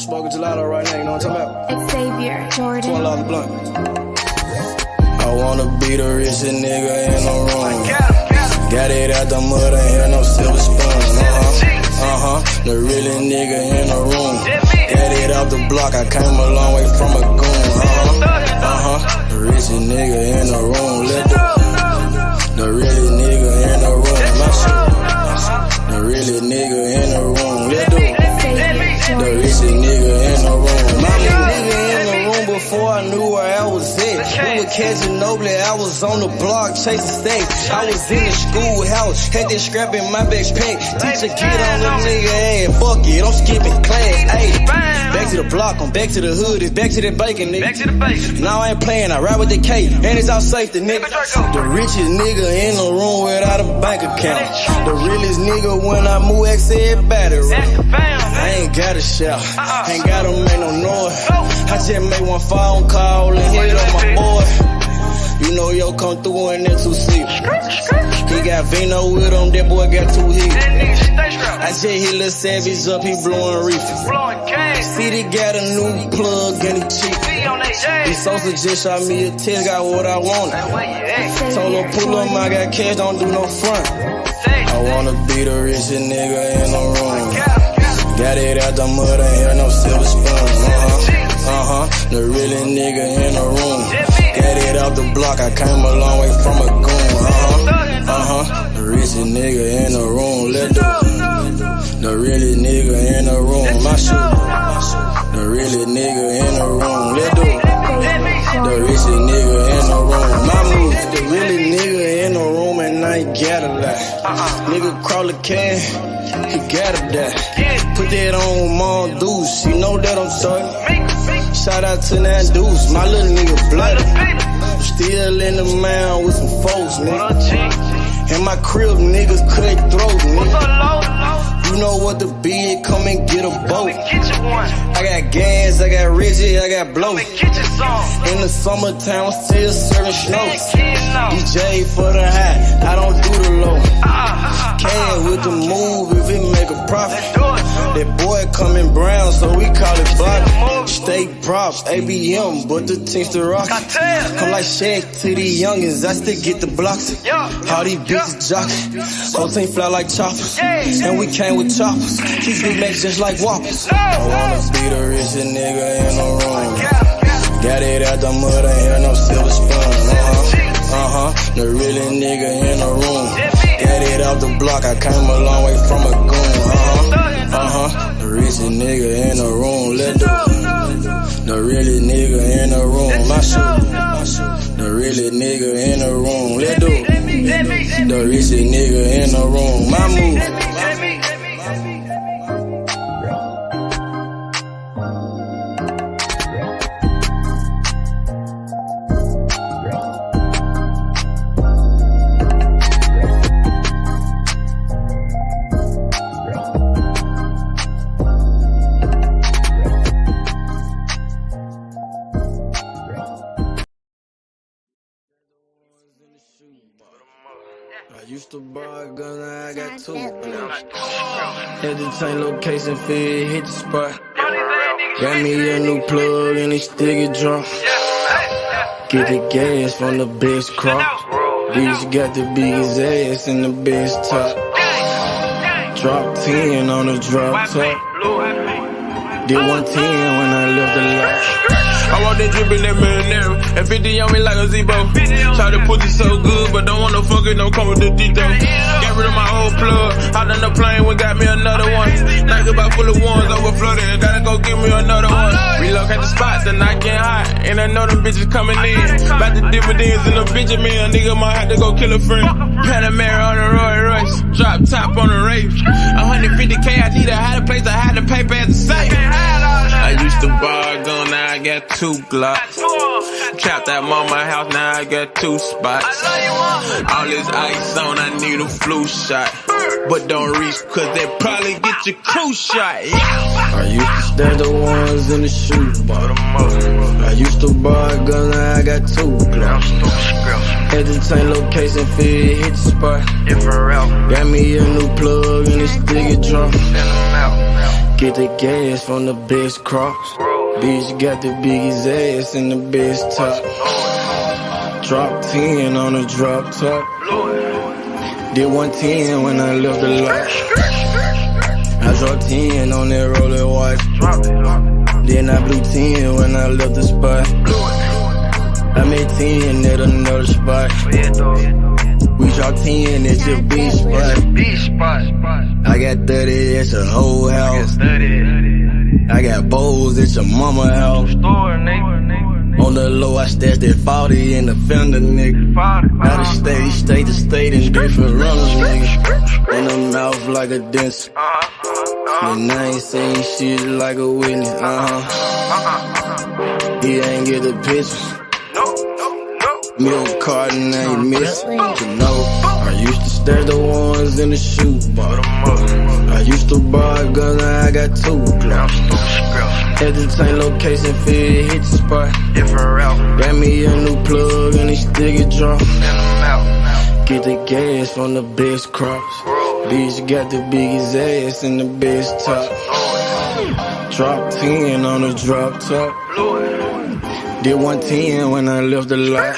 smoking gelato right now, you know what I'm talking about? It's Xavier Jordan. $12 blunt. I wanna be the richest nigga in the room. Got it out the mud, ain't had no silver spoon. The really nigga in the room. Got it out the block, I came a long way from a goon. The richest nigga in the room. The really nigga in the room. My shit. The really nigga in the room. The richest nigga in the room. My nigga in the room before I knew where I was at. We were catching Nobly, I was on the block chasing stacks. I was in the schoolhouse, had that scrap in my backpack. Teacher get on the nigga ass, fuck it, I'm skipping class. Ayy, back to the block, I'm back to the hood, it's back to the bacon, nigga. Now I ain't playing, I ride with the K, and it's all safety, nigga. The richest nigga in the room without a bank account. The realest nigga when I move, X everybody around. I ain't gotta shout, ain't gotta make no noise. I just make one phone call and hit up my boy. You know yo come through in that 2-seat. He got Vino with him, that boy got 2 hits. I just hit Lil Savage up, he blowing reefer. City got a new plug and he cheap. He Sosa just shot me a test, got what I wanted. Told him pull up, I got cash, don't do no front. I wanna be the richest nigga in the room. Got it out the mud, ain't had no silver spoon. The really nigga in the room. Got it out the block, I came a long way from a goon. The richest nigga in the room. The really nigga in the room. My shit. The really nigga in the room. The richest nigga in the room. My move. The really nigga in the room and I ain't gotta lie. Nigga crawl a can, he gotta die. Put that on Mom Deuce, you know that I'm sorry. Shout out to that Deuce, my little nigga bloody. Still in the mound with some folks, nigga. In my crib, niggas cut throat, nigga. You know what the bid, come and get a boat. I got gas, I got Reggie, I got blow. In the summertime, I'm still serving snow. DJ for the high, I don't do the low. Cash with the move if it make a profit. That boy coming brown, so we call it body. State props, ABM, but the team's the rock. I'm like Shaq to the youngins, I still get the blocks. All these bitches jockey, whole team fly like choppers. And we came with choppers, keep big macs just like whoppers. I wanna be the richest nigga in the room. Got it out the mud, ain't had no silver spoon. The really nigga in the room. Got it out the block, I came a long way from a goon. The richest nigga in the room. The really nigga in the room. My shit. The really nigga in the room. The richest nigga in the room. My move. I used to buy a gun, now I got 2. Had to change location, feel hit the spot. Got me a new plug and it still get drunk. Get the gas from the best crop. Bitch got the biggest ass and the best top. Drop 10 on the drop top. Did 110 when I left the lot. I want that drip in that marinara, and 50 on me like a Zebo. Try to put it so good, but don't want no fuck it, don't come with the Dito. Got rid of my old plug, hopped on the plane, we got me another one. Night about full of ones, overflooded, gotta go get me another one. Relocate the spots, the night getting hot, and I know them bitches coming in. About the dividends in the Benjamin, a nigga might have to go kill a friend. Panamera on the Roy Royce, drop top on the race. 150K, I need a higher place, I had to pay at the safe. I used to buy a gun, now I got 2 Glocks. Trapped at mama house, now I got 2 spots. All this ice on, I need a flu shot. But don't reach, cause they probably get your crew shot. I used to stash the ones in the shoebox. I used to buy a gun, now I got 2 Glocks. Had to change location, feel hit the spot. Got me a new plug and it still get drunk. Get the gas from the best crops. Bitch got the biggest ass and the best top. Drop 10 on a drop top. Did 110 when I left the lot. I dropped 10 on that Rolex watch. Then I blew 10 when I left the spot. I made 10 at another spot. We dropped 10 at your beach spot. I got 30 at your whole house. I got bowls at your mama house. On the low, I stashed that 40 in the fender, nigga. Out of state to state in different runners, nigga. In the mouth like a dentist. And I ain't saying shit like a witness, He ain't get the picture. Milk carton ain't missing. You know, I used to stash the ones in the shoe box. I used to buy a gun, now I got 2 Glocks. At the same location, fit hit the spot. Got me a new plug and they still get drunk. Get the gas from the best crops. Bitch got the biggest ass and the best top. Drop 10 on a drop top. Did 110 when I left the lot.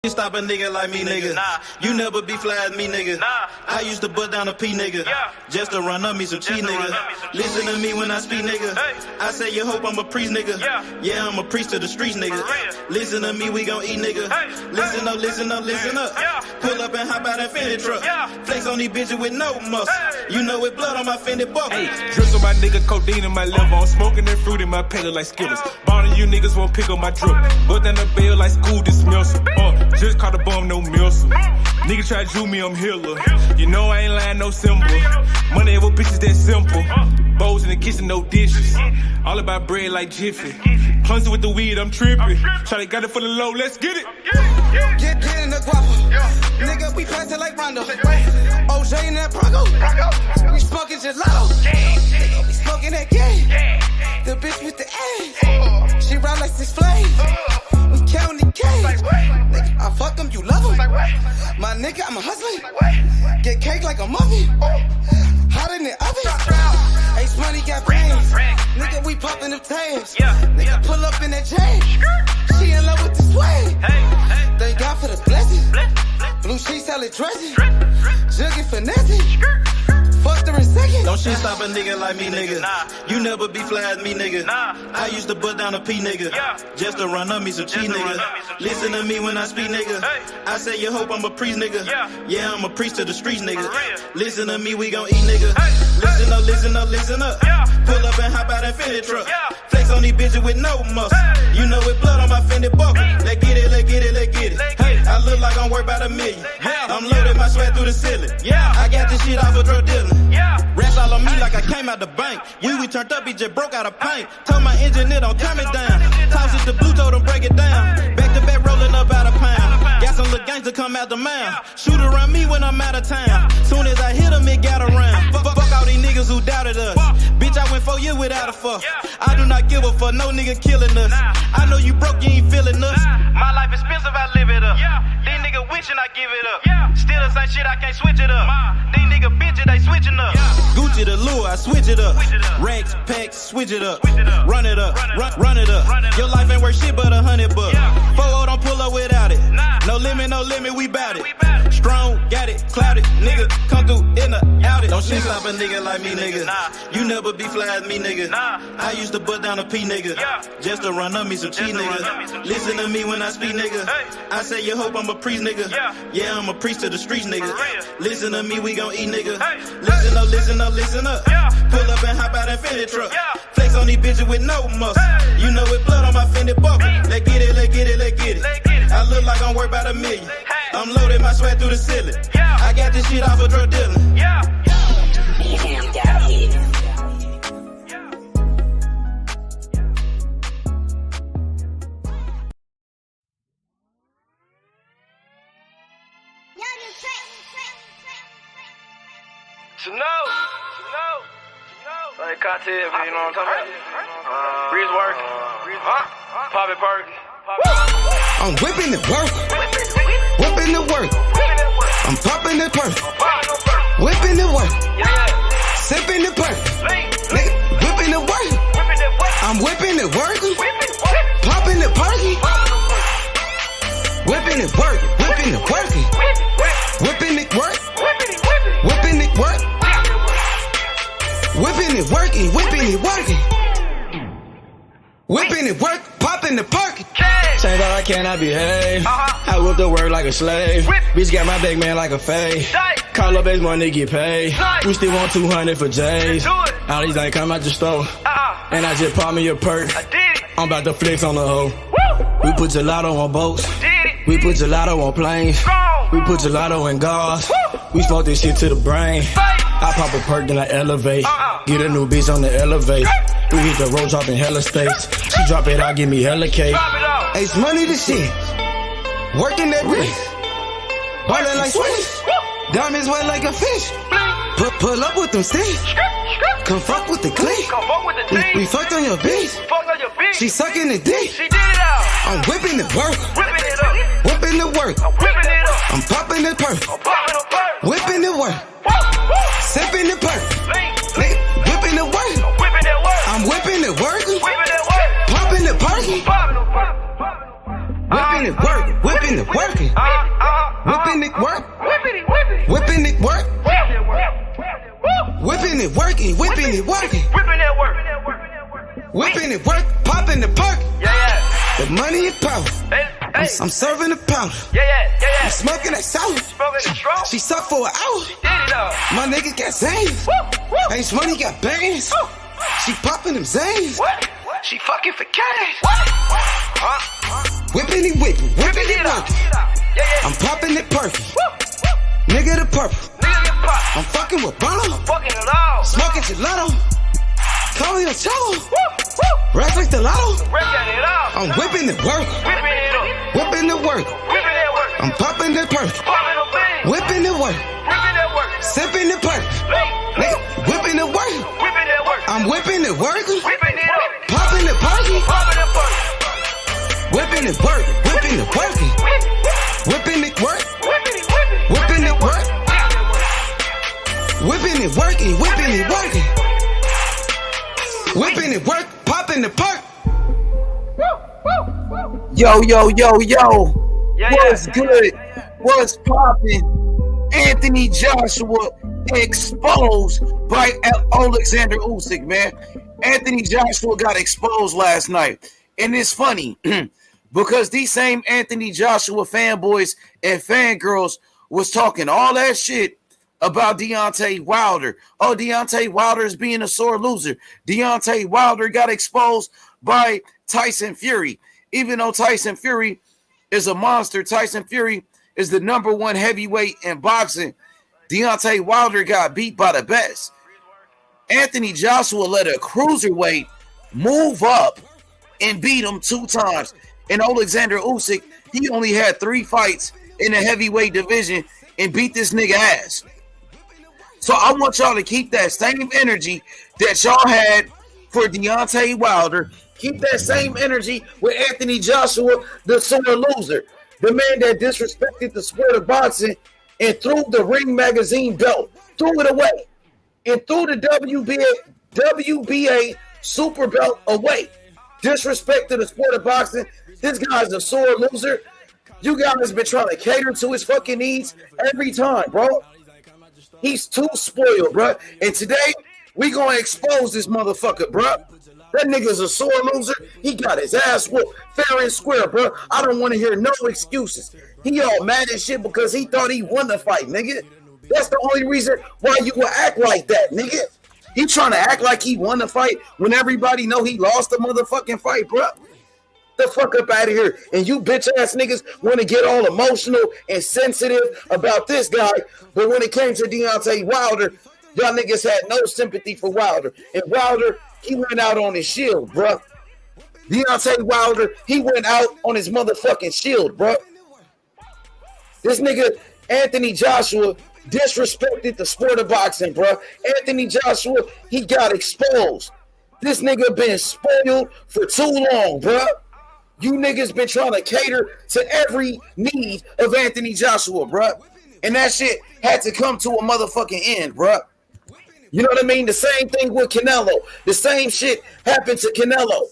Stop a nigga like me, nigga. You never be fly as me, nigga. I used to bust down a P, nigga. Just to run up me some cheese, nigga. Listen to me when I speak, nigga. I say you hope I'm a priest, nigga. Yeah, I'm a priest to the streets, nigga. Listen to me, we gon' eat, nigga. Listen up, listen up, listen up. Pull up and hop out that Fendi truck. Flex on these bitches with no muscle. You know with blood on my Fendi buckle. Drips on my nigga, codeine in my liver. I'm smoking that fruit in my pedal like Skittles. Ballin' you niggas won't pick up my drip. But then the bail like school dismissal. Just caught a bum, no missile. Nigga try to Jew me, I'm healer. You know I ain't lying, no symbol. Money over bitches that simple. Bowls in the kitchen, no dishes. All about bread like Jiffy. Clumsy with the weed, I'm tripping. Try to got it for the low, let's get it. Get in the guapo. Nigga, we pass it like Rondo. OJ in that Bronco. We smoking gelato. Nigga, we smoking that game. The bitch with the ass. She ride like 6 Flames. We counting the cake. Nigga, I fuck them, you love them. My nigga, I'm a hustler. Get cake like a muffin. Hot in the oven. Ace money got brains. Nigga, we popping them tabs. Nigga, pull up in that chain. She in love with the swag. Thank God for the blessing. Blue sheets, salad dressing. Jugging finessing. Fucked her in second. Don't shit stop a nigga like me, nigga. You never be fly as me, nigga. I used to bust down a P, nigga. Just to run up me some cheese, nigga. Listen to me when I speak, nigga. I say you hope I'm a priest, nigga. Yeah, I'm a priest to the streets, nigga. Listen to me, we gon' eat, nigga. Listen up, listen up, listen up. Pull up and hop out that Fendi truck. Flex on these bitches with no muscle. You know with blood on my Fendi buckle. Let's get it, let's get it, let's get it. Hey, I look like I'm worth about $1 million. I'm loaded, my sweat through the ceiling. I got this shit off of drug dealing. Rats all on me like I came out the bank. We turned up, he just broke out of paint. Told my engineer don't turn me down. Toss it to blue, told him break it down. Back to back rolling up out of pound. Got some little gangster come out the mouth. Shoot around me when I'm out of town. Soon as I hit him, it got around. Fuck all these niggas who doubted us. Bitch, I went 4 years without a fuck. I do not give a fuck, no nigga killing us. I know you broke, you ain't feeling us. My life expensive, I live it up. These niggas wishing I give it up. Still the same shit, I can't switch it up. These niggas bitches, they switching up. Gucci the lure, I switch it up. Racks, packs, switch it up. Run it up, run it up. Your life ain't worth shit but $100 bucks. 4-0 don't pull up without it. No limit, we bout it. Strong, got it, clouded. Nigga, come through in the outed. Don't shit stop a nigga like me, nigga. You never be fly as me, nigga. I used to bust down a P, nigga. Just to run up me some cheese, nigga. Listen to me when I speak, nigga. I say you hope I'm a priest, nigga. Yeah, I'm a priest to the streets, nigga. Listen to me, we gon' eat, nigga. Listen up, listen up, listen up. Pull up and hop out that Fendi truck. Flex on these bitches with no muscle. You know with blood on my Fendi buckle. Let's get it, let's get it, let's get it. I look like I'm worth about $1 million. I'm loaded, my sweat through the ceiling. I got this shit off of drug dealing. Damn, got hit. Like cocktail, you know what I'm talking about? Breeze work. Pop it perk. I'm whipping the work. Whipping the work. I'm popping the perk. Whipping the work. Sipping the perk. Nigga, whipping the work. I'm whipping the work. Popping the perky. Whipping the work. Whipping the working. Whipping it work. Whipping it work. Whipping it working. Whipping it working. Whipping it work. Popping the perky. Change all I can, I behave. I whip the work like a slave. Bitch got my big man like a fade. Call up his money, get paid. We still want 200 for J's. All these ain't come out the store. And I just pop me a perk. I'm about to flex on the hoe. We put gelato on boats. We put gelato on planes. We put gelato in cars. We smoke this shit to the brain. I pop a perk, then I elevate. Get a new bitch on the elevate. We hit the road dropping hella states. She drop it out, give me hella cake. Ace money to shit. Working that wrist. Ballin' like Swiss. Diamonds wet like a fish. Pull up with them sticks. Come fuck with the clique. We fucked on your bitch. She sucking the dick. I'm whipping the work. Whipping the work. I'm popping the perk. Whipping the work. Sipping the perk. Whipping the work. I'm whipping the work. Popping the perky. Whipping it work. Whipping it working. Whipping it work. Whipping it work. Whipping it working. Whipping it working. Whipping it work. Popping the perk. The money is power. I'm serving the powder. I'm smoking that sour. She sucked for an hour. My nigga got Zans. Ace money got bangs. She popping them Zans. She fucking for cash. Whipping it, whipping it, working. I'm popping it perky. Nigga the purple. I'm fucking with Bono. Smoking gelato. Call me a cello. Rap like the lotto. I'm whipping it work. Whipping the work. I'm popping the perk. Whipping the work. Sipping the perk. Nigga, whipping the work. I'm whipping the work. Popping the perky. Whipping it work. Whipping it working. Whipping it work. Whipping it work. Whipping it working. Whipping it working. Whipping it work. Popping the perk. Yo. What's good? What's poppin'? Anthony Joshua exposed by Oleksandr Usyk, man. Anthony Joshua got exposed last night. And it's funny because these same Anthony Joshua fanboys and fangirls was talking all that shit about Deontay Wilder. Oh, Deontay Wilder is being a sore loser. Deontay Wilder got exposed by Tyson Fury. Even though Tyson Fury is a monster, Tyson Fury is the number one heavyweight in boxing. Deontay Wilder got beat by the best. Anthony Joshua let a cruiserweight move up and beat him 2 times. And Oleksandr Usyk, he only had 3 fights in the heavyweight division and beat this nigga ass. So I want y'all to keep that same energy that y'all had for Deontay Wilder. Keep that same energy with Anthony Joshua, the sore loser. The man that disrespected the sport of boxing and threw the Ring Magazine belt, threw it away, and threw the WBA super belt away. Disrespect to the sport of boxing. This guy's a sore loser. You guys been trying to cater to his fucking needs every time, bro. He's too spoiled, bro. And today, we gonna expose this motherfucker, bro. That nigga's a sore loser. He got his ass whooped fair and square, bro. I don't want to hear no excuses. He all mad as shit because he thought he won the fight, nigga. That's the only reason why you will act like that, nigga. He trying to act like he won the fight when everybody know he lost the motherfucking fight, bro. The fuck up out of here. And you bitch ass niggas want to get all emotional and sensitive about this guy, but when it came to Deontay Wilder, y'all niggas had no sympathy for Wilder. And Wilder, he went out on his shield, bro. Deontay Wilder, he went out on his motherfucking shield, bro. This nigga, Anthony Joshua, disrespected the sport of boxing, bro. Anthony Joshua, he got exposed. This nigga been spoiled for too long, bro. You niggas been trying to cater to every need of Anthony Joshua, bro. And that shit had to come to a motherfucking end, bro. You know what I mean? The same thing with Canelo. The same shit happened to Canelo.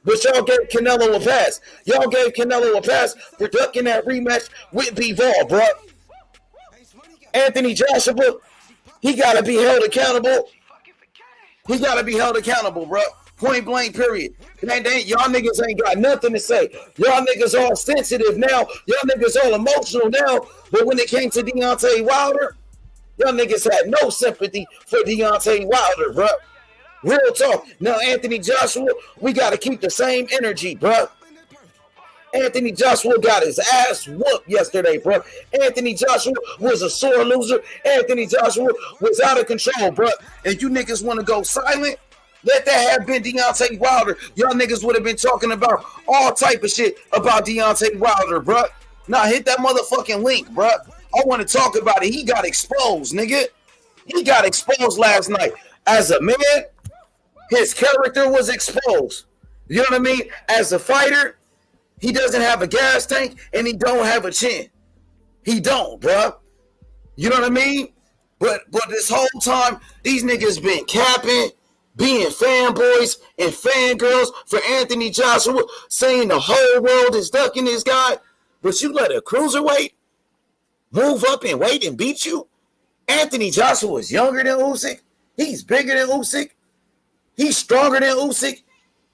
But y'all gave Canelo a pass. Y'all gave Canelo a pass for ducking that rematch with Bivol, bro. Anthony Joshua, he got to be held accountable. He got to be held accountable, bro. Point blank, period. Y'all niggas ain't got nothing to say. Y'all niggas all sensitive now. Y'all niggas all emotional now. But when it came to Deontay Wilder, y'all niggas had no sympathy for Deontay Wilder, bro. Real talk. Now, Anthony Joshua, we got to keep the same energy, bro. Anthony Joshua got his ass whooped yesterday, bro. Anthony Joshua was a sore loser. Anthony Joshua was out of control, bro. And you niggas want to go silent? Let that have been Deontay Wilder. Y'all niggas would have been talking about all type of shit about Deontay Wilder, bro. Now hit that motherfucking link, bro. I want to talk about it. He got exposed, nigga. He got exposed last night. As a man, his character was exposed. You know what I mean? As a fighter, he doesn't have a gas tank and he don't have a chin. He don't, bro. You know what I mean? But this whole time, these niggas been capping, being fanboys and fangirls for Anthony Joshua, saying the whole world is ducking this guy. But you let a cruiserweight move up and wait and beat you? Anthony Joshua is younger than Usyk. He's bigger than Usyk. He's stronger than Usyk.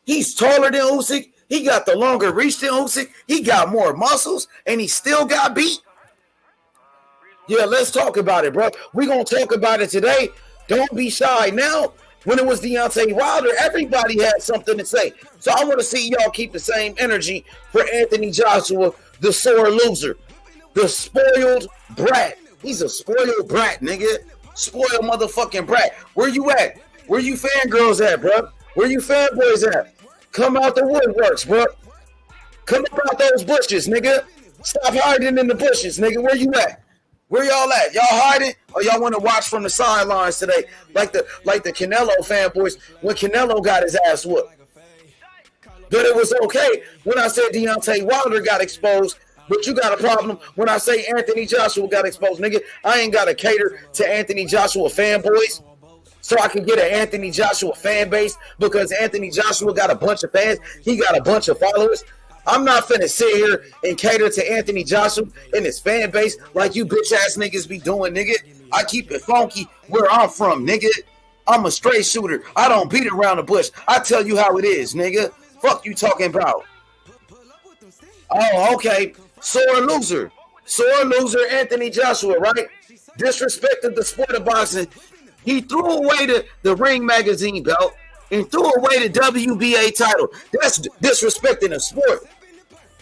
He's taller than Usyk. He got the longer reach than Usyk. He got more muscles, and he still got beat. Yeah, let's talk about it, bro. We're going to talk about it today. Don't be shy. Now, when it was Deontay Wilder, everybody had something to say. So I want to see y'all keep the same energy for Anthony Joshua, the sore loser, the spoiled brat. He's a spoiled brat, nigga. Spoiled motherfucking brat. Where you at? Where you fangirls at, bro? Where you fanboys at? Come out the woodworks, bro. Come up out those bushes, nigga. Stop hiding in the bushes, nigga. Where you at? Where y'all at? Y'all hiding? Or y'all want to watch from the sidelines today? Like the Canelo fanboys when Canelo got his ass whooped. But it was okay when I said Deontay Wilder got exposed. But you got a problem when I say Anthony Joshua got exposed, nigga. I ain't got to cater to Anthony Joshua fanboys so I can get an Anthony Joshua fan base because Anthony Joshua got a bunch of fans. He got a bunch of followers. I'm not finna sit here and cater to Anthony Joshua and his fan base like you bitch ass niggas be doing, nigga. I keep it funky where I'm from, nigga. I'm a straight shooter. I don't beat around the bush. I tell you how it is, nigga. Fuck you talking about. Oh, okay. Sore loser, Anthony Joshua, right? Disrespected the sport of boxing. He threw away the Ring magazine belt and threw away the WBA title. That's disrespecting the sport.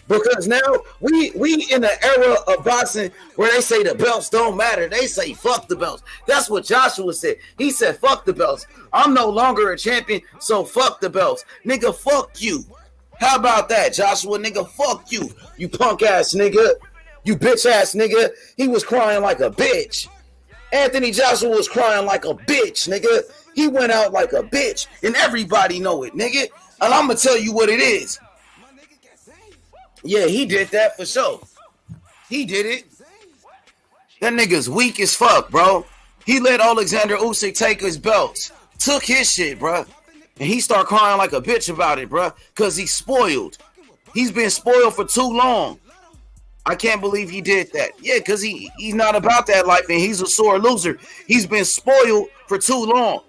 Because now we in an era of boxing where they say the belts don't matter. They say fuck the belts. That's what Joshua said. He said fuck the belts. I'm no longer a champion, so fuck the belts. Nigga, fuck you. How about that, Joshua? Nigga, fuck you. You punk ass nigga. You bitch ass nigga. He was crying like a bitch. Anthony Joshua was crying like a bitch, nigga. He went out like a bitch. And everybody know it, nigga. And I'm going to tell you what it is. Yeah, he did that for sure. He did it. That nigga's weak as fuck, bro. He let Oleksandr Usyk take his belts. Took his shit, bro. And he start crying like a bitch about it, bro. Because he's spoiled. He's been spoiled for too long. I can't believe he did that. Yeah, because he's not about that life and he's a sore loser. He's been spoiled for too long.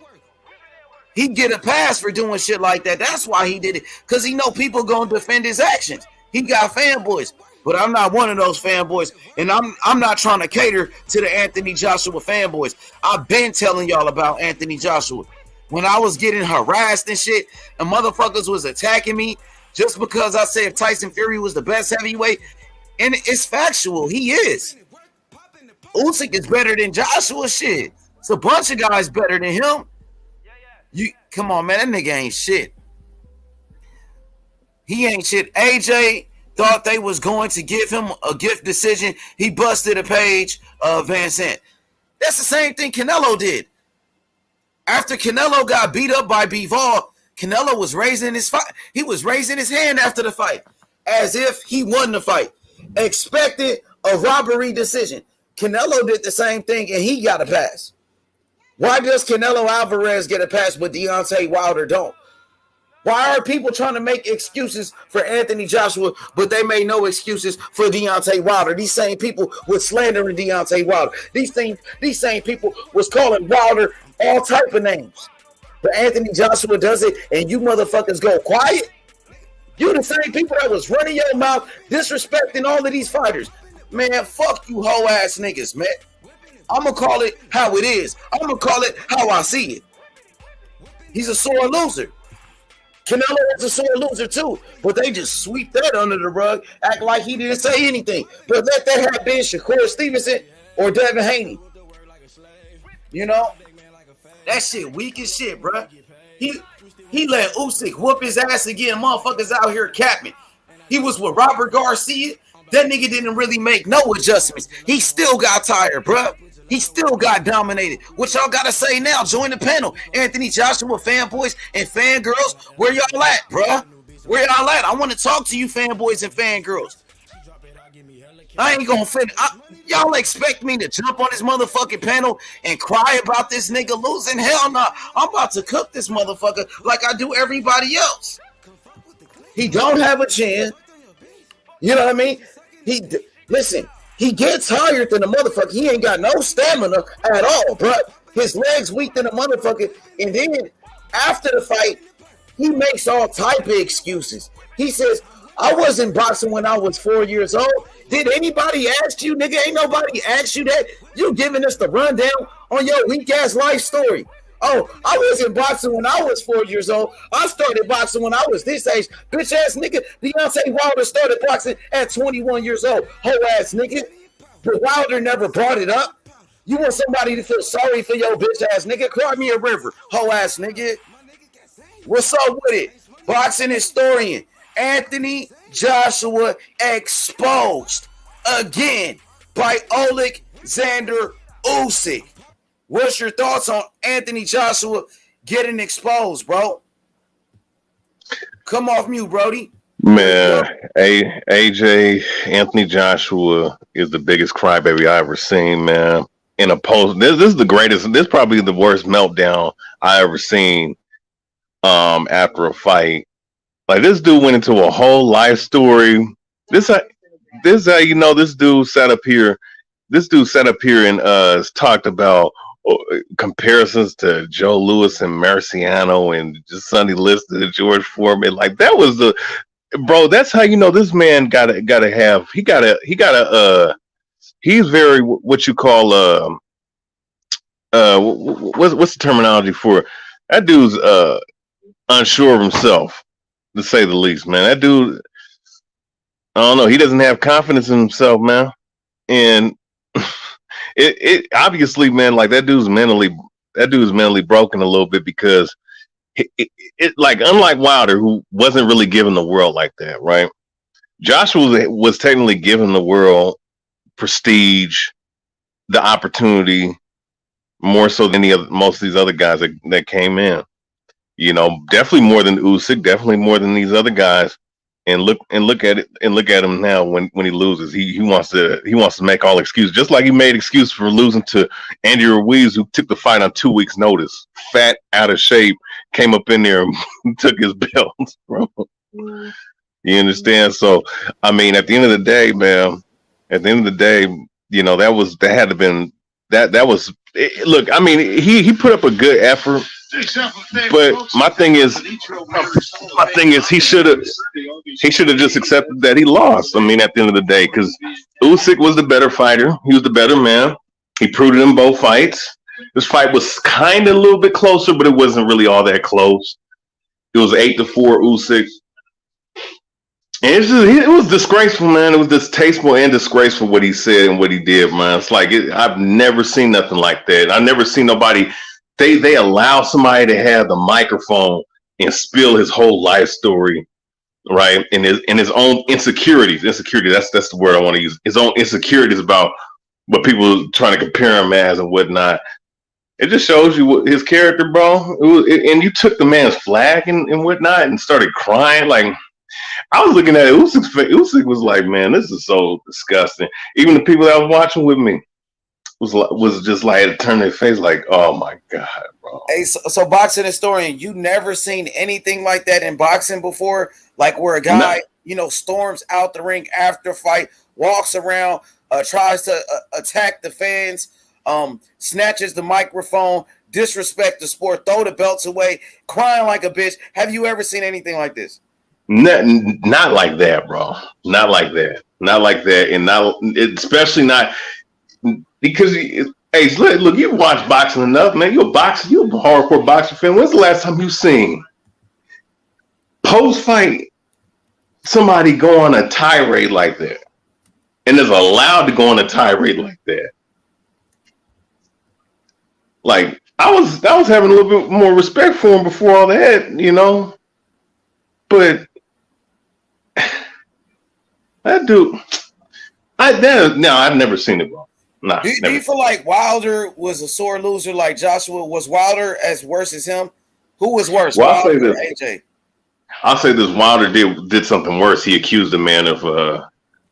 He get a pass for doing shit like that. That's why he did it. Because he know people going to defend his actions. He got fanboys. But I'm not one of those fanboys. And I'm not trying to cater to the Anthony Joshua fanboys. I've been telling y'all about Anthony Joshua. When I was getting harassed and shit, and motherfuckers was attacking me just because I said Tyson Fury was the best heavyweight. And it's factual. He is. Usyk is better than Joshua. Shit. It's a bunch of guys better than him. You come on, man. That nigga ain't shit. He ain't shit. AJ thought they was going to give him a gift decision. He busted a page of Van Sant. That's the same thing Canelo did. After Canelo got beat up by Bivol, Canelo was raising his fight. He was raising his hand after the fight, as if he won the fight. Expected a robbery decision. Canelo did the same thing, and he got a pass. Why does Canelo Alvarez get a pass, but Deontay Wilder don't? Why are people trying to make excuses for Anthony Joshua, but they made no excuses for Deontay Wilder? These same people was slandering Deontay Wilder. These same people was calling Wilder all type of names. But Anthony Joshua does it, and you motherfuckers go quiet? You the same people that was running your mouth, disrespecting all of these fighters. Man, fuck you hoe ass niggas, man. I'm going to call it how it is. I'm going to call it how I see it. He's a sore loser. Canelo is a sore loser too, but they just sweep that under the rug, act like he didn't say anything. But let that have been Shakur Stevenson or Devin Haney. You know? That shit weak as shit, bro. He let Usyk whoop his ass again. Motherfuckers out here capping. He was with Robert Garcia. That nigga didn't really make no adjustments. He still got tired, bro. He still got dominated. What y'all got to say now? Join the panel. Anthony Joshua fanboys and fangirls, where y'all at, bro? Where y'all at? I want to talk to you fanboys and fangirls. I ain't gonna fit. Y'all expect me to jump on this motherfucking panel and cry about this nigga losing? Hell no. I'm about to cook this motherfucker like I do everybody else. He don't have a chin. You know what I mean? Listen, he gets tired than a motherfucker. He ain't got no stamina at all, bro. His legs weak than a motherfucker. And then after the fight, he makes all type of excuses. He says, I wasn't boxing when I was 4 years old. Did anybody ask you, nigga? Ain't nobody asked you that. You giving us the rundown on your weak-ass life story. Oh, I wasn't boxing when I was 4 years old. I started boxing when I was this age. Bitch-ass nigga, Deontay Wilder started boxing at 21 years old. Hoe-ass nigga. But Wilder never brought it up. You want somebody to feel sorry for your bitch-ass nigga? Cry me a river, hoe-ass nigga. What's up with it? Boxing historian Anthony Joshua exposed again by Oleksandr Usyk. What's your thoughts on Anthony Joshua getting exposed, bro? Come off mute, Brody. Man, AJ, Anthony Joshua is the biggest crybaby I ever seen, man. In a post, this is the greatest. This is probably the worst meltdown I ever seen. After a fight, like this dude went into a whole life story. This how you know this dude sat up here. This dude sat up here and talked about comparisons to Joe Louis and Marciano and just Sonny Liston and George Foreman. Like that was the bro. That's how you know this man gotta have. He's very what you call what's the terminology for it? That dude's unsure of himself, to say the least, man. That dude, I don't know. He doesn't have confidence in himself, man. And it obviously, man, like that dude's mentally broken a little bit because it like unlike Wilder, who wasn't really given the world like that, right? Joshua was technically given the world prestige, the opportunity more so than most of these other guys that came in. You know, definitely more than Usyk, definitely more than these other guys. And look at him now when he loses. He wants to make all excuses, just like he made excuses for losing to Andy Ruiz, who took the fight on 2 weeks' notice. Fat, out of shape, came up in there and took his belt, bro. You understand? So, I mean, at the end of the day, man, you know, that had to been that was. Look, I mean, he put up a good effort. But my thing is he should have just accepted that he lost. I mean, at the end of the day, because Usyk was the better fighter. He was the better man. He proved it in both fights. This fight was kind of a little bit closer, but it wasn't really all that close. It was 8-4 Usyk. And it was disgraceful, man. It was distasteful and disgraceful what he said and what he did, man. It's like I've never seen nothing like that. I've never seen nobody. They allow somebody to have the microphone and spill his whole life story, right? And his own insecurities. Insecurity. That's the word I want to use. His own insecurities about what people trying to compare him as and whatnot. It just shows you what his character, bro. And you took the man's flag and whatnot and started crying. Like, I was looking at it. Usyk was like, man, this is so disgusting. Even the people that was watching with me was just like, turn their face like, oh my God, bro. Hey, so boxing historian, you never seen anything like that in boxing before? Like where a guy, storms out the ring after fight, walks around, tries to attack the fans, snatches the microphone, disrespect the sport, throw the belts away, crying like a bitch. Have you ever seen anything like this? Not like that, bro. Not like that. Not like that, and especially not because. Hey, look, you watch boxing enough, man. You're a hardcore boxing fan. When's the last time you seen post-fight somebody go on a tirade like that? And is allowed to go on a tirade like that? Like, I was having a little bit more respect for him before all that, But that dude, I've never seen it, bro. Nah, do you feel like Wilder was a sore loser like Joshua? Was Wilder as worse as him? Who was worse, well, Wilder or AJ? I'll say this: Wilder did something worse. He accused the man of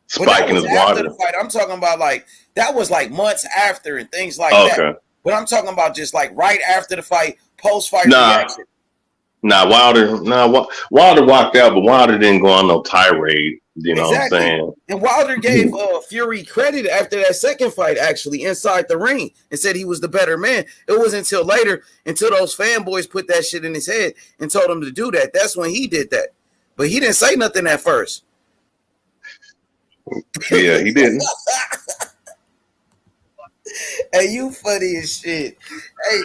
spiking his water. The fight. I'm talking about like that was like months after and things like that. But I'm talking about just like right after the fight, post-fight reaction. Wilder walked out, but Wilder didn't go on no tirade. You know what I'm saying? And Wilder gave Fury credit after that second fight, actually, inside the ring, and said he was the better man. It wasn't until later, until those fanboys put that shit in his head and told him to do that. That's when he did that. But he didn't say nothing at first. Yeah, he didn't. Hey, you funny as shit. Hey,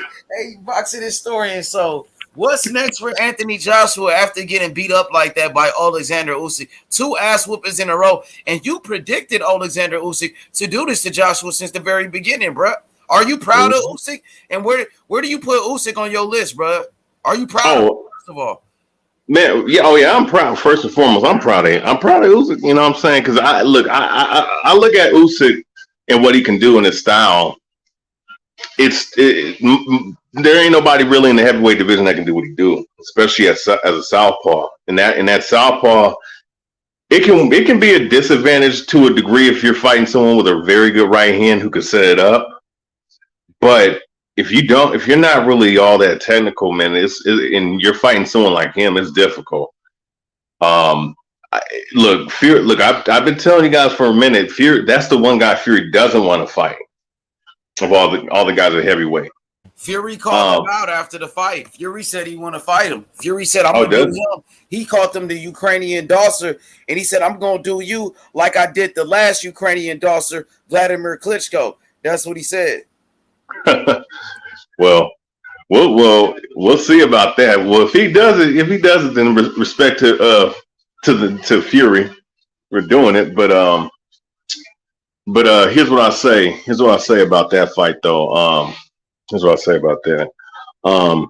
boxing historian. So, what's next for Anthony Joshua after getting beat up like that by Oleksandr Usyk? 2 ass whoopings in a row, and you predicted Oleksandr Usyk to do this to Joshua since the very beginning, bro. Are you proud of Usyk? And where do you put Usyk on your list, bro? Are you proud of him, first of all? Man, yeah, I'm proud. First and foremost, I'm proud of Usyk. You know what I'm saying? Because I look at Usyk and what he can do in his style. There ain't nobody really in the heavyweight division that can do what he do, especially as a southpaw. And that southpaw, it can be a disadvantage to a degree if you're fighting someone with a very good right hand who can set it up. But if you're not really all that technical, man, and you're fighting someone like him, it's difficult. Look, I've been telling you guys for a minute, Fury, that's the one guy Fury doesn't want to fight of all the guys at heavyweight. Fury called him out after the fight. Fury said he want to fight him. Fury said, I'm going to do him. He called him the Ukrainian dosser, and he said, I'm going to do you like I did the last Ukrainian dosser, Vladimir Klitschko. That's what he said. Well, we'll see about that. Well, if he does it, then respect to Fury for doing it. But here's what I say. Here's what I say about that fight, though. Here's what I say about that. I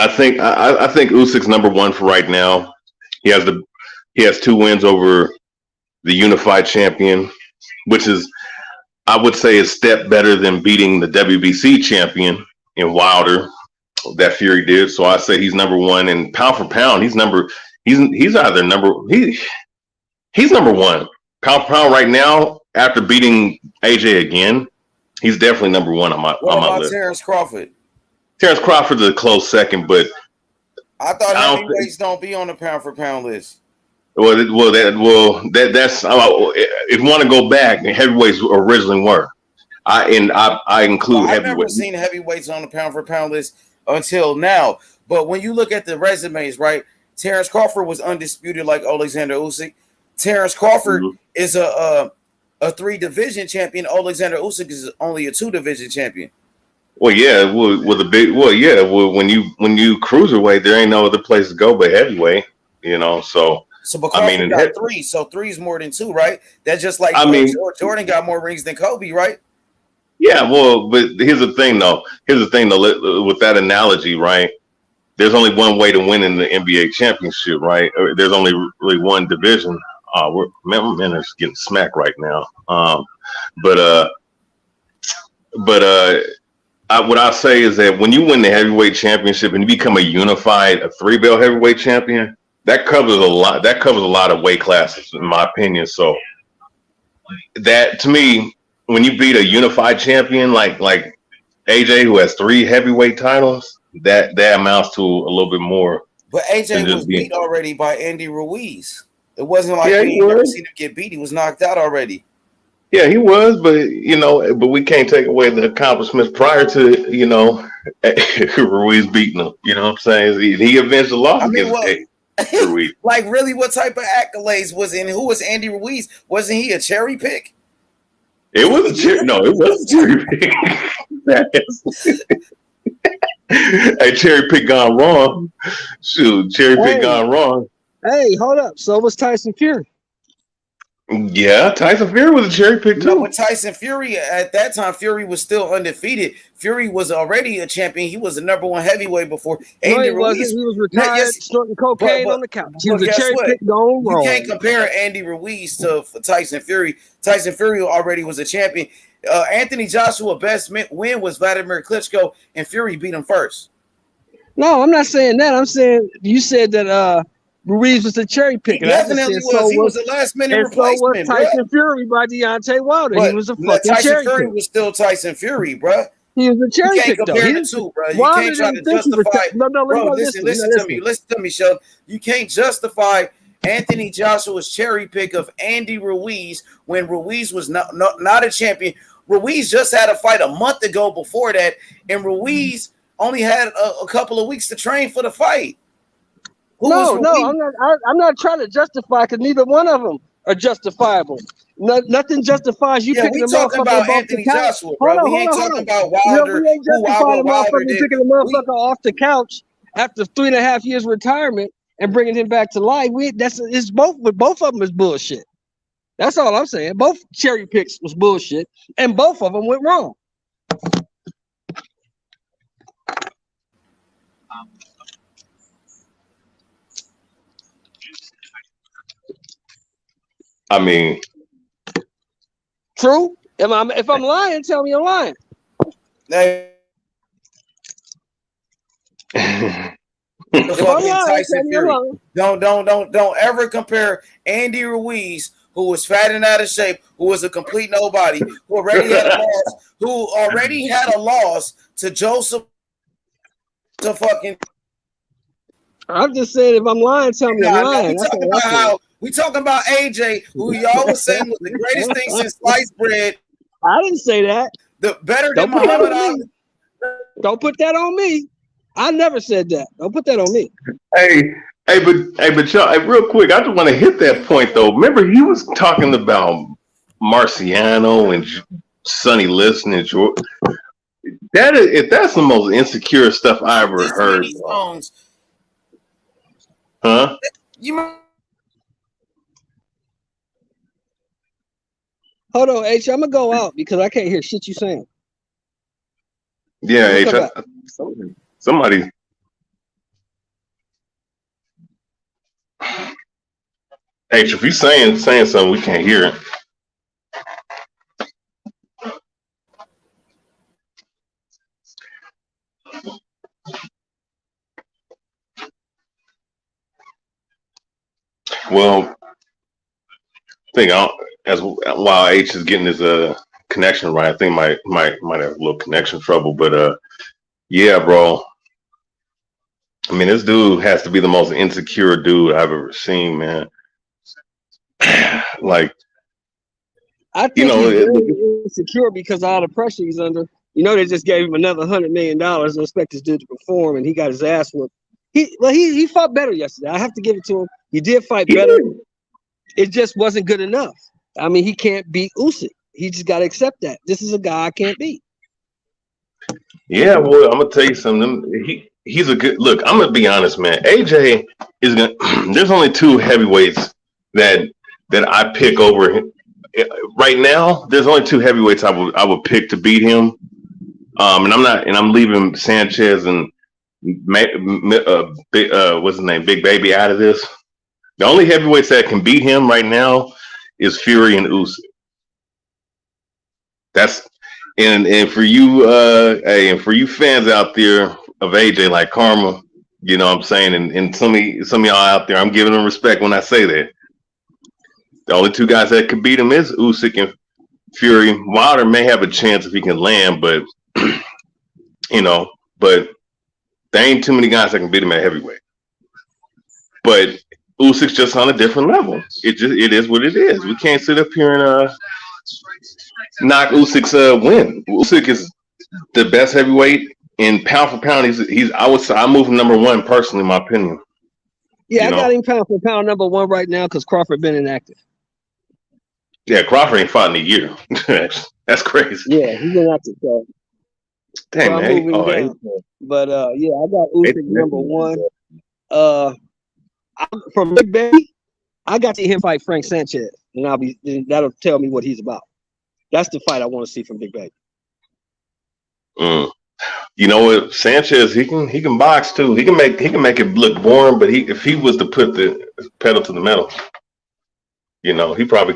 think Usyk's number one for right now. He has 2 wins over the unified champion, which is, I would say, a step better than beating the WBC champion in Wilder that Fury did. So I say he's number one, and pound for pound, he's number one. Pound for pound right now after beating AJ again. He's definitely number one on my list. Terrence Crawford? Terrence Crawford's a close second, but I thought heavyweights don't be on the pound for pound list. That's if you want to go back, heavyweights originally were. I include heavyweights. I've never seen heavyweights on the pound for pound list until now. But when you look at the resumes, right? Terrence Crawford was undisputed like Oleksandr Usyk. Terrence Crawford is a 3-division champion. Oleksandr Usyk is only a 2-division champion. Well, yeah, when you cruiserweight, there ain't no other place to go but heavyweight. So but Crawford got 3, so 3 is more than 2, right? That's just like Jordan got more rings than Kobe, right? Yeah, well, but here's the thing though. With that analogy, right? There's only one way to win in the NBA championship, right? There's only really one division. men are getting smacked right now. But what I say is that when you win the heavyweight championship and you become a unified, a 3-belt heavyweight champion, that covers a lot. That covers a lot of weight classes, in my opinion. So that, to me, when you beat a unified champion like AJ, who has 3 heavyweight titles, that amounts to a little bit more. But AJ was beat already by Andy Ruiz. It wasn't like we never seen him get beat. He was knocked out already. Yeah, he was, but we can't take away the accomplishments prior to, Ruiz beating him. You know what I'm saying? He avenged the loss against Ruiz. Like, really, what type of accolades was in? Who was Andy Ruiz? Wasn't he a cherry pick? It was a cherry. No, it was a cherry pick. Hey, cherry pick gone wrong. Shoot, cherry pick gone wrong. Hey, hold up. So was Tyson Fury. Yeah, Tyson Fury was a cherry pick too. No, but Tyson Fury, at that time, Fury was still undefeated. Fury was already a champion. He was the number 1 heavyweight before. No, he wasn't. He was retired, snorting cocaine on the couch. He was a cherry pick going wrong. You can't compare Andy Ruiz to Tyson Fury. Tyson Fury already was a champion. Anthony Joshua best win was Vladimir Klitschko, and Fury beat him first. No, I'm not saying that. I'm saying you said that Ruiz was a cherry picker. He definitely was. He was a last minute replacement. So was Tyson Fury by Deontay Wilder. He was a fucking Tyson cherry Fury picker. was still Tyson Fury, bro. He was a cherry pick, though. You can't compare the two, bro. You can't try to justify. Listen to me, Sheldon. You can't justify Anthony Joshua's cherry pick of Andy Ruiz when Ruiz was not a champion. Ruiz just had a fight a month ago before that, and Ruiz only had a couple of weeks to train for the fight. I'm not trying to justify, because neither one of them are justifiable. Nothing justifies you picking a motherfucker about Anthony Joshua, bro. We ain't talking about Wilder. We ain't justifying a motherfucker picking a motherfucker off the couch after 3.5 years retirement and bringing him back to life. Both of them is bullshit. That's all I'm saying. Both cherry picks was bullshit, and both of them went wrong. I mean, true. If I'm lying, tell me I'm lying. Tyson Fury. Don't ever compare Andy Ruiz, who was fat and out of shape, who was a complete nobody, who already had a loss to Joseph. To fucking. I'm just saying, if I'm lying, tell me I'm lying. We talking about AJ, who y'all was saying was the greatest thing since sliced bread. I didn't say that. The better than Muhammad Ali. Don't put that on me. I never said that. Don't put that on me. But y'all, real quick, I just want to hit that point though. Remember, he was talking about Marciano and Sonny Liston and George. That's the most insecure stuff I ever heard. Huh? Hold on, H. I'm gonna go out because I can't hear shit you saying. Yeah, H. Somebody. H, if you saying something, we can't hear it. Well, while H is getting his connection right, I think might have a little connection trouble, but yeah, bro. I mean, this dude has to be the most insecure dude I've ever seen, man. Like, I think he's insecure because of all the pressure he's under. They just gave him another $100 million and expect this dude to perform, and he got his ass whooped. He fought better yesterday. I have to give it to him. He did fight better. It just wasn't good enough. I mean, he can't beat Usyk. He just got to accept that. This is a guy I can't beat. Yeah, well, I'm gonna tell you something. He's a good look. I'm gonna be honest, man. AJ is gonna. There's only 2 heavyweights that I pick over him right now. There's only 2 heavyweights I would pick to beat him. And I'm leaving Sanchez and what's his name, Big Baby, out of this. The only heavyweights that can beat him right now is Fury and Usyk. That's and for you, hey, and for you fans out there of AJ like Karma, you know what I'm saying, and some of y'all out there, I'm giving them respect when I say that. The only two guys that can beat him is Usyk and Fury. Wilder may have a chance if he can land, but but there ain't too many guys that can beat him at heavyweight. But Usyk's just on a different level. It is what it is. We can't sit up here and knock Usyk's win. Usyk is the best heavyweight in pound for pound. I move him number one personally, in my opinion. Yeah, I got him pound for pound number one right now because Crawford been inactive. Yeah, Crawford ain't fought in a year. That's crazy. Yeah, he's inactive. So. Damn, man. But yeah, I got Usyk number one. From Big Baby, I got to see him fight Frank Sanchez, and that'll tell me what he's about. That's the fight I want to see from Big Baby. You know what, Sanchez, he can box too. He can make it look boring, but if he was to put the pedal to the metal, he probably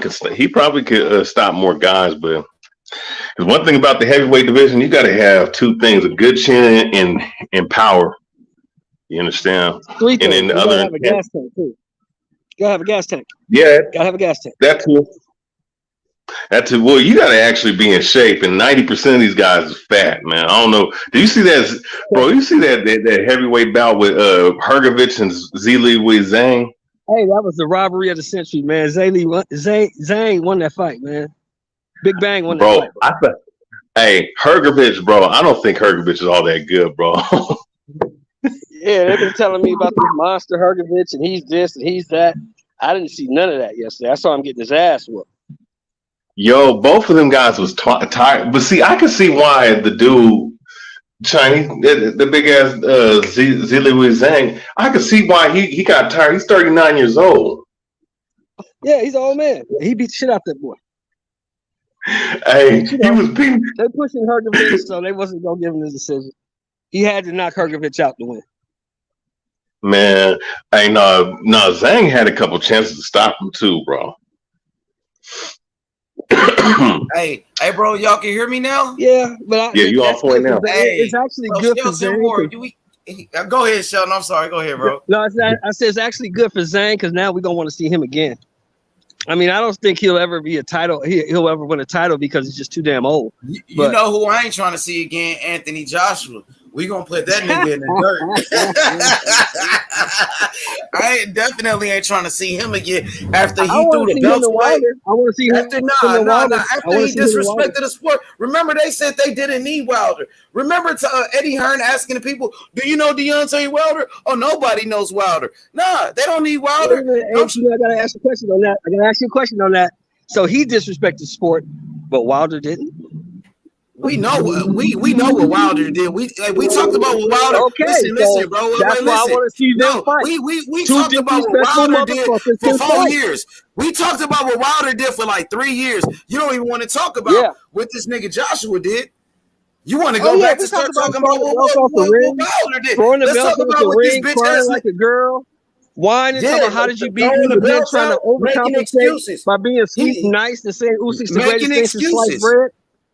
could stop more guys. But because one thing about the heavyweight division, you got to have two things: a good chin and power. You understand? Three things. And then the other, have a gas tank too. You gotta have a gas tank. Yeah, gotta have a gas tank. That too. Well, you gotta actually be in shape, and 90% of these guys is fat, man. I don't know. Do you see that, bro? You see that heavyweight bout with Hrgovic and Zhilei Zhang? Hey, that was the robbery of the century, man. Zhang won that fight, man. Big Bang won that fight. Hey, Hrgovic, bro. I don't think Hrgovic is all that good, bro. Yeah, they've been telling me about this monster Hrgovic, and he's this and he's that. I didn't see none of that yesterday. I saw him getting his ass whooped. Yo, both of them guys was tired. But see, I can see why the dude, Chinese, the big ass Zhilei Zhang, I can see why he got tired. He's 39 years old. Yeah, he's an old man. He beat the shit out that boy. Hey, he was beating. They pushing Hrgovic, so they wasn't gonna give him the decision. He had to knock Hrgovic out to win. Man, hey, no, Zhang had a couple chances to stop him too, bro. hey, bro, y'all can hear me now? Yeah, but you on point now. Hey, it's actually good for Zhang. Go ahead, Sheldon. I'm sorry. Go ahead, bro. No, I said it's actually good for Zhang because now we're gonna want to see him again. I mean, I don't think he'll ever be a title. He'll ever win a title because he's just too damn old. You know who I ain't trying to see again? Anthony Joshua. We gonna put that nigga in the dirt. I definitely ain't trying to see him again after he threw the belts away. I want to see him. After he disrespected the sport. Remember, they said they didn't need Wilder. Remember Eddie Hearn asking the people, "Do you know Deontay Wilder?" Oh, nobody knows Wilder. Nah, they don't need Wilder. I gotta ask a question on that. So he disrespected the sport, but Wilder didn't. We know what Wilder did. We talked about what Wilder. Okay, listen, bro. That's why I want to see them fight. We talked about what Wilder did for 4 years. We talked about what Wilder did for like 3 years. You don't even want to talk about what this nigga Joshua did. You want to go back to start talking about what Wilder did. Throwing the belt off the ring, crying like a girl. Whining about how did you beat me? And then trying to overcompensate by being sweet and nice and saying Usyk's the greatest thing since sliced bread.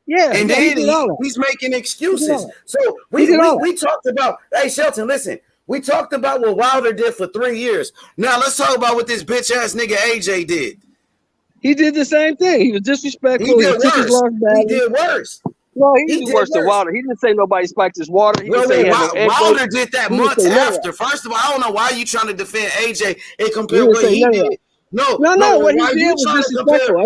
Yeah, and then he's making excuses. So we talked about, hey, Shelton, listen, we talked about what Wilder did for 3 years. Now let's talk about what this bitch ass nigga AJ did. He did the same thing. He was disrespectful. He did worse. No, he did worse than Wilder. He didn't say nobody spiked his water. He didn't say Wilder did that months after. First of all, I don't know why you trying to defend AJ and compare what he did. No. What he did was disrespectful.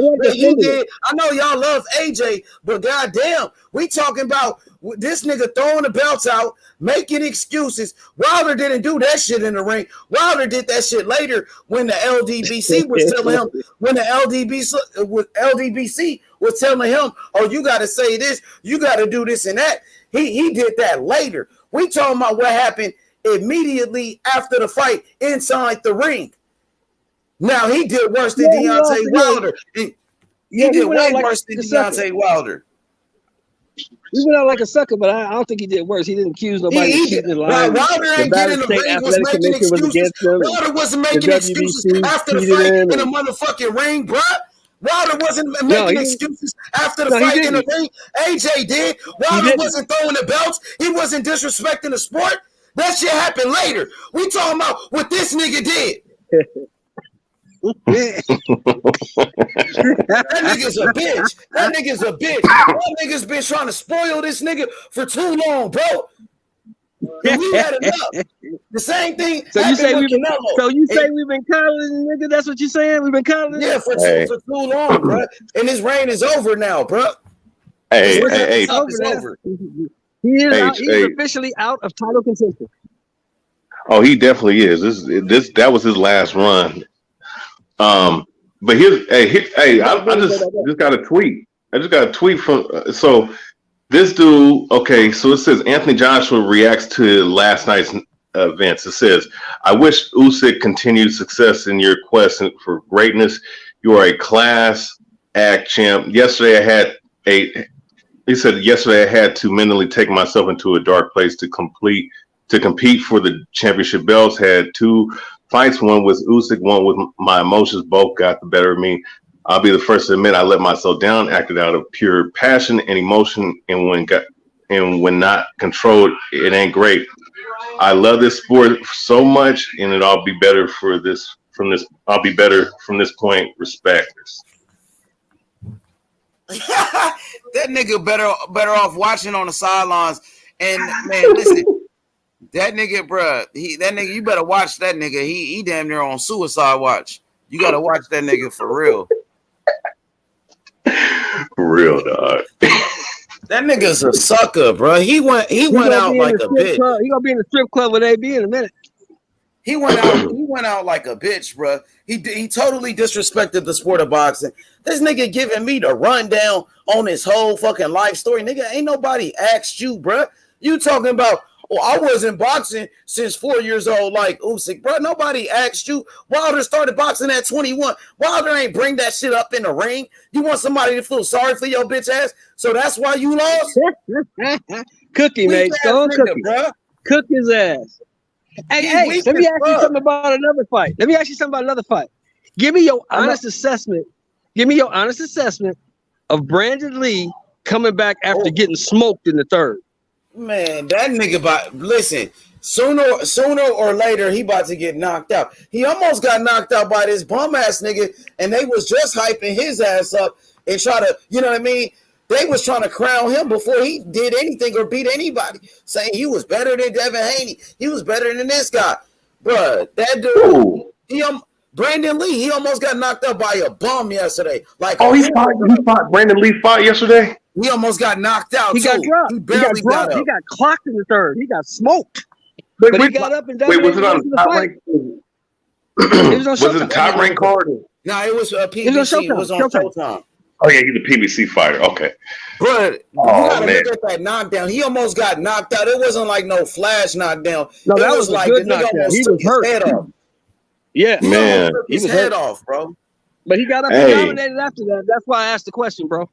I know y'all love AJ, but goddamn, we talking about this nigga throwing the belts out, making excuses. Wilder didn't do that shit in the ring. Wilder did that shit later when the LDBC was telling him. When the LDBC was telling him, "Oh, you got to say this, you got to do this and that." He did that later. We talking about what happened immediately after the fight inside the ring. Now he did worse than Deontay Wilder. He did way worse than Deontay Wilder. He went out like a sucker, but I don't think he did worse. He didn't accuse nobody of cheating in line. Wilder ain't getting in the ring, was making excuses. Wilder wasn't making excuses after the fight in the motherfucking ring, bruh. Wilder wasn't making excuses after the fight in the ring. AJ did. Wilder wasn't throwing the belts. He wasn't disrespecting the sport. That shit happened later. We talking about what this nigga did. That nigga's a bitch. That nigga's a bitch. That nigga's been trying to spoil this nigga for too long, bro. And we had enough. The same thing. So you say we've been coddling, nigga? That's what you saying? We've been coddling? Yeah, for too long, bro. And his reign is over now, bro. It's over. He's officially out of title contention. Oh, he definitely is. That was his last run. But I just got a tweet. I just got a tweet from so this dude. Okay, so it says Anthony Joshua reacts to last night's events. It says, "I wish Usyk continued success in your quest for greatness. You are a class act champ. Yesterday I had to mentally take myself into a dark place to compete for the championship belts. Had 2 fights, one with Usyk, one with my emotions. Both got the better of me. I'll be the first to admit I let myself down, acted out of pure passion and emotion, and when not controlled, it ain't great. I love this sport so much, and I'll be better from this point. Respect." That nigga better off watching on the sidelines. And man, listen, that nigga, bruh, you better watch that nigga. He damn near on suicide watch. You gotta watch that nigga for real. For real, dog. That nigga's a sucker, bro. He went out like a bitch. He gonna be in the strip club with AB in a minute. He went out like a bitch, bro. He totally disrespected the sport of boxing. This nigga giving me the rundown on his whole fucking life story. Nigga, ain't nobody asked you, bro. You talking about, I wasn't boxing since 4 years old like Usyk, bro. Nobody asked you. Wilder started boxing at 21. Wilder ain't bring that shit up in the ring. You want somebody to feel sorry for your bitch ass? So that's why you lost? Cookie, mate. Stone Cookie. Bro. Cook his ass. Hey, let me ask you something about another fight. Give me your honest assessment. Of Brandon Lee coming back after getting smoked in the third. Man, that nigga listen, sooner or later, he about to get knocked out. He almost got knocked out by this bum ass nigga, and they was just hyping his ass up and try to, you know what I mean? They was trying to crown him before he did anything or beat anybody, saying he was better than Devin Haney. He was better than this guy. Bruh, that dude, Brandon Lee, he almost got knocked out by a bum yesterday. He fought Brandon Lee fought yesterday? He almost got knocked out, He got dropped. He barely got up. He got clocked in the third. He got smoked. But he got up and down. Wait, was it on the top rank? Was it a top rank card? No, it was PBC. It was on Showtime. Oh yeah, he's a PBC fighter. Okay, but you gotta look at that knockdown. He almost got knocked out. It wasn't like no flash knockdown. No, that was like the nigga almost took his head off. Yeah, man, took his head off, bro. But he got up and dominated after that. That's why I asked the question, bro.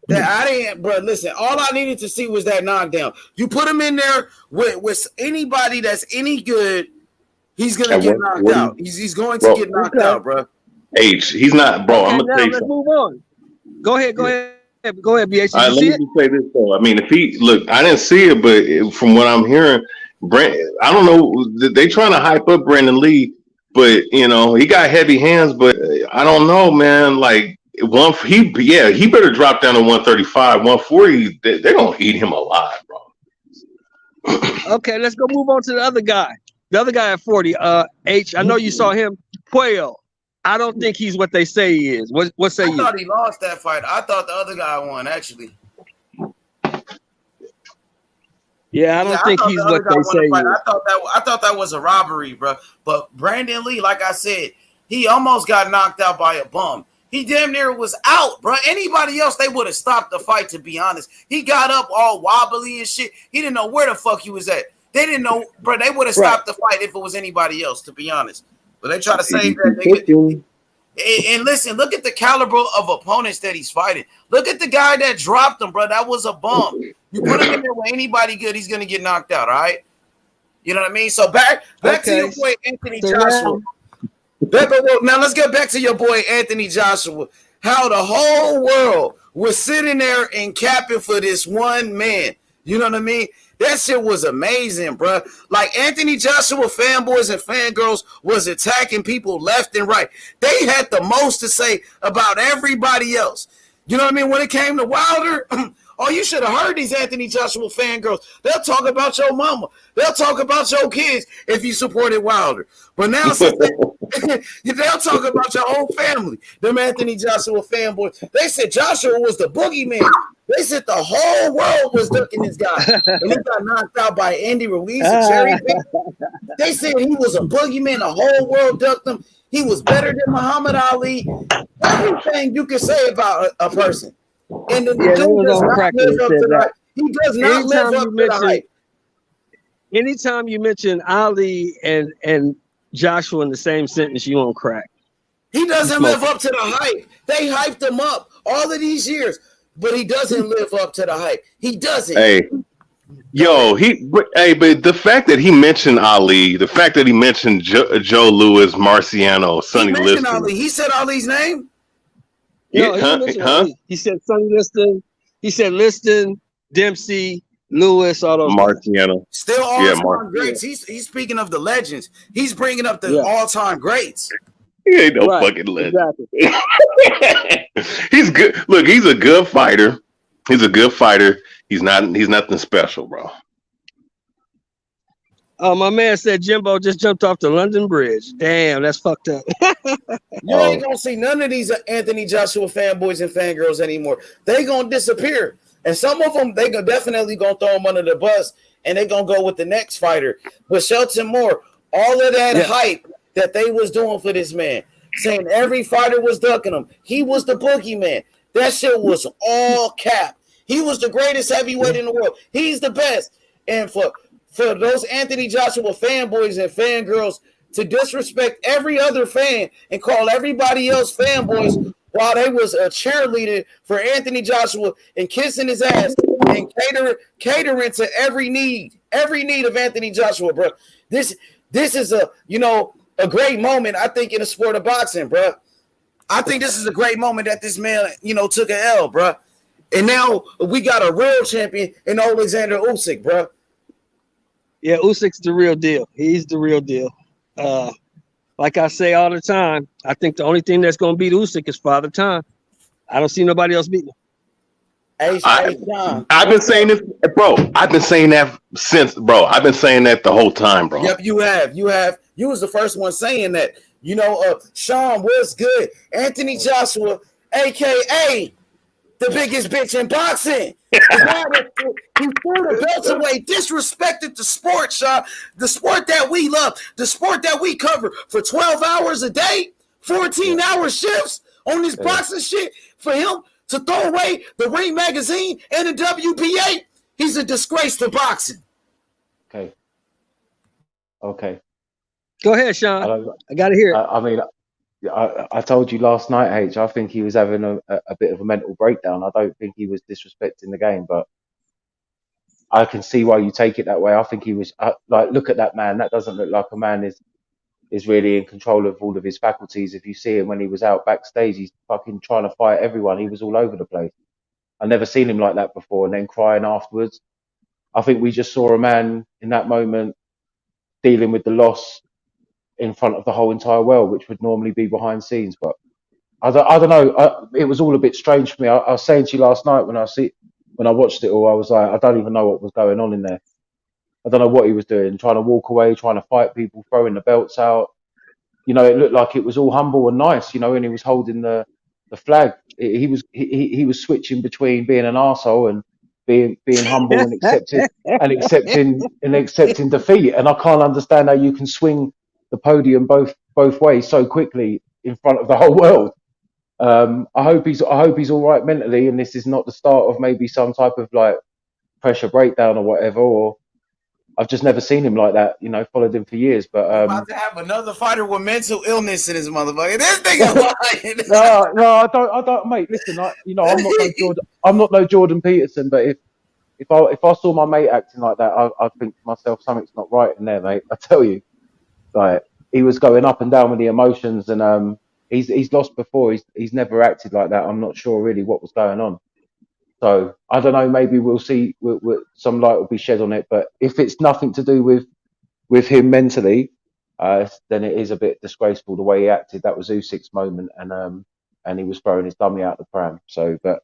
I didn't, bro. Listen, all I needed to see was that knockdown. You put him in there with anybody that's any good, he's gonna get knocked out. He's going to get knocked out, bro. He's not, bro. I'm gonna tell you something. Let's move on. Go ahead, BH. Let me just say this though. I mean, I didn't see it, but from what I'm hearing, I don't know. They trying to hype up Brandon Lee, but he got heavy hands. But I don't know, man. Like he better drop down to 135, 140. They're gonna eat him alive, bro. Okay, let's go move on to the other guy. The other guy at 40. H. I know you saw him. Puello. I don't think he's what they say he is. What say you? I thought he lost that fight. I thought the other guy won, actually. Yeah, I don't think he's what they say he is. I thought that was a robbery, bro. But Brandon Lee, like I said, he almost got knocked out by a bum. He damn near was out, bro. Anybody else, they would have stopped the fight, to be honest. He got up all wobbly and shit. He didn't know where the fuck he was at. They didn't know, bro. They would have stopped the fight if it was anybody else, to be honest. But they try to save that nigga. And listen, look at the caliber of opponents that he's fighting. Look at the guy that dropped him, bro. That was a bump. You put him in there with anybody good, he's gonna get knocked out. All right. You know what I mean? So back to your boy Anthony Joshua. Now let's get back to your boy Anthony Joshua. How the whole world was sitting there and capping for this one man. You know what I mean? That shit was amazing, bro. Like Anthony Joshua fanboys and fangirls was attacking people left and right. They had the most to say about everybody else. You know what I mean? When it came to Wilder, oh, you should have heard these Anthony Joshua fangirls. They'll talk about your mama. They'll talk about your kids if you supported Wilder. But now since they'll talk about your whole family. Them Anthony Joshua fanboys. They said Joshua was the boogeyman. They said the whole world was ducking this guy. And he got knocked out by Andy Ruiz and Cherry Pick. They said he was a boogeyman. The whole world ducked him. He was better than Muhammad Ali. Everything you can say about a person. And the dude does not live up to that. He does not live up to the hype. Anytime you mention Ali and Joshua in the same sentence, you won't crack. He doesn't live up to the hype. They hyped him up all of these years, but he doesn't live up to the hype. He doesn't. Hey, but the fact that he mentioned Ali, the fact that he mentioned Joe Louis, Marciano, Sonny Liston. Ali. He said Ali's name? No, he said Sonny Liston. He said Liston, Dempsey, Lewis, all those. Marciano. Still all-time greats. He's speaking of the legends. He's bringing up the all-time greats. He ain't no fucking legend. Exactly. He's good. Look, he's a good fighter. He's a good fighter. He's nothing special, bro. Oh, my man said Jimbo just jumped off the London Bridge. Damn, that's fucked up. You ain't gonna see none of these Anthony Joshua fanboys and fangirls anymore. They gonna disappear. And some of them, they definitely gonna throw them under the bus, and they gonna go with the next fighter. But Shelton Moore, all of that hype that they was doing for this man, saying every fighter was ducking him. He was the boogeyman. That shit was all cap. He was the greatest heavyweight in the world. He's the best. And for those Anthony Joshua fanboys and fangirls to disrespect every other fan and call everybody else fanboys while they was a cheerleader for Anthony Joshua and kissing his ass and catering to every need of Anthony Joshua, bro. This is a great moment, I think, in the sport of boxing, bro. I think this is a great moment that this man, took an L, bro. And now we got a real champion in Oleksandr Usyk, bro. Yeah, Usyk's the real deal. He's the real deal. Like I say all the time, I think the only thing that's going to beat Usyk is Father Time. I don't see nobody else beating him. I've been saying this, bro. I've been saying that I've been saying that the whole time, bro. Yep, you have. You was the first one saying that. Sean, what's good? Anthony Joshua, a.k.a. the biggest bitch in boxing. He threw the belts away, disrespected the sport, Sean. The sport that we love, the sport that we cover for 12 hours a day, 14-hour shifts on this boxing shit. For him to throw away the Ring magazine and the WBA, he's a disgrace to boxing. Okay. Go ahead, Sean. I got to hear it. I told you last night, H, I think he was having a bit of a mental breakdown. I don't think he was disrespecting the game, but I can see why you take it that way. I think he was look at that man. That doesn't look like a man is really in control of all of his faculties. If you see him when he was out backstage, he's fucking trying to fight everyone. He was all over the place. I've never seen him like that before, and then crying afterwards. I think we just saw a man in that moment dealing with the loss in front of the whole entire world, which would normally be behind scenes. But I don't know. It was all a bit strange for me. I was saying to you last night when I watched it all, I was like, I don't even know what was going on in there. I don't know what he was doing, trying to walk away, trying to fight people, throwing the belts out. It looked like it was all humble and nice, and he was holding the flag. He was switching between being an arsehole and being humble and accepting defeat. And I can't understand how you can swing the podium both ways so quickly in front of the whole world. I hope he's all right mentally, and this is not the start of maybe some type of like pressure breakdown or whatever. Or I've just never seen him like that. Followed him for years, but We're about to have another fighter with mental illness in his motherfucker. This nigga lying. no, I don't, mate. Listen, I'm not no Jordan. I'm not no Jordan Peterson, but if I saw my mate acting like that, I'd think to myself, something's not right in there, mate. I tell you, like he was going up and down with the emotions, and he's lost before. He's never acted like that. I'm not sure really what was going on. So I don't know. Maybe we'll see. Some light will be shed on it. But if it's nothing to do with him mentally, then it is a bit disgraceful the way he acted. That was Usyk's moment, and he was throwing his dummy out the pram. So, but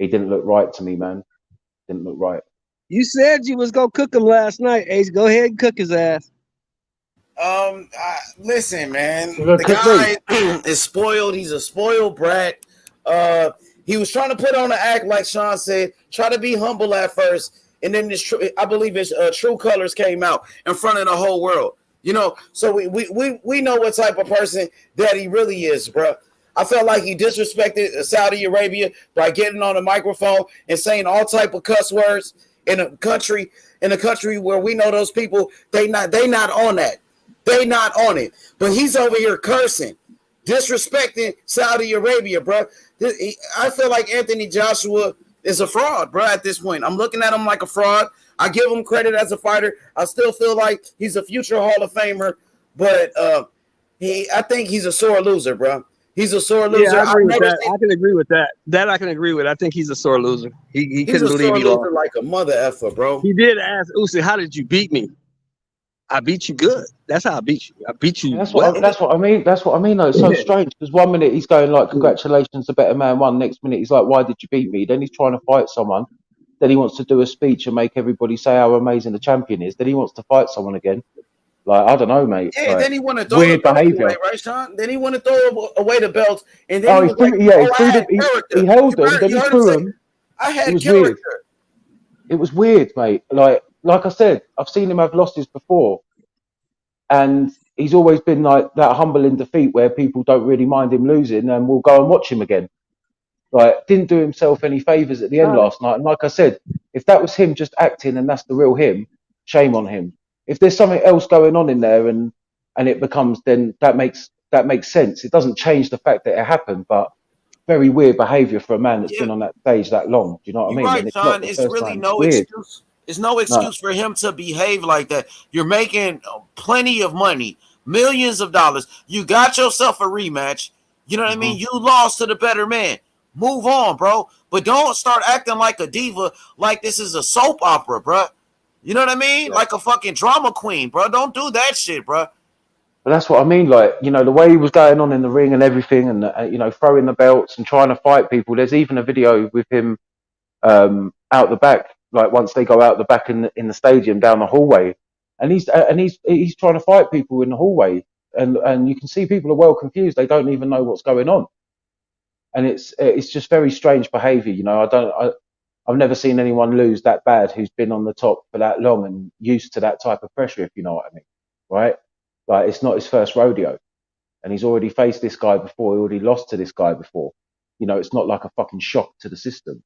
he didn't look right to me, man. Didn't look right. You said you was gonna cook him last night, Ace. Go ahead and cook his ass. Listen, man. The guy is spoiled. He's a spoiled brat. He was trying to put on an act, like Sean said, try to be humble at first, and then I believe his true colors came out in front of the whole world. So we know what type of person that he really is, bro. I felt like he disrespected Saudi Arabia by getting on a microphone and saying all type of cuss words in a country where we know those people, they not on that. They not on it. But he's over here cursing, disrespecting Saudi Arabia, bro. I feel like Anthony Joshua is a fraud, bro, at this point. I'm looking at him like a fraud. I give him credit as a fighter. I still feel like he's a future Hall of Famer, but I think he's a sore loser, bro. He's a sore loser. Yeah, I can agree with that. That I can agree with. I think he's a sore loser. He couldn't believe he lost. Like a mother effer, bro. He did ask Usyk, "How did you beat me?" I beat you good. That's how I beat you. I beat you. That's what I mean. That's what I mean. Though it's so strange because 1 minute he's going like, "Congratulations, the better man won." Next minute he's like, "Why did you beat me?" Then he's trying to fight someone. Then he wants to do a speech and make everybody say how amazing the champion is. Then he wants to fight someone again. Like, I don't know, mate. Yeah, like, then he want to throw weird the belt behavior, away, right, Sean? Then he want to throw away the belts, and then he held them. Then he threw them. I had it was character. Weird. It was weird, mate. Like I said, I've seen him have losses before, and he's always been like that humble in defeat, where people don't really mind him losing, and will go and watch him again. Like, didn't do himself any favors at the end last night. And like I said, if that was him just acting and that's the real him, shame on him. If there's something else going on in there and it becomes, then that makes sense. It doesn't change the fact that it happened, but very weird behavior for a man that's been on that stage that long. Do you know what I mean? Right, Sean. It's really no excuse. It's no excuse for him to behave like that. You're making plenty of money, millions of dollars. You got yourself a rematch. You know what I mean? You lost to the better man. Move on, bro. But don't start acting like a diva, like this is a soap opera, bro. You know what I mean? Like a fucking drama queen, bro. Don't do that shit, bro. But that's what I mean. Like, the way he was going on in the ring and everything, and throwing the belts and trying to fight people. There's even a video with him out the back, like once they go out the back in the stadium down the hallway, and he's trying to fight people in the hallway, and you can see people are well confused. They don't even know what's going on. And it's just very strange behaviour, I've never seen anyone lose that bad who's been on the top for that long and used to that type of pressure, if you know what I mean, right? Like, it's not his first rodeo, and he's already faced this guy before. He already lost to this guy before. It's not like a fucking shock to the system.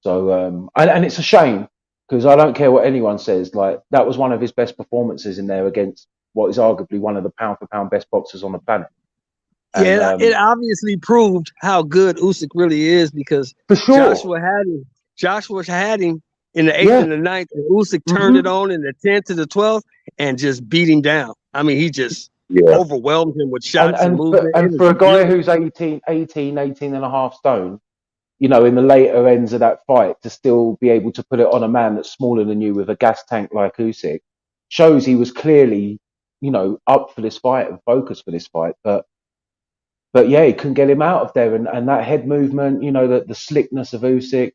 So, and it's a shame because I don't care what anyone says. Like, that was one of his best performances in there against what is arguably one of the pound for pound best boxers on the planet. And, it obviously proved how good Usyk really is, because for sure. Joshua had him in the 8th and the 9th, and Usyk turned it on in the 10th to the 12th and just beat him down. I mean, he just overwhelmed him with shots and movement. And for a guy who's 18 and a half stone, in the later ends of that fight, to still be able to put it on a man that's smaller than you with a gas tank like Usyk, shows he was clearly, up for this fight and focused for this fight. But yeah, he couldn't get him out of there. And that head movement, the slickness of Usyk,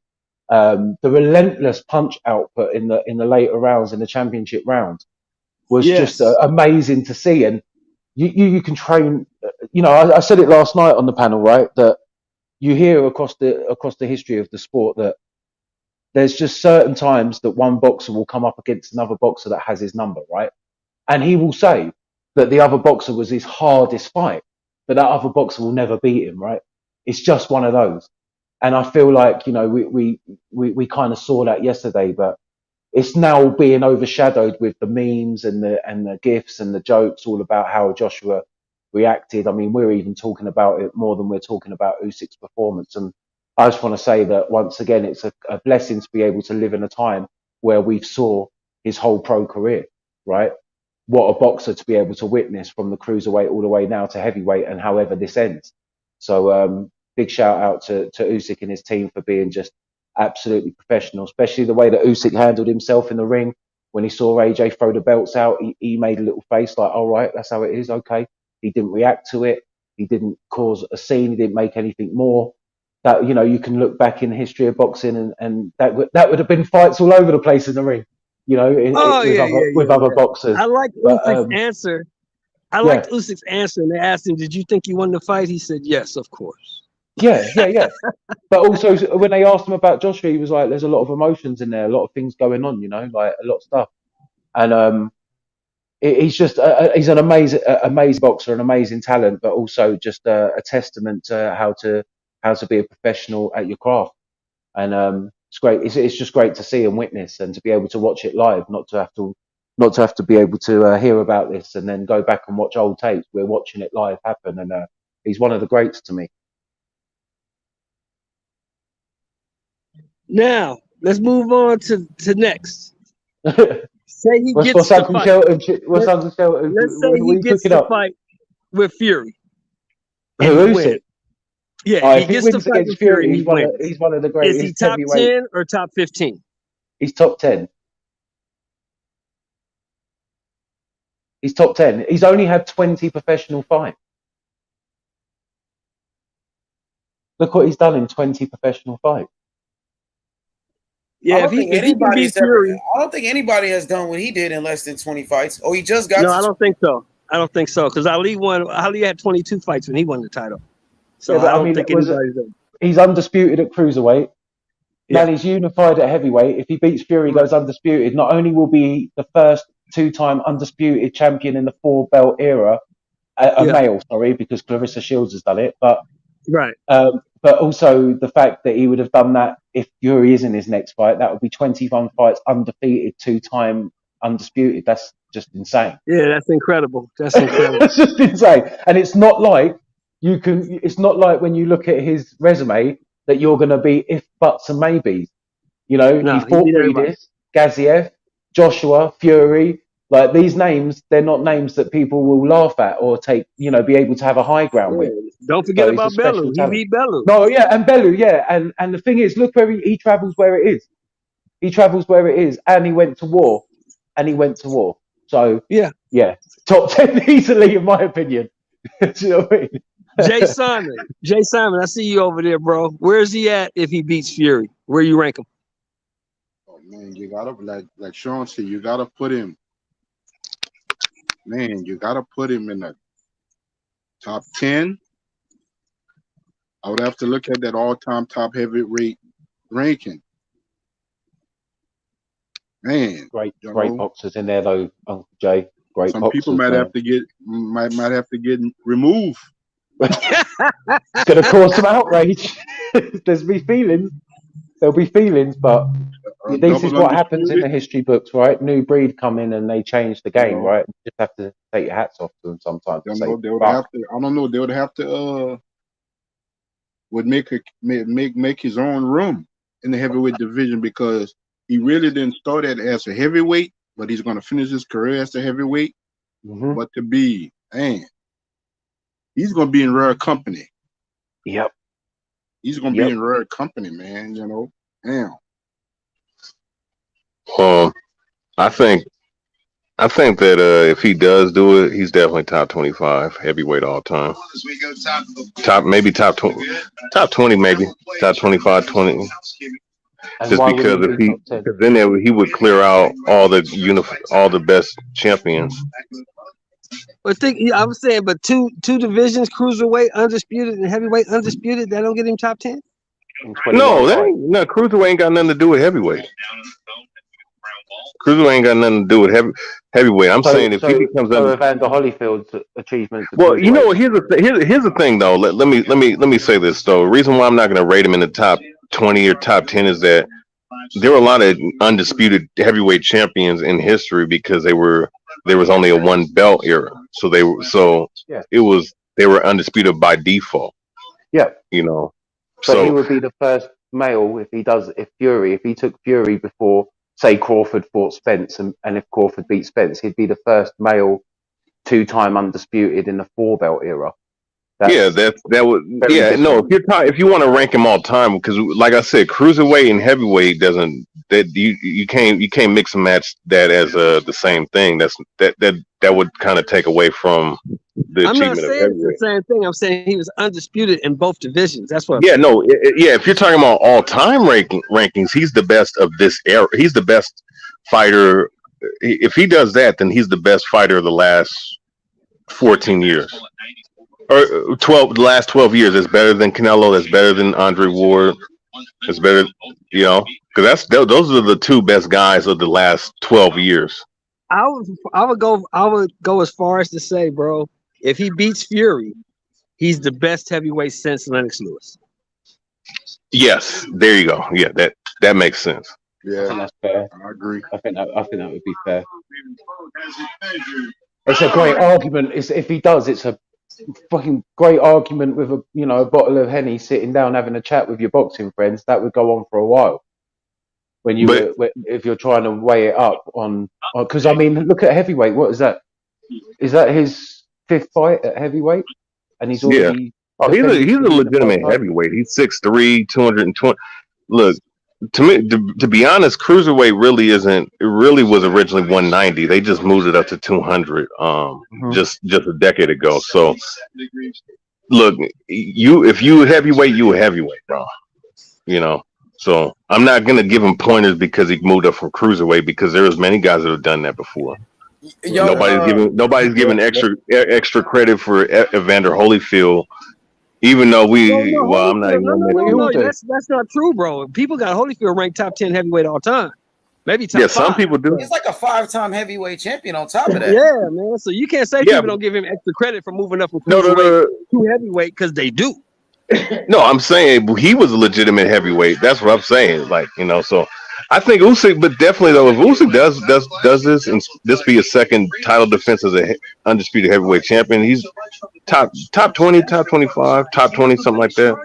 the relentless punch output in the later rounds, in the championship round, was just amazing to see. And you can train, I said it last night on the panel, right? That you hear across the history of the sport that there's just certain times that one boxer will come up against another boxer that has his number, right? And he will say that the other boxer was his hardest fight, but that other boxer will never beat him, right? It's just one of those. And I feel like, we kind of saw that yesterday, but it's now being overshadowed with the memes and the gifs and the jokes all about how Joshua reacted. I mean, we're even talking about it more than we're talking about Usyk's performance. And I just want to say that once again, it's a blessing to be able to live in a time where we've saw his whole pro career, right? What a boxer to be able to witness from the cruiserweight all the way now to heavyweight and however this ends. So big shout out to Usyk and his team for being just absolutely professional, especially the way that Usyk handled himself in the ring when he saw AJ throw the belts out. He made a little face like, all right, that's how it is. Okay. He didn't react to it. He didn't cause a scene. He didn't make anything more. That, you know, you can look back in the history of boxing and that would have been fights all over the place in the ring, you know, with other boxers. I like Usyk's answer. I liked Usyk's answer. And they asked him, "Did you think you won the fight?" He said, "Yes, of course." Yeah. But also when they asked him about Joshua, he was like, "There's a lot of emotions in there, a lot of things going on, you know, like a lot of stuff." And he's just he's an amazing boxer, an amazing talent, but also just a testament to how to be a professional at your craft. And it's great. It's just great to see and witness, and to be able to watch it live, not to have to be able to hear about this and then go back and watch old tapes. We're watching it live happen, and he's one of the greats to me. Now let's move on to next. Say he gets the fight. Let's say he gets the fight with Fury. Usyk. Yeah, he gets the fight with Fury. He's one of the greatest. Is he top 10 or top 15? He's top 10. He's top 10. He's only had 20 professional fights. Look what he's done in 20 professional fights. Yeah, I don't think anybody has done what he did in less than 20 fights. Oh, he just got. No, I don't think so. I don't think so, because Ali had 22 fights when he won the title. So yeah, I don't think anybody's done. He's undisputed at cruiserweight. Yeah. Now he's unified at heavyweight. If he beats Fury, goes undisputed. Not only will be the first two-time undisputed champion in the 4-belt era, male, sorry, because Clarissa Shields has done it, but but also the fact that he would have done that if Fury is in his next fight, that would be 21 fights undefeated, 2-time undisputed. That's just insane. Yeah, that's incredible. That's incredible. That's just insane. And it's not like it's not like when you look at his resume that you're going to be if, buts and maybes. You know, he fought Breedis, Gaziev, Joshua, Fury. Like, these names, they're not names that people will laugh at or take, you know, be able to have a high ground with. Don't forget about Bellew. He beat Bellew. No, yeah, and Bellew, yeah. And the thing is, look where he travels where it is. He travels where it is, and he went to war. So, yeah. Top 10 easily, in my opinion. Do you know what I mean? Jay Simon, I see you over there, bro. Where's he at if he beats Fury? Where you rank him? Oh, man, you got to, like Sean said, you got to put him. Man, you got to put him in the top 10. I would have to look at that all-time top heavyweight ranking. Man, great boxers in there though, Uncle Jay. Great. Some people might have to get removed. It's going to cause some outrage. There'll be feelings, but this is what happens in the history books, right? New breed come in and they change the game, right? You just have to take your hats off to them sometimes. They would have to would make his own room in the heavyweight division, because he really didn't start it as a heavyweight, but he's going to finish his career as a heavyweight. Mm-hmm. But to be, man, he's going to be in rare company. Yep. He's going to be in rare company, man. You know, damn. I think that if he does do it, he's definitely top 25 heavyweight all time. Top 20, maybe top 25, 20. Just because then he would clear out all the best champions. But I was saying, but two divisions, cruiserweight undisputed and heavyweight undisputed, that don't get him top 10. No, cruiserweight ain't got nothing to do with heavyweight. Cruiserweight ain't got nothing to do with heavyweight. I'm saying if he becomes Evander Holyfield's achievements. Well, you know, here's the thing though. Let me say this though. The reason why I'm not going to rate him in the top 20 or top 10 is that there were a lot of undisputed heavyweight champions in history because there was only a one belt era. So they were undisputed by default. Yeah. You know. But So he would be the first male if he took Fury before, say, Crawford fought Spence, and if Crawford beat Spence, he'd be the first male 2-time undisputed in the 4-belt era. That would no. If you want to rank them all time, because like I said, cruiserweight and heavyweight you can't mix and match that as the same thing. That would kind of take away from the I'm not achievement of saying it's the heavyweight. same thing. I'm saying he was undisputed in both divisions. That's what. If you're talking about all time rankings, he's the best of this era. He's the best fighter. If he does that, then he's the best fighter of the last 14 years. Or the last 12 years. It's better than Canelo. That's better than Andre Ward. It's better, because those are the two best guys of the last 12 years. I would go as far as to say, bro, if he beats Fury, he's the best heavyweight since Lennox Lewis. Yes, there you go. Yeah, that makes sense. Yeah, I think that's fair. I agree. I think that would be fair. It's a great argument. If he does, it's a fucking great argument with a bottle of Henny, sitting down having a chat with your boxing friends. That would go on for a while. If you're trying to weigh it up because I mean, look at heavyweight. What is that? Is that his 5th fight at heavyweight? And he's already he's a legitimate heavyweight. He's 6'3", 220. Look, to me, to be honest, cruiserweight really isn't. It really was originally 190. They just moved it up to 200. Just a decade ago. So, look, if you heavyweight, you a heavyweight, bro. So I'm not gonna give him pointers because he moved up from cruiserweight, because there's many guys that have done that before. Nobody's giving extra credit for Evander Holyfield. Even though I'm not even. That's not true, bro. People got Holyfield ranked top 10 heavyweight all time, maybe top 5. Some people do. He's like a 5-time heavyweight champion on top of that. Yeah, man. So you can't say people don't give him extra credit for moving up from cruiserweight to heavyweight, because they do. No, I'm saying he was a legitimate heavyweight. That's what I'm saying. So I think Usyk, but definitely though, if Usyk does this and this be a second title defense as a undisputed heavyweight champion, he's top 20, top 25, top 20, something like that.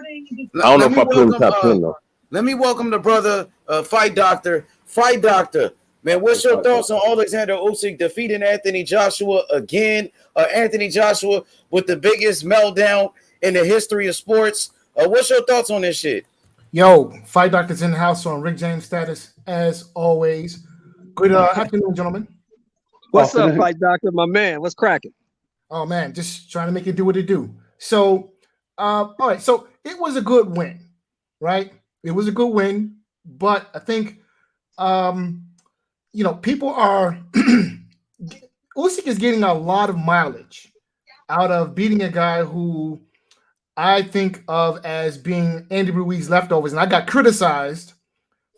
I don't know if I put him top 10 though. Let me welcome the brother, Fight Doctor. Fight Doctor, man, what's your thoughts on Oleksandr Usyk defeating Anthony Joshua again? Anthony Joshua with the biggest meltdown in the history of sports. What's your thoughts on this shit? Yo, Fight Doctor's in the house on Rick James status, as always. Good afternoon, gentlemen. What's up, Fight Doctor, my man? What's cracking? Oh, man, just trying to make it do what it do. So, all right, so it was a good win, right? It was a good win, but I think, people are Usyk is getting a lot of mileage out of beating a guy who I think of as being Andy Ruiz leftovers. And I got criticized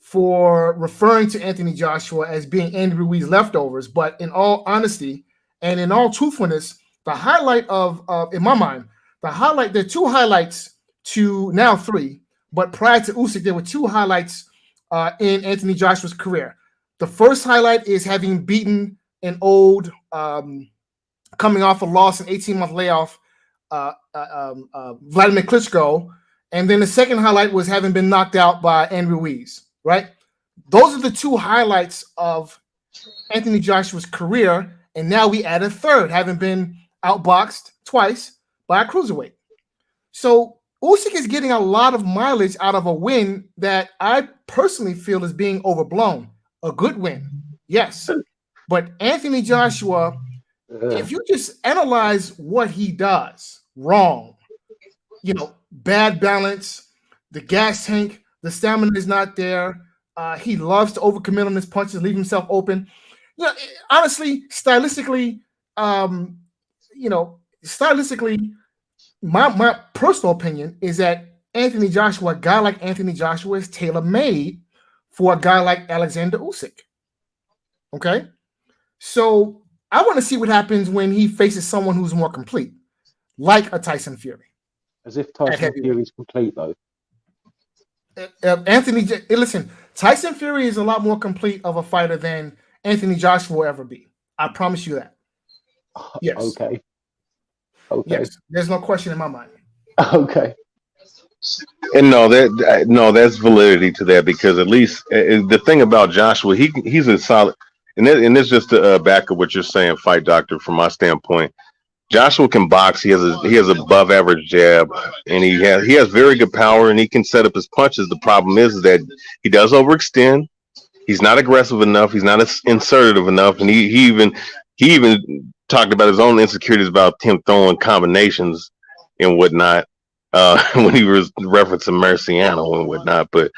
for referring to Anthony Joshua as being Andy Ruiz leftovers. But in all honesty and in all truthfulness, the highlight in my mind, there are 2 highlights to now 3. But prior to Usyk, there were 2 highlights in Anthony Joshua's career. The first highlight is having beaten an old, coming off a loss, an 18-month layoff, Vladimir Klitschko, and then the second highlight was having been knocked out by Andy Ruiz, right? Those are the 2 highlights of Anthony Joshua's career, and now we add a third, having been outboxed twice by a cruiserweight. So Usyk is getting a lot of mileage out of a win that I personally feel is being overblown. A good win, yes, but Anthony Joshua, if you just analyze what he does wrong, bad balance, the gas tank, the stamina is not there. He loves to overcommit on his punches, leave himself open. Honestly, stylistically, my personal opinion is that Anthony Joshua, a guy like Anthony Joshua, is tailor-made for a guy like Oleksandr Usyk. Okay? So I want to see what happens when he faces someone who's more complete, like a Tyson Fury. As if Tyson Fury's complete, though. Listen, Tyson Fury is a lot more complete of a fighter than Anthony Joshua will ever be. I promise you that. Yes. Okay. Yes. There's no question in my mind. Okay. And that's validity to that, because at least the thing about Joshua, he's a solid, and this just to back up what you're saying, Fight Doctor. From my standpoint, Joshua can box. He has above average jab, and he has very good power, and he can set up his punches. The problem is that he does overextend. He's not aggressive enough. He's not assertive enough, and he even talked about his own insecurities about him throwing combinations and whatnot. When he was referencing Marciano and whatnot, but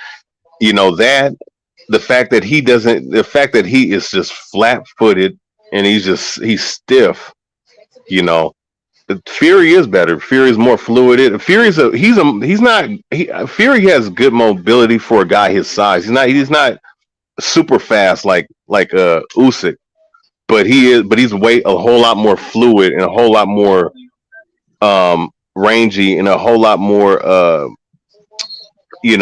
that the fact that he is just flat-footed and he's stiff. Fury is better. Fury is more fluid. Fury has good mobility for a guy his size. He's not super fast like Usyk, but he's a whole lot more fluid and a whole lot more rangy and a whole lot more he's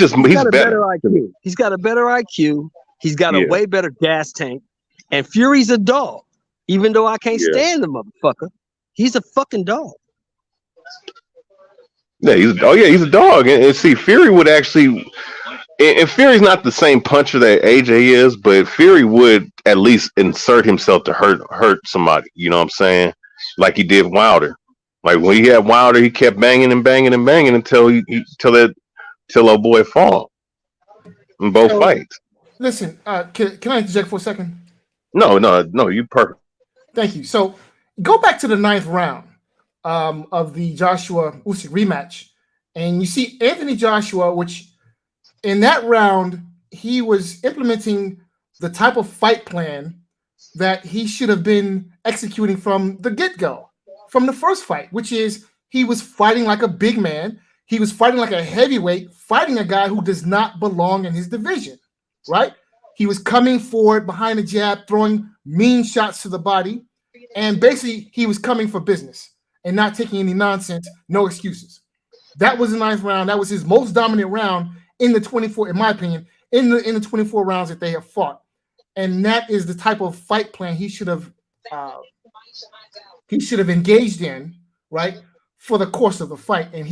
got better IQ. He's got a better IQ. He's got a way better gas tank. And Fury's a dog. Even though I can't stand the motherfucker, he's a fucking dog. Yeah, he's a dog. And see, Fury would actually, and Fury's not the same puncher that AJ is, but Fury would at least insert himself to hurt somebody. You know what I'm saying? Like he did Wilder. Like when he had Wilder, he kept banging and banging and banging until our boy fall in both fights. Listen, can I interject for a second? No, you perfect. Thank you. So go back to the 9th round of the Joshua Usyk rematch, and you see Anthony Joshua, which in that round he was implementing the type of fight plan that he should have been executing from the get-go. From the first fight, which is he was fighting like a big man. He was fighting like a heavyweight, fighting a guy who does not belong in his division, right? He was coming forward behind the jab, throwing mean shots to the body, and basically he was coming for business and not taking any nonsense, no excuses. That was the 9th round. That was his most dominant round in the 24, in my opinion, in the 24 rounds that they have fought. And that is the type of fight plan he should have engaged in, right, for the course of the fight, and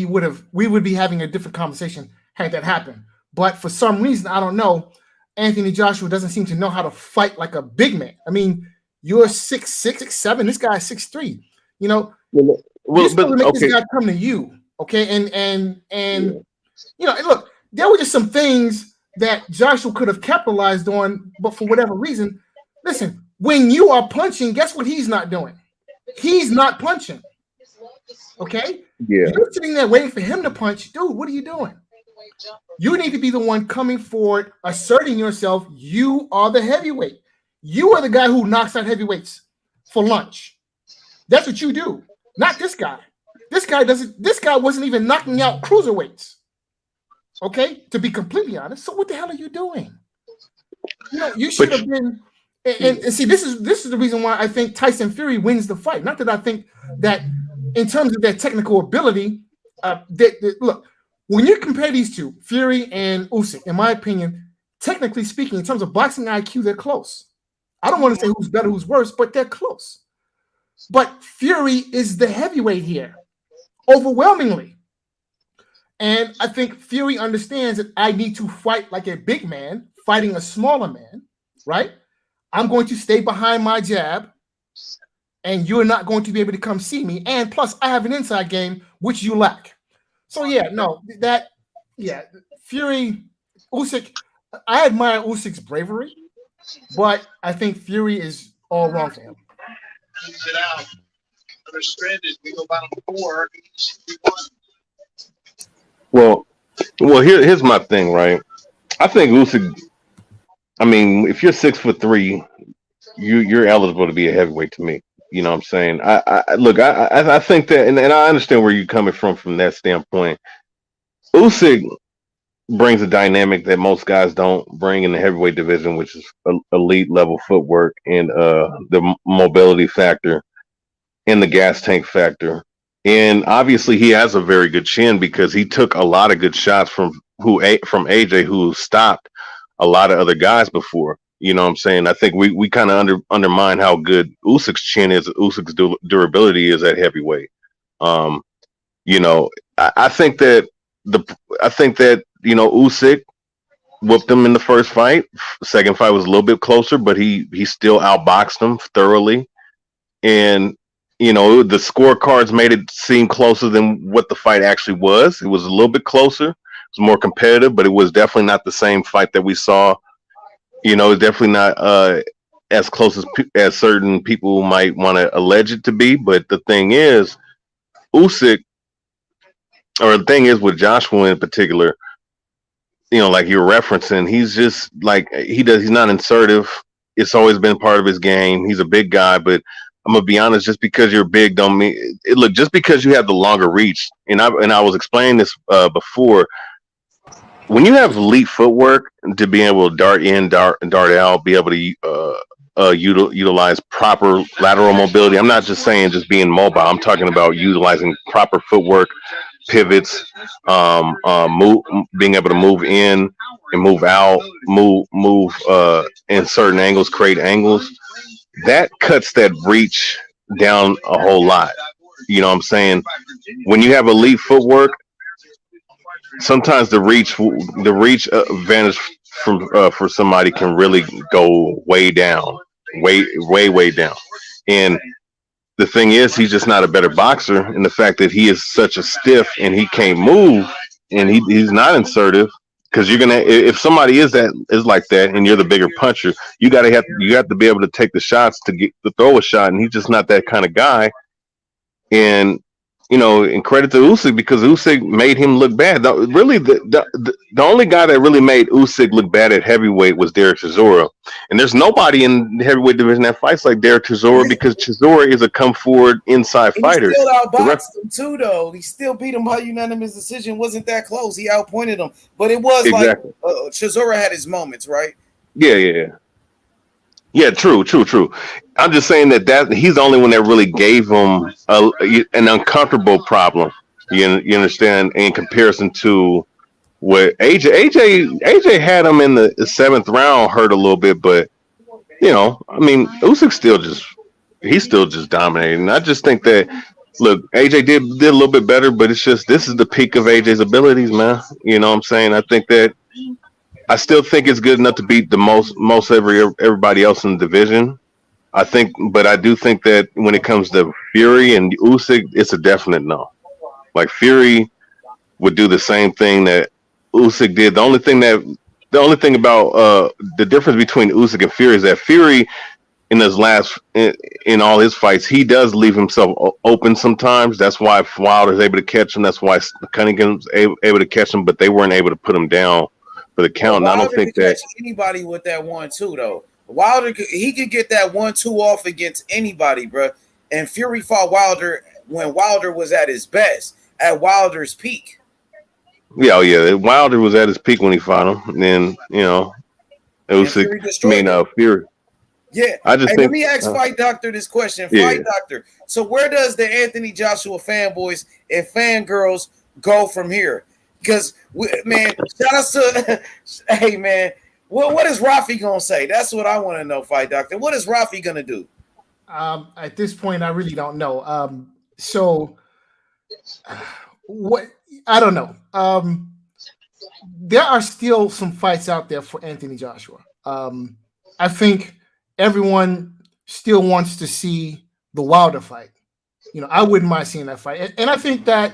we would be having a different conversation had that happened. But for some reason, I don't know, Anthony Joshua doesn't seem to know how to fight like a big man. I mean, you're 6'6", 6'7". This guy's 6'3". You're supposed to make this guy come to you, okay? And look, there were just some things that Joshua could have capitalized on, but for whatever reason, listen, when you are punching, guess what he's not doing? He's not punching. Okay? Yeah. You're sitting there waiting for him to punch. Dude, what are you doing? You need to be the one coming forward, asserting yourself. You are the heavyweight. You are the guy who knocks out heavyweights for lunch. That's what you do. Not this guy. This guy wasn't even knocking out cruiserweights. Okay? To be completely honest. So what the hell are you doing? You should have been. And see, this is the reason why I think Tyson Fury wins the fight. Not that I think that in terms of their technical ability, look, when you compare these two, Fury and Usyk, in my opinion, technically speaking, in terms of boxing IQ, they're close. I don't want to say who's better, who's worse, but they're close. But Fury is the heavyweight here, overwhelmingly. And I think Fury understands that I need to fight like a big man, fighting a smaller man, right? I'm going to stay behind my jab, and you're not going to be able to come see me. And plus, I have an inside game, which you lack. So, Fury, Usyk, I admire Usyk's bravery, but I think Fury is all wrong for him. Sit out. They're stranded. We go bottom 4. Well, here's my thing, right? I think Usyk. I mean, if you're 6'3", you're eligible to be a heavyweight to me. You know what I'm saying? I think that, and I understand where you're coming from that standpoint. Usyk brings a dynamic that most guys don't bring in the heavyweight division, which is elite level footwork and the mobility factor and the gas tank factor. And obviously, he has a very good chin because he took a lot of good shots from AJ, who stopped a lot of other guys before. You know what I'm saying? I think we kind of undermine how good Usyk's chin is, Usyk's durability is at heavyweight. Um, you know, I think that Usyk whooped him in the first fight. Second fight was a little bit closer, but he still outboxed him thoroughly. And the scorecards made it seem closer than what the fight actually was. It was a little bit closer. It was more competitive, but it was definitely not the same fight that we saw. Definitely not as close as certain people might want to allege it to be. But the thing is, Usyk, or the thing is with Joshua in particular, like you're referencing, he's just like he's not assertive. It's always been part of his game. He's a big guy, but I'm gonna be honest, just because you're big don't mean just because you have the longer reach. And I was explaining this before. When you have elite footwork to be able to dart in, dart out, be able to utilize proper lateral mobility. I'm not just saying just being mobile. I'm talking about utilizing proper footwork, pivots, being able to move in and move out, move in certain angles, create angles. That cuts that reach down a whole lot. You know what I'm saying? When you have elite footwork, sometimes the reach advantage for somebody can really go way down, way down. And the thing is, he's just not a better boxer. And the fact that he is such a stiff and he can't move and he's not assertive, because if somebody is like that and you're the bigger puncher, you have to be able to take the shots to throw a shot, and he's just not that kind of guy. And and credit to Usyk, because Usyk made him look bad. Really, the only guy that really made Usyk look bad at heavyweight was Derek Chisora. And there's nobody in the heavyweight division that fights like Derek Chisora, because Chisora is a come forward inside fighter. He still outboxed him too, though. He still beat him by unanimous decision. Wasn't that close? He outpointed him, but it was exactly. Like Chisora had his moments, right? Yeah, true. I'm just saying that he's the only one that really gave him an uncomfortable problem. You understand? In comparison to what AJ had him in the seventh round, hurt a little bit, but Usyk still just dominating. I just think that AJ did a little bit better, but it's just this is the peak of AJ's abilities, man. You know what I'm saying? I still think it's good enough to beat the most everybody else in the division. But I do think that when it comes to Fury and Usyk, it's a definite no. Like Fury would do the same thing that Usyk did. The only thing about the difference between Usyk and Fury is that Fury, in all his fights, he does leave himself open sometimes. That's why Wilder's able to catch him. That's why Cunningham's able to catch him, but they weren't able to put him down for the count. Well, I don't think that anybody with that 1-2 though. Wilder, he could get that 1-2 off against anybody, bro. And Fury fought Wilder when Wilder was at his best, at Wilder's peak. Yeah. Wilder was at his peak when he fought him. And then Usyk, Fury. Yeah. Let me ask Fight Doctor this question. Yeah. Fight Doctor. So where does the Anthony Joshua fanboys and fangirls go from here? Because, man, shout out to, hey, man, what is Rafi going to say? That's what I want to know, Fight Doctor. What is Rafi going to do? At this point, I really don't know. What I don't know. There are still some fights out there for Anthony Joshua. I think everyone still wants to see the Wilder fight. I wouldn't mind seeing that fight. And I think that,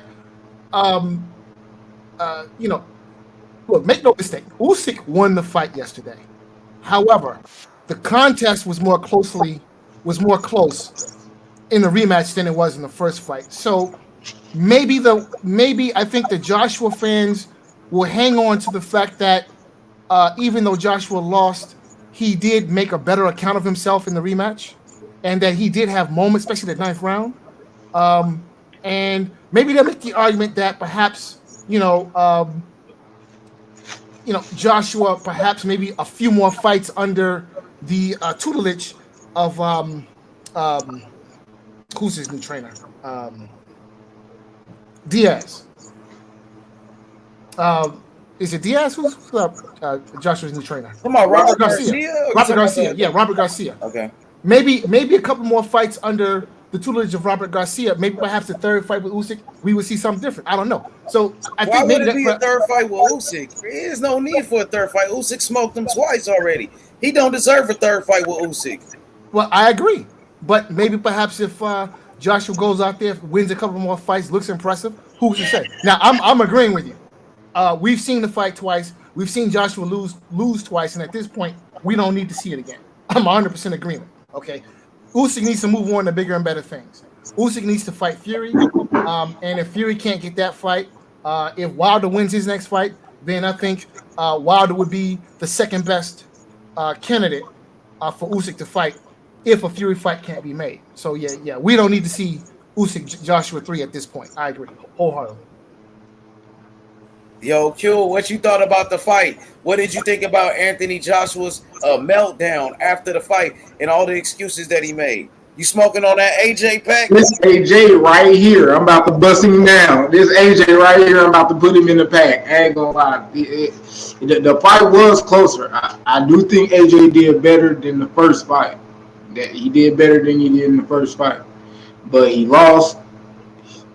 look, make no mistake, Usyk won the fight yesterday. However, the contest was more close in the rematch than it was in the first fight. So maybe I think the Joshua fans will hang on to the fact that even though Joshua lost, he did make a better account of himself in the rematch, and that he did have moments, especially the ninth round. And maybe they'll make the argument that perhaps Joshua, perhaps maybe a few more fights under the tutelage of who's his new trainer? Diaz. Is it Diaz? Who's Joshua's new trainer? Come on, Robert Garcia. Robert Garcia. Yeah, Robert Garcia. Okay. Maybe a couple more fights under the tutelage of Robert Garcia. Maybe perhaps the third fight with Usyk, we would see something different. I don't know. So I Why think would maybe it be a third fight with Usyk? There's no need for a third fight. Usyk smoked him twice already. He don't deserve a third fight with Usyk. Well, I agree, but maybe perhaps if Joshua goes out there, wins a couple more fights, looks impressive, who's to say? Now I'm agreeing with you. We've seen the fight twice. We've seen Joshua lose twice, and at this point, we don't need to see it again. I'm 100% agreement. Okay, Usyk needs to move on to bigger and better things. Usyk needs to fight Fury, and if Fury can't get that fight, if Wilder wins his next fight, then I think Wilder would be the second best candidate for Usyk to fight if a Fury fight can't be made. So yeah, we don't need to see Usyk Joshua 3 at this point. I agree wholeheartedly. Yo, Q, what you thought about the fight? What did you think about Anthony Joshua's meltdown after the fight and all the excuses that he made? You smoking on that AJ pack? This AJ right here, I'm about to bust him down. This AJ right here, I'm about to put him in the pack. I ain't gonna lie. The fight was closer. I do think AJ did better than the first fight. That he did better than he did in the first fight. But he lost.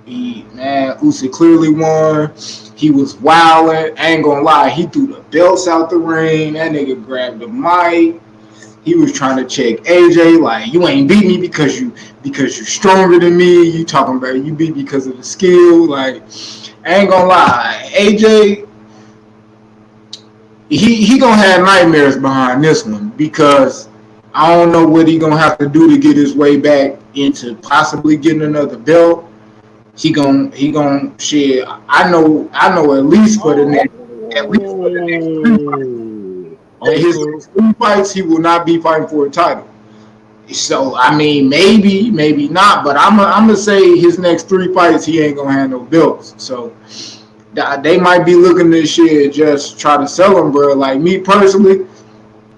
Usyk clearly won. He was wilding. I ain't gonna lie. He threw the belts out the ring. That nigga grabbed the mic. He was trying to check AJ like, you ain't beat me because you're stronger than me. You talking about you beat me because of the skill. Like, I ain't gonna lie. AJ, he gonna have nightmares behind this one because I don't know what he gonna have to do to get his way back into possibly getting another belt. He gonna shit. I know at least for the next 3 fights. His 3 fights he will not be fighting for a title. So I mean maybe not, but I'm gonna say his next 3 fights he ain't gonna have no belts. So they might be looking this shit just try to sell him, bro. Like me personally,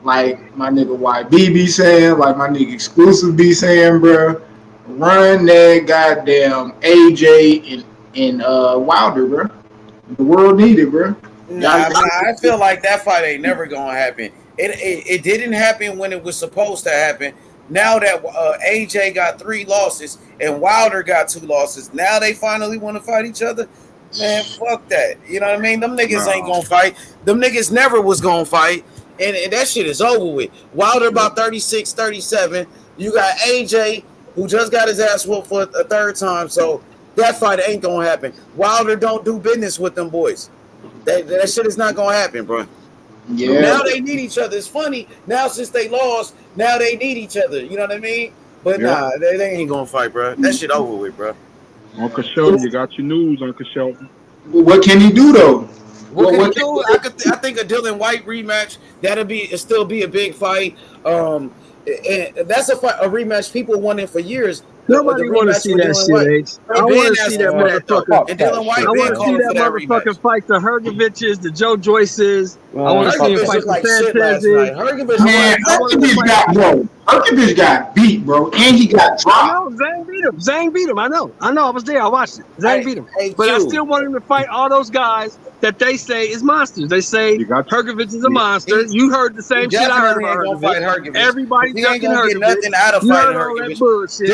like my nigga YB be saying, like my nigga Exclusive be saying, bro. Run that goddamn AJ and Wilder, bro. The world need it, bro. Nah, I feel like that fight ain't never gonna happen. It didn't happen when it was supposed to happen. Now that AJ got 3 losses and Wilder got 2 losses, now they finally want to fight each other. Man, fuck that. You know what I mean? Them niggas ain't gonna fight. Them niggas never was gonna fight, and that shit is over with. Wilder about 36, 37. You got AJ, who just got his ass whooped for a 3rd time, so that fight ain't gonna happen. Wilder don't do business with them boys. That shit is not gonna happen, bro. Yeah. Now they need each other. It's funny. Now since they lost, now they need each other. You know what I mean? But nah, they ain't gonna fight, bro. That shit over with, bro. Uncle Shelton, you got your news, Uncle Shelton. What can he do though? What can he do? I think a Dylan White rematch that'll still be a big fight. And that's a rematch people wanted for years. Nobody want to see that shit, H. I want to see that motherfucker. And Dylan White I want to see that motherfucker fight the Hergoviches, the Joe Joyces. I want to see him fight the Sanchez's. Hergovich got beat, bro, and he got dropped. I know, Zhang beat him. I know. I was there. I watched it. Zhang beat him. But I still want him to fight all those guys that they say is monsters. They say Hergovich is a monster. You heard the same shit I heard about Hergovich. Everybody ducking Hergovich. Nothing out of fighting Hergovich.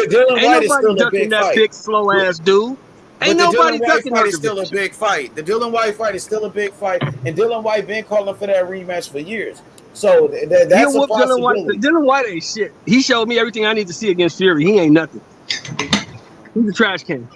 Dylan White is still ducking that big slow ass dude. Ain't nobody ducking Hergovich. It's still a big fight. The Dylan White fight is still a big fight, and Dylan White been calling for that rematch for years. So that's a possibility. Dylan White ain't shit. He showed me everything I need to see against Fury. He ain't nothing. He's a trash can.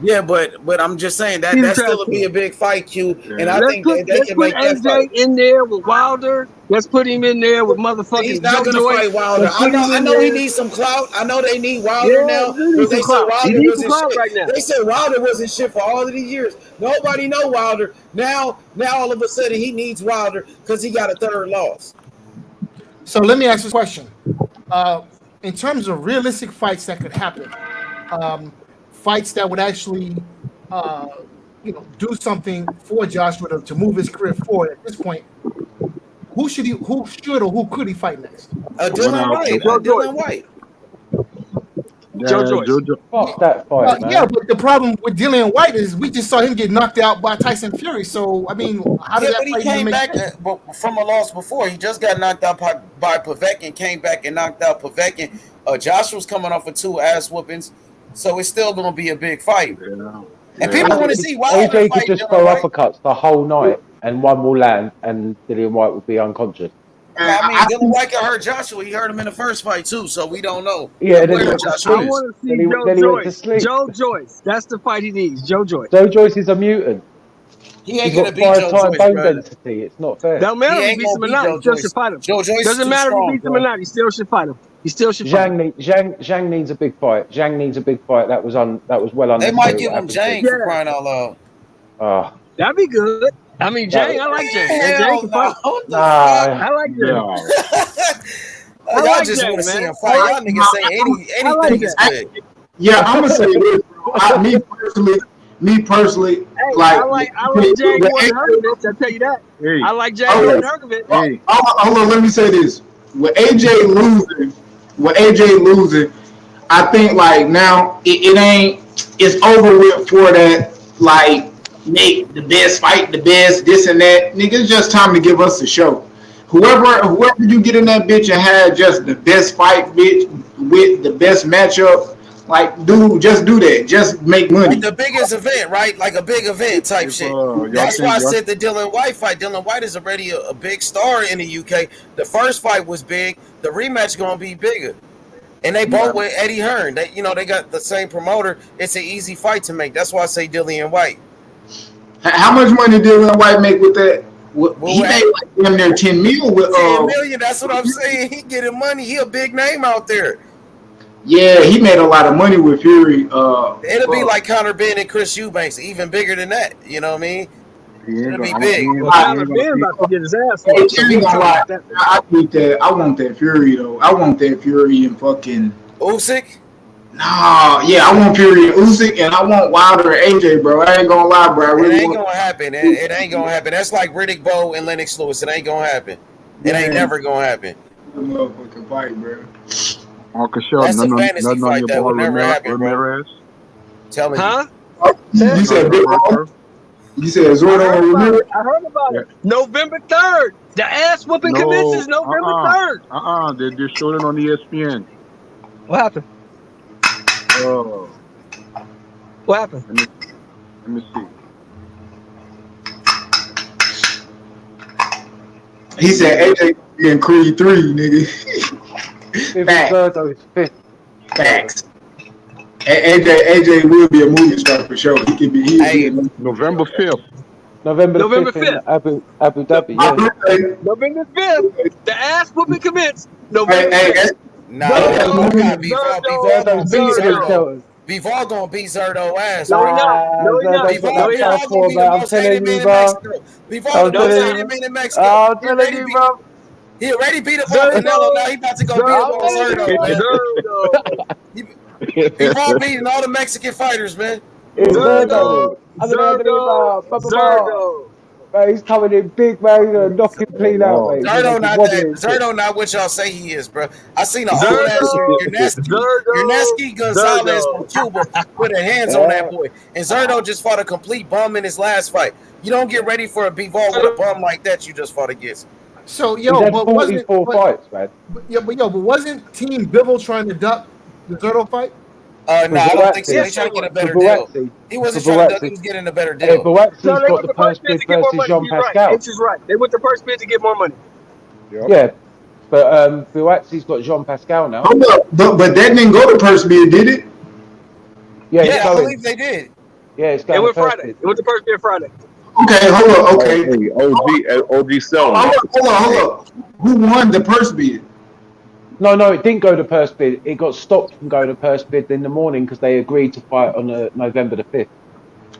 Yeah, but I'm just saying that still be a big fight, Q. And I think they can make that AJ fight in there with Wilder. Let's put him in there with motherfucking. He's not going to fight Wilder. I know he needs some clout. I know they need Wilder now. They said Wilder wasn't shit. Right now. They said Wilder wasn't shit for all of these years. Nobody know Wilder. Now all of a sudden he needs Wilder because he got a 3rd loss. So let me ask you a question. In terms of realistic fights that could happen, fights that would actually, do something for Joshua to move his career forward at this point, who should or who could he fight next? Dylan White. Joe Joyce. Fuck that fight, man. Yeah, but the problem with Dillian White is we just saw him get knocked out by Tyson Fury. So I mean, how does that but he fight came make back sense? from a loss before. He just got knocked out by Povetkin, came back and knocked out Povetkin. Joshua's coming off of 2 ass whoopings, so it's still going to be a big fight. And people want to see Wilder AJ fight could just Dillian throw White. uppercuts the whole night, and one will land, and Dillian White will be unconscious. I mean, Dillian White can hurt Joshua. He hurt him in the first fight too, so we don't know. Yeah, then I want to see Joe Joyce. Joe Joyce. That's the fight he needs. Joe Joyce. Joe Joyce is a mutant. He ain't He's gonna got beat Joe 5-time Joyce, bone bro. density. It's not fair. Don't matter He if he ain't beats gonna him or beat not. Joe He still Joyce. should fight him. Joe Joyce Doesn't is matter too if he beats him or strong, not. He still should fight him. He still should fight him. Zhang needs a big fight. Zhang needs a big fight. That was well They unnecessary. might give him Jang for crying out loud. That'd be good. I mean, Jang, I like Jang. Jang can fight. I like Jang. Y'all just want to see him fight. Y'all niggas say anything is big. Yeah, I'm gonna say this. Me personally, I like Jang more than Hergovich. I tell you that. I like Jang more than Hergovich. Hold on, let me say this. With AJ losing, I think like now it's over with for that, like make the best fight the best, this and that. Nigga, it's just time to give us a show. Whoever you get in that bitch and had just the best fight, bitch, with the best matchup, like just do that. Just make money. Like the biggest event, right? Like a big event type shit. That's why I said the Dillian White fight. Dillian White is already a big star in the UK. The first fight was big. The rematch gonna be bigger. And they both with Eddie Hearn. They got the same promoter. It's an easy fight to make. That's why I say Dillian White. How much money did Dillian White make with that? He made like damn near 10 million with 10 million. That's what I'm saying. He getting money. He a big name out there. Yeah, he made a lot of money with Fury. It'll be like Conor Benn and Chris Eubanks, even bigger than that. You know what I mean? It'll be big. Conor Benn about to get his ass I need that. I want that Fury though. I want that Fury and fucking Usyk. Nah, yeah, I want Fury and Usyk, and I want Wilder and AJ, bro. I ain't gonna lie, bro. It ain't gonna happen. It ain't gonna happen. That's like Riddick Bowe and Lennox Lewis. It ain't gonna happen. It ain't never gonna happen. Motherfucking fight, bro. That's a fantasy fight that will never happen, bro. Tell me. Huh? You said Big Bro? You said Zordo and Ramirez? I heard about it. November 3rd. The ass whooping commences November 3rd. They just showed it on ESPN. What happened? Oh. What happened? Let me see. He said AJ in Creed 3, nigga. Facts. AJ will be a movie star for sure. He could be. November 5th. November 5th. Abu Dhabi. Yeah. November 5th. The ass whooping commence. November 5th. Bivol gonna beat Zerdo ass. No, he not. I'm telling you, bro. Bivol gonna beat him in Mexico. I'm telling you, bro. He already beat up on Canelo. Now he about to go beat up on Zerdo. Bivol beating all the Mexican fighters, man. Zerdo. Man, he's coming in big, man. He's gonna knock him clean out, mate. Zerdo not what y'all say he is, bro. I seen an old ass Yerneski Gonzalez from Cuba put their hands on that boy. And Zerdo just fought a complete bum in his last fight. You don't get ready for a Bivol with a bum like that you just fought against. So, he's had 44 fights, man. But wasn't Team Bivol trying to duck the Zerdo fight? No, I don't think so. They trying to get a better deal. He wasn't trying to duck, he was getting a better deal. Buatsi's got the purse bid versus Jean Pascal. It's right. They went the purse bid to get more money. Yeah, but Buatsi's got Jean Pascal now. Hold up, but that didn't go to purse bid, did it? Yeah, I believe they did. Yeah, it's going. It went Friday. It went to purse bid Friday. Okay, hold up. Okay, OG selling. Hold up. Who won the purse bid? No, it didn't go to purse bid. It got stopped from going to purse bid in the morning because they agreed to fight on November the 5th.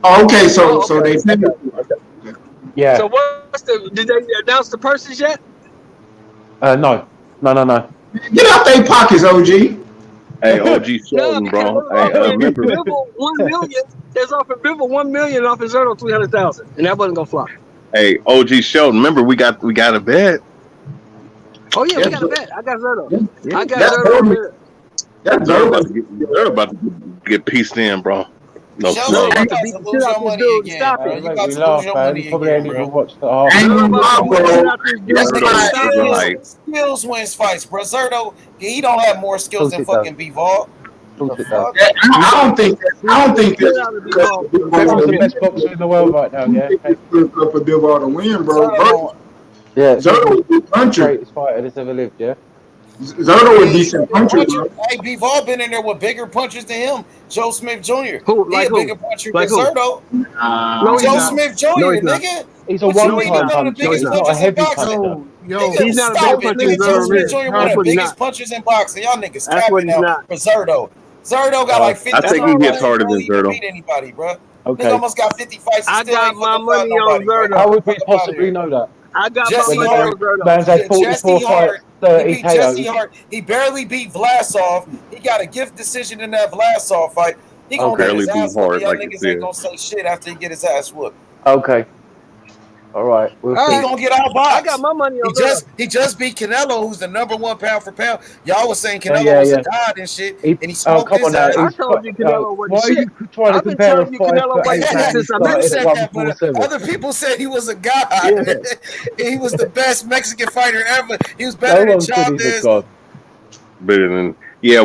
Oh, okay. So they. Yeah. So did they announce the purses yet? No. Get out their pockets, OG. Hey, OG Sheldon, bro. Hey, remember Bivol $1 million. There's offering Bivol $1 million off his Zerdo $300,000, and that wasn't gonna fly. Hey, OG Sheldon, remember we got a bet. Oh yeah, we got a bet. I got Zerdo. I got Zerdo. That's They're Zerto. about to get pieced in, bro. No Show Zerto smoke. about you to about beat to the shit lose out your this money dude. again, Stop bro. it. You You make about me to lose laugh, your man. You money probably again, ain't even bro. watched the half. I ain't Zerto gonna about to lie, beat the bro. shit out this dude. That's Zerto Stop is it. like skills wins fights, bro. Zerto, he don't have more Of skills course than it does. fucking Bivol. Of The course it does. fuck? I don't think that. Beat I don't the think shit that's out of because Bivol. of Bivol Beckham's to the win. best boxer in the world right now. I don't Yeah. think it's because for Bivol to win, bro. Zerto don't. Yeah. Zerto Beckham's is a good puncher. greatest fighter that's ever lived. Yeah. Zerto Yeah, a he's a decent good puncher, puncher. bro. Hey, Bivol been in there with bigger punches than him. Joe Smith Jr. Who? He Like a who? bigger puncher than Like who? Zerto. No, he's Joe not. Smith Jr. No, he's not. Nigga, He's a what you No, he's mean? He one-time not. throw the puncher. No, he's biggest He's not. not a punches in heavy boxing? puncher. Yo, Nigga, He's not a bigger stop it, puncher than nigga. Joe Zerto Smith is. Jr. one That's of the what he's biggest not. punchers in boxing. Y'all niggas That's what capping he's out not. for Zerto. Zerto got like I 50 That's think all he fights, hits right. bro. He harder don't than even Zerto. beat anybody, bro. Nigga Okay. almost got 50 fights and I still got ain't my fucking fought money on nobody, bro. Zerto. How would we Fuck up out of possibly here. know that I got my Jesse when the money Hart. on Zerto. man's had Jesse 44 Hart. fights, He 30 beat Jesse KOs? Hart. He barely beat Vlasov. He got a gift decision in that Vlasov fight. He gonna get Okay. Barely his beat ass whooped. hard, Y'all like you niggas ain't said. gonna say shit after he get his ass whooped. Okay. All right. We'll All He see. right. gonna get I got outboxed. my money He on Zerto. just beat Canelo, who's the #1 pound for pound. Y'all was saying Yeah. Canelo Yeah. was a Yeah. god and shit, He, and he oh, smoked come on his now. I ass. told you Canelo Why wasn't are shit. you trying to I've been compare a telling you Canelo 5'8" wasn't shit man who since I You met started him. at said that, but 147? other people said he was a god. Yeah. He was the best Mexican fighter ever. He was better No than one said he's a Chavez. god. Better than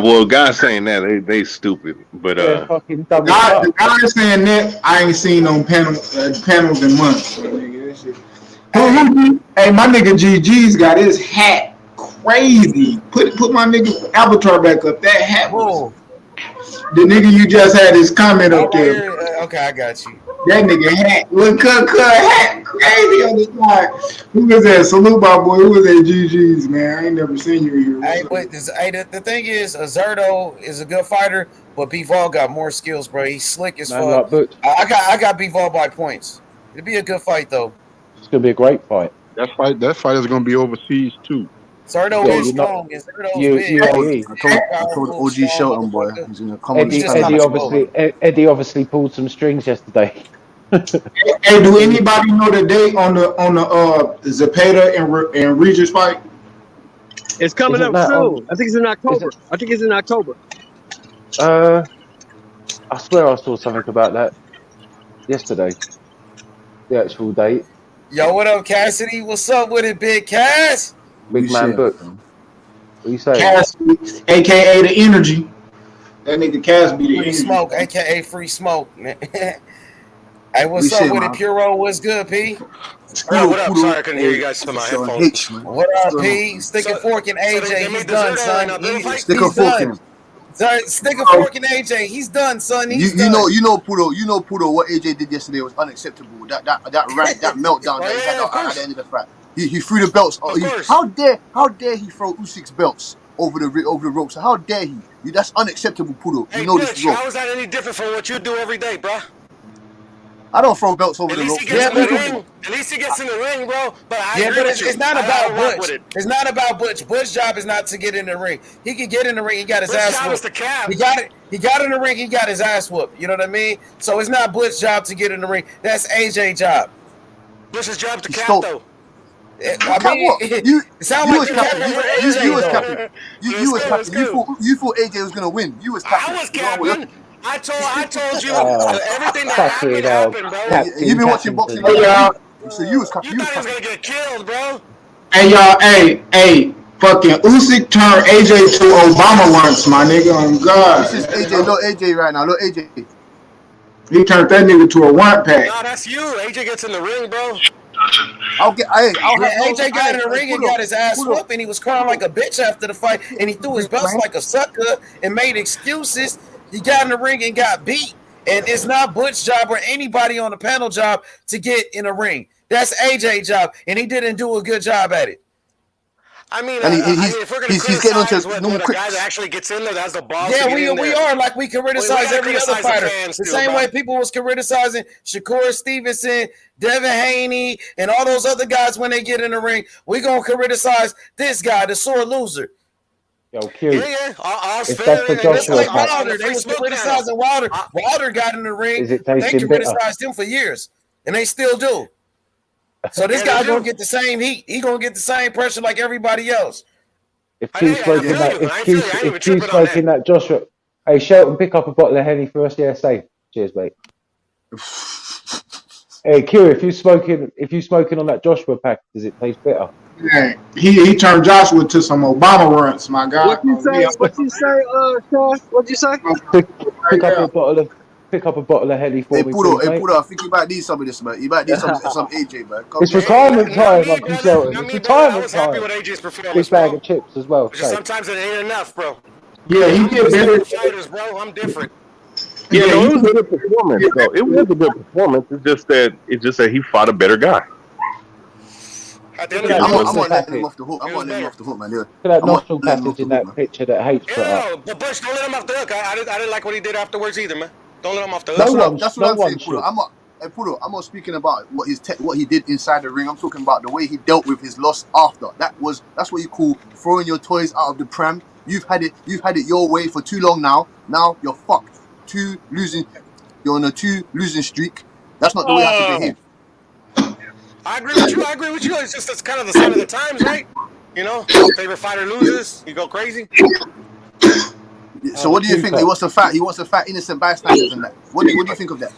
well, guys saying that they stupid, but Yeah, fucking dumb as The fuck. guy saying that I ain't seen on panels in months. So, nigga, that shit. Hey, my nigga GG's got his hat crazy. Put my nigga Avatar back up. That hat was Whoa. the nigga you just had his comment Oh, up right there. here. Okay, I got you. That nigga hat, look, cut hat crazy on the side. Who was that? Salute, my boy. Who was that? GG's, man. I ain't never seen you here. Hey, What's up? but the thing is, Zerto is a good fighter, but Bivol got more skills, bro. He's slick as Man, fuck. like Butch. I got Bivol by points. It'd be a good fight though. It's gonna be a great fight. That fight is gonna be overseas too. Zerto Yeah, is you're not strong, and Zerto's big. UAE. I told Powerful, OG strong Shelton boy, motherfucker. he's gonna come on He's his just channel hella and slow. spoil. Eddie obviously pulled some strings yesterday. Hey, do anybody know the date on the Zepeda and Regis fight? It's coming Isn't up that on? soon. I think it's in October. I think it's in October. I swear I saw something about that yesterday. The actual date. Yo, what up, Cassidy? What's up with it, Big Cass? Big man Appreciate book. it, fam. What are you saying? Casby, aka the Energy. That nigga Casby, the Free Energy. smoke, aka Free Smoke. Hey, what's up Appreciate it, with it, man. Puro? What's good, P? What up? Sorry, I couldn't hear you guys to my Showing headphones. H, man. What What's up, going on, P? man? Stick a fork in So AJ. they He's made done, Deserto in son. a little fight? Stick a He's fork in done. him. Stick a fork in AJ. He's done, son. He's done. Pudo, what AJ did yesterday was unacceptable. That rant, that meltdown that he had of at the course. end of the fight. He threw the belts. Of course. How dare he throw Usyk's belts over the ropes? How dare he? That's unacceptable, Pudo. Hey, You know this Butch, is wrong. how is that any different from what you do every day, bro? I don't throw belts over At the least he ropes. gets in the but- ring. At least he gets in the ring, bro. But I Yeah, agree but with you. it's not I about don't rock Butch. with it. It's not about Butch. Butch's job is not to get in the ring. He can get in the ring. He got his Butch's ass job is whooped. to cap. He got it. He got in the ring. He got his ass whooped. You know what I mean? So it's not Butch's job to get in the ring. That's AJ's job. Butch's job to He cap, stole- though. I mean, what? it sounds You like was you're capping. capping for You AJ, was though. capping. You was capping. You thought AJ was gonna win. You was capping. I was You know what? capping. I told you Oh, everything that fucking hell. happened, bro. You've been watching boxing all Hey, y'all. week. So you was capping. You thought he was gonna get killed, bro. Hey, y'all. Hey. Fucking Usyk turned AJ to Obama once, my nigga. On God. This is AJ. Look AJ right now. Look AJ. He turned that nigga to a one pack. Nah, that's you. AJ gets in the ring, bro. I'll have AJ got in the ring and got his ass whooped, and he was crying like a bitch after the fight, and he threw his belts like a sucker and made excuses. He got in the ring and got beat, and it's not Butch's job or anybody on the panel job to get in the ring. That's AJ's job, and he didn't do a good job at it. I mean, And if we're gonna he's getting onto criticize what normal a guy that actually gets in there, that's the boss. Yeah, to get we in there. are like we can criticize gotta every other criticize the fighter. fans The too, same bro. way people was criticizing Shakur Stevenson, Devin Haney, and all those other guys when they get in the ring. We gonna criticize this guy, the sore loser. Yo, Q. Yeah. All's If fair that's the in Just Joshua like on fight, the Wilder, they Free was Smoke criticizing Wilder. Wilder got in the ring. is it They tasting bitter? criticized him for years, and they still do. So this Yeah, guy they gonna do. get the same heat. He gonna get the same pressure like everybody else. If Q smoking that, if Q smoking that, Joshua, hey Shelton, pick up a bottle of Henny for us. Yeah, safe. Cheers, mate. Hey Q, if you smoking on that Joshua pack, does it taste bitter? Yeah, he turned Joshua to some Obama runs, my guy. What you say? What you say, Sean? What you say? Pick up a bottle of Henny for me, please, mate. Pudo, I think you might need some of this, man. You might need some AJ, man. It's retirement time, Uncle Shelton. It's retirement was happy time. with AJ's performance, Big bag of chips as well. Just sometimes it ain't enough, bro. Yeah, he did better. Fighters, bro. I'm different. Yeah, no, it was a good performance, though. It was a good performance. It's just that he fought a better guy. I'm not letting him off the hook. I'm not letting him off the hook, man. Look at that nostril passage in that picture that H put up. But Bush, don't let him off the hook. I didn't like what he did afterwards either, man. Don't let him off the hook. That's what I'm saying, Pudo. I'm not speaking about what he did inside the ring. I'm talking about the way he dealt with his loss after. That's what you call throwing your toys out of the pram. You've had it your way for too long now. Now you're fucked. You're on a 2 losing streak. That's not the way I have to behave. I agree with you. It's just that's kind of the sign of the times, right? You know, favorite fighter loses, you go crazy. So what do you think? He wants to fight innocent bystanders and that. What do you think of that?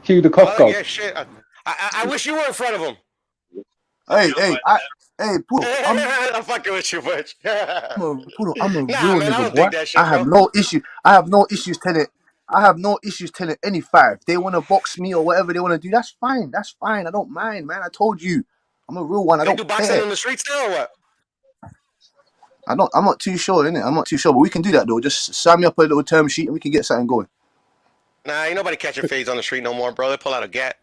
Cue the cough Yeah, shit. I wish you were in front of him. Hey, Pudo, I'm fucking with you, Butch. I'm a real man, nigga, boy. I have no issues telling any fighter if they want to box me or whatever they want to do. That's fine. I don't mind, man. I told you, I'm a real one. I don't do boxing care. in the streets now or what? I'm not too sure, innit? I'm not too sure, but we can do that though. Just sign me up a little term sheet and we can get something going. Nah, ain't nobody catching fades on the street no more, bro. They pull out a gat.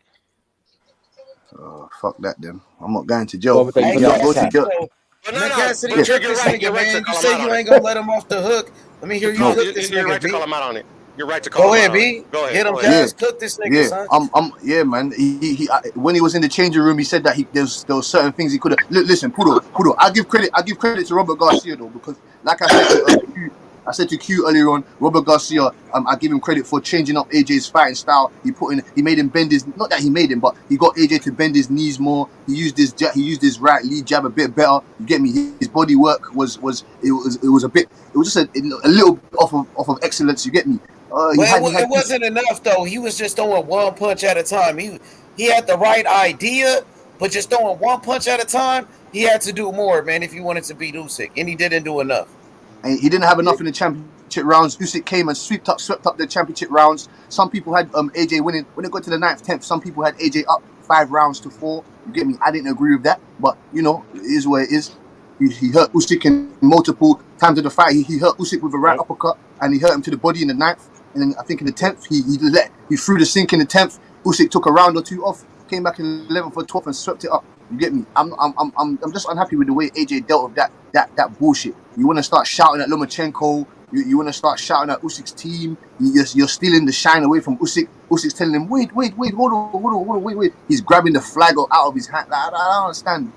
Fuck that, then. I'm not going to jail. You're right. You say you ain't gonna let him off the hook. Let me hear you cook this nigga. You're right to call him out on it. You're right to call Go him ahead, out B. Go ahead. Get him, guys. Cook this nigga, son. Yeah, man. He when he was in the changing room, he said that there was certain things he could have. Listen, Pudo. I give credit to Robert Garcia though, because like I said to Q earlier on, Robert Garcia, I give him credit for changing up AJ's fighting style. He made him bend his, not that he made him, but he got AJ to bend his knees more. He used his right lead jab a bit better. You get me? His body work was just a little off of excellence. You get me? It wasn't enough though. He was just throwing one punch at a time. He had the right idea, but just throwing one punch at a time, he had to do more, man, if he wanted to beat Usyk, and he didn't do enough. And he didn't have enough in the championship rounds. Usyk came and swept up the championship rounds. Some people had AJ winning. When it got to the 9th, 10th, some people had AJ up 5 rounds to 4. You get me? I didn't agree with that, but you know, it is what it is. He hurt Usyk in multiple times of the fight. He hurt Usyk with a right uppercut, and he hurt him to the body in the 9th. And then I think in the 10th, he threw the sink in the 10th. Usyk took a round or 2 off, came back in the 11th or 12th and swept it up. You get me? I'm just unhappy with the way AJ dealt with that bullshit. You want to start shouting at Lomachenko. You want to start shouting at Usyk's team. You're stealing the shine away from Usyk. Usyk's telling him, wait, hold on, wait. He's grabbing the flag out of his hand. I don't understand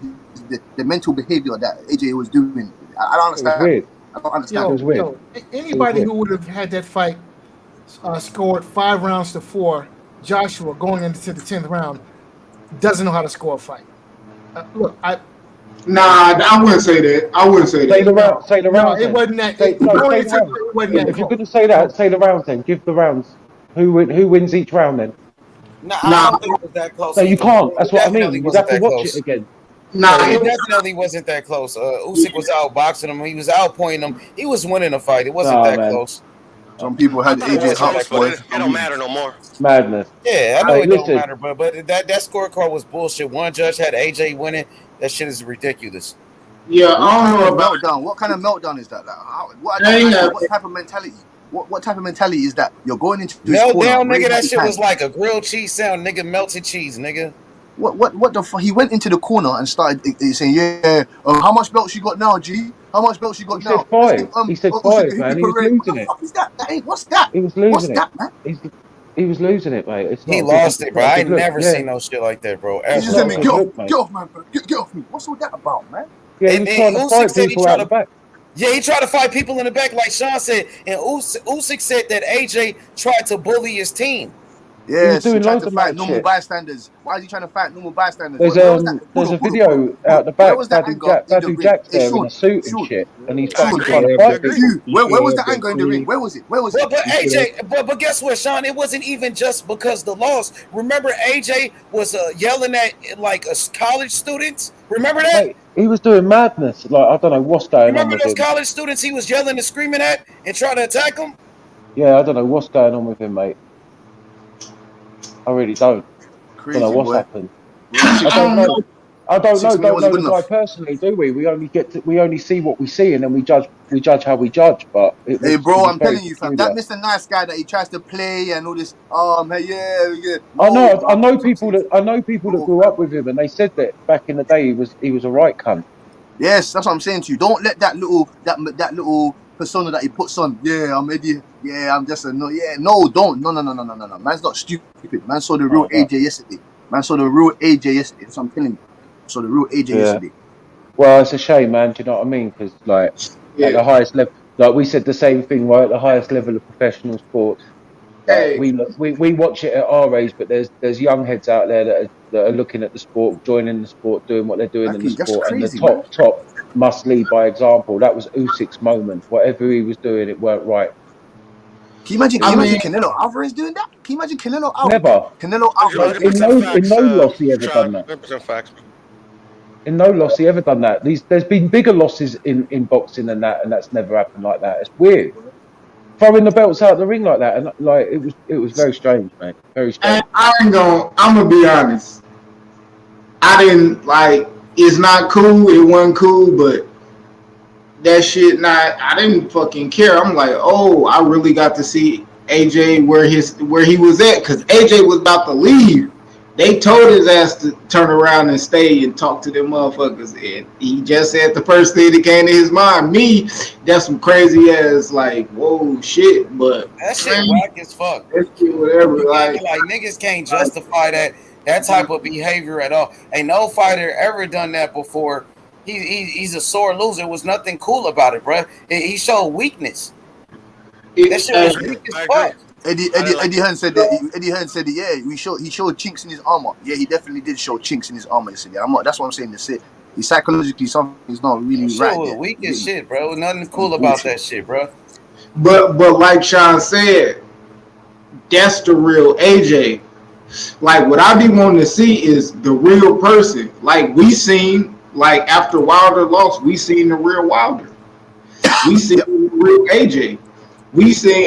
the mental behavior that AJ was doing. I don't understand. I don't understand. It was weird. Anybody who would have had that fight scored 5 rounds to 4, Joshua going into the 10th round, doesn't know how to score a fight. Look, I wouldn't say that. Say the round. It wasn't that. If you're going to say that, say the rounds then. Give the rounds. Who wins each round then? I don't think it was that close. No, you can't. That's what I mean. You have to watch it again. It definitely wasn't that close. Usyk was outboxing him. He was outpointing him. He was winning the fight. It wasn't close. Some people had AJ up. It don't matter no more. Madness. Yeah, I know it don't matter, but that scorecard was bullshit. One judge had AJ winning. That shit is ridiculous. Yeah, I don't know about meltdown. What kind of meltdown is that? What type of mentality? What type of mentality is that? You're going into this meltdown, nigga. That shit was like a grilled cheese sound, nigga. Melted cheese, nigga. What the fuck? He went into the corner and started saying, "Yeah, how much belts you got now, G? How much belts you got now?" He said 5, man. He was losing it. What's that? Hey, what's that? He was losing what's it. That, man? He was losing it, mate. He lost it, bro. I ain't never seen no shit like that, bro. He just said, "Get off, man, bro. Get off me." What's all that about, man? Yeah, he was trying to fight people out the back. Yeah, he tried to fight people in the back, like Sean said. And Usyk said that AJ tried to bully his team. Yes, he doing tried loads to of fight mad normal shit. bystanders. Why is he trying to fight normal bystanders? There's Where was that? there's a Budo. video out the Where back. was that anger in the Badu ring? Jack's Hey, there in a Sean, suit and Sean, shit, and he's I fucking Sean, agree. trying to I fight agree. people. Where was the anger in the ring? Where was it? Where was it? Well, but AJ, but guess what, Sean? It wasn't even just because the loss. Remember, AJ was yelling at like college students. Remember that? Mate, he was doing madness. Like, I don't know what's going on Remember with those him. college students he was yelling and screaming at and trying to attack them? Yeah, I don't know what's going on with him, mate. I really don't. Don't know Crazy what's boy. happened. I don't know. I don't 6 million know wasn't good the guy enough. personally, do we? We only see what we see, and then we judge how we judge. But it Hey, was bro, I'm very telling you, fam. That peculiar. Mr. Nice Guy that he tries to play and all this. Hey, yeah. I No, know bro. That's what I'm saying to I know people that you. grew up with him, and they said that back in the day he was a right cunt. Yes, that's what I'm saying to you. Don't let that little persona that he puts on. Yeah, I'm Eddie. Yeah, I'm just a no. Yeah, no, don't. No. Man's not stupid. Man saw the real No. AJ yesterday. Man saw the real AJ yesterday. That's what I'm telling you. Saw the real AJ yesterday. Well, it's a shame, man. Do you know what I mean? Because like at the highest level, like we said the same thing, right? At the highest level of professional sports, like Hey, we watch it at our age, but there's young heads out there that are looking at the sport, joining the sport, doing what they're doing in the That's sport, and the crazy, man. top must lead by example. That was Usyk's moment. Whatever he was doing, it weren't right. Can you imagine? It Can you was imagine Canelo Alvarez doing that? Can you imagine Canelo Alvarez? never. Canelo Alvarez. Like, in 100% facts. no loss he ever Try done that. 100% facts. In no loss he ever done that. There's been bigger losses in boxing than that, and that's never happened like that. It's weird. Throwing the belts out the ring like that, and like it was very strange, mate. Very strange. I'm gonna be honest. I didn't like. It's not cool. It wasn't cool, but that shit not. I didn't fucking care. I'm like, oh, I really got to see AJ where he was at, because AJ was about to leave. They told his ass to turn around and stay and talk to them motherfuckers, and he just said the first thing that came to his mind. Me, that's some crazy ass like, whoa, shit. But That shit whack as fuck. that shit, whatever. Like niggas can't justify that type of behavior at all. Ain't no fighter ever done that before. He's a sore loser. It was nothing cool about it, bro. He showed weakness. That shit was weak as fuck. Eddie Hearn said that. Eddie Hearn said that. Yeah, he showed chinks in his armor. Yeah, he definitely did show chinks in his armor yesterday. That's what I'm saying. That's it. He's psychologically something's not really That right shit was there. weak as shit, bro. Nothing cool about that shit, bro. But like Sean said, that's the real AJ. Like, what I be wanting to see is the real person. Like, we seen, like, after Wilder lost, we seen the real Wilder. We seen the real AJ. I seen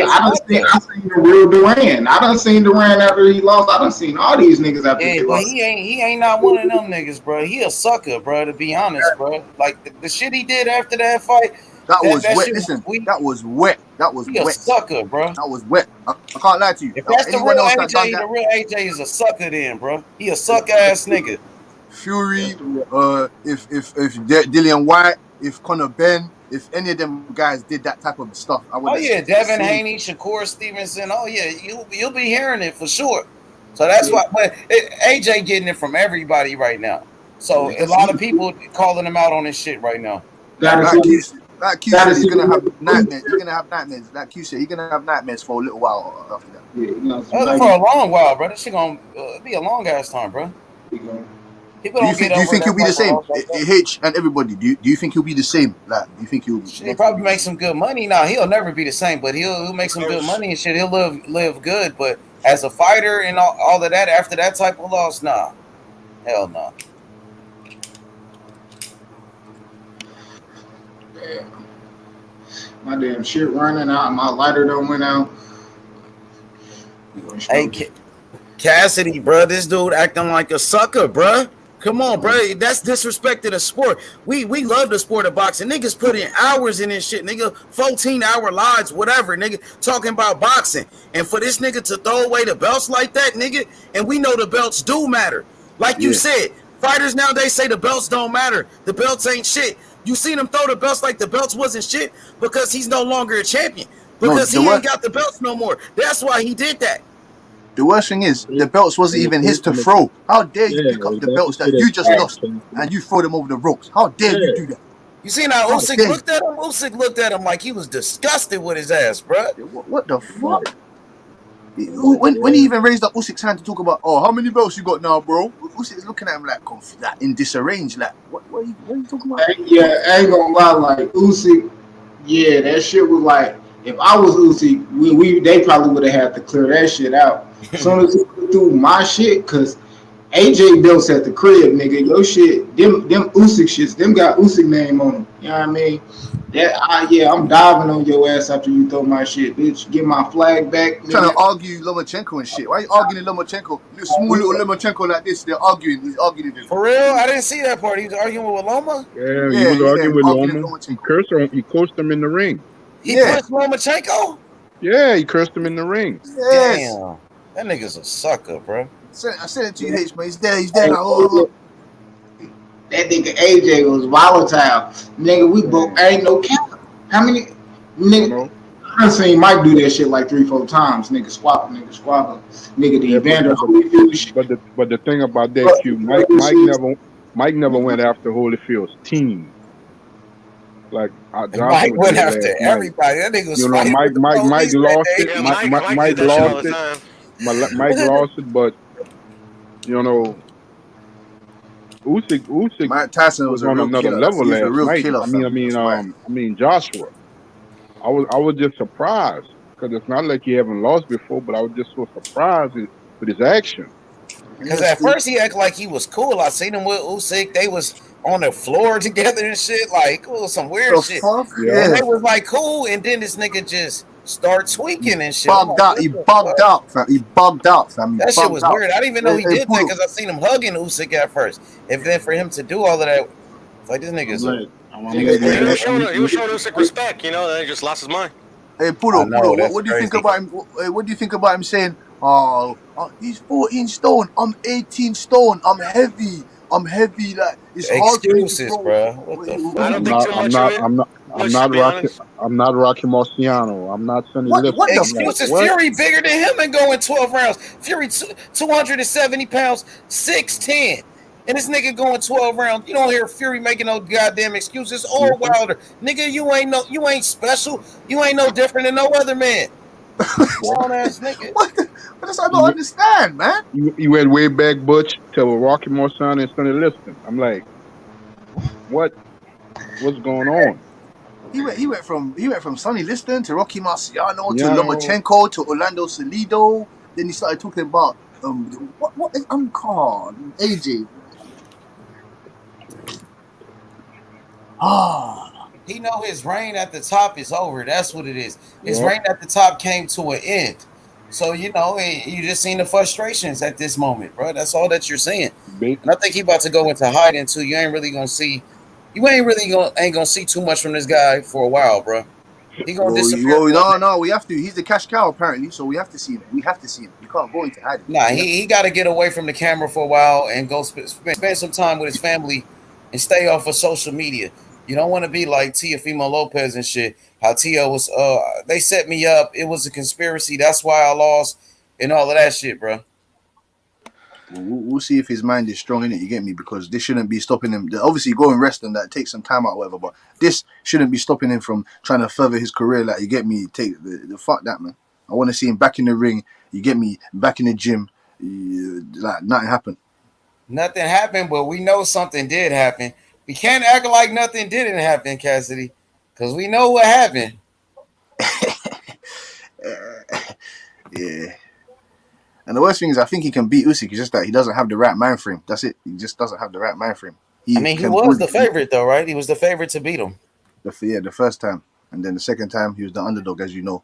the real Duran. I done seen Duran after he lost. I done seen all these niggas after Yeah, they but lost. he ain't not one of them niggas, bro. He a sucker, bro. To be honest, bro. Like the shit he did after that fight. That was wet. Shit Listen, was weak. that was wet. That was He a wet. sucker, bro. That was wet. I can't lie to you. If that's the Anyone real else that done AJ, that, the real AJ is a sucker, then, bro. He a suck ass nigga. Fury, if Dillian White, if Conor Ben, if any of them guys did that type of stuff, I would. Oh yeah, Devin Haney, Shakur Stevenson. Oh yeah, you'll be hearing it for sure. So that's why. But AJ getting it from everybody right now. So a lot of people calling him out on this shit right now. Like Q said, he's gonna have nightmares. He's gonna have nightmares. Like Q said, he's gonna have nightmares for a little while after that. For a long while, bro. This shit gonna be a long ass time, bro. People don't get over. Do you think he'll be the same? Like H and everybody. Do you think he'll be the same? Like, do you think he'll? He'll probably make some good money. Now he'll never be the same, but he'll make some good money and shit. He'll live good. But as a fighter and all of that after that type of loss, nah, hell no. My damn shit running out. My lighter done went out. Hey, Cassidy, bro, this dude acting like a sucker, bro. Come on, bro. That's disrespect to the sport. We love the sport of boxing. Niggas put in hours in this shit, nigga. 14-hour lives, whatever, nigga. Talking about boxing. And for this nigga to throw away the belts like that, nigga, and we know the belts do matter. Like you said, fighters nowadays say the belts don't matter. The belts ain't shit. You seen him throw the belts like the belts wasn't shit because he's no longer a champion. Because he ain't got the belts no more. That's why he did that. The worst thing is, the belts wasn't even his to throw. How dare you pick up the belts that you just lost and you throw them over the ropes? How dare you do that? You seen how Usyk looked at him? Usyk looked at him like he was disgusted with his ass, bro. What the fuck? When he even raised up Usyk's hand to talk about, oh, how many belts you got now, bro? Usyk's looking at him like in disarrange, like what are you talking about? Yeah, I ain't gonna lie, like Usyk, yeah, that shit was like, if I was Usyk, they probably would have had to clear that shit out. As soon as he went through my shit, cause AJ belts at the crib, nigga. Your shit, them Usyk shits, them got Usyk name on them. You know what I mean? I'm diving on your ass after you throw my shit, bitch. Get my flag back, Trying to nigga. argue Lomachenko and shit. Why are you arguing Lomachenko? Small little Lomachenko like this, they're arguing. He's arguing with him. For real? I didn't see that part. He was arguing with Loma? Yeah, he was arguing with Loma. He cursed him. He cursed him in the ring. He pushed Lomachenko? Yeah, he cursed him in the ring. Yes. Damn. That nigga's a sucker, bro. I said it to you, H, man. He's there. He's there. Oh. That nigga AJ was volatile. Nigga, we broke. Ain't no cap. How many? Nigga, I seen Mike do that shit like 3-4 times. Nigga squabble. Nigga, the Evander Holyfield. But the thing about that, Q, Mike never went after Holyfield's team. Like Mike went after everybody. That nigga was fighting with the police Mike lost that it. day. Mike lost it. Mike lost it, but you know, Usyk Mike Tyson was on another level last night. I mean Joshua. I was just surprised because it's not like he haven't lost before, but I was just so surprised with his action. Because at first he acted like he was cool. I seen him with Usyk. They was on the floor together and shit. Like, it was some weird shit. Yeah. And they was like cool, and then this nigga just start tweaking and shit. He bugged out, fam. That shit was weird. I didn't even know he did that because I seen him hugging Usyk at first. And then for him to do all of that, it's like this nigga's he was showing Usyk respect, you know, then he just lost his mind. Hey, Pudo, what do you think about him? What do you think about him saying, oh, he's 14 stone, I'm 18 stone, I'm heavy, like it's hard to excuses, bro. What the fuck? I don't think too much of it. I'm not Rocky Marciano. I'm not Sonny Liston. What excuses? Fury bigger than him and going 12 rounds. Fury 270 pounds, 6'10". And this nigga going 12 rounds. You don't hear Fury making no goddamn excuses or Wilder. Nigga, you ain't special. You ain't no different than no other man. Grown ass nigga. What does I don't understand, man? You went way back, Butch, to Rocky Marciano and Sonny Liston. I'm like, what's going on? He went from Sonny Liston to Rocky Marciano to Lomachenko to Orlando Salido. Then he started talking about what is called AJ. He know his reign at the top is over. That's what it is. His reign at the top came to an end. So, you know, you just seen the frustrations at this moment, bro. That's all that you're seeing. And I think he about to go into hiding too. You ain't really gonna see too much from this guy for a while, bro. He gonna disappear. No, we have to. He's the cash cow apparently, so we have to see him. You can't go into hiding. Nah, he got to get away from the camera for a while and go spend some time with his family and stay off of social media. You don't want to be like Teofimo Lopez and shit. How Tio was, they set me up. It was a conspiracy. That's why I lost and all of that shit, bro. We'll see if his mind is strong in it. You get me? Because this shouldn't be stopping him. Obviously, go and rest and that, take some time out, or whatever. But this shouldn't be stopping him from trying to further his career. Like, you get me? Take the fuck that, man. I want to see him back in the ring. You get me? Back in the gym. Like nothing happened. Nothing happened, but we know something did happen. We can't act like nothing didn't happen, Cassidy, because we know what happened. Yeah. And the worst thing is, I think he can beat Usyk. It's just that he doesn't have the right mind frame. That's it. He just doesn't have the right mind frame. He was the favorite, though, right? He was the favorite to beat him. The first time. And then the second time, he was the underdog, as you know.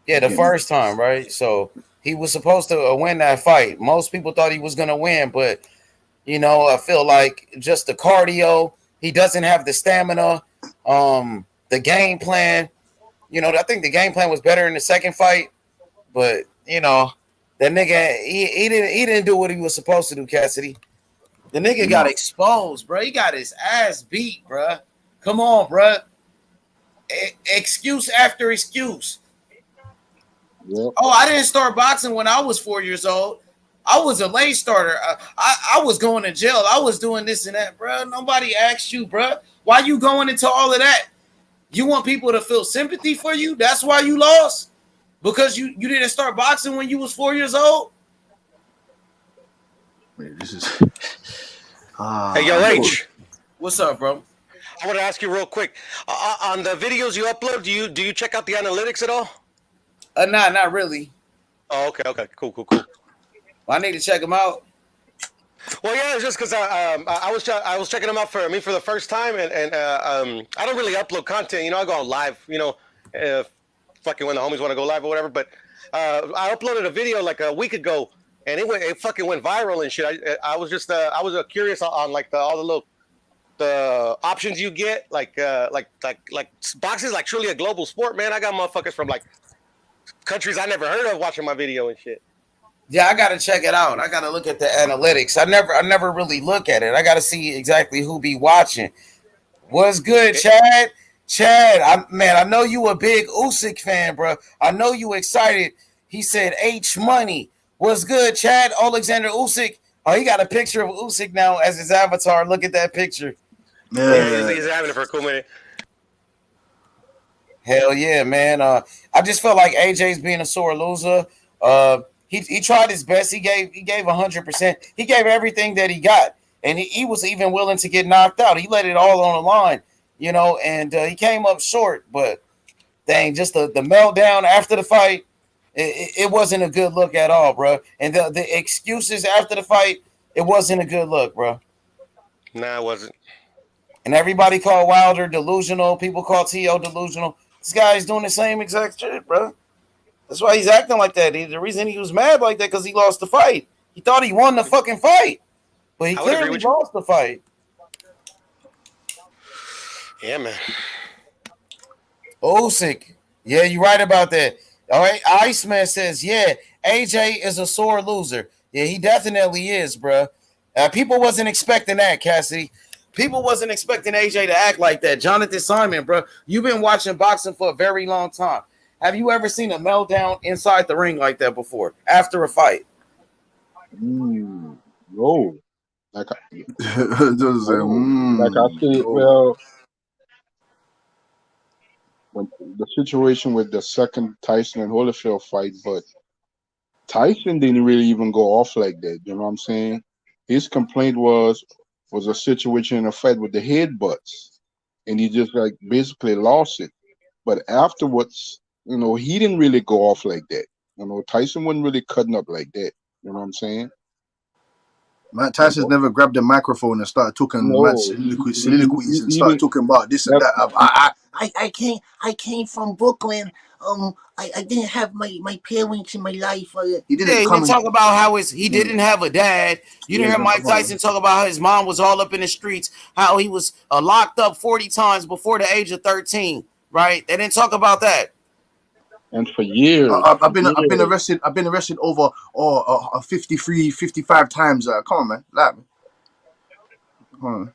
Yeah, the first time, right? So he was supposed to win that fight. Most people thought he was going to win, but, you know, I feel like just the cardio, he doesn't have the stamina, the game plan. You know, I think the game plan was better in the second fight, but, you know, that nigga, he didn't do what he was supposed to do, Cassidy. The nigga got exposed, bro. He got his ass beat, bro. Come on, bro. Excuse after excuse. Yep. Oh, I didn't start boxing when I was 4 years old. I was a late starter. I was going to jail. I was doing this and that, bro. Nobody asked you, bro. Why you going into all of that? You want people to feel sympathy for you? That's why you lost? Because you didn't start boxing when you was 4 years old? Man, this is. Hey, yo, H. What's up, bro? I want to ask you real quick. On the videos you upload, do you check out the analytics at all? Not really. Oh, okay, cool. Well, I need to check them out. Well, yeah, it's just because I was checking them out for the first time, and I don't really upload content. You know, I go on live. You know, fucking when the homies want to go live or whatever. But I uploaded a video like a week ago, and it fucking went viral and shit. I was just curious on like the options you get, like boxing is like truly a global sport, man. I got motherfuckers from like countries I never heard of watching my video and shit. Yeah, I gotta check it out. I gotta look at the analytics. I never really look at it. I gotta see exactly who be watching. What's good, Chad? Chad, I know you a big Usyk fan, bro. I know you excited. He said H money. What's good, Chad? Oleksandr Usyk. Oh, he got a picture of Usyk now as his avatar. Look at that picture. Yeah, he's having it for a cool minute. Hell yeah, man. I just felt like AJ's being a sore loser. He tried his best. He gave 100%. He gave everything that he got, and he was even willing to get knocked out. He let it all on the line, you know, and he came up short. But dang, just the meltdown after the fight, it wasn't a good look at all, bro. And the excuses after the fight, it wasn't a good look, bro. Nah, it wasn't. And everybody called Wilder delusional. People call T.O. delusional. This guy is doing the same exact shit, bro. That's why he's acting like that. The reason he was mad like that because he lost the fight. He thought he won the fucking fight, but he clearly lost the fight. Yeah, man. Usyk. Yeah, you're right about that. All right, Iceman says, yeah, AJ is a sore loser. Yeah, he definitely is, bro. People wasn't expecting that, Cassidy. People wasn't expecting AJ to act like that. Jonathan Simon, bro, you've been watching boxing for a very long time. Have you ever seen a meltdown inside the ring like that before, after a fight? No. Like I said, well, when the situation with the second Tyson and Holyfield fight, but Tyson didn't really even go off like that. You know what I'm saying? His complaint was a situation in a fight with the headbutts, and he just like basically lost it. But afterwards, you know, he didn't really go off like that. You know, Tyson wasn't really cutting up like that. You know what I'm saying? Matt Tyson's never grabbed the microphone and started talking soliloquies and started talking about this and that. I came from Brooklyn. I didn't have my parents in my life. He didn't talk about how he didn't have a dad. You didn't hear Mike Tyson talk about how his mom was all up in the streets, how he was locked up 40 times before the age of 13. Right? They didn't talk about that. And for years, I've been arrested. I've been arrested over 53, 55 times. Come on, man, come on.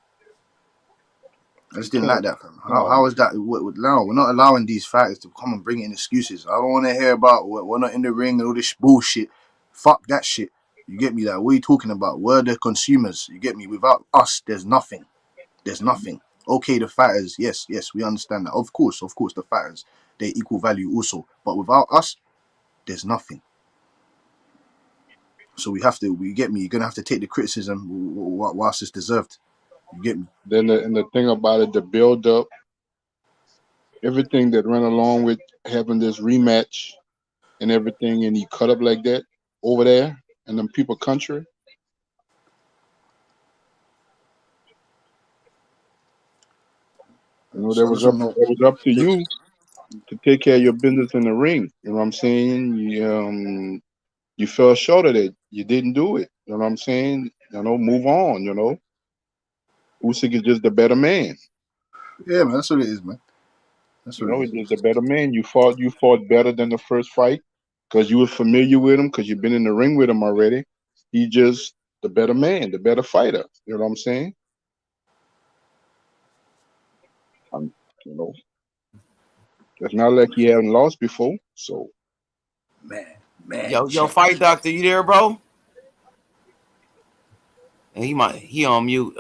I just didn't like that. How is that? No, we're not allowing these fighters to come and bring in excuses. I don't want to hear about we're not in the ring and all this bullshit. Fuck that shit. You get me? That what are you talking about? We're the consumers. You get me? Without us, there's nothing. There's nothing. Okay, the fighters, yes, we understand that. Of course, the fighters, they equal value also. But without us, there's nothing. So you get me? You're gonna have to take the criticism whilst it's deserved. You get me? Then the thing about it, the build up, everything that ran along with having this rematch and everything, and he cut up like that over there in them people country. You know, that was up to you to take care of your business in the ring. You know what I'm saying? You fell short of it. You didn't do it. You know what I'm saying? You know, move on. You know, Usyk is just the better man. Yeah, man, that's what it is, man. That's what he's just the better man. You fought better than the first fight because you were familiar with him because you've been in the ring with him already. He's just the better man, the better fighter. You know what I'm saying? You know, it's not like he haven't lost before. So, man. Yo, fight doctor, you there, bro? And he on mute.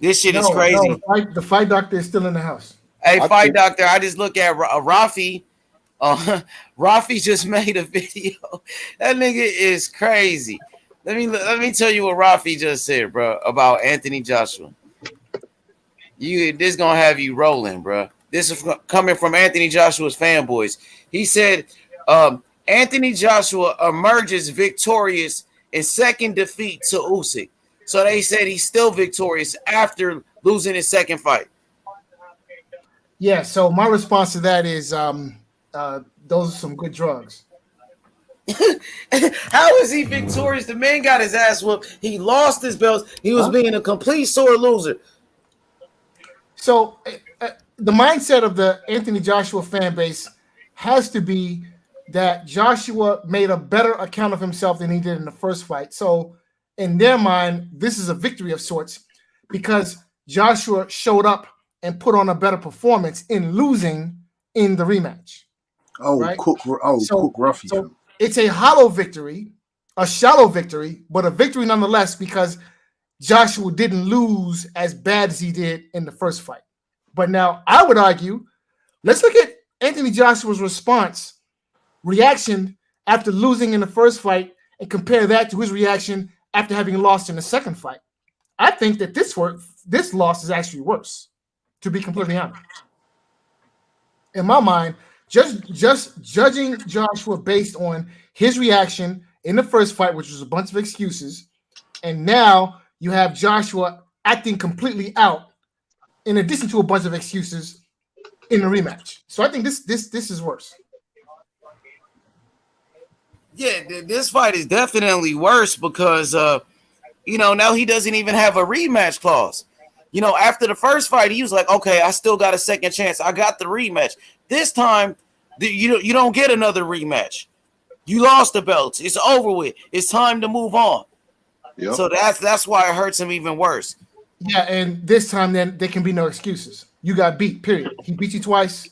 This shit is crazy. No, the fight doctor is still in the house. Hey, fight doctor, I just look at Rafi. Rafi just made a video. That nigga is crazy. Let me tell you what Rafi just said, bro, about Anthony Joshua. This gonna have you rolling, bro. This is coming from Anthony Joshua's fanboys. He said, Anthony Joshua emerges victorious in second defeat to Usyk. So they said he's still victorious after losing his second fight. Yeah. So my response to that is, those are some good drugs. How is he victorious? The man got his ass whooped. He lost his belts. He was being a complete sore loser. So the mindset of the Anthony Joshua fan base has to be that Joshua made a better account of himself than he did in the first fight. So in their mind, this is a victory of sorts because Joshua showed up and put on a better performance in losing in the rematch. Oh, right? Cook Ruffy. So it's a hollow victory, a shallow victory, but a victory nonetheless because Joshua didn't lose as bad as he did in the first fight. But now I would argue, let's look at Anthony Joshua's reaction after losing in the first fight and compare that to his reaction after having lost in the second fight. I think that this loss is actually worse, to be completely honest. In my mind, just judging Joshua based on his reaction in the first fight, which was a bunch of excuses, and now you have Joshua acting completely out in addition to a bunch of excuses in the rematch. So I think this is worse. Yeah, this fight is definitely worse because now he doesn't even have a rematch clause. After the first fight, he was like, okay, I still got a second chance. I got the rematch. This time, you don't get another rematch. You lost the belts. It's over with. It's time to move on. Yep. So that's why it hurts him even worse. Yeah, and this time then there can be no excuses. You got beat, period. He beat you twice.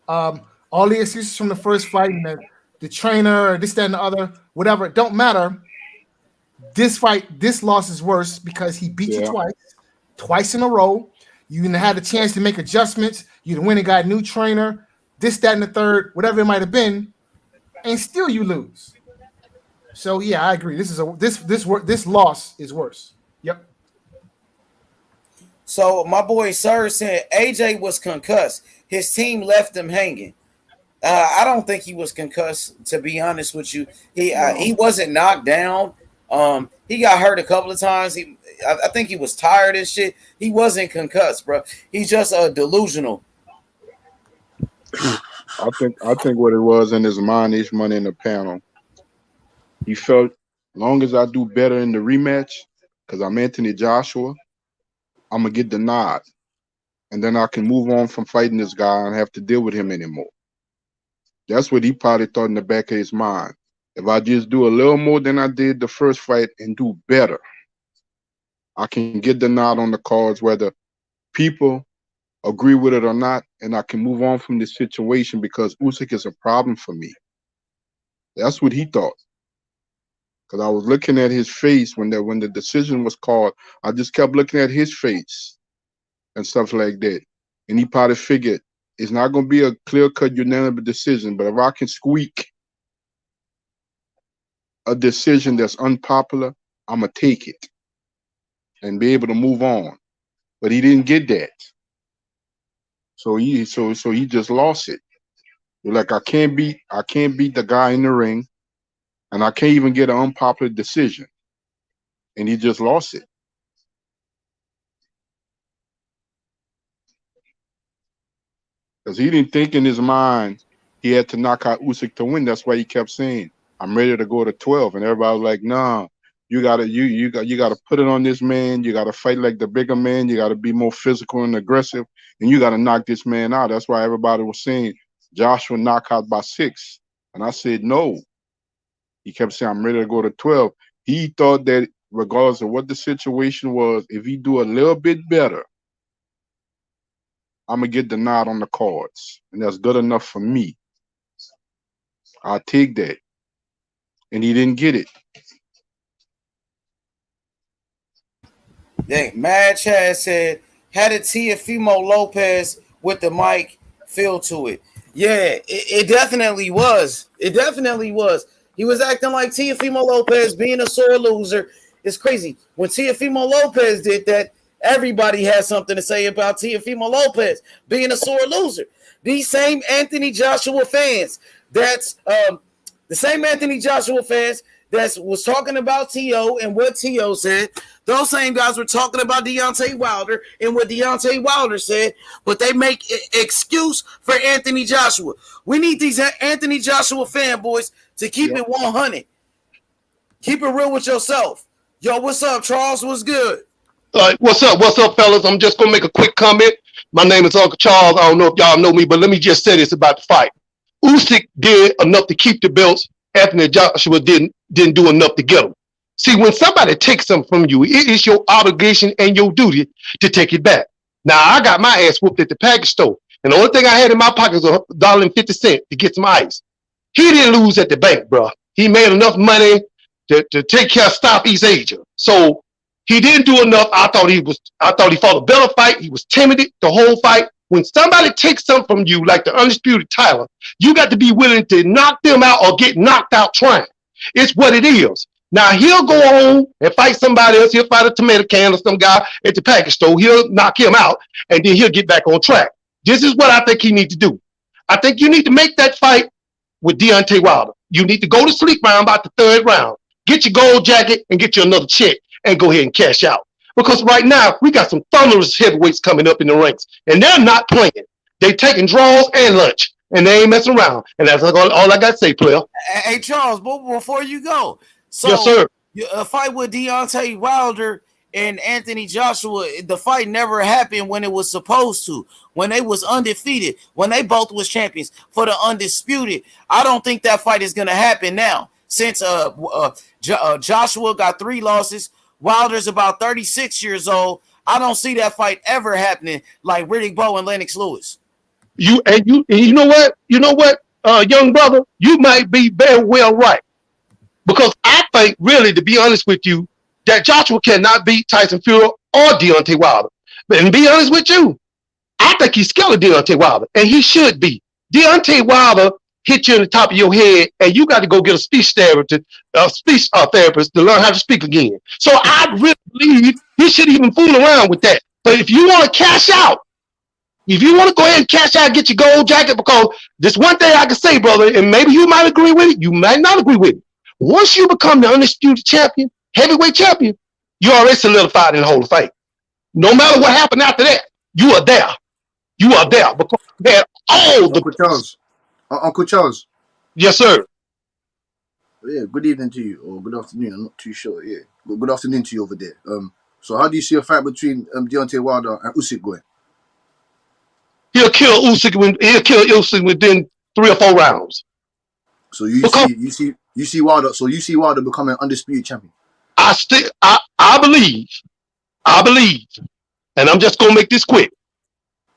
All the excuses from the first fight, and the trainer, this, that, and the other, whatever, it don't matter. This loss is worse because he beat you twice in a row. You had a chance to make adjustments. You went and got a new trainer, this, that, and the third, whatever it might have been, and still you lose. So yeah, I agree. This loss is worse. Yep. So my boy Sir said AJ was concussed. His team left him hanging. I don't think he was concussed, to be honest with you. He wasn't knocked down. He got hurt a couple of times. I think he was tired and shit. He wasn't concussed, bro. He's just delusional. I think what it was in his mind, each money in the panel. He felt, long as I do better in the rematch, because I'm Anthony Joshua, I'm gonna get the nod, and then I can move on from fighting this guy and have to deal with him anymore. That's what he probably thought in the back of his mind. If I just do a little more than I did the first fight and do better, I can get the nod on the cards, whether people agree with it or not, and I can move on from this situation because Usyk is a problem for me. That's what he thought. Because I was looking at his face when the decision was called. I just kept looking at his face and stuff like that. And he probably figured it's not going to be a clear-cut unanimous decision, but if I can squeak a decision that's unpopular, I'm going to take it and be able to move on. But he didn't get that. So he just lost it. Like, I can't beat the guy in the ring, and I can't even get an unpopular decision. And he just lost it. Because he didn't think in his mind he had to knock out Usyk to win. That's why he kept saying, I'm ready to go to 12. And everybody was like, nah, you gotta put it on this man. You gotta fight like the bigger man. You gotta be more physical and aggressive. And you gotta knock this man out. That's why everybody was saying Joshua knockout by 6. And I said, no. He kept saying, I'm ready to go to 12. He thought that regardless of what the situation was, if he do a little bit better, I'm going to get the nod on the cards. And that's good enough for me. I'll take that. And he didn't get it. Dang, Mad Chad said, had a Teofimo Lopez with the mic feel to it. Yeah, it definitely was. It definitely was. He was acting like Teofimo Lopez being a sore loser. It's crazy. When Teofimo Lopez did that, everybody had something to say about Teofimo Lopez being a sore loser. These same Anthony Joshua fans, that's the same Anthony Joshua fans that was talking about T.O. and what T.O. said. Those same guys were talking about Deontay Wilder and what Deontay Wilder said, but they make excuse for Anthony Joshua. We need these Anthony Joshua fanboys to keep it 100. Keep it real with yourself. Yo, what's up, Charles? What's good? What's up, fellas? I'm just gonna make a quick comment. My name is Uncle Charles. I don't know if y'all know me, but let me just say this about the fight. Usyk did enough to keep the belts. Anthony Joshua didn't do enough to get them. See, when somebody takes something from you, it is your obligation and your duty to take it back. Now, I got my ass whooped at the package store, and the only thing I had in my pocket was $1.50 to get some ice. He didn't lose at the bank, bro. He made enough money to take care of Southeast Asia. So he didn't do enough. I thought he fought a better fight. He was timid the whole fight. When somebody takes something from you, like the undisputed Tyler, you got to be willing to knock them out or get knocked out trying. It's what it is. Now, he'll go on and fight somebody else. He'll fight a tomato can or some guy at the package store. He'll knock him out, and then he'll get back on track. This is what I think he needs to do. I think you need to make that fight with Deontay Wilder. You need to go to sleep round about the third round. Get your gold jacket and get you another check and go ahead and cash out. Because right now, we got some thunderous heavyweights coming up in the ranks, and they're not playing. They're taking draws and lunch, and they ain't messing around. And that's all I got to say, player. Hey, Charles, before you go, so yes, sir. A fight with Deontay Wilder and Anthony Joshua, the fight never happened when it was supposed to, when they was undefeated, when they both was champions for the undisputed. I don't think that fight is going to happen now since Joshua got 3 losses. Wilder's about 36 years old. I don't see that fight ever happening like Riddick Bowe and Lennox Lewis. You know what? Young brother, you might be very well right. Because I think, really, to be honest with you, that Joshua cannot beat Tyson Fury or Deontay Wilder. But to be honest with you, I think he's scared of Deontay Wilder, and he should be. Deontay Wilder hit you in the top of your head, and you got to go get a speech therapist to learn how to speak again. So I really believe he shouldn't even fool around with that. But if you want to cash out, if you want to go ahead and cash out, get your gold jacket, because this one thing I can say, brother, and maybe you might agree with it, you might not agree with it. Once you become the undisputed champion, heavyweight champion, you already solidified in the Hall of Fame. No matter what happened after that, you are there. You are there because they're all the Uncle Charles. Yes, sir. Yeah, good evening to you, or good afternoon. I'm not too sure. Yeah, good afternoon to you over there. So how do you see a fight between Deontay Wilder and Usyk going? He'll kill Usyk within 3 or 4 rounds. So you see Wilder. So you see Wilder becoming undisputed champion. I believe, and I'm just gonna make this quick.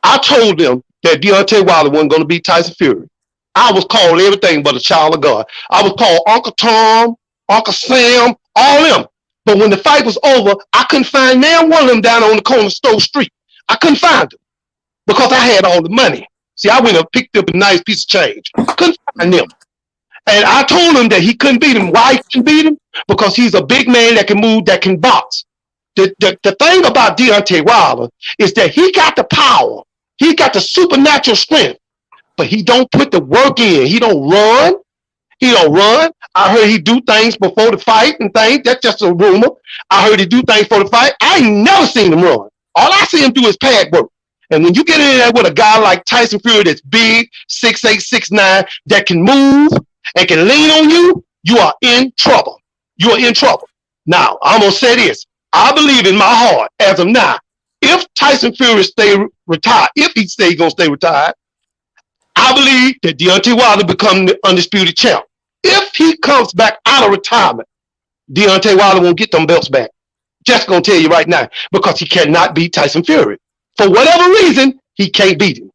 I told them that Deontay Wilder wasn't gonna beat Tyson Fury. I was called everything but a child of God. I was called Uncle Tom, Uncle Sam, all them. But when the fight was over, I couldn't find man one of them down on the corner of Stowe Street. I couldn't find them because I had all the money. See, I went and picked up a nice piece of change. I couldn't find them. And I told him that he couldn't beat him. Why he couldn't beat him? Because he's a big man that can move, that can box. The thing about Deontay Wilder is that he got the power. He got the supernatural strength. But he don't put the work in. He don't run. I heard he do things before the fight and things. That's just a rumor. I heard he do things for the fight. I ain't never seen him run. All I see him do is pad work. And when you get in there with a guy like Tyson Fury that's big, 6'8", 6'9", that can move and can lean on you, you are in trouble. You are in trouble. Now, I'm going to say this. I believe in my heart, as of now, if Tyson Fury stay retired, if he stay going to stay retired, I believe that Deontay Wilder become the undisputed champ. If he comes back out of retirement, Deontay Wilder won't get them belts back. Just going to tell you right now, because he cannot beat Tyson Fury. For whatever reason, he can't beat him.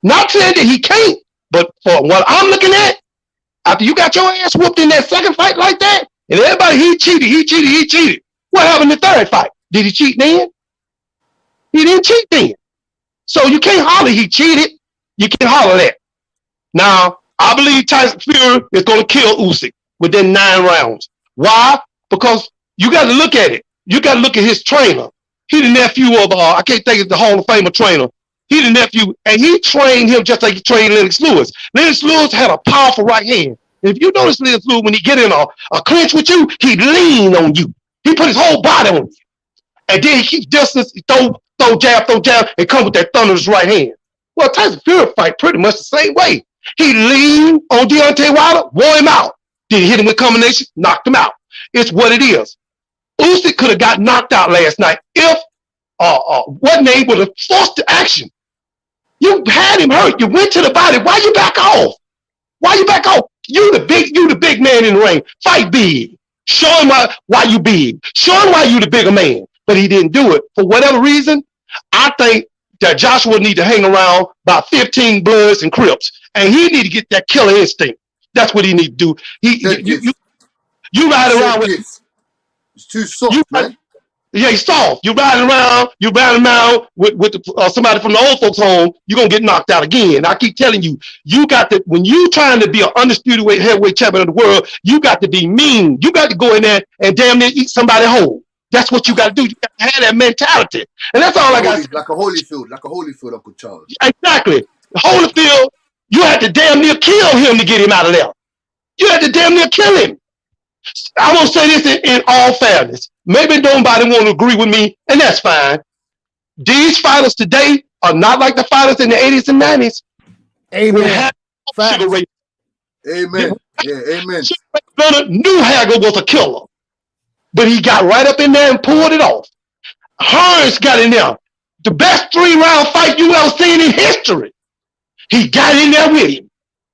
Not saying that he can't, but for what I'm looking at, after you got your ass whooped in that second fight like that, and everybody, he cheated. What happened in the third fight? Did he cheat then? He didn't cheat then. So you can't holler he cheated. You can't holler that. Now, I believe Tyson Fury is going to kill Usyk within 9 rounds. Why? Because you got to look at it. You got to look at his trainer. He the nephew of, I can't think of the Hall of Famer trainer. He the nephew, and he trained him just like he trained Lennox Lewis. Lennox Lewis had a powerful right hand. If you notice Lennox Lewis, when he get in a clinch with you, he lean on you. He put his whole body on you. And then he keeps distance, throw jab, and come with that thunderous right hand. Well, Tyson Fury fight pretty much the same way. He leaned on Deontay Wilder, wore him out. Then he hit him with combination, knocked him out. It's what it is. Usyk could have got knocked out last night if what name would have forced the action. You had him hurt. You went to the body. Why you back off? Why you back off? You the big man in the ring. Fight big. Show him why you big. Show him why you the bigger man. But he didn't do it. For whatever reason, I think that Joshua need to hang around about 15 Bloods and Crips. And he need to get that killer instinct. That's what he need to do. You ride around with... It's too soft, man. Yeah, he's soft. You riding around with somebody from the old folks home, you're going to get knocked out again. I keep telling you, you got to, when you trying to be an undisputed heavyweight champion of the world, you got to be mean. You got to go in there and damn near eat somebody whole. That's what you got to do. You got to have that mentality. And that's all I got. Like a Holyfield, Uncle Charles. Exactly. Holyfield, you had to damn near kill him to get him out of there. You had to damn near kill him. I won't say this in all fairness. Maybe nobody want to agree with me, and that's fine. These fighters today are not like the fighters in the 80s and 90s. Amen. Amen. Yeah, amen. Leonard knew Hagler was a killer, but he got right up in there and pulled it off. Hearns got in there. The best 3-round fight you ever seen in history. He got in there with him.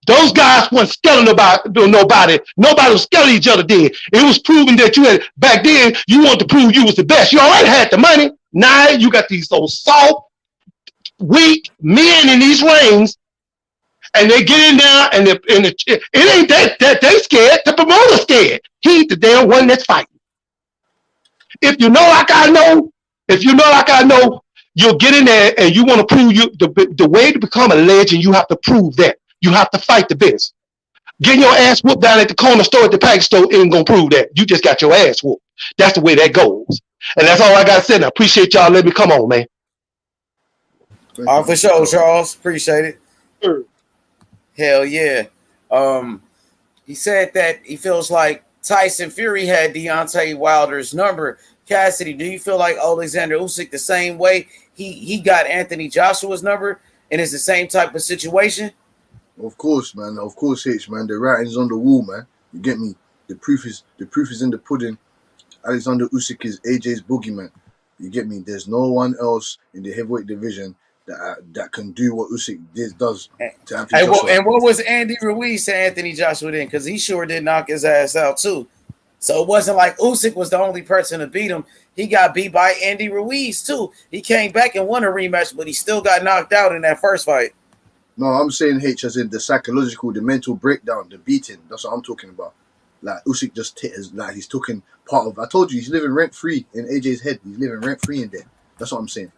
Those guys weren't scared about nobody. Nobody was scared of each other then. It was proven that you had, back then, you wanted to prove you was the best. You already had the money. Now you got these so soft, weak men in these rings, and they get in there, and it ain't that they scared. The promoter's scared. He's the damn one that's fighting. If you know like I know, you'll get in there and you want to prove the way to become a legend, you have to prove that. You have to fight the best. Getting your ass whooped down at the corner store at the package store ain't gonna prove that. You just got your ass whooped. That's the way that goes. And that's all I gotta say. And I appreciate y'all. Let me come on, man. For sure, Charles. Appreciate it. Sure. Hell yeah. He said that he feels like Tyson Fury had Deontay Wilder's number. Cassidy, do you feel like Oleksandr Usyk the same way? He got Anthony Joshua's number, and it's the same type of situation? Of course, man. Of course, H, man. The writing's on the wall, man. You get me? The proof is in the pudding. Oleksandr Usyk is AJ's boogeyman. You get me? There's no one else in the heavyweight division that can do what Usyk does to Anthony Joshua. And what was Andy Ruiz to Anthony Joshua then? Because he sure did knock his ass out too. So it wasn't like Usyk was the only person to beat him. He got beat by Andy Ruiz too. He came back and won a rematch, but he still got knocked out in that first fight. No, I'm saying H as in the psychological, the mental breakdown, the beating. That's what I'm talking about. Like Usyk just he's taking part of. I told you he's living rent free in AJ's head. He's living rent free in there. That's what I'm saying.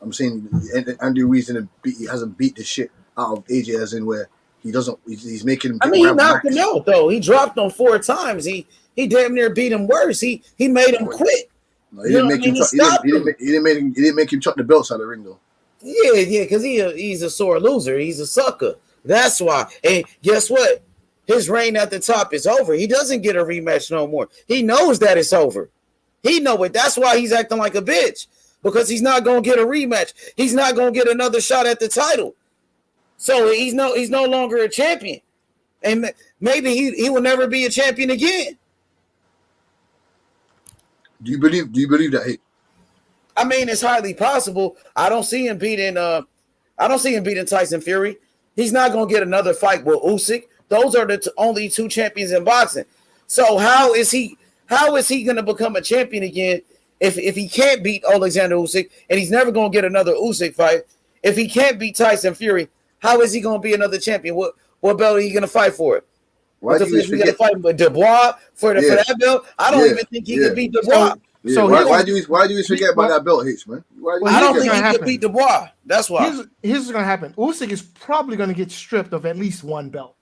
I'm saying Andy Ruiz he hasn't beat the shit out of AJ as in where he doesn't. He's making him. I mean, he knocked him out though. He dropped him 4 times. He damn near beat him worse. He made him quit. No, he didn't make him. He didn't make him chuck the belts out of the ring though. Yeah, because he's a sore loser. He's a sucker. That's why. And guess what? His reign at the top is over. He doesn't get a rematch no more. He knows that it's over. He know it. That's why he's acting like a bitch. Because he's not going to get a rematch. He's not going to get another shot at the title. So he's no longer a champion. And maybe he will never be a champion again. Do you believe that? Hey? I mean, it's highly possible. I don't see him beating Tyson Fury. He's not going to get another fight with Usyk. Those are the only 2 champions in boxing. So how is he going to become a champion again if he can't beat Oleksandr Usyk, and he's never going to get another Usyk fight? If he can't beat Tyson Fury, how is he going to be another champion? What belt are you going to fight for it? Why do you going to fight with Dubois for that belt? I don't even think he can beat Dubois. Yeah, So why do you forget about that belt, H, man? I don't think he could beat Dubois. That's why. Here's what's gonna happen. Usyk is probably gonna get stripped of at least one belt.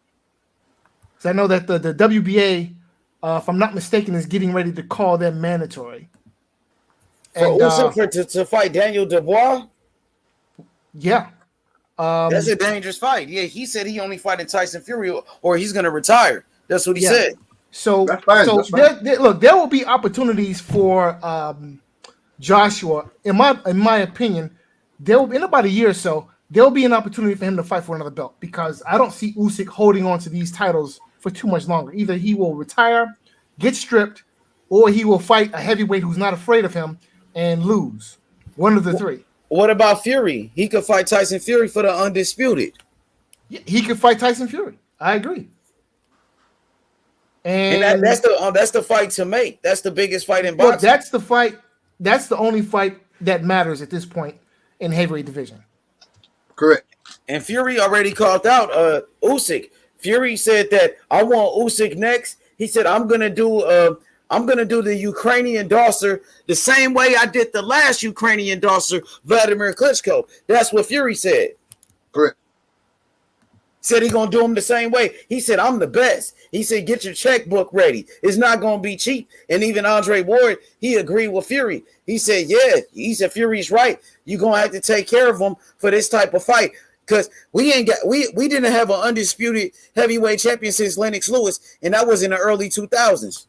So I know that the WBA, if I'm not mistaken, is getting ready to call them mandatory. For Usyk to fight Daniel Dubois? Yeah. That's a dangerous fight. Yeah, he said he only fighting Tyson Fury or he's going to retire. That's what he said. So, That's fine. Look, there will be opportunities for Joshua. In my opinion, there will in about a year or so, there will be an opportunity for him to fight for another belt because I don't see Usyk holding on to these titles for too much longer. Either he will retire, get stripped, or he will fight a heavyweight who's not afraid of him and lose. One of the three. What about Fury? He could fight Tyson Fury for the undisputed. Yeah, he could fight Tyson Fury. I agree. And that's the fight to make. That's the biggest fight in well, boxing. that's the fight. That's the only fight that matters at this point in heavyweight division. Correct. And Fury already called out Usyk. Fury said that I want Usyk next. He said I'm gonna do the Ukrainian dosser the same way I did the last Ukrainian dosser, Vladimir Klitschko. That's what Fury said. Correct. Said he gonna do him the same way. He said, I'm the best. He said, get your checkbook ready. It's not gonna be cheap. And even Andre Ward, he agreed with Fury. He said, yeah, he said Fury's right. You're gonna have to take care of him for this type of fight. Because we didn't have an undisputed heavyweight champion since Lennox Lewis, and that was in the early 2000s.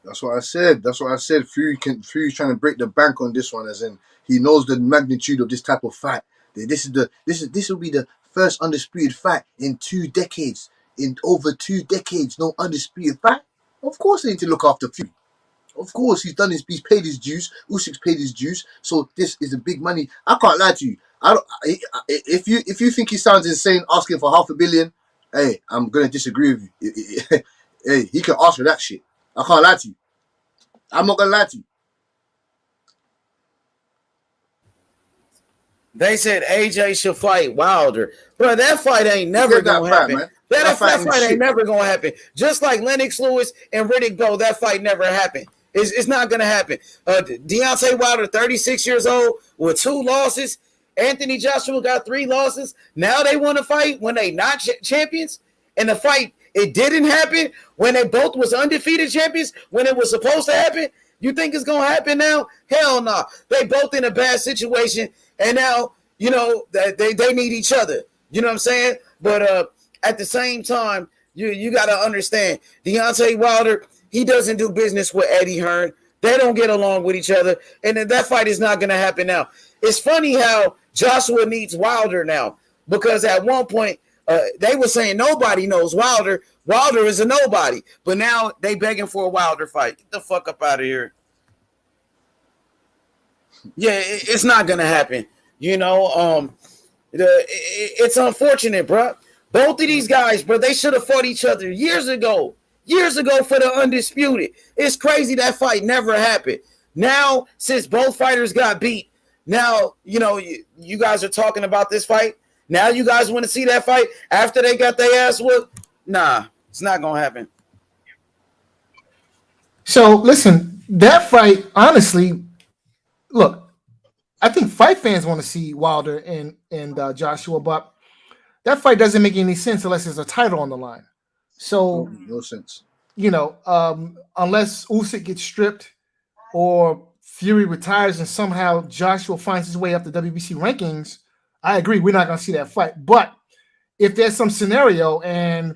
That's what I said. Fury's trying to break the bank on this one, as in he knows the magnitude of this type of fight. This will be the first undisputed fight in 2 decades. In over 2 decades, no undisputed fight. Of course, they need to look after Fury. Of course, he's paid his dues. Usyk's paid his dues. So this is a big money. I can't lie to you. If you think he sounds insane asking for $500 million, hey, I'm gonna disagree with you. Hey, he can ask for that shit. I can't lie to you. I'm not gonna lie to you. They said AJ should fight Wilder. Bro, that fight ain't never gonna happen. That fight ain't never gonna happen. Just like Lennox Lewis and Riddick Bowe, that fight never happened. It's not gonna happen. Deontay Wilder, 36 years old, with 2 losses. Anthony Joshua got 3 losses. Now they want to fight when they not champions. And the fight, it didn't happen when they both was undefeated champions, when it was supposed to happen. You think it's going to happen now? Hell no. Nah. They both in a bad situation. And now, you know, they need each other. You know what I'm saying? But at the same time, you got to understand, Deontay Wilder, he doesn't do business with Eddie Hearn. They don't get along with each other. And that fight is not going to happen now. It's funny how Joshua needs Wilder now, because at one point they were saying nobody knows Wilder. Wilder is a nobody, but now they begging for a Wilder fight. Get the fuck up out of here. Yeah, it's not gonna happen. You know, it's unfortunate, bro. Both of these guys, bro, they should have fought each other years ago for the undisputed. It's crazy that fight never happened. Now, since both fighters got beat, now, you know, you guys are talking about this fight. Now you guys want to see that fight after they got their ass whooped? Nah, it's not going to happen. So, listen, that fight, honestly, look, I think fight fans want to see Wilder and Joshua, but that fight doesn't make any sense unless there's a title on the line. So, no sense. You know, unless Usyk gets stripped or Fury retires and somehow Joshua finds his way up the WBC rankings, I agree, we're not going to see that fight. But if there's some scenario, and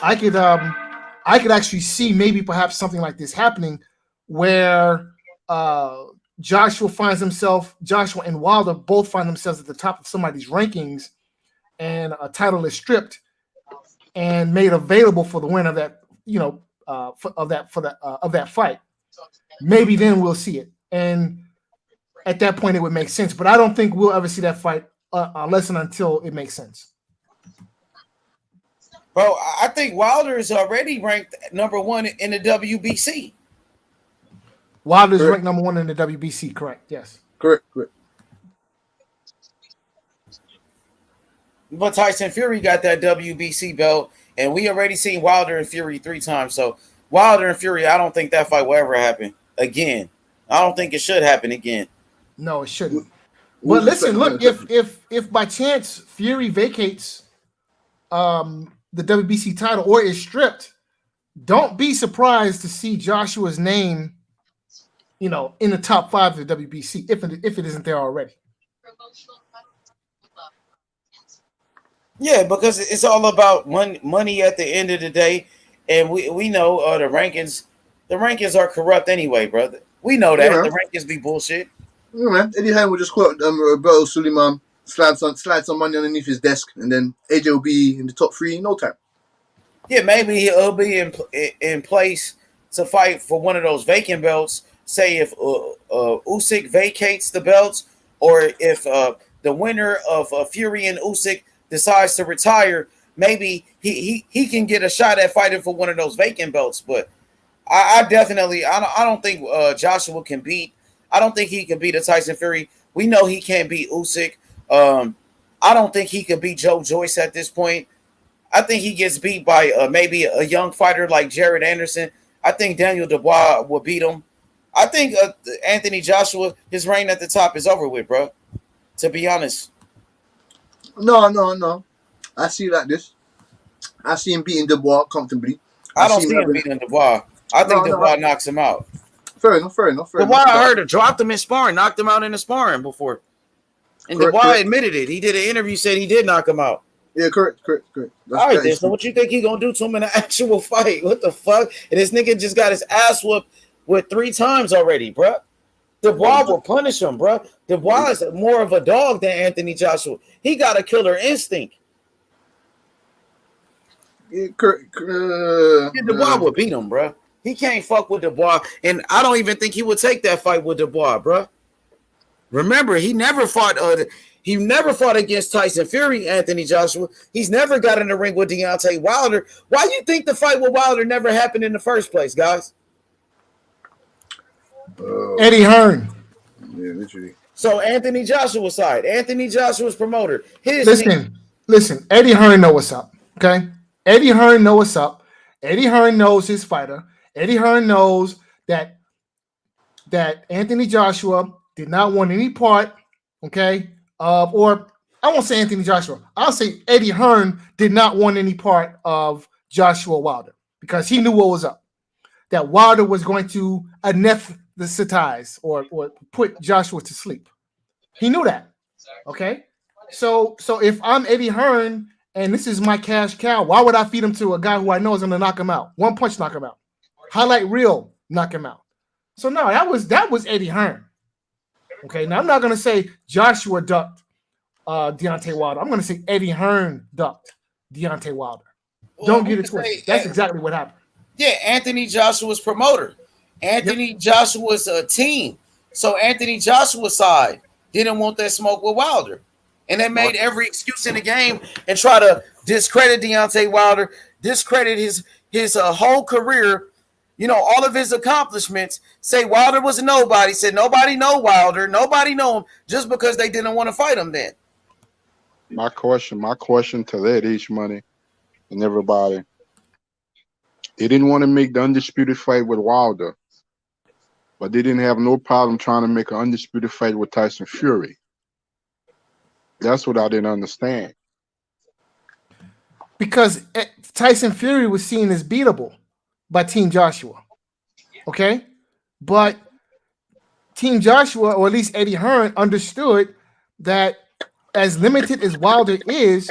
I could actually see maybe perhaps something like this happening, where Joshua and Wilder both find themselves at the top of somebody's rankings, and a title is stripped and made available for the winner of that, you know, of that fight. Maybe then we'll see it. And at that point, it would make sense. But I don't think we'll ever see that fight unless and until it makes sense. Bro, I think Wilder is already ranked number 1 in the WBC. Wilder's ranked number 1 in the WBC, correct? Yes. Correct. But Tyson Fury got that WBC belt, and we already seen Wilder and Fury 3 times. So Wilder and Fury, I don't think that fight will ever happen again. I don't think it should happen again. No, it shouldn't. But listen, look, if by chance Fury vacates the WBC title or is stripped, don't be surprised to see Joshua's name, in the top 5 of the WBC if it isn't there already. Yeah, because it's all about money at the end of the day, and we know the rankings. The rankings are corrupt anyway, brother. We know that the rankings be bullshit. Yeah, man. Eddie Hearn will just quote Roberto Suleiman, slide some money underneath his desk, and then AJ will be in the top 3 in no time. Yeah, maybe he'll be in place to fight for one of those vacant belts. Say if Usyk vacates the belts, or if the winner of Fury and Usyk decides to retire, maybe he can get a shot at fighting for one of those vacant belts. But I don't think Joshua can beat. I don't think he can beat a Tyson Fury. We know he can't beat Usyk. I don't think he can beat Joe Joyce at this point. I think he gets beat by maybe a young fighter like Jared Anderson. I think Daniel Dubois will beat him. I think Anthony Joshua, his reign at the top is over with, bro. To be honest. No. I see it like this. I see him beating Dubois comfortably. I don't see him beating Dubois. I think Dubois knocks him out. Fair enough. Dubois, I heard it, dropped him in sparring, knocked him out in the sparring before. And Dubois admitted it. He did an interview, said he did knock him out. Yeah, correct. All right, then. So what you think he gonna do to him in an actual fight? What the fuck? And this nigga just got his ass whooped with 3 times already, bro. Dubois will punish him, bro. Dubois is more of a dog than Anthony Joshua. He got a killer instinct. Yeah, Dubois will beat him, bro. He can't fuck with Dubois, and I don't even think he would take that fight with Dubois, bro. Remember, he never fought against Tyson Fury, Anthony Joshua. He's never got in the ring with Deontay Wilder. Why do you think the fight with Wilder never happened in the first place, guys? Eddie Hearn. Yeah, literally. So Anthony Joshua's side, Anthony Joshua's promoter. Listen. Eddie Hearn know what's up. Okay, Eddie Hearn know what's up. Eddie Hearn knows his fighter. Eddie Hearn knows that Anthony Joshua did not want any part. Okay, or I won't say Anthony Joshua. I'll say Eddie Hearn did not want any part of Joshua Wilder because he knew what was up. That Wilder was going to anesthetize or put Joshua to sleep. He knew that. Okay, so if I'm Eddie Hearn and this is my cash cow, why would I feed him to a guy who I know is going to knock him out? One punch knock him out. Highlight reel knock him out. So no, that was Eddie Hearn. Okay, now I'm not going to say Joshua ducked Deontay Wilder. I'm going to say Eddie Hearn ducked Deontay Wilder. Don't get it twisted. That's exactly what happened. Yeah, Anthony Joshua's promoter. Anthony Joshua's team. So Anthony Joshua's side didn't want that smoke with Wilder. And they made every excuse in the game and try to discredit Deontay Wilder, discredit his whole career, all of his accomplishments. Say Wilder was a nobody. Said nobody know Wilder. Nobody know him just because they didn't want to fight him then. My question to that H Money and everybody. They didn't want to make the undisputed fight with Wilder, but they didn't have no problem trying to make an undisputed fight with Tyson Fury. That's what I didn't understand. Because Tyson Fury was seen as beatable by Team Joshua. Okay? But Team Joshua, or at least Eddie Hearn, understood that as limited as Wilder is,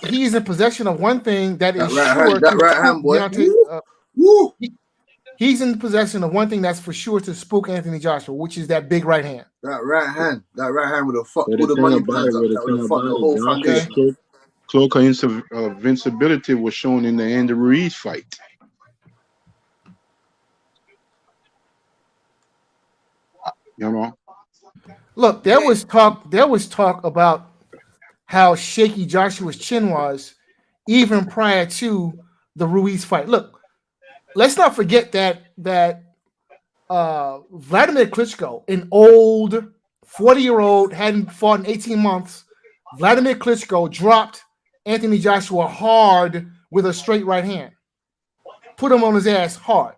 he's in possession of one thing that is sure. That right hand, boy. He's in possession of one thing that's for sure to spook Anthony Joshua, which is that big right hand. That right hand would have fucked all the money plans up. That would have fucked the whole foundation. Cloak invincibility was shown in the Andy Ruiz fight. Look, there was talk about how shaky Joshua's chin was even prior to the Ruiz fight. Look, let's not forget that Vladimir Klitschko, an old 40-year-old, hadn't fought in 18 months. Vladimir Klitschko dropped Anthony Joshua hard with a straight right hand. Put him on his ass hard.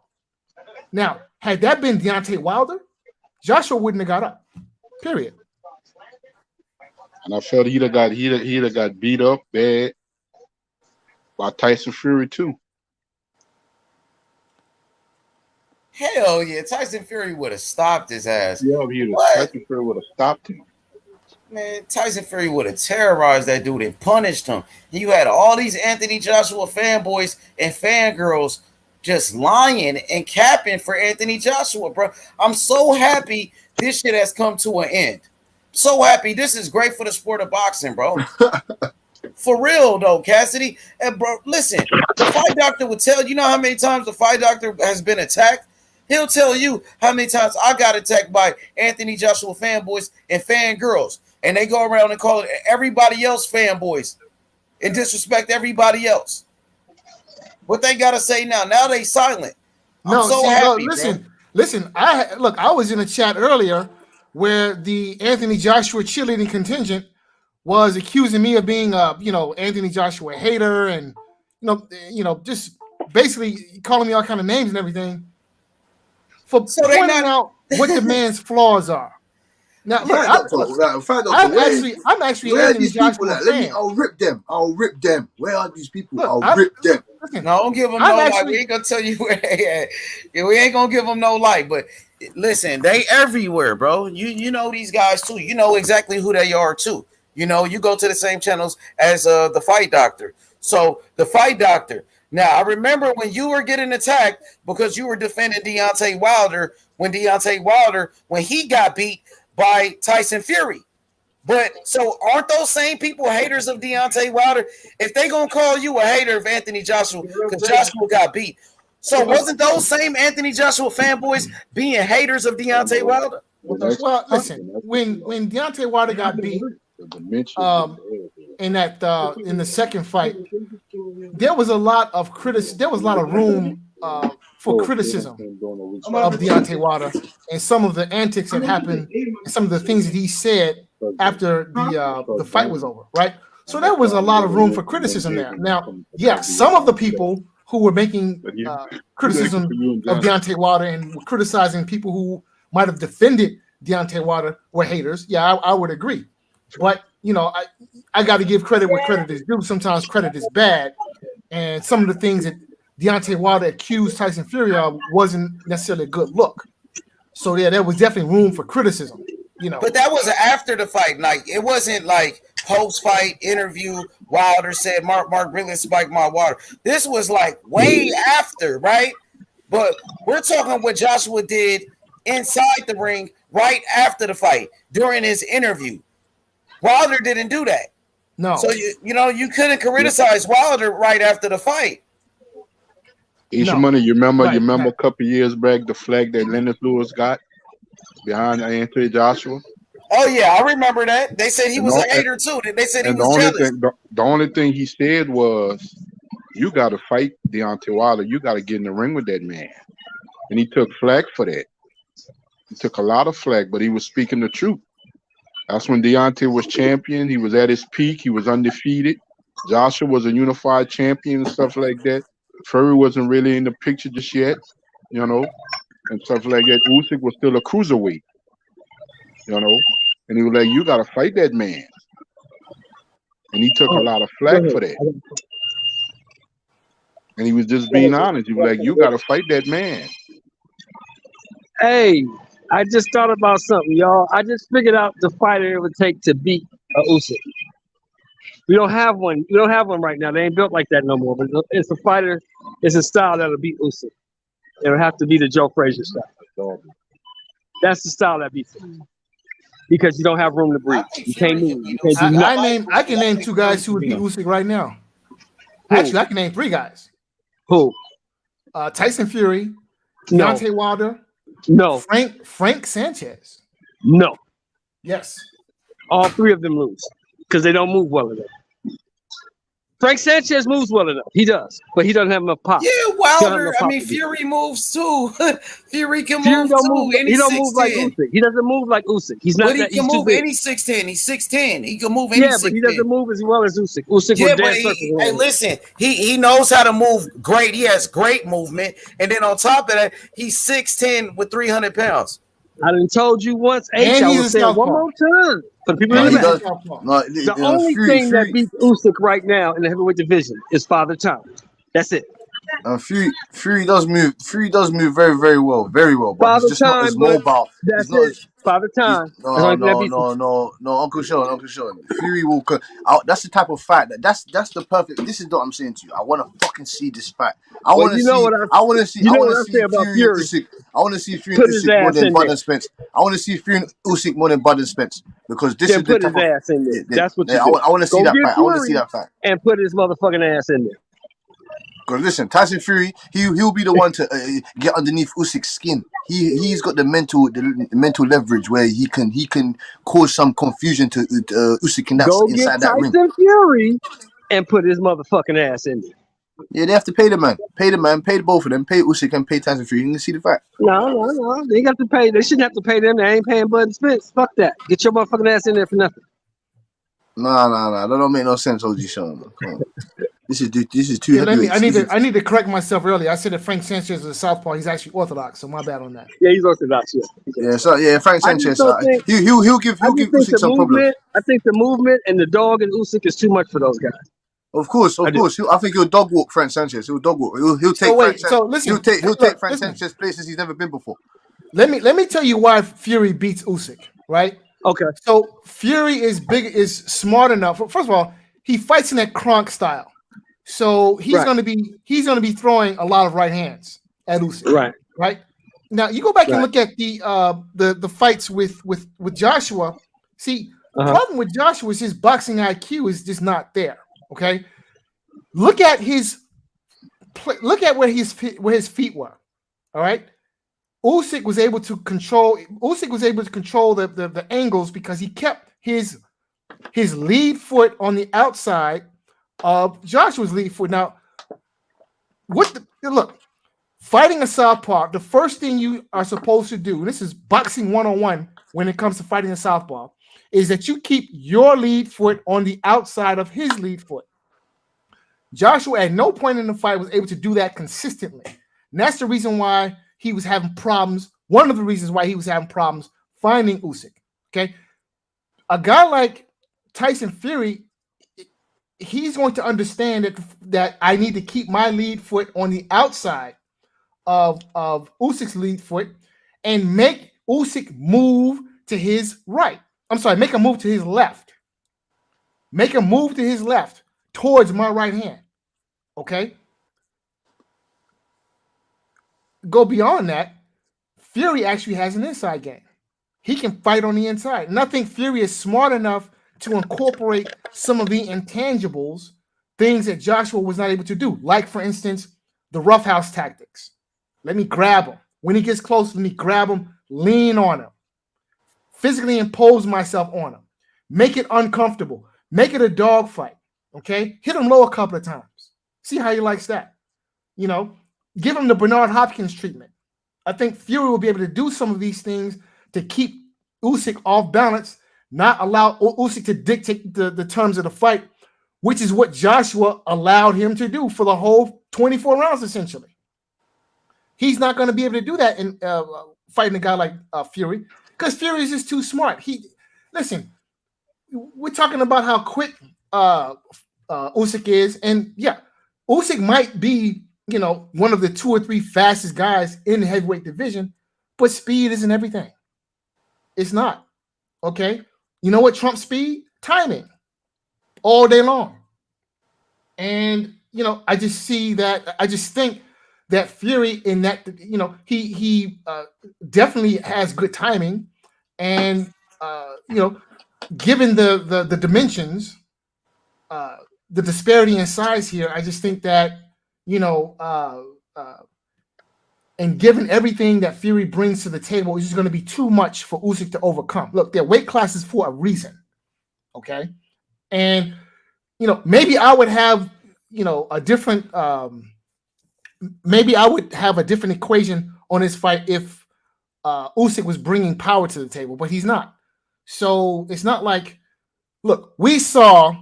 Now, had that been Deontay Wilder, Joshua wouldn't have got up. Period. And I felt he'd have got beat up bad by Tyson Fury too. Hell yeah, Tyson Fury would have stopped his ass. Yeah, Tyson Fury would have stopped him. Man, Tyson Fury would have terrorized that dude and punished him. You had all these Anthony Joshua fanboys and fangirls just lying and capping for Anthony Joshua, bro. I'm so happy this shit has come to an end. So happy. This is great for the sport of boxing, bro. For real, though, Cassidy. And, bro, listen, the fight doctor would tell you know how many times the fight doctor has been attacked? He'll tell you how many times I got attacked by Anthony Joshua fanboys and fangirls. And they go around and call it everybody else fanboys and disrespect everybody else. What they got to say now? Now they silent. I'm so happy, listen. I was in a chat earlier where the Anthony Joshua cheerleading contingent was accusing me of being Anthony Joshua hater and just basically calling me all kind of names and everything for pointing out what the man's flaws are. Now, look, I'm actually where are Anthony these people Joshua at? fan. I'll rip them. Where are these people? I'll rip them. Listen, no, don't give them no light. We ain't gonna tell you where they at. We ain't gonna give them no light. But listen, they everywhere, bro. You know these guys too. You know exactly who they are too. You know, you go to the same channels as the Fight Doctor. So the Fight Doctor. Now I remember when you were getting attacked because you were defending Deontay Wilder when he got beat by Tyson Fury. But so aren't those same people haters of Deontay Wilder? If they gonna call you a hater of Anthony Joshua because Joshua got beat, so wasn't those same Anthony Joshua fanboys being haters of Deontay Wilder? Well, listen, when Deontay Wilder got beat, in the second fight, there was a lot of room for criticism of Deontay Wilder and some of the antics that happened and some of the things that he said after the fight was over, right? So there was a lot of room for criticism there. Now, yeah, some of the people who were making criticism of Deontay Wilder and were criticizing people who might have defended Deontay Wilder were haters. Yeah, I would agree. But, I got to give credit where credit is due. Sometimes credit is bad. And some of the things that Deontay Wilder accused Tyson Fury of wasn't necessarily a good look. So, yeah, there was definitely room for criticism. But that was after the fight. Like, it wasn't like post-fight interview. Wilder said, Mark really spiked my water. This was like way after, right? But we're talking what Joshua did inside the ring right after the fight during his interview. Wilder didn't do that. No. So you couldn't criticize Wilder right after the fight. Money, you remember a couple years back the flag that Lennox Lewis got behind Anthony Joshua? Oh yeah, I remember that. They said he was a hater too. They said he was jealous. The only thing he said was, "You got to fight Deontay Wilder. You got to get in the ring with that man." And he took flack for that. He took a lot of flack, but he was speaking the truth. That's when Deontay was champion. He was at his peak. He was undefeated. Joshua was a unified champion and stuff like that. Fury wasn't really in the picture just yet, and stuff like that. Usyk was still a cruiserweight, and he was like, "You got to fight that man." And he took a lot of flack for that. And he was just being honest. He was like, "You got to fight that man." Hey, I just thought about something, y'all. I just figured out the fighter it would take to beat Usyk. We don't have one. We don't have one right now. They ain't built like that no more. But it's a fighter. It's a style that'll beat Usyk. It'll have to be the Joe Frazier style. That's the style that beats him. Because you don't have room to breathe. You can't move. You can't do nothing. I can name 2 guys who would beat Usyk right now. Actually, I can name 3 guys. Who? Tyson Fury, Deontay Wilder. No. Frank Sanchez. No. Yes. All 3 of them lose because they don't move well enough. Frank Sanchez moves well enough. He does, but he doesn't have enough pop. Yeah, Wilder. Fury moves too. Fury can move too. He don't move like Usyk. He doesn't move like Usyk. He's not. But he can move any 6'10". He's 6'10". He can move any 6'10". Yeah, but he doesn't move as well as Usyk. Usyk yeah, but hey, listen, he knows how to move great. He has great movement, and then on top of that, he's 6'10" with 300 pounds. I done told you once, And H. I he's will a say it one southpaw. more time for the people And in he's the a back. southpaw. The only thing that beats Usyk right now in the heavyweight division is Father Time. That's it. Fury does move. Fury does move very, very well, very well. But he's Father just not as Time, but mobile. He's that's not it. as. Father He's, Time. That's the no, only thing that no, beats him. no, Uncle Sean. Fury will. That's the type of fight that's the perfect. This is what I'm saying to you. I want to fucking see this fight. I Well, want to you know see. what I want to see. you I know want what to I say see about Fury and Fury. Usyk. I want to see Fury and Put his Usyk more ass than in Bud there. and Spence. I want to see Fury and Usyk more than Bud and Spence because this Then is the put his type of. ass in there. That's what you I do. want to see Go that get fight. I want to see Fury that fight. and put his motherfucking ass in there. Because listen, Tyson Fury, he'll be the one to get underneath Usyk's skin. He's got the mental leverage where he can cause some confusion to Usyk Go get inside that ring. Tyson Fury and put his motherfucking ass in there. Yeah, they have to pay the man, pay the both of them, pay Usyk and pay Tyson Fury. You can see the fact. No. They got to pay. They shouldn't have to pay them. They ain't paying Bud and Spence. Fuck that. Get your motherfucking ass in there for nothing. Nah. That don't make no sense, OG Sean. Come on. This is too Yeah, heavy. I need to correct myself earlier. I said that Frank Sanchez is a southpaw. He's actually orthodox, so my bad on that. Yeah, he's orthodox. Yeah, Frank Sanchez. He'll give Usyk some problems. I think the movement and the dog and Usyk is too much for those guys. Of course. I think he'll dog walk Frank Sanchez. He'll dog walk. He'll take Frank Sanchez's places he's never been before. Let me tell you why Fury beats Usyk, right? Okay. So Fury is smart enough. First of all, he fights in that Kronk style. So he's gonna be throwing a lot of right hands at Usyk. Right. Now you go back and look at the fights with Joshua. See, the problem with Joshua is his boxing IQ is just not there. Okay. Look at where his feet were. All right. Usyk was able to control the angles because he kept his lead foot on the outside of Joshua's lead foot. Now, fighting a southpaw, the first thing you are supposed to do, and this is boxing 101 when it comes to fighting a southpaw, is that you keep your lead foot on the outside of his lead foot. Joshua at no point in the fight was able to do that consistently. And that's the reason why he was having problems. One of the reasons why he was having problems finding Usyk. Okay. A guy like Tyson Fury, he's going to understand that I need to keep my lead foot on the outside of Usyk's lead foot and make Usyk move to his right. I'm sorry, make a move to his left. Make a move to his left towards my right hand. Okay. Go beyond that. Fury actually has an inside game. He can fight on the inside. And I think Fury is smart enough to incorporate some of the intangibles, things that Joshua was not able to do. Like, for instance, the roughhouse tactics. Let me grab him. When he gets close, let me grab him, lean on him, physically impose myself on him, make it uncomfortable, make it a dog fight. Okay? Hit him low a couple of times. See how he likes that. You know, give him the Bernard Hopkins treatment. I think Fury will be able to do some of these things to keep Usyk off balance, not allow Usyk to dictate the terms of the fight, which is what Joshua allowed him to do for the whole 24 rounds, essentially. He's not going to be able to do that in fighting a guy like Fury because Fury is just too smart. Listen, we're talking about how quick Usyk is, and yeah, Usyk might be, one of the 2 or 3 fastest guys in the heavyweight division, but speed isn't everything. It's not. Okay. You know what trumps speed? Timing. All day long. And, I just think that Fury in that, he definitely has good timing. And, given the dimensions, the disparity in size here, I just think that, and given everything that Fury brings to the table, it's just going to be too much for Usyk to overcome. Look, their weight classes for a reason. Okay. And, maybe I would have, a different, maybe I would have a different equation on this fight if Usyk was bringing power to the table, but he's not. So it's not like, look, we saw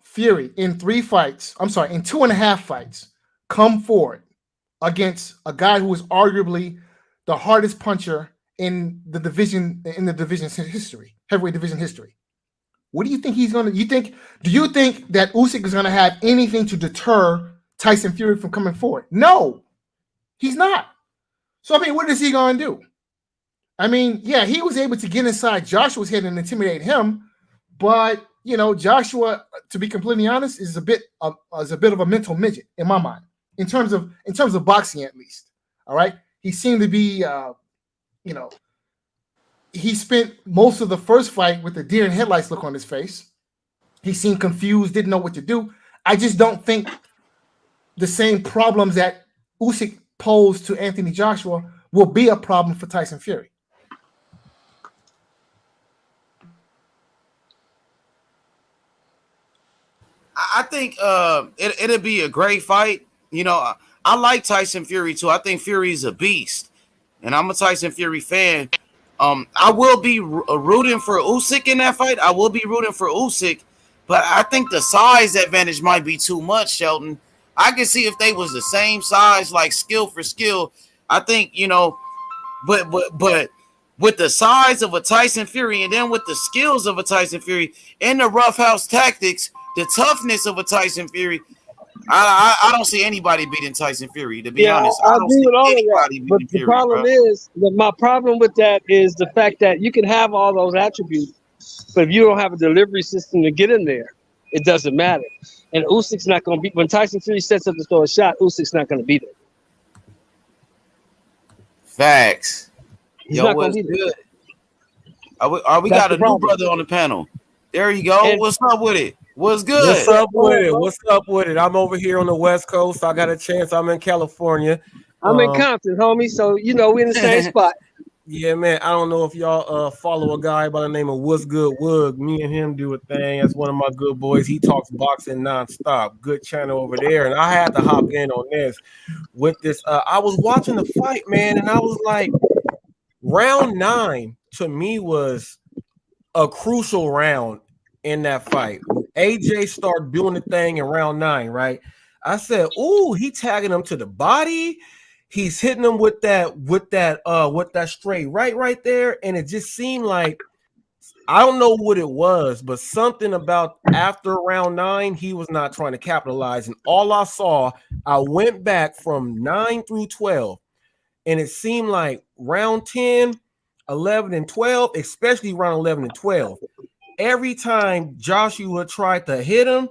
Fury in 3 fights, in 2.5 fights, come forward against a guy who was arguably the hardest puncher in the division history, heavyweight division history. What do you think he's going to? Do you think that Usyk is going to have anything to deter Tyson Fury from coming forward? No, he's not. So I mean, what is he going to do? I mean, yeah, he was able to get inside Joshua's head and intimidate him, but Joshua, to be completely honest, is a bit of a mental midget in my mind, in terms of boxing at least. All right, he seemed to be, he spent most of the first fight with the deer in headlights look on his face. He seemed confused, didn't know what to do. I just don't think the same problems that Usyk posed to Anthony Joshua will be a problem for Tyson Fury. I think it'll be a great fight. I like Tyson Fury too. I think Fury is a beast, and I'm a Tyson Fury fan. I will be rooting for Usyk in that fight. I will be rooting for Usyk, but I think the size advantage might be too much, Shelton. I can see if they was the same size, like skill for skill. I think but with the size of a Tyson Fury, and then with the skills of a Tyson Fury, and the roughhouse tactics, the toughness of a Tyson Fury, I don't see anybody beating Tyson Fury. To be honest, I agree with all of that. But the problem is, my problem with that is the fact that you can have all those attributes, but if you don't have a delivery system to get in there, it doesn't matter. And Usyk's not going to beat. When Tyson Fury sets up to throw a shot, Usyk's not going to beat him. Facts. He's not gonna be good? We got a new brother on the panel. There you go. And what's up with it? What's good? What's up with it? What's up with it? I'm over here on the West Coast. I got a chance. I'm in California. I'm in Compton, homie. So we're in the same spot. Yeah, man. I don't know if y'all follow a guy by the name of What's Good Wood. Me and him do a thing. That's one of my good boys. He talks boxing nonstop. Good channel over there. And I had to hop in on this with this. I was watching the fight, man, and I was like, round 9 to me was a crucial round in that fight. AJ started doing the thing in round 9, right? I said, "Ooh, he tagging him to the body. He's hitting him with that straight right there." And it just seemed like, I don't know what it was, but something about after round 9, he was not trying to capitalize. And all I saw, I went back from 9 through 12, and it seemed like round 10, 11, and 12, especially round 11 and 12, every time Joshua tried to hit him,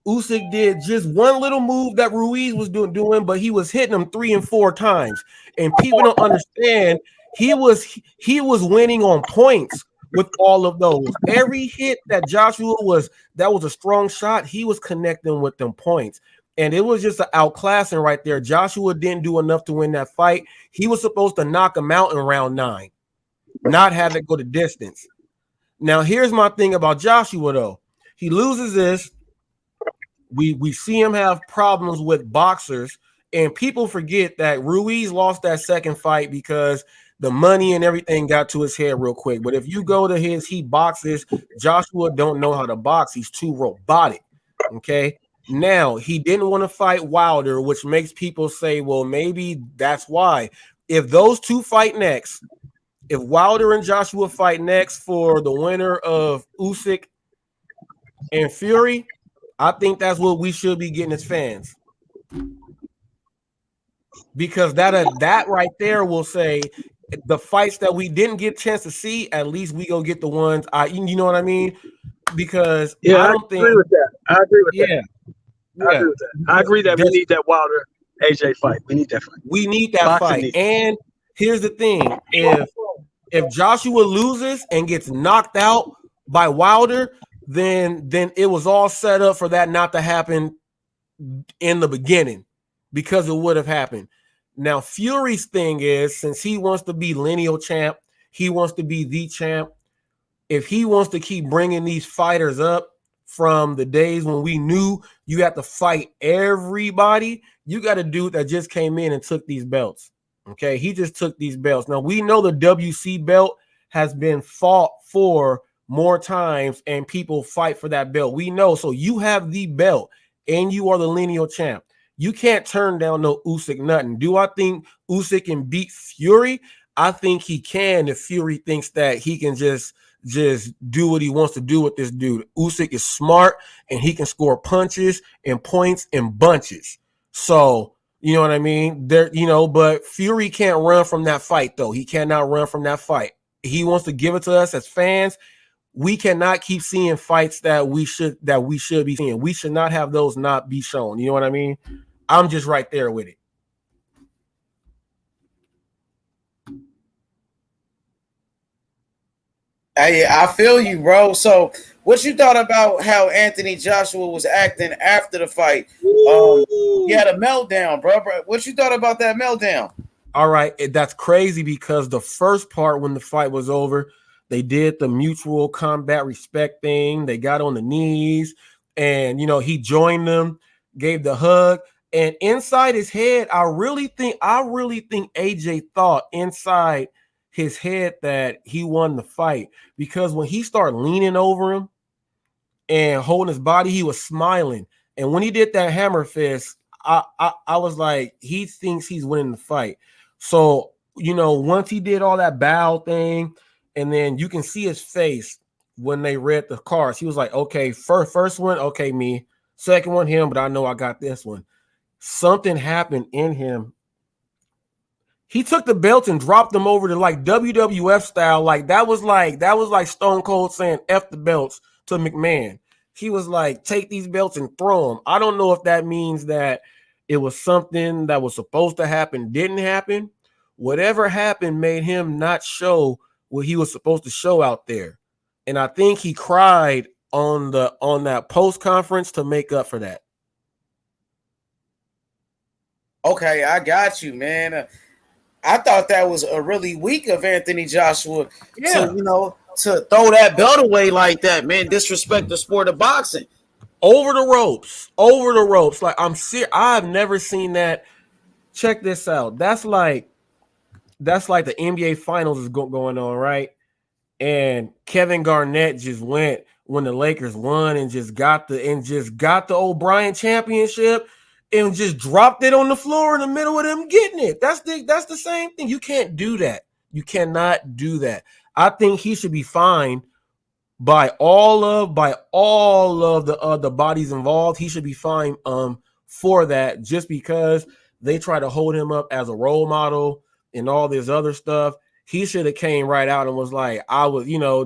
Usyk did just one little move that Ruiz was doing, but he was hitting him 3 and 4 times. And people don't understand, he was winning on points with all of those. Every hit that Joshua that was a strong shot, he was connecting with them points. And it was just an outclassing right there. Joshua didn't do enough to win that fight. He was supposed to knock him out in round 9, not have it go the distance. Now, here's my thing about Joshua, though. He loses this. We see him have problems with boxers, and people forget that Ruiz lost that second fight because the money and everything got to his head real quick. But if you go to he boxes, Joshua don't know how to box. He's too robotic, okay? Now, he didn't want to fight Wilder, which makes people say, well, maybe that's why. If those two fight next, if Wilder and Joshua fight next for the winner of Usyk and Fury, I think that's what we should be getting as fans. Because that right there will say the fights that we didn't get a chance to see, at least we go get the ones you know what I mean? Because I agree with that. I agree with that. I agree with that. I agree that we need that Wilder AJ fight. We need that fight. We need that fight. And here's the thing: if Joshua loses and gets knocked out by Wilder, then it was all set up for that not to happen in the beginning, because it would have happened. Now, Fury's thing is, since he wants to be lineal champ, he wants to be the champ. If he wants to keep bringing these fighters up from the days when we knew you had to fight everybody, you got a dude that just came in and took these belts. Okay, he just took these belts. Now, we know the WC belt has been fought for more times, and people fight for that belt. We know. So you have the belt, and you are the lineal champ. You can't turn down no Usyk nothing. Do I think Usyk can beat Fury? I think he can if Fury thinks that he can just do what he wants to do with this dude. Usyk is smart and he can score punches and points in bunches. So, you know what I mean? But Fury can't run from that fight though. He cannot run from that fight. He wants to give it to us as fans. We cannot keep seeing fights that we should be seeing. We should not have those not be shown. You know what I mean? I'm just right there with it. I feel you, bro. So, what you thought about how Anthony Joshua was acting after the fight? He had a meltdown, bro. What you thought about that meltdown? All right, that's crazy because the first part when the fight was over, they did the mutual combat respect thing. They got on the knees, and he joined them, gave the hug, and inside his head, I really think AJ thought inside his head that he won the fight, because when he started leaning over him and holding his body, he was smiling. And when he did that hammer fist, I was like, he thinks he's winning the fight. So, once he did all that bow thing, and then you can see his face when they read the cards, he was like, okay, first one, okay, me. Second one, him, but I know I got this one. Something happened in him. He took the belts and dropped them over to like WWF style. Like that was like Stone Cold saying F the belts to McMahon. He was like, take these belts and throw them. I don't know if that means that it was something that was supposed to happen, didn't happen. Whatever happened made him not show what he was supposed to show out there. And I think he cried on that post conference to make up for that. Okay, I got you, man. I thought that was a really weak of Anthony Joshua to throw that belt away like that, man. Disrespect the sport of boxing. Over the ropes. Like I've never seen that. Check this out. That's like the NBA finals is going on, right? And Kevin Garnett just went when the Lakers won and just got the O'Brien championship and just dropped it on the floor in the middle of them getting it. That's the same thing. You can't do that. You cannot do that. I think he should be fined by all of the bodies involved. He should be fined for that, just because they try to hold him up as a role model and all this other stuff. He should have came right out and was like,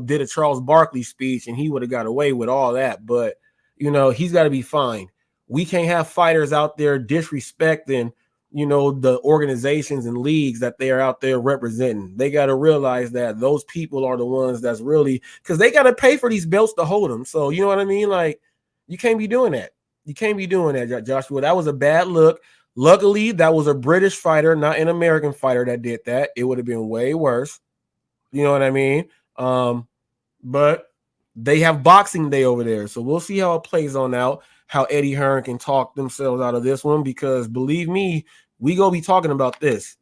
did a Charles Barkley speech, and he would have got away with all that. But he's got to be fined. We can't have fighters out there disrespecting, the organizations and leagues that they are out there representing. They got to realize that those people are the ones that's really, because they got to pay for these belts to hold them. So, you know what I mean? Like, you can't be doing that. You can't be doing that, Joshua. That was a bad look. Luckily, that was a British fighter, not an American fighter that did that. It would have been way worse. You know what I mean? But they have Boxing Day over there. So we'll see how it plays on out, how Eddie Hearn can talk themselves out of this one, because believe me, we gonna be talking about this.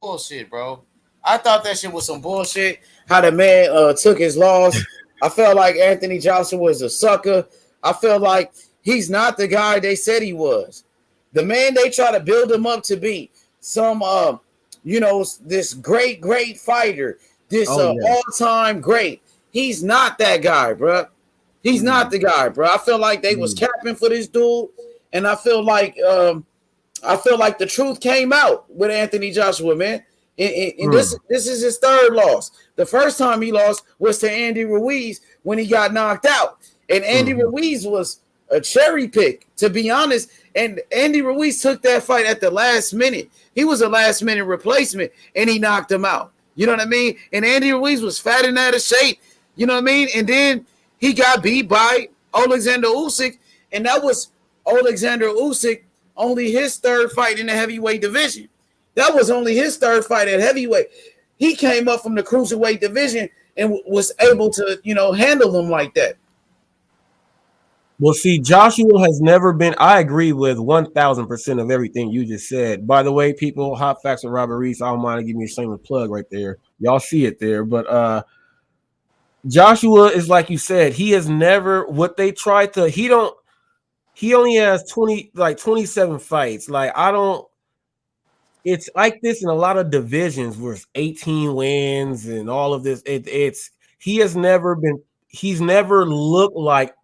Bullshit, bro. I thought that shit was some bullshit. How the man took his loss. I felt like Anthony Joshua was a sucker. I felt like he's not the guy they said he was. The man they try to build him up to be some this great fighter, this all-time great. He's not that guy, bro. He's not the guy, bro. I feel like they was capping for this dude, and I feel like the truth came out with Anthony Joshua, man. And this is his third loss. The first time he lost was to Andy Ruiz when he got knocked out. And Andy Ruiz was a cherry pick, to be honest. And Andy Ruiz took that fight at the last minute. He was a last-minute replacement, and he knocked him out. You know what I mean? And Andy Ruiz was fat and out of shape. You know what I mean? And then he got beat by Oleksandr Usyk, and that was Oleksandr Usyk, only his third fight in the heavyweight division. That was only his third fight at heavyweight. He came up from the cruiserweight division and was able to, handle them like that. Well, see, Joshua has never been. I agree with 1,000% of everything you just said. By the way, people, Hot Facts with Robert Reese. I don't mind to give me a shameless plug right there. Y'all see it there, but Joshua is like you said, he has never what they tried to. He only has 27 fights. Like I don't. It's like this in a lot of divisions where it's 18 wins and all of this. It's he has never been. He's never looked like.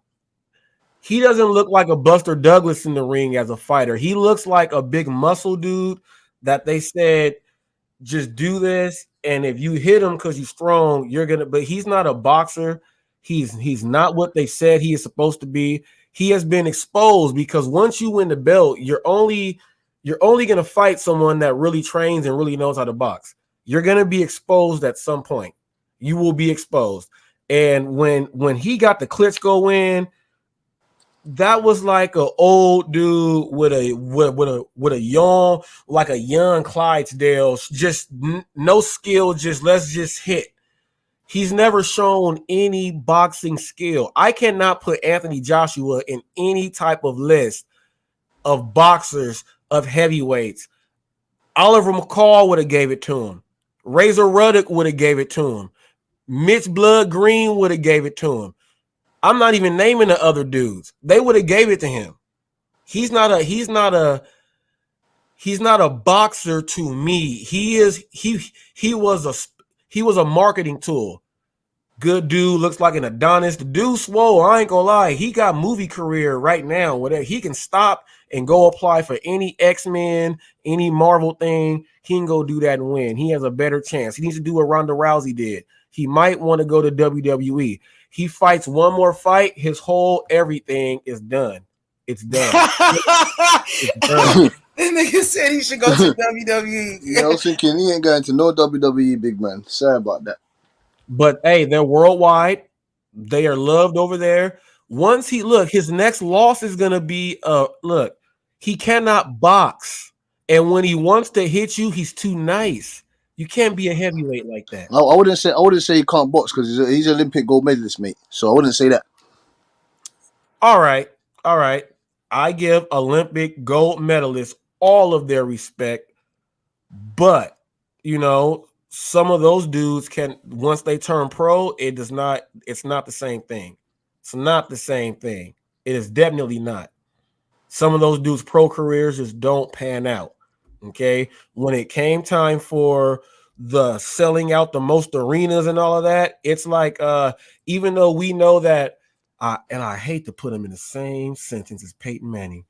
He doesn't look like a Buster Douglas in the ring as a fighter. He looks like a big muscle dude that they said just do this, and if you hit him because you're strong, you're gonna. But he's not a boxer. He's not what they said he is supposed to be. He has been exposed because once you win the belt, you're only gonna fight someone that really trains and really knows how to box. You're gonna be exposed at some point. You will be exposed. And when he got the Klitschko win, that was like an old dude with a young, like a young Clydesdale, just no skill, just let's just hit. He's never shown any boxing skill. I cannot put Anthony Joshua in any type of list of boxers of heavyweights. Oliver McCall would have gave it to him. Razor Ruddock would have gave it to him. Mitch Blood Green would have gave it to him. I'm not even naming the other dudes. They would have gave it to him. He's not a boxer to me. He was a marketing tool. Good dude, looks like an Adonis. The dude swole. I ain't gonna lie. He got movie career right now. Whatever he can stop and go apply for any X-Men, any Marvel thing. He can go do that and win. He has a better chance. He needs to do what Ronda Rousey did. He might want to go to WWE. He fights one more fight, his whole everything is done. It's done. It's done. This nigga said he should go to WWE. Yeah, I was thinking he ain't going to no WWE, big man. Sorry about that. But hey, they're worldwide. They are loved over there. Once his next loss is gonna be he cannot box. And when he wants to hit you, he's too nice. You can't be a heavyweight like that. I wouldn't say he can't box because he's an Olympic gold medalist, mate. So I wouldn't say that. All right. I give Olympic gold medalists all of their respect, but some of those dudes can, once they turn pro, it's not the same thing. It's not the same thing. It is definitely not. Some of those dudes' pro careers just don't pan out. Okay. When it came time for the selling out the most arenas and all of that, it's like even though we know that and I hate to put him in the same sentence as Peyton Manning.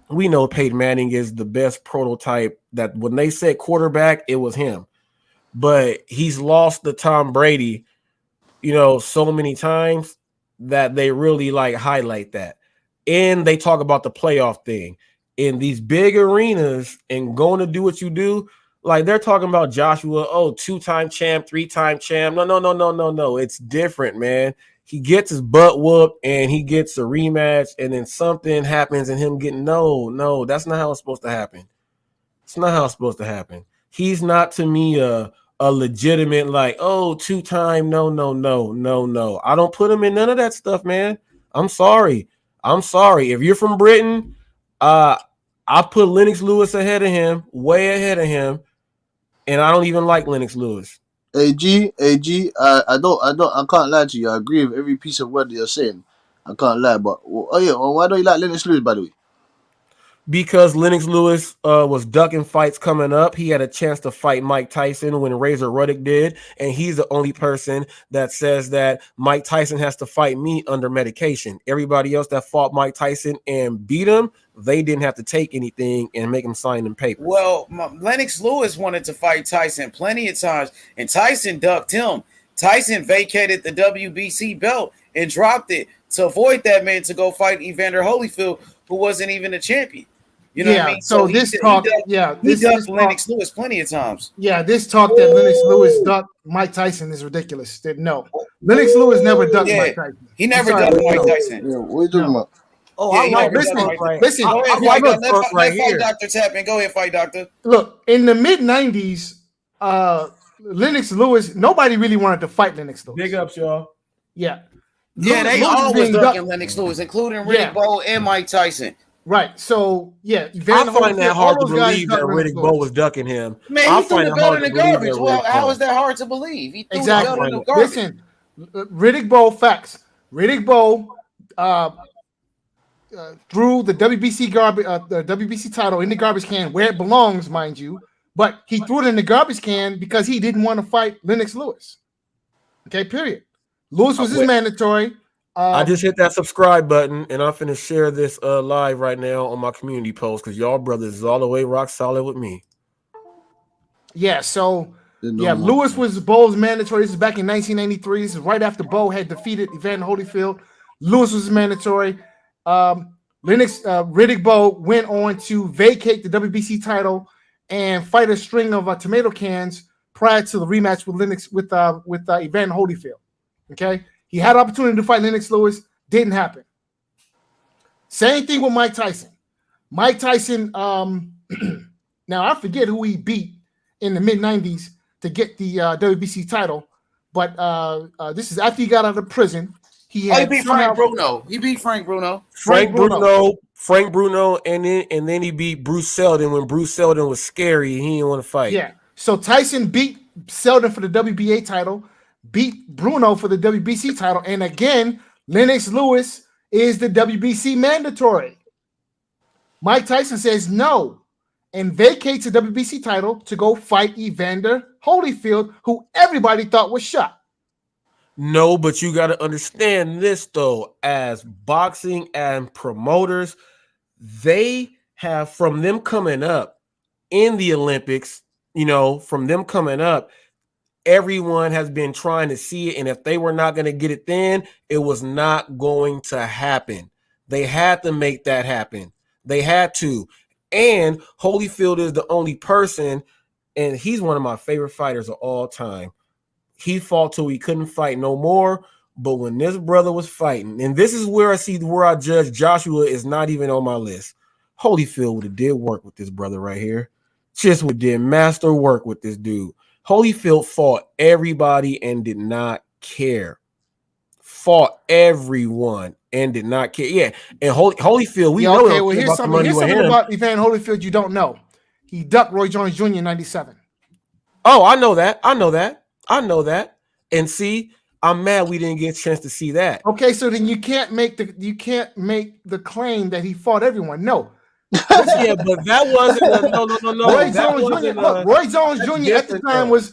We know Peyton Manning is the best prototype, that when they said quarterback, it was him. But he's lost to Tom Brady, so many times that they really highlight that. And they talk about the playoff thing. In these big arenas and going to do what you do, like they're talking about Joshua, 2-time champ, 3-time champ. No. It's different, man. He gets his butt whooped and he gets a rematch, and then something happens and him getting no, that's not how it's supposed to happen. It's not how it's supposed to happen. He's not, to me, a legitimate 2-time. No. I don't put him in none of that stuff, man. I'm sorry. If you're from Britain, I put Lennox Lewis ahead of him, way ahead of him, and I don't even like Lennox Lewis. AG, I can't lie to you. I agree with every piece of word that you're saying. I can't lie, but why don't you like Lennox Lewis, by the way? Because Lennox Lewis was ducking fights coming up. He had a chance to fight Mike Tyson when Razor Ruddock did, and he's the only person that says that Mike Tyson has to fight me under medication. Everybody else that fought Mike Tyson and beat him, they didn't have to take anything and make him sign them papers. Well, Lennox Lewis wanted to fight Tyson plenty of times, and Tyson ducked him. Tyson vacated the WBC belt and dropped it to avoid that man to go fight Evander Holyfield, who wasn't even a champion. You know what I mean? So this talk, he ducked Lennox Lewis plenty of times. Yeah, this talk that Lennox Lewis ducked Mike Tyson is ridiculous. No, Lennox Lewis never ducked Mike Tyson. He never ducked Mike Tyson. Yeah, what are you talking about? I like listen. Fight Dr. Tappan. Go ahead, fight Doctor. Look, in the mid '90s, Lennox Lewis, nobody really wanted to fight Lennox Lewis. Big ups, y'all. Yeah. Yeah, they always ducking Lennox Lewis, including Riddick Bowe and Mike Tyson. Right. So yeah, I Evander find that Holyfield, all hard to those guys believe that ducked Lennox Riddick Bowe Lewis. was ducking him. Man, I he threw find the it belt hard in to the believe that garbage. Riddick Well, how Bowe. is that hard to believe? He threw the Exactly. belt in the garbage. Listen, Riddick Bowe facts. Riddick Bowe threw the WBC the WBC title in the garbage can where it belongs, mind you. But he threw it in the garbage can because he didn't want to fight Lennox Lewis. Okay, period. Lewis was his mandatory. I just hit that subscribe button, and I'm finna share this live right now on my community post because y'all brothers is all the way rock solid with me. Yeah, so Lewis was Bowe's mandatory. This is back in 1993. This is right after Bowe had defeated Evander Holyfield. Lewis was mandatory. Riddick Bowe went on to vacate the WBC title and fight a string of tomato cans prior to the rematch with Evander Holyfield. Okay, he had an opportunity to fight Lennox Lewis, didn't happen. Same thing with Mike Tyson. Mike Tyson, now I forget who he beat in the mid-90s to get the WBC title, but this is after he got out of prison. He beat Frank Bruno. He beat Frank Bruno. Frank Bruno, and then he beat Bruce Seldon when Bruce Seldon was scary and he didn't want to fight. Yeah. So Tyson beat Seldon for the WBA title, beat Bruno for the WBC title, and again, Lennox Lewis is the WBC mandatory. Mike Tyson says no and vacates the WBC title to go fight Evander Holyfield, who everybody thought was shot. No, but you got to understand this, though. As boxing and promoters, they have, from them coming up in the Olympics, from them coming up, everyone has been trying to see it. And if they were not going to get it then, it was not going to happen. They had to make that happen. They had to. And Holyfield is the only person, and he's one of my favorite fighters of all time. He fought till he couldn't fight no more. But when this brother was fighting, and this is where I judge Joshua is not even on my list. Holyfield would have did work with this brother right here. Just would did master work with this dude. Holyfield fought everybody and did not care. Fought everyone and did not care. Yeah, and Holyfield, we know. Okay, well, here's something about Evander Holyfield you don't know. He ducked Roy Jones Jr. in '97. Oh, I know that. And see, I'm mad we didn't get a chance to see that. Okay, so then you can't make the claim that he fought everyone. No. Yeah, but that wasn't no. Roy Jones Jr. at the time was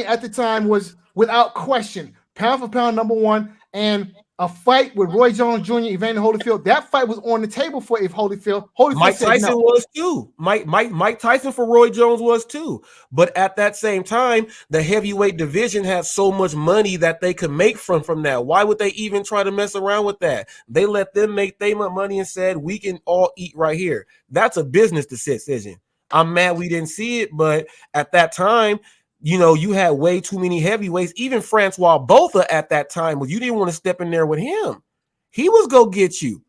at the time was without question pound for pound number one, and a fight with Roy Jones Jr. Evander Holyfield. That fight was on the table for Holyfield. Mike Tyson was too. Mike Tyson for Roy Jones was too. But at that same time, the heavyweight division had so much money that they could make from that. Why would they even try to mess around with that? They let them make their money and said, we can all eat right here. That's a business decision. I'm mad we didn't see it, but at that time, you had way too many heavyweights. Even Francois Botha at that time, you didn't want to step in there with him. He was go get you.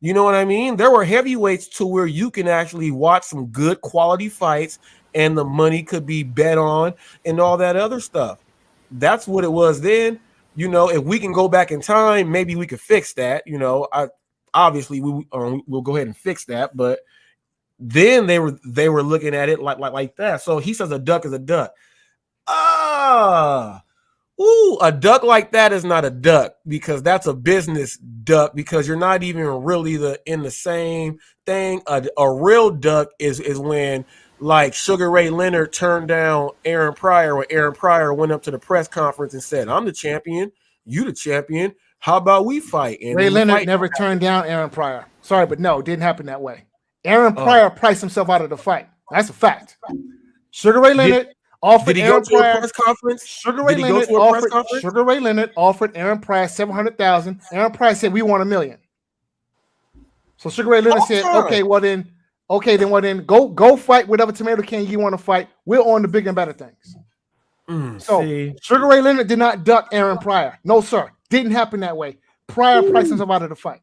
You know what I mean? There were heavyweights to where you can actually watch some good quality fights and the money could be bet on and all that other stuff. That's what it was then. If we can go back in time, maybe we could fix that. Obviously we'll go ahead and fix that. But then they were looking at it like that. So he says a duck is a duck. A duck like that is not a duck because that's a business duck because you're not even really in the same thing. A real duck is when like Sugar Ray Leonard turned down Aaron Pryor when Aaron Pryor went up to the press conference and said, I'm the champion, you the champion. How about we fight? And Ray Leonard never turned down Aaron Pryor. Sorry, but no, it didn't happen that way. Aaron Pryor priced himself out of the fight. That's a fact. Sugar Ray Leonard offered Aaron Pryor a press conference. Sugar Ray Leonard offered Aaron Pryor $700,000. Aaron Pryor said, "We want $1 million." So Sugar Ray Leonard said, "Okay, well then, go fight whatever tomato can you want to fight. We're on the bigger and better things." Sugar Ray Leonard did not duck Aaron Pryor. No, sir, didn't happen that way. Pryor priced himself out of the fight.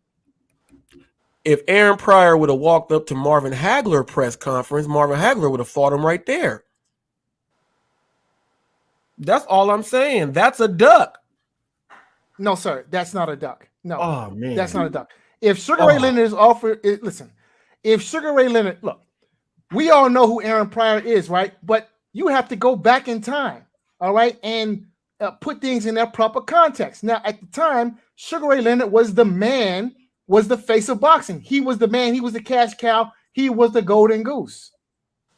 If Aaron Pryor would have walked up to Marvin Hagler press conference, Marvin Hagler would have fought him right there. That's all I'm saying. That's a duck. No, sir. That's not a duck. No. Oh, man. That's not a duck. If Sugar Ray Leonard is offered, listen, if Sugar Ray Leonard, look, we all know who Aaron Pryor is, right? But you have to go back in time, all right, and put things in their proper context. Now, at the time, Sugar Ray Leonard was the man, was the face of boxing. He was the man. He was the cash cow. He was the golden goose.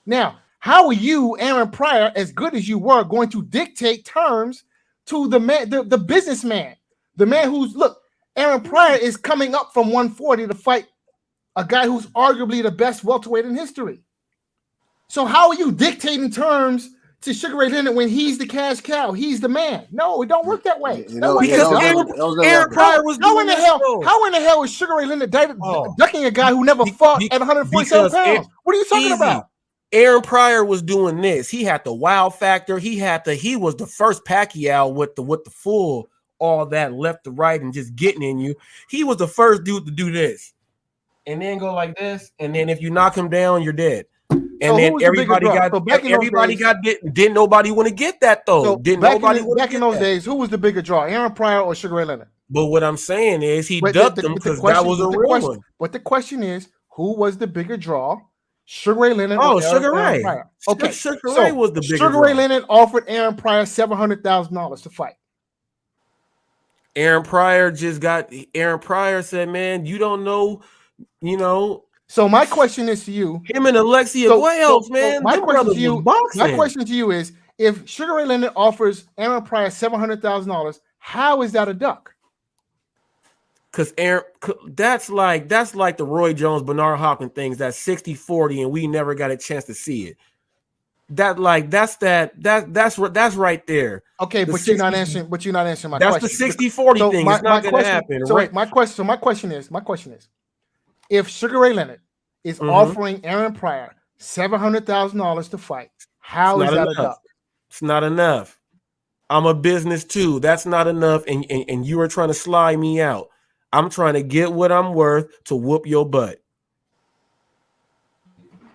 Now, how are you, Aaron Pryor, as good as you were, going to dictate terms to the man, the businessman, the man who's, look, Aaron Pryor is coming up from 140 to fight a guy who's arguably the best welterweight in history. So how are you dictating terms to Sugar Ray Leonard when he's the cash cow? He's the man. No, it don't work that way. Because Aaron Pryor was how in the hell is Sugar Ray Leonard ducking a guy who never fought at 147 pounds? What are you talking about? Aaron Pryor was doing this. He had the wow factor. He was the first Pacquiao with the full all that left to right and just getting in you. He was the first dude to do this. And then go like this. And then if you knock him down, you're dead. And then everybody didn't nobody want to get that though. So didn't back nobody back in those days, who was the bigger draw, Aaron Pryor or Sugar Ray Leonard? But what I'm saying is he ducked him because that was a real one. But the question is, who was the bigger draw? Sugar Ray Leonard. Oh, Sugar Ray. Okay, Sugar Ray was the bigger Sugar draw. Ray Leonard offered Aaron Pryor $700,000 to fight. Aaron Pryor said, "Man, you don't know, you know." So my question is to you: him and Alexia Wales, man. My question to you is: if Sugar Ray Leonard offers Aaron Pryor $700,000, how is that a duck? Because that's like the Roy Jones, Bernard Hopkins things. That's 60-40, and we never got a chance to see it. That's right there. Okay, but you're not answering my question. That's the 60-40 thing. It's not going to happen. So right? My question is, if Sugar Ray Leonard is offering Aaron Pryor $700,000 to fight, how is that a duck? It's not enough. I'm a business too. That's not enough, and you are trying to slide me out. I'm trying to get what I'm worth to whoop your butt.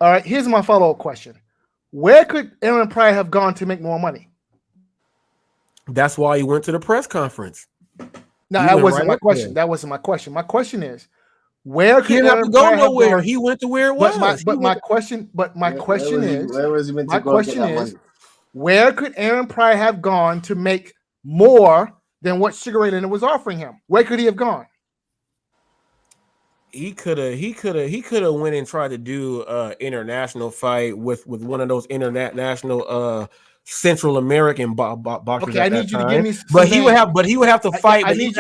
All right, here's my follow-up question. Where could Aaron Pryor have gone to make more money? That's why he went to the press conference. No, that wasn't my question. That wasn't my question. My question is, where could he didn't have to go nowhere? He went to where it was. My question is, where could Aaron Pryor have gone to make more than what Sugar Ray Leonard was offering him? Where could he have gone? He could have went and tried to do international fight with one of those international Central American boxers. Okay, I need you to give me some but he would have to fight. I need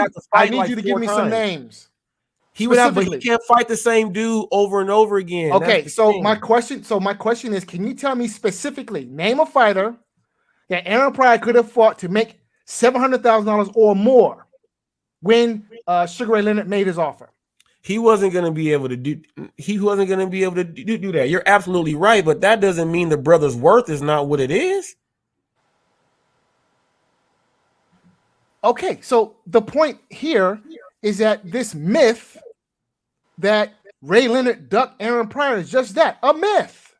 you to give me some names. He would have, but he can't fight the same dude over and over again. Okay, so my question is, can you tell me specifically, name a fighter that Aaron Pryor could have fought to make $700,000 or more when Sugar Ray Leonard made his offer? He wasn't going to be able to do. He wasn't going to be able to do that. You're absolutely right, but that doesn't mean the brother's worth is not what it is. Okay, so the point here is that this myth that Ray Leonard ducked Aaron Pryor is just that, a myth.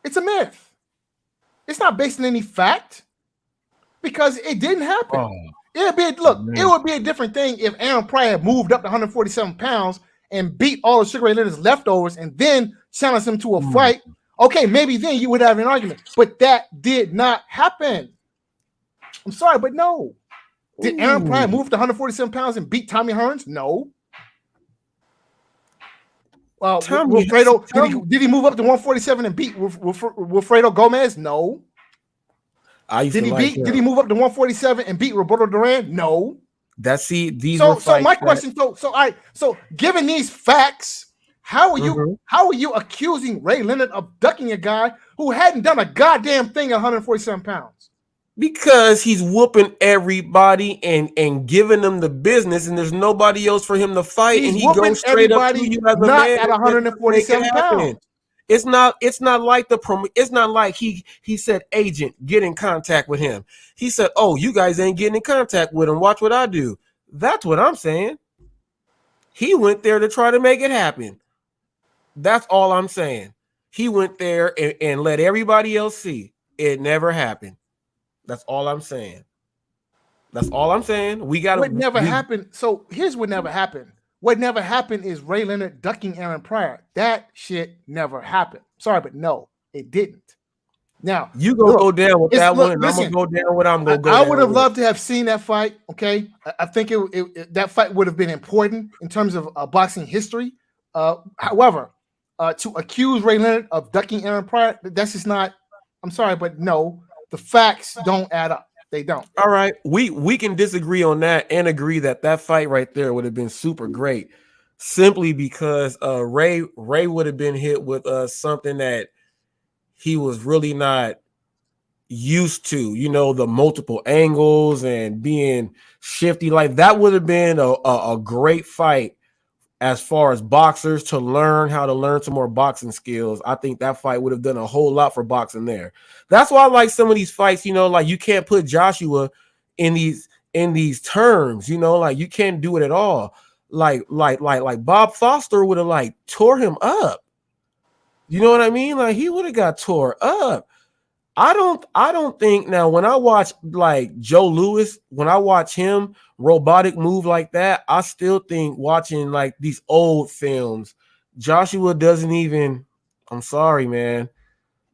It's a myth. It's not based on any fact because it didn't happen. It would be a different thing if Aaron Pryor had moved up to 147 pounds and beat all of Sugar Ray Leonard's leftovers and then challenged him to a fight. Okay, maybe then you would have an argument, but that did not happen. I'm sorry, but no. Did Aaron Pryor move to 147 pounds and beat Tommy Hearns? No. Wilfredo, did he move up to 147 and beat Wilfredo Gomez? No. Did he move up to 147 and beat Roberto Duran? No. So my question. So given these facts, how are you accusing Ray Leonard of ducking a guy who hadn't done a goddamn thing at 147 pounds? Because he's whooping everybody and giving them the business, and there's nobody else for him to fight, and he goes straight up to you as a man at 147 pounds. It's not like he said, agent, get in contact with him. He said, oh, you guys ain't getting in contact with him. Watch what I do. That's what I'm saying. He went there to try to make it happen. That's all I'm saying. He went there and let everybody else see it never happened. That's all I'm saying. We got what never happened. So here's what never happened. What never happened is Ray Leonard ducking Aaron Pryor. That shit never happened. Sorry, but no, it didn't. Now you gonna go down with that one, and I'm listen, gonna go down with I'm gonna go I down would have with. loved to have seen that fight. Okay, I think that fight would have been important in terms of boxing history. However, to accuse Ray Leonard of ducking Aaron Pryor, that's just not. I'm sorry, but no, the facts don't add up. They don't. All right, we can disagree on that and agree that that fight right there would have been super great, simply because Ray would have been hit with something that he was really not used to, the multiple angles and being shifty. Like that would have been a great fight as far as boxers to learn how to learn some more boxing skills. I think that fight would have done a whole lot for boxing there. That's why I like some of these fights, like you can't put Joshua in these terms, like you can't do it at all. Like Bob Foster would have like tore him up. You know what I mean? Like he would have got tore up. I don't think now when I watch like Joe Louis, when I watch him robotic move like that, I still think watching like these old films, Joshua doesn't even, I'm sorry, man.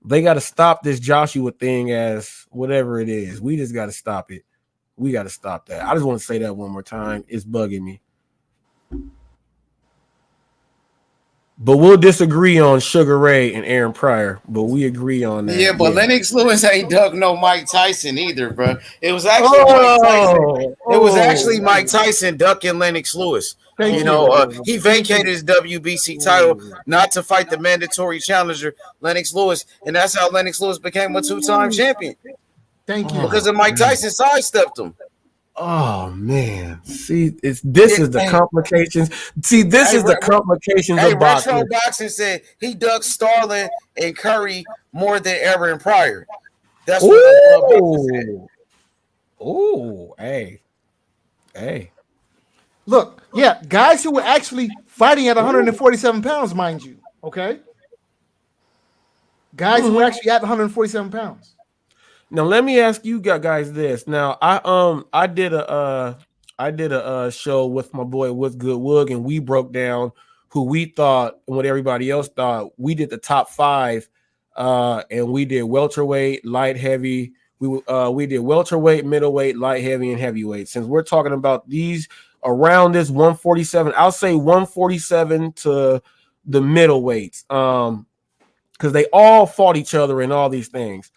They got to stop this Joshua thing as whatever it is. We just got to stop it. We got to stop that. I just want to say that one more time. It's bugging me. But we'll disagree on Sugar Ray and Aaron Pryor, but we agree on that. Yeah, but Lennox Lewis ain't dug no Mike Tyson either, bro. It was actually Mike Tyson. It was actually Mike Tyson ducking Lennox Lewis. He vacated his WBC title not to fight the mandatory challenger Lennox Lewis, and that's how Lennox Lewis became a two-time champion. Thank you. Because of Mike Tyson sidestepped him. Oh man! See, this is the complications. See, this is the complications of boxing. Retro Boxing said he dug Starlin and Curry more than Aaron Pryor. That's what. Oh, hey. Look, yeah, guys who were actually fighting at 147 pounds, mind you. Okay, guys who were actually at 147 pounds. Now let me ask you guys this. Now I did a show with my boy What's Good Woog, and we broke down who we thought and what everybody else thought. We did the top 5, and we did welterweight, light heavy. We did welterweight, middleweight, light heavy, and heavyweight. Since we're talking about these around this 147, I'll say 147 to the middleweights, because they all fought each other in all these things.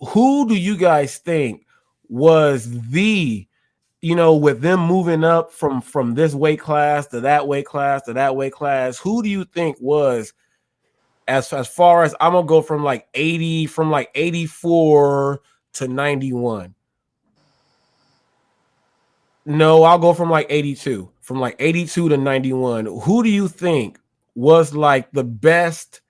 Who do you guys think was with them moving up from this weight class to that weight class to that weight class? Who do you think was, as far as I'm gonna go from like 84 to 91? No, I'll go from like 82. From like 82 to 91. Who do you think was like the best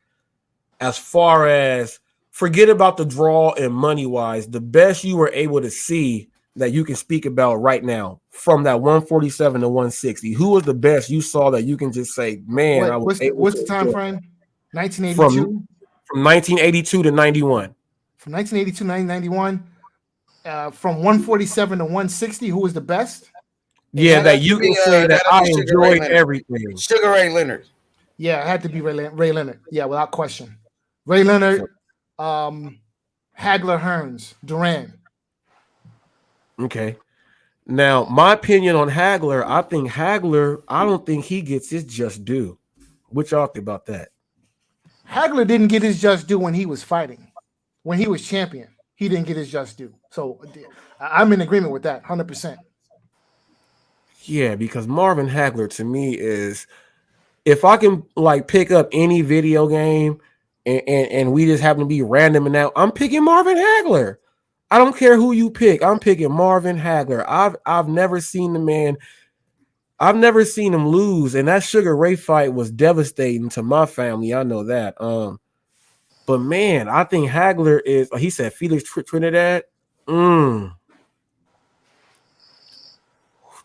as far as, forget about the draw and money wise, the best you were able to see that you can speak about right now from that 147 to 160? Who was the best you saw that you can just say, man, what's the time frame? 1982? From 1982 to 91. From 1982 to 1991. From 147 to 160, who was the best? Yeah, that you can say that I enjoyed everything. Sugar Ray Leonard. Yeah, it had to be Ray Leonard. Yeah, without question. Ray Leonard, Hagler, Hearns, Duran. Okay. Now, my opinion on Hagler, I don't think he gets his just due. What y'all think about that? Hagler didn't get his just due when he was fighting. When he was champion, he didn't get his just due. So I'm in agreement with that, 100%. Yeah, because Marvin Hagler to me is, if I can like pick up any video game and we just happen to be random and now, I'm picking Marvin Hagler. I don't care who you pick. I'm picking Marvin Hagler. I've never seen the man. I've never seen him lose, and that Sugar Ray fight was devastating to my family. I know that. But man, I think Hagler is. He said Felix Trinidad.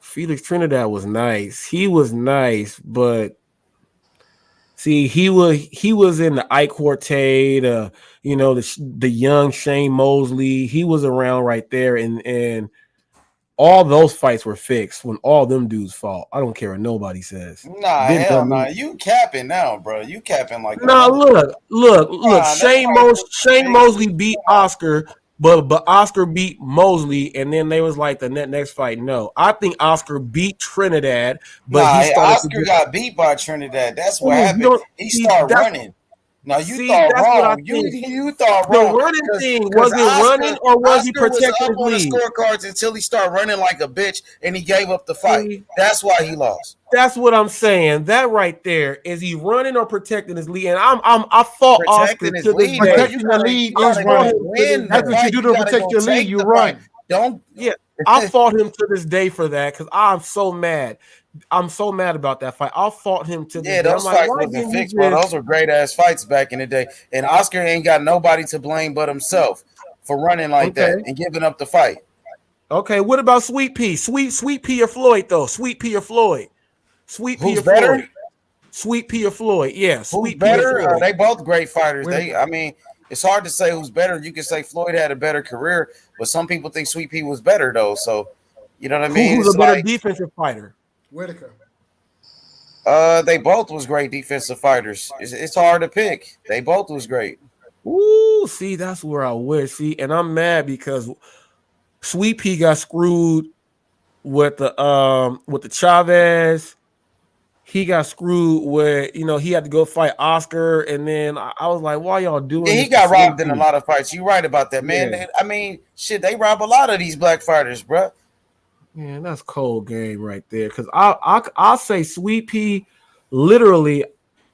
Felix Trinidad was nice. He was nice, but see, he was in the Ike Quartet, the young Shane Mosley. He was around right there, and all those fights were fixed when all them dudes fought. I don't care what nobody says. Nah, Been hell done. nah. You capping now, bro. You capping like Nah, look. that's Shane Mosley beat Oscar, but Oscar beat Mosley, and then they was like the next fight. No, I think Oscar beat Trinidad, but he started. Oscar got beat by Trinidad. That's what You happened. don't He see, started that's- running. Now you See, thought that's what I wrong. You think. thought The wrong. running thing, was it running or was he Oscar was protecting up his on the lead? scorecards until he started running like a bitch and he gave up the fight. That's why he lost. That's what I'm saying. That right there is he running or protecting his lead? And I fought Oscar Protecting his to this lead, day. Protecting the lead is running. That's what you do to protect your lead. You run. Don't. Yeah, I fought him to this day for that because I'm so mad. I'm so mad about that fight. I fought him to this day. Those I'm like, fights why wasn't didn't fixed, you bro. just- Those were great ass fights back in the day. And Oscar ain't got nobody to blame but himself for running like that and giving up the fight. Okay, what about Sweet Pea? Sweet Pea or Floyd though? Sweet Pea or Floyd? Sweet Pea Who's or better? Floyd? Sweet Pea or Floyd? Yeah, Who's Sweet Pea or better? Floyd. They both great fighters. It's hard to say who's better. You can say Floyd had a better career, but some people think Sweet Pea was better though. So you know what I mean? Who's a better defensive fighter? Whitaker. They both was great defensive fighters. It's hard to pick. They both was great. Ooh, see, that's where I wish. See, and I'm mad because Sweet Pea got screwed with the Chavez. He got screwed with, he had to go fight Oscar, and then I was like, why y'all doing Yeah, this he got to robbed Sweet in a Pea? lot of fights. You're right about that, man. Yeah. I mean, shit, they rob a lot of these black fighters, bro. Man, that's cold game right there. Because I'll say Sweet Pea, literally,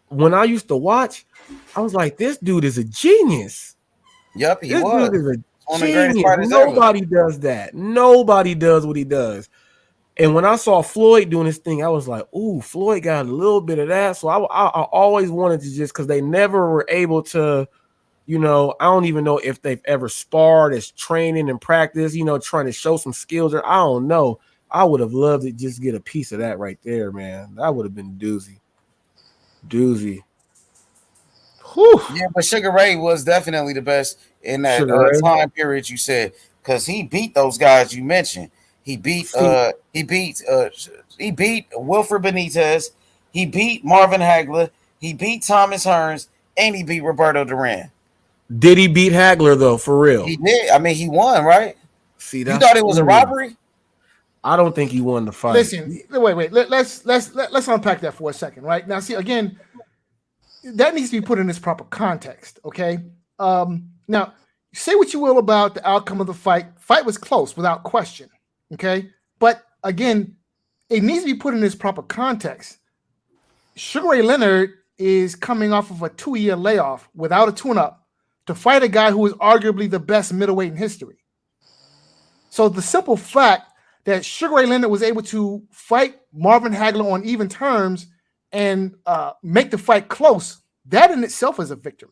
when I used to watch, I was like, this dude is a genius. Yep, he This was. dude is a One of the greatest genius. fighters ever. Nobody does that. Nobody does what he does. And when I saw Floyd doing his thing, I was like, ooh, Floyd got a little bit of that. So I always wanted to just, because they never were able to, I don't even know if they've ever sparred as training and practice, trying to show some skills. Or I don't know. I would have loved to just get a piece of that right there, man. That would have been doozy. Whew. Yeah, but Sugar Ray was definitely the best in that time period you said, because he beat those guys you mentioned. He beat Wilfred Benitez, he beat Marvin Hagler, he beat Thomas Hearns, and he beat Roberto Duran. Did he beat Hagler though? For real? He did. I mean, he won, right? See, you thought it was a robbery? I don't think he won the fight. Listen, wait. Let's unpack that for a second, right? Now, see, again, that needs to be put in its proper context, okay? Now, say what you will about the outcome of the fight. Fight was close, without question, okay? But again, it needs to be put in its proper context. Sugar Ray Leonard is coming off of a 2-year layoff without a tune-up to fight a guy who is arguably the best middleweight in history. So the simple fact that Sugar Ray Leonard was able to fight Marvin Hagler on even terms and make the fight close, that in itself is a victory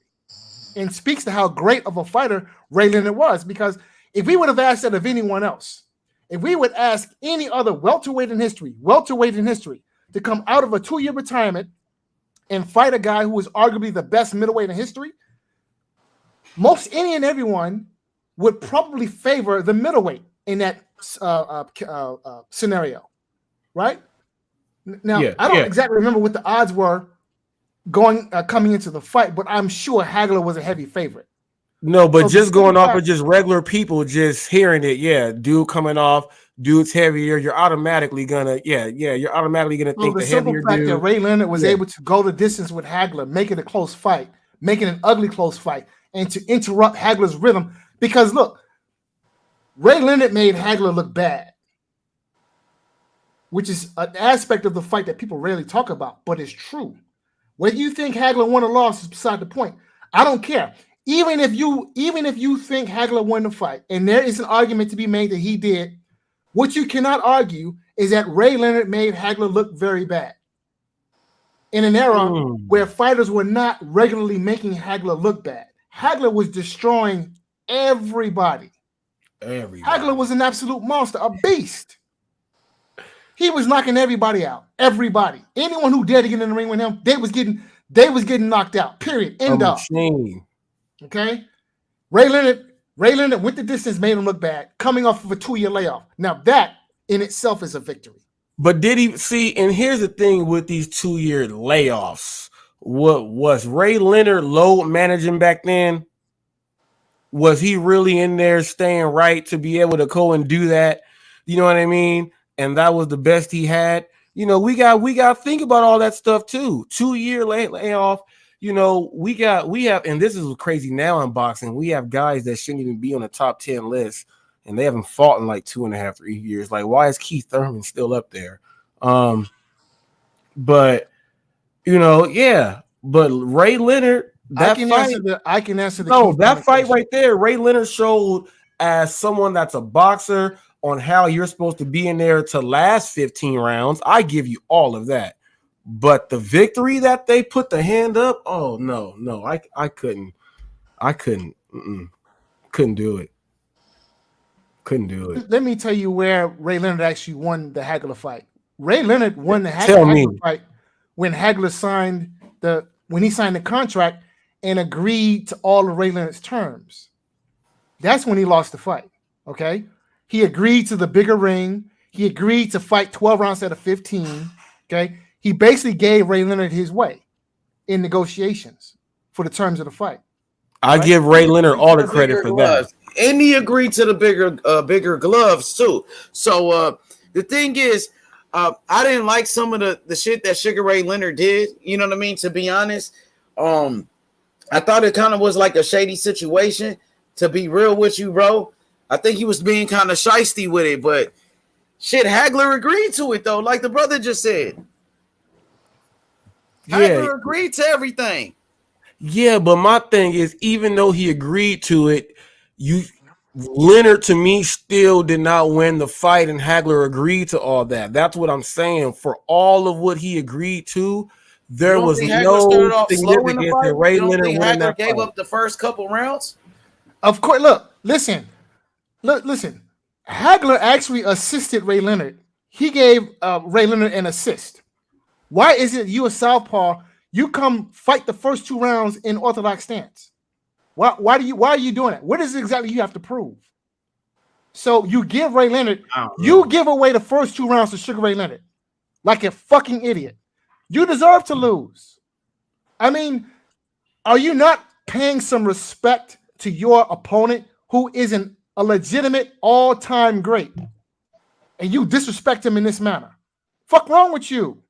and speaks to how great of a fighter Ray Leonard was. Because if we would have asked that of anyone else, if we would ask any other welterweight in history to come out of a 2-year retirement and fight a guy who is arguably the best middleweight in history, most any and everyone would probably favor the middleweight in that scenario, right? Now, I don't exactly remember what the odds were coming into the fight, but I'm sure Hagler was a heavy favorite. No, but just going off of just regular people just hearing it, dude coming off, dude's heavier, you're automatically gonna, you're automatically gonna think the heavier simple fact dude. that Ray Leonard was able to go the distance with Hagler, make it a close fight, make it an ugly close fight, and to interrupt Hagler's rhythm. Because look, Ray Leonard made Hagler look bad, which is an aspect of the fight that people rarely talk about, but it's true. Whether you think Hagler won or lost is beside the point. I don't care. Even if you think Hagler won the fight, and there is an argument to be made that he did, what you cannot argue is that Ray Leonard made Hagler look very bad. In an era where fighters were not regularly making Hagler look bad. Hagler was destroying everybody. Hagler was an absolute monster, a beast. He was knocking everybody out. Everybody. Anyone who dared to get in the ring with him, they was getting knocked out. Period. End of. Okay. Ray Leonard went the distance, made him look bad, coming off of a 2-year layoff. Now that in itself is a victory. But did he see? And here's the thing with these 2-year layoffs: what was Ray Leonard load managing back then? Was he really in there staying right to be able to go and do that? You know what I mean? And that was the best he had. You know, we got to think about all that stuff too. 2-year layoff. You know, we have, and this is crazy now in boxing. We have guys that shouldn't even be on the top 10 list, and they haven't fought in like 2.5, 3 years. Like, why is Keith Thurman still up there? But you know, yeah. But Ray Leonard, that I can answer the no, that fight right there. Ray Leonard showed as someone that's a boxer on how you're supposed to be in there to last 15 rounds. I give you all of that. But the victory that they put the hand up, oh no, I couldn't do it. Couldn't do it. Let me tell you where Ray Leonard actually won the Hagler fight. Ray Leonard won the Hagler fight when Hagler signed the contract and agreed to all of Ray Leonard's terms. That's when he lost the fight. Okay, he agreed to the bigger ring. He agreed to fight 12 rounds instead of 15. Okay, he basically gave Ray Leonard his way in negotiations for the terms of the fight. I give Ray Leonard all the credit for that. And he agreed to the bigger gloves too. So the thing is, I didn't like some of the shit that Sugar Ray Leonard did. You know what I mean? To be honest, I thought it kind of was like a shady situation. To be real with you, bro, I think he was being kind of shysty with it. But shit, Hagler agreed to it though, like the brother just said. Hagler agreed to everything. Yeah, but my thing is, even though he agreed to it, Leonard to me still did not win the fight, and Hagler agreed to all that. That's what I'm saying. For all of what he agreed to, there was no significance in Ray Leonard winning that fight. Gave up the first couple rounds. Of course, listen. Hagler actually assisted Ray Leonard. He gave Ray Leonard an assist. Why is it you a southpaw? You come fight the first 2 rounds in orthodox stance. Why are you doing that? What is it exactly you have to prove? So you give Ray Leonard, you give away the first 2 rounds to Sugar Ray Leonard like a fucking idiot. You deserve to lose. I mean, are you not paying some respect to your opponent who isn't a legitimate all-time great? And you disrespect him in this manner. Fuck wrong with you?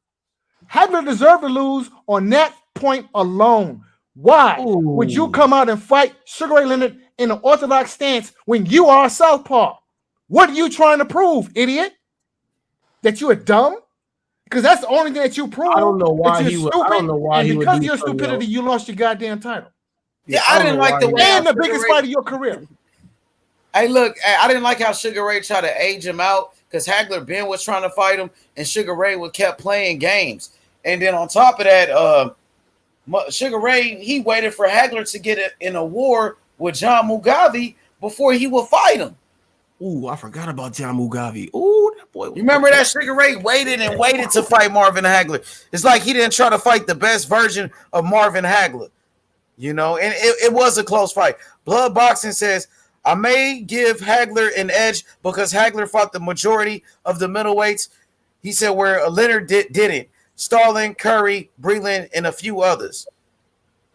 Hagler deserved to lose on that point alone. Why would you come out and fight Sugar Ray Leonard in an orthodox stance when you are a southpaw? What are you trying to prove, idiot? That you are dumb? Because that's the only thing that you prove. I don't know why he would. I don't know why he would. Because of your stupidity, you lost your goddamn title. Yeah, I didn't like the way. And the biggest fight of your career. Hey, look, I didn't like how Sugar Ray tried to age him out because Hagler Ben was trying to fight him, and Sugar Ray kept playing games. And then on top of that, Sugar Ray, he waited for Hagler to get in a war with John Mugabe before he would fight him. Ooh, I forgot about John Mugabe. Ooh, that boy. You remember that Sugar Ray waited to fight Marvin Hagler. It's like he didn't try to fight the best version of Marvin Hagler. You know, and it was a close fight. Blood Boxing says, I may give Hagler an edge because Hagler fought the majority of the middleweights. He said where Leonard didn't. Starling, Curry, Breland, and a few others.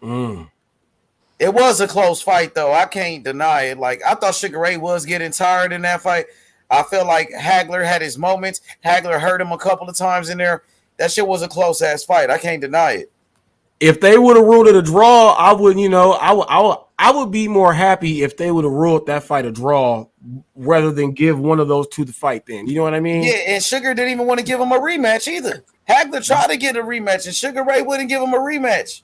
It was a close fight, though. I can't deny it. Like, I thought Sugar Ray was getting tired in that fight. I felt like Hagler had his moments. Hagler hurt him a couple of times in there. That shit was a close-ass fight. I can't deny it. If they would have ruled it a draw, I would, I would be more happy if they would have ruled that fight a draw rather than give one of those two the fight then. You know what I mean? Yeah, and Sugar didn't even want to give him a rematch either. Hagler tried to get a rematch, and Sugar Ray wouldn't give him a rematch.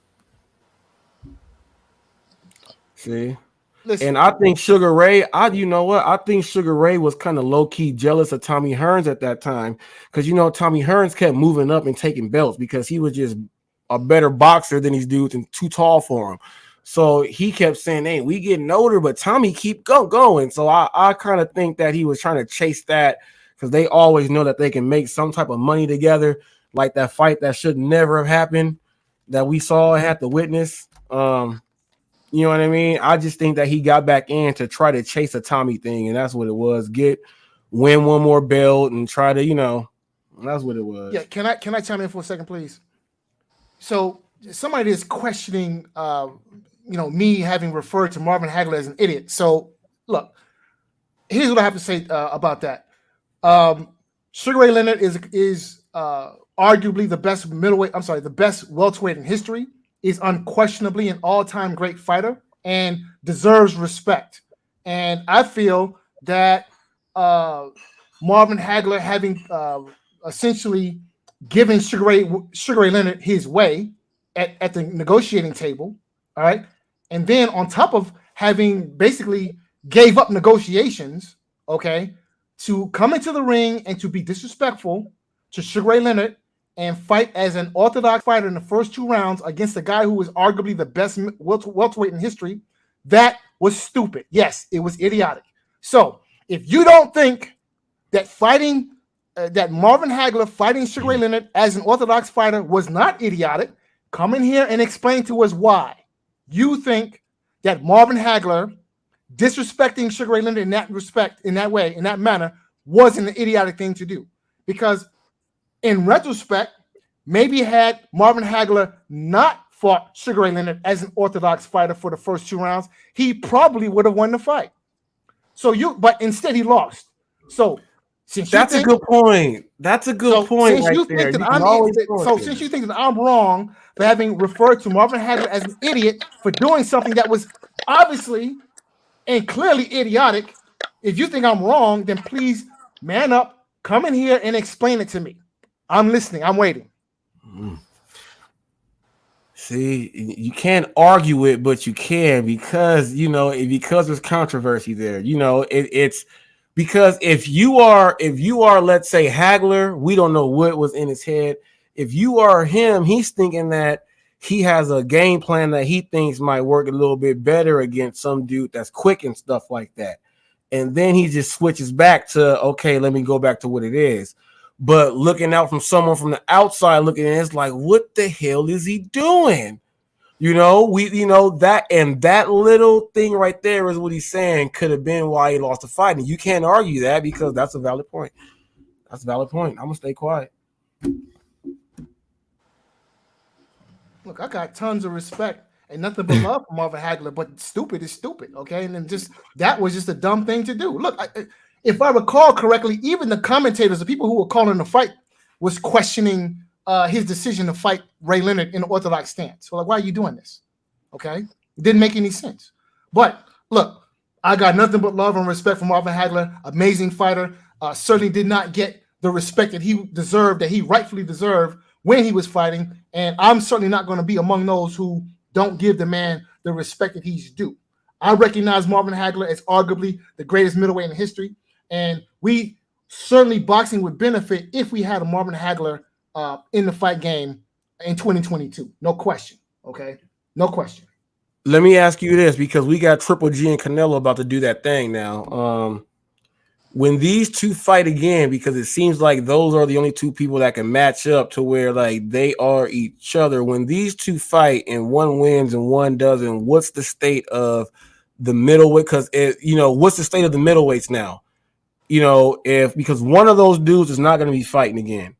See? Listen. And I think Sugar Ray, I think Sugar Ray was kind of low-key jealous of Tommy Hearns at that time because, Tommy Hearns kept moving up and taking belts because he was just a better boxer than these dudes and too tall for him. So he kept saying, hey, we getting older, but Tommy keep going. So I kind of think that he was trying to chase that because they always know that they can make some type of money together, like that fight that should never have happened that we saw and had to witness. You know what I mean? I just think that he got back in to try to chase a Tommy thing, and that's what it was. Get win one more belt and try to, that's what it was. Yeah, can I chime in for a second, please? So somebody is questioning, me having referred to Marvin Hagler as an idiot. So look, here's what I have to say about that. Sugar Ray Leonard is arguably the best middleweight. I'm sorry, the best welterweight in history. Is unquestionably an all-time great fighter and deserves respect. And I feel that Marvin Hagler having essentially given Sugar Ray Leonard his way at the negotiating table, all right, and then on top of having basically gave up negotiations, okay, to come into the ring and to be disrespectful to Sugar Ray Leonard and fight as an orthodox fighter in the first 2 rounds against a guy who was arguably the best welterweight in history, that was stupid. Yes, it was idiotic. So if you don't think that fighting, that Marvin Hagler fighting Sugar Ray Leonard as an orthodox fighter was not idiotic, come in here and explain to us why you think that Marvin Hagler disrespecting Sugar Ray Leonard in that respect, in that way, in that manner, wasn't an idiotic thing to do. Because in retrospect, maybe had Marvin Hagler not fought Sugar Ray Leonard as an orthodox fighter for the first 2 rounds, he probably would have won the fight. But instead he lost. So since that's a good point. That's a good point. Since you think that since you think that I'm wrong for having referred to Marvin Hagler as an idiot for doing something that was obviously and clearly idiotic, if you think I'm wrong, then please man up, come in here and explain it to me. I'm listening. I'm waiting. See, you can't argue it, but you can because there's controversy there. It's because if you are, let's say Hagler, we don't know what was in his head. If you are him, he's thinking that he has a game plan that he thinks might work a little bit better against some dude that's quick and stuff like that. And then he just switches back to, okay, let me go back to what it is. But looking out from someone from the outside looking in, it's like, what the hell is he doing? That little thing right there is what he's saying could have been why he lost the fight. And you can't argue that because that's a valid point. That's a valid point. I'm gonna stay quiet. Look, I got tons of respect and nothing but love for Marvin Hagler, but stupid is stupid, okay? And then that was just a dumb thing to do. Look, if I recall correctly, even the commentators, the people who were calling the fight, was questioning his decision to fight Ray Leonard in an orthodox stance. So, why are you doing this? Okay? It didn't make any sense. But look, I got nothing but love and respect for Marvin Hagler. Amazing fighter. Certainly did not get the respect that he deserved, that he rightfully deserved when he was fighting. And I'm certainly not going to be among those who don't give the man the respect that he's due. I recognize Marvin Hagler as arguably the greatest middleweight in history. And we certainly, boxing would benefit if we had a Marvin Hagler in the fight game in 2022. No question. Okay? No question. Let me ask you this, because we got Triple G and Canelo about to do that thing now. When these two fight again, because it seems like those are the only two people that can match up to where like they are each other. When these two fight and one wins and one doesn't, what's the state of the middleweight? Because what's the state of the middleweights now? Because one of those dudes is not going to be fighting again.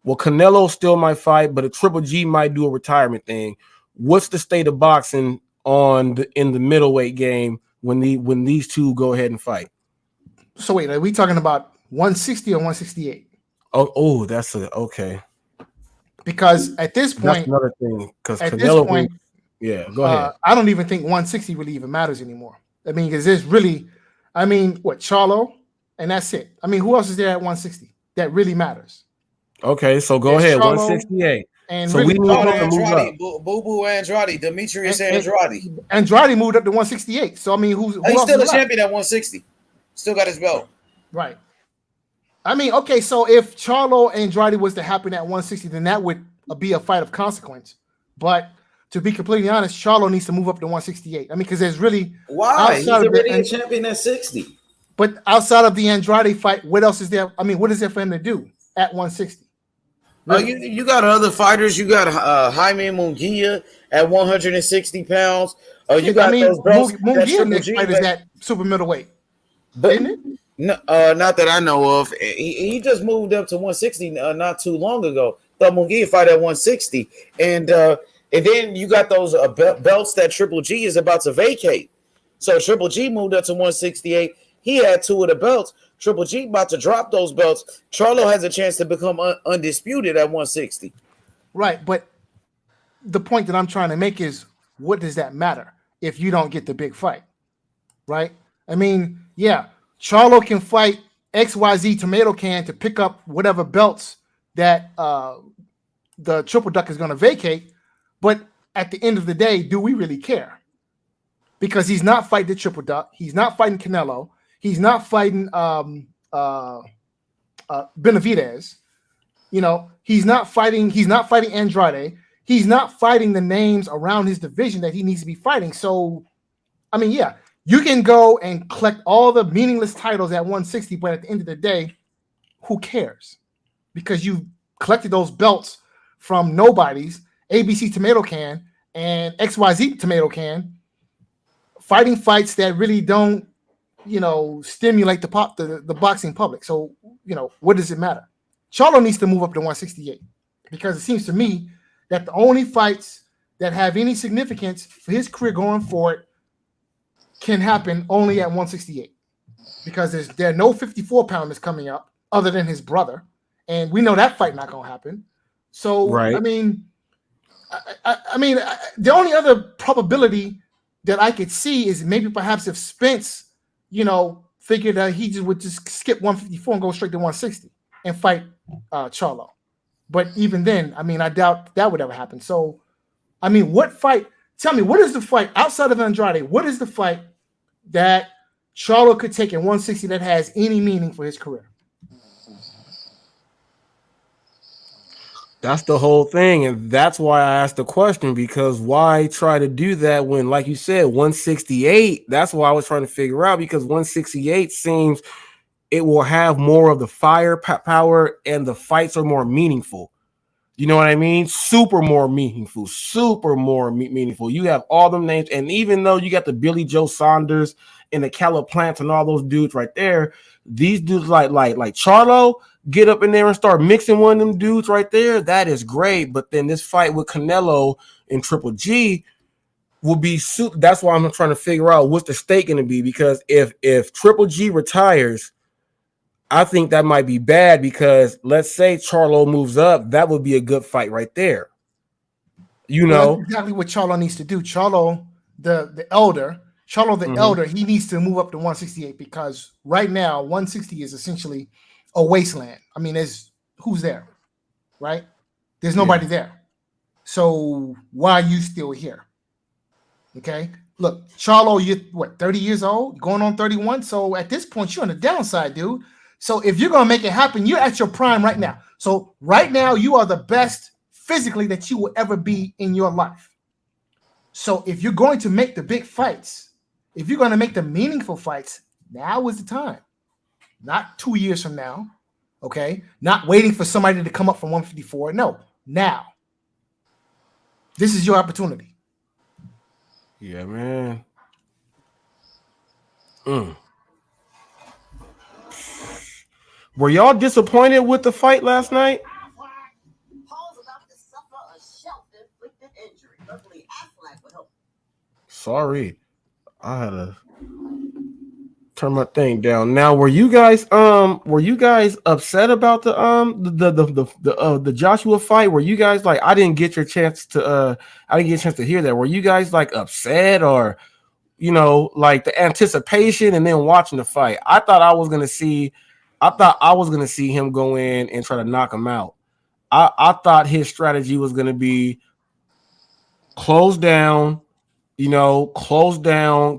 Well, Canelo still might fight, but a Triple G might do a retirement thing. What's the state of boxing in the middleweight game when these two go ahead and fight? So wait, are we talking about 160 or 168? Oh, that's okay. Because at this point, that's another thing. Because at Canelo, this point, go ahead. I don't even think 160 really even matters anymore. I mean, because there's really, Charlo, and that's it. I mean, who else is there at 160 that really matters? Okay, so go ahead, Charlo, 168. And so really, we need to move up. Boo Boo Andrade, Demetrius Andrade. Andrade moved up to 168. So I mean, who he's still a left? champion at 160. Still got his belt. Right. I mean, okay, so if Charlo Andrade was to happen at 160, then that would be a fight of consequence. But to be completely honest, Charlo needs to move up to 168. I mean, because there's really why he's already a champion at 60. But outside of the Andrade fight, what else is there? I mean, what is there for him to do at 160? Really? You got other fighters. You got Jaime Munguia at 160 pounds. You got those belts. Munguia next fight is at super middleweight. But No, not that I know of. He just moved up to 160 not too long ago. Thought Munguia fight at 160, and then you got those belts that Triple G is about to vacate. So Triple G moved up to 168. He had 2 of the belts. Triple G about to drop those belts. Charlo has a chance to become undisputed at 160. Right, but the point that I'm trying to make is, what does that matter if you don't get the big fight? Right? I mean, yeah, Charlo can fight XYZ Tomato Can to pick up whatever belts that the Triple Duck is going to vacate, but at the end of the day, do we really care? Because he's not fighting the Triple Duck, he's not fighting Canelo, he's not fighting Benavidez. You know, he's not fighting Andrade. He's not fighting the names around his division that he needs to be fighting. So, I mean, yeah, you can go and collect all the meaningless titles at 160, but at the end of the day, who cares? Because you collected those belts from nobodies, ABC Tomato Can and XYZ Tomato Can, fighting fights that really don't, stimulate the boxing public. So, what does it matter? Charlo needs to move up to 168 because it seems to me that the only fights that have any significance for his career going forward can happen only at 168 because there are no 54-pounders coming up other than his brother, and we know that fight not going to happen. So, right. I mean, the only other probability that I could see is maybe perhaps if Spence, figured that he would just skip 154 and go straight to 160 and fight Charlo. But even then, I mean, I doubt that would ever happen. So, I mean, tell me, what is the fight outside of Andrade? What is the fight that Charlo could take in 160 that has any meaning for his career? That's the whole thing, and that's why I asked the question, because why try to do that when, like you said, 168, that's why I was trying to figure out, because 168 seems it will have more of the firepower and the fights are more meaningful. You know what I mean? Super more meaningful. You have all them names, and even though you got the Billy Joe Saunders and the Caleb Plants and all those dudes right there, these dudes like Charlo get up in there and start mixing one of them dudes right there. That is great. But then this fight with Canelo and Triple G will be that's why I'm trying to figure out what's the stake going to be, because if Triple G retires, I think that might be bad, because let's say Charlo moves up, that would be a good fight right there. Well, that's exactly what Charlo needs to do. Charlo the elder, he needs to move up to 168, because right now 160 is essentially a wasteland. I mean, who's there, right? There's nobody there. So why are you still here? Okay. Look, Charlo, you're 30 years old, going on 31. So at this point, you're on the downside, dude. So if you're going to make it happen, you're at your prime right now. So right now, you are the best physically that you will ever be in your life. So if you're going to make the big fights, if you're going to make the meaningful fights, now is the time. Not 2 years from now, okay? Not waiting for somebody to come up from 154. No, now. This is your opportunity. Yeah, man. Were y'all disappointed with the fight last night? Sorry, I had to turn my thing down. Now, were you guys upset about the Joshua fight? Were you guys like, I didn't get a chance to hear that. Were you guys like upset, or like the anticipation and then watching the fight? I thought I was gonna see him go in and try to knock him out. I thought his strategy was gonna be close down,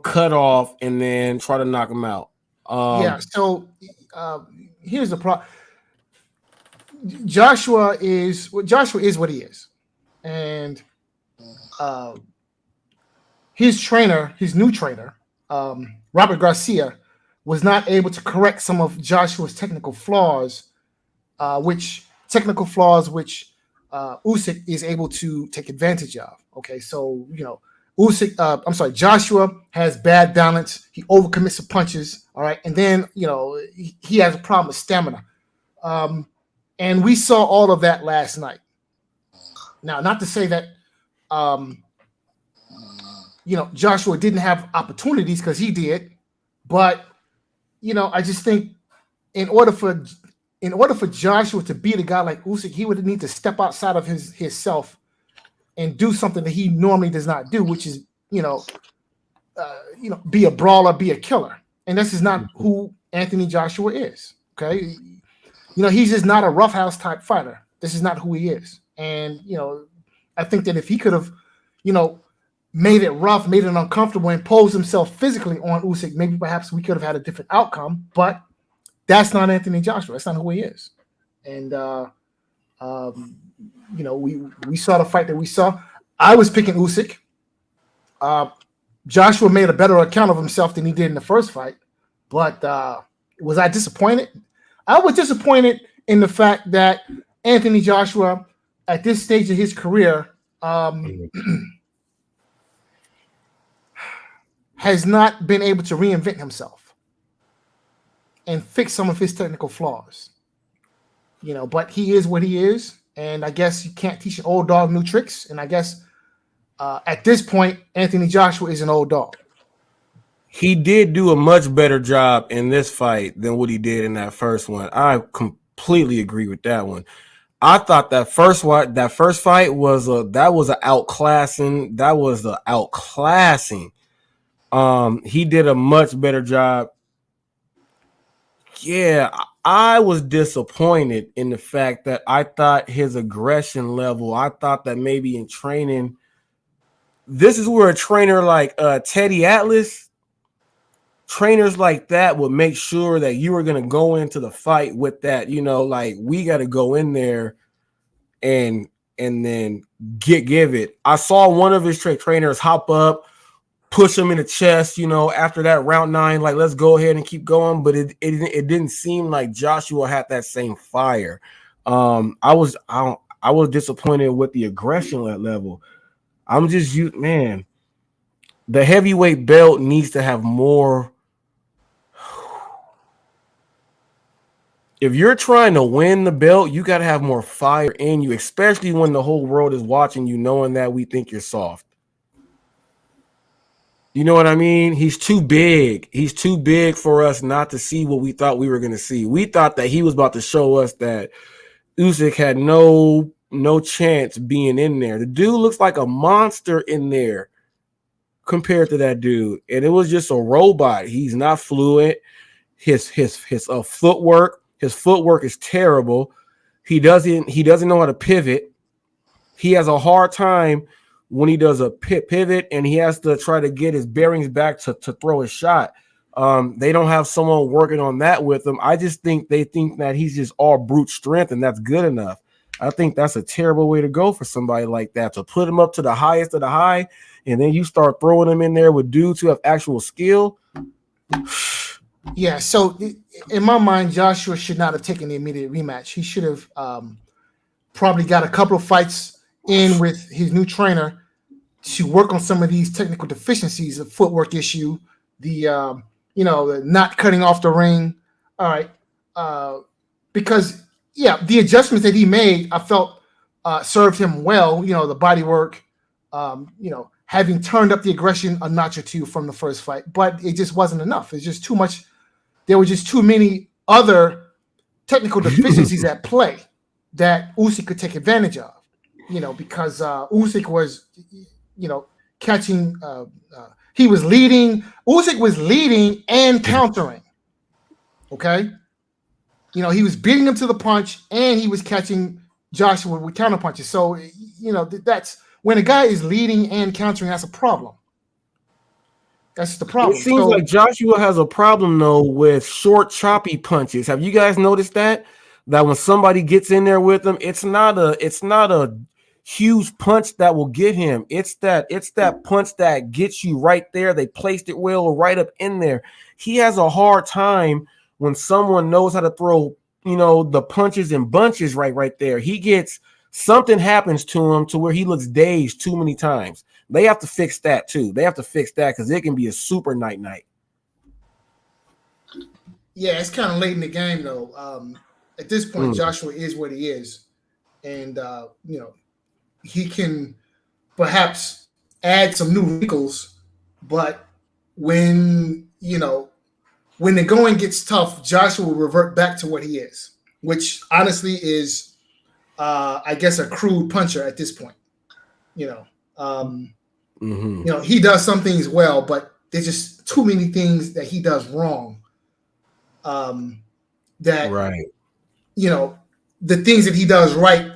cut off, and then try to knock him out. So here's the problem. Joshua is what he is, and his new trainer, Robert Garcia, was not able to correct some of Joshua's technical flaws, which Usyk is able to take advantage of. Okay, so Joshua has bad balance. He overcommits to punches. All right, and then he has a problem with stamina. And we saw all of that last night. Now, not to say that Joshua didn't have opportunities, because he did, but I just think in order for Joshua to beat a guy like Usyk, he would need to step outside of his self and do something that he normally does not do, which is be a brawler, be a killer. And this is not who Anthony Joshua is. Okay, he's just not a roughhouse type fighter. This is not who he is. And I think that if he could have made it rough, made it uncomfortable, and posed himself physically on Usyk, maybe perhaps we could have had a different outcome. But that's not Anthony Joshua. That's not who he is. And we saw the fight that we saw. I was picking Usyk. Joshua made a better account of himself than he did in the first fight. But was I disappointed? I was disappointed in the fact that Anthony Joshua, at this stage of his career, has not been able to reinvent himself and fix some of his technical flaws. But he is what he is, and I guess you can't teach an old dog new tricks. And I guess at this point, Anthony Joshua is an old dog. He did do a much better job in this fight than what he did in that first one. I completely agree with that one. I thought that first fight was an outclassing. That was the outclassing. He did a much better job. Yeah, I was disappointed in the fact that I thought his aggression level, I thought that maybe in training, this is where a trainer like Teddy Atlas, trainers like that would make sure that you were going to go into the fight with that, like we got to go in there and then give it. I saw one of his trainers hop up, push him in the chest, after that round 9, like, let's go ahead and keep going. But it didn't seem like Joshua had that same fire. I was disappointed with the aggression level. I'm just, the heavyweight belt needs to have more. If you're trying to win the belt, you got to have more fire in you, especially when the whole world is watching you, knowing that we think you're soft. You know what I mean? He's too big. He's too big for us not to see what we thought we were going to see. We thought that he was about to show us that Usyk had no chance being in there. The dude looks like a monster in there compared to that dude. And it was just a robot. He's not fluent. His footwork is terrible. He doesn't know how to pivot. He has a hard time when he does a pivot and he has to try to get his bearings back to throw a shot. They don't have someone working on that with him. I just think they think that he's just all brute strength and that's good enough. I think that's a terrible way to go for somebody like that, to put him up to the highest of the high and then you start throwing him in there with dudes who have actual skill. Yeah, so in my mind, Joshua should not have taken the immediate rematch. He should have probably got a couple of fights in with his new trainer to work on some of these technical deficiencies, the footwork issue, the not cutting off the ring. All right, because the adjustments that he made, I felt served him well. The body work, having turned up the aggression a notch or two from the first fight, but it just wasn't enough. It's just too much. There were just too many other technical deficiencies at play that Usyk could take advantage of. Because Usyk was, catching. He was leading. Usyk was leading and countering. Okay, he was beating him to the punch, and he was catching Joshua with counter punches. So that's when a guy is leading and countering. That's a problem. That's the problem. It seems like Joshua has a problem though with short, choppy punches. Have you guys noticed that? That when somebody gets in there with him, it's not a huge punch that will get him. It's that punch that gets you right there. They placed it well right up in there. He has a hard time when someone knows how to throw, the punches and bunches right there. Something happens to him to where he looks dazed too many times. They have to fix that too. They have to fix that because it can be a super night. Yeah, it's kind of late in the game though. At this point, Joshua is what he is, and he can perhaps add some new wrinkles, but when when the going gets tough, Joshua will revert back to what he is, which honestly is, I guess, a crude puncher at this point. He does some things well, but there's just too many things that he does wrong. That right. The things that he does right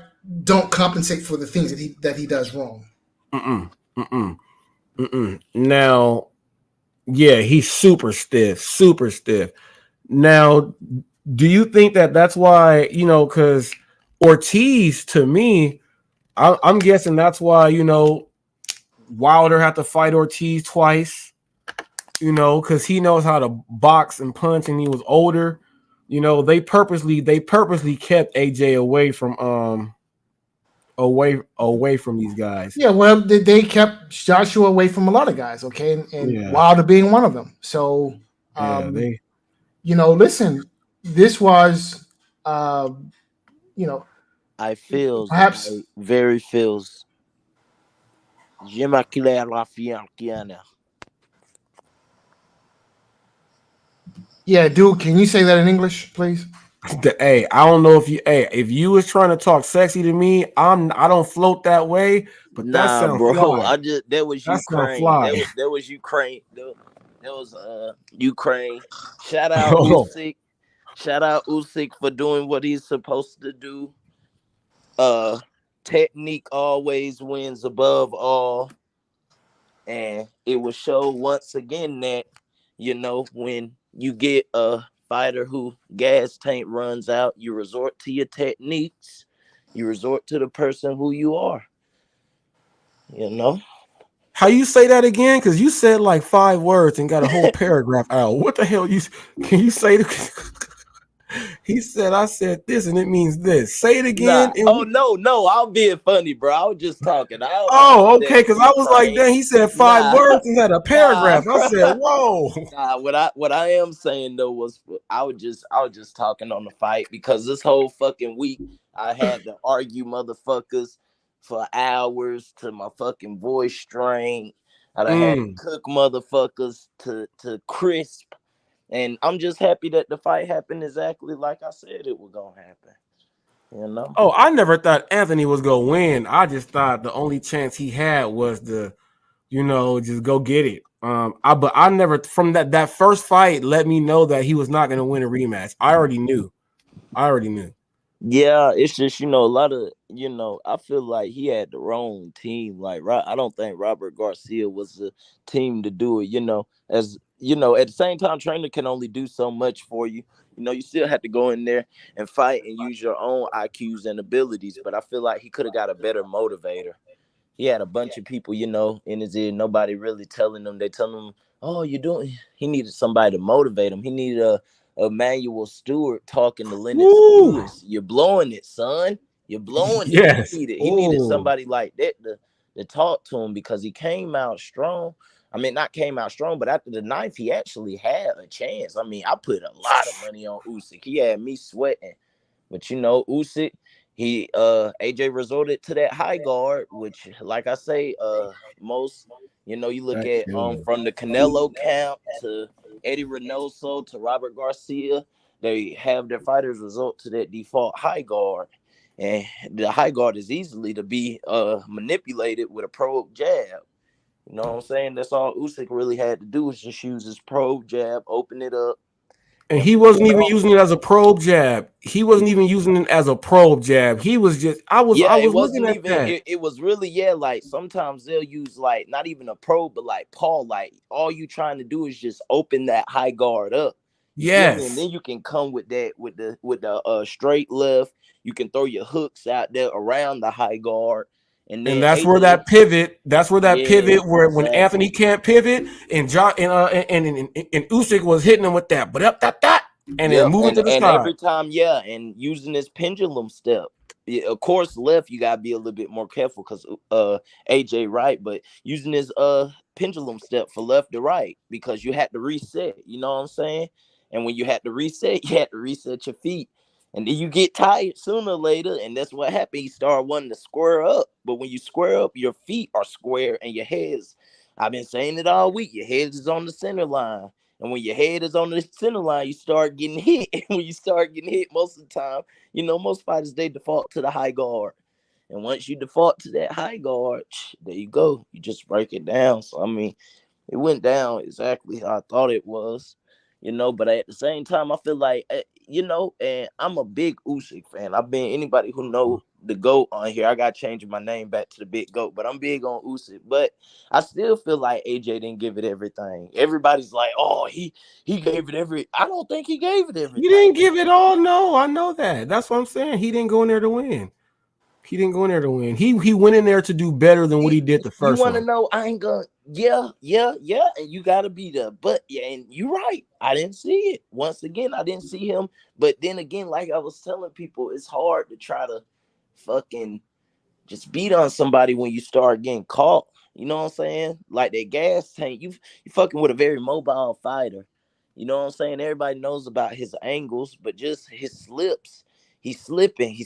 don't compensate for the things that he does wrong. Now, yeah, he's super stiff. Now, do you think that that's why, because Ortiz, to me, I'm guessing that's why, Wilder had to fight Ortiz twice, because he knows how to box and punch and he was older. They purposely kept AJ away from these guys. Yeah, well, they kept Joshua away from a lot of guys, okay, and Wilder being one of them. So, listen, this was, I feels perhaps very feels. Yeah, dude, can you say that in English, please? Hey, I don't know if you was trying to talk sexy to me, I don't float that way, but that sounds bro. fly. That was Ukraine. That was Ukraine. That was Ukraine. Shout out Usyk. Shout out Usyk for doing what he's supposed to do. Technique always wins above all. And it will show once again that, when you get a fighter who gas tank runs out, you resort to your techniques. You resort to the person who you are. How you say that again? Because you said like 5 words and got a whole paragraph out. What the hell can you say? He said, I said this and it means this. Say it again. No, I'm being funny, bro. I was just talking. Okay, because I was like, dang, he said 5 words and had a paragraph. I said, whoa. What I am saying though was I was just talking on the fight, because this whole fucking week I had to argue motherfuckers for hours to my fucking voice strain. I had to cook motherfuckers to crisp. And I'm just happy that the fight happened exactly like I said it was gonna happen. Oh, I never thought Anthony was gonna win. I just thought the only chance he had was to, just go get it. But I never, from that first fight, let me know that he was not gonna win a rematch. I already knew. Yeah, it's just a lot of I feel like he had the wrong team. Like, I don't think Robert Garcia was the team to do it. As at the same time, trainer can only do so much for you. You still have to go in there and fight and use your own IQs and abilities. But I feel like he could have got a better motivator. He had a bunch of people, in his ear. Nobody really telling him. They telling him, "Oh, you're doing." He needed somebody to motivate him. He needed a Emmanuel Stewart talking to Lennox Lewis. You're blowing it, son. You're blowing it. Yes. He needed somebody like that to talk to him, because he came out strong. I mean, not came out strong, but after the 9th, he actually had a chance. I mean, I put a lot of money on Usyk. He had me sweating. But Usyk, he AJ resorted to that high guard, which, like I say, most you look at from the Canelo camp to Eddie Reynoso to Robert Garcia, they have their fighters resort to that default high guard. And the high guard is easily to be manipulated with a probe jab. You know what I'm saying? That's all Usyk really had to do, was just use his probe jab, open it up. And he wasn't even using it as a probe jab. He was just, I was looking at that. It was really, like sometimes they'll use like not even a probe, but like Paul, like all you trying to do is just open that high guard up. Yes. And then you can come with that with the straight left. You can throw your hooks out there around the high guard. And that's where that pivot. Where when Anthony can't pivot, and Usyk was hitting him with that. But up that. and then Yep, moving to the and side. every time, yeah, and using this pendulum step. Yeah, of course, left you gotta be a little bit more careful because AJ right, but using this pendulum step for left to right because you had to reset. You know what I'm saying? And when you had to reset, you had to reset your feet, and then you get tired sooner or later, and that's what happened. You start wanting to square up, but when you square up, your feet are square and your head's. I've been saying it all week. Your head is on the center line. And when your head is on the center line, you start getting hit. And when you start getting hit, most of the time, most fighters, they default to the high guard. And once you default to that high guard, there you go. You just break it down. So, I mean, it went down exactly how I thought it was, but at the same time, I feel like, and I'm a big Usyk fan. I've been, anybody who know the GOAT on here, I got changing my name back to the big GOAT, but I'm big on Usyk. But I still feel like AJ didn't give it everything. Everybody's like, oh, he gave it I don't think he gave it everything. He didn't give it all. No, I know that. That's what I'm saying. He didn't go in there to win. He didn't go in there to win. He went in there to do better than what he did the You first want to one. know? I ain't gonna. Yeah, and you gotta be there. But yeah, and you're right. I didn't see it. Once again, I didn't see him. But then again, like I was telling people, it's hard to try to fucking just beat on somebody when you start getting caught. You know what I'm saying? Like that gas tank. You fucking with a very mobile fighter. You know what I'm saying? Everybody knows about his angles, but just his slips. He's slipping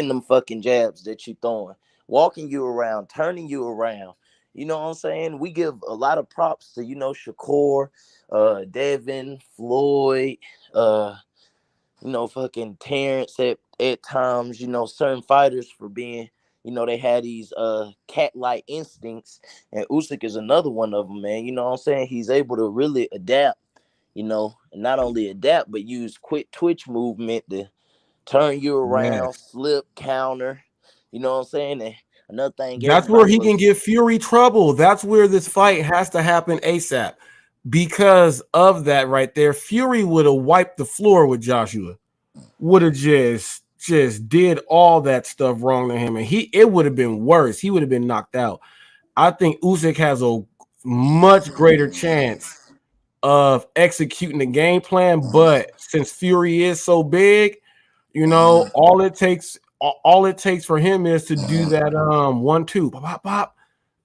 them fucking jabs that you throwing, walking you around, turning you around. You know what I'm saying? We give a lot of props to, Shakur, Devin, Floyd, fucking Terrence at times, certain fighters for being, they had these cat-like instincts, and Usyk is another one of them, man. You know what I'm saying? He's able to really adapt, and not only adapt, but use quick twitch movement to turn you Yeah. around, slip, counter. You know what I'm saying? And another thing, That's where everybody he can was give Fury trouble. That's where this fight has to happen ASAP. Because of that right there, Fury would have wiped the floor with Joshua. Would have just did all that stuff wrong to him, and it would have been worse. He would have been knocked out. I think Usyk has a much greater chance of executing the game plan, but since Fury is so big, all it takes for him is to do that 1-2 pop pop pop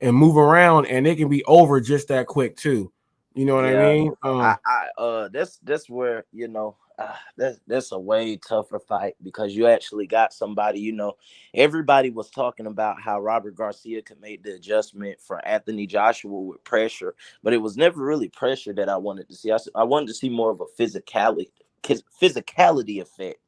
and move around, and it can be over just that quick too. You know what I Yeah, mean? that's where that's a way tougher fight because you actually got somebody. Everybody was talking about how Robert Garcia could make the adjustment for Anthony Joshua with pressure, but it was never really pressure that I wanted to see. I wanted to see more of a physicality effect.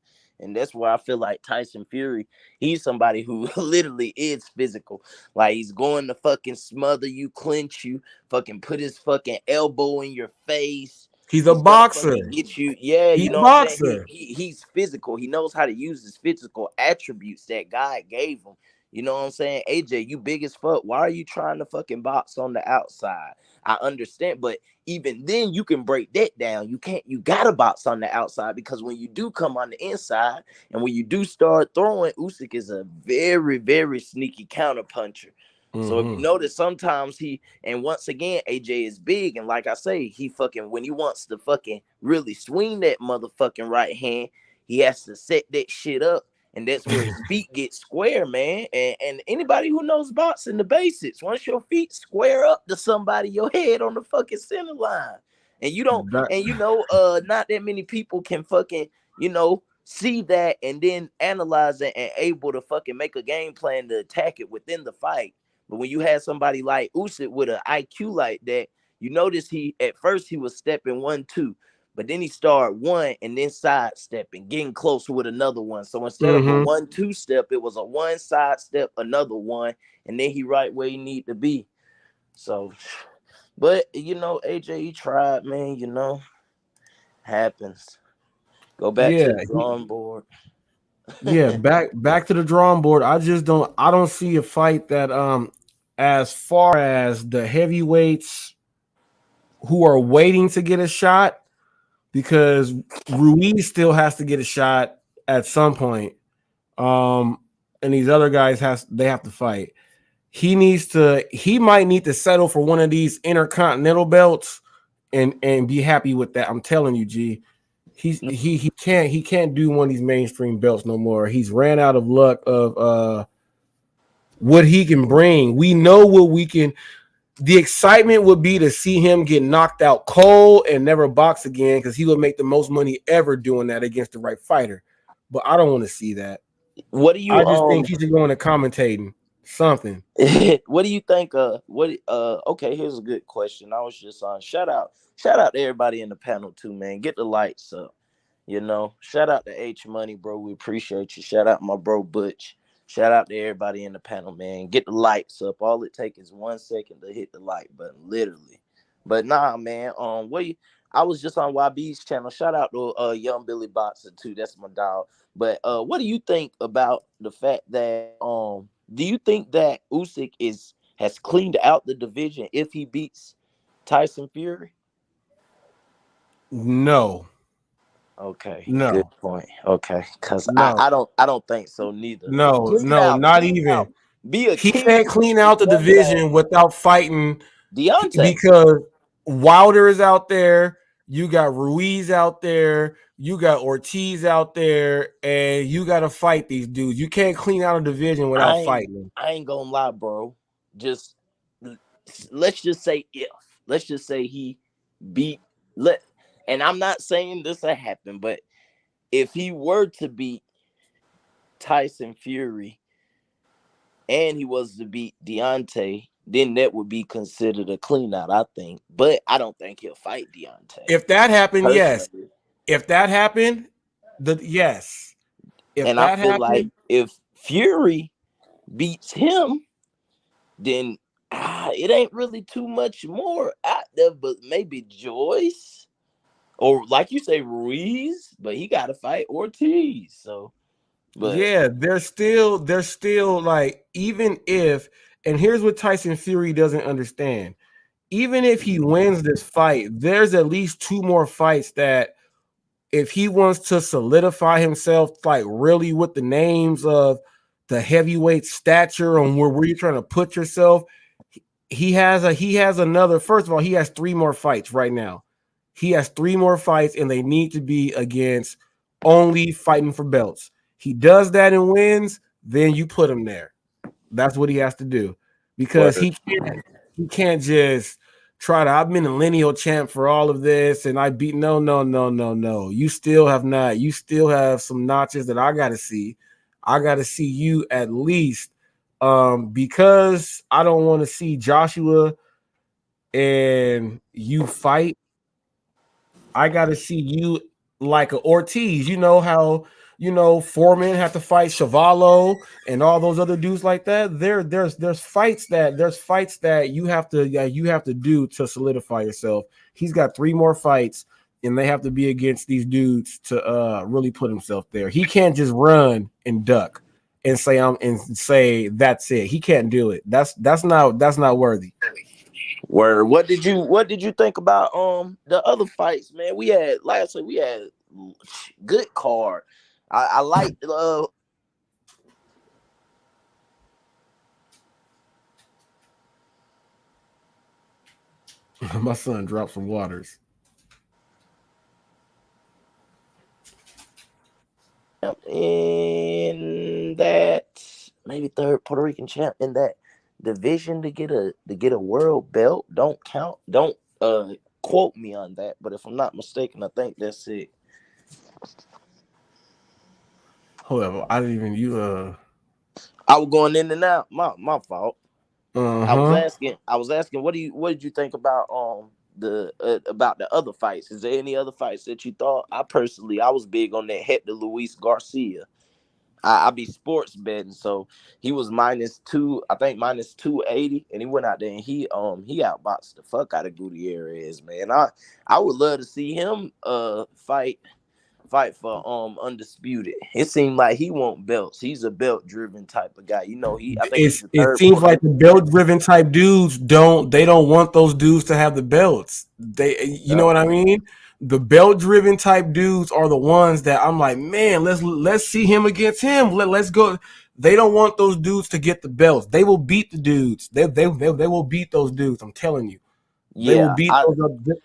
And that's where I feel like Tyson Fury, he's somebody who literally is physical. Like he's going to fucking smother you, clinch you, fucking put his fucking elbow in your face. He's a He's gonna boxer. fucking get you. Yeah, He's you a know what I'm saying? boxer. He's physical. He knows how to use his physical attributes that God gave him. You know what I'm saying? AJ, you big as fuck. Why are you trying to fucking box on the outside? I understand, but even then you can break that down. You gotta box on the outside because when you do come on the inside and when you do start throwing, Usyk is a very, very sneaky counter puncher. So if you notice, sometimes and once again, AJ is big, and like I say, he fucking when he wants to fucking really swing that motherfucking right hand, he has to set that shit up, and that's where his feet get square, man. And anybody who knows boxing, the basics, once your feet square up to somebody, your head on the fucking center line, and you don't, not that many people can fucking, see that and then analyze it and able to fucking make a game plan to attack it within the fight. But when you had somebody like Usyk with an IQ like that, you notice he at first he was stepping 1-2, but then he started one and then sidestepping, getting closer with another one. So instead of a 1-2 step, it was a one side step, another one, and then he right where he need to be. So, but AJ, he tried, man. Happens. Go back to the drawing board. Yeah, back to the drawing board. I don't see a fight that as far as the heavyweights who are waiting to get a shot, because Ruiz still has to get a shot at some point. And these other guys have to fight. He might need to settle for one of these intercontinental belts and be happy with that. I'm telling you, G. He can't do one of these mainstream belts no more. He's ran out of luck of what he can bring. We know what we can. The excitement would be to see him get knocked out cold and never box again, because he would make the most money ever doing that against the right fighter. But I don't want to see that. What do you I just think he should go into commentating something. what do you think? Okay, here's a good question. I was just on shout out to everybody in the panel too, man. Get the lights up. You know, shout out to H Money, bro. We appreciate you. Shout out my bro Butch. Shout out to everybody in the panel, man. Get the lights up. All it takes is 1 second to hit the like button, literally. But nah, man. I was just on YB's channel. Shout out to Young Billy Boxer too. That's my dog. But what do you think about the fact that do you think that Usyk has cleaned out the division if he beats Tyson Fury? No. Okay, no, good point. Okay, because no, I don't think so neither. no, not Clean even. out, be a He king can't clean out the one day. division without fighting Deontay. because Wilder is out there. You got Ruiz out there. You got Ortiz out there, and you got to fight these dudes. You can't clean out a division without fighting them. I ain't gonna lie, bro. Just let's just say let's just say he beat and I'm not saying this will happen, but if he were to beat Tyson Fury and he was to beat Deontay, then that would be considered a clean out, I think. But I don't think he'll fight Deontay. If that happened, personally. yes. If that happened, yes. And I feel like if Fury beats him, then it ain't really too much more out there, but maybe Joyce or like you say Ruiz, but he got to fight Ortiz. So, but yeah, they're still like, even if, and here's what Tyson Fury doesn't understand. Even if he wins this fight, there's at least 2 more fights that if he wants to solidify himself, like really with the names of the heavyweight stature on where you're trying to put yourself, he has another. First of all, he has 3 more fights right now. He has 3 more fights, and they need to be against only fighting for belts. He does that and wins, then you put him there. That's what he has to do, because he can't just try to. I've been a lineal champ for all of this, and I beat. No. You still have not. You still have some notches that I got to see. I got to see you at least, because I don't want to see Joshua and you fight. I got to see you like a Ortiz. You know how Foreman had to fight Chevalo and all those other dudes like that. There's fights that you have to do to solidify yourself. He's got 3 more fights, and they have to be against these dudes to really put himself there. He can't just run and duck and say that's it. He can't do it. That's not worthy. Word. What did you think about the other fights, man? We had, like I said, we had good card. I like My son dropped some waters. in that maybe 3rd Puerto Rican champ in that division to get a world belt. Don't quote me on that, but if I'm not mistaken, I think that's it. Hold up, I didn't even I was going in and out. My fault. Uh-huh. I was asking what did you think about about the other fights? Is there any other fights that you thought? I was big on that Hector Luis Garcia. I be sports betting, so he was -2, I think -280, and he went out there and he outboxed the fuck out of Gutierrez, man. I would love to see him fight for undisputed. It seemed like he want belts. He's a belt driven type of guy. It seems like the belt driven type dudes don't want those dudes to have the belts. You know what I mean? The belt driven type dudes are the ones that I'm like, man, let's see him against him. Let's go. They don't want those dudes to get the belts. They will beat the dudes. They will beat those dudes. I'm telling you. They will Yeah, beat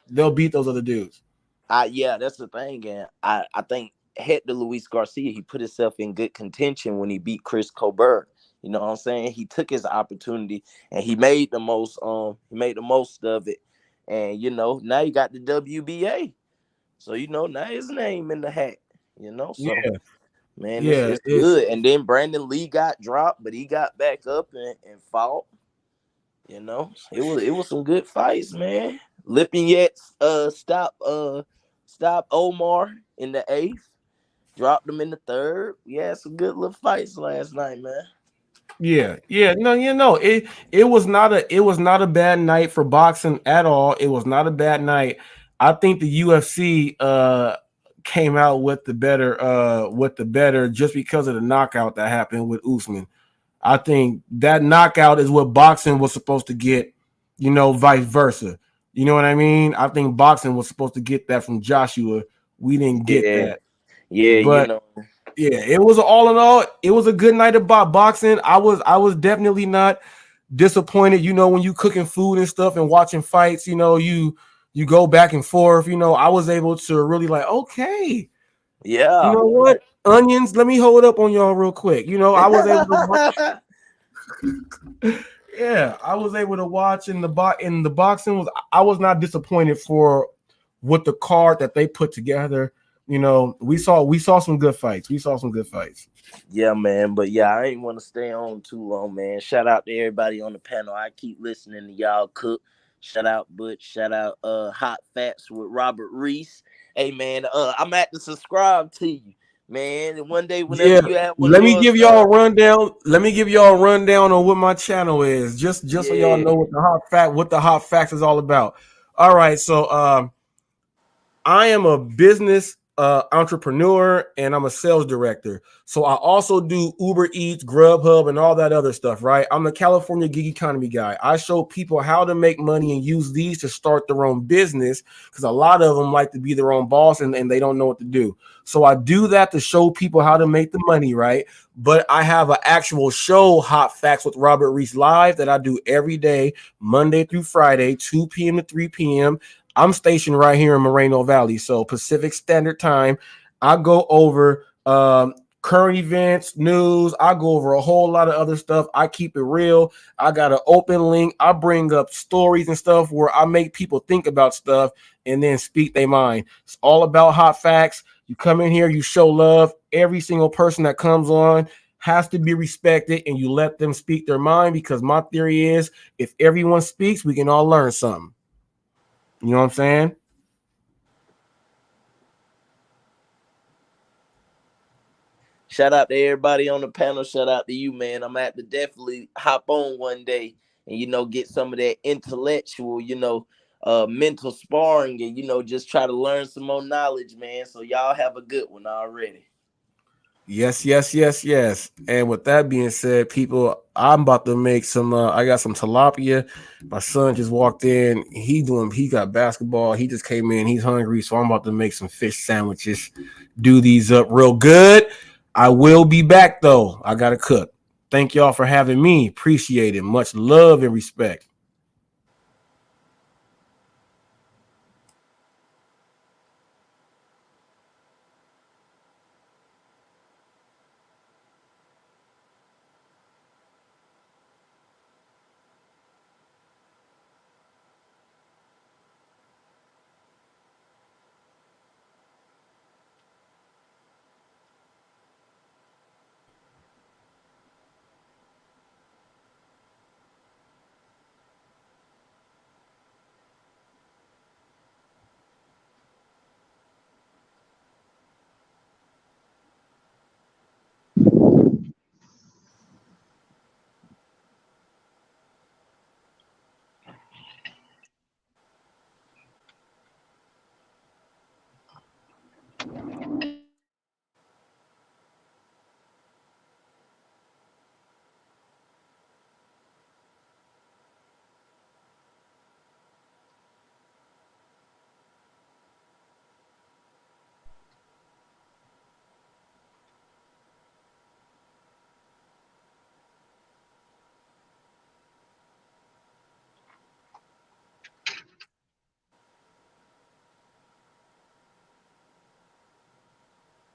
they'll beat those other dudes. Yeah, that's the thing, and I think Hector Luis Garcia, he put himself in good contention when he beat Chris Colbert. You know what I'm saying? He took his opportunity and he made the most of it. And now you got the WBA. So now his name in the hat. So Yeah, man, yeah, it's good. And then Brandon Lee got dropped, but he got back up and fought. It was some good fights, man. Lipinets stop Omar in the 8th, dropped him in the 3rd. We had some good little fights last night, man. yeah. No, it was not a bad night for boxing at all. It was not a bad night. I think the UFC came out with the better just because of the knockout that happened with Usman. I think that knockout is what boxing was supposed to get, vice versa. You know what I mean? I think boxing was supposed to get that from Joshua. We didn't get Yeah, that. yeah, But yeah, it was all in all, it was a good night about boxing. I was definitely not disappointed. When you cooking food and stuff and watching fights, you go back and forth. I was able to really like, okay, you yeah. know what? Onions, let me hold up on y'all real quick. I was able to watch. Yeah, I was able to watch in the boxing I was not disappointed for what the card that they put together. We saw some good fights. We saw some good fights. Yeah, man. But yeah, I ain't want to stay on too long, man. Shout out to everybody on the panel. I keep listening to y'all cook. Shout out Butch. Shout out Hot Fats with Robert Reese. Hey man, I'm at to subscribe to you, man. And one day whenever Yeah, you have one of let me yours, give y'all a rundown. Let me give y'all a rundown on what my channel is, just so y'all yeah. know what the hot facts is all about. All right, so I am a business entrepreneur and I'm a sales director. So I also do Uber Eats, Grubhub, and all that other stuff, right? I'm the California gig economy guy. I show people how to make money and use these to start their own business because a lot of them like to be their own boss and they don't know what to do. So I do that to show people how to make the money, right? But I have an actual show, Hot Facts with Robert Reese Live, that I do every day, Monday through Friday, 2 p.m. to 3 p.m. I'm stationed right here in Moreno Valley, so Pacific Standard Time. I go over current events, news. I go over a whole lot of other stuff. I keep it real. I got an open link. I bring up stories and stuff where I make people think about stuff and then speak their mind. It's all about hot facts. You come in here, you show love. Every single person that comes on has to be respected, and you let them speak their mind because my theory is if everyone speaks, we can all learn something. You know what I'm saying? Shout out to everybody on the panel. Shout out to you, man. I'm at to definitely hop on one day and get some of that intellectual, mental sparring and just try to learn some more knowledge, man. So y'all have a good one already. Yes, yes, yes, yes. And with that being said, people, I'm about to make some. I got some tilapia. My son just walked in. He got basketball. He just came in. He's hungry, so I'm about to make some fish sandwiches. Do these up real good. I will be back though. I gotta cook. Thank y'all for having me. Appreciate it. Much love and respect.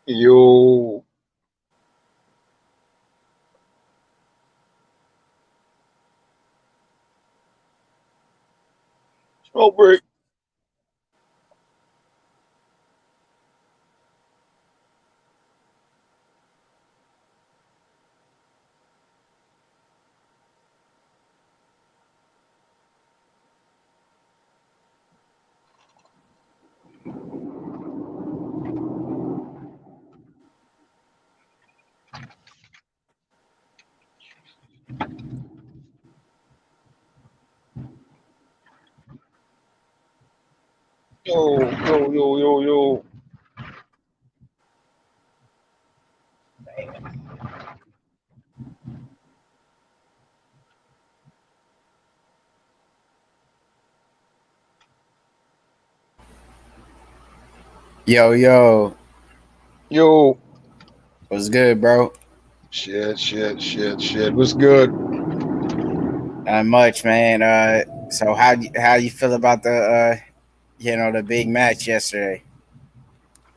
Yo. Smoke break. Yo. Yo. Yo. What's good, bro? Shit. What's good? Not much, man. So how you feel about the the big match yesterday?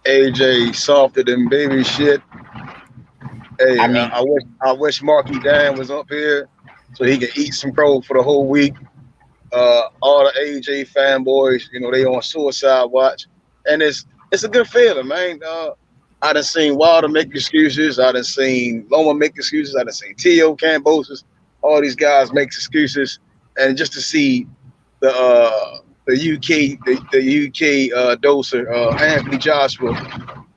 AJ softer than baby shit. Hey, I mean, I wish Marky Dan was up here so he could eat some crow for the whole week. All the AJ fanboys, they on suicide watch, and it's a good feeling, man. I done seen Wilder make excuses. I done seen Loma make excuses. I done seen Tio Cambosis. All these guys make excuses, and just to see the UK doser Anthony Joshua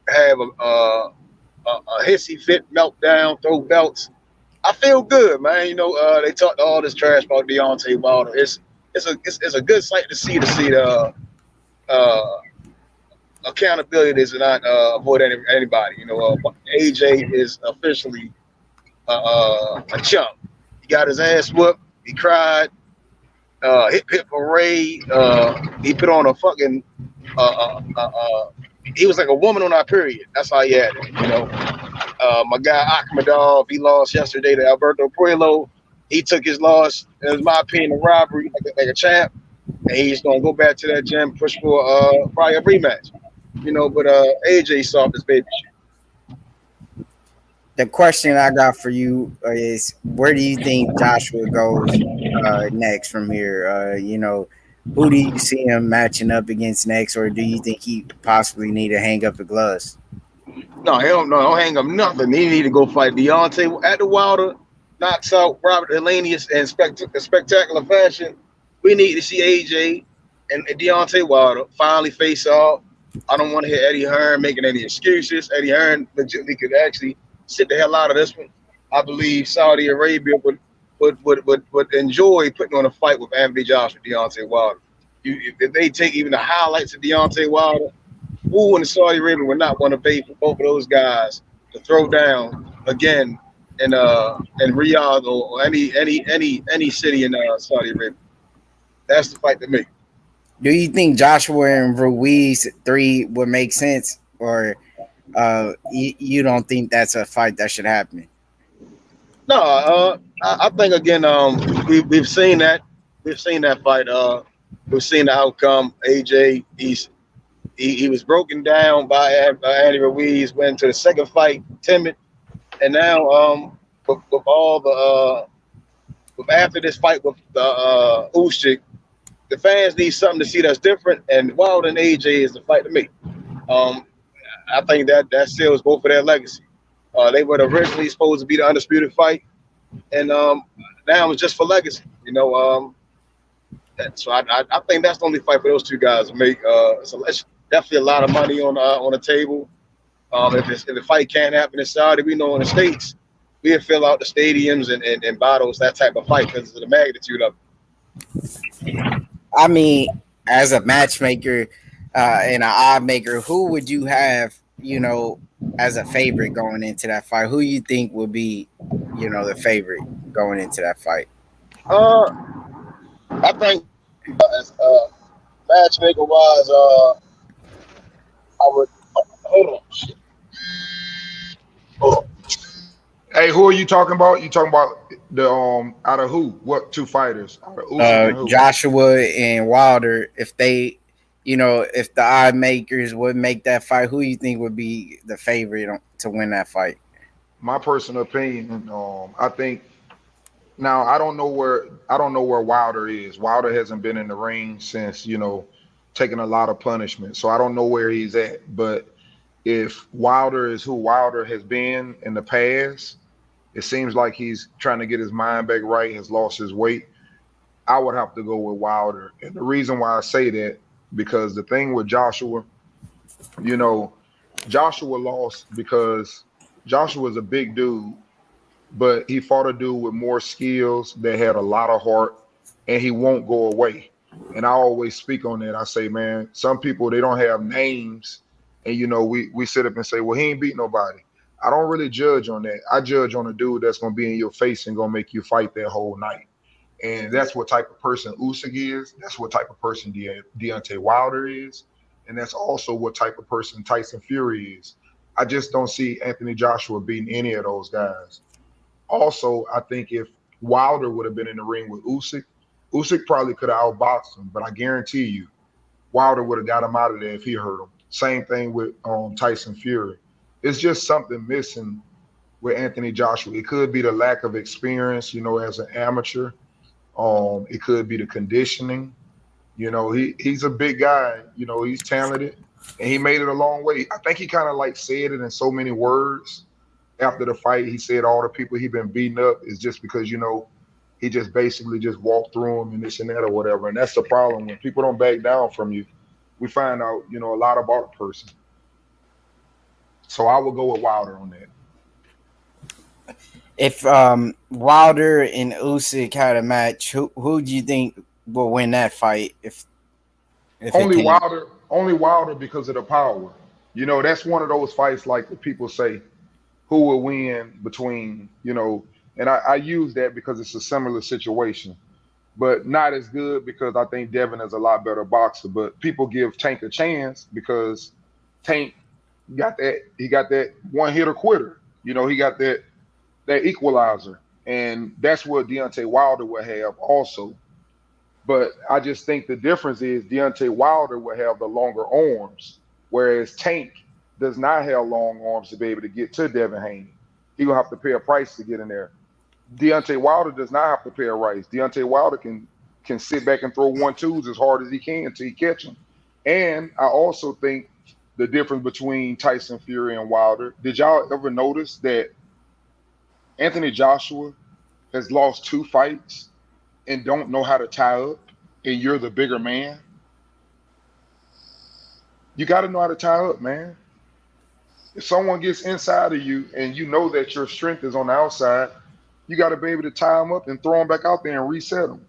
have a hissy fit meltdown, throw belts. I feel good, man. They talked all this trash about Deontay Wilder. It's a good sight to see the accountability does not avoid anybody. AJ is officially a chump. He got his ass whooped. He cried. Hip parade. He put on a fucking. He was like a woman on our period. That's how he had it. My guy Akhmadov, he lost yesterday to Alberto Puello. He took his loss. It was my opinion, a robbery, like a champ. And he's gonna go back to that gym, push for probably a rematch. But AJ soft as baby shit. The question I got for you is, where do you think Joshua goes next from here? Who do you see him matching up against next, or do you think he possibly need to hang up the gloves? No, hell no, don't hang up nothing. He need to go fight Deontay at the Wilder, knocks out Robert Hellenius in spectacular fashion. We need to see AJ and Deontay Wilder finally face off. I don't want to hear Eddie Hearn making any excuses. Eddie Hearn legitimately could actually sit the hell out of this one. I believe Saudi Arabia would enjoy putting on a fight with Anthony Joshua, Deontay Wilder. If they take even the highlights of Deontay Wilder, who in Saudi Arabia would not want to pay for both of those guys to throw down again in Riyadh or any city in Saudi Arabia? That's the fight to make. Do you think Joshua and Ruiz 3 would make sense, or you don't think that's a fight that should happen? No, I think again, we've seen that. We've seen that fight. We've seen the outcome. AJ, he was broken down by Andy Ruiz. Went to the second fight timid, and now with all the after this fight with Usyk, the fans need something to see that's different. And Wilder and AJ is the fight to me. I think that seals both of their legacy. They were originally supposed to be the undisputed fight, and now it's just for legacy. So I think that's the only fight for those two guys to make. So it's definitely a lot of money on the table. If the fight can't happen in Saudi, we know in the States, we'll fill out the stadiums and bottles, that type of fight, because of the magnitude of it. I mean, as a matchmaker and an odd maker, who would you have, as a favorite going into that fight? Who you think would be, the favorite going into that fight? I think as matchmaker wise, I would hold on. Shit. Oh. Hey, who are you talking about? You talking about the out of who? What two fighters? Out of Usyk and who? Joshua and Wilder. If they you know, if the odd makers would make that fight, who you think would be the favorite to win that fight? My personal opinion, I think now I don't know where Wilder is. Wilder hasn't been in the ring since, taking a lot of punishment. So I don't know where he's at. But if Wilder is who Wilder has been in the past, it seems like he's trying to get his mind back right, has lost his weight. I would have to go with Wilder. And the reason why I say that, because the thing with Joshua, you know, Joshua lost because Joshua's a big dude, but he fought a dude with more skills that had a lot of heart, and he won't go away. And I always speak on that. I say, man, some people they don't have names, and we sit up and say, well, he ain't beat nobody. I don't really judge on that. I judge on a dude that's gonna be in your face and gonna make you fight that whole night. And that's what type of person Usyk is. That's what type of person Deontay Wilder is. And that's also what type of person Tyson Fury is. I just don't see Anthony Joshua beating any of those guys. Also, I think if Wilder would have been in the ring with Usyk, Usyk probably could have outboxed him, but I guarantee you, Wilder would have got him out of there if he hurt him. Same thing with Tyson Fury. It's just something missing with Anthony Joshua. It could be the lack of experience, as an amateur. It could be the conditioning. He's a big guy. He's talented, and he made it a long way. I think he kind of like said it in so many words after the fight. He said all the people he been beating up is just because he just basically just walked through them and this and that or whatever. And that's the problem when people don't back down from you. We find out a lot about a person. So I will go with Wilder on that. If Wilder and Usyk had a match, who do you think will win that fight? If only Wilder because of the power. That's one of those fights like the people say, who will win between, and I use that because it's a similar situation, but not as good because I think Devin is a lot better boxer. But people give Tank a chance because Tank got that one hitter quitter. He got that equalizer. And that's what Deontay Wilder will have also. But I just think the difference is Deontay Wilder will have the longer arms, whereas Tank does not have long arms to be able to get to Devin Haney. He will have to pay a price to get in there. Deontay Wilder does not have to pay a price. Deontay Wilder can sit back and throw 1-2s as hard as he can until he catch him. And I also think the difference between Tyson Fury and Wilder, did y'all ever notice that Anthony Joshua has lost 2 fights and don't know how to tie up, and you're the bigger man? You got to know how to tie up, man. If someone gets inside of you and you know that your strength is on the outside, you got to be able to tie them up and throw them back out there and reset them.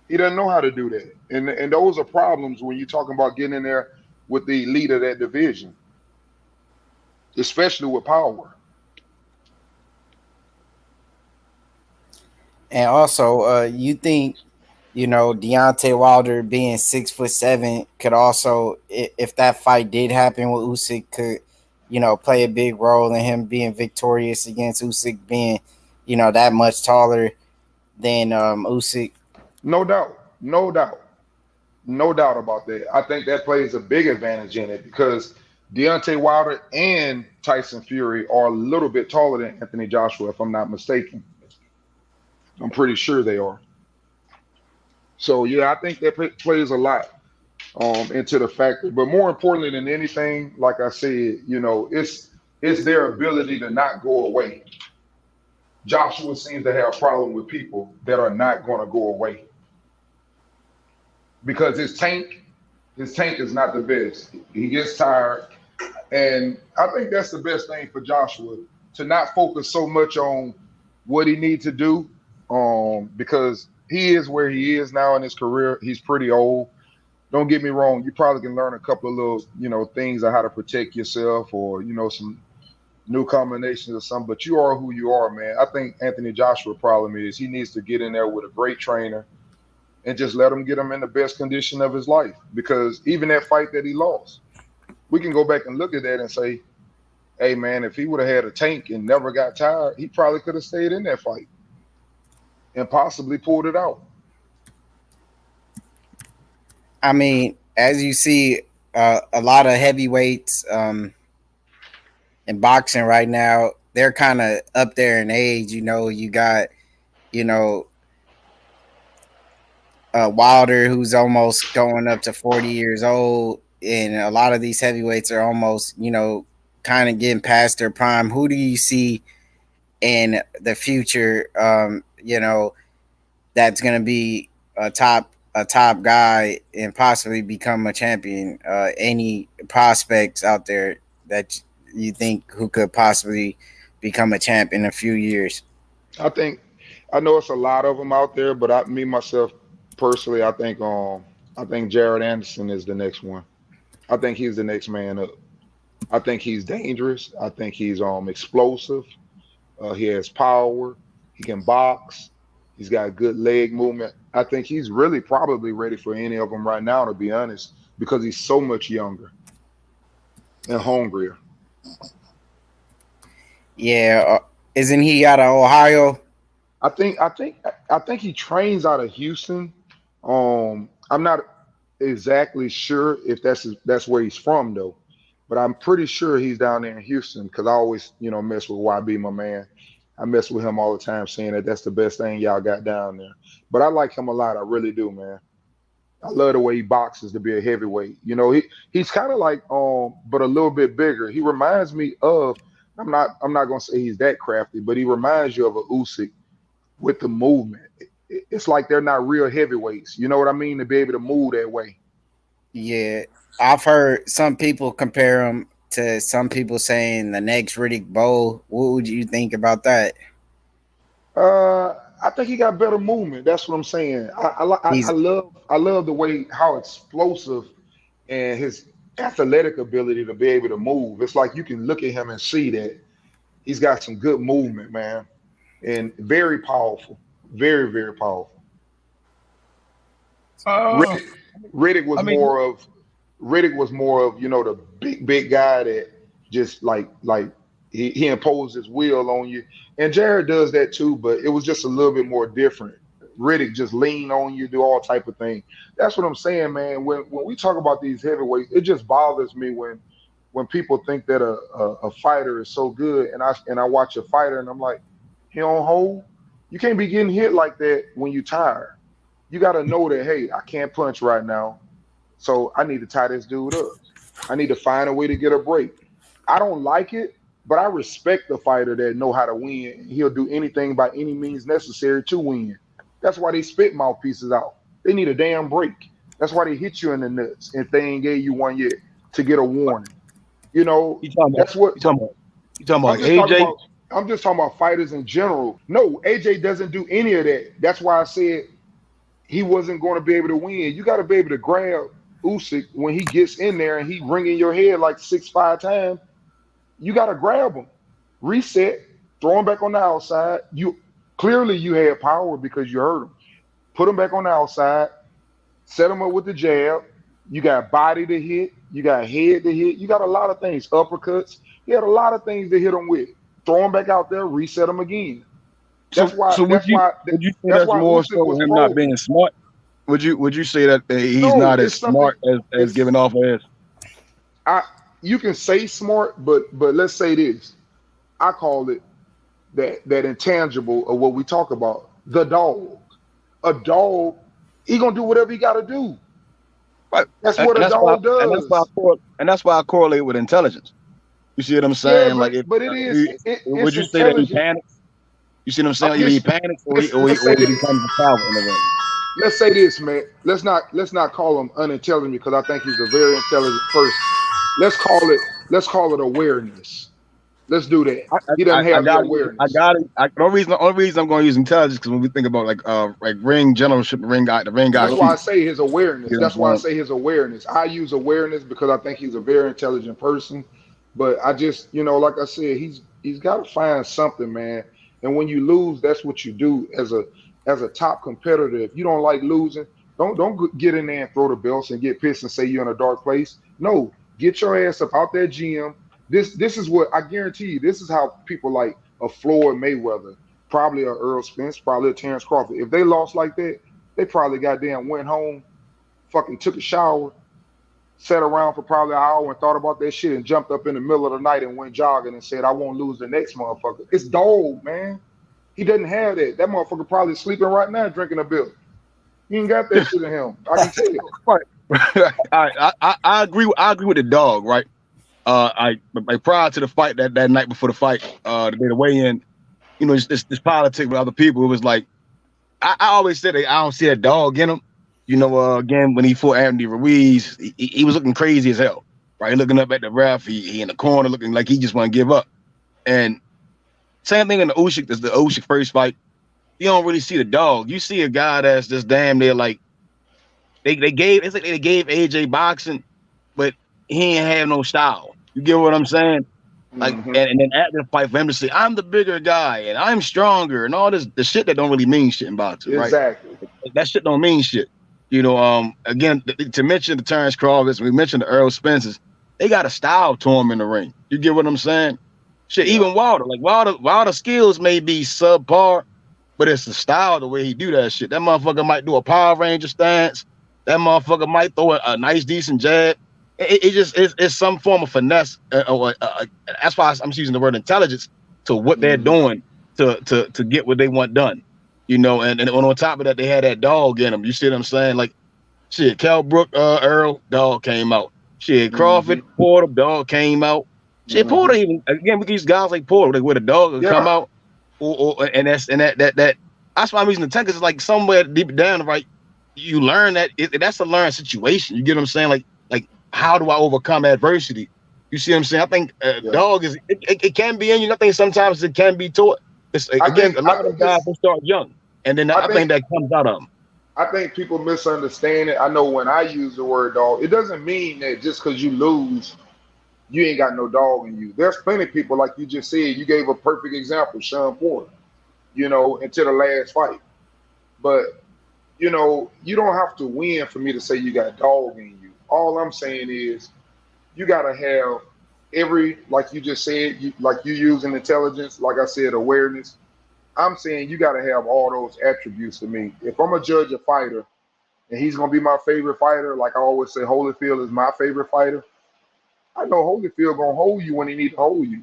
He doesn't know how to do that. And those are problems when you're talking about getting in there with the elite of that division, especially with power. And also, you think, Deontay Wilder being 6'7" could also, if that fight did happen with Usyk, could, play a big role in him being victorious against Usyk being, that much taller than Usyk? No doubt. No doubt. No doubt about that. I think that plays a big advantage in it because Deontay Wilder and Tyson Fury are a little bit taller than Anthony Joshua, if I'm not mistaken. I'm pretty sure they are. So yeah, I think that plays a lot into the factor. But more importantly than anything, like I said, it's their ability to not go away. Joshua seems to have a problem with people that are not going to go away because his tank is not the best. He gets tired, and I think that's the best thing for Joshua to not focus so much on what he needs to do, because he is where he is now in his career. He's pretty old. Don't get me wrong. You probably can learn a couple of little, things on how to protect yourself or, some new combinations or something, but you are who you are, man. I think Anthony Joshua's problem is he needs to get in there with a great trainer and just let him get him in the best condition of his life. Because even that fight that he lost, we can go back and look at that and say, hey, man, if he would have had a tank and never got tired, he probably could have stayed in that fight and possibly pulled it out. I mean, as you see, a lot of heavyweights in boxing right now, they're kind of up there in age. You know, you got, you know, Wilder, who's almost going up to 40 years old, and a lot of these heavyweights are almost, you know, kind of getting past their prime. Who do you see in the future? You know, that's going to be a top guy and possibly become a champion. Any prospects out there that you think who could possibly become a champ in a few years? I know it's a lot of them out there, but me myself personally, I think Jared Anderson is the next one. I think he's the next man up. I think he's dangerous. I think he's explosive. He has power. He can box. He's got good leg movement. I think he's really probably ready for any of them right now, to be honest, because he's so much younger and hungrier. Yeah, isn't he out of Ohio? I think he trains out of Houston. I'm not exactly sure if that's where he's from though, but I'm pretty sure he's down there in Houston because I always mess with YB, my man. I mess with him all the time, saying that that's the best thing y'all got down there. But I like him a lot. I really do, man. I love the way he boxes to be a heavyweight. He's kind of like but a little bit bigger. He reminds me of. I'm not gonna say he's that crafty, but he reminds you of a Usyk with the movement. It's like they're not real heavyweights. You know what I mean? To be able to move that way. Yeah, I've heard some people compare him to some people saying the next Riddick Bowe. What would you think about that? I think he got better movement. That's what I'm saying. I love the way how explosive and his athletic ability to be able to move. It's like you can look at him and see that he's got some good movement, man, and very powerful, very very powerful. Uh, Riddick I was mean, more of the big guy that just like he imposed his will on you, and Jared does that too, but it was just a little bit more different. Riddick just lean on you, do all type of things. That's what I'm saying, man. When we talk about these heavyweights, it just bothers me when people think that a fighter is so good, and I watch a fighter and I'm like, he on hold. You can't be getting hit like that when you tired. You got to know that, hey, I can't punch right now, so I need to tie this dude up. I need to find a way to get a break. I don't like it, but I respect the fighter that know how to win. He'll do anything by any means necessary to win. That's why they spit mouthpieces out. They need a damn break. That's why they hit you in the nuts if they ain't gave you one yet to get a warning. you talking about That's what you talking I'm about just talking AJ? about. I'm just talking about fighters in general. No, AJ doesn't do any of that. That's why I said he wasn't going to be able to win. You got to be able to grab Usyk when he gets in there and he ringing your head like 6 5 times. You got to grab him, reset, throw him back on the outside. You had power because you hurt him. Put him back on the outside, set him up with the jab. You got body to hit, you got head to hit, you got a lot of things, uppercuts. He had a lot of things to hit him with. Throw him back out there, reset him again. So That's why. so would That's you why. would you say That's that's why more Usyk so was him not froze. being smart? Would you say that he's No, not as it's something. smart as It's giving off as? I. You can say smart, but let's say this. I call it that intangible of what we talk about. The dog. A dog. He gonna do whatever he got to do. Right. That's And, what and a that's why dog does. and that's why I correlate with intelligence. You see what I'm Yeah, saying? but Like if but it is would it's you say that he intelligent. panics? You see what I'm I'm saying? Either he just panics let's say or he this. becomes a coward in the ring. Let's say this, man. Let's not call him unintelligent because I think he's a very intelligent person. Let's call it awareness. Let's do that. He doesn't I have the got I awareness. got it. The only reason I'm going to use intelligence because when we think about like ring generalship, the ring guy That's why I keeps. say his awareness. You know That's what why I I'm saying? say his awareness. I use awareness because I think he's a very intelligent person. But I just, like I said, he's got to find something, man. And when you lose, that's what you do as a top competitor. If you don't like losing, don't get in there and throw the belts and get pissed and say you're in a dark place. No, get your ass up out that gym. This is what I guarantee you. This is how people like a Floyd Mayweather, probably a Earl Spence, probably a Terrence Crawford. If they lost like that, they probably goddamn went home, fucking took a shower, sat around for probably an hour and thought about that shit and jumped up in the middle of the night and went jogging and said, I won't lose the next motherfucker. It's dog, man. He doesn't have that. That motherfucker probably sleeping right now drinking a bill. He ain't got that shit in him. I can tell. Right. I agree. I agree with the dog. Right. Like prior to the fight, that night before the fight, the day to weigh in, you know, this politics with other people. It was like I always said that I don't see a dog in him. You know, again when he fought Anthony Ruiz, he was looking crazy as hell. Right, looking up at the ref, he in the corner looking like he just want to give up. And same thing in the Usyk first fight. You don't really see the dog. You see a guy that's just damn near like they gave AJ boxing, but he ain't have no style. You get what I'm saying? Like, and then at the fight for him to say, I'm the bigger guy and I'm stronger and all this the shit that don't really mean shit in boxing, right? Exactly. That shit don't mean shit. You know, again, to mention the Terrence Crawfords, we mentioned the Earl Spencers, they got a style to them in the ring. You get what I'm saying? Shit, even Wilder, like Wilder skills may be subpar, but it's the style, the way he do that shit. That motherfucker might do a Power Ranger stance. That motherfucker might throw a nice, decent jab. It's some form of finesse. That's why I'm using the word intelligence to what they're doing to get what they want done. You know, and on top of that, they had that dog in them. You see what I'm saying? Like, shit, Cal Brook, Earl, dog came out. Shit, Crawford, Porter, dog came out. Shit, Porter even again with these guys like Porter, like where the dog will come out, that's why I'm using the 10 because it's like somewhere deep down, right? You learn that that's a learned situation. You get what I'm saying? Like how do I overcome adversity? You see what I'm saying? I think dog is it can be in you. I think sometimes it can be taught. It's again a lot of guys will start young, and then I think that comes out of them. I think people misunderstand it. I know when I use the word dog, it doesn't mean that just because you lose, you ain't got no dog in you. There's plenty of people, like you just said, you gave a perfect example, Sean Porter, you know, into the last fight. But, you know, you don't have to win for me to say you got dog in you. All I'm saying is you got to have like you just said, like you using intelligence, like I said, awareness. I'm saying you got to have all those attributes to me. If I'm a judge a fighter and he's going to be my favorite fighter, like I always say, Holyfield is my favorite fighter. I know Holyfield going to hold you when he need to hold you.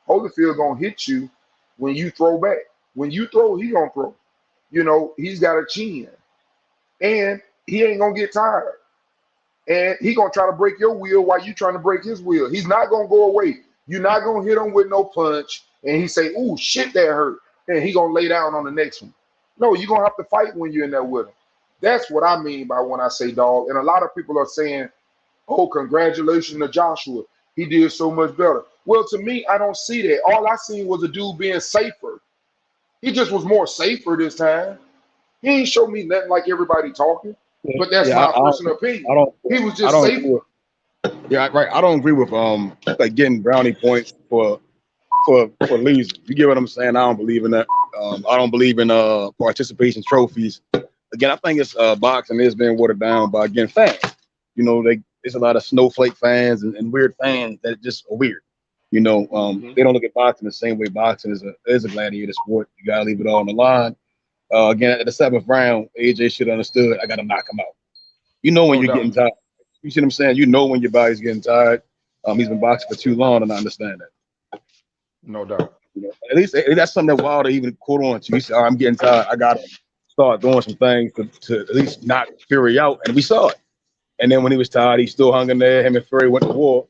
Holyfield going to hit you when you throw back. When you throw, he going to throw. You know, he's got a chin. And he ain't going to get tired. And he going to try to break your wheel while you trying to break his wheel. He's not going to go away. You're not going to hit him with no punch. And he say, ooh, shit, that hurt. And he going to lay down on the next one. No, you're going to have to fight when you're in there with him. That's what I mean by when I say dog. And a lot of people are saying, oh, congratulations to Joshua. He did so much better. Well, to me, I don't see that. All I seen was a dude being safer. He just was more safer this time. He ain't show me nothing like everybody talking. But that's my personal opinion. He was just safer. Yeah, right. I don't agree with like getting brownie points for losing. You get what I'm saying? I don't believe in that. I don't believe in participation trophies. Again, I think it's boxing is being watered down by again fans. You know, there's a lot of snowflake fans and weird fans that just are weird. You know, they don't look at boxing the same way boxing is a gladiator sport. You gotta leave it all on the line. Again, at the 7th round, AJ should have understood. I gotta knock him out. You know when you're getting tired. You see what I'm saying? You know when your body's getting tired. He's been boxing for too long, and I understand that. No doubt. You know, at least that's something that Wilder even caught on to. He said, I'm getting tired. I gotta start doing some things to at least knock Fury out, and we saw it. And then when he was tired, he still hung in there. Him and Fury went to war.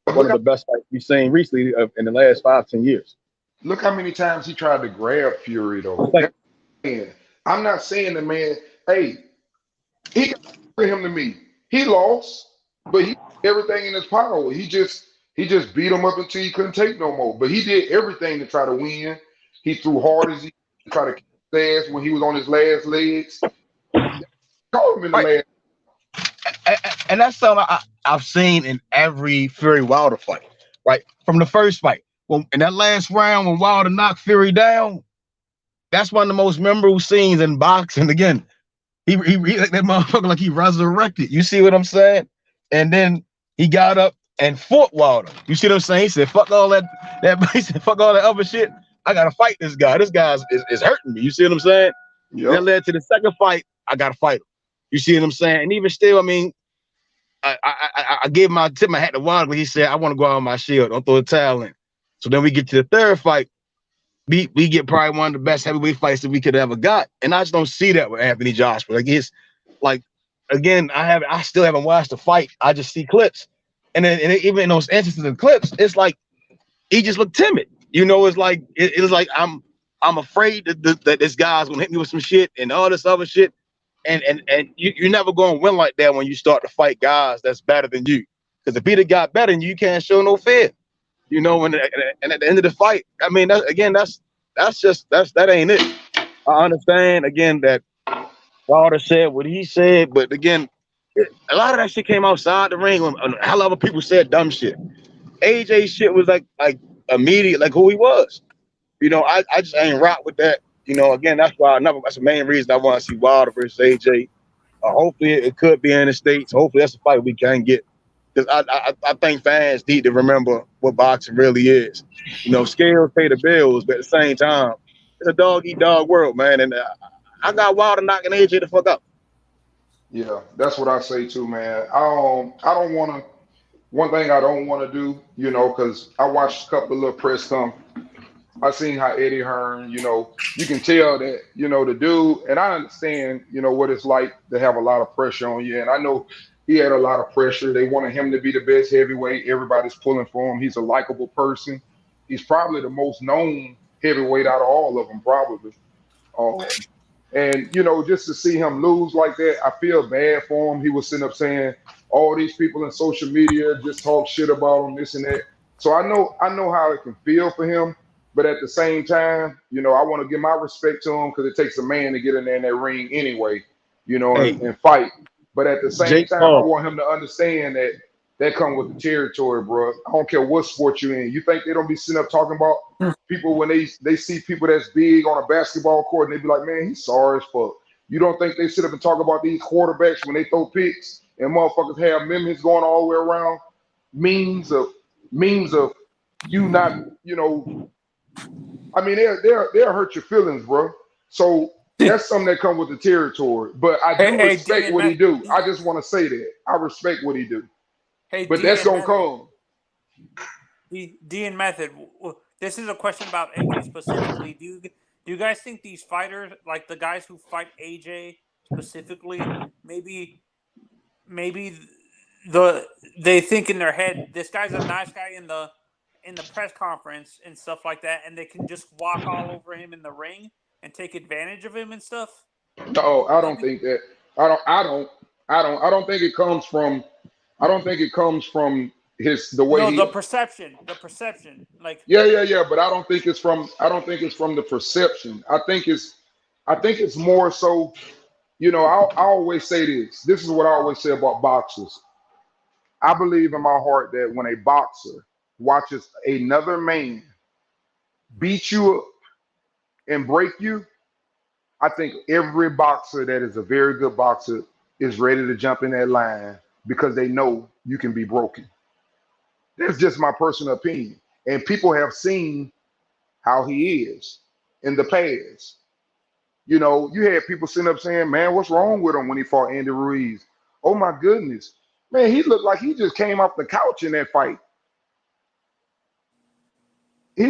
One of the best fights we've seen recently in the last 5-10 years. Look how many times he tried to grab Fury, though. I'm not saying the man, hey, he got him to me. He lost, but he did everything in his power. He just beat him up until he couldn't take no more. But he did everything to try to win. He threw hard as he tried to kick his ass when he was on his last legs. Caught him in the last. And that's something I've seen in every Fury Wilder fight, right? From the first fight. When in that last round when Wilder knocked Fury down, that's one of the most memorable scenes in boxing. Again, he like that motherfucker like he resurrected. You see what I'm saying? And then he got up and fought Wilder. You see what I'm saying? He said, fuck all that he said, fuck all that other shit. I gotta fight this guy. This guy is hurting me. You see what I'm saying? Yep. That led to the second fight. I gotta fight him. You see what I'm saying? And even still, I mean, I gave him my tip my hat to Wilder, but he said, I want to go out on my shield. Don't throw a towel in. So then we get to the third fight. We get probably one of the best heavyweight fights that we could ever got. And I just don't see that with Anthony Joshua. Like it's like again, I still haven't watched the fight. I just see clips. And then even in those instances of clips, it's like he just looked timid. You know, it's like it was like I'm afraid that this guy's gonna hit me with some shit and all this other shit. And you're never gonna win like that when you start to fight guys that's better than you. Because if Peter got better than you can't show no fear. You know, and at the end of the fight, I mean, that ain't it. I understand again that Wilder said what he said, but again, a lot of that shit came outside the ring. A hell of other people said dumb shit. AJ shit was like immediate, like who he was. You know, I just ain't rock with that. You know, again, that's the main reason I want to see Wilder versus AJ. Hopefully, it could be in the States. Hopefully, that's a fight we can get. Because I think fans need to remember what boxing really is. You know, scales pay the bills, but at the same time, it's a dog-eat-dog world, man. And I got Wilder knocking AJ the fuck up. Yeah, that's what I say too, man. I don't want to. One thing I don't want to do, you know, because I watched a couple of little press I seen how Eddie Hearn, you know, you can tell that, you know, the dude, and I understand, you know, what it's like to have a lot of pressure on you. And I know he had a lot of pressure. They wanted him to be the best heavyweight. Everybody's pulling for him. He's a likable person. He's probably the most known heavyweight out of all of them, probably. Um, and you know, just to see him lose like that, I feel bad for him. He was sitting up saying all these people in social media just talk shit about him, this and that. So I know how it can feel for him. But at the same time, you know, I want to give my respect to him because it takes a man to get in there in that ring anyway, you know, Hey, and fight. But at the same Jake time, I Paul. want him to understand that that comes with the territory, bro. I don't care what sport you're in. You think they don't be sitting up talking about people when they see people that's big on a basketball court and they be like, man, he's sorry as fuck. You don't think they sit up and talk about these quarterbacks when they throw picks and motherfuckers have memes going all the way around, memes of you not, you know. I mean, they'll hurt your feelings, bro. So that's something that comes with the territory. But I do Hey, D respect and what he Meth. do. I just want to say that I respect what he do. Hey, But D that's and gonna Method. come. D and Method. This is a question about AJ specifically. Do you guys think these fighters, like the guys who fight AJ specifically, maybe they think in their head this guy's a nice guy in the press conference and stuff like that, and they can just walk all over him in the ring and take advantage of him and stuff? No, I don't Maybe. think that. I don't think it comes from. I don't think it comes from the way No, he. the perception. Like, Yeah. But I don't think it's from. I don't think it's from the perception. I think it's more so. You know, I always say this. This is what I always say about boxers. I believe in my heart that when a boxer watches another man beat you up and break you, I think every boxer that is a very good boxer is ready to jump in that line because they know you can be broken. That's just my personal opinion. And people have seen how he is in the past. You know, you had people sitting up saying, man, what's wrong with him when he fought Andy Ruiz? Oh my goodness. Man, he looked like he just came off the couch in that fight. It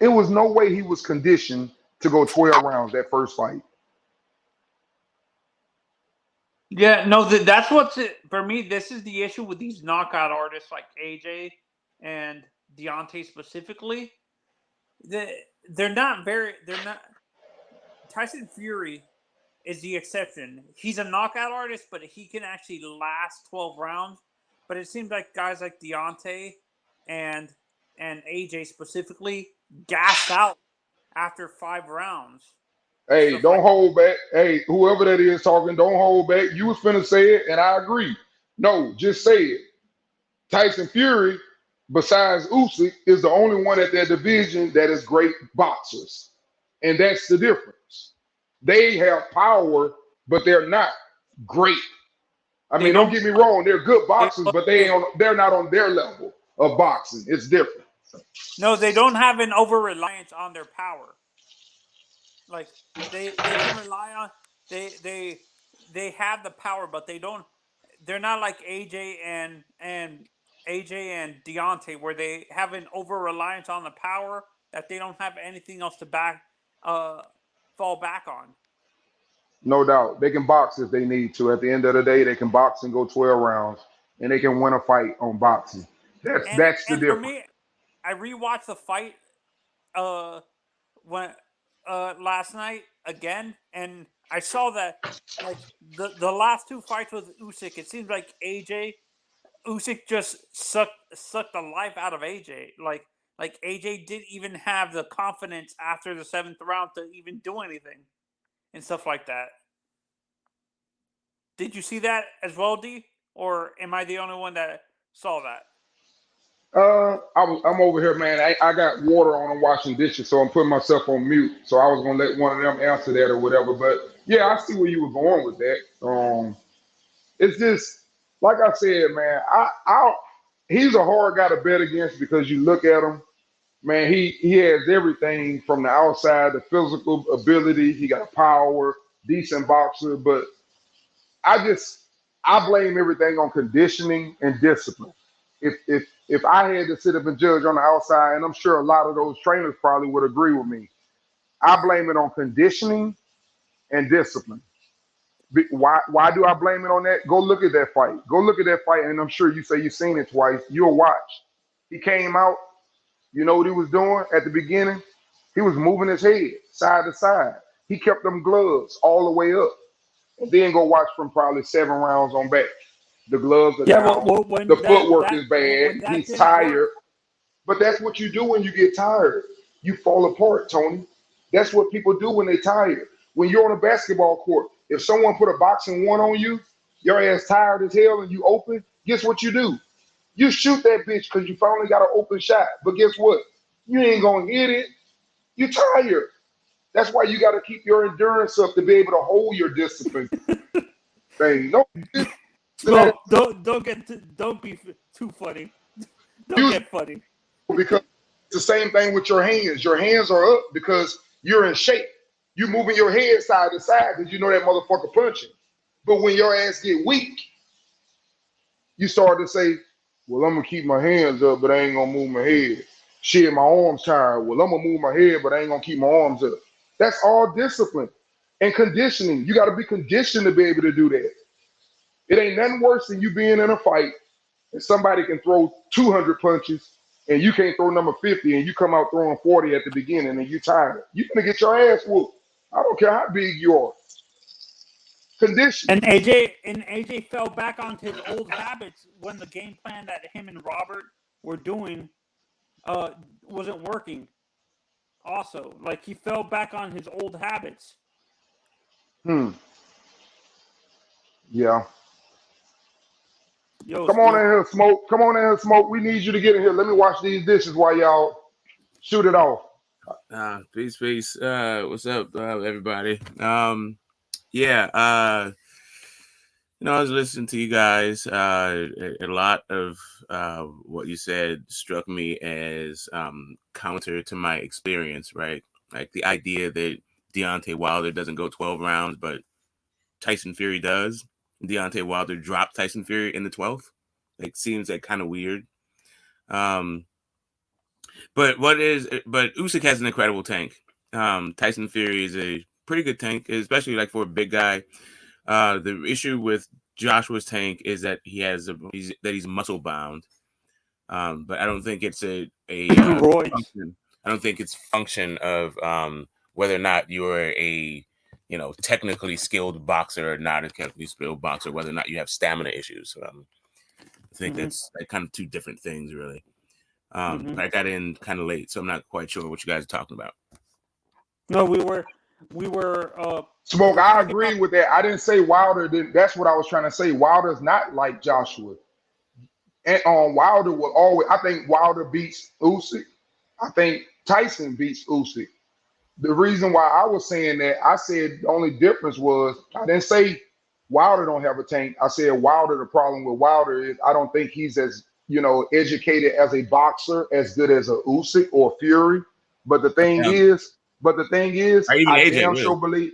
was no way he was conditioned to go 12 rounds that first fight. yeah, no, that's what's it for me. This is the issue with these knockout artists like AJ and Deontay specifically. They're not very. They're not. Tyson Fury is the exception. He's a knockout artist, but he can actually last 12 rounds. But it seems like guys like Deontay and AJ specifically gas out after 5 rounds and Hey, stuff don't like. hold back. Hey, whoever that is talking, don't hold back. You was finna say it, and I agree. No, just say it. Tyson Fury, besides Usyk, is the only one at their division that is great boxers, and that's the difference. They have power, but they're not great. I They mean, don't don't. get me wrong; they're good They, boxers, but they're not on their level of boxing. It's different. no, they don't have an over reliance on their power. Like they can rely on they have the power, but they don't. they're not like AJ and Deontay, where they have an over reliance on the power that they don't have anything else to fall back on. No doubt. They can box if they need to. At the end of the day, they can box and go 12 rounds, and they can win a fight on boxing. That's the And for difference. me, I rewatched the fight when last night again, and I saw that like the last two fights with Usyk, it seems like Usyk just sucked the life out of AJ. Like AJ didn't even have the confidence after the 7th round to even do anything and stuff like that. Did you see that as well, D? Or am I the only one that saw that? I'm over here, man. I got water on. I'm washing dishes, so I'm putting myself on mute. So I was gonna let one of them answer that or whatever. But yeah, I see where you were going with that. It's just like I said, man. He's a hard guy to bet against because you look at him, man. He has everything from the outside, the physical ability. He got power, decent boxer, but I blame everything on conditioning and discipline. If I had to sit up and judge on the outside, and I'm sure a lot of those trainers probably would agree with me, I blame it on conditioning and discipline. Why do I blame it on that? Go look at that fight. Go look at that fight, and I'm sure you say you've seen it twice. You'll watch. He came out. You know what he was doing at the beginning? He was moving his head side to side. He kept them gloves all the way up. And then go watch from probably 7 rounds on back. The gloves are down. The footwork is bad. He's tired. But that's what you do when you get tired. You fall apart, Tony. That's what people do when they're tired. When you're on a basketball court, if someone put a boxing one on you, your ass tired as hell and you open, guess what you do? You shoot that bitch because you finally got an open shot. But guess what? You ain't going to hit it. You're tired. That's why you got to keep your endurance up to be able to hold your discipline. Thing. No, Smoke, don't be too funny. Don't get funny. Because it's the same thing with your hands. Your hands are up because you're in shape. You moving your head side to side because you know that motherfucker punching. But when your ass get weak, you start to say, well, I'm gonna keep my hands up, but I ain't gonna move my head. Shit, my arms tired. Well, I'm gonna move my head, but I ain't gonna keep my arms up. That's all discipline and conditioning. You got to be conditioned to be able to do that. It ain't nothing worse than you being in a fight and somebody can throw 200 punches and you can't throw number 50 and you come out throwing 40 at the beginning and you tired. You're gonna get your ass whooped. I don't care how big you are. Conditioning. And AJ fell back onto his old habits when the game plan that him and Robert were doing wasn't working. Also, like he fell back on his old habits. Yeah. Yo, come on in here, Smoke. Come on in here, Smoke. We need you to get in here. Let me wash these dishes while y'all shoot it off. Peace. What's up, everybody? Yeah. I was listening to you guys. A lot of what you said struck me as counter to my experience, right? Like the idea that Deontay Wilder doesn't go 12 rounds, but Tyson Fury does. Deontay Wilder dropped Tyson Fury in the 12th. Like, seems like kind of weird. But Usyk has an incredible tank. Tyson Fury is a pretty good tank, especially like for a big guy. The issue with Joshua's tank is that he's muscle bound. But I don't think it's a function. I don't think it's function of whether or not you're a technically skilled boxer or not a technically skilled boxer, whether or not you have stamina issues. I think that's like kind of two different things, really. I got in kind of late, so I'm not quite sure what you guys are talking about. No, we were. Smoke, I agree with that. I didn't say Wilder didn't. That's what I was trying to say. Wilder's not like Joshua. And Wilder will always. I think Wilder beats Usyk. I think Tyson beats Usyk. The reason why I was saying that, I said the only difference was I didn't say Wilder don't have a tank. I said Wilder. The problem with Wilder is I don't think he's as educated as a boxer, as good as a Usyk or Fury. But the thing is, I damn sure believe.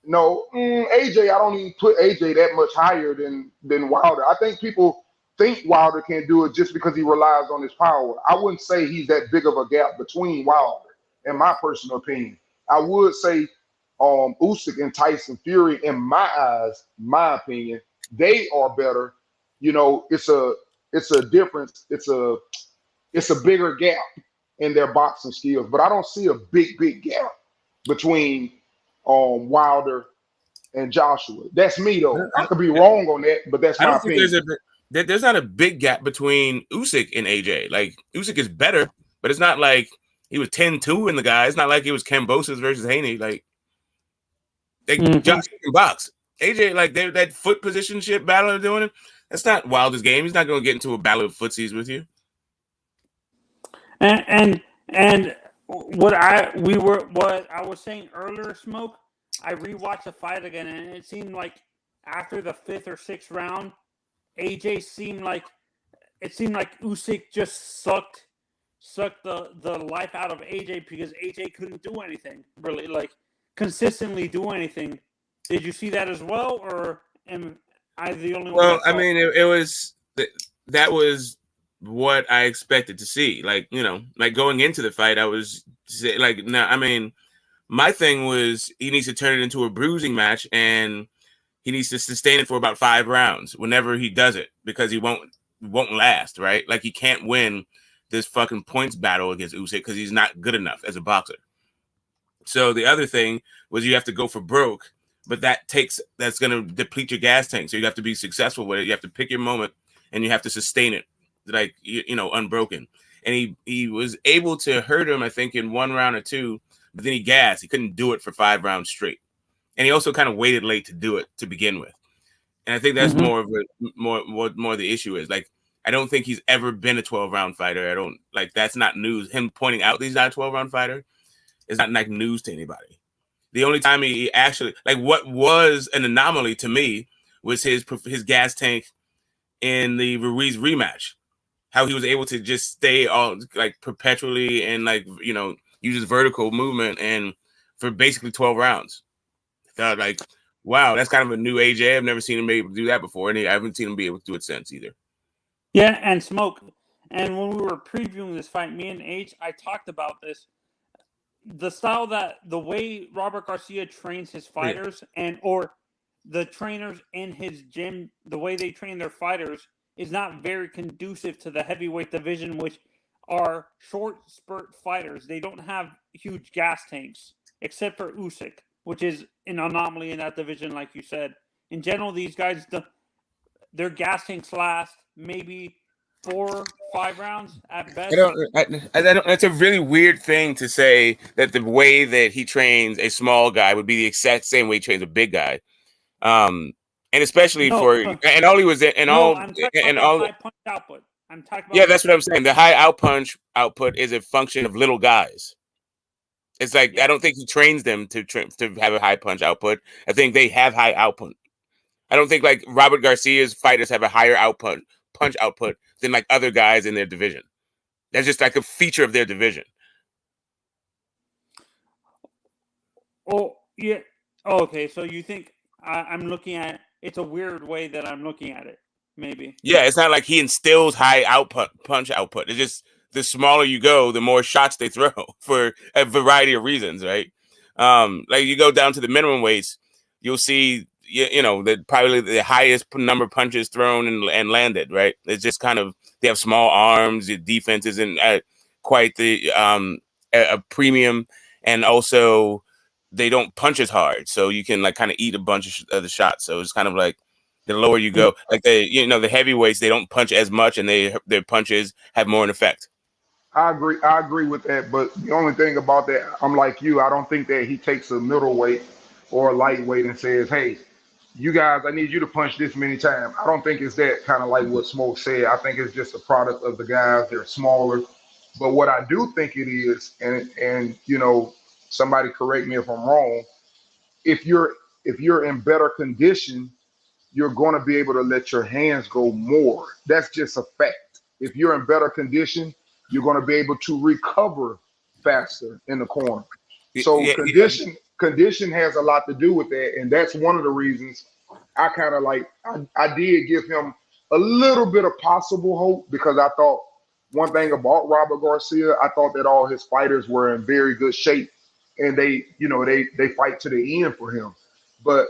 No, AJ, I don't even put AJ that much higher than Wilder. I think people think Wilder can do it just because he relies on his power. I wouldn't say he's that big of a gap between Wilder, in my personal opinion. I would say Usyk and Tyson Fury, in my eyes, my opinion, they are better. You know, it's a difference. It's a bigger gap in their boxing skills, but I don't see a big gap between Wilder and Joshua. That's me though. I could be wrong on that, but that's I my don't think opinion. there's not a big gap between Usyk and AJ. Like Usyk is better, but it's not like he was 10-2 in the guy. It's not like it was Kambosos versus Haney. Like Joshua can box. AJ, like that foot position shit battle they're doing, that's not Wilder's game. He's not going to get into a battle of footsies with you. And what I was saying earlier, Smoke, I rewatched the fight again, and it seemed like after the 5th or 6th round, AJ seemed like Usyk just sucked the life out of AJ because AJ couldn't do anything really, like consistently do anything. Did you see that as well, or am I the only one? Well, I mean, it was that was what I expected to see. Like, you know, like going into the fight, I was like, no, I mean, my thing was he needs to turn it into a bruising match, and he needs to sustain it for about 5 rounds whenever he does it, because he won't last, right? Like he can't win this fucking points battle against Usyk because he's not good enough as a boxer. So the other thing was you have to go for broke, but that's going to deplete your gas tank. So you have to be successful with it. You have to pick your moment, and you have to sustain it, like, you know, unbroken. And he was able to hurt him, I think, in 1 round or 2, but then he gassed. He couldn't do it for 5 rounds straight. And he also kind of waited late to do it to begin with. And I think that's more the issue is. Like, I don't think he's ever been a 12-round fighter. I don't like that's not news. Him pointing out that he's not a 12-round fighter is not like news to anybody. The only time he actually, like, what was an anomaly to me was his gas tank in the Ruiz rematch. How he was able to just stay all like perpetually and, like, you know, use his vertical movement and for basically 12 rounds. I thought, like, wow, that's kind of a new AJ. I've never seen him be able to do that before, and I haven't seen him be able to do it since either. Yeah, and Smoke. And when we were previewing this fight, me and H, I talked about this. The style the way Robert Garcia trains his fighters or the trainers in his gym, the way they train their fighters is not very conducive to the heavyweight division, which are short spurt fighters. They don't have huge gas tanks, except for Usyk, which is an anomaly in that division, like you said. In general, these guys, their gas tanks last maybe 4-5 rounds at best. I don't. That's a really weird thing to say, that the way that he trains a small guy would be the exact same way he trains a big guy. And especially and all he was and all I'm talking and about all high punch output. I'm talking about that's what I'm saying. The high output is a function of little guys. It's like I don't think he trains them to have a high punch output. I think they have high output. I don't think like Robert Garcia's fighters have a higher punch output than like other guys in their division. That's just like a feature of their division. Oh yeah. Oh, okay. So you think I'm looking at it's a weird way that I'm looking at it? Maybe. Yeah, it's not like he instills high punch output. It's just the smaller you go, the more shots they throw for a variety of reasons, right? Like you go down to the minimum weights, you'll see, you know, that probably the highest number of punches thrown and landed, right? It's just kind of, they have small arms, the defense isn't at quite the a premium, and also they don't punch as hard, so you can like kind of eat a bunch of the shots. So it's kind of like the lower you go, like the heavyweights, they don't punch as much, and their punches have more an effect. I agree with that, but the only thing about that, I'm like you. I don't think that he takes a middleweight or a lightweight and says, "Hey, you guys, I need you to punch this many times." I don't think it's that kind of like what Smoke said. I think it's just a product of the guys. They're smaller. But what I do think it is, and you know, somebody correct me if I'm wrong. If you're in better condition, you're going to be able to let your hands go more. That's just a fact. If you're in better condition, you're going to be able to recover faster in the corner. So condition has a lot to do with that, and that's one of the reasons I kind of like I did give him a little bit of possible hope because I thought one thing about Robert Garcia, I thought that all his fighters were in very good shape, and they fight to the end for him, but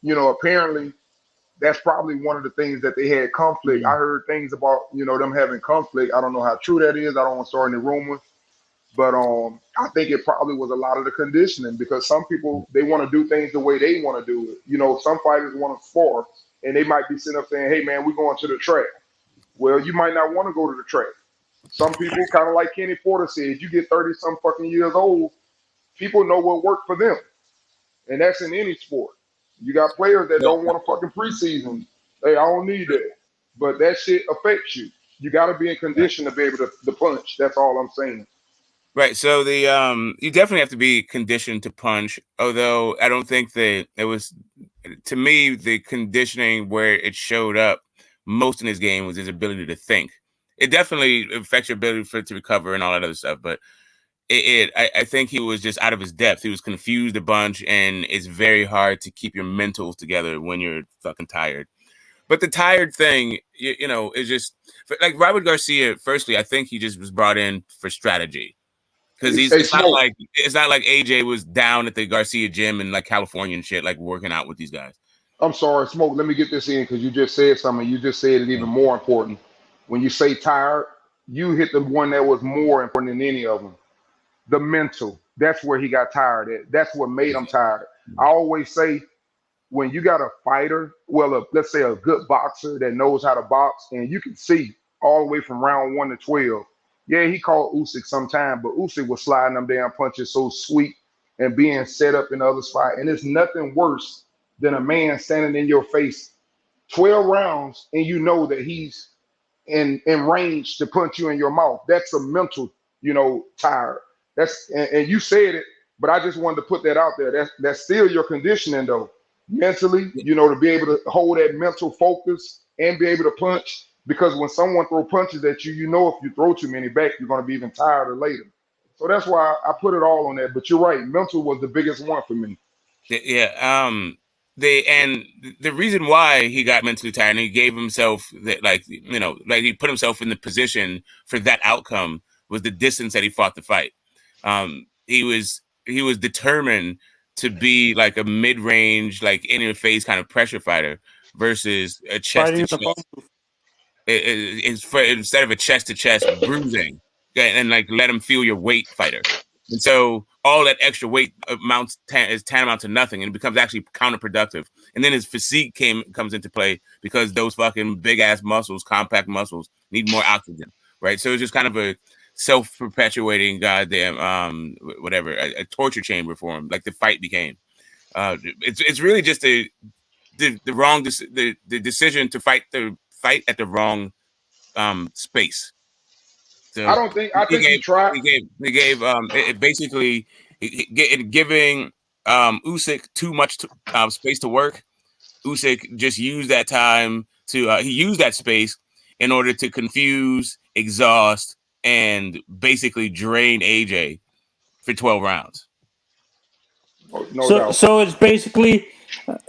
apparently that's probably one of the things that they had conflict. I heard things about them having conflict. I don't know how true that is. I don't want to start any rumors. But I think it probably was a lot of the conditioning because some people they want to do things the way they want to do it. Some fighters want to spar and they might be sitting up saying, "Hey man, we're going to the track." Well, you might not want to go to the track. Some people, kind of like Kenny Porter said, you get 30 some fucking years old, people know what worked for them, and that's in any sport. You got players that don't want to fucking preseason. Hey, I don't need that, but that shit affects you. You got to be in condition to be able to punch. That's all I'm saying. Right. So the you definitely have to be conditioned to punch, although I don't think that it was, to me, the conditioning where it showed up most in his game was his ability to think. It definitely affects your ability to recover and all that other stuff, but I think he was just out of his depth. He was confused a bunch, and it's very hard to keep your mentals together when you're fucking tired. But the tired thing, is just like Robert Garcia. Firstly, I think he just was brought in for strategy. Because it's not like AJ was down at the Garcia gym in like California and shit, like working out with these guys. I'm sorry, Smoke. Let me get this in because you just said something. You just said it even more important. When you say tired, you hit the one that was more important than any of them. The mental. That's where he got tired at. That's what made him tired. I always say when you got a fighter, let's say a good boxer that knows how to box, and you can see all the way from round 1 to 12. Yeah, he called Usyk sometime, but Usyk was sliding them damn punches so sweet and being set up in the other spot. And it's nothing worse than a man standing in your face 12 rounds and you know that he's in range to punch you in your mouth. That's a mental, tired. And you said it, but I just wanted to put that out there. That's still your conditioning though. Mentally, to be able to hold that mental focus and be able to punch. Because when someone throw punches at you, if you throw too many back, you're going to be even tireder later. So that's why I put it all on that. But you're right, mental was the biggest one for me. Yeah. The reason why he got mentally tired and he gave himself that, he put himself in the position for that outcome was the distance that he fought the fight. He was determined to be like a mid-range, like in your face kind of pressure fighter versus a chest to chest. Instead of a chest to chest bruising, and like let him feel your weight fighter. And so all that extra weight is tantamount to nothing, and it becomes actually counterproductive. And then his physique comes into play because those fucking big ass muscles, compact muscles, need more oxygen, right? So it's just kind of a self-perpetuating goddamn a torture chamber for him, like the fight became. It's really just the decision to fight at the wrong space. So I think he tried. He gave basically giving Usyk too much space to work. Usyk just used that time he used that space in order to confuse, exhaust, and basically drain AJ for 12 rounds. No doubt. So it's basically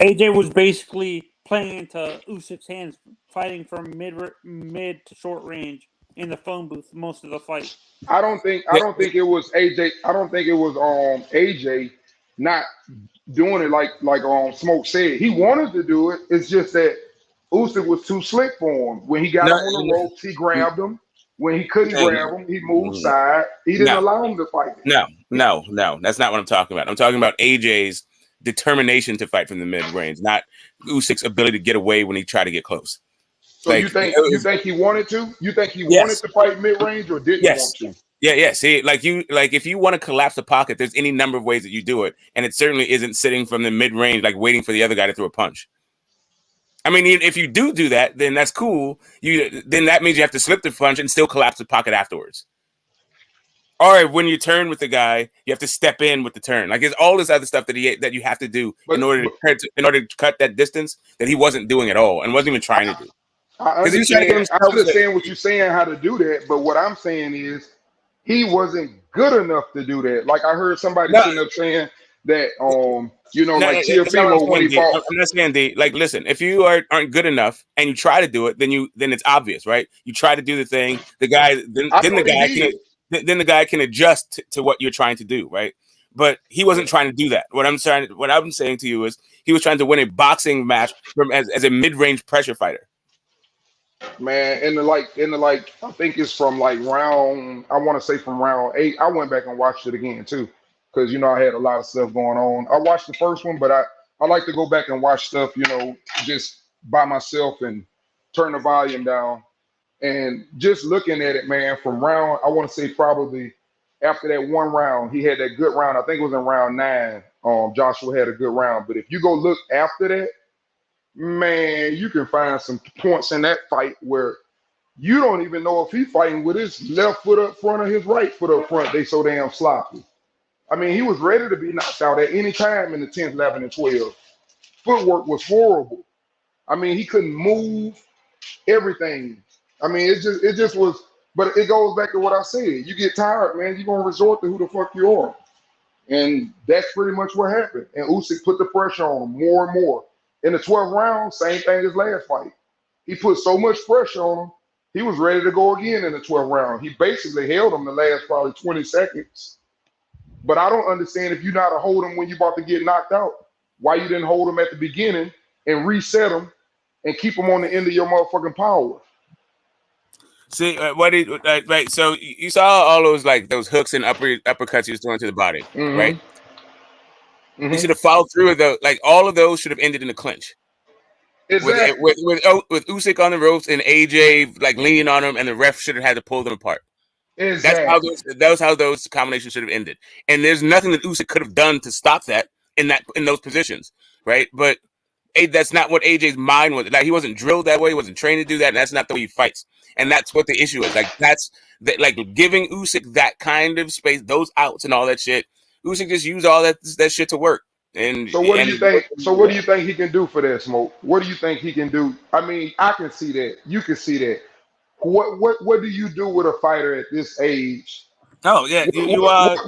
AJ was basically playing into Usyk's hands, fighting from mid to short range in the phone booth most of the fight. I don't think it was AJ. I don't think it was AJ not doing it like Smoke said. He wanted to do it. It's just that Usyk was too slick for him. When he got him on the ropes, he grabbed him. When he couldn't grab him, he moved side. He didn't allow him to fight. No, that's not what I'm talking about. I'm talking about AJ's determination to fight from the mid range, not Usyk's ability to get away when he tried to get close. So you think he wanted to? You think he wanted to fight mid range or didn't want to? Yeah. See, if you want to collapse the pocket, there's any number of ways that you do it, and it certainly isn't sitting from the mid range, like waiting for the other guy to throw a punch. I mean, if you do that, then that's cool. Then that means you have to slip the punch and still collapse the pocket afterwards. Or when you turn with the guy, you have to step in with the turn. Like it's all this other stuff that you have to do in order to cut that distance that he wasn't doing at all and wasn't even trying to do. I understand what you're saying, how to do that, but what I'm saying is he wasn't good enough to do that. Like I heard somebody sitting up saying that No, like that's not what I'm Teofimo when saying, he D. fought. I'm not saying, D. Like, listen, if you aren't good enough and you try to do it, then it's obvious, right? You try to do the thing. The guy I then the thought he guy did. then the guy can adjust to what you're trying to do, right? But he wasn't trying to do that. What I'm saying to you is he was trying to win a boxing match as a mid-range pressure fighter. Man, in the like, I think it's from like round. I want to say from round 8. I went back and watched it again too, because I had a lot of stuff going on. I watched the first one, but I like to go back and watch stuff, just by myself and turn the volume down and just looking at it, man. From round, I want to say probably after that one round, he had that good round. I think it was in round 9. Joshua had a good round, but if you go look after that, man, you can find some points in that fight where you don't even know if he's fighting with his left foot up front or his right foot up front. They so damn sloppy. I mean, he was ready to be knocked out at any time in the 10th, 11th, and 12th. Footwork was horrible. I mean, he couldn't move everything. I mean, it just was. But it goes back to what I said. You get tired, man. You're gonna resort to who the fuck you are, and that's pretty much what happened. And Usyk put the pressure on him more and more. In the 12th round, same thing as last fight. He put so much pressure on him, he was ready to go again in the 12th round. He basically held him the last probably 20 seconds. But I don't understand if you know how to hold him when you're about to get knocked out, why you didn't hold him at the beginning and reset him and keep him on the end of your motherfucking power. See, right? So you saw all those hooks and uppercuts he was throwing to the body, right? He should have followed through with those. Like all of those should have ended in a clinch. Exactly. With Usyk on the ropes and AJ like leaning on him, and the ref should have had to pull them apart. Exactly. That's how those combinations should have ended. And there's nothing that Usyk could have done to stop that in those positions, right? But that's not what AJ's mind was. Like he wasn't drilled that way. He wasn't trained to do that. And that's not the way he fights. And that's what the issue is. Like like giving Usyk that kind of space, those outs and all that shit. Usyk just used all that shit to work. And so what do you think? So what do you think he can do for that, Smoke? What do you think he can do? I mean, I can see that. You can see that. What do you do with a fighter at this age? Oh yeah, I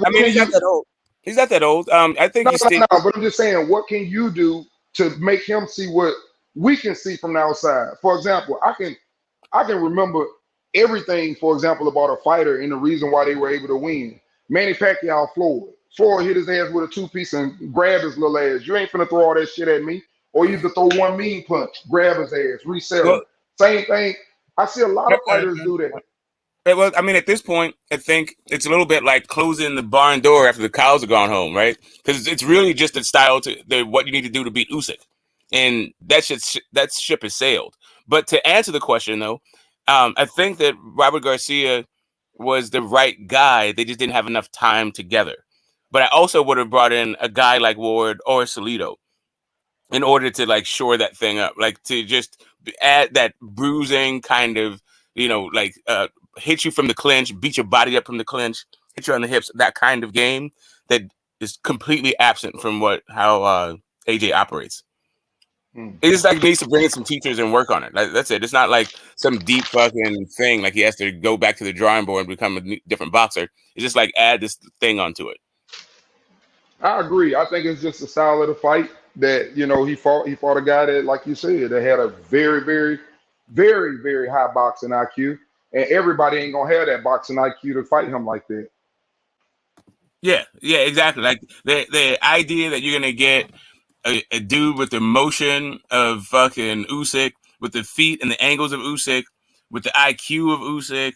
mean, he's not that old. He's not that old. I think he's still. No, but I'm just saying, what can you do to make him see what we can see from the outside? For example, I can remember everything, for example, about a fighter and the reason why they were able to win. Manny Pacquiao, Floyd. Floyd hit his ass with a 2-piece and grabbed his little ass. You ain't finna throw all that shit at me. Or you either throw one mean punch, grab his ass, reset him. Same thing. I see a lot of fighters do that. Well, I mean, at this point, I think it's a little bit like closing the barn door after the cows are gone home, right? Because it's really just a style to what you need to do to beat Usyk, and that ship has sailed. But to answer the question, though, I think that Robert Garcia was the right guy. They just didn't have enough time together. But I also would have brought in a guy like Ward or Salido in order to like shore that thing up, like to just add that bruising kind of, hit you from the clinch, beat your body up from the clinch, hit you on the hips, that kind of game that is completely absent from how AJ operates. It just like needs to bring in some teachers and work on it. Like, that's it. It's not like some deep fucking thing like he has to go back to the drawing board and become a different boxer. It's just like add this thing onto it. I agree. I think it's just the style of the fight that he fought a guy that, like you said, that had a very, very, very, very high boxing IQ, and everybody ain't gonna have that boxing IQ to fight him like that. Yeah, exactly. Like the idea that you're gonna get a dude with the motion of fucking Usyk, with the feet and the angles of Usyk, with the IQ of Usyk,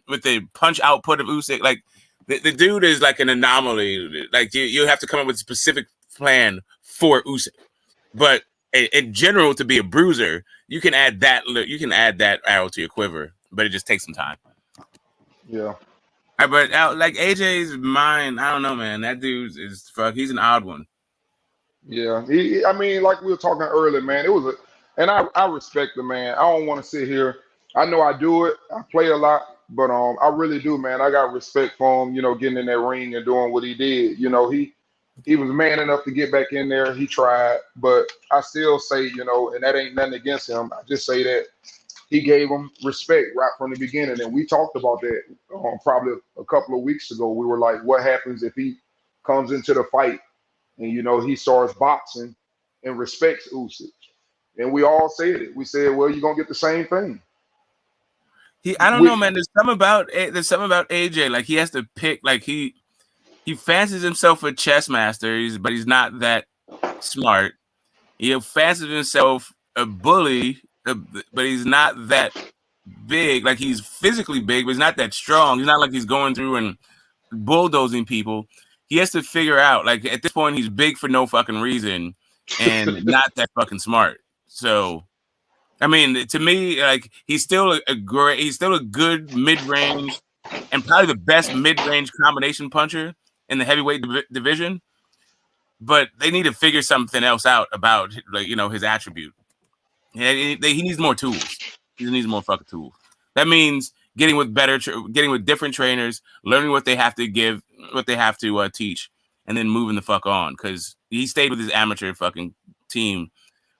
with the punch output of Usyk, like the dude is like an anomaly. Like you have to come up with a specific plan for Usyk. But in general, to be a bruiser, you can add that arrow to your quiver, but it just takes some time. Yeah. But like AJ's mind, I don't know, man. That dude is fuck. He's an odd one. Yeah, I mean, like we were talking earlier, man. And I respect the man. I don't want to sit here. I know I do it. I play a lot, but I really do, man. I got respect for him. Getting in that ring and doing what he did. He was man enough to get back in there. He tried, but I still say, and that ain't nothing against him. I just say that he gave him respect right from the beginning, and we talked about that probably a couple of weeks ago. We were like, what happens if he comes into the fight and he starts boxing and respects Usyk. And we all said it. We said, well, you're gonna get the same thing. I don't know, man. There's something about AJ. Like he has to pick. Like he fancies himself a chess master, but he's not that smart. He fancies himself a bully, but he's not that big. Like he's physically big, but he's not that strong. He's not like he's going through and bulldozing people. He has to figure out. Like at this point, he's big for no fucking reason and not that fucking smart. So. I mean, to me, like he's still a good mid-range and probably the best mid-range combination puncher in the heavyweight division. But they need to figure something else out about his attribute. He needs more tools. He needs more fucking tools. That means getting with different trainers, learning what they have to give, what they have to teach, and then moving the fuck on. Because he stayed with his amateur fucking team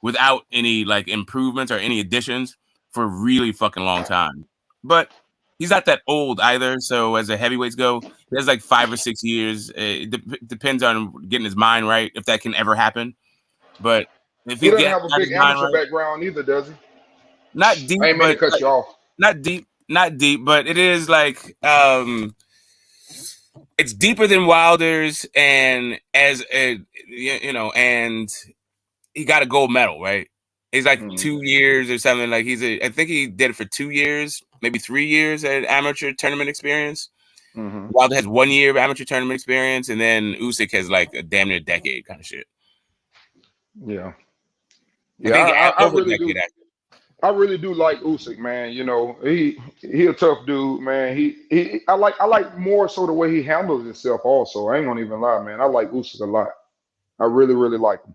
without any improvements or any additions for a really fucking long time. But he's not that old either. So as the heavyweights go, he has 5 or 6 years. It depends on getting his mind right, if that can ever happen. But if he doesn't have a big amateur background either, does he? Not deep. I ain't mean to cut you off. Not deep, but it is it's deeper than Wilder's, and and he got a gold medal, right? He's 2 years or something. I think he did it for 2 years, maybe 3 years at amateur tournament experience. Mm-hmm. Wilder has 1 year of amateur tournament experience, and then Usyk has a damn near decade kind of shit. Yeah. I really do. I really do like Usyk, man. He a tough dude, man. I like more so the way he handles himself. Also, I ain't gonna even lie, man. I like Usyk a lot. I really, really like him.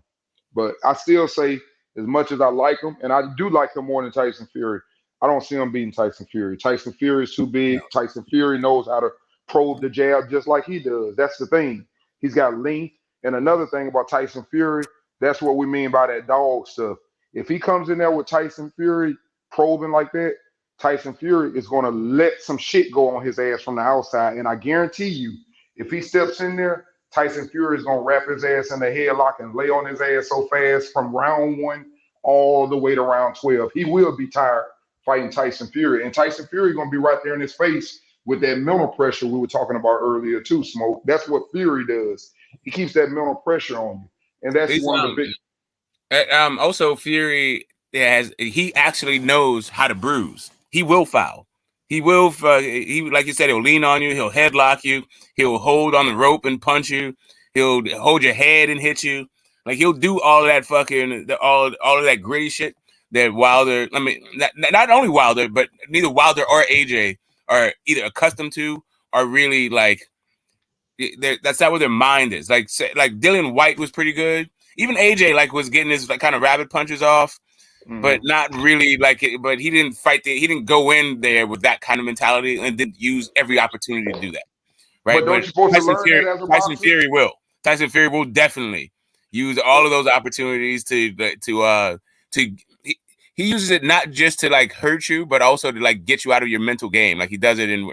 But I still say, as much as I like him, and I do like him more than Tyson Fury, I don't see him beating Tyson Fury. Tyson Fury is too big. No. Tyson Fury knows how to probe the jab just like he does. That's the thing. He's got length. And another thing about Tyson Fury, that's what we mean by that dog stuff. If he comes in there with Tyson Fury probing like that, Tyson Fury is going to let some shit go on his ass from the outside. And I guarantee you, if he steps in there, Tyson Fury is going to wrap his ass in the headlock and lay on his ass so fast from round 1 all the way to round 12. He will be tired fighting Tyson Fury. And Tyson Fury is going to be right there in his face with that mental pressure we were talking about earlier too, Smoke. That's what Fury does. He keeps that mental pressure on you. And that's one of the big... Also, Fury he actually knows how to bruise. He will foul. He will, like you said, he'll lean on you. He'll headlock you. He'll hold on the rope and punch you. He'll hold your head and hit you. He'll do all of that fucking, all of that gritty shit that Wilder, not only Wilder, but neither Wilder or AJ are either accustomed to or really that's not where their mind is. Like Dillian White was pretty good. Even AJ was getting his kind of rabbit punches off. But not really but he didn't fight he didn't go in there with that kind of mentality and didn't use every opportunity to do that. Right. But don't you supposed to learn that as a boxer? Tyson Fury will definitely use all of those opportunities to he uses it not just to hurt you, but also to get you out of your mental game. He does it in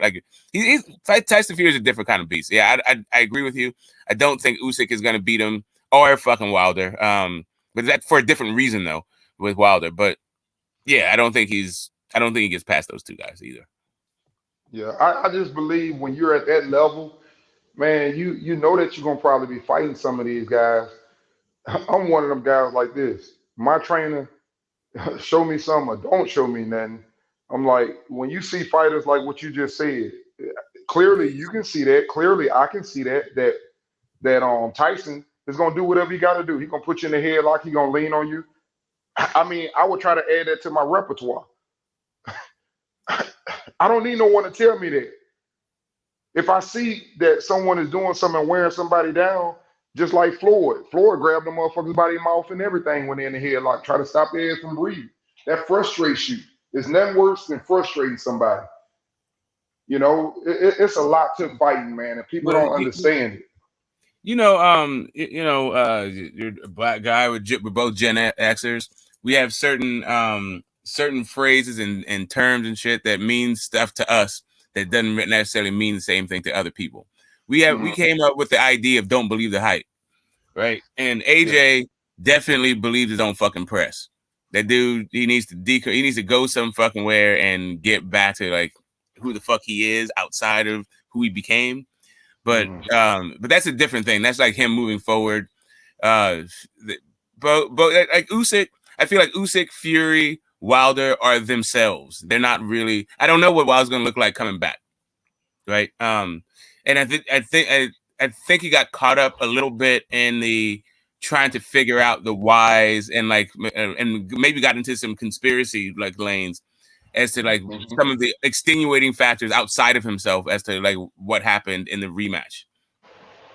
Tyson Fury is a different kind of beast. Yeah, I agree with you. I don't think Usyk is gonna beat him or fucking Wilder. But that's for a different reason though. With Wilder, but yeah, I don't think he gets past those two guys either. Yeah, I just believe when you're at that level, man, you know that you're gonna probably be fighting some of these guys. I'm one of them guys like this. My trainer, show me something or don't show me nothing. I'm like, when you see fighters like what you just said, clearly you can see that. Clearly I can see that Tyson is gonna do whatever he got to do. He's gonna put you in the headlock. He's gonna lean on you. I mean, I would try to add that to my repertoire. I don't need no one to tell me that. If I see that someone is doing something and wearing somebody down, just like Floyd grabbed the motherfucker's body mouth and everything when they're in the headlock, try to stop their ass from breathing. That frustrates you. There's nothing worse than frustrating somebody. It's a lot to fighting, man, and people don't understand it. You're a black guy with both Gen Xers. We have certain phrases and terms and shit that means stuff to us that doesn't necessarily mean the same thing to other people. We came up with the idea of don't believe the hype, right? And AJ definitely believes his own fucking press. That dude, he needs to he needs to go some fucking where and get back to like who the fuck he is outside of who he became. But that's a different thing. That's like him moving forward. But like Usyk, I feel like Usyk, Fury, Wilder are themselves. They're not really. I don't know what Wilder's gonna look like coming back, right? And I think he got caught up a little bit in the trying to figure out the whys and like and maybe got into some conspiracy like lanes as to like some of the extenuating factors outside of himself as to like what happened in the rematch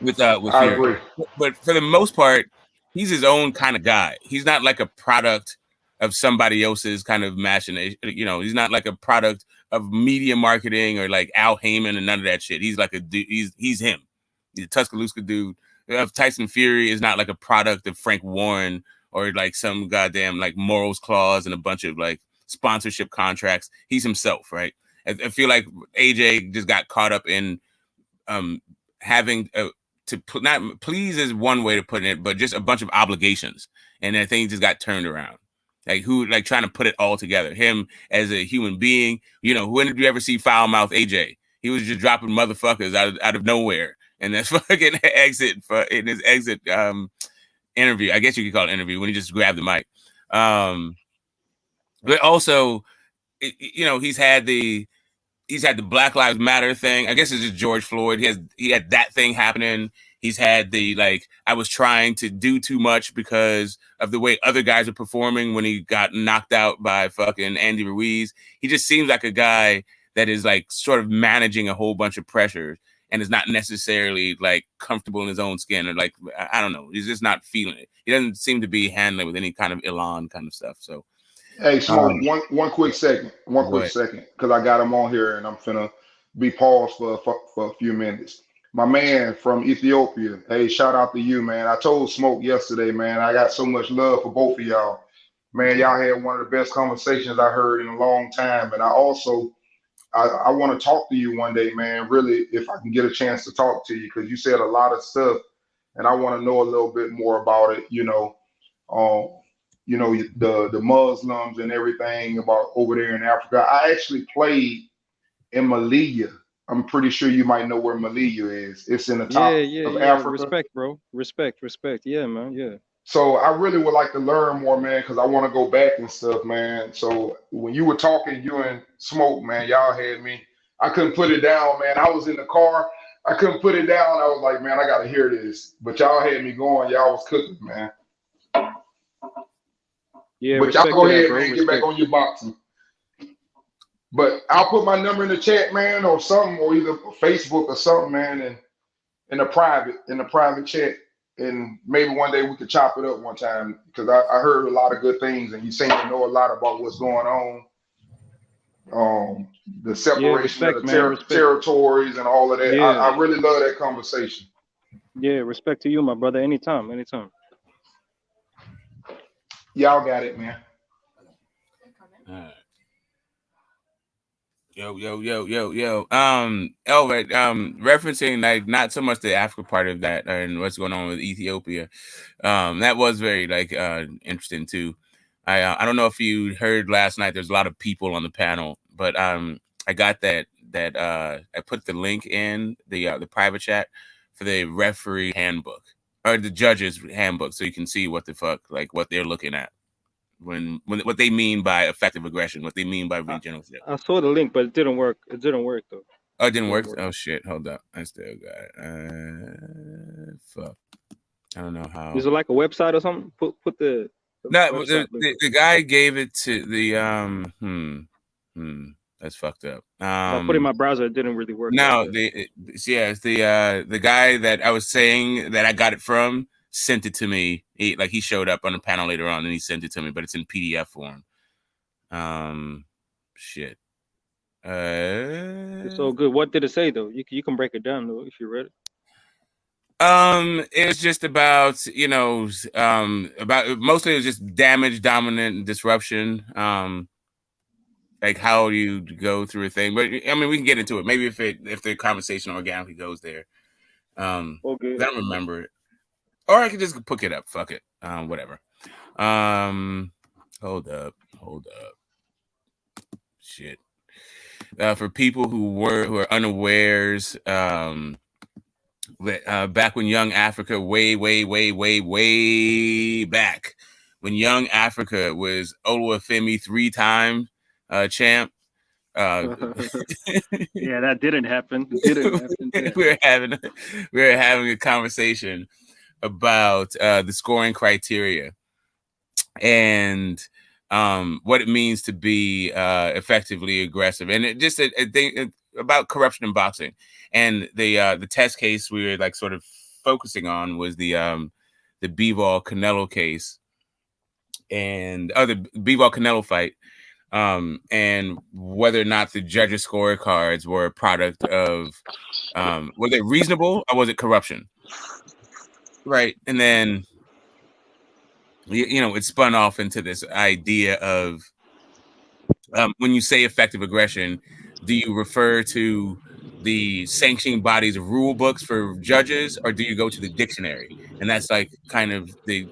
with I Fury. agree. But for the most part, he's his own kind of guy. He's not like a product of somebody else's kind of machination. You know, he's not like a product of media marketing or like Al Heyman and none of that shit. He's like a dude. He's him. He's a Tuscaloosa dude. Tyson Fury is not like a product of Frank Warren or like some goddamn like morals clause and a bunch of like sponsorship contracts. He's himself, right? I feel like AJ just got caught up in having to not please is one way to put it, but just a bunch of obligations, and I think he just got turned around. Like trying to put it all together. Him as a human being, you know, when did you ever see foul mouth AJ? He was just dropping motherfuckers out of nowhere, and that's fucking in his exit interview. I guess you could call it interview when he just grabbed the mic. But also, you know, he's had the Black Lives Matter thing. I guess it's just George Floyd. He had that thing happening. He's had the like I was trying to do too much because of the way other guys are performing when he got knocked out by fucking Andy Ruiz. He just seems like a guy that is like sort of managing a whole bunch of pressures and is not necessarily like comfortable in his own skin or like I don't know. He's just not feeling it. He doesn't seem to be handling it with any kind of elan kind of stuff. So Hey, Smoke, one quick second, because I got him on here and I'm finna be paused for a few minutes. My man from Ethiopia, hey, shout out to you, man. I told Smoke yesterday, man, I got so much love for both of y'all. Man, y'all had one of the best conversations I heard in a long time. And I also, I want to talk to you one day, man, really, if I can get a chance to talk to you, because you said a lot of stuff and I want to know a little bit more about it, the Muslims and everything about over there in Africa. I actually played in Malia. I'm pretty sure you might know where Malia is. It's in the top of Africa. Respect, bro. Respect. Yeah, man. Yeah. So I really would like to learn more, man, because I want to go back and stuff, man. So when you were talking, you and Smoke, man, y'all had me. I couldn't put it down, man. I was in the car. I couldn't put it down. I was like, man, I got to hear this. But y'all had me going. Y'all was cooking, man. Yeah, but y'all go ahead, bro. man. Get back on your boxing. But I'll put my number in the chat, man, or something, or either Facebook or something, man, and in the private chat. And maybe one day we could chop it up one time because I heard a lot of good things, and you seem to know a lot about what's going on. The separation of the territories and all of that. Yeah. I really love that conversation. Yeah, respect to you, my brother. Anytime. Y'all got it, man. All right. Yo. Elvis, referencing like not so much the Africa part of that and what's going on with Ethiopia. That was very like interesting too. I don't know if you heard last night. There's a lot of people on the panel, but I got that I put the link in the private chat for the referee handbook or the judges handbook, so you can see what the fuck like what they're looking at. When what they mean by effective aggression, what they mean by regeneration. I saw the link, but it didn't work. It didn't work though. Oh, it didn't work? Oh shit! Hold up, I still got it. Fuck, I don't know how. Is it like a website or something? Put the no. The guy gave it to the That's fucked up. I put it in my browser. It didn't really work. No, it's the guy that I was saying that I got it from. Sent it to me. He showed up on the panel later on, and he sent it to me, but it's in PDF form. Shit. It's so good. What did it say though? You can break it down though if you read it. It was just about about mostly it was just damage, dominant, and disruption. Like how do you go through a thing? But I mean, we can get into it. Maybe if the conversation organically goes there. Okay. I don't remember it. Or I could just pick it up. Fuck it. Whatever. Hold up. Shit. For people who are unawares, back when Young Africa, way back, when Young Africa was Oluwafemi 3-time champ. Yeah, that didn't happen. we were having a conversation about the scoring criteria and what it means to be effectively aggressive, and it just a thing about corruption in boxing. And the test case we were like sort of focusing on was the Bivol Canelo case, and the Bivol Canelo fight, and whether or not the judges' scorecards were a product of was it reasonable or was it corruption, right? And then it spun off into this idea of when you say effective aggression, do you refer to the sanctioning body's rule books for judges, or do you go to the dictionary? And that's like kind of the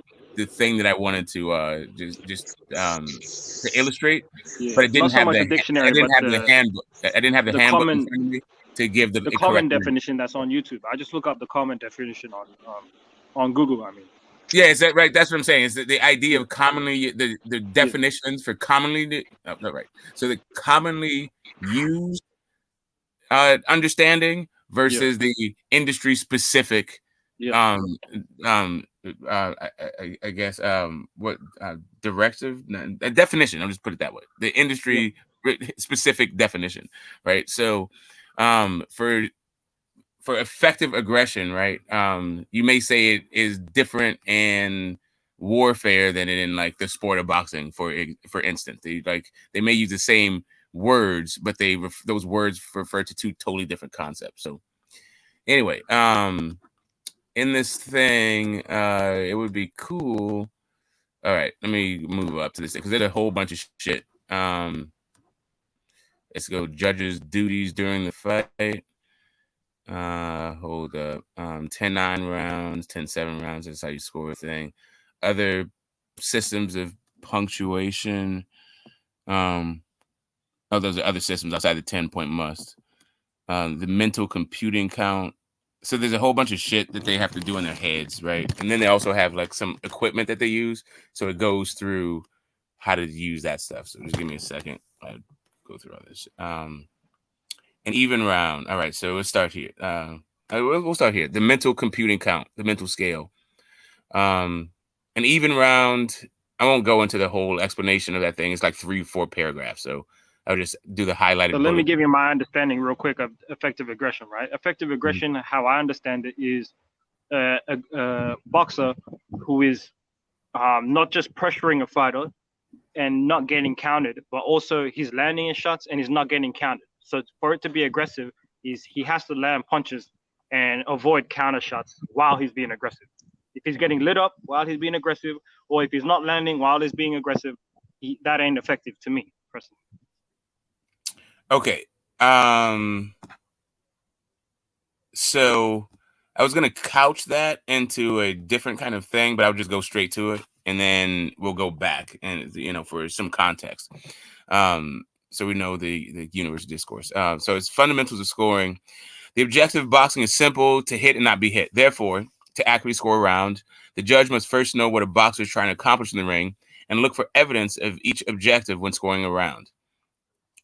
thing that I wanted to to illustrate, but it didn't not so have much the the dictionary, I didn't but have the handbook. I didn't have the handbook in common front of me to give the common correct name. definition that's on YouTube. I just look up the common definition on Google. I mean. Yeah, is that right? That's what I'm saying. Is that the idea of commonly the definitions for commonly right? So the commonly used understanding versus the industry specific. I guess what directive definition. I'll just put it that way. The industry specific definition, right? So for effective aggression, right? You may say it is different in warfare than in like the sport of boxing. For instance, they may use the same words, but those words refer to two totally different concepts. So anyway, in this thing, it would be cool. All right, let me move up to this thing because there's a whole bunch of shit. Let's go. Judges' duties during the fight. Hold up. 10-9 rounds, 10-7 rounds. That's how you score a thing. Other systems of punctuation. Those are other systems outside the 10-point must. The mental computing count. So there's a whole bunch of shit that they have to do in their heads, right? And then they also have like some equipment that they use. So it goes through how to use that stuff. So just give me a second. I'll go through all this. An even round. All right, so let's start here. We'll start here. The mental computing count, the mental scale. An even round. I won't go into the whole explanation of that thing. It's like 3-4 paragraphs. So I'll just do the highlighted. So let me give you my understanding real quick of effective aggression, right? Effective aggression, how I understand it, is a boxer who is not just pressuring a fighter and not getting counted, but also he's landing his shots and he's not getting counted. So for it to be aggressive, he has to land punches and avoid counter shots while he's being aggressive. If he's getting lit up while he's being aggressive, or if he's not landing while he's being aggressive, that ain't effective to me personally. Okay. So I was gonna couch that into a different kind of thing, but I'll just go straight to it, and then we'll go back and for some context. So we know the universe discourse. So it's fundamentals of scoring. The objective of boxing is simple: to hit and not be hit. Therefore, to accurately score a round, the judge must first know what a boxer is trying to accomplish in the ring and look for evidence of each objective when scoring a round.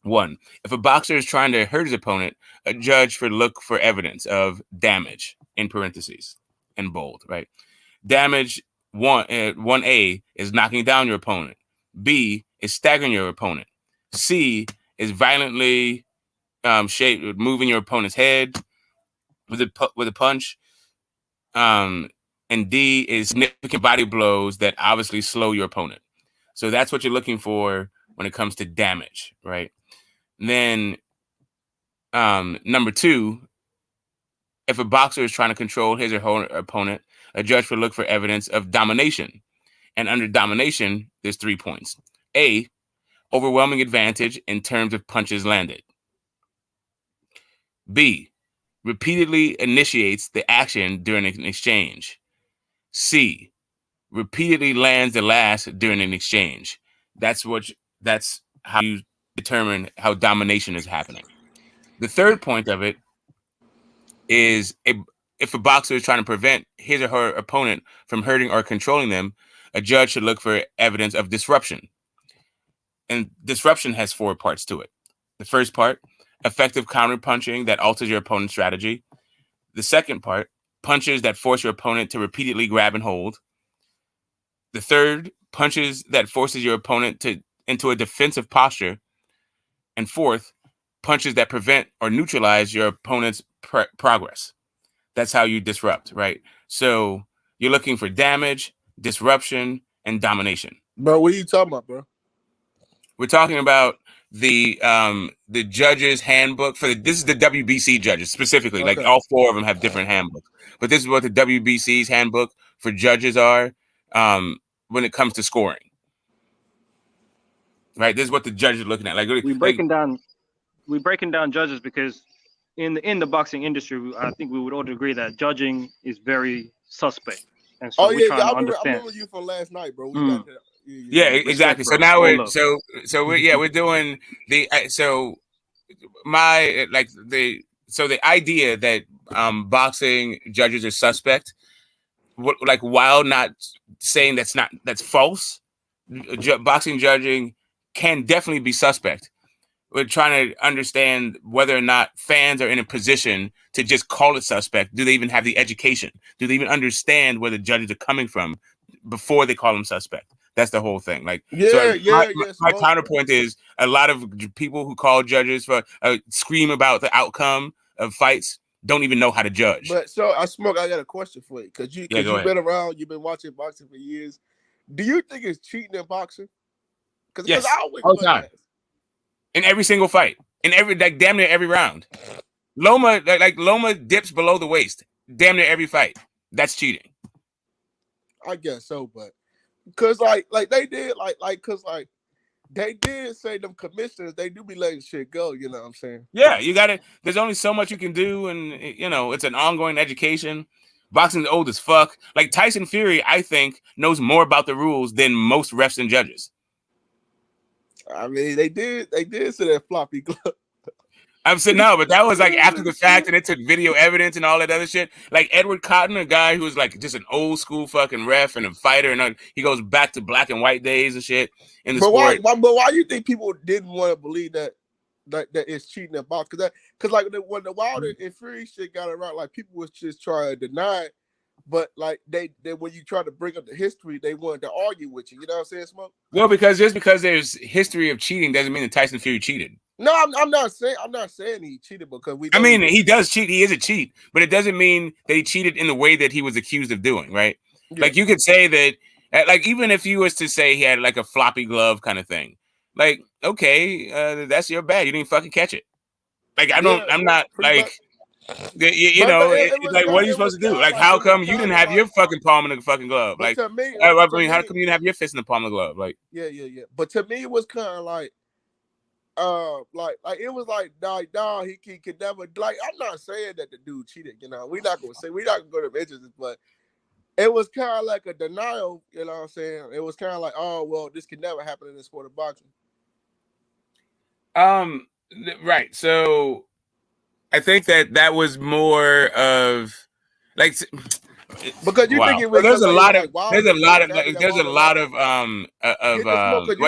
1. If a boxer is trying to hurt his opponent, a judge should look for evidence of damage, in parentheses, in bold, right? Damage 1A is knocking down your opponent. B is staggering your opponent. C is violently moving your opponent's head with a punch. And D is significant body blows that obviously slow your opponent. So that's what you're looking for when it comes to damage, right? And then number 2, if a boxer is trying to control his or her opponent, a judge will look for evidence of domination. And under domination, there's 3 points. A, overwhelming advantage in terms of punches landed. B, repeatedly initiates the action during an exchange. C, repeatedly lands the last during an exchange. That's how you determine how domination is happening. The third point of it is if a boxer is trying to prevent his or her opponent from hurting or controlling them, a judge should look for evidence of disruption. And disruption has 4 parts to it. The first part, effective counterpunching that alters your opponent's strategy. The second part, punches that force your opponent to repeatedly grab and hold. The third, punches that forces your opponent into a defensive posture. And fourth, punches that prevent or neutralize your opponent's progress. That's how you disrupt, right? So you're looking for damage, disruption, and domination. Bro, what are you talking about, bro? We're talking about the judges' handbook this is the WBC judges specifically. Okay. Like all 4 of them have different handbooks, but this is what the WBC's handbook for judges are when it comes to scoring. Right, this is what the judges are looking at. Like we're breaking down judges because in the boxing industry, I think we would all agree that judging is very suspect. And so we're trying to understand. I remember you from last night, bro. Yeah, exactly. So now we're we're doing the the idea that boxing judges are suspect. While not saying that's false, boxing judging can definitely be suspect. We're trying to understand whether or not fans are in a position to just call it suspect. Do they even have the education? Do they even understand where the judges are coming from before they call them suspect? That's the whole thing. My counterpoint is a lot of people who call judges for scream about the outcome of fights don't even know how to judge. But so I got a question for you because you've been around, you've been watching boxing for years. Do you think it's cheating in boxing? Yes, I always all the time. In every single fight, in every damn near every round, Loma dips below the waist, damn near every fight. That's cheating. I guess so, but because they did say them commissioners, they do be letting shit go. You know what I'm saying? Yeah, you got it. There's only so much you can do, and it's an ongoing education. Boxing's old as fuck. Like Tyson Fury, I think knows more about the rules than most refs and judges. I mean, they did say that floppy glove. I'm saying no, but that was like after the fact, and it took video evidence and all that other shit. Like Edward Cotton, a guy who was like just an old school fucking ref and a fighter, and he goes back to black and white days and shit in the sport. But why you think people didn't want to believe that it's cheating in boxing? Because when the Wilder and Fury shit got around, like people was just trying to deny it. But like they when you try to bring up the history, they wanted to argue with you. You know what I'm saying, Smoke? Well, because there's history of cheating doesn't mean that Tyson Fury cheated. No, I'm not saying he cheated because he does cheat. He is a cheat, but it doesn't mean that he cheated in the way that he was accused of doing. Right? Yeah. Like you could say that, like even if you was to say he had like a floppy glove kind of thing, like okay, that's your bad. You didn't fucking catch it. Like I'm not like. It's like, what are you supposed to do? Like, how come you didn't have your fucking palm in the fucking glove? Like, how come you didn't have your fist in the palm of the glove? Like, yeah. But to me, it was kind of like it was like, nah, he could never. Like, I'm not saying that the dude cheated. We're not gonna go to benches, but it was kind of like a denial. You know what I'm saying? It was kind of like, oh well, this could never happen in the sport of boxing. Right. So. I think that was more of like because you think it was there's a lot of what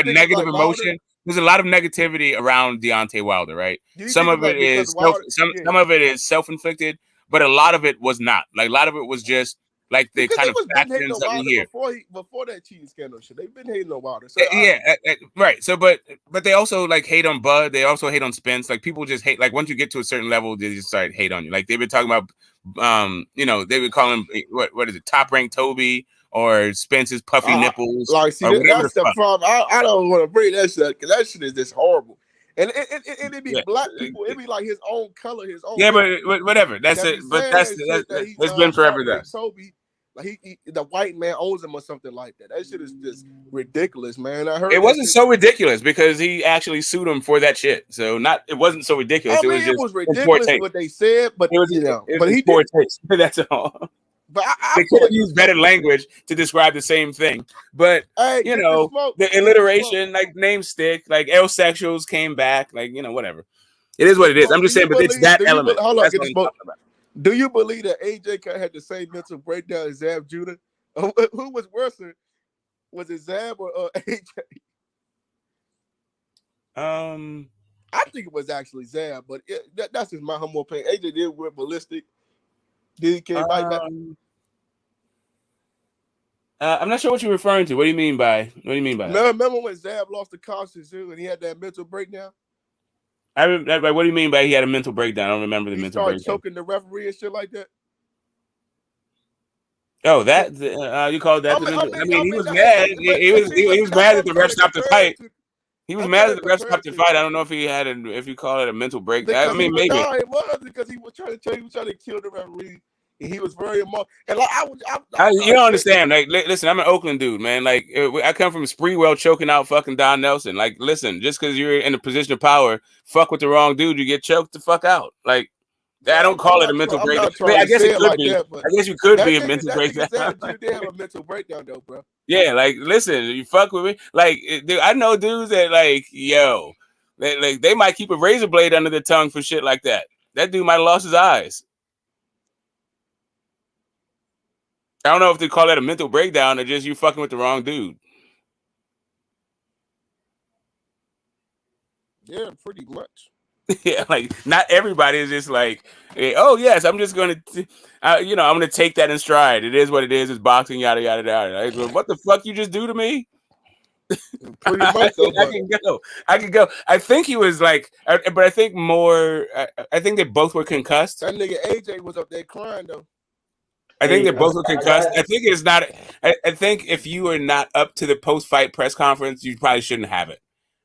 negative emotion. There's a lot of negativity around Deontay Wilder, right? Some of it is some of it is self-inflicted, but a lot of it was not. Like a lot of it was just like the kind of factions that we hear before that cheating scandal shit. They've been hating on Wilder. So right. So, but they also like hate on Bud. They also hate on Spence. Like people just hate. Like once you get to a certain level, they just start hate on you. Like they've been talking about, they would call him what is it, Top Rank Toby or Spence's puffy nipples. Like, see, that's the problem. I don't want to bring that shit because that shit is just horrible. And it be black people. It be like his own color, his own. Yeah, but whatever. That's it. But that's it's been forever. That Toby. Like the white man owes him or something like that. That shit is just ridiculous, man. I heard it wasn't so ridiculous because he actually sued him for that shit. So it wasn't so ridiculous. I mean, it was ridiculous what they said, but it was, but he poor taste. That's all. But I they feel could have like used better language to describe the same thing. But hey, you get know, smoke. the Get alliteration, like name stick, like L sexuals came back, like whatever. It is what it is. Smoke, I'm just saying, but it's that element. Hold on, That's get what the I'm smoke. talking about. Do you believe that AJ had the same mental breakdown as Zab Judah? Who was worse? Was it Zab or AJ? I think it was actually Zab, but that's just my humble opinion. AJ did went ballistic. Then he came right back. I'm not sure what you're referring to. What do you mean by that? Remember when Zab lost the conscience and he had that mental breakdown? What do you mean by he had a mental breakdown? I don't remember the He mental started breakdown. choking the referee and shit like that. Oh, that you call that the mental? I mean, he was mad. He was mad that the ref stopped the fight. He was mad that the ref stopped the fight. I don't know if if you call it a mental breakdown. I mean, maybe. No, it was because he was trying to kill the referee. And he was very emotional. And like you don't understand. Like, listen, I'm an Oakland dude, man. Like, I come from Spreewell choking out fucking Don Nelson. Like, listen, just because you're in a position of power, fuck with the wrong dude, you get choked the fuck out. Like, I don't call it a mental breakdown. I guess it could be. I guess you could be a mental breakdown. You did have a mental breakdown though, bro. Yeah, like, listen, you fuck with me. Like, dude, I know dudes that like, yo, they might keep a razor blade under their tongue for shit like that. That dude might have lost his eyes. I don't know if they call that a mental breakdown or just you fucking with the wrong dude. Yeah, pretty much. Yeah, like not everybody is just like, oh yes, I'm just gonna, I'm gonna take that in stride. It is what it is. It's boxing, yada yada yada. Like, well, what the fuck you just do to me? Pretty much. I can go. I think he was like, but I think more. I think they both were concussed. That nigga AJ was up there crying though. I think they both were concussed. I think it's not. I think if you are not up to the post-fight press conference, you probably shouldn't have it.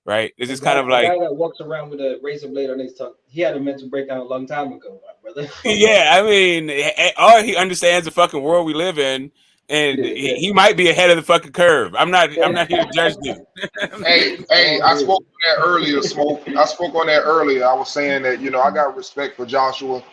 Right? It's just kind of like the guy that walks around with a razor blade on his tongue. He had a mental breakdown a long time ago, my brother. Yeah, I mean, or he understands the fucking world we live in, and he might be ahead of the fucking curve. I'm not here to judge you. Hey, I spoke on that earlier, Smoke. I spoke on that earlier. I was saying that I got respect for Joshua.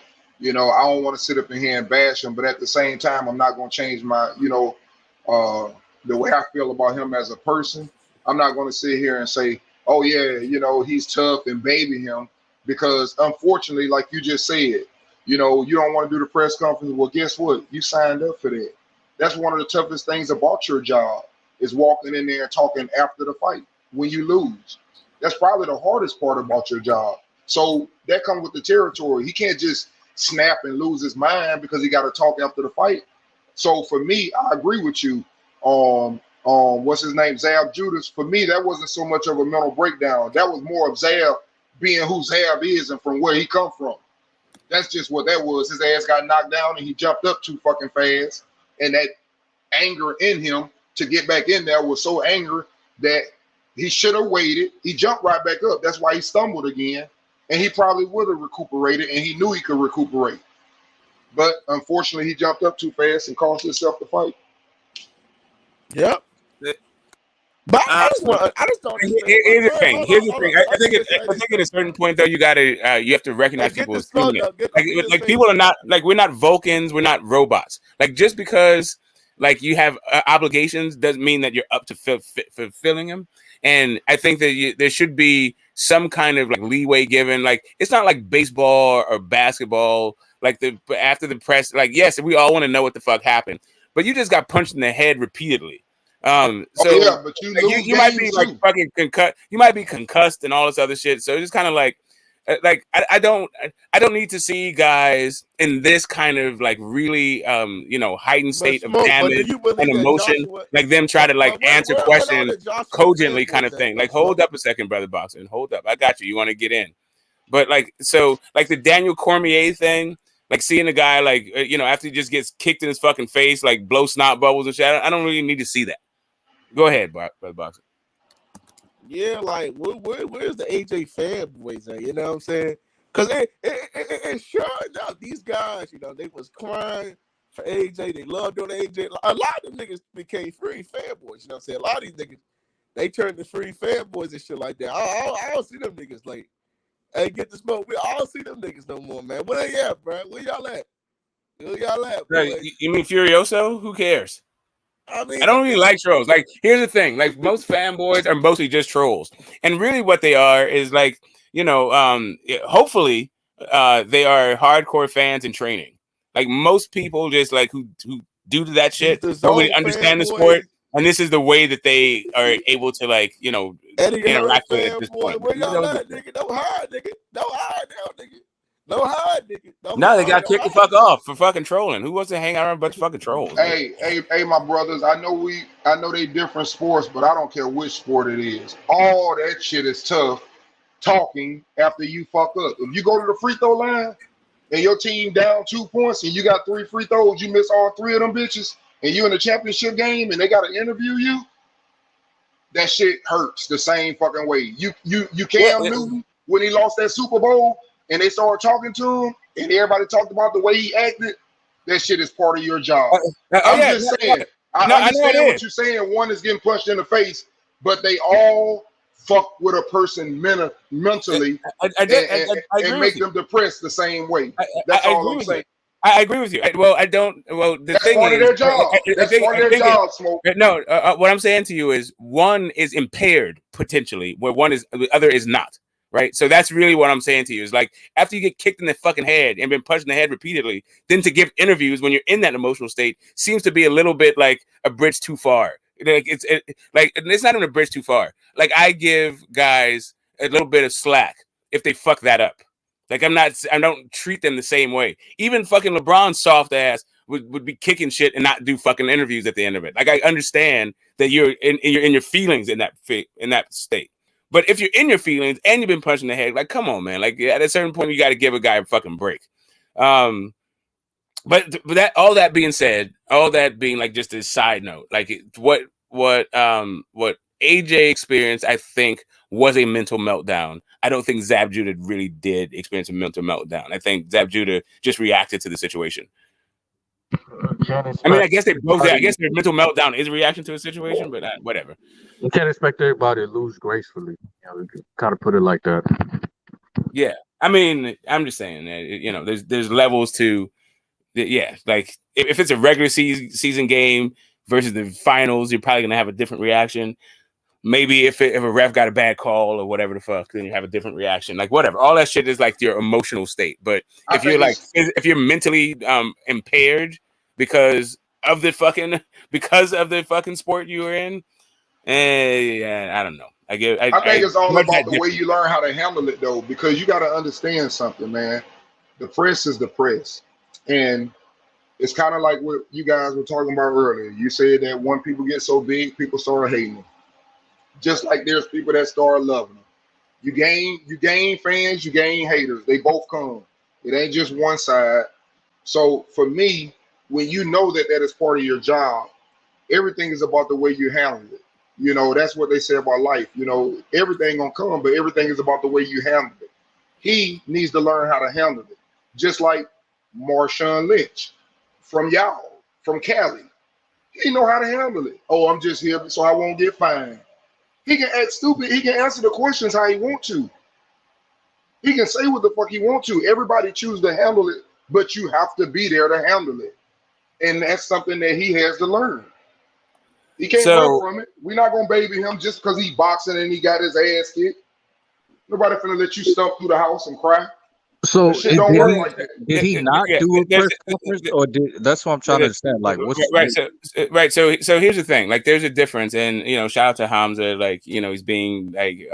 I don't want to sit up in here and bash him, but at the same time, I'm not going to change my, the way I feel about him as a person. I'm not going to sit here and say, oh yeah, he's tough and baby him, because unfortunately, like you just said, you don't want to do the press conference. Well, guess what? You signed up for that. That's one of the toughest things about your job is walking in there and talking after the fight when you lose. That's probably the hardest part about your job. So that comes with the territory. He can't just snap and lose his mind because he got to talk after the fight. So for me, I agree with you. What's his name? Zab Judas. For me, that wasn't so much of a mental breakdown. That was more of Zab being who Zab is and from where he come from. That's just what that was. His ass got knocked down and he jumped up too fucking fast. And that anger in him to get back in there was so angry that he should have waited. He jumped right back up. That's why he stumbled again. And he probably would have recuperated, and he knew he could recuperate. But unfortunately, he jumped up too fast and cost himself the fight. Yep. But I just don't. Here's the thing. I think at a certain point though, you have to recognize people as human. Like people are not like, we're not Vulcans, we're not robots. Like, just because like you have obligations doesn't mean that you're up to fulfilling them. And I think that there should be some kind of like leeway given. Like, it's not like baseball or basketball. Like after the press, like, yes, we all want to know what the fuck happened, but you just got punched in the head repeatedly. So but you might be like fucking concussed. You might be concussed and all this other shit. So it's just kind of like I don't need to see guys in this kind of like really heightened state of damage and emotion, like them try to like answer questions cogently, kind of thing. Like, hold up a second, brother boxer, and hold up, I got you. You want to get in, but like, so like the Daniel Cormier thing. Like, seeing a guy like after he just gets kicked in his fucking face, like blow snot bubbles and shit. I don't really need to see that. Go ahead, brother boxer. Yeah, like where's the AJ fanboys at? You know what I'm saying? Because it sure enough, these guys, they was crying for AJ. They loved on AJ. A lot of them niggas became free fanboys. You know what I'm saying? A lot of these niggas, they turned to free fanboys and shit like that. I don't see them niggas like, hey, get the smoke. I don't see them niggas no more, man. Where they at, bro? Where y'all at? Who y'all at, Like, boy? you mean Furioso? Who cares? I mean, I don't really like trolls. Like, here's the thing: like, most fanboys are mostly just trolls, and really, what they are is like, hopefully, they are hardcore fans in training. Like, most people just like who do that these shit the don't really zone understand the sport, fanboys. and this is the way that they are able to Eddie Hearn interact with it at this fanboy. point. Where y'all at, nigga? Don't hide, nigga. Don't hide now, nigga. Don't hide, nigga. Don't No, they hide. got Don't kicked the hide. fuck off for fucking trolling. Who wants to hang out around a bunch of fucking trolls? Like, Hey, my brothers. I know they different sports, but I don't care which sport it is. All that shit is tough. Talking after you fuck up. If you go to the free throw line and your team down 2 points and you got 3 free throws, you miss all 3 of them bitches, and you in the championship game and they got to interview you. That shit hurts the same fucking way. You Cam Newton when he lost that Super Bowl and they started talking to him and everybody talked about the way he acted. That shit is part of your job. I'm just saying. I understand what you're saying. One is getting punched in the face, but they all fuck with a person mentally and make them depressed the same way. That's all I'm saying. I agree with you. The That's thing part is, of their job. That's part of their job, Smoke. No, what I'm saying to you is one is impaired potentially, where the other is not. Right, so that's really what I'm saying to you is like after you get kicked in the fucking head and been punched in the head repeatedly, then to give interviews when you're in that emotional state seems to be a little bit like a bridge too far. Like it's not even a bridge too far. Like I give guys a little bit of slack if they fuck that up. Like I don't treat them the same way. Even fucking LeBron's soft ass would be kicking shit and not do fucking interviews at the end of it. Like I understand that you're in your feelings in that state. But if you're in your feelings and you've been punched in the head, like come on, man. Like at a certain point you got to give a guy a fucking break. But that all that being said, all that being like just a side note, like what AJ experienced, I think, was a mental meltdown. I don't think Zab Judah really did experience a mental meltdown. I think Zab Judah just reacted to the situation. I mean, I guess they both. I guess their mental meltdown is a reaction to a situation, but whatever. You can't expect everybody to lose gracefully. You can kind of put it like that. Yeah, I mean, I'm just saying that there's levels to. Yeah, like if it's a regular season game versus the finals, you're probably gonna have a different reaction. Maybe if a ref got a bad call or whatever the fuck, then you have a different reaction. Like whatever, all that shit is like your emotional state. But if you're mentally impaired because of the fucking sport you were in, yeah, I don't know. I think it's all about the way you learn how to handle it, though, because you got to understand something, man. The press is the press, and it's kind of like what you guys were talking about earlier. You said that when people get so big, people start hating them. Just like there's people that start loving them. You gain fans, you gain haters. They both come. It ain't just one side. So for me, when you know that is part of your job, everything is about the way you handle it. That's what they say about life. Everything gonna come, but everything is about the way you handle it. He needs to learn how to handle it. Just like Marshawn Lynch from Cali. He know how to handle it. Oh, I'm just here so I won't get fined. He can act stupid. He can answer the questions how he want to. He can say what the fuck he want to. Everybody choose to handle it, but you have to be there to handle it. And that's something that he has to learn. He can't run from it. We're not going to baby him just because he's boxing and he got his ass kicked. Nobody finna let you stump through the house and cry. So shit don't work like that. Did he not do a press conference, or that's what I'm trying to understand? Like, what's right? So here's the thing. Like, there's a difference, and shout out to Hamza. Like, he's being like,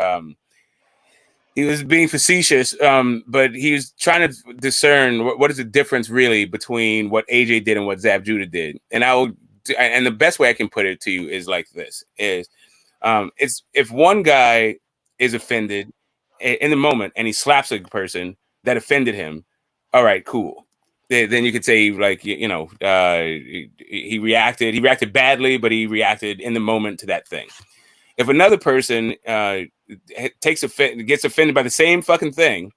he was being facetious, but he was trying to discern what is the difference really between what AJ did and what Zab Judah did. And the best way I can put it to you is like this: it's if one guy is offended in the moment and he slaps a person that offended him, all right, cool. Then you could say like, he reacted badly, but he reacted in the moment to that thing. If another person gets offended by the same fucking thing,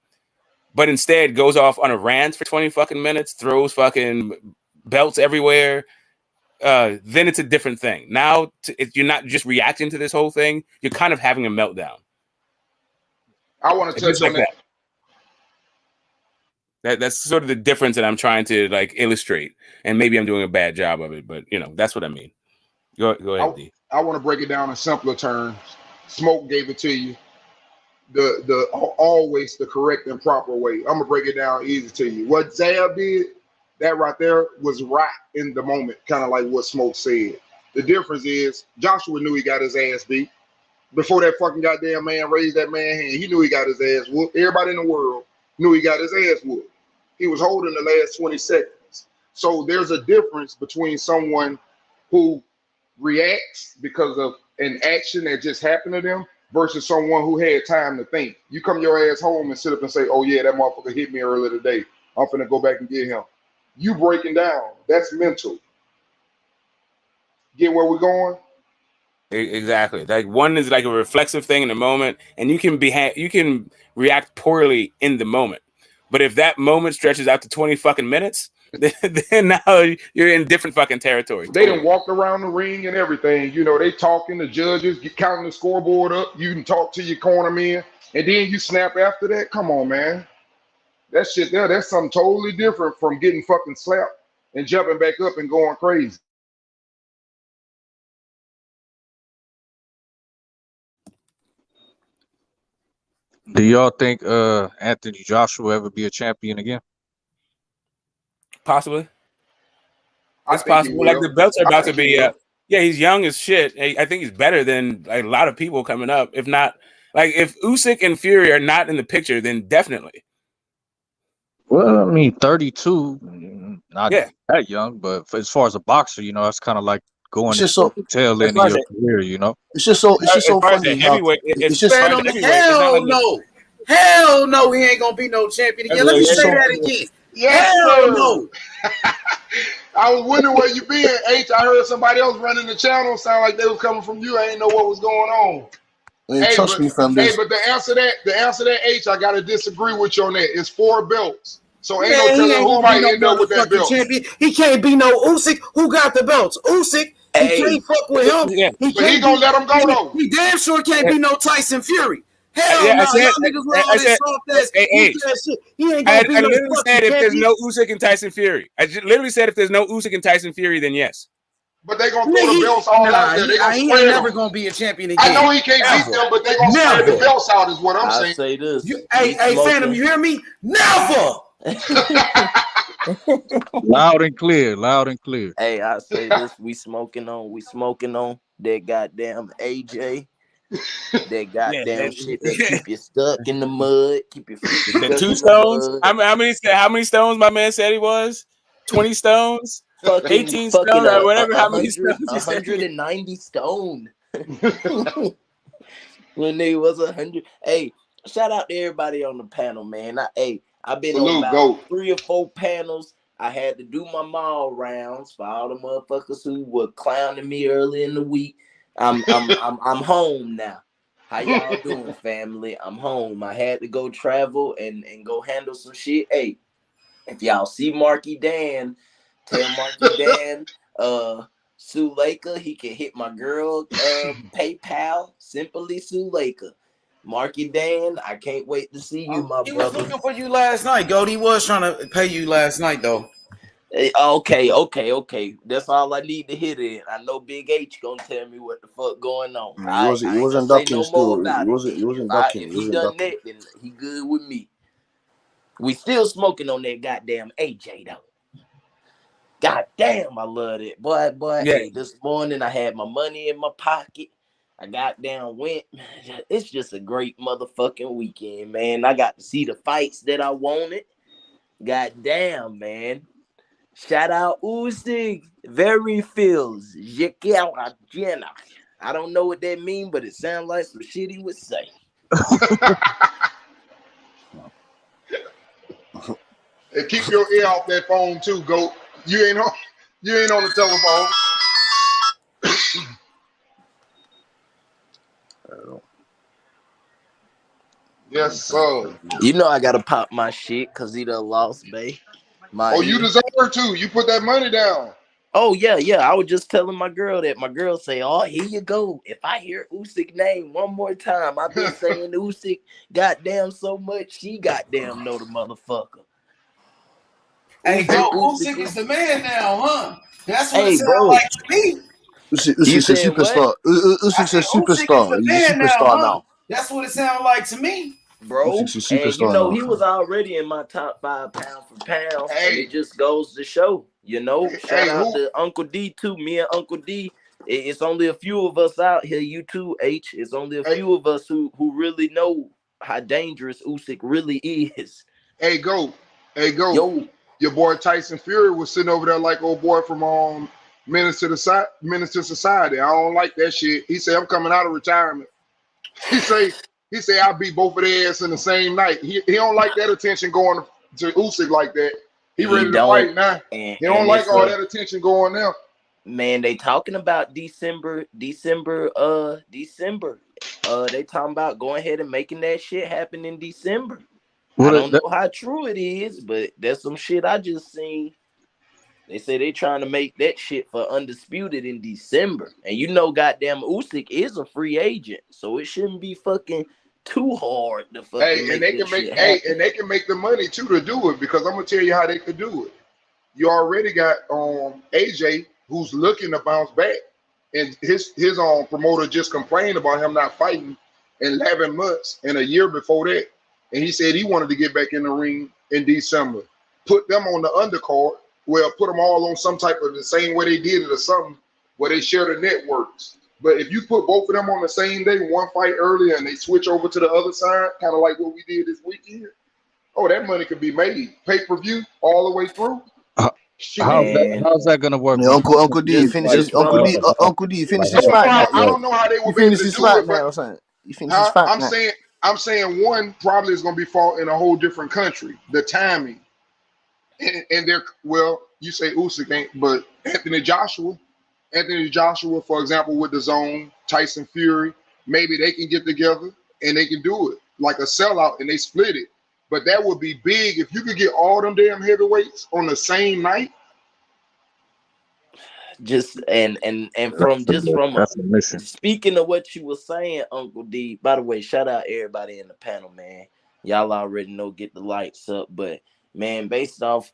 but instead goes off on a rant for 20 fucking minutes, throws fucking belts everywhere, then it's a different thing. Now you're not just reacting to this whole thing, you're kind of having a meltdown. I want to touch on that. That's sort of the difference that I'm trying to like illustrate, and maybe I'm doing a bad job of it, but that's what I mean. Go ahead, D. I want to break it down in simpler terms. Smoke gave it to you the always the correct and proper way. I'm gonna break it down easy to you. What Zab did, that right there was right in the moment, kind of like what Smoke said. The difference is Joshua knew he got his ass beat before that fucking goddamn man raised that man hand. He knew he got his ass whooped. Everybody in the world knew he got his ass whooped. He was holding the last 20 seconds. So there's a difference between someone who reacts because of an action that just happened to them versus someone who had time to think. You come your ass home and sit up and say, oh yeah, that motherfucker hit me earlier today. I'm finna go back and get him. You breaking down. That's mental. Get where we're going? Exactly. Like one is like a reflexive thing in the moment, and you can react poorly in the moment. But if that moment stretches out to 20 fucking minutes, then now you're in different fucking territory. They done walked around the ring and everything. You know, they talking, the judges, counting the scoreboard up. You can talk to your corner man, and then you snap after that. Come on, man. That shit there, that's something totally different from getting fucking slapped and jumping back up and going crazy. Do y'all think Anthony Joshua will ever be a champion again? Possibly. I It's think he possible. Like will. the belts are I about to think he be. will. Yeah, he's young as shit. I think he's better than like, a lot of people coming up. If not, like if Usyk and Fury are not in the picture, then definitely. Well, I mean, 32, not Yeah. that young, but as far as a boxer, that's kind of like going It's just into so. the tail As end far of as your career. It's just so. It's just As so far as the funny how heavyweight, it's as just. far as Man, the heavyweight, it's not like hell no, he ain't gonna be no champion again. Let me It's say so. that again. Yes, Hell sir. no. I was wondering where you been, H. I heard somebody else running the channel. Sound like they was coming from you. I ain't know what was going on. Man, trust me, fam. But the answer that H, I gotta disagree with you on that. It's 4 belts. So ain't no Man, he telling ain't who gonna be might no end up with that motherfucking belt. champion. He can't be no Usyk. Who got the belts? Usyk. He can't fuck with him. Yeah. But he gonna let him go though. He damn sure can't be no Tyson Fury. Hell Yeah, no, I said, y'all niggas with all this soft ass, weak ass shit. He ain't gonna be I no literally fucking said if there's champion. no Usyk and Tyson Fury. I literally said if there's no Usyk and Tyson Fury, then yes. But they gonna throw the belts all out there. They gonna he spread ain't them. never gonna be a champion I again. know he can't beat them, but they gonna spread the belts out. Is what I'm I saying. say this. Hey, Phantom, you hear me? Never. Loud and clear, loud and clear. Hey, I say this. We smoking on that goddamn AJ. That goddamn shit that keep you stuck in the mud, keep your feet stuck The 2 in stones. the mud. How many stones my man said he was? 20 stones? Fucking 18 stones or whatever. How many 100, stones he said? 190 stone. When they was 100. Hey, shout out to everybody on the panel, man. I've been on about 3 or 4 panels. I had to do my mall rounds for all the motherfuckers who were clowning me early in the week. I'm home now. How y'all doing, family? I'm home. I had to go travel and go handle some shit. Hey, if y'all see Marky Dan, tell Marky Dan, Suleika, he can hit my girl PayPal, Simply Suleika. Marky Dan, I can't wait to see you, my He was brother. looking for you last night, Gold. He was trying to pay you last night, though. Okay. That's all I need to hit in. I know Big H gonna tell me what the fuck going on. He wasn't gonna say ducking no still. more about it. He wasn't ducking. If he done that, then he good with me. We still smoking on that goddamn AJ though. God damn, I love it. Boy, yeah. Hey, this morning I had my money in my pocket. I goddamn went. It's just a great motherfucking weekend, man. I got to see the fights that I wanted. God damn, man. Shout out Usyk. Very feels. I don't know what that means, but it sounds like some shit he would say. And keep your ear off that phone too, Goat. You ain't on the telephone. Yes, sir. You know I gotta pop my shit because he done lost, babe. You deserve to. You put that money down. Oh, yeah. I was just telling my girl that. My girl say, oh, here you go. If I hear Usyk name one more time, I've been saying Usyk goddamn so much, she goddamn know the motherfucker. Hey, Usyk, Usyk is the man now, huh? That's what it Hey, sounds bro. like to me. You Usyk's a said what? superstar. I Usyk's a said Usyk is superstar. the He's a man now, superstar huh? now. That's what it sounds like to me. Bro, Usyk's a and you superstar know now, he fam. was already in my top 5 pound for pound, and Hey, it just goes to show, shout hey, out who? to Uncle D too. Me and Uncle D, it's only a few of us out here. You too, H. It's only a Hey, few of us who really know how dangerous Usyk really is. hey, go, hey, go. Yo, Your boy Tyson Fury was sitting over there like old boy from Menace to Society. I don't like that shit. He said I'm coming out of retirement. He say I beat both of their ass in the same night. He don't like that attention going to Usyk like that. He he ready to don't, fight now. and He don't like it's all a that attention going now. man. They talking about December. They talking about going ahead and making that shit happen in December. I don't know how true it is, but there's some shit I just seen. They say they trying to make that shit for Undisputed in December. And goddamn Usyk is a free agent. So it shouldn't be fucking too hard to fucking And make they this can make shit happen. and they can make the money too to do it, because I'm gonna tell you how they could do it. You already got AJ who's looking to bounce back, and his promoter just complained about him not fighting in 11 months and a year before that, and he said he wanted to get back in the ring in December. Put them on the undercard. Well, put them all on some type of the same way they did it or something, where they share the networks. But if you put both of them on the same day, one fight earlier, and they switch over to the other side, kind of like what we did this weekend, oh, that money could be made. Pay-per-view all the way through. How's that gonna work? Yeah, Uncle D, Just finishes Uncle D. Uncle D, finishes Well, fight night. I don't know how they He will be able to finishes do fight it, night but or something. He finishes fight night. I'm saying one probably is going to be fought in a whole different country. The timing, and they're, well, you say Usyk ain't, but Anthony Joshua, for example, with the Zone, Tyson Fury, maybe they can get together and they can do it like a sellout, and they split it. But that would be big if you could get all them damn heavyweights on the same night. Just and from That's a mission. speaking of what you were saying, Uncle D. By the way, shout out everybody in the panel, man. Y'all already know, get the lights up. But man, based off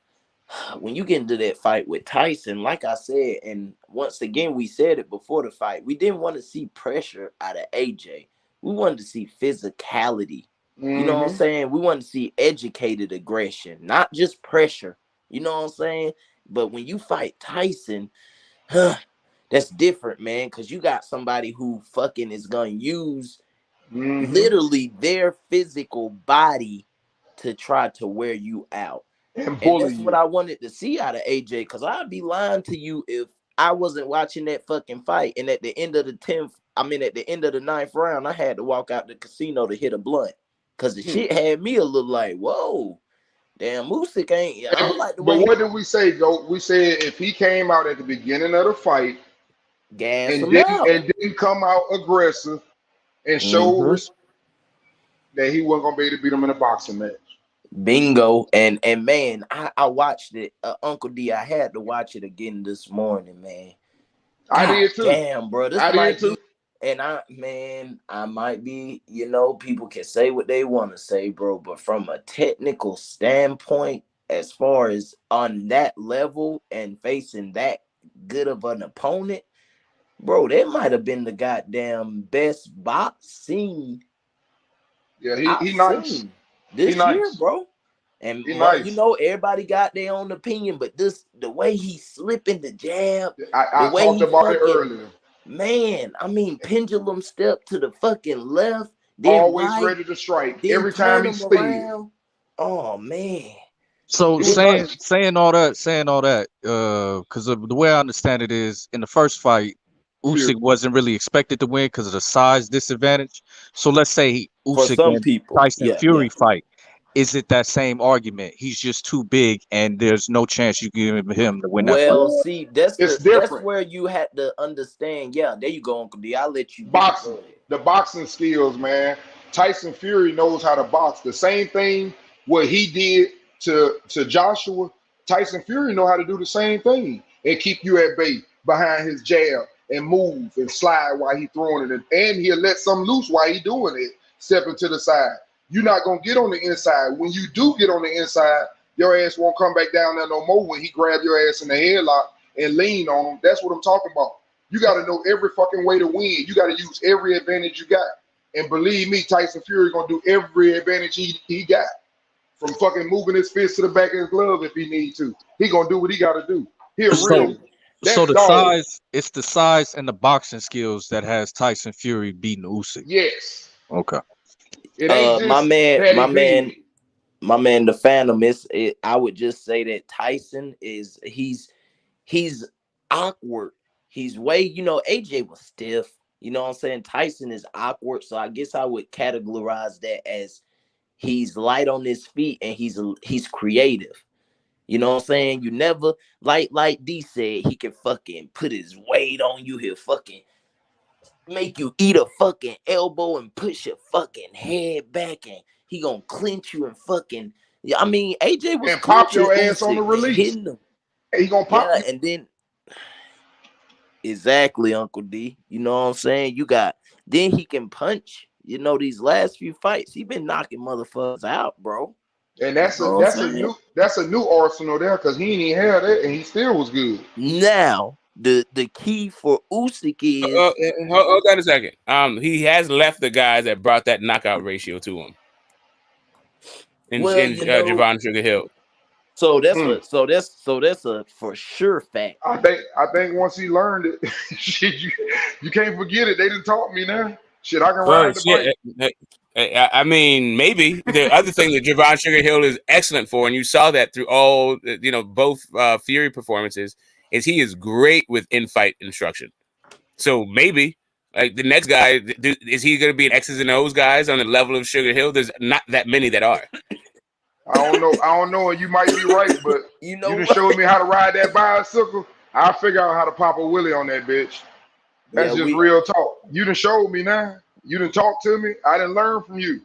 when you get into that fight with Tyson, like I said, and once again we said it before the fight, we didn't want to see pressure out of AJ. We wanted to see physicality. You know what I'm saying? We wanted to see educated aggression, not just pressure. You know what I'm saying? But when you fight Tyson, that's different, man, because you got somebody who fucking is gonna use literally their physical body to try to wear you out. And And that's what I wanted to see out of AJ, because I'd be lying to you if I wasn't watching that fucking fight, and at the end of the 9th round, I had to walk out the casino to hit a blunt, because the shit had me a little like, whoa, damn, Usyk ain't. I don't like the way. But what did we say, Goat? We said if he came out at the beginning of the fight and didn't come out aggressive and show respect, that he wasn't gonna be able to beat him in a boxing match. Bingo. And man, I watched it, Uncle D. I had to watch it again this morning, man. I did too. Damn, bro, this I might did too. be. And I might be, people can say what they want to say, bro, but from a technical standpoint, as far as on that level and facing that good of an opponent, bro, that might have been the goddamn best boxing he nice this he year, nice. bro. And nice. Everybody got their own opinion, but the way he slipping the jab, I talked about it earlier. Man, I mean, pendulum step to the fucking left, then always right, ready to strike then every time he around. Oh man. So saying all that, because the way I understand it is, in the first fight, Usyk wasn't really expected to win because of the size disadvantage. So let's say Usyk and Tyson Fury fight. Is it that same argument? He's just too big, and there's no chance you give him to win that fight. Well, see, that's different. where you had to understand. Yeah, there you go, Uncle D. I'll let you boxing. The boxing skills, man. Tyson Fury knows how to box. The same thing what he did to Joshua. Tyson Fury know how to do the same thing and keep you at bay behind his jab and move and slide while he throwing it, and he'll let some loose while he doing it, stepping to the side. You're not gonna get on the inside. When you do get on the inside, your ass won't come back down there no more when he grab your ass in the headlock and lean on him. That's what I'm talking about. You got to know every fucking way to win. You got to use every advantage you got. And believe me, Tyson Fury gonna do every advantage he got. From fucking moving his fist to the back of his glove if he need to. He gonna do what he gotta do. He a real So the dog. size, it's the size and the boxing skills that has Tyson Fury beating Usyk. Yes. Okay. It ain't just my Patty man, big. the Phantom I would just say that Tyson is he's awkward. He's way, AJ was stiff. You know what I'm saying? Tyson is awkward. So I guess I would categorize that as he's light on his feet and he's creative. You know what I'm saying? You never like D said, he can fucking put his weight on you. He'll fucking make you eat a fucking elbow and push your fucking head back, and he gonna clinch you and fucking. I mean, AJ was and pop your clinching ass on the Usyk, release. hitting him. He gonna pop you. And then exactly, Uncle D. You know what I'm saying? Then he can punch. You know, these last few fights, he been knocking motherfuckers out, bro. And that's a new arsenal there because he ain't even had that and he still was good. Now the key for Usyk is hold on a second. He has left the guys that brought that knockout ratio to him. Javon Sugar Hill. So that's a for sure fact. I think once he learned it, shit, you can't forget it. They didn't taught me now. Shit, I can ride the bike. I mean, maybe the other thing that Javon Sugar Hill is excellent for, and you saw that through all, both Fury performances, is he is great with in-fight instruction. So maybe, like the next guy, is he going to be an X's and O's guys on the level of Sugar Hill? There's not that many that are. I don't know, and you might be right, but you done showed me how to ride that bicycle. I'll figure out how to pop a wheelie on that bitch. That's real talk. You done showed me now. You done talked to me. I didn't learn from you.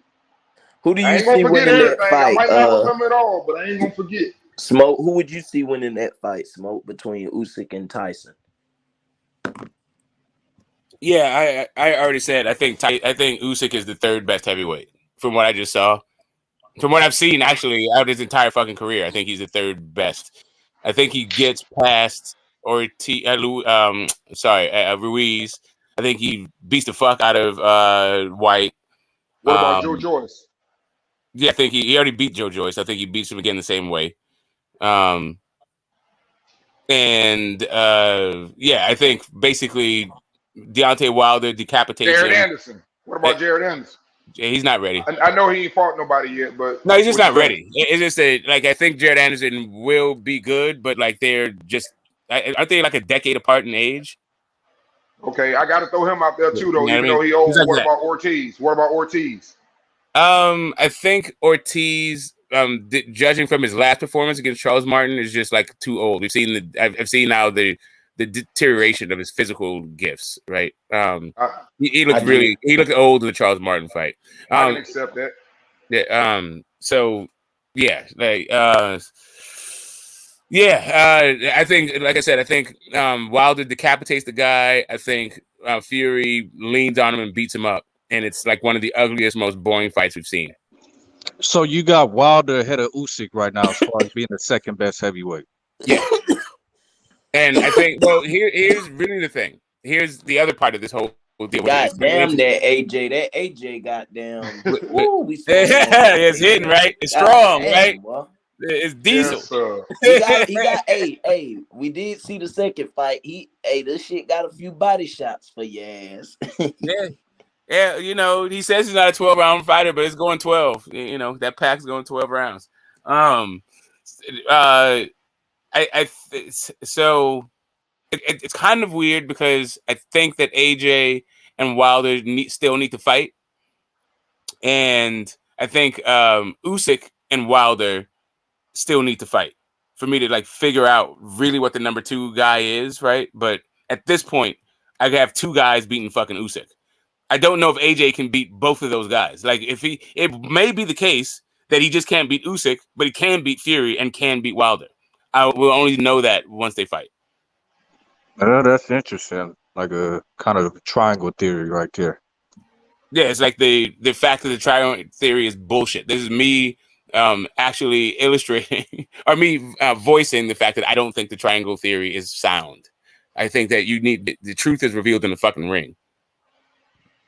Who do you see winning that fight? I might not remember it all, but I ain't gonna forget. Smoke. Who would you see winning that fight? Smoke between Usyk and Tyson. Yeah, I already said. I think Usyk is the third best heavyweight from what I just saw. From what I've seen, actually, out his entire fucking career, I think he's the third best. I think he gets past Ruiz. I think he beats the fuck out of White. What about Joe Joyce? Yeah, I think he already beat Joe Joyce. I think he beats him again the same way. I think basically Deontay Wilder decapitates Jared him. Anderson. What about Jared Anderson? He's not ready. I know he ain't fought nobody yet, but no, he's just not ready. It's just that, I think Jared Anderson will be good, but they're just aren't they like a decade apart in age? Okay, I got to throw him out there too, though. Even though he old. What about Ortiz? I think Ortiz, judging from his last performance against Charles Martin, is just too old. I've seen now the deterioration of his physical gifts. Right. He looked old in the Charles Martin fight. I can accept that. Yeah. So yeah, I think, like I said, I think Wilder decapitates the guy. I think Fury leans on him and beats him up. And it's one of the ugliest, most boring fights we've seen. So you got Wilder ahead of Usyk right now as far as being the second best heavyweight. Yeah. And I think, here's really the thing. Here's the other part of this whole deal. God damn that AJ. That AJ goddamn. It's hitting, right? It's strong, right? Boy. It's Diesel. Yes, he got hey, we did see the second fight. This shit got a few body shots for your ass. Yeah, he says he's not a 12-round fighter, but it's going 12. That pack's going 12 rounds. So it's kind of weird because I think that AJ and Wilder still need to fight, and I think Usyk and Wilder still need to fight for me to figure out really what the number 2 guy is, right? But at this point, I have 2 guys beating fucking Usyk. I don't know if AJ can beat both of those guys. It may be the case that he just can't beat Usyk, but he can beat Fury and can beat Wilder. I will only know that once they fight. That's interesting. Like a kind of triangle theory right there. Yeah, it's the fact that the triangle theory is bullshit. This is me actually illustrating or me voicing the fact that I don't think the triangle theory is sound. I think that you need the truth is revealed in the fucking ring.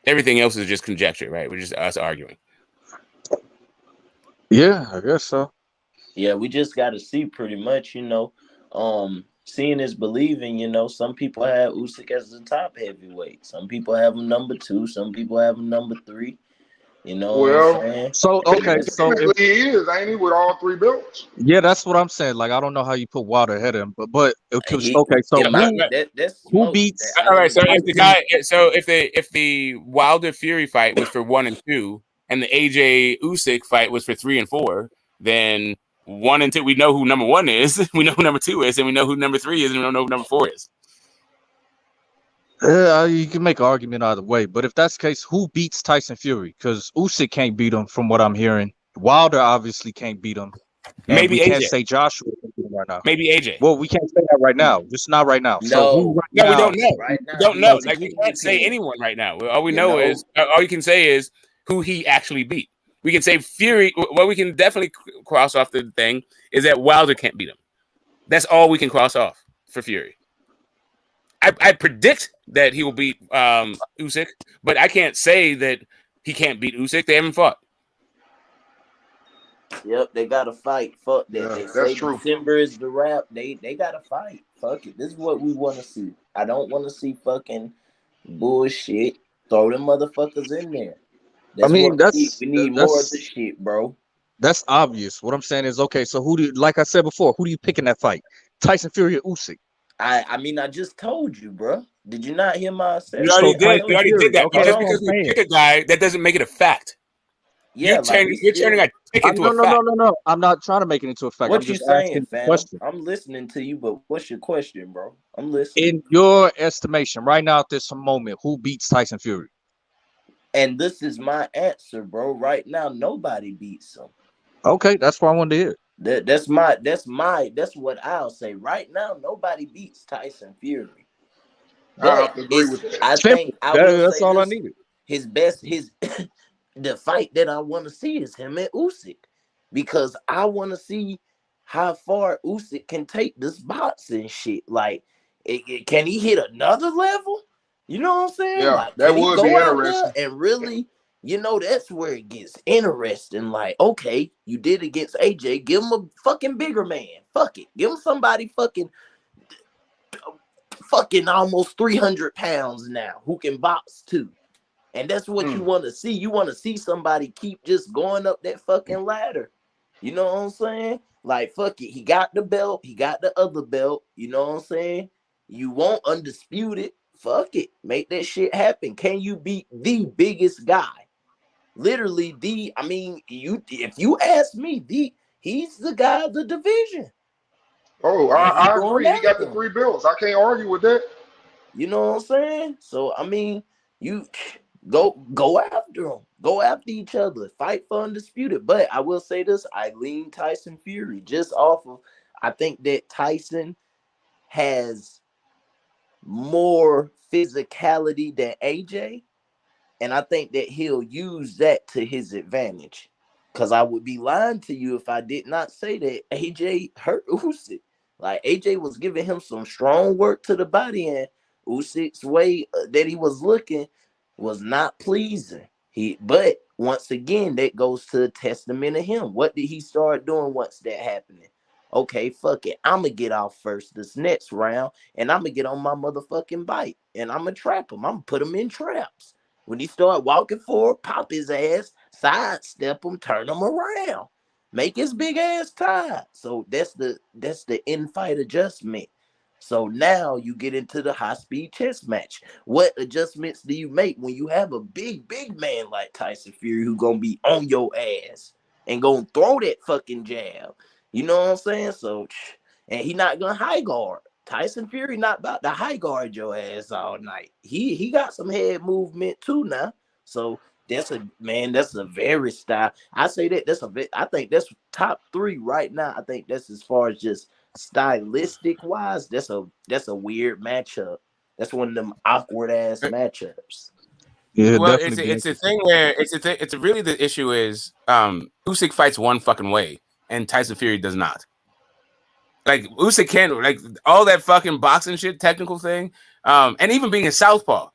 Everything else is just conjecture, right? We're just us arguing. Yeah, I guess so. Yeah, we just got to see pretty much, seeing is believing, some people have Usyk as the top heavyweight. Some people have him number 2. Some people have him number 3. You know what I'm Well, saying? So okay, so if, technically he is, ain't he, with all 3 belts? yeah, that's what I'm saying. Like I don't know how you put Wilder ahead of him, but He, okay. So in my that's who smoke. beats? That All right, so if the undisputed. guy, if the Wilder Fury fight was for 1 and 2, and the AJ Usyk fight was for 3 and 4, then 1 and 2 we know who number 1 is, we know who number 2 is, and we know who number 3 is, and we don't know who number 4 is. You can make an argument either way, but if that's the case, who beats Tyson Fury? Because Usyk can't beat him, from what I'm hearing. Wilder obviously can't beat him, and Maybe we can't AJ. say Joshua can beat him right now. Maybe AJ. Well, we can't say that right now, just not right now. So who No, right No, we now? don't know. right We now don't he know. is Like we the can't say kingpin. anyone right now. All we know is all you can say is who he actually beat. We can say Fury. What we can definitely cross off the thing is that Wilder can't beat him. That's all we can cross off for Fury. I predict that he will beat Usyk, but I can't say that he can't beat Usyk. They haven't fought. Yep, they gotta fight. Fuck that. Yeah, They that's say true. December is the wrap. They gotta fight. Fuck it. This is what we want to see. I don't want to see fucking bullshit. Throw them motherfuckers in there. I That's mean, what we need more of the shit, bro. that's obvious. What I'm saying is, okay, so who do you, like I said before, who do you pick in that fight? Tyson Fury or Usyk? I mean, I just told you, bro. Did you not hear my We assessment? already did. We already did that. Okay, But just that's what I'm because we saying. pick a guy, that doesn't make it a fact. Yeah, You're turning a pick into No, a fact. no. I'm not trying to make it into a fact. I'm What you just saying, asking the fam? question. I'm listening to you, but what's your question, bro? I'm listening. In your estimation, right now at this moment, who beats Tyson Fury? And this is my answer, bro. Right now, nobody beats him. Okay, that's what I wanted to hear. That's what I'll say. Right now, nobody beats Tyson Fury. I have to agree with that. I Simple. think I will That's say all I this, needed. his the fight that I want to see is him and Usyk, because I want to see how far Usyk can take this boxing shit. Like, can he hit another level? You know what I'm saying? Yeah, Like, that can he would go be out there interesting. and really, that's where it gets interesting. Like, okay, you did against AJ, give him a fucking bigger man. Fuck it, give him somebody fucking almost 300 pounds now who can box too. And that's what you want to see. You want to see somebody keep just going up that fucking ladder. You know what I'm saying? Like, fuck it. He got the belt. He got the other belt. You know what I'm saying? You want undisputed. Fuck it. Make that shit happen. Can you beat the biggest guy? Literally if you ask me, he's the guy of the division. Oh, And he I going agree. He got after the him. 3 belts. I can't argue with that. You know what I'm saying? So, you go after them. Go after each other. Fight for undisputed. But I will say this, I lean Tyson Fury just off of, I think that Tyson has more physicality than AJ. And I think that he'll use that to his advantage. Because I would be lying to you if I did not say that AJ hurt Usyk. Like, AJ was giving him some strong work to the body, and Usyk's way that he was looking was not pleasing. But once again, that goes to a testament of him. What did he start doing once that happening? Okay, fuck it. I'm going to get off first this next round, and I'm going to get on my motherfucking bike, and I'm going to trap him. I'm going to put him in traps. When he start walking forward, pop his ass, sidestep him, turn him around, make his big ass tie. So that's the in-fight adjustment. So now you get into the high-speed chess match. What adjustments do you make when you have a big man like Tyson Fury who gonna be on your ass and gonna throw that fucking jab? You know what I'm saying? So, and he not gonna high guard. Tyson Fury not about to high guard your ass all night. He got some head movement too now. So that's a very style. I say that I think that's top 3 right now. I think that's as far as just stylistic wise. That's a weird matchup. That's one of them awkward ass matchups. Yeah, Well, definitely be it's a interesting. thing where it's really the issue is Usyk fights one fucking way and Tyson Fury does not. Like Usyk can't like all that fucking boxing shit, technical thing, and even being a southpaw.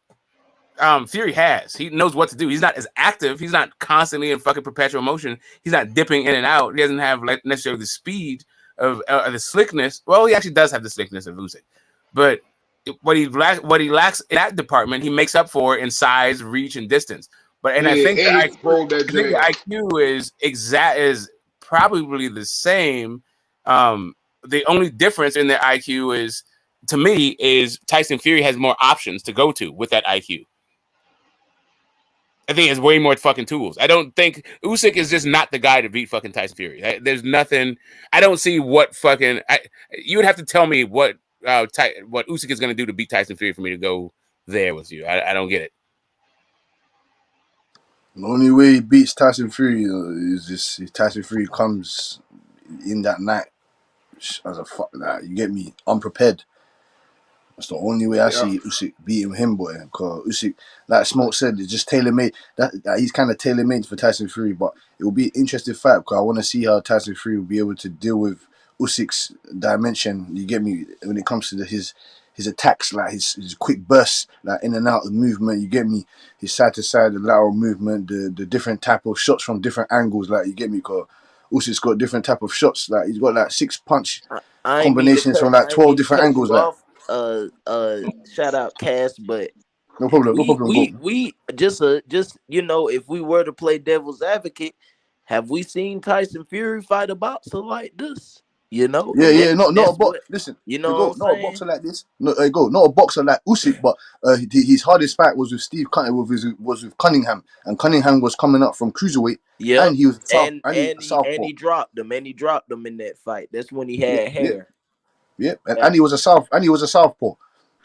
Fury he knows what to do. He's not as active. He's not constantly in fucking perpetual motion. He's not dipping in and out. He doesn't have like necessarily the speed of the slickness. Well, he actually does have the slickness of Usyk, but what he lacks in that department, he makes up for in size, reach, and distance. But I Yeah, think and he rolled that I think the jab. IQ is probably the same. The only difference in their IQ is, to me, is Tyson Fury has more options to go to with that IQ. I think he has way more fucking tools. I don't think Usyk is just not the guy to beat fucking Tyson Fury. There's nothing. I don't see what fucking. You would have to tell me what Usyk is going to do to beat Tyson Fury for me to go there with you. I don't get it. The only way he beats Tyson Fury is just if Tyson Fury comes in that night as a fuck that you get me unprepared. That's the only way I see Usyk beating him, boy. Because Usyk, like Smoke said, it's just tailor made. That he's kind of tailor made for Tyson Fury, but it will be an interesting fight because I want to see how Tyson Fury will be able to deal with Usyk's dimension. You get me when it comes to his attacks, like his quick bursts, like in and out of movement. You get me his side to side, the lateral movement, the different type of shots from different angles. Like you get me, because Usyk's got different type of shots. Like he's got like 6 punch I ain't mean to combinations from cut. like I ain't 12 mean to different cut you angles. Like off. Shout out Cass, but no problem, go. we just if we were to play devil's advocate, have we seen Tyson Fury fight a boxer like this? Yeah, not a boxer. Listen, What I'm not a saying? boxer like this. No, not a boxer like Usyk, but his hardest fight was with Steve was with Cunningham, and Cunningham was coming up from cruiserweight, Yep. and he was And southpaw. he dropped him, in that fight. That's when he Yeah, had hair. and he was a southpaw.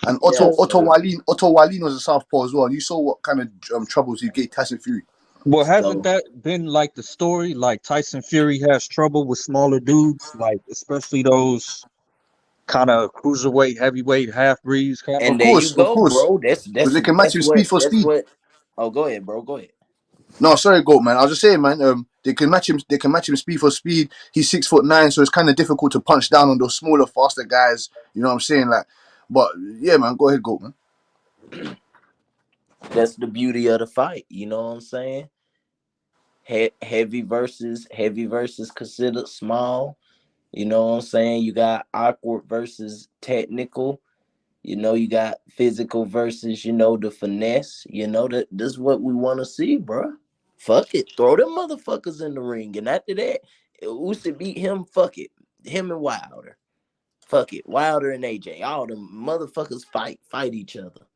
And Otto Yes, sir. Wallin was a southpaw as well. And you saw what kind of troubles he gave Tyson Fury. Well, hasn't that been like the story? Like Tyson Fury has trouble with smaller dudes, like especially those kind of cruiserweight, heavyweight, half breeds kind of. And there you go, bro. That's Because they can match him speed for speed. Oh, go ahead, bro. Go ahead. No, sorry, Goat, man. I was just saying, man. They can match him. They can match him speed for speed. He's 6'9", so it's kind of difficult to punch down on those smaller, faster guys. You know what I'm saying? Like, but yeah, man. Go ahead, Goat, man. That's the beauty of the fight. You know what I'm saying? Heavy versus considered small. You know what I'm saying? You got awkward versus technical. You got physical versus, the finesse. This is what we want to see, bro. Fuck it. Throw them motherfuckers in the ring. And after that, Usyk beat him, fuck it. Him and Wilder. Fuck it. Wilder and AJ. All them motherfuckers fight each other.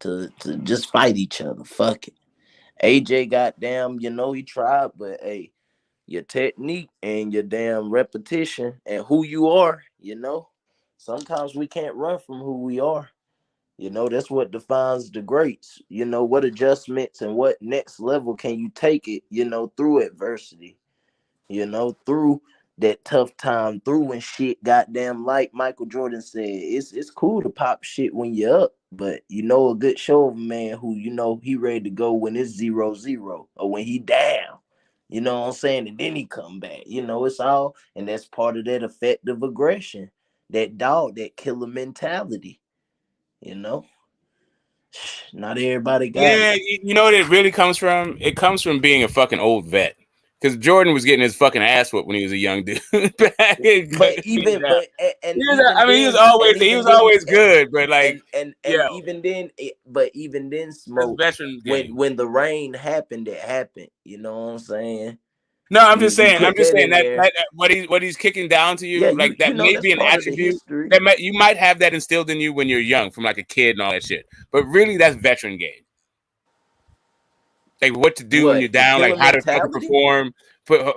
To just fight each other. Fuck it. AJ goddamn, he tried, but hey, your technique and your damn repetition and who you are, sometimes we can't run from who we are. That's what defines the greats. What adjustments and what next level can you take it, through adversity, through that tough time, through when shit goddamn, like Michael Jordan said, it's cool to pop shit when you're up, but a good show of a man who, he ready to go when it's 0-0 or when he down. You know what I'm saying? And then he come back. It's all, and that's part of that effective aggression, that dog, that killer mentality. Not everybody got it. You know what it really comes from? It comes from being a fucking old vet. Because Jordan was getting his fucking ass whooped when he was a young dude. He was always good, but like, even then, Smoke, when the rain happened, it happened. You know what I'm saying? No, I'm just saying that what he's kicking down to you, like that may be an attribute that you might have that instilled in you when you're young, from like a kid and all that shit. But really, that's veteran game. Like what to do when you're down, like how to fucking perform,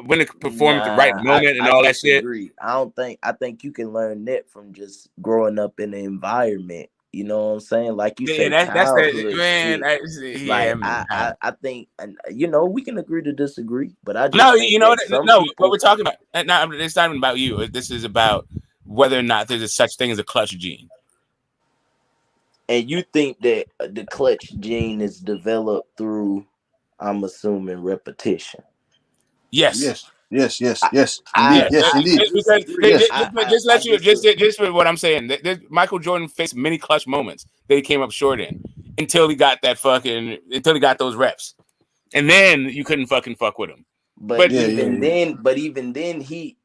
when to perform at the right moment, and all that shit. I think you can learn that from just growing up in the environment. You know what I'm saying? Like you say, that's man. I think, and we can agree to disagree, but I just what we're talking about. It's not even about you. This is about whether or not there's such thing as a clutch gene. And you think that the clutch gene is developed through, I'm assuming, repetition? Yes. Yes, I indeed. Yes, indeed. Because disagree. I just for what I'm saying, Michael Jordan faced many clutch moments that he came up short in until he got those reps, and then you couldn't fucking fuck with him. But even then, he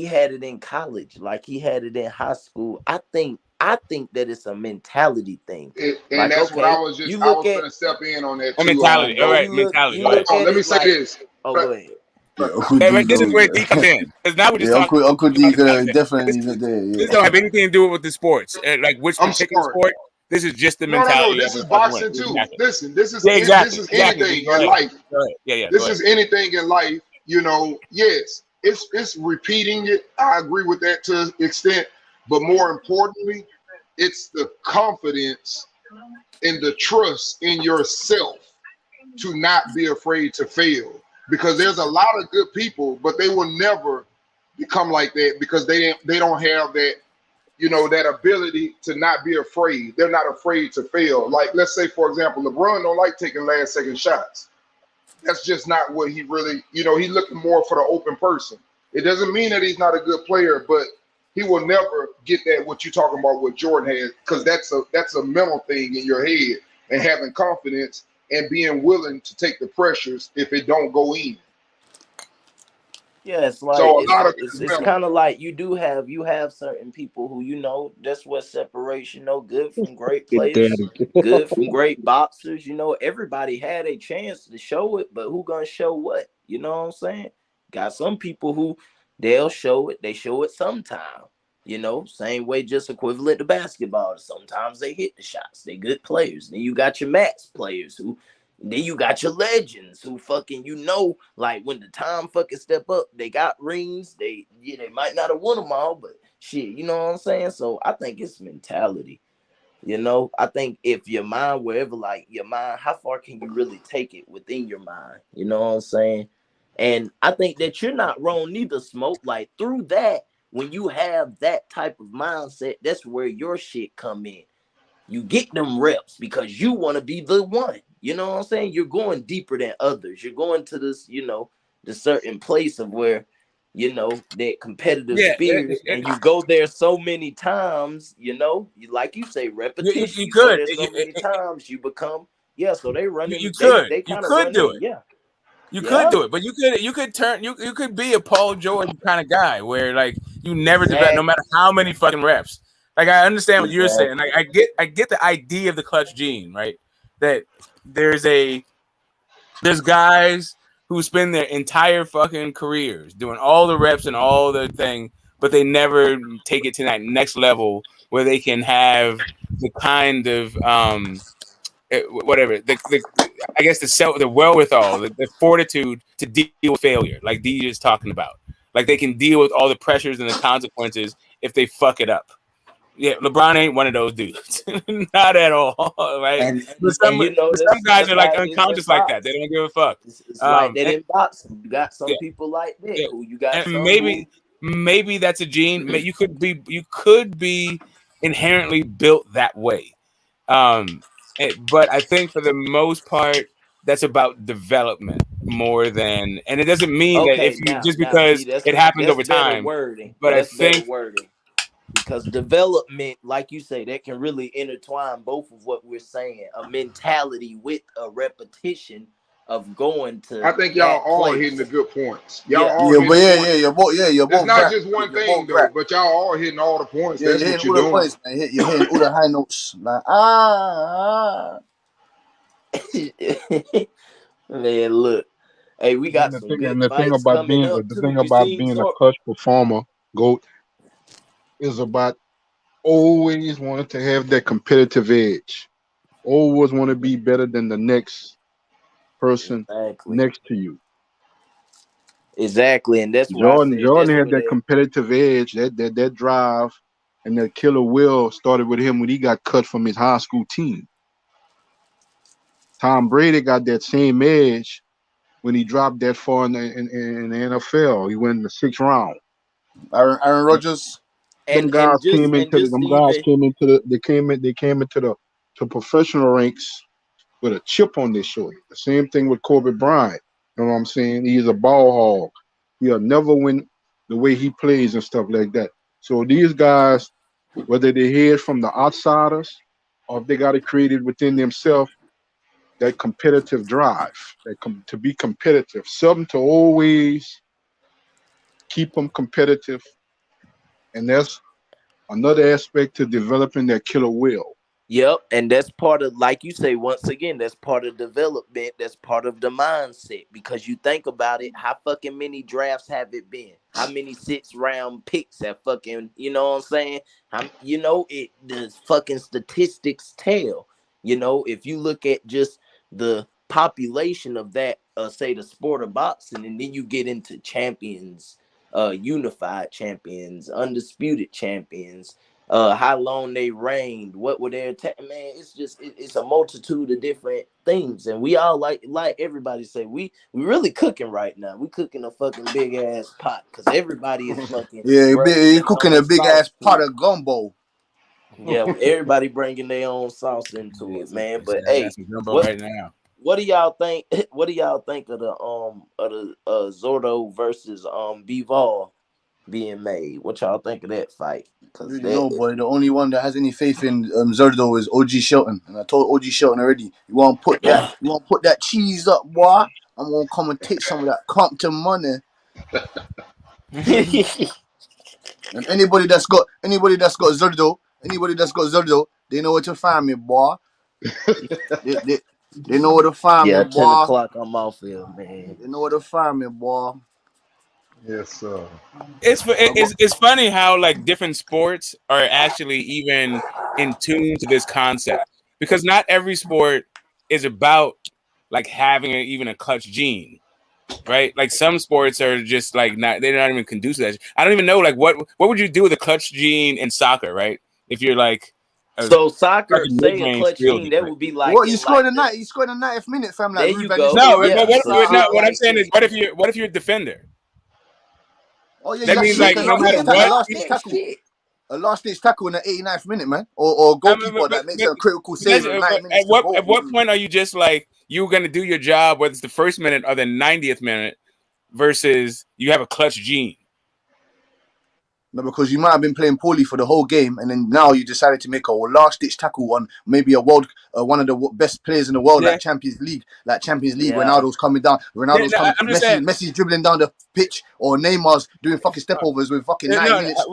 had it in college, like he had it in high school. I think that it's a mentality thing. And Like, that's what I okay, was you I look was at gonna step in on that Oh, too. mentality. All right, you Like, look at let me it say like, this. oh, go ahead. Yeah, Uncle D This is go. where D comes in, because now we're just talking. Uncle D could definitely This, there. this Yeah. don't have anything to do with the sports, like which I'm particular sorry. sport. This is just the No. mentality of This a is fucking winner. boxing too. Exactly. Listen, this is Yeah, this is anything Go in ahead. life. Go ahead. Yeah. This Go ahead. is anything in life. You know, yes, it's repeating it. I agree with that to an extent, but more importantly, it's the confidence and the trust in yourself to not be afraid to fail. Because there's a lot of good people, but they will never become like that because they don't have that, you know, that ability to not be afraid. They're not afraid to fail. Like, let's say, for example, LeBron don't like taking last second shots. That's just not what he really, you know, he's looking more for the open person. It doesn't mean that he's not a good player, but he will never get that what you're talking about what Jordan has, because that's a mental thing in your head, and having confidence and being willing to take the pressures if it don't go in. Yeah, it's like So a lot of it is it's mental. kind of like you have certain people who, you know, that's what separates, you know, good from great players, good from great boxers. You know, everybody had a chance to show it, but who gonna show what? You know what I'm saying? Got some people who they'll show it, they show it sometime. You know, same way, just equivalent to basketball. Sometimes they hit the shots, they good players. Then you got your max players who. Then you got your legends who fucking, you know, like when the time fucking step up, they got rings. They might not have won them all, but shit, you know what I'm saying? So I think it's mentality. You know, I think if your mind, wherever, like your mind, how far can you really take it within your mind? You know what I'm saying? And I think that you're not wrong neither, Smoke. Like through that, when you have that type of mindset, that's where your shit come in. You get them reps because you want to be the one. You know what I'm saying? You're going deeper than others. You're going to this, you know, the certain place of where, you know, that competitive spirit, and you go there so many times, you know, like you say, repetition. You You go could. there so many times, you become, so they running, You could. they You kind of could do running, it. You could do it, but you could be a Paul George kind of guy where like you never develop, no matter how many fucking reps. Like I understand what you're saying. Like I get the idea of the clutch gene, right? That there's guys who spend their entire fucking careers doing all the reps and all the thing, but they never take it to that next level where they can have the kind of whatever I guess the wherewithal, the fortitude to deal with failure, like D is talking about. Like they can deal with all the pressures and the consequences if they fuck it up. Yeah, LeBron ain't one of those dudes, not at all. Right? But you know, some guys that's are like how it is in unconscious like that. They boxing. don't give a fuck. It's like that And, in boxing. You got some yeah, people like that yeah. who you got And some who. maybe that's a gene. You could be inherently built that way. But I think for the most part, that's about development more than, and it doesn't mean that if Okay, you just now, D, because it happens that's over better time. wording. But I That's better think wording because development, like you say, that can really intertwine both of what we're saying: a mentality with a repetition of going I to think y'all that all hitting the place. good points. Y'all Yeah, all hitting the points. You're It's both not back. just one You're thing both though, back. but y'all all hitting all the points. Yeah, That's you're what hitting you're all the doing. points, man. You're hitting all the high notes. Like man, look, hey, we got some good And the thing fights about coming being up the too. thing You about seen being a Tor? clutch performer, GOAT, is about always wanting to have that competitive edge. Always want to be better than the next person next to you. Exactly, and that's why I said Jordan that's had where that they. competitive edge, that drive, and that killer will started with him when he got cut from his high school team. Tom Brady got that same edge when he dropped that far in the NFL. He went in the 6th round. Aaron Rodgers. Them guys came into the to professional ranks with a chip on their shoulder. The same thing with Kobe Bryant. You know what I'm saying? He's a ball hog. He'll never win the way he plays and stuff like that. So these guys, whether they hear from the outsiders or if they got it created within themselves, that competitive drive, to be competitive, something to always keep them competitive. And that's another aspect to developing that killer will. Yep, and that's part of, like you say, once again, that's part of development. That's part of the mindset. Because you think about it, how fucking many drafts have it been? How many 6-round picks have fucking, you know what I'm saying? The fucking statistics tell. If you look at just the population of that, say the sport of boxing, and then you get into champions, unified champions, undisputed champions, how long they reigned, what were their man, it's a multitude of different things, and we all like everybody say, we really cooking right now. We cooking a fucking big ass pot because everybody is fucking you're cooking a big ass pot of gumbo. Yeah, everybody bringing their own sauce into it, man. But hey, that's some gumbo right now. What do y'all think? What do y'all think of the Zordo versus Bivol being made? What y'all think of that fight? Really, no, boy. The only one that has any faith in Zordo is OG Shelton, and I told OG Shelton already. You want to put that cheese up, boy? I'm gonna come and take some of that Compton money. And anybody that's got Zordo, they know where to find me, boy. They know where to find me, boy. 10 o'clock, I'm off here, man. They know where to find me, boy. Yes, sir. It's funny how like different sports are actually even in tune to this concept, because not every sport is about like having even a clutch gene, right? Like some sports are just like they're not even conducive to that. I don't even know like what would you do with a clutch gene in soccer, right? If you're like soccer, say a clutch gene, that would be like what you scored a night. You scored a 90th minute, fam. Like there you Ruben go. What I'm saying is, what if you're a defender? Oh yeah, that means like no matter what, a last ditch tackle in the 89th minute, man, or goalkeeper that makes a critical save in 9 minutes. At what point are you just like you're gonna do your job, whether it's the first minute or the 90th minute, versus you have a clutch gene? No, because you might have been playing poorly for the whole game, and then now you decided to make a last-ditch tackle on maybe one of the best players in the world, like Champions League. Ronaldo's coming down. Messi's dribbling down the pitch, or Neymar's doing fucking stepovers with fucking 9 minutes,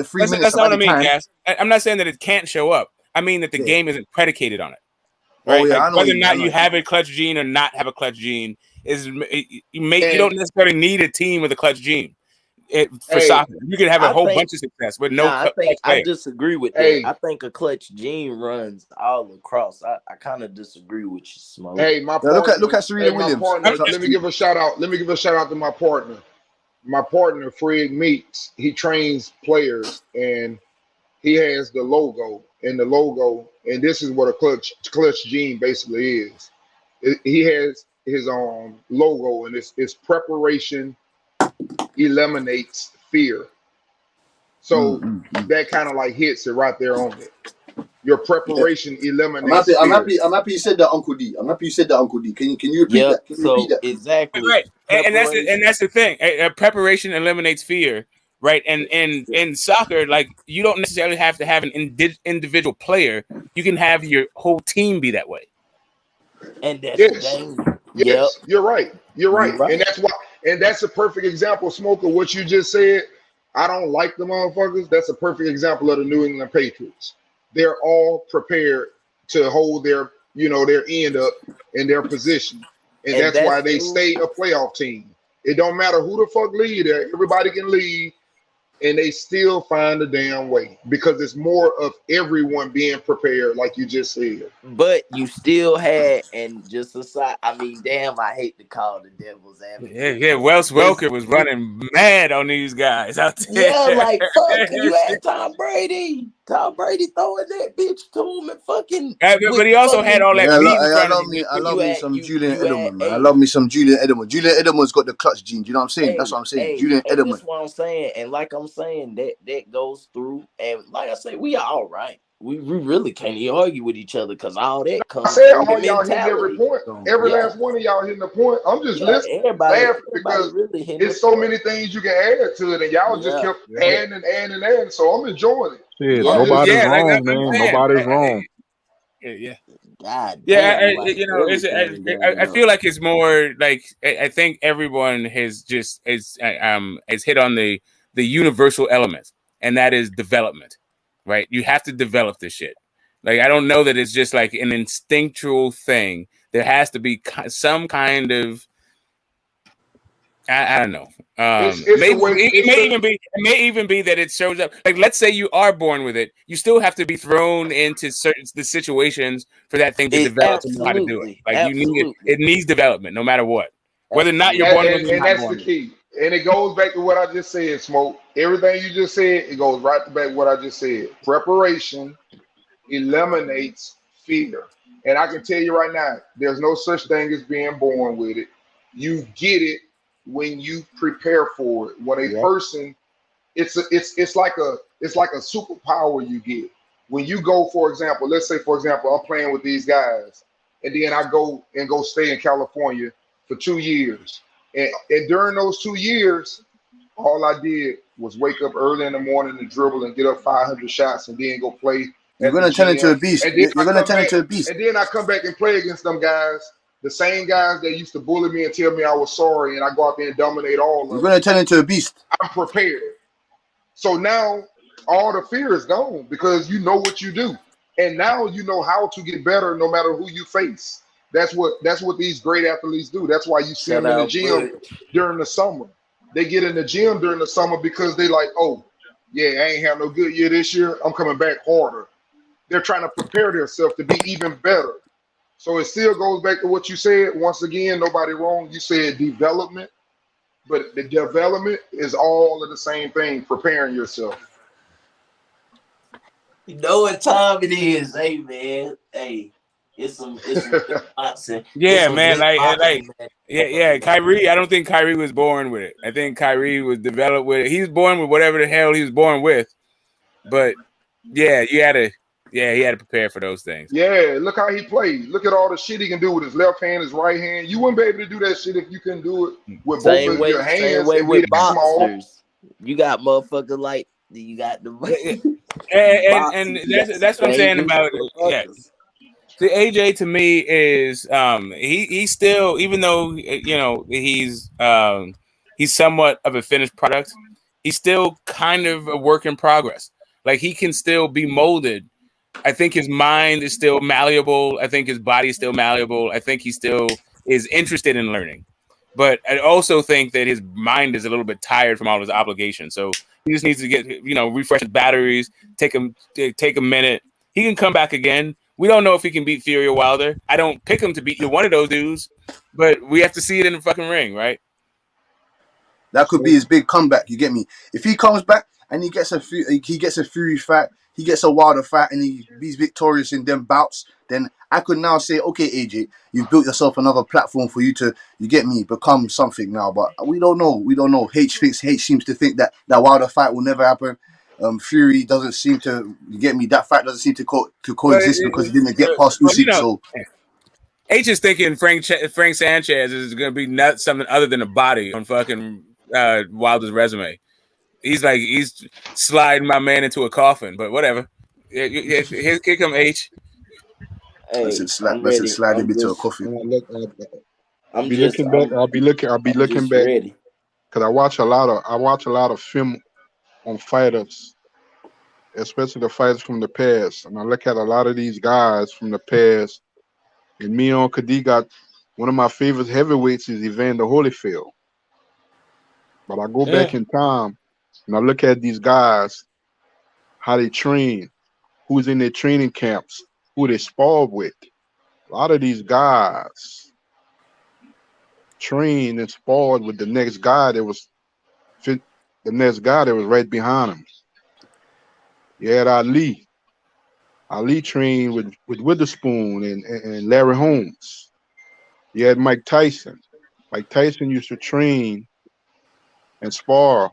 3 minutes. That's not what I mean, Cass. I'm not saying that it can't show up. I mean that the game isn't predicated on it. Right? Oh, yeah, whether or not you have a clutch gene or not have a clutch gene you don't necessarily need a team with a clutch gene. For soccer, you could have a whole bunch of success with no. I disagree with that. I think a clutch gene runs all across. I kind of disagree with you, Smoke. Hey, my partner, look at Serena Williams. Let me give a shout out. Let me give a shout out to my partner. My partner, Fred Meeks. He trains players, and he has the logo. And this is what a clutch gene basically is. He has his own logo, and it's preparation eliminates fear. So that kind of like hits it right there on it. Your preparation eliminates fear. I'm happy you said that, Uncle D. Can you repeat that? Can you repeat that? Exactly. Right. And that's the thing. Preparation eliminates fear. Right. And in soccer, like you don't necessarily have to have an individual player. You can have your whole team be that way. And that's Yes, you're right. And that's why. And that's a perfect example, Smoker, what you just said. I don't like the motherfuckers. That's a perfect example of the New England Patriots. They're all prepared to hold their end up in their position. And that's why they stay a playoff team. It don't matter who the fuck lead there. Everybody can lead, and they still find a damn way because it's more of everyone being prepared, like you just said. But you still had, and just aside, I mean, damn, I hate to call the devil's advocate. Yeah. Wes Welker was running mad on these guys out there. Yeah, like fuck. You had Tom Brady throwing that bitch to him and fucking. But he also had all that. I love me some Julian Edelman, man. I love me some Julian Edelman. Julian Edelman's got the clutch gene. Do you know what I'm saying? That's what I'm saying. Julian Edelman. That's what I'm saying. And like I'm saying, that goes through. And like I say, we all right. we really can't even argue with each other because all that I comes said through the all y'all hitting every mentality. point. Every Yeah, last one of y'all hitting the point. I'm just yeah. listening, Everybody laughing because really hitting the it's so point. many things you can add to it, and y'all just Yeah, kept yeah, adding and adding and adding. So I'm enjoying it. Shit, I'm yeah. just nobody's Yeah, like wrong, I'm man. saying. Nobody's wrong. Yeah. God Yeah, damn, like you know, everything gained I up. feel like it's more like I think everyone has just has hit on the universal element, and that is development, right? You have to develop this shit. Like I don't know that it's just like an instinctual thing. There has to be some kind of I don't know. it's the Maybe way it it's may the even be that it shows up. Like let's say you are born with it, you still have to be thrown into the situations for that thing to It develop to know how to do it. Like you need it. absolutely, It needs development, no matter what. Whether or not you're absolutely. born with it or and not that's the born with it. key. And it goes back to what I just said, Smoke. Everything you just said, it goes right back to what I just said. Preparation eliminates fear. And I can tell you right now, there's no such thing as being born with it. You get it when you prepare for it. When a Yep. person, it's like a superpower you get. When you go, for example, let's say for example, I'm playing with these guys, and then I go stay in California for 2 years. And during those 2 years, all I did was wake up early in the morning and dribble and get up 500 shots and then go play You're at the gonna turn into a gym. beast. And then You're I gonna come turn back into a beast. and play against them guys, the same guys that used to bully me and tell me I was sorry, and I go out there and dominate all You're of them. gonna turn into a beast. I'm prepared. So now all the fear is gone because you know what you do. And now you know how to get better no matter who you face. That's what these great athletes do. That's why you see Shout them in the out, gym Bud. during the summer. They get in the gym during the summer because they like, oh, yeah, I ain't have no good year this year. I'm coming back harder. They're trying to prepare themselves to be even better. So it still goes back to what you said. Once again, nobody wrong. You said development, but the development is all of the same thing, preparing yourself. You know what time it is, hey man. Hey, it's some good boxing. It's Yeah, some man. good Like, boxing, man. yeah. Kyrie, I don't think Kyrie was born with it. I think Kyrie was developed with it. He was born with whatever the hell he was born with. But yeah, he had to prepare for those things. Yeah, look how he played. Look at all the shit he can do with his left hand, his right hand. You wouldn't be able to do that shit if you couldn't do it with both of your Same hands way and be with that small. boxers. You got motherfuckers like you got the And boxers. You got that's what I'm saying dangerous about motherfuckers. The AJ to me is he's still, even though he's somewhat of a finished product, he's still kind of a work in progress. Like he can still be molded. I think his mind is still malleable. I think his body is still malleable. I think he still is interested in learning. But I also think that his mind is a little bit tired from all his obligations. So he just needs to get, refresh his batteries, take a minute. He can come back again. We don't know if he can beat Fury or Wilder. I don't pick him to beat either one of those dudes, but we have to see it in the fucking ring, right? That could be his big comeback. You get me? If he comes back and he gets a Fury fight, he gets a Wilder fight, and he's victorious in them bouts, then I could now say, okay, AJ, you've built yourself another platform for you to, you get me, become something now. But we don't know. We don't know. H seems to think that Wilder fight will never happen. Fury doesn't seem to, you get me. That fight doesn't seem to But coexist because he didn't get past Usyk. So H is thinking Frank Sanchez is going to be something other than a body on fucking Wilder's resume. He's sliding my man into a coffin, but whatever. Here come H. Hey, I'm I said ready. slide him into a coffin. I'll be looking back Ready. because I watch a lot of film on fighters, especially the fighters from the past, and I look at a lot of these guys from the past. And me and Kadi got one of my favorite heavyweights is Evander Holyfield. But I go back in time and I look at these guys, how they train, who's in their training camps, who they spar with. A lot of these guys trained and sparred with the next guy that was right behind him. You had Ali. Ali trained with Witherspoon and Larry Holmes. You had Mike Tyson. Mike Tyson used to train and spar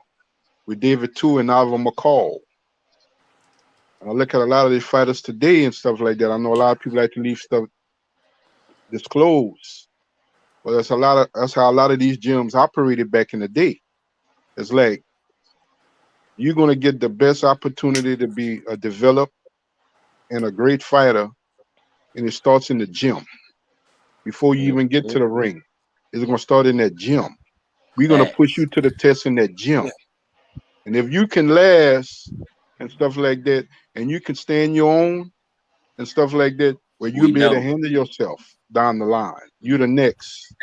with David Two and Oliver McCall. I look at a lot of these fighters today and stuff like that. I know a lot of people like to leave stuff disclosed. Well, that's how a lot of these gyms operated back in the day. It's like you're gonna get the best opportunity to be a developed and a great fighter, and it starts in the gym before you even get to the ring. It's gonna start in that gym. We're gonna push you to the test in that gym, and if you can last and stuff like that, and you can stand your own and stuff like that, well, you'll be able to handle yourself down the line. You're the next.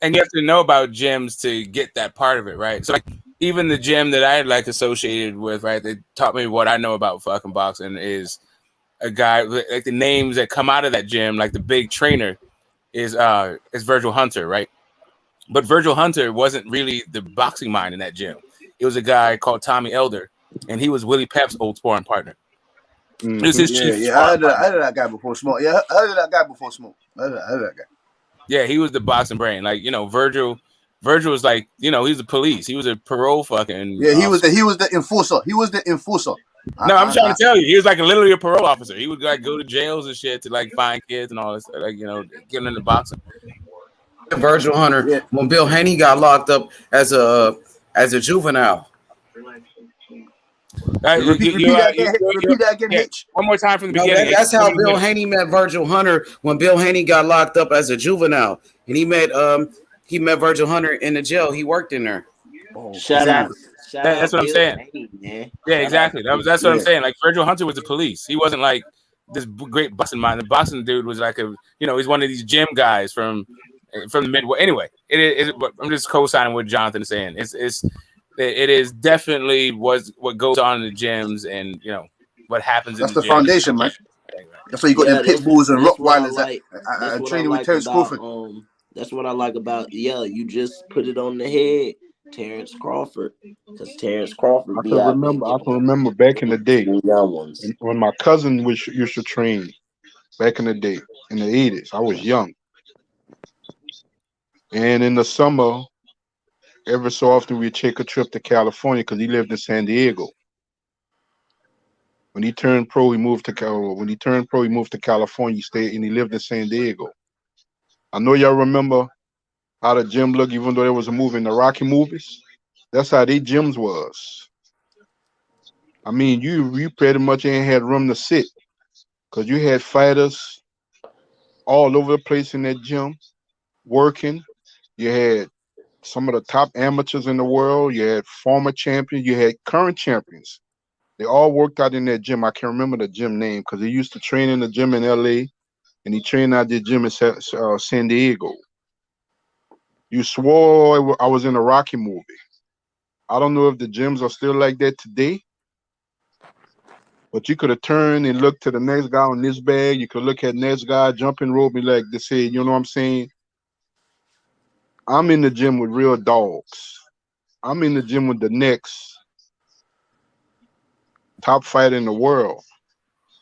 And you have to know about gyms to get that part of it, right? So like even the gym that I like associated with, right, they taught me what I know about fucking boxing is a guy like the names that come out of that gym, like the big trainer is Virgil Hunter, right? But Virgil Hunter wasn't really the boxing mind in that gym. It was a guy called Tommy Elder, and he was Willie Pep's old sparring partner. Mm-hmm. It was his chief. I heard of that guy before Smoke. Yeah, I heard of that guy before Smoke. I heard of that guy. Yeah, he was the boxing brain. Like, Virgil was like, he's the police. He was a parole fucking. Yeah, he was the enforcer. He was the enforcer. No, I'm trying to tell you, he was like literally a parole officer. He would like go to jails and shit to like find kids and all this, like getting into boxing. Virgil Hunter, when Bill Haney got locked up as a juvenile. Repeat that again, Hitch. One more time from the beginning. That's how Bill Haney met Virgil Hunter when Bill Haney got locked up as a juvenile, and he met Virgil Hunter in the jail. He worked in there. Shout out. That's what I'm saying. Man. Yeah, exactly. That's what I'm saying. Like Virgil Hunter was the police. He wasn't like this great boxing mind. The boxing dude was like he's one of these gym guys from the Midwest. Anyway, I'm just co-signing what Jonathan is saying. It is definitely what goes on in the gyms and what happens. That's in the the foundation, man. That's why you got them pit bulls and Rottweilers training with Terrence Crawford. That's what I like about you just put it on the head, Terrence Crawford, because Terrence Crawford. I can remember back in the day when my cousin used to train back in the day in the 80s. I was young, and in the summer, every so often we'd take a trip to California because he lived in San Diego. When he turned pro, he moved to California. He stayed and he lived in San Diego. I know y'all remember how the gym looked, even though there was a movie in the Rocky movies. That's how they gyms was. I mean, you pretty much ain't had room to sit because you had fighters all over the place in that gym working. You had some of the top amateurs in the world. You had former champions. You had current champions. They all worked out in that gym. I can't remember the gym name because he used to train in the gym in LA and he trained out the gym in San Diego. You swore I was in a Rocky movie. I don't know if the gyms are still like that today, but you could have turned and looked to the next guy on this bag. You could look at next guy, jumping rope, and like they say, you know what I'm saying? I'm in the gym with real dogs. I'm in the gym with the next top fighter in the world.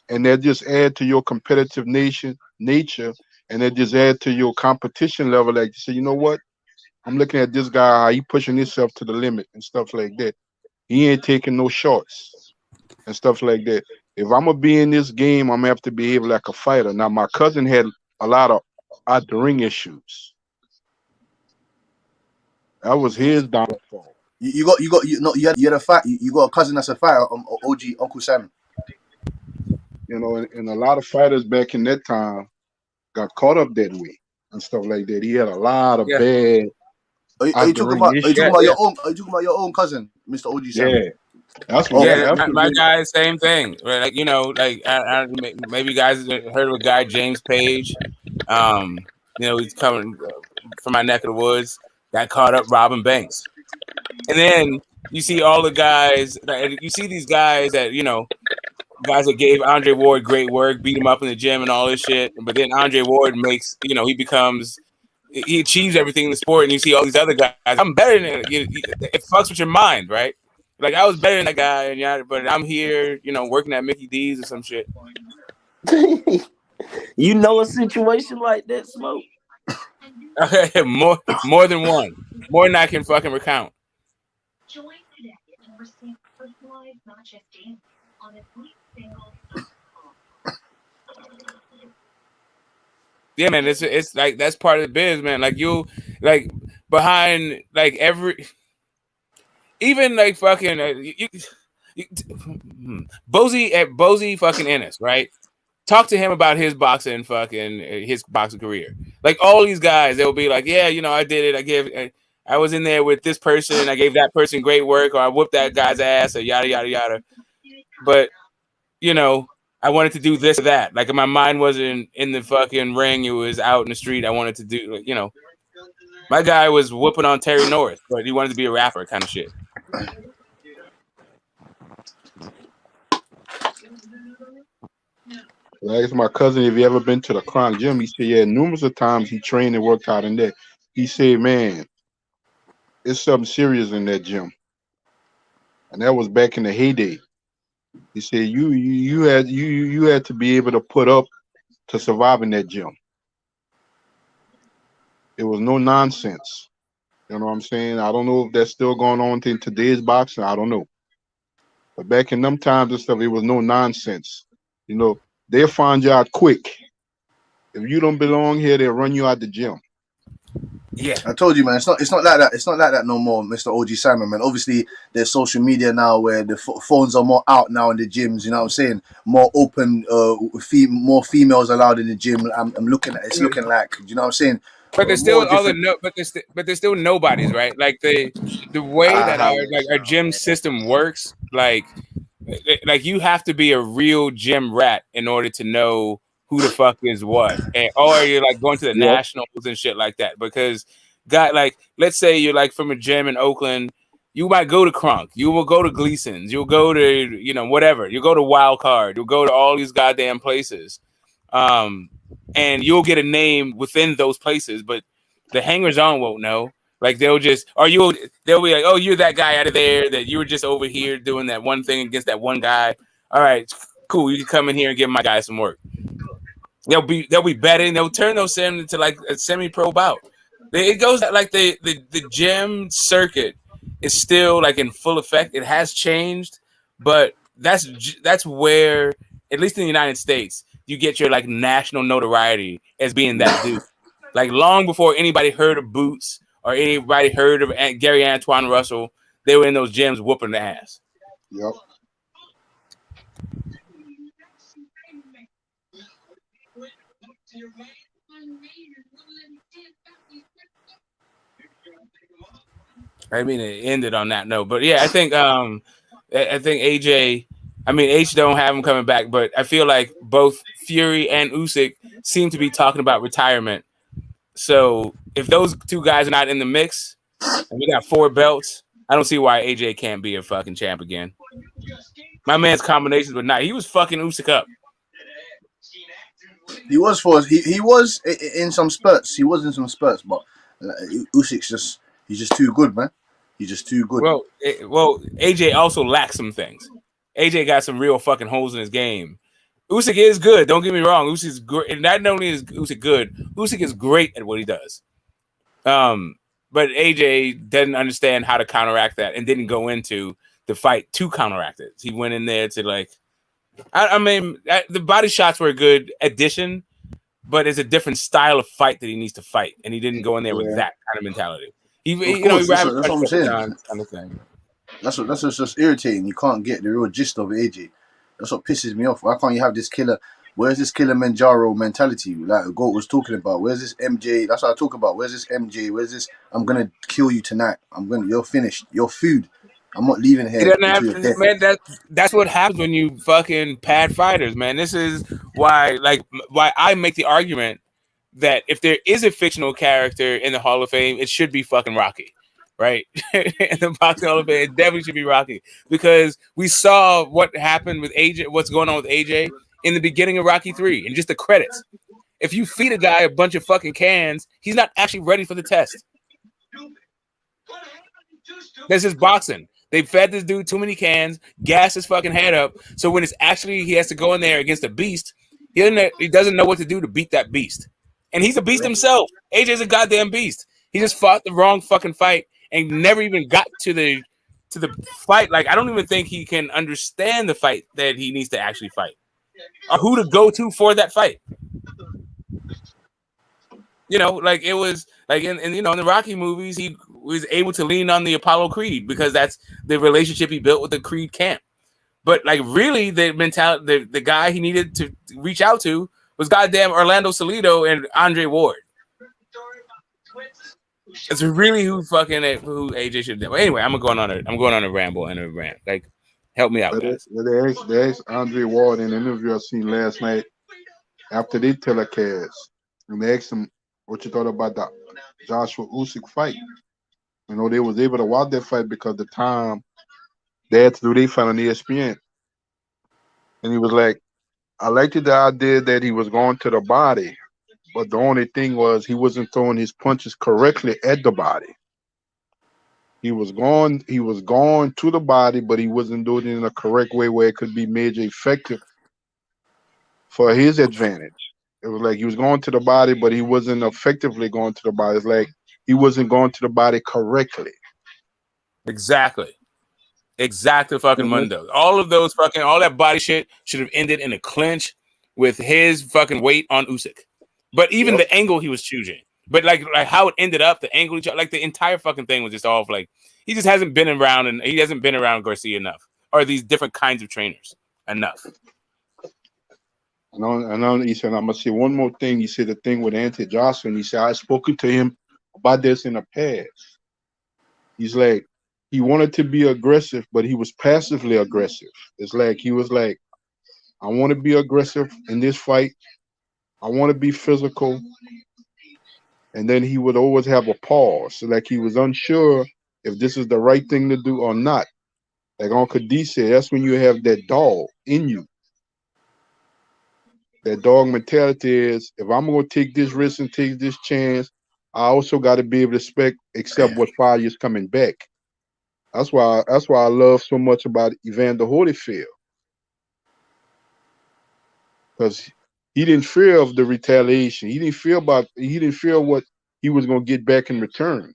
And that just add to your competitive nature, and that just add to your competition level. Like you say, you know what? I'm looking at this guy, how he pushing himself to the limit and stuff like that. He ain't taking no shorts and stuff like that. If I'm gonna be in this game, I'm gonna have to behave like a fighter. Now, my cousin had a lot of out the ring issues. That was his downfall. You had a fight. You got a cousin that's a fighter. OG Uncle Simon. You know, and a lot of fighters back in that time got caught up that way and stuff like that. He had a lot of bad. Are you talking about your own? Are you talking about your own cousin, Mr. OG Simon? Yeah, that's what. My guy, same thing. Like I maybe you guys heard of a guy, James Page. He's coming from my neck of the woods. Got caught up robbing banks, and then you see all the guys. You see these guys that guys that gave Andre Ward great work, beat him up in the gym and all this shit. But then Andre Ward makes, he achieves everything in the sport, and you see all these other guys. I'm better than it fucks with your mind, right? Like I was better than that guy, but I'm here, working at Mickey D's or some shit. You know a situation like that, Smoke? more than one, more than I can fucking recount. Yeah, man, it's like that's part of the biz, man. Like you, like behind like every, even like fucking Bozy fucking Ennis, right? Talk to him about his boxing career. Like all these guys, they'll be like, yeah, you know, I did it. I was in there with this person. I gave that person great work, or I whooped that guy's ass, or yada yada yada. But you know, I wanted to do this or that. Like my mind wasn't in the fucking ring; it was out in the street. I wanted to do, you know, my guy was whooping on Terry Norris, but he wanted to be a rapper, kind of shit. I asked my cousin if he ever been to the Kronk gym. He said, yeah, numerous of times he trained and worked out in there. He said, man, it's something serious in that gym. And that was back in the heyday. He said, you had to be able to put up to survive in that gym. It was no nonsense. You know what I'm saying? I don't know if that's still going on in today's boxing. I don't know. But back in them times and stuff, it was no nonsense. You know, they'll find you out quick. If you don't belong here, they'll run you out the gym. Yeah, I told you, man. It's not like that. It's not like that no more, Mr. OG Simon, man. Obviously, there's social media now where the phones are more out now in the gyms. You know what I'm saying? More open, more females allowed in the gym. I'm looking at it's looking like. You know what I'm saying? But there's still but there's still nobodies, right? Like the way that our gym system works, like you have to be a real gym rat in order to know who the fuck is what, or you're like going to the nationals and shit like that. Because, like, let's say you're like from a gym in Oakland, you might go to Kronk, you will go to Gleason's, you'll go to, you know, whatever, you go to Wild Card, you'll go to all these goddamn places, and you'll get a name within those places, but the hangers on won't know. Like they'll be like, oh, you're that guy out of there that you were just over here doing that one thing against that one guy. All right, cool. You can come in here and give my guy some work. They'll be betting. They'll turn those into like a semi-pro bout. It goes like the gym circuit is still like in full effect. It has changed, but that's where, at least in the United States, you get your like national notoriety as being that dude. Like long before anybody heard of Boots or anybody heard of Gary Antoine Russell, they were in those gyms whooping the ass. Yep. I mean, it ended on that note, but yeah, I think AJ. I mean, H don't have him coming back, but I feel like both Fury and Usyk seem to be talking about retirement. So if those two guys are not in the mix, and we got 4 belts, I don't see why AJ can't be a fucking champ again. My man's combinations were not. He was fucking Usyk up. He was in some spurts. He was in some spurts, but Usyk's he's just too good, man. He's just too good. Well, AJ also lacks some things. AJ got some real fucking holes in his game. Usyk is good. Don't get me wrong. Usyk's great, and not only is Usyk good, Usyk is great at what he does. But AJ didn't understand how to counteract that, and didn't go into the fight to counteract it. He went in there to like, I mean, the body shots were a good addition, but it's a different style of fight that he needs to fight, and he didn't go in there with that kind of mentality. That's what I'm saying. Kind of thing. That's what's just irritating. You can't get the real gist of AJ. That's what pisses me off. Why can't you have this killer? Where's this killer Manjaro mentality? Like Goat was talking about. Where's this MJ? That's what I talk about. Where's this MJ? Where's this? I'm gonna kill you tonight. You're finished. You're food. I'm not leaving here. Man, that's what happens when you fucking pad fighters, man. This is why I make the argument that if there is a fictional character in the Hall of Fame, it should be fucking Rocky, right? In the boxing Hall of Fame, it definitely should be Rocky, because we saw what happened with AJ, what's going on with AJ in the beginning of Rocky 3, and just the credits. If you feed a guy a bunch of fucking cans, he's not actually ready for the test. This is boxing. They fed this dude too many cans, gassed his fucking head up. So when it's actually he has to go in there against a beast, he doesn't know what to do to beat that beast. And he's a beast himself. AJ's a goddamn beast. He just fought the wrong fucking fight and never even got to the to the fight. Like I don't even think he can understand the fight that he needs to actually fight, or who to go to for that fight. Like it was like in the Rocky movies, he was able to lean on the Apollo Creed because that's the relationship he built with the Creed camp. But like really, the mentality, the guy he needed to reach out to was goddamn Orlando Salido and Andre Ward. It's really who AJ should do. Anyway, I'm going on a ramble and a rant. Like, help me out, guys. They asked Andre Ward in an interview I seen last night after they telecast, and they asked him what you thought about the Joshua Usyk fight. They was able to watch that fight because the time they had to do their fight on ESPN, and he was like, "I liked the idea that he was going to the body, but the only thing was he wasn't throwing his punches correctly at the body. He was going to the body, but he wasn't doing it in a correct way where it could be major effective for his advantage. It was like he was going to the body, but he wasn't effectively going to the body. It's like he wasn't going to the body correctly." Exactly fucking Mundo. All that body shit should have ended in a clinch with his fucking weight on Usyk. But even the angle he was choosing, but like how it ended up, the angle, like the entire fucking thing was just off. Like he just hasn't been around, and he hasn't been around Garcia enough, or these different kinds of trainers enough. And he said, I'm gonna say one more thing. He said the thing with Anthony Joshua, and he said I've spoken to him about this in the past. He's like, he wanted to be aggressive, but he was passively aggressive. It's like he was like, I want to be aggressive in this fight. I want to be physical. And then he would always have a pause. So like he was unsure if this is the right thing to do or not. Like Uncle D said, that's when you have that dog in you. That dog mentality is, if I'm going to take this risk and take this chance, I also got to be able to accept what fire is coming back. That's why I love so much about Evander Holyfield. Because he didn't fear of the retaliation. He didn't fear what he was going to get back in return.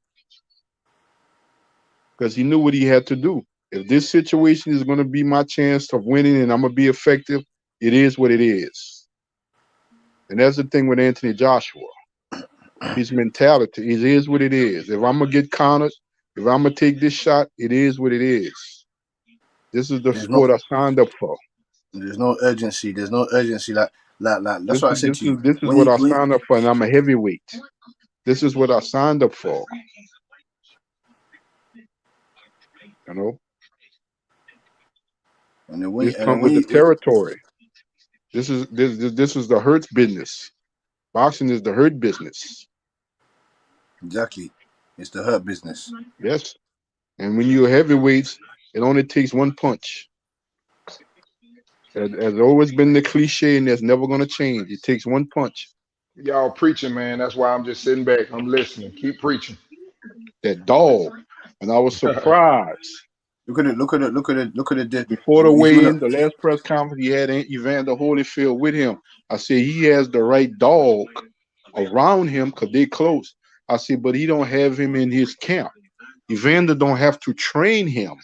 Because he knew what he had to do. If this situation is going to be my chance of winning and I'm going to be effective, it is what it is. And that's the thing with Anthony Joshua. His mentality, it is what it is. If I'm going to get countered, if I'm going to take this shot, it is what it is. This is the sport I signed up for. There's no urgency. There's no urgency. Like that's what I said to you. This is what I signed up for, and I'm a heavyweight. This is what I signed up for. This comes with the territory. This is the hurt business. Boxing is the hurt business. Exactly. It's the hurt business. Yes. And when you're heavyweights, it only takes one punch. Has always been the cliche, and that's never going to change. It takes one punch. Y'all preaching, man. That's why I'm just sitting back. I'm listening. Keep preaching. That dog. And I was surprised. Look at it. Before the weigh-in, the last press conference, he had Evander Holyfield with him. I said he has the right dog around him because they're close. I said, but he don't have him in his camp. Evander don't have to train him.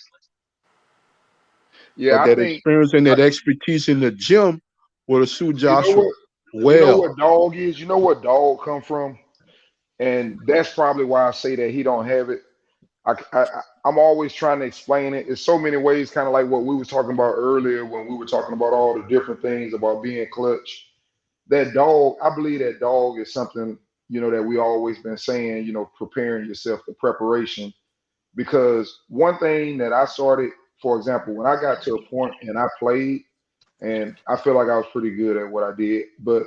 Yeah, but that experience and that expertise in the gym will suit Joshua well. You know what dog is? You know what dog come from? And that's probably why I say that he don't have it. I'm always trying to explain it. There's so many ways, kind of like what we were talking about earlier when we were talking about all the different things about being clutch. That dog, I believe that dog is something, that we always been saying, preparing yourself, the preparation. Because one thing that I started, for example, when I got to a point and I played, and I feel like I was pretty good at what I did, but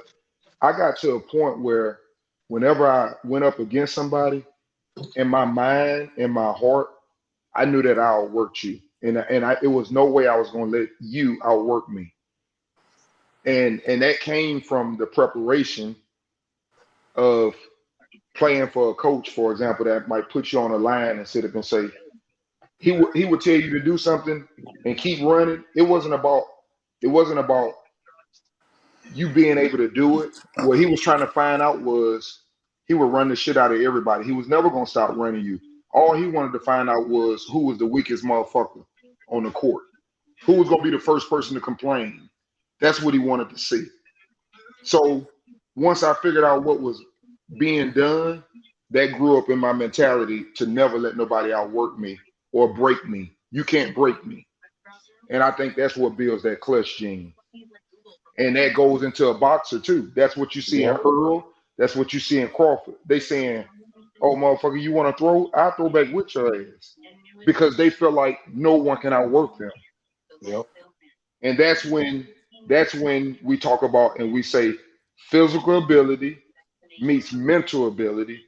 I got to a point where whenever I went up against somebody, in my mind, in my heart, I knew that I outworked you, and it was no way I was going to let you outwork me, and that came from the preparation of playing for a coach, for example, that might put you on a line and sit up and say he would tell you to do something and keep running. It wasn't about you being able to do it. What he was trying to find out was he would run the shit out of everybody. He was never going to stop running you. All he wanted to find out was who was the weakest motherfucker on the court. Who was gonna be the first person to complain? That's what he wanted to see. So once I figured out what was being done, that grew up in my mentality to never let nobody outwork me or break me. You can't break me. And I think that's what builds that clutch gene. And that goes into a boxer too. That's what you see in Yeah. Earl. That's what you see in Crawford. They saying, "Oh, motherfucker, you want to throw? I'll throw back with your ass," because they feel like no one can outwork them. Yep. And that's when we talk about and we say physical ability meets mental ability,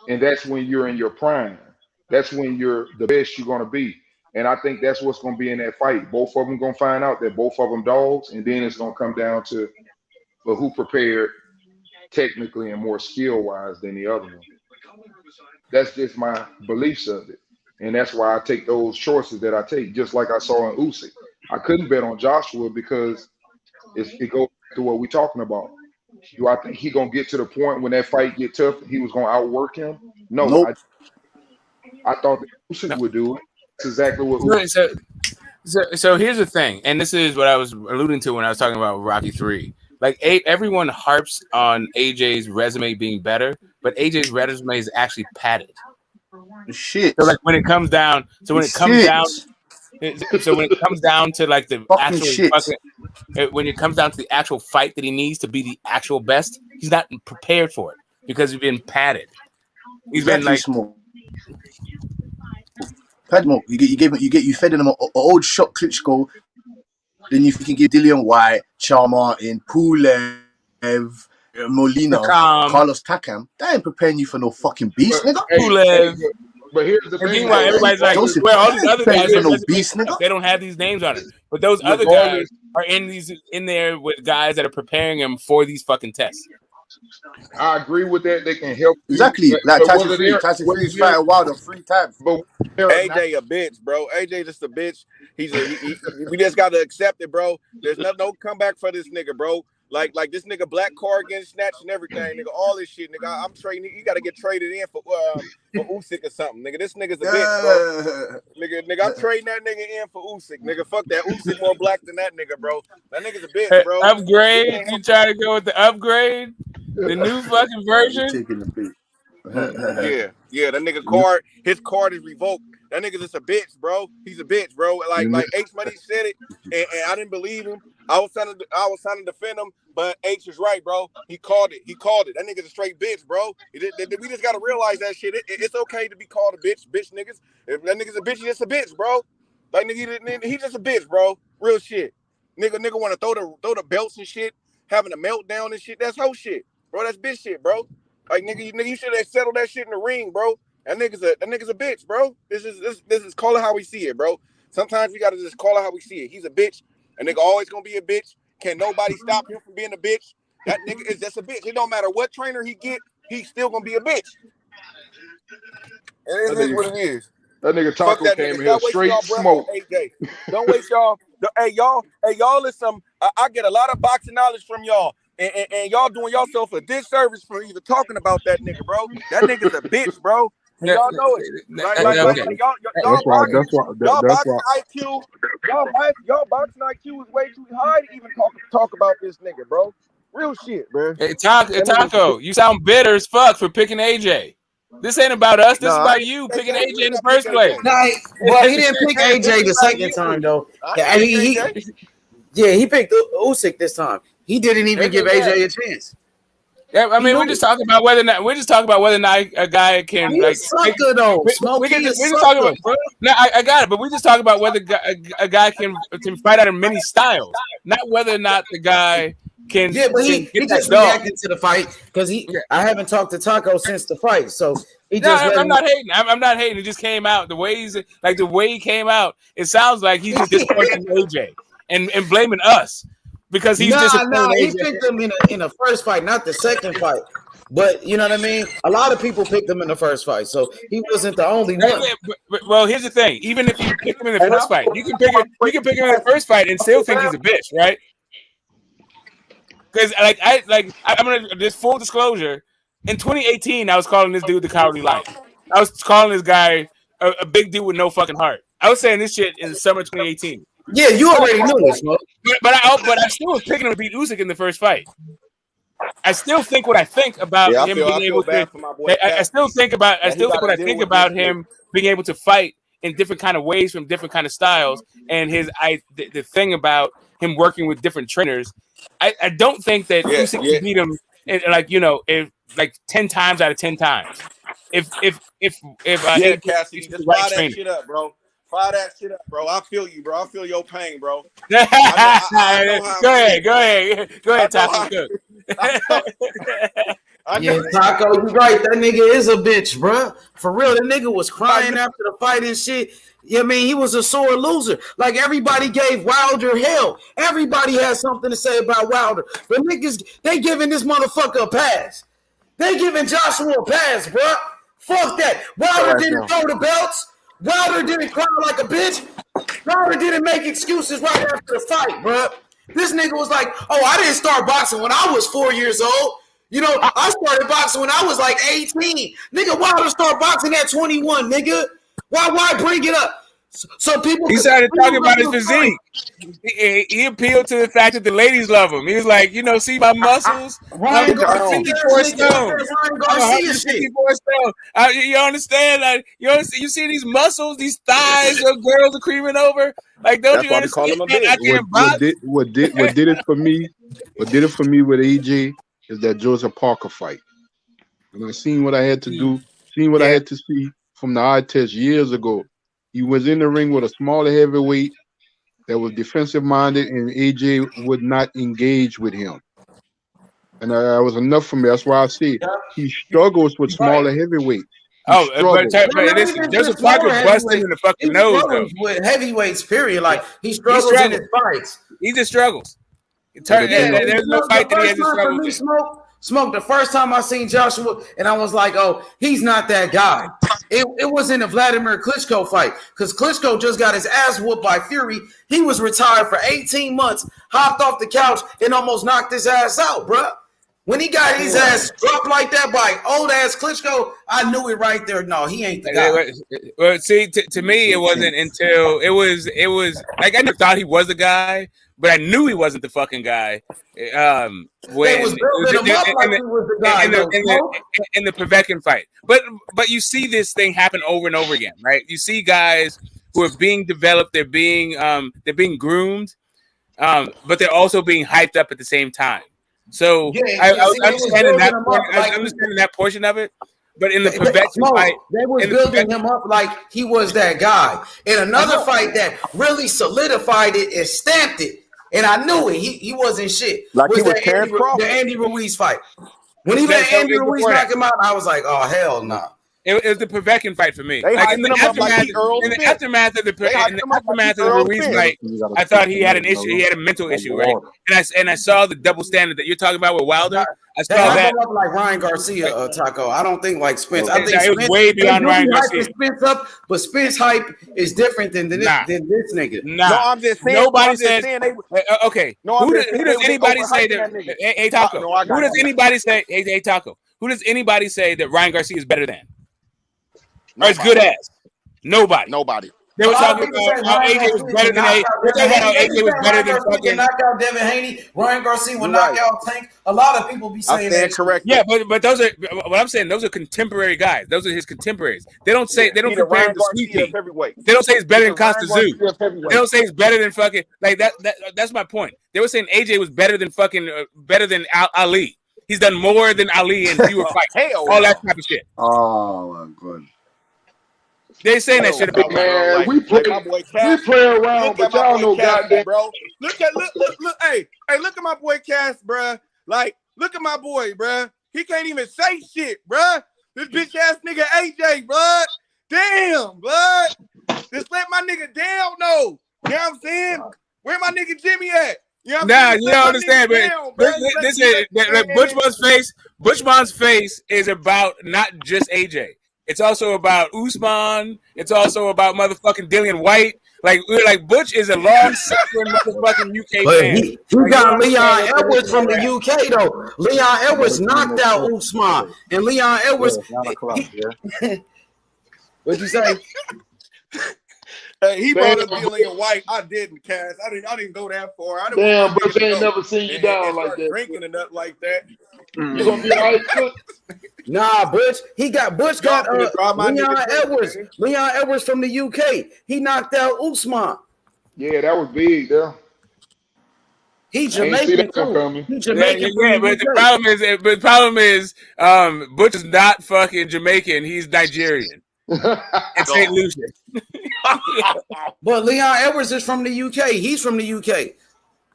and that's when you're in your prime. That's when you're the best you're gonna be. And I think that's what's gonna be in that fight. Both of them gonna find out that both of them dogs, and then it's gonna come down to who prepared technically and more skill wise than the other one. That's just my beliefs of it. And that's why I take those choices that I take, just like I saw in Usyk. I couldn't bet on Joshua because it goes back to what we're talking about. Do I think he gonna get to the point when that fight get tough, he was gonna outwork him? No, Nope. I thought that Usyk would do it. That's exactly what Usyk. So here's the thing, and this is what I was alluding to when I was talking about Rocky 3. Like everyone harps on AJ's resume being better, but AJ's resume is actually padded. Shit. So like when it comes down, so when it comes down to like the Fucking actual shit. when it comes down to the actual fight that he needs to be the actual best, he's not prepared for it because he's been padded. He's been like small. Padmo, you fed him an old shot Klitschko. Then you can give Dillian White, Charles Martin, Pulev, Molina, Carlos Takam. That ain't preparing you for no fucking beast, nigga. Pulev. But here's the And thing. meanwhile, everybody's like, Joseph, well, all these other guys, no beast, nigga. they don't have these names on it. But those other guys are in there with guys that are preparing him for these fucking tests. I agree with that. They can help you, exactly. Like but Tyson Fury. Tyson Fury's fighting Wilder 3 times. But AJ a bitch, bro. AJ just a bitch. We just gotta accept it, bro. There's no comeback for this nigga, bro. Like this nigga black car getting snatched and everything, nigga. All this shit, nigga. I'm trading. You gotta get traded in for Usyk or something, nigga. This nigga's a bitch, bro. Nigga, I'm trading that nigga in for Usyk, nigga. Fuck that. Usyk more black than that nigga, bro. That nigga's a bitch, bro. Upgrade? You trying to go with the upgrade? The new fucking version? Taking the beat. Yeah. That nigga card, his card is revoked. That nigga's just a bitch, bro. He's a bitch, bro. Like H Money said it, and I didn't believe him. I was trying to defend him, but H is right, bro. He called it. That nigga's a straight bitch, bro. We just gotta realize that shit. It's okay to be called a bitch niggas. If that nigga's a bitch, he's just a bitch, bro. Like nigga, he's just a bitch, bro. Real shit. Nigga want to throw the belts and shit, having a meltdown and shit. That's whole shit, bro. That's bitch shit, bro. Like nigga, you should have settled that shit in the ring, bro. That nigga's a bitch, bro. This is call it how we see it, bro. Sometimes we gotta just call it how we see it. He's a bitch. A nigga always gonna be a bitch. Can nobody stop him from being a bitch? That nigga is just a bitch. It don't matter what trainer he get, he's still gonna be a bitch. And it is what it is. That nigga Taco that came nigga. here Stop straight wasting y'all smoke. breath on AJ. Don't waste y'all. Hey y'all is some. I get a lot of boxing knowledge from y'all, and y'all doing yourself a disservice for even talking about that nigga, bro. That nigga's a bitch, bro. And y'all know it. Like y'all boxing IQ. Y'all boxing IQ is way too high to even talk about this nigga, bro. Real shit, bro. Hey, Taco, you sound bitter as fuck for picking AJ. This ain't about us. This is about you picking AJ in the first place. Nah, well, he didn't pick AJ the second time though. He picked Usyk this time. He didn't even give AJ a chance. Yeah, I mean, we're just talking about whether or not a guy can He's like. a sucker though. We just talking about. No, I got it, but we just talking about whether a guy can fight out of many styles, not whether or not the guy can. Yeah, but he just reacted to the fight because I haven't talked to Taco since the fight, so he just. I'm not hating. I'm not hating. It just came out the way he came out. It sounds like he's just disappointed in AJ and blaming us. Because he's he picked him in the first fight, not the second fight. But you know what I mean? A lot of people picked him in the first fight, so he wasn't the only one. Well, here's the thing: even if you pick him in the first fight, you can pick him in the first fight and still think he's a bitch, right? Because I'm gonna just full disclosure. In 2018, I was calling this dude the Cowardly Lion. I was calling this guy a big dude with no fucking heart. I was saying this shit in the summer 2018. Yeah, you already knew this, bro. But I still was picking him to beat Usyk in the first fight. I still think what I think about Yeah, him being able to. I still think about. I still think what I think about him being able to fight in different kind of ways from different kind of styles, and the thing about him working with different trainers. I don't think that Usyk can beat him if 10 times out of 10 times. If Cassidy, just fire that shit up, bro. Fire that shit up, bro. I feel you, bro. I feel your pain, bro. Go ahead, Taco. Yeah, Taco, you right. That nigga is a bitch, bro. For real, that nigga was crying after the fight and shit. Yeah, I mean, he was a sore loser. Like, everybody gave Wilder hell. Everybody has something to say about Wilder. But niggas, they giving this motherfucker a pass. They giving Joshua a pass, bro. Fuck that. Wilder didn't throw the belts. Wilder didn't cry like a bitch. Wilder didn't make excuses right after the fight, bro. This nigga was like, oh, I didn't start boxing when I was 4 years old. You know, I started boxing when I was like 18. Nigga, Wilder started boxing at 21, nigga. Why bring it up? So people. He started talking about his physique. He appealed to the fact that the ladies love him. He was like, see my muscles. Ryan Garcia, 54 stones. 154 stones. You understand? You see these muscles, these thighs of girls are creaming over. Like, don't you understand? What did it for me? What did it for me with AJ is that Joseph Parker fight. And I seen what I had to do, I had to see from the eye test years ago. He was in the ring with a smaller heavyweight that was defensive minded, and AJ would not engage with him. And that was enough for me. That's why I say he struggles with smaller heavyweights. But Joseph Parker busted in the fucking nose, though. With heavyweights, period. Like, he struggles in his fights. He just struggles. There's no fight that he hasn't struggled in. Smoke, the first time I seen Joshua, and I was like, oh, he's not that guy. It was in the Vladimir Klitschko fight, because Klitschko just got his ass whooped by Fury. He was retired for 18 months, hopped off the couch, and almost knocked his ass out, bro. When he got his ass dropped like that by old-ass Klitschko, I knew it right there. No, he ain't the guy. Well, see, to me, it wasn't until it was like, I never thought he was the guy, but I knew he wasn't the fucking guy. In the Povetkin fight. But you see this thing happen over and over again, right? You see guys who are being developed, they're being groomed, but they're also being hyped up at the same time. So I was understanding that portion of it. But in the Povetkin fight, they were building him up like he was that guy. In another fight that really solidified it and stamped it, and I knew it. He wasn't shit. Like was he was the Andy Ruiz fight. When he let Andy Ruiz knock him out, I was like, oh, hell no. Nah. It was the Povetkin fight for me. Like in the aftermath of the Ruiz fight, I thought he had an issue. He had a mental issue, right? And I saw the double standard that you're talking about with Wilder. I saw that like Ryan Garcia, Taco. I don't think like Spence. I think it was way beyond Ryan Garcia. Spence up, but Spence hype is different than this nigga. Nah. No, I'm just saying. Nobody says. Okay. Who does anybody say that? Hey Taco. Who does anybody say? Hey Taco. Who does anybody say that Ryan Garcia is better than? Or as good as? Nobody. They were talking about how AJ was better than AJ. They're talking about how AJ was better than fucking. Knock out Devin Haney. Ryan Garcia would knock out Tank. A lot of people be saying that. Correct. Yeah, but those are what I'm saying. Those are contemporary guys. Those are his contemporaries. They don't compare him to Sweet Pea. They don't say he's better than Costa Zoo. They don't say he's better than fucking like that. That's my point. They were saying AJ was better than Ali. He's done more than Ali in fewer fights. All that type of shit. Oh my god. They saying that shit about man. We play around, but y'all know goddamn, bro. Look, hey, look at my boy Cass, bro. Like, look at my boy, bro. He can't even say shit, bro. This bitch ass nigga AJ, bro. Damn, blood. Just let my nigga down, though. You know what I'm saying? Where my nigga Jimmy at? You know you don't understand, but this is like Bushman's face is about not just AJ. It's also about Usman. It's also about motherfucking Dillian White. Like Butch is a long-suffering motherfucking UK fan. He got Leon Edwards from the UK though. Leon Edwards knocked out Usman, and Leon Edwards. What'd you say? Hey, he brought up Damn, Dillian White. I didn't, Cass. I didn't go that far. I didn't damn, want Butch that nigga to ain't go never seen you and down like start that. drinking and nothing like that. You gonna be all right, Butch? Nah, Butch got Y'all finna drive my Leon nigga drink, Edwards. man. Leon Edwards from the UK. He knocked out Usman. Yeah, that was big there. He I ain't see Jamaican that one too. coming. He Yeah, Jamaican from the but UK. the problem is, Butch is not fucking Jamaican. He's Nigerian and St. Lucia. But Leon Edwards is from the UK. He's from the UK.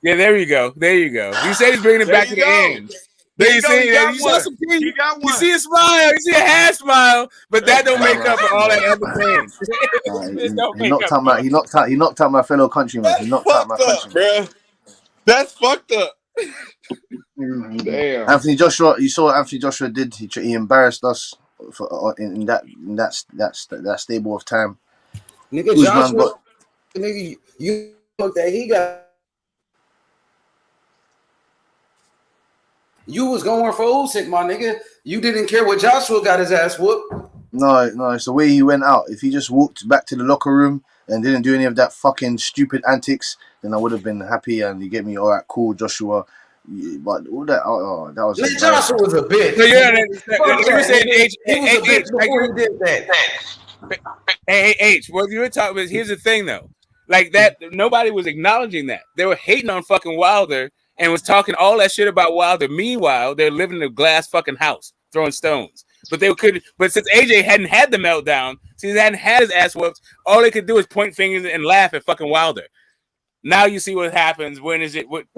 Yeah, there you go. There you go. He said he's bringing it There back you to the go. end. There There you you go. He see, got you saw one. some He things. got You one. see a smile. You see a half smile, but that don't make up for all that other pain. It don't He make knocked up out for my it. he knocked out my fellow countryman. He That's knocked out my fucked up, countryman. bro. That's fucked up. Damn. Anthony Joshua, you saw what Anthony Joshua did. He embarrassed us for, in that stable of time. Nigga, Usman Joshua, got nigga, you look that he got. You was going for Usyk, my nigga. You didn't care what Joshua got his ass whooped. no. It's the way he went out. If he just walked back to the locker room and didn't do any of that fucking stupid antics, then I would have been happy. And you get me, all right, cool, Joshua. But all that, that was Man, Joshua was a bitch. So you're, Fuck you were that, saying nigga. H, He was a bitch like before he did that. Hey, H, what you were talking about, here's the thing though. Like that, nobody was acknowledging that. They were hating on fucking Wilder and was talking all that shit about Wilder. Meanwhile, they're living in a glass fucking house, throwing stones. But since AJ hadn't had the meltdown, since he hadn't had his ass whooped, all they could do is point fingers and laugh at fucking Wilder. Now you see what happens.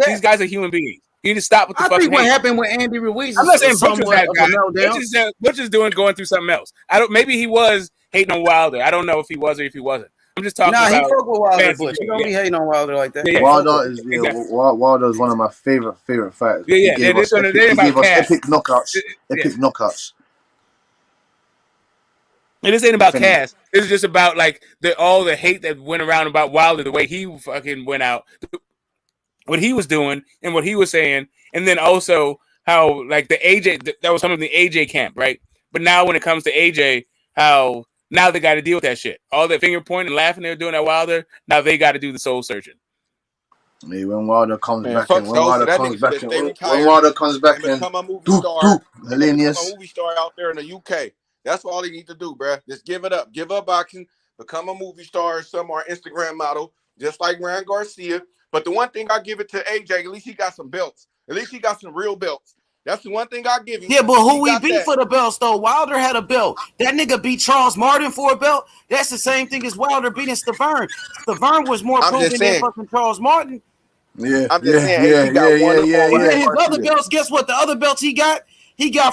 These guys are human beings. You need to stop with the I fucking think what hate. happened with Andy Ruiz I'm not saying is Butch was somewhat that of guy. a meltdown. Butch is going through something else. Maybe he was hating on Wilder. I don't know if he was or if he wasn't. I'm just talking Nah, he about fuck with Wilder, fancy Butch. He Joe. don't be hating on Wilder like that. Yeah, Wilder is exactly. Wilder is one of my favorite fighters. Yeah, He yeah. gave us epic knockouts. Epic knockouts. And this ain't about Cass. This is just about like all the hate that went around about Wilder, the way he fucking went out, what he was doing and what he was saying, and then also how like the AJ that was some of the AJ camp, right? But now when it comes to AJ, how now they got to deal with that shit. All that finger pointing and laughing they were doing at Wilder, now they got to do the soul searching. Yeah, when Wilder comes back fuck and when Sosa. Wilder That comes nigga back should and stay when retired Wilder comes back and and become a movie doop star. Become a Hellenius. movie star out there in the UK. That's all he need to do, bro. Just give it up. Give up boxing. Become a movie star, some or Instagram model, just like Ryan Garcia. But the one thing I give it to AJ, at least he got some belts. At least he got some real belts. That's the one thing I give him. Yeah, but who He we got beat that. for the belts though? Wilder had a belt. That nigga beat Charles Martin for a belt. That's the same thing as Wilder beating Stavern. Stavern was more I'm just proven than saying. fucking Charles Martin. Yeah, I'm just saying, he got one of And then his Garcia. other belts, guess what? The other belts he got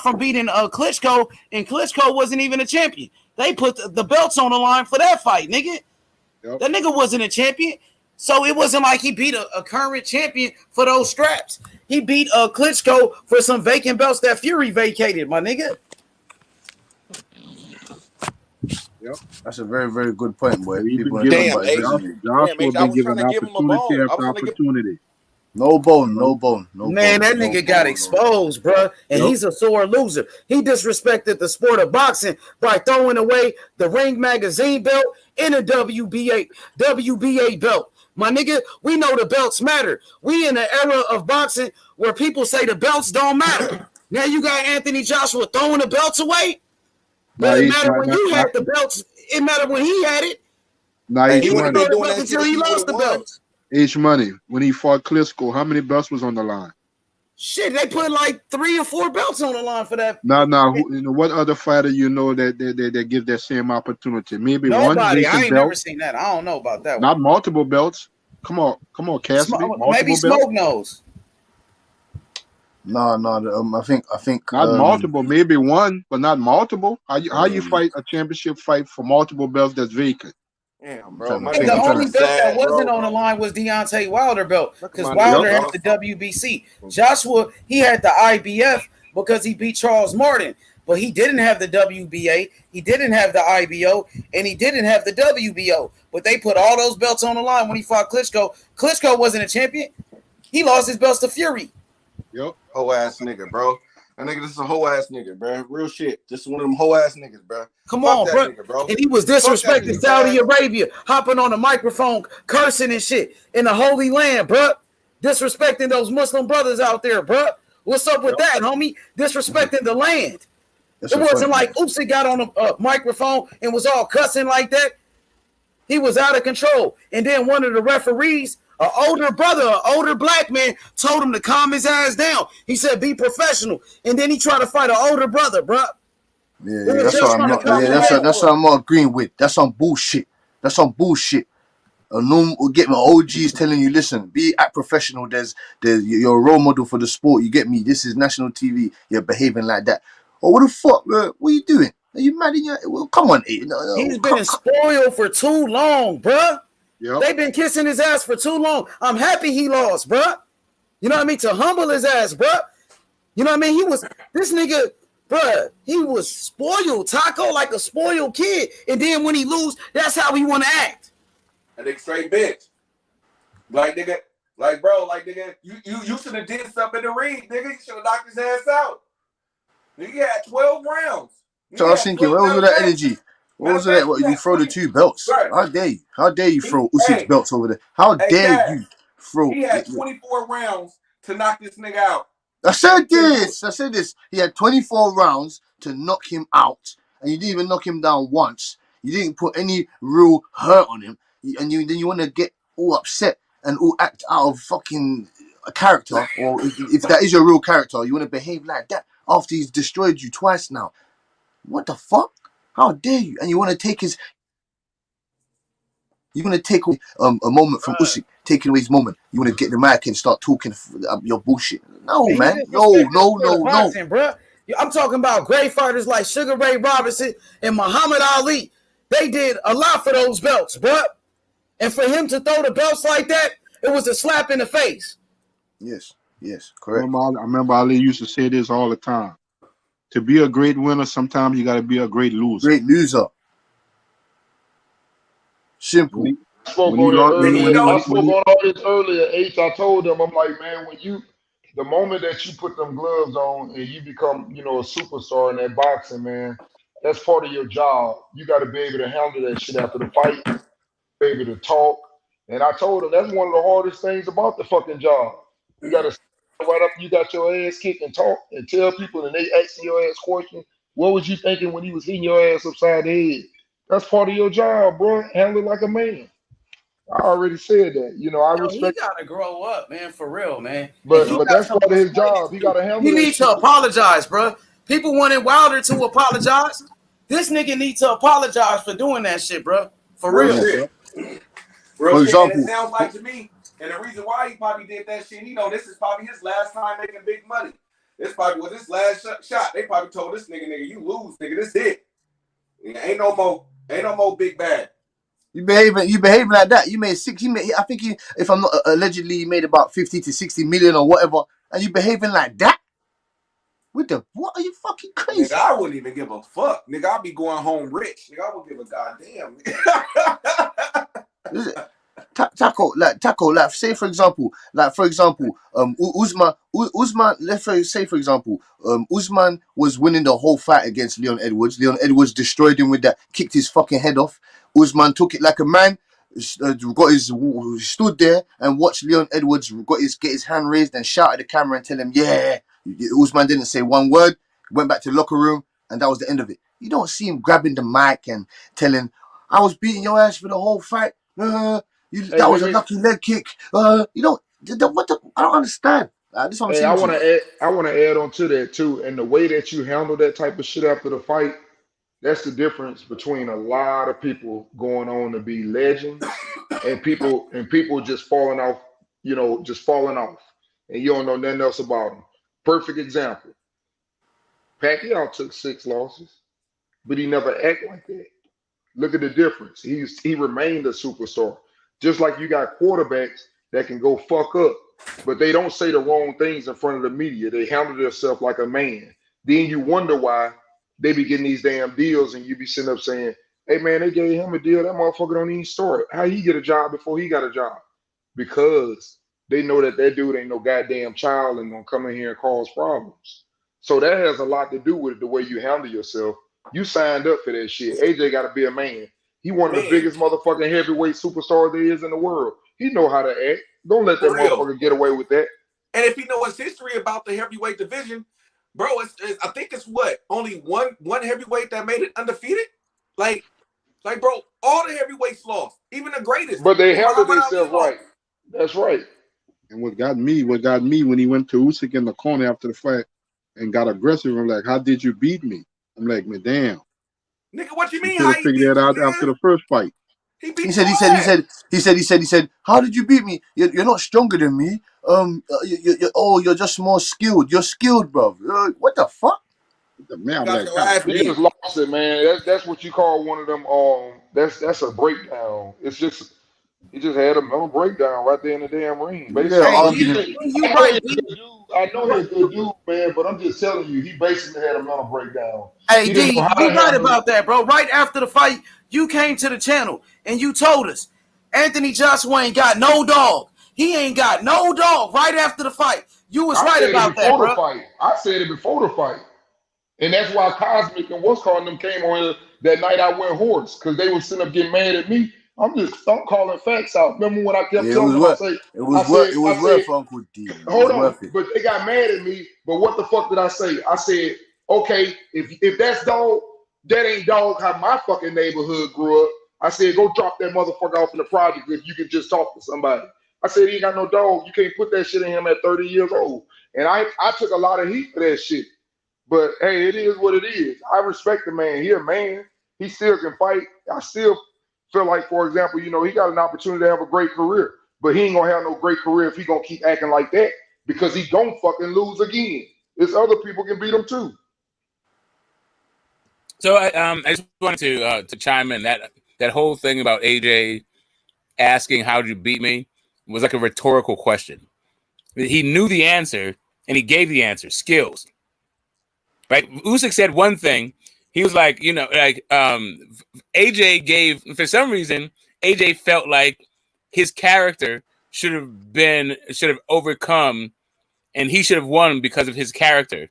from beating Klitschko, and Klitschko wasn't even a champion. They put the belts on the line for that fight, nigga. Yep. That nigga wasn't a champion. So it wasn't like he beat a current champion for those straps. He beat Klitschko for some vacant belts that Fury vacated, my nigga. Yep. That's a very, very good point, boy. He's People been don't given talk about it. Joshua been given opportunity after opportunity. No bone, no bone, no Man, bone. that nigga got exposed, bro, and Yep. he's a sore loser. He disrespected the sport of boxing by throwing away the Ring Magazine belt and a WBA belt. My nigga, we know the belts matter. We in an era of boxing where people say the belts don't matter. Now you got Anthony Joshua throwing the belts away, but it mattered when you had the belts. It mattered when he had it. Now Hey, each he wouldn't money. have been doing that shit until if he he would lost have the won. belts. Each money. When he fought Klitschko, how many belts was on the line? Shit, they put like 3 or 4 belts on the line for that. Now, what other fighter you know that give that same opportunity? Maybe one Nobody. I vacant ain't belt, never seen that. I don't know about that one. not multiple belts. Come on, Cassidy. Maybe Multiple Smoke belts, knows. No. I think. not multiple. Maybe one, but not multiple. How you fight a championship fight for multiple belts that's vacant? Damn, bro. My The nigga only belt that sad, wasn't bro. on the line was Deontay Wilder belt because my Wilder nigga, had the WBC. Joshua, he had the IBF because he beat Charles Martin, but he didn't have the WBA, he didn't have the IBO, and he didn't have the WBO. But they put all those belts on the line when he fought Klitschko. Klitschko wasn't a champion. He lost his belts to Fury. Yep. Oh ass nigga, bro. That nigga, this is a whole ass nigga, bro. Real shit. This is one of them whole ass niggas, bro. Come Fuck on, that bro. nigga, bro. And he was Fuck that disrespecting nigga, Saudi man. Arabia, hopping on the microphone, cursing and shit in the Holy Land, bro. Disrespecting those Muslim brothers out there, bro. What's up with that, homie? Disrespecting the land. That's It wasn't like Usyk got on a microphone and was all cussing like that. He was out of control. And then one of the referees, an older brother, an older black man, told him to calm his ass down. He said, be professional. And then he tried to fight an older brother, bro. Yeah, that's what I'm not. Yeah, that's what I'm not agreeing with. That's some bullshit. That's some bullshit. Get my OGs telling you, listen, be act professional. You're a role model for the sport. You get me? This is national TV. You're behaving like that. Oh, what the fuck? What are you doing? Are you mad in your? Well, come on, He's been spoiled for too long, bruh. Yep. They've been kissing his ass for too long. I'm happy he lost, bruh. You know what I mean? To humble his ass, bruh. You know what I mean? This nigga, bruh, he was spoiled, Taco, like a spoiled kid. And then when he lose, that's how he want to act. That nigga straight bitch. Like nigga, you should have did something in the ring, nigga. You should have knocked his ass out. Nigga, you had 12 rounds. So I was thinking, where was all that energy? What was that? What, you throw the 2 belts? How dare you? How dare you throw Usyk's belts over there? How dare you throw? He had 24 rounds to knock this nigga out. I said this. He had 24 rounds to knock him out, and you didn't even knock him down once. You didn't put any real hurt on him, and then you want to get all upset and all act out of fucking a character, or if that is your real character, you want to behave like that after he's destroyed you twice now. What the fuck? How dare you? And you want to take a moment from Usyk, taking away his moment. You want to get the mic and start talking your bullshit. No, man. No. Boxing, bro. I'm talking about great fighters like Sugar Ray Robinson and Muhammad Ali. They did a lot for those belts, bro. And for him to throw the belts like that, it was a slap in the face. Yes, correct. I remember Ali used to say this all the time. To be a great winner, sometimes you got to be a great loser. Simple. I spoke on all this earlier. H, I told them, I'm like, man, the moment that you put them gloves on and you become, a superstar in that boxing, man, that's part of your job. You got to be able to handle that shit after the fight, be able to talk. And I told them that's one of the hardest things about the fucking job. You got to right up, you got your ass kicked and talk and tell people, and they ask your ass questions. What was you thinking when he was hitting your ass upside the head? That's part of your job, bro. Handle it like a man. I already said that. I respect. He gotta grow up, man, for real, man. But that's part of his job. He gotta handle. He needs to apologize, bro. People wanted Wilder to apologize. This nigga needs to apologize for doing that shit, bro. For real. For example, it sounds like to me, and the reason why he probably did that shit, this is probably his last time making big money. This probably was his last shot. They probably told this nigga, you lose, nigga. This it. Ain't no more big bad. You behaving like that. You made I think if I'm not allegedly, he made about 50 to 60 million or whatever, and you behaving like that. What are you fucking crazy? Nigga, I wouldn't even give a fuck. Nigga, I'll be going home rich. Nigga, I wouldn't give a goddamn. Taco, say for example, Usman, let's say for example, Usman was winning the whole fight against Leon Edwards. Leon Edwards destroyed him with that, kicked his fucking head off. Usman took it like a man, stood there and watched Leon Edwards get his hand raised and shout at the camera and tell him, yeah. Usman didn't say one word, went back to the locker room, and that was the end of it. You don't see him grabbing the mic and telling, I was beating your ass for the whole fight. That was a lucky leg kick. I don't understand. This is what I'm saying. I want to add on to that too. And the way that you handle that type of shit after the fight, that's the difference between a lot of people going on to be legends and people just falling off. And you don't know nothing else about them. Perfect example. Pacquiao took 6 losses, but he never acted like that. Look at the difference. He remained a superstar. Just like you got quarterbacks that can go fuck up, but they don't say the wrong things in front of the media. They handle themselves like a man. Then you wonder why they be getting these damn deals, and you be sitting up saying, hey man, they gave him a deal. That motherfucker don't even start. How he get a job before he got a job? Because they know that dude ain't no goddamn child and gonna come in here and cause problems. So that has a lot to do with the way you handle yourself. You signed up for that shit. AJ got to be a man. He one of the Man, biggest motherfucking heavyweight superstars there is in the world. He know how to act. Don't let that for real. motherfucker get away with that. And if he know his history about the heavyweight division, bro, I think it's what, only one heavyweight that made it undefeated. Like, bro, all the heavyweights lost, even the greatest. But they And handled Muhammad Ali themselves right. lost. That's right. And what got me when he went to Usyk in the corner after the fight and got aggressive, I'm like, how did you beat me? I'm like, man, damn. Nigga, what you You mean? should How have he figured beat that you, out nigga? after the first fight. He said, How did you beat me? You're not stronger than me. You're just more skilled. You're skilled, bro. What the fuck? Man, I'm That's like, what I God He damn. just lost it, man. That's what you call one of them. That's a breakdown. It's just he just had a mental breakdown right there in the damn ring. Yeah, Basically, hey, arguing. D, you I know right, he's a D. good dude. I know he's a good dude, man. But I'm just telling you, he basically had a mental breakdown. Hey, He didn't know D, how you to right handle it. about that, bro. Right after the fight, you came to the channel and you told us Anthony Joshua ain't got no dog. He ain't got no dog right after the fight. You was I right said it about that, before the bro. fight. I said it before the fight. And that's why Cosmic and what's calling them came on here that night I went horse, because they was sitting up getting mad at me. I'm calling facts out. Remember when I kept Yeah, it telling was them, worth. It I was said, worth Uncle D. It was hold on, worth it. but they got mad at me. But what the fuck did I say? I said, okay, if that's dog, that ain't dog how my fucking neighborhood grew up. I said, go drop that motherfucker off in the project if you can just talk to somebody. I said, he ain't got no dog. You can't put that shit in him at 30 years old. And I took a lot of heat for that shit. But hey, it is what it is. I respect the man. He a man. He still can fight. I still feel like, for example, he got an opportunity to have a great career. But he ain't gonna have no great career if he gonna keep acting like that, because he gonna fucking lose again. There's other people can beat him too. So I just wanted to chime in that whole thing about AJ asking how did you beat me was like a rhetorical question. He knew the answer and he gave the answer. Skills. Right? Usyk said one thing. He was like, AJ gave, for some reason, AJ felt like his character should have overcome, and he should have won because of his character.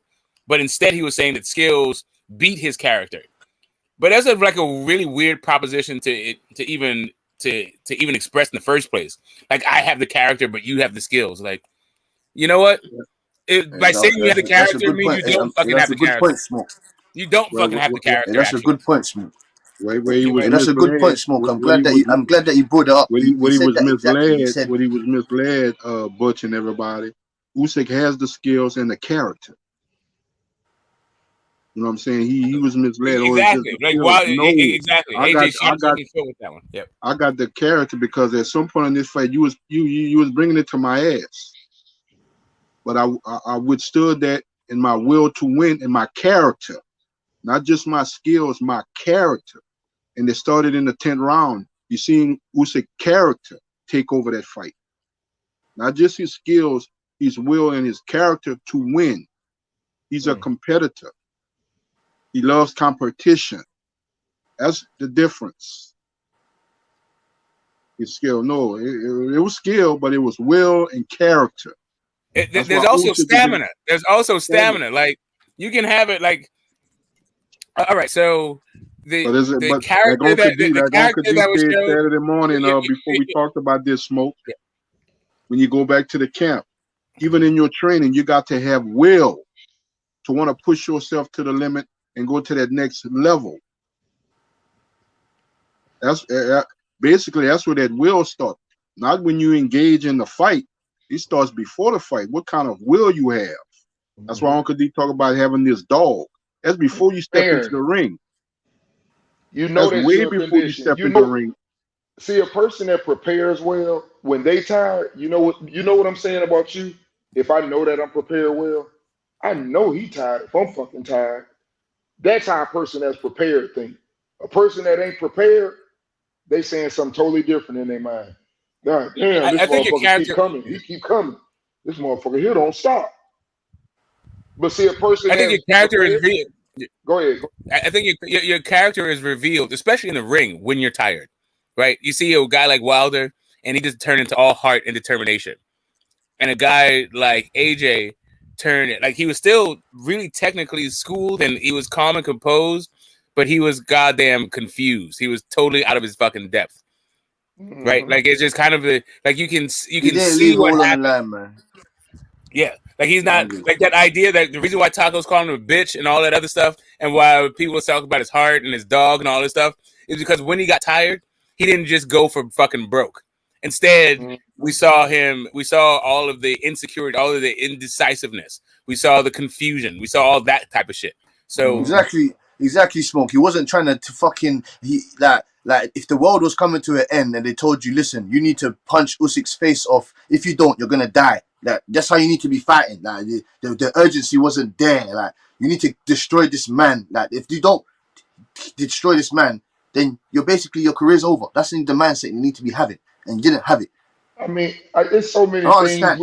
But instead, he was saying that skills beat his character. But that's like a really weird proposition to even express in the first place. Like, I have the character, but you have the skills. Like, you know what? By saying you have the That's a character good means point. you don't fucking That's have a the good character. point, Smoke. You don't fucking have the character. That's a Actually, good point, Smoke. Where he was That's a good point, misled. Smoke. I'm glad that you brought it up. He What he said was that exactly. He misled. said, What he was misled, Butch and everybody. Usyk has the skills and the character. You know what I'm saying? He was misled. Or it's just exactly. the Like, skills. wow, No, exactly. I AJ got shot fucking foot with that one. Yep. I got the character because at some point in this fight you was bringing it to my ass, but I withstood that in my will to win and my character, not just my skills, my character. And it started in the 10th round. You seen Usyk character take over that fight, not just his skills, his will and his character to win. He's a competitor. He loves competition. That's the difference. His skill, no, it was skill, but it was will and character. There's also stamina. There's also stamina. Like, you can have it. Like, all right, so the character that was said shown Saturday morning, before we talked about this, Smoke. Yeah. When you go back to the camp, even in your training, you got to have will to want to push yourself to the limit and go to that next level. That's basically that's where that will starts. Not when you engage in the fight. It starts before the fight. What kind of will you have? That's why Uncle D talk about having this dog. That's before you step into the ring. You know That's that way you're in before you condition. step into the ring. See, a person that prepares well, when they tired, you know what I'm saying about you? If I know that I'm prepared well, I know he tired if I'm fucking tired. That's how a person that's prepared think. A person that ain't prepared, they saying something totally different in their mind. God damn, this I think your motherfucker keep character. coming. He keep coming. This motherfucker here don't stop. But see, a person I think your that's character is prepared. real. Go ahead. I think your character is revealed, especially in the ring when you're tired, right? You see a guy like Wilder, and he just turned into all heart and determination. And a guy like AJ, turned it. Like he was still really technically schooled and he was calm and composed, but he was goddamn confused. He was totally out of his fucking depth. Right? Like it's just kind of like you can He didn't see leave what all on the happened. line, man. Yeah, like he's He not did. like that idea that the reason why Taco's calling him a bitch and all that other stuff, and why people talk about his heart and his dog and all this stuff, is because when he got tired, he didn't just go for fucking broke. Instead, we saw all of the insecurity, all of the indecisiveness. We saw the confusion. We saw all that type of shit. So Exactly, Smoke. He wasn't trying to fucking like if the world was coming to an end and they told you, listen, you need to punch Usyk's face off. If you don't, you're gonna die. That's how you need to be fighting. Like the urgency wasn't there. Like you need to destroy this man. Like if you don't destroy this man, then your career's over. That's the mindset you need to be having, and you didn't have it. I mean, it's so many I things understand.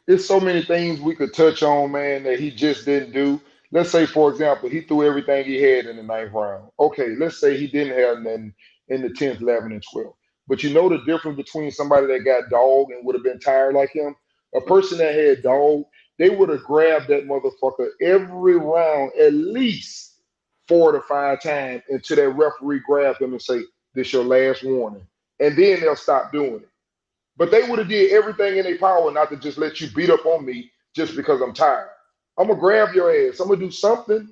it's so many things we could touch on, man, that he just didn't do. Let's say, for example, he threw everything he had in the ninth round. Okay, let's say he didn't have nothing in the 10th, 11th, and 12th. But you know the difference between somebody that got dog and would have been tired like him? A person that had dog, they would have grabbed that motherfucker every round at least 4 to 5 times until that referee grabbed them and say, this your last warning. And then they'll stop doing it. But they would have did everything in their power not to just let you beat up on me just because I'm tired. I'm gonna grab your ass. I'm gonna do something.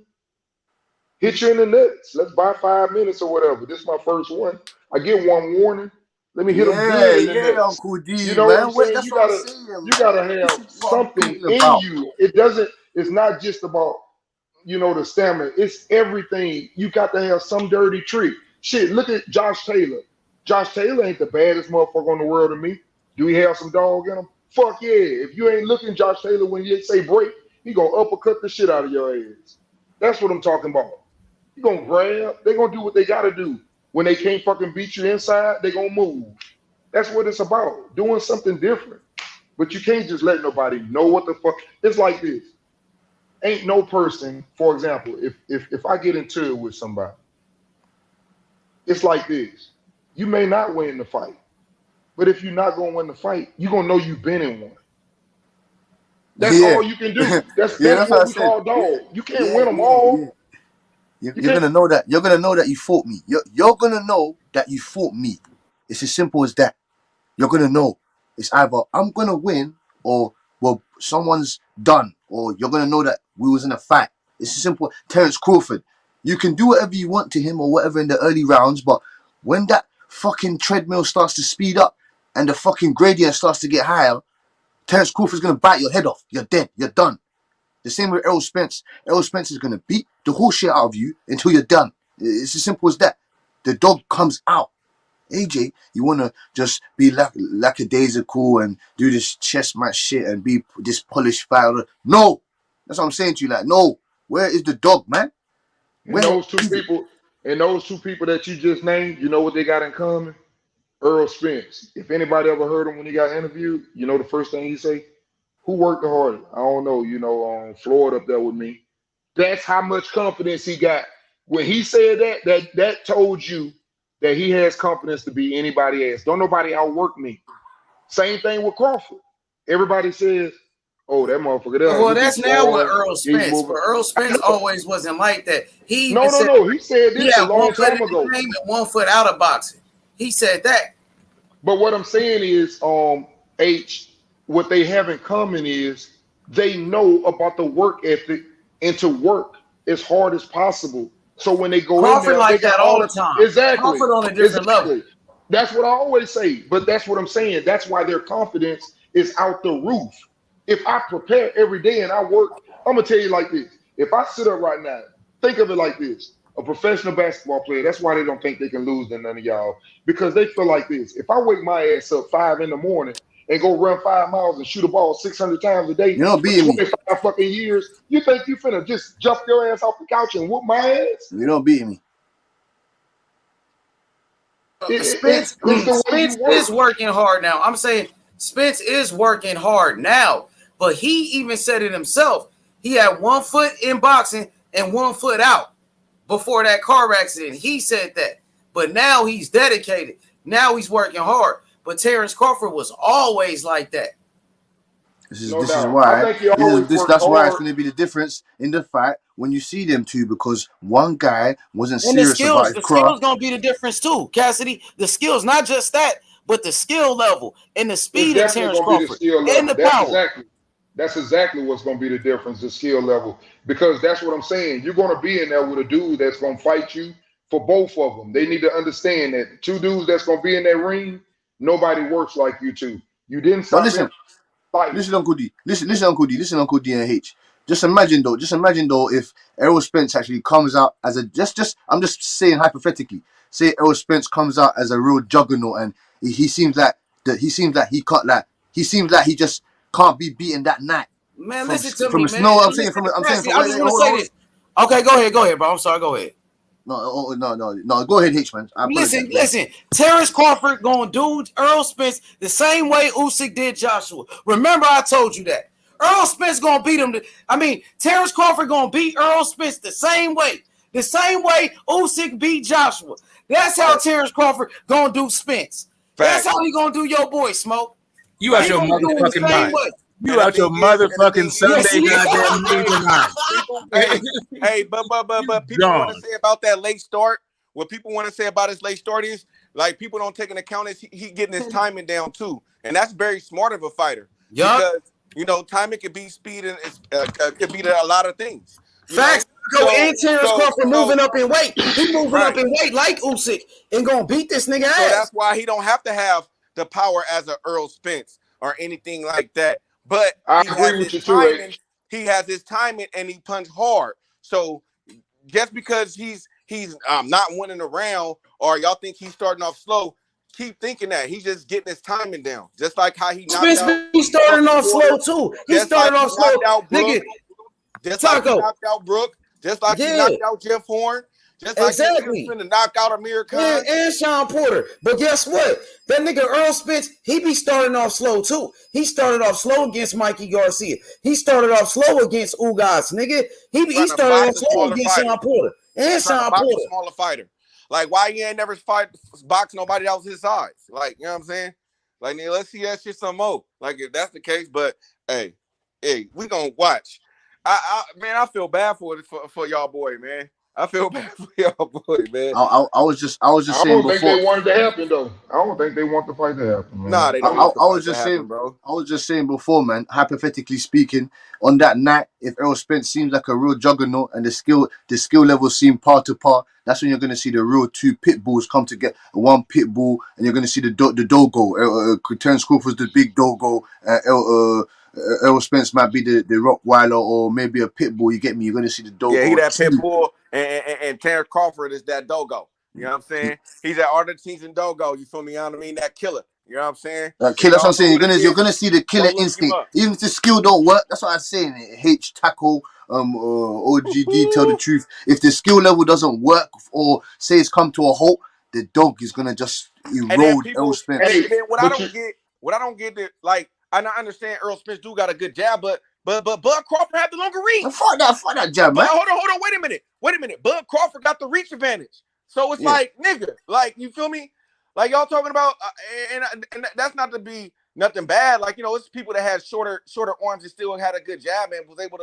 Hit you in the nuts. Let's buy 5 minutes or whatever. This is my first one. I get one warning. Let me hit him good in the Yeah, nuts. Uncle You D, know what I'm man. Wait, saying? that's what I'm saying, You man. gotta This have is what I'm something talking in about. you. It's not just about the stamina. It's everything. You got to have some dirty trick. Shit, look at Josh Taylor. Josh Taylor ain't the baddest motherfucker in the world to me. Do he have some dog in him? Fuck yeah. If you ain't looking Josh Taylor when you say break, he gonna uppercut the shit out of your ass. That's what I'm talking about. You gonna grab, they gonna do what they gotta do. When they can't fucking beat you inside, they gonna move. That's what it's about. Doing something different. But you can't just let nobody know what the fuck. It's like this. Ain't no person, for example, if I get into it with somebody, it's like this. You may not win the fight, but if you're not gonna win the fight, you're gonna know you've been in one. That's Yeah. all you can do. That's Yeah, that's that's what what I we said. call dog. You can't Yeah, win them yeah, yeah. all. You're You can't. gonna know that. You're gonna know that you fought me. You're gonna know that you fought me. It's as simple as that. You're gonna know. It's either I'm gonna win or well someone's done, or you're gonna know that we was in a fight. It's simple. Terence Crawford. You can do whatever you want to him or whatever in the early rounds, but when that fucking treadmill starts to speed up and the fucking gradient starts to get higher, Terence Crawford's gonna bite your head off. You're dead. You're done. The same with Errol Spence. Errol Spence is gonna beat the whole shit out of you until you're done. It's as simple as that. The dog comes out. AJ, you want to just be lackadaisical and do this chess match shit and be this polished fighter. No. That's what I'm saying to you. Like, no. Where is the dog, man? And Where those two is it? people, that you just named, you know what they got in common? Earl Spence. If anybody ever heard him when he got interviewed, you know the first thing he say? Who worked the hardest? I don't know. Floyd up there with me. That's how much confidence he got. When he said that told you that he has confidence to beat anybody else. Don't nobody outwork me. Same thing with Crawford. Everybody says, "Oh, that motherfucker there. Well, Look, he's that's now with small. Earl He's Spence, but moving." Earl Spence always wasn't like that. He even No, no, said no. He said he this a had 1 long foot in time ago. the game and 1 foot out of boxing. He said that. But what I'm saying is, what they have in common is they know about the work ethic and to work as hard as possible. So when they go in Crawford there, they like got that all all the the time. exactly, Crawford on a different level. exactly. That's what I always say. But that's what I'm saying. That's why their confidence is out the roof. If I prepare every day and I work, I'm gonna tell you like this. If I sit up right now, think of it like this. A professional basketball player, that's why they don't think they can lose than none of y'all. Because they feel like this. If I wake my ass up 5 in the morning and go run 5 miles and shoot a ball 600 times a day You're not for beating me. 25 fucking years, you think you finna just jump your ass off the couch and whoop my ass? You're not beating me. Spence It's the way you Spence work. is working hard now. I'm saying Spence is working hard now, but he even said it himself. He had 1 foot in boxing and 1 foot out before that car accident. He said that, but now he's dedicated. Now he's working hard. But Terence Crawford was always like that. No This is doubt. I why think he always worked that's why it's hard. going to be the difference in the fight when you see them two, because one guy wasn't And the serious about skills, his the craft. skills gonna be the difference too, Cassidy. The skills, not just that, but the skill level and the It's speed of definitely Terrence going to be the Crawford skill and level. the power. That's exactly what's going to be the difference, the skill level. Because that's what I'm saying. You're going to be in there with a dude that's going to fight you for both of them. They need to understand that two dudes that's going to be in that ring, nobody works like you two. You didn't But stop him fighting. listen, Uncle D, listen, Uncle D and H. Just imagine though, if Errol Spence actually comes out as a I'm just saying hypothetically. Say Errol Spence comes out as a real juggernaut, and he seems like he just can't be beaten that night. Man, listen to From me, a man. no, I'm saying Listen from to I'm saying Cassidy. from I wait, just wait, want to hold on, say hold on. this. Okay, go ahead, bro. I'm sorry. Go ahead. No. Go ahead, H man. I apologize. Listen. Terrence Crawford gonna do Earl Spence the same way Usyk did Joshua. Remember, I told you that. Earl Spence gonna beat him. Terrence Crawford gonna beat Earl Spence the same way Usyk beat Joshua. That's how Terrence Crawford gonna do Spence. That's how he gonna do your boy Smoke. You out He your gonna do it the motherfucking same mind. way. You out your motherfucking Sunday goddamn Hey, ninja mind. but people want to Gone. say about that late start. What people want to say about his late start is like people don't take into account is he getting his timing down too, and that's very smart of a fighter because timing can be speed and could be a lot of things. Facts. And Terrence Crawford moving up in weight. He moving up in weight like Usyk and gonna beat this nigga ass. So that's why he don't have to have the power as a Earl Spence or anything like that. But I he agree has with his you too, timing. H. He has his timing and he punch hard. So just because he's not winning a round or y'all think he's starting off slow, keep thinking that he's just getting his timing down. Just like how he knocked out. He starting off slow too. He started off slow. Nigga, just like he knocked out Brooke. Just like he knocked out Jeff Horn. Just like he was finna knock out Amir Khan. And Sean Porter. But guess what? That nigga Earl Spence, he be starting off slow too. He started off slow against Mikey Garcia. He started off slow against Ugas, nigga. He started off slow against Sean Porter. And Sean Porter. A smaller fighter. Like, why he ain't never box nobody else his size? Like, you know what I'm saying? Like, let's see that shit some more. Like, if that's the case, but hey, we gonna watch. I feel bad for y'all boy, man. I feel bad for y'all boy, man. I was just I saying don't think before. they wanted to happen though. I don't think they want the fight to happen, man. Nah, they don't want the fight to happen, bro. I was just saying before, man. Hypothetically speaking, on that night, if Errol Spence seems like a real juggernaut and the skill levels seem par to par, that's when you're going to see the real two pit bulls come together. One pit bull, and you're going to see the dogo. Terrence Crawford's the big dogo. Errol Spence might be the Rottweiler or maybe a pit bull. You get me? You're going to see the dogo. Yeah, he that pit bull, and Terrence Crawford is that dogo. You know what I'm saying? He's that Argentine dogo. You feel me? You know what I mean? That killer. You know what I'm saying? Killer, that's what I'm saying. You're gonna see the killer instinct. Even if the skill don't work, that's what I'm saying. H tackle, OGD, tell the truth. If the skill level doesn't work or say it's come to a halt, the dog is gonna just erode Earl Spence. And then what I don't get that, like, I understand Earl Spence do got a good jab, but Bud Crawford had the longer reach. Fuck that jab, man. Hold on, wait a minute. Bud Crawford got the reach advantage. So it's like, nigga, like, you feel me? Like, y'all talking about, and that's not to be nothing bad. Like, it's people that had shorter arms and still had a good jab and was able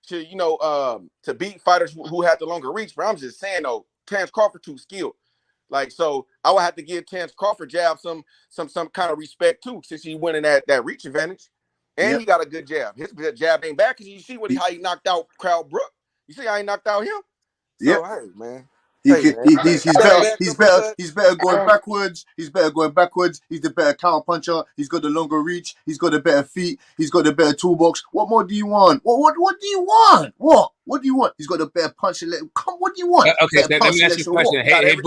to beat fighters who had the longer reach. But I'm just saying, though, Terrence Crawford too skilled. Like, so I would have to give Terrence Crawford jab some kind of respect too, since he winning that reach advantage, and he got a good jab. His jab ain't bad because you see how he knocked out Crowd Brook. You see how he knocked out him. So hey, man. He's better going backwards. He's better going backwards. He's the better counter puncher. He's got the longer reach. He's got the better feet. He's got the better toolbox. What more do you want? What do you want? What do you want? He's got the better punch. Come, what do you want? Okay, let me ask you a question. Hey,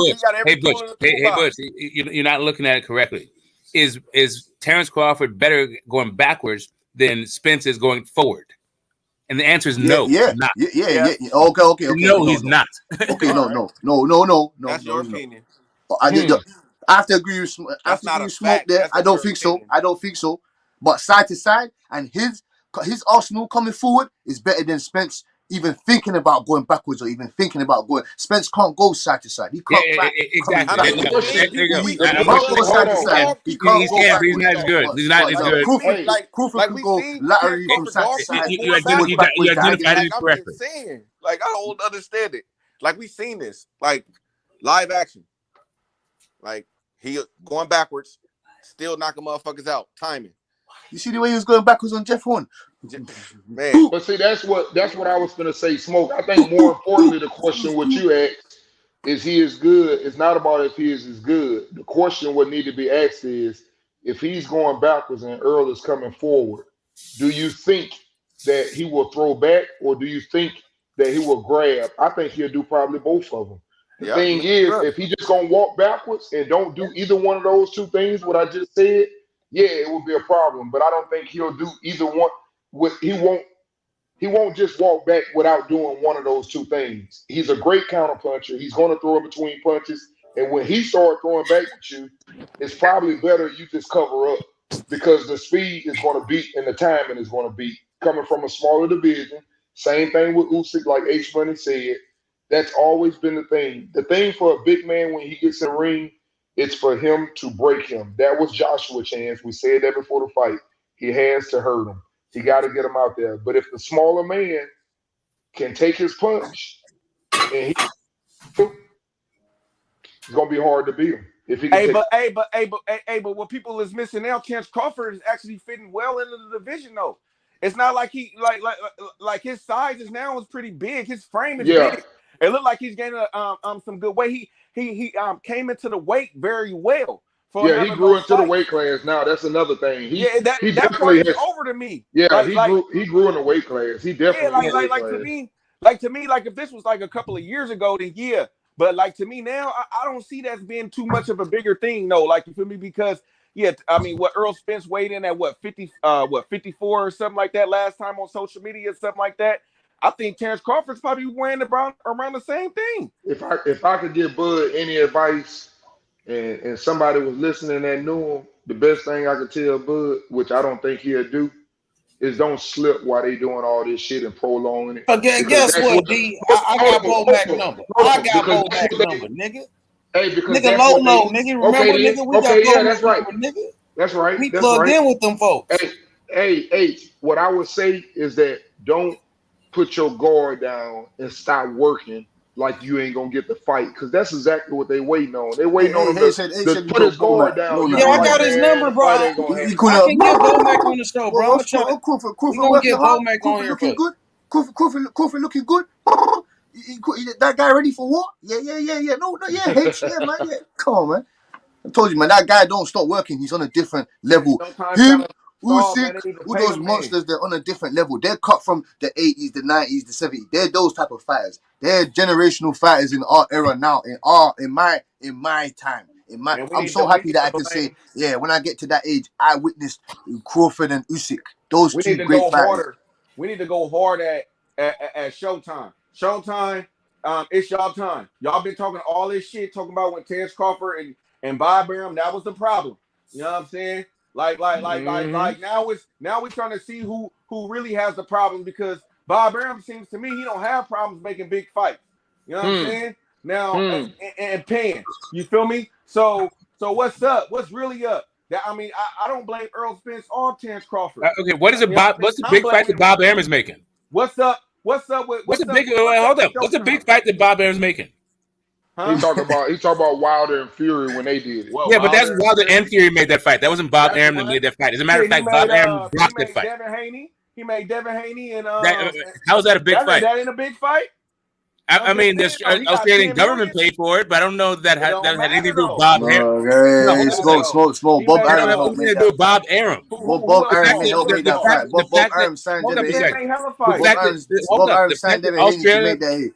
Butch. You're not looking at it correctly. Is Terrence Crawford better going backwards than Spence is going forward? And the answer is no. Not. Yeah. Okay. No, he's not. Okay, no. That's your opinion. I have to agree with Smoke there. I don't think so. But side to side, and his arsenal coming forward is better than Spence even thinking about going backwards or even thinking about going. Spence can't go side to side. He can't fight. Exactly. I mean, He can't go side to side. He can't go But backwards. he's not as good. He's not as good. Crawford can we go seen laterally Terence from Crawford side to guard side. You Forward, backwards, identified diagonally. it I'm correctly. just saying. Like, I don't understand it. Like, we seen this. Like, live action. Like, he going backwards, still knocking motherfuckers out. Timing. You see the way he was going backwards on Jeff Horn? Man. But see, that's what I was gonna say, Smoke. I think more importantly, the question what you asked is he is good. It's not about if he is as good. The question what need to be asked is if he's going backwards and Earl is coming forward, do you think that he will throw back or do you think that he will grab? I think he'll do probably both of them. The thing is, if he just gonna walk backwards and don't do either one of those two things, what I just said, yeah, it will be a problem. But I don't think he'll do either one. He won't just walk back without doing one of those two things. He's a great counter puncher. He's going to throw in between punches. And when he starts throwing back with you, it's probably better you just cover up because the speed is going to beat and the timing is going to beat. Coming from a smaller division, same thing with Usyk, like H Money said. That's always been the thing. The thing for a big man when he gets in the ring, it's for him to break him. That was Joshua's chance. We said that before the fight. He has to hurt him. He got to get him out there. But if the smaller man can take his punch, and it's gonna be hard to beat him. If he can But what people is missing now, Terence Crawford is actually fitting well into the division though. It's not like he like his size is now is pretty big. His frame is big. It looked like he's gaining some good weight. He came into the weight very well. Yeah, he grew into the weight class now. That's another thing. He that part is over to me. Yeah, he grew in the weight class. He definitely to me, like if this was like a couple of years ago, then yeah. But like to me now, I don't see that as being too much of a bigger thing, no. Like you feel me? Because I mean, what Earl Spence weighed in at 54 or something like that last time on social media, something like that. I think Terence Crawford's probably weighing around the same thing. If I could give Bud any advice, and somebody was listening that knew him, the best thing I could tell Bud, which I don't think he'll do, is don't slip while they doing all this shit and prolonging it. Again, guess what, D? I got Bo Mac number. I got Bo Mac number, nigga. Hey, because nigga, low, nigga. Remember, nigga, we got Bo that's Mac right. number, nigga. That's right. We plugged in with them folks. Hey, what I would say is that don't put your guard down and stop working like you ain't gonna get the fight, because that's exactly what they waiting on. They waiting on him to put his guard down. Yo, I got his number, bro. I can get Bo Mac on the show, bro. Crawford gonna get Bo Mac on here looking good. Crawford looking good. That guy ready for war? Yeah. No, yeah, H, yeah, man. Yeah. Come on, man. I told you, man, that guy don't stop working. He's on a different level. Him, Usyk, all those monsters, they're on a different level. They're cut from the 80s, the 90s, the 70s. They're those type of fighters. They're generational fighters in our era now, in my time. I'm so happy that I can say, yeah, when I get to that age, I witnessed Crawford and Usyk. Those two great fighters. We need to go hard at Showtime. Showtime, it's y'all time. Y'all been talking all this shit, talking about when Terence Crawford and Bob Arum, that was the problem. You know what I'm saying? Like now we're trying to see who really has the problem, because Bob Arum seems to me he don't have problems making big fights. You know what I'm saying? Now and paying. You feel me? So what's up? What's really up? I don't blame Earl Spence or Terence Crawford. Okay, what's the big fight that Bob Arum is making? What's up with What's the big fight that Bob Arum's making? Huh? He talking about Wilder and Fury when they did it. Well, yeah, but that's Wilder and Fury made that fight. That wasn't Bob Arum that made that fight. As a matter of fact, Bob Arum blocked that fight. He made Devin Haney and how is that a big fight? That ain't a big fight. I mean, the Australian government paid for it, but I don't know that had anything to do with Bob Arum. Smoke. Bob Arum helped me do Bob Arum. Bob Arum helped make that fight. Bob Arum signed Devin Haney. Bob Arum signed Devin Haney to make that hit.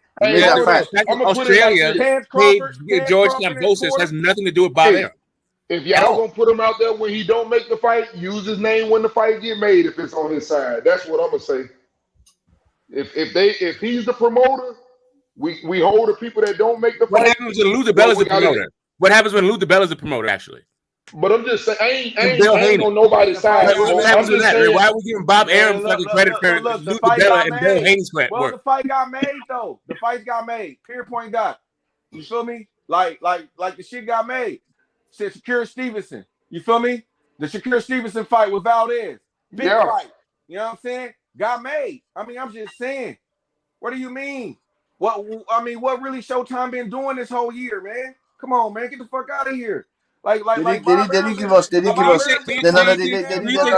Australia paid George Kambosos has nothing to do with Bob Arum. If y'all gonna put him out there when he don't make the fight, use his name when the fight get made if it's on his side. That's what I'm gonna say. If he's the promoter, we hold the people that don't make the fight. What happens when Lou DiBella is the promoter? What happens when Lou DiBella is the promoter, actually? But I'm just saying, I Bill ain't Haney. on nobody's side. What I'm happens with just that? saying. Why are we giving Bob Arum look, fucking look, credit look, for look, the Lou fight DiBella got and Bill made. Haney's Well, work? the fight got made though. The fight got made. Period. Point got. You feel me? Like the shit got made. Said Shakira Stevenson. You feel me? The Shakira Stevenson fight with Valdez. Big Yeah. fight. You know what I'm saying? Got made. I mean, I'm just saying. What do you mean? What really Showtime been doing this whole year, man? Come on, man. Get the fuck out of here. Like Bob They Arum didn't been give us. They Bob didn't give us. Arum been No, no, no. fighting these Do damn you think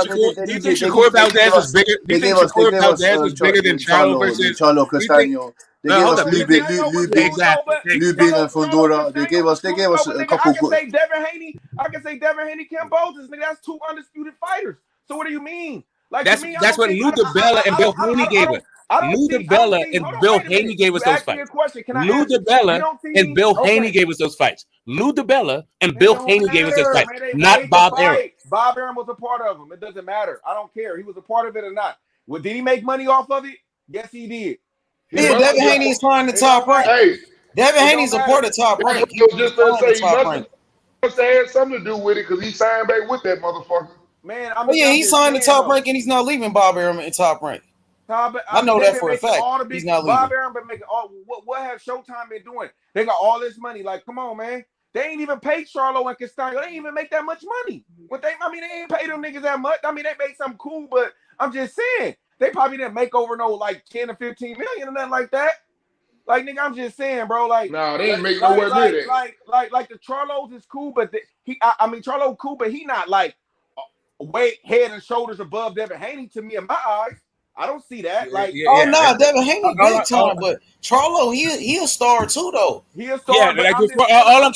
fighters. Shakur Valdez was bigger? Do you think Shakur Valdez was bigger than Charlo versus? Charlo Do you think? Castaño. They gave Hold us up. Exactly. Thank you. Lubin and Fundora. They gave us But a nigga, I couple can good. say Devin Haney, Kim Boses. Nigga, that's two undisputed fighters. So what do you mean? Like to me, I That's don't what think Lou DiBella and Bill Haney gave us. Lou DiBella and hold on, Bill wait a Haney minute. gave us You those asked me a fights. question. Can I Lou answer? You DiBella don't see and me? Bill Haney Okay. gave us those fights. Lou DiBella and It Bill don't Haney gave us those matter, fights, man. They not made Bob the Arum. fight. Bob Arum was a part of them. It doesn't matter. I don't care. He was a part of it or not. Well, did he make money off of it? Yes, he did. Yeah, Devin Haney's flying the top rank. Hey, Devin Haney's a part of top I rank. was just gonna He's flying the say top nothing. rank. Must have had something to do with it because he signed back with that motherfucker. Man, Oh yeah, he signed the top rank and he's not leaving Bob Arum in top rank. I know that for a fact. He's not leaving. Bob Arum been making all. What have Showtime been doing? They got all this money. Like, come on, man. They ain't even paid Charlo and Castaño. They ain't even make that much money. They ain't paid them niggas that much. I mean, they made something cool, but I'm just saying they probably didn't make over no like 10 or 15 million or nothing like that. Like, nigga, I'm just saying, bro. Like, nah, they ain't make nowhere near that. Like the Charlos is cool, but Charlo cool, but he not like way head and shoulders above Devin Haney to me in my eyes. I don't see that. Devin Haney big time, but Charlo, he a star too though. He a star. Yeah, all I'm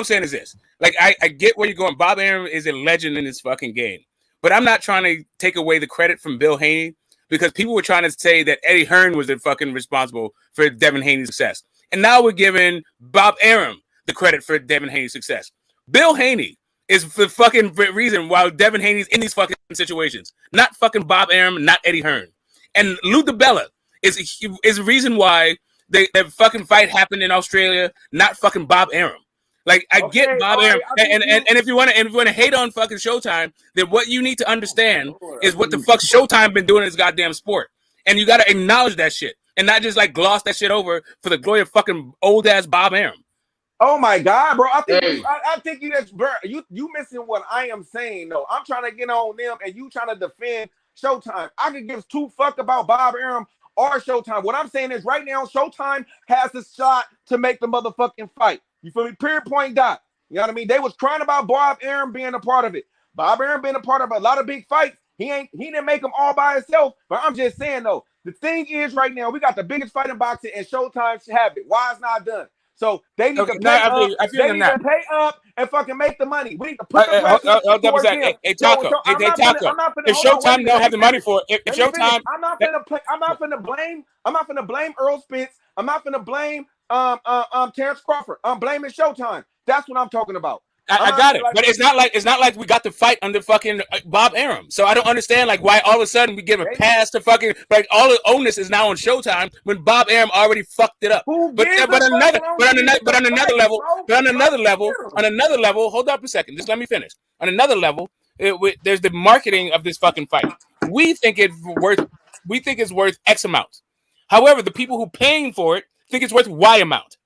saying is this. Like, I get where you're going. Bob Arum is a legend in this fucking game, but I'm not trying to take away the credit from Bill Haney because people were trying to say that Eddie Hearn was the fucking responsible for Devin Haney's success, and now we're giving Bob Arum the credit for Devin Haney's success. Bill Haney is the fucking reason why Devin Haney's in these fucking situations. Not fucking Bob Arum, not Eddie Hearn. And Lou DiBella is the reason why that fucking fight happened in Australia, not fucking Bob Arum. Like, I get Bob Arum. And if you want to hate on fucking Showtime, then what you need to understand is what the fuck Showtime been doing in this goddamn sport. And you got to acknowledge that shit. And not just like gloss that shit over for the glory of fucking old ass Bob Arum. Oh my God, bro! I think you just, bro. You missing what I am saying though. I'm trying to get on them, and you trying to defend Showtime. I could give two fuck about Bob Arum or Showtime. What I'm saying is, right now, Showtime has the shot to make the motherfucking fight. You feel me? Period. Point. Dot. You know what I mean? They was crying about Bob Arum being a part of it. Bob Arum being a part of a lot of big fights. He didn't make them all by himself. But I'm just saying though, the thing is, right now, we got the biggest fight in boxing, and Showtime should have it. Why it's not done? So they need to pay up and fucking make the money. We need to put the pressure towards them. Hey, Taco. If Showtime don't have the money for it, if Showtime, I'm not finna blame Earl Spence. I'm not finna blame Terrence Crawford. I'm blaming Showtime. That's what I'm talking about. I got it, but it's not like we got the fight under fucking Bob Arum. So I don't understand like why all of a sudden we give a pass to fucking like all the onus is now on Showtime when Bob Arum already fucked it up. But on another level, hold up a second, just let me finish. On another level, there's the marketing of this fucking fight. We think it's worth X amount. However, the people who paying for it think it's worth Y amount.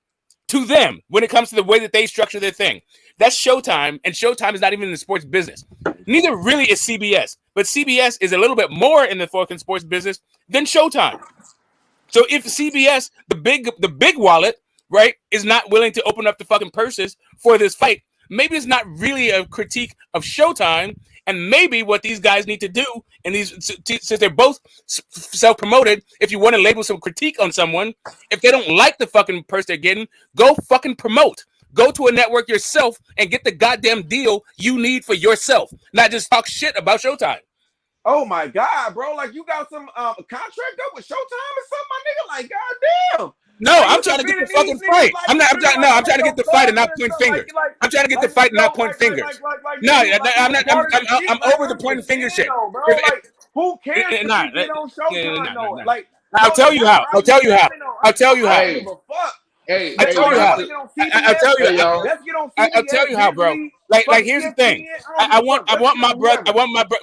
To them, when it comes to the way that they structure their thing. That's Showtime, and Showtime is not even in the sports business. Neither really is CBS, but CBS is a little bit more in the fucking sports business than Showtime. So if CBS, the big wallet, right, is not willing to open up the fucking purses for this fight, maybe it's not really a critique of Showtime, and maybe what these guys need to do, and since they're both self-promoted, if you want to label some critique on someone, if they don't like the fucking purse they're getting, go fucking promote. Go to a network yourself and get the goddamn deal you need for yourself, not just talk shit about Showtime. Oh my God, bro! Like you got some contract up with Showtime or something, my nigga. Like goddamn. No, like, I'm trying to get the fucking fight. I'm trying to get the fight and not point fingers. I'm trying to get the fight and not point fingers. No, I'm not. I'm over the pointing finger shit. Who cares if you get on Showtime though? Like, I'll tell you how. I'll tell you how. I don't give a fuck. Hey, I'll tell you how. Let's get on CBS. I'll tell you how, bro. Like here's the thing. I want my brother.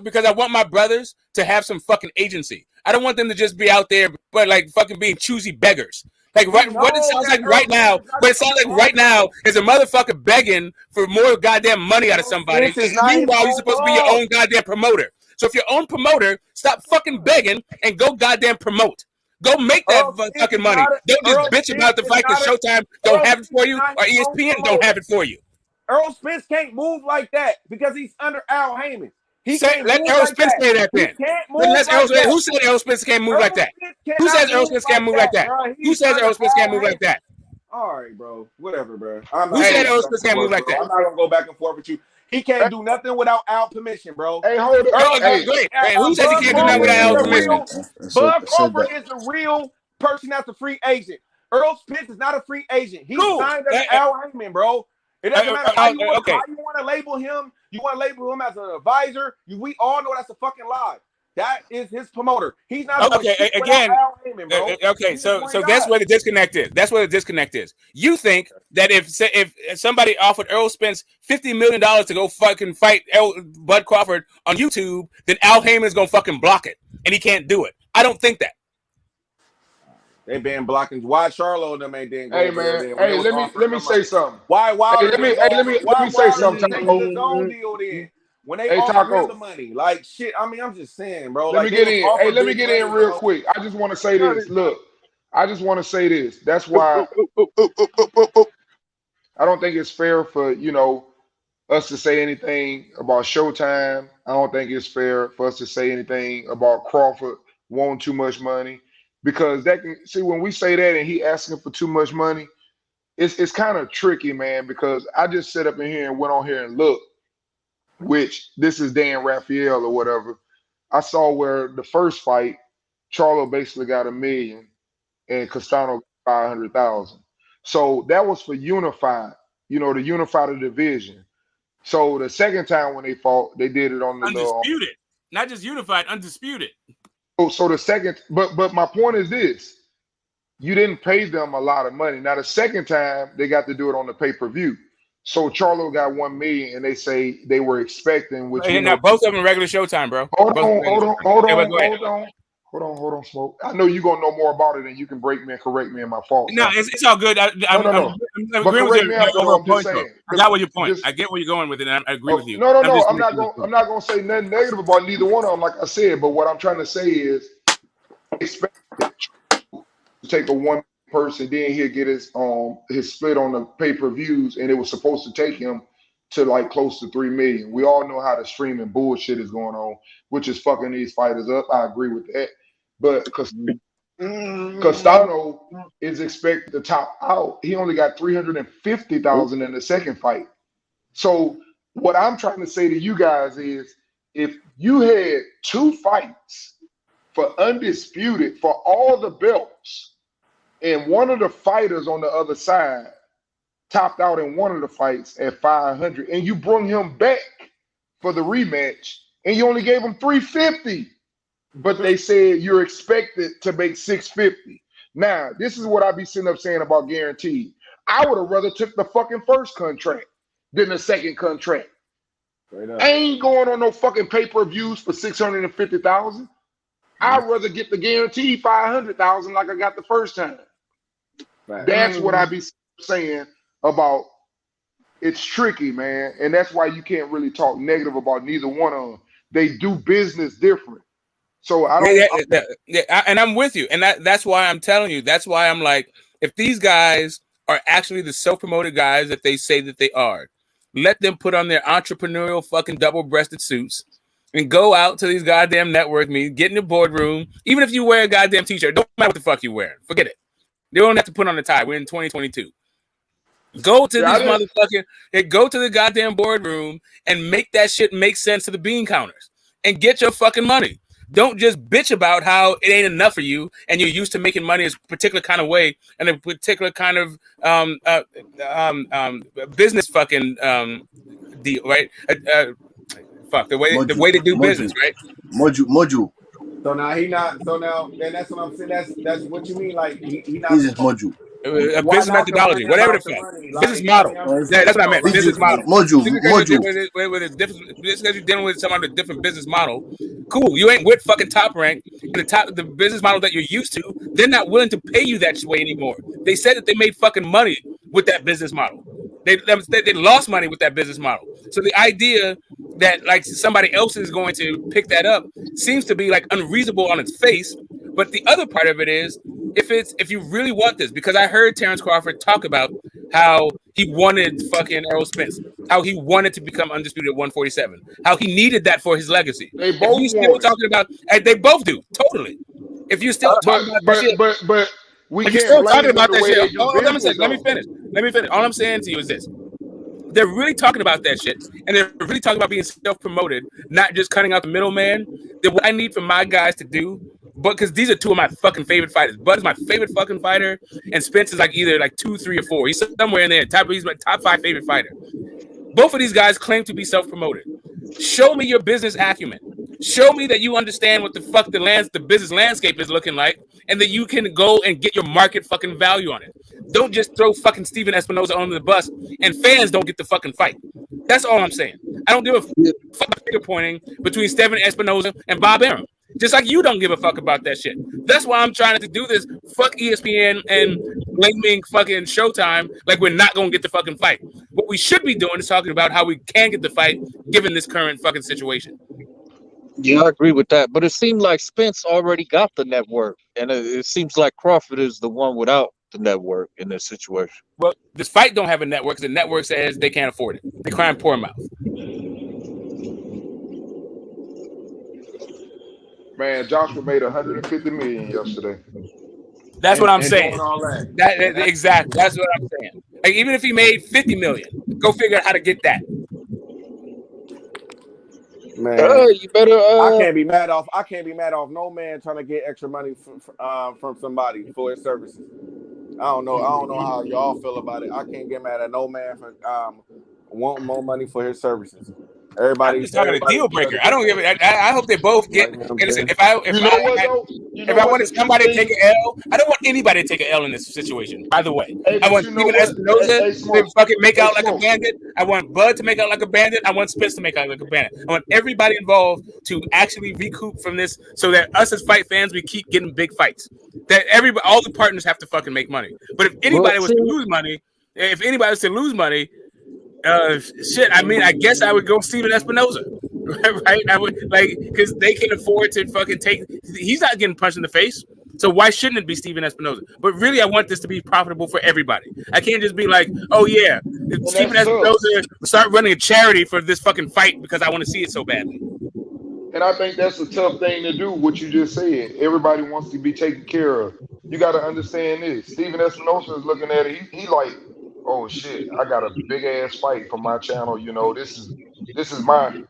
Because I want my brothers to have some fucking agency. I don't want them to just be out there, but like fucking being choosy beggars. Like what it sounds like right now. What it sounds like right now is a motherfucker begging for more goddamn money out of somebody. Meanwhile, you're supposed to be your own goddamn promoter. So if your own promoter, stop fucking begging and go goddamn promote. Go make that fucking money. Don't just bitch about the fact that Showtime don't have it for you or ESPN don't have it for you. Errol Spence can't move like that because he's under Al Heyman. Let Errol Spence say that then. Who said Errol Spence can't move like that? Who says Errol Spence can't move like that? Who says Errol Spence can't move like that? All right, bro. Whatever, bro. Who said Errol Spence can't move like that? I'm not gonna go back and forth with you. He can't do nothing without Al permission, bro. Hey, hold on. Hey, who says he can't do nothing without Al permission? Bud Crawford is the real person that's a free agent. Earl Spence is not a free agent. He signed under Al Heyman, bro. It doesn't matter how you want to label him. You want to label him as an advisor. We all know that's a fucking lie. That is his promoter. He's not again. Al Heyman, bro. Okay, so that's where the disconnect is. That's where the disconnect is. You think that if somebody offered Earl Spence $50 million to go fucking fight Bud Crawford on YouTube, then Al Heyman is gonna fucking block it, and he can't do it. I don't think that. They been blocking. Why Charlo and them ain't doing? Hey man, hey, let me say something. Why? Hey, let me say something. The zone deal then. When they offer the money, like shit. I mean, I'm just saying, bro. Let me get in. Hey, let me get in real quick. I just want to say this. Look, I just want to say this. That's why I don't think it's fair for us to say anything about Showtime. I don't think it's fair for us to say anything about Crawford wanting too much money, because that can see when we say that and he asking for too much money, it's kind of tricky, man. Because I just sat up in here and went on here and looked. Which this is Dan Raphael or whatever. I saw where the first fight, Charlo basically got $1 million and Castano 500,000. So that was for unified, to unify the division. So the second time when they fought, they did it on the undisputed, not just unified, undisputed. So the second, but my point is this: you didn't pay them a lot of money. Now the second time they got to do it on the pay-per-view. So Charlo got $1 million, and they say they were expecting. Which both of them regular Showtime, bro. Hold on, Smoke. I know you're gonna know more about it, and you can break me and correct me in my fault. No, it's all good. I'm agreeing with you over a point. I got what your point. I get where you're going with it, and I agree with you. No. I'm not gonna say nothing negative about neither one of them, like I said. But what I'm trying to say is, expect to take a one person, then he'll get his split on the pay-per-views, and it was supposed to take him to like close to 3 million. We all know how the streaming bullshit is going on, which is fucking these fighters up. I agree with that. But Castano is expected to top out. He only got 350,000 in the second fight. So what I'm trying to say to you guys is, if you had 2 fights for undisputed for all the belts, and one of the fighters on the other side topped out in one of the fights at 500, and you bring him back for the rematch, and you only gave him 350, but they said you're expected to make 650. Now, this is what I be sitting up saying about guaranteed. I would have rather took the fucking first contract than the second contract. I ain't going on no fucking pay-per-views for 650,000. I'd rather get the guaranteed 500,000 like I got the first time. That's what I be saying about it's tricky, man. And that's why you can't really talk negative about neither one of them. They do business different. So I don't. And I'm with you. And that's why I'm telling you. That's why I'm like, if these guys are actually the self-promoted guys that they say that they are, let them put on their entrepreneurial fucking double-breasted suits and go out to these goddamn network meetings, get in the boardroom. Even if you wear a goddamn t-shirt, don't matter what the fuck you wear. Forget it. They don't have to put on a tie. We're in 2022. Go to these motherfucking, go to the goddamn boardroom and make that shit make sense to the bean counters and get your fucking money. Don't just bitch about how it ain't enough for you and you're used to making money a particular kind of way and a particular kind of business fucking deal, right? The way they do business, right? Module. So now he not. So now, then that's what I'm saying. That's what you mean. Like he not. He's just module. A Why business not the methodology, money whatever the about the fuck. money? Business Like, I model. mean, I'm That's what I meant. like, Business model. Module. Just because you're dealing with someone with a different business model, cool. You ain't with fucking Top Rank, and the business model that you're used to, they're not willing to pay you that way anymore. They said that they made fucking money with that business model. They lost money with that business model. So the idea that like somebody else is going to pick that up seems to be like unreasonable on its face. But the other part of it is if you really want this, because I heard Terrence Crawford talk about how he wanted fucking Errol Spence, how he wanted to become undisputed at 147, how he needed that for his legacy. They If both you still want it. talking about, they both do totally. If you still talking about that shit, But we if you're can't still talking blame them about the that way shit, they do hold on a business second. Let me though. finish. All I'm saying to you is this: they're really talking about that shit, and they're really talking about being self-promoted, not just cutting out the middleman. Then what I need for my guys to do, but because these are two of my fucking favorite fighters. Bud is my favorite fucking fighter, and Spence is like either like 2, 3, or 4. He's somewhere in there. He's my top 5 favorite fighter. Both of these guys claim to be self-promoted. Show me your business acumen. Show me that you understand what the fuck the business landscape is looking like, and that you can go and get your market fucking value on it. Don't just throw fucking Steven Espinoza under the bus, and fans don't get the fucking fight. That's all I'm saying. I don't give a fuck finger pointing between Steven Espinoza and Bob Arum. Just like you don't give a fuck about that shit. That's why I'm trying to do this. Fuck ESPN and blaming fucking Showtime like we're not going to get the fucking fight. What we should be doing is talking about how we can get the fight given this current fucking situation. Yeah, I agree with that. But it seemed like Spence already got the network, and it seems like Crawford is the one without the network in this situation. Well, this fight don't have a network. The network says they can't afford it. They crying poor mouth. Man, Joshua made 150 million yesterday. That's what I'm saying. Doing all that. Exactly. That's what I'm saying. Like, even if he made 50 million, go figure out how to get that. Man, you better. I can't be mad off no man trying to get extra money from somebody for his services. I don't know how y'all feel about it. I can't get mad at no man for wanting more money for his services. I'm just talking a deal breaker. I don't give it. I hope they both get. Listen, if I wanted somebody to take an L, I don't want anybody to take an L in this situation. By the way, I want Steven Espinoza to fucking make out like a bandit. I want Bud to make out like a bandit. I want Spence to make out like a bandit. I want everybody involved to actually recoup from this, so that us as fight fans, we keep getting big fights. That all the partners have to fucking make money. But if anybody was to lose money, shit. I mean, I guess I would go Steven Espinoza, right? I would because they can afford to fucking take. He's not getting punched in the face, so why shouldn't it be Steven Espinoza? But really, I want this to be profitable for everybody. I can't just be like, oh yeah, Steven Espinoza start running a charity for this fucking fight because I want to see it so badly. And I think that's a tough thing to do, what you just said. Everybody wants to be taken care of. You got to understand this. Steven Espinoza is looking at it. He like, oh shit, I got a big ass fight for my channel. You know, this is my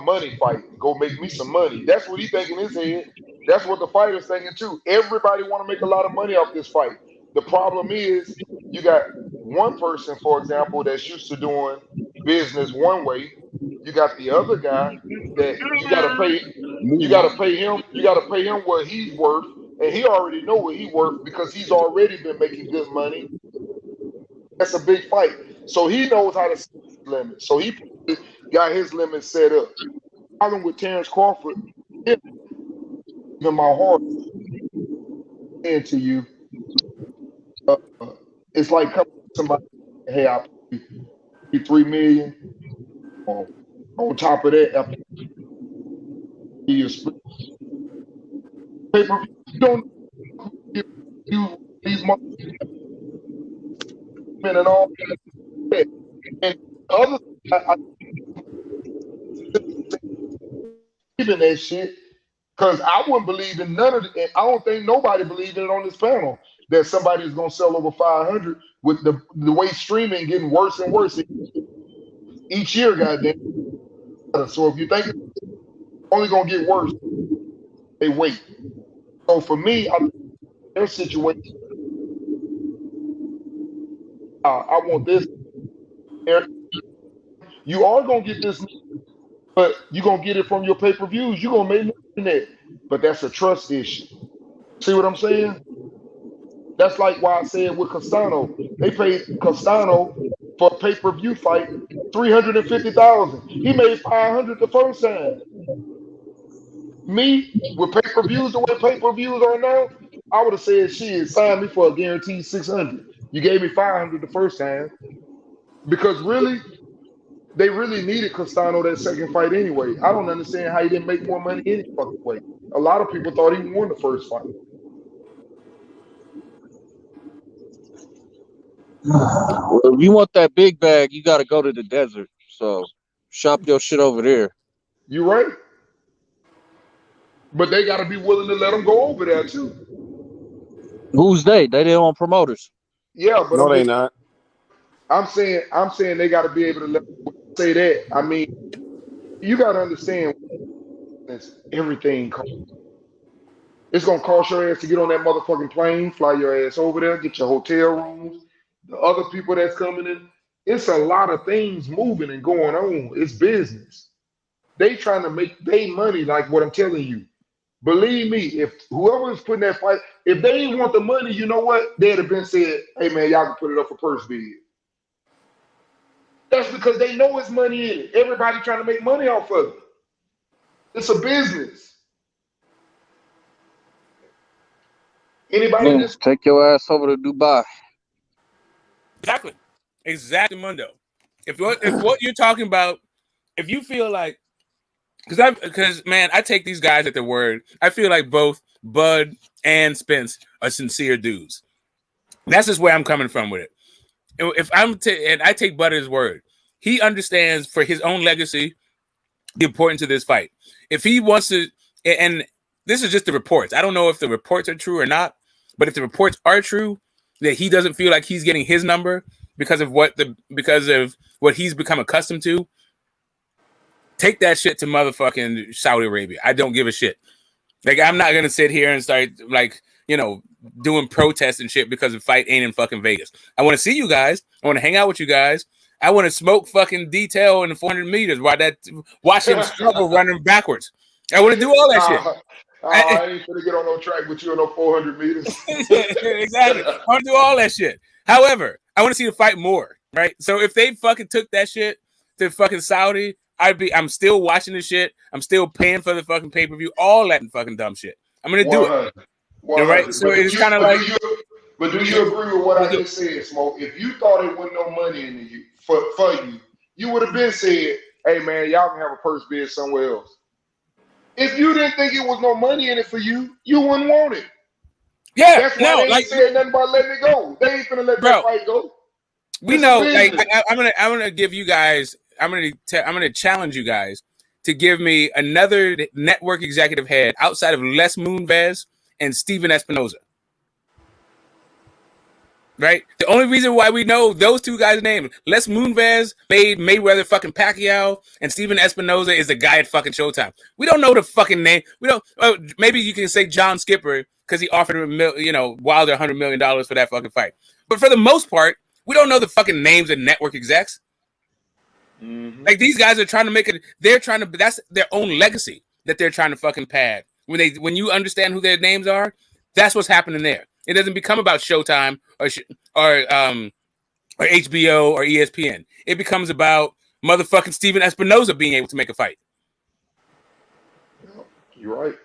money fight. Go make me some money. That's what he thinking in his head. That's what the fighter's thinking too. Everybody want to make a lot of money off this fight. The problem is you got one person, for example, that's used to doing business one way. You got the other guy that you gotta pay him what he's worth, and he already know what he's worth because he's already been making good money. That's a big fight, so he knows how to set his limit. So he got his limit set up. Problem with Terrence Crawford, in my heart, and to you, it's like coming to somebody, hey, I'll pay you $3 million. On top of that, after you split paper, you don't use these money and all that. And other, I believe in that shit because I wouldn't believe in none of it. And I don't think nobody believes in it on this panel that somebody is gonna sell over 500 with the way streaming getting worse and worse each year, goddamn. So if you think it's only gonna get worse, they wait. So for me, their situation, I want this. You are gonna get this, but you're gonna get it from your pay-per-views. You're gonna make money in that, but that's a trust issue. See what I'm saying? That's like why I said with Castano, they paid Castano for a pay-per-view fight $350,000. He made $500 the first time. Me with pay-per-views the way pay-per-views are now, I would have said shit, sign me for a guaranteed $600. You gave me $500 the first time because really, they really needed Castano that second fight anyway. I don't understand how he didn't make more money any fucking way. A lot of people thought he won the first fight. Well, if you want that big bag, you got to go to the desert. So shop your shit over there. You right. But they got to be willing to let him go over there too. Who's they? They their own promoters. Yeah, but No, they not. I'm saying they got to be able to say that. I mean, you got to understand everything. It's gonna cost your ass to get on that motherfucking plane, fly your ass over there, get your hotel rooms, the other people that's coming in. It's a lot of things moving and going on. It's business. They trying to make their money, like what I'm telling you. Believe me, if whoever is putting that fight, if they didn't want the money, you know what? They'd have been said, hey man, y'all can put it up for purse bid. That's because they know it's money in it. Everybody trying to make money off of it. It's a business. Anybody Just take your ass over to Dubai. Exactly, Mundo. If what you're talking about, if you feel like, because man, I take these guys at their word. I feel like both Bud and Spence are sincere dudes. That's just where I'm coming from with it. If and I take Bud at his word, he understands for his own legacy the importance of this fight. If he wants to, and this is just the reports. I don't know if the reports are true or not, but if the reports are true, that he doesn't feel like he's getting his number because of what he's become accustomed to, take that shit to motherfucking Saudi Arabia. I don't give a shit. Like, I'm not gonna sit here and start doing protests and shit because the fight ain't in fucking Vegas. I want to see you guys. I want to hang out with you guys. I want to smoke fucking detail in the 400 meters watch him struggle running backwards. I want to do all that shit. I ain't gonna get on no track with you on no 400 meters. Exactly. I want to do all that shit. However, I want to see the fight more, right? So if they fucking took that shit to fucking Saudi, I'm still watching the shit. I'm still paying for the fucking pay-per-view, all that fucking dumb shit. I'm gonna do it. Right? So it's kind of like. But do you agree with what I just said, Smoke? If you thought it wasn't no money in you for you, you would have been said, "Hey man, y'all can have a purse bid somewhere else." If you didn't think it was no money in it for you, you wouldn't want it. Yeah, that's why they ain't said nothing about letting it go. They ain't finna let that fight go. We know. Like, I'm gonna give you guys. I'm gonna challenge you guys to give me another network executive head outside of Les Moonves and Steven Espinoza. Right? The only reason why we know those two guys' names, Les Moonves made Mayweather fucking Pacquiao, and Steven Espinoza is the guy at fucking Showtime. We don't know the fucking name. We don't. Maybe you can say John Skipper because he offered him, Wilder $100 million for that fucking fight. But for the most part, we don't know the fucking names of network execs. Mm-hmm. Like, these guys are trying to make it. That's their own legacy that they're trying to fucking pad. When you understand who their names are, that's what's happening there. It doesn't become about Showtime or HBO or ESPN. It becomes about motherfucking Steven Espinoza being able to make a fight. You're right.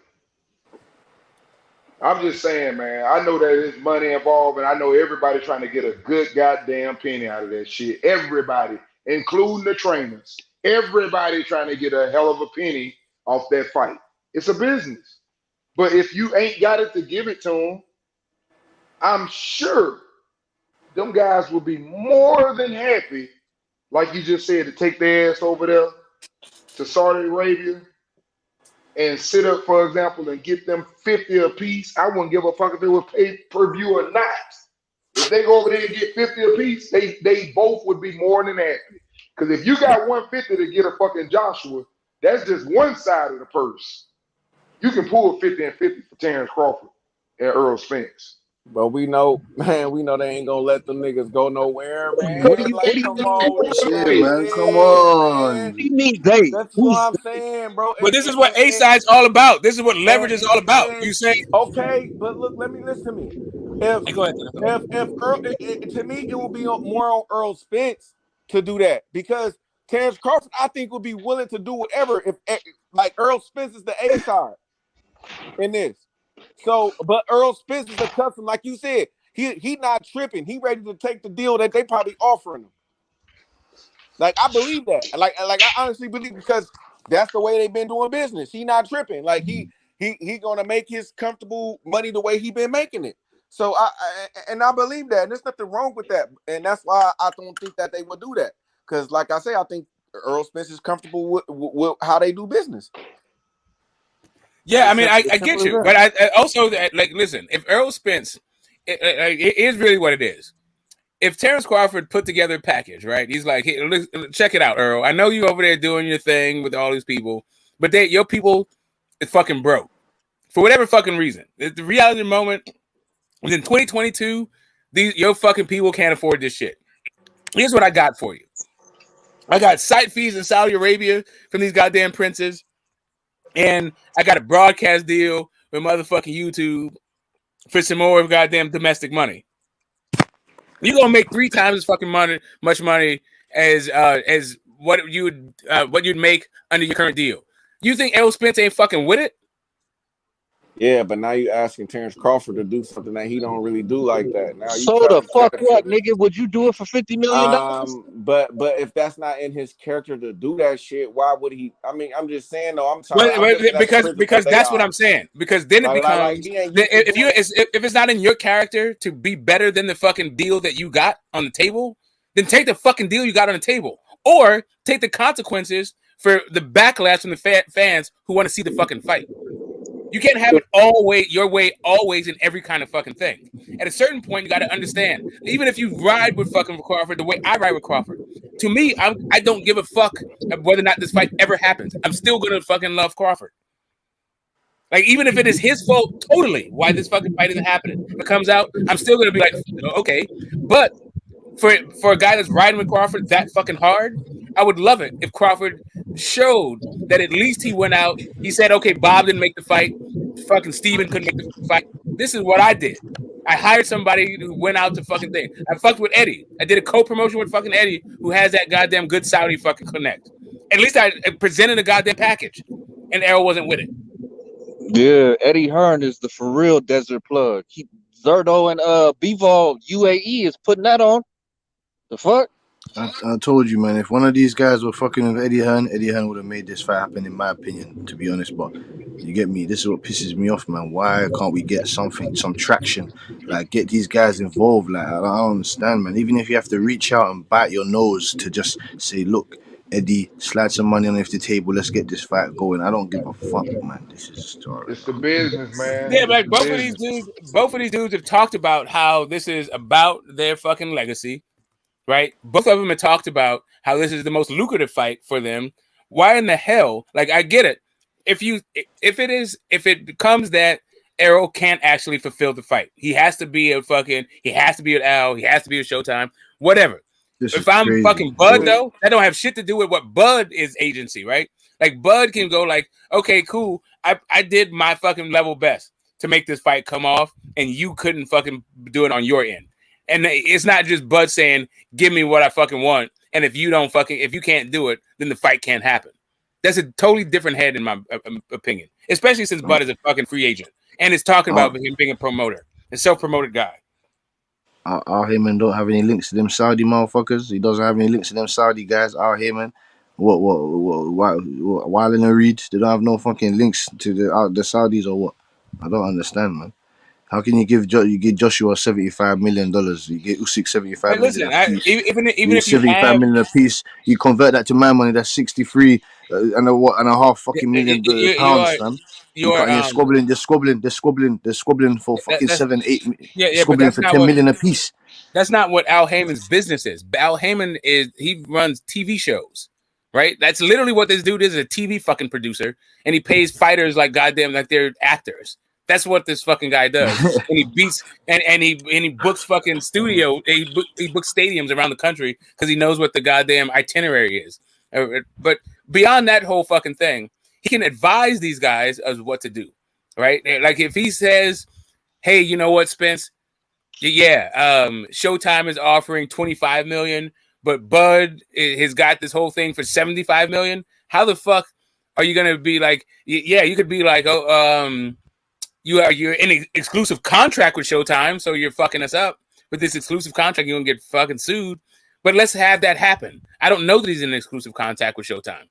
I'm just saying, man. I know that there's money involved, and I know everybody trying to get a good goddamn penny out of that shit. Everybody, including the trainers. Everybody trying to get a hell of a penny off that fight. It's a business. But if you ain't got it to give it to them, I'm sure them guys will be more than happy, like you just said, to take their ass over there to Saudi Arabia and sit up, for example, and get them 50 a piece. I wouldn't give a fuck if it was pay-per-view or not. If they go over there and get 50 a piece, they both would be more than happy. Because if you got 150 to get a fucking Joshua, that's just one side of the purse. You can pull 50 and 50 for Terrence Crawford and Earl Spence. But we know they ain't gonna let them niggas go nowhere, man. What do you Come on, man? Come on. What do you mean they? That's what I'm saying, bro. But this is what A-Side's all about. This is what leverage is all about. You say, okay, but look, listen to me. if Go ahead. if Earl, to me, it would be more on Earl Spence to do that because Terrence Crawford, I think, would be willing to do whatever if like Earl Spence is the A side in this. So, but Earl Spence is a custom, like you said. He not tripping. He ready to take the deal that they probably offering him. Like I believe that. Like I honestly believe because that's the way they've been doing business. He not tripping. Like he gonna make his comfortable money the way he been making it. So I believe that. And there's nothing wrong with that. And that's why I don't think that they would do that. Because like I say, I think Earl Spence is comfortable with how they do business. Yeah, I mean, I It's get simple as you, that. but I also like listen. If Earl Spence, it is really what it is. If Terrence Crawford put together a package, right? He's like, hey, check it out, Earl. I know you over there doing your thing with all these people, but your people is fucking broke for whatever fucking reason. The reality moment is in 2022, your fucking people can't afford this shit. Here's what I got for you. I got site fees in Saudi Arabia from these goddamn princes, and I got a broadcast deal with motherfucking YouTube for some more goddamn domestic money. You're gonna make 3 times as fucking much money as what you'd make under your current deal. You think Errol Spence ain't fucking with it? Yeah, but now you asking Terrence Crawford to do something that he don't really do like that. Now you So the trying to fuck test what, it. nigga? Would you do it for $50 million? But if that's not in his character to do that shit, why would he? I mean, I'm just saying though. I'm just that's the principle Because they that's what are. I'm saying. Because then it Like becomes he ain't used to if doing it. if it's not in your character to be better than the fucking deal that you got on the table, then take the fucking deal you got on the table, or take the consequences for the backlash from the fans who want to see the fucking fight. You can't have it your way always in every kind of fucking thing. At a certain point, you got to understand. Even if you ride with fucking Crawford the way I ride with Crawford, to me, I don't give a fuck whether or not this fight ever happens. I'm still gonna fucking love Crawford. Like even if it is his fault totally why this fucking fight isn't happening, if it comes out, I'm still gonna be like, okay. But for a guy that's riding with Crawford that fucking hard, I would love it if Crawford showed that at least he went out. He said, okay, Bob didn't make the fight. Fucking Steven couldn't make the fight. This is what I did. I hired somebody who went out to fucking thing. I fucked with Eddie. I did a co-promotion with fucking Eddie, who has that goddamn good Saudi fucking connect. At least I presented a goddamn package, and Errol wasn't with it. Yeah, Eddie Hearn is the for real desert plug. Zerdo and Bivol UAE is putting that on. The fuck? I told you, man. If one of these guys were fucking with Eddie Hearn would have made this fight happen, in my opinion. To be honest, but you get me. This is what pisses me off, man. Why can't we get some traction? Like, get these guys involved. Like, I don't understand, man. Even if you have to reach out and bite your nose to just say, look, Eddie, slide some money on the table. Let's get this fight going. I don't give a fuck, man. This is just alright. It's the business, man. Yeah, It's like the both business. of these dudes have talked about how this is about their fucking legacy, right? Both of them have talked about how this is the most lucrative fight for them. Why in the hell? Like, I get it. If it becomes that Errol can't actually fulfill the fight, he has to be at Al, he has to be at Showtime, whatever. If I'm crazy. fucking Bud, though, that don't have shit to do with what Bud is agency, right? Like, Bud can go like, okay, cool. I did my fucking level best to make this fight come off, and you couldn't fucking do it on your end. And it's not just Bud saying, give me what I fucking want. And if you can't do it, then the fight can't happen. That's a totally different head in my opinion, especially since Bud is a fucking free agent and is talking about him being a promoter, a self-promoted guy. Al Heyman don't have any links to them Saudi motherfuckers. He doesn't have any links to them Saudi guys. Al Heyman, Wilder and Reed, they don't have no fucking links to the Saudis or what? I don't understand, man. How can you give Joshua $75 million? You get Usyk $75 million a piece. Even if you 75 have million a piece, you convert that to my money. That's 63 and a half fucking million pounds, fam. You're squabbling for fucking that's 7-8, but squabbling that's for not 10 what million a piece. that's not what Al Heyman's business is. Al Heyman he runs TV shows, right? That's literally what this dude is, a TV fucking producer, and he pays fighters like goddamn like they're actors. That's what this fucking guy does. And he beats and he books fucking studio. He books stadiums around the country because he knows what the goddamn itinerary is. But beyond that whole fucking thing, he can advise these guys as what to do, right? Like if he says, "Hey, you know what, Spence? Yeah, Showtime is offering 25 million, but Bud has got this whole thing for 75 million. How the fuck are you gonna be like? Yeah, you could be like, oh, you're in an exclusive contract with Showtime, so you're fucking us up with this exclusive contract. You're gonna get fucking sued. But let's have that happen. I don't know that he's in an exclusive contract with Showtime.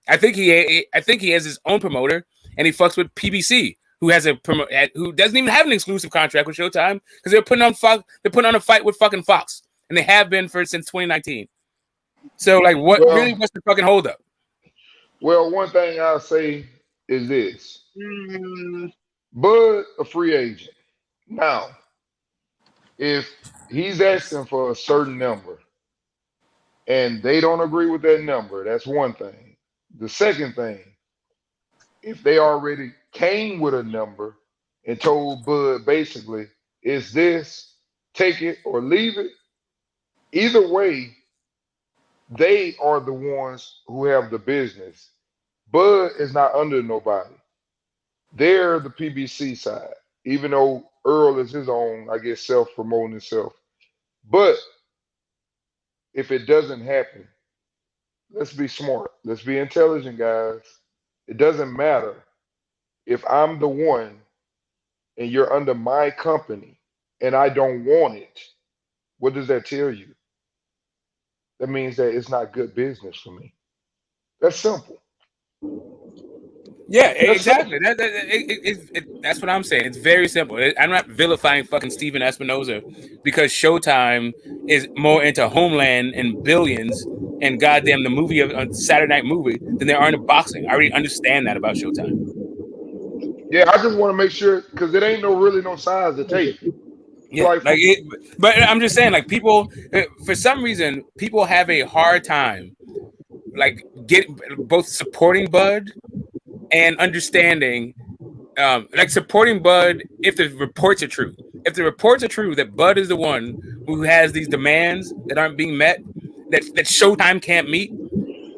I think he has his own promoter, and he fucks with PBC, who has who doesn't even have an exclusive contract with Showtime because they're putting on a fight with fucking Fox, and they have been since 2019. So like, what's the fucking holdup? Well, one thing I'll say is this: Bud, a free agent. Now, if he's asking for a certain number and they don't agree with that number, that's one thing. The second thing, if they already came with a number and told Bud basically, is this, take it or leave it, either way, they are the ones who have the business. Bud is not under nobody. They're the PBC side, even though Earl is his own, I guess, self promoting himself. But if it doesn't happen, let's be smart. Let's be intelligent, guys. It doesn't matter if I'm the one and you're under my company and I don't want it. What does that tell you? That means that it's not good business for me. That's simple. Yeah, exactly. That's what I'm saying. It's very simple. I'm not vilifying fucking Steven Espinoza because Showtime is more into Homeland and Billions and goddamn the movie of Saturday Night Movie than they are into boxing. I already understand that about Showtime. Yeah, I just want to make sure because it ain't really no size to take. Yeah, but I'm just saying, like, people for some reason people have a hard time like both supporting Bud and understanding, like supporting Bud if the reports are true. If the reports are true that Bud is the one who has these demands that aren't being met, that Showtime can't meet,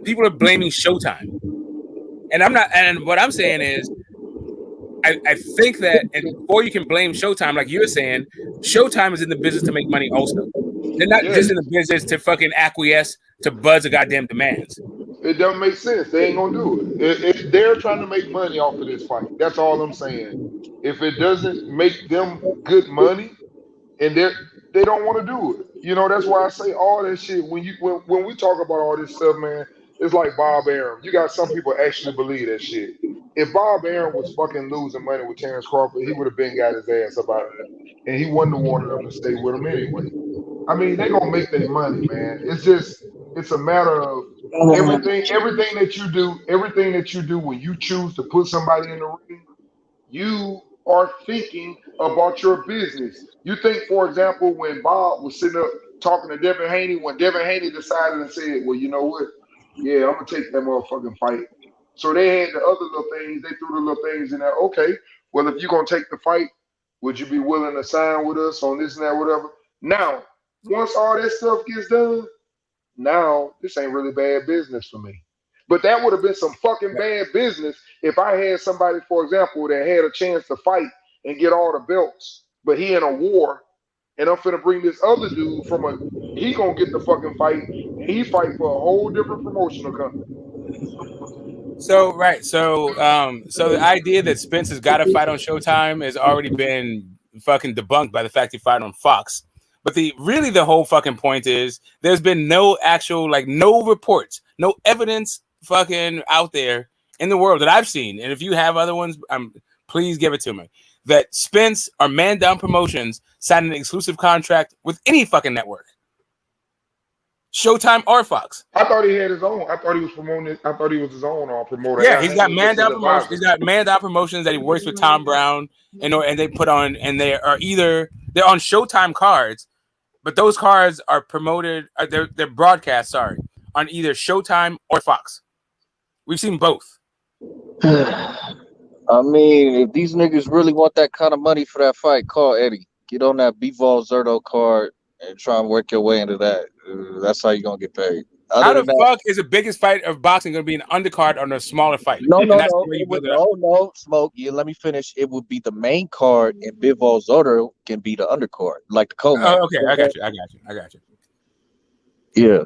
people are blaming Showtime. And I'm not. And what I'm saying is, I think that, and before you can blame Showtime, like you're saying, Showtime is in the business to make money also. They're not just in the business to fucking acquiesce to Bud's goddamn demands. It doesn't make sense. They ain't gonna do it. They're trying to make money off of this fight. That's all I'm saying. If it doesn't make them good money, and they don't want to do it, that's why I say all that shit. When we talk about all this stuff, man, it's like Bob Arum. You got some people actually believe that shit. If Bob Arum was fucking losing money with Terrence Crawford, he would have been got his ass up out of there, and he wouldn't have wanted them to stay with him anyway. I mean, they gonna make their money, man. It's a matter of everything that you do when you choose to put somebody in the ring, you are thinking about your business. You think, for example, when Bob was sitting up talking to Devin Haney, when Devin Haney decided and said, well, you know what? Yeah, I'm gonna take that motherfucking fight. So they had the other little things, they threw the little things in there. Okay, well, if you're gonna take the fight, would you be willing to sign with us on this and that, whatever? Now, once all that stuff gets done, now this ain't really bad business for me. But that would have been some fucking bad business if I had somebody, for example, that had a chance to fight and get all the belts, but he in a war, and I'm finna bring this other dude he gonna get the fucking fight, and he fight for a whole different promotional company. So the idea that Spence has got to fight on Showtime has already been fucking debunked by the fact he fought on Fox. But the whole fucking point is there's been no actual, like, no reports, no evidence fucking out there in the world that I've seen. And if you have other ones, please give it to me. That Spence or Man Down Promotions signed an exclusive contract with any fucking network, Showtime or Fox. I thought he had his own. I thought he was promoting it. I thought he was his own promoter. Yeah, he's got Man Down Promotions. He's got Man Down Promotions that he works with Tom Brown, and they put on, and they're on Showtime cards, but those cards are promoted. They're broadcast. Sorry, on either Showtime or Fox. We've seen both. I mean, if these niggas really want that kind of money for that fight, call Eddie. Get on that Bivol Zerto card and try and work your way into that. That's how you're gonna get paid. Other How the than that, fuck is the biggest fight of boxing going to be an undercard on a smaller fight? no, And no, that's the no. way you It would build it up. no smoke. You let me finish. It would be the main card, and Bivol Zotto can be the undercard, like the co-main. Oh, okay, I got you. Yeah,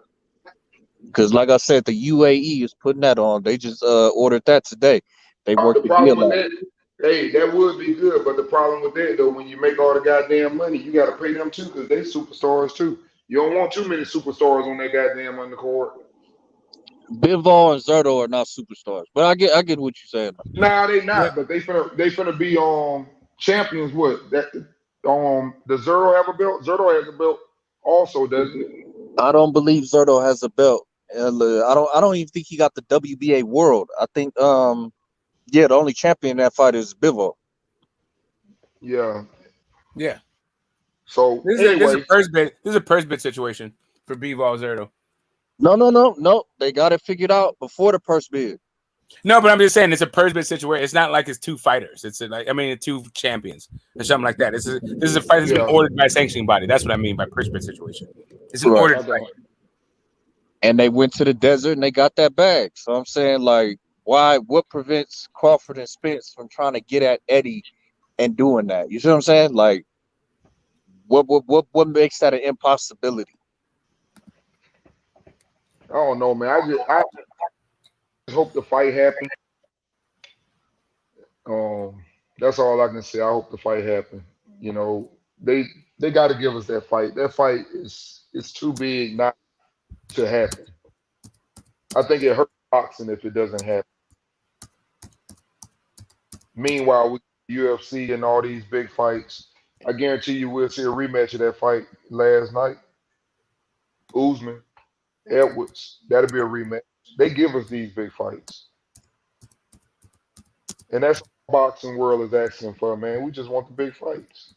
because like I said, the UAE is putting that on. They just ordered that today. They The worked the problem deal with out. that, hey, that would be good, but the problem with that though, when you make all the goddamn money, you got to pay them too, because they superstars too. You don't want too many superstars on that goddamn undercard. Bivol and Zerto are not superstars, but I get what you're saying. Nah, they Yeah. not, but they finna be champions. What that does Zero have a belt? Zero has a belt also, doesn't it? I don't believe Zerto has a belt. I don't even think he got the WBA world. I think yeah, the only champion in that fight is Bivol. Yeah. Yeah. So This is a anyway, purse bid. This is a purse bid situation for Bivol Zerto. No. They got it figured out before the purse bid. No, but I'm just saying it's a purse bid situation. It's not like it's two fighters. It's two champions or something like that. This is a fight that's been yeah, ordered by a sanctioning body. That's what I mean by purse bid situation. It's an Right. ordered I got fight. And they went to the desert and they got that bag. So I'm saying, like, what prevents Crawford and Spence from trying to get at Eddie and doing that? You see what I'm saying? Like, what makes that an impossibility? I don't know, man. I just hope the fight happens. That's all I can say. I hope the fight happens. You know, they got to give us that fight. That fight is too big not to happen. I think it hurts boxing if it doesn't happen. Meanwhile, with UFC and all these big fights, I guarantee you we'll see a rematch of that fight last night. Usman, Edwards, that'll be a rematch. They give us these big fights, and that's what the boxing world is asking for, man. We just want the big fights.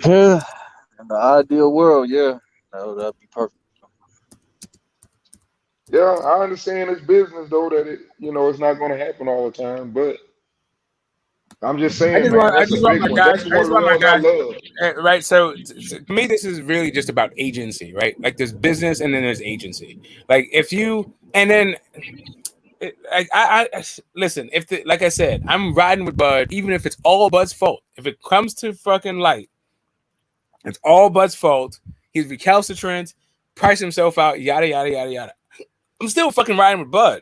Yeah, in the ideal world, yeah, that'd be perfect. Yeah, I understand it's business though that it's not going to happen all the time, but I'm just saying, man, I that's a just want big my one. guys. That's one of the ones I love. Right. So to me, this is really just about agency, right? Like there's business and then there's agency. Like if you and then. I listen. Like I said, I'm riding with Bud, even if it's all Bud's fault. If it comes to fucking light, it's all Bud's fault. He's recalcitrant, priced himself out, yada yada yada yada. I'm still fucking riding with Bud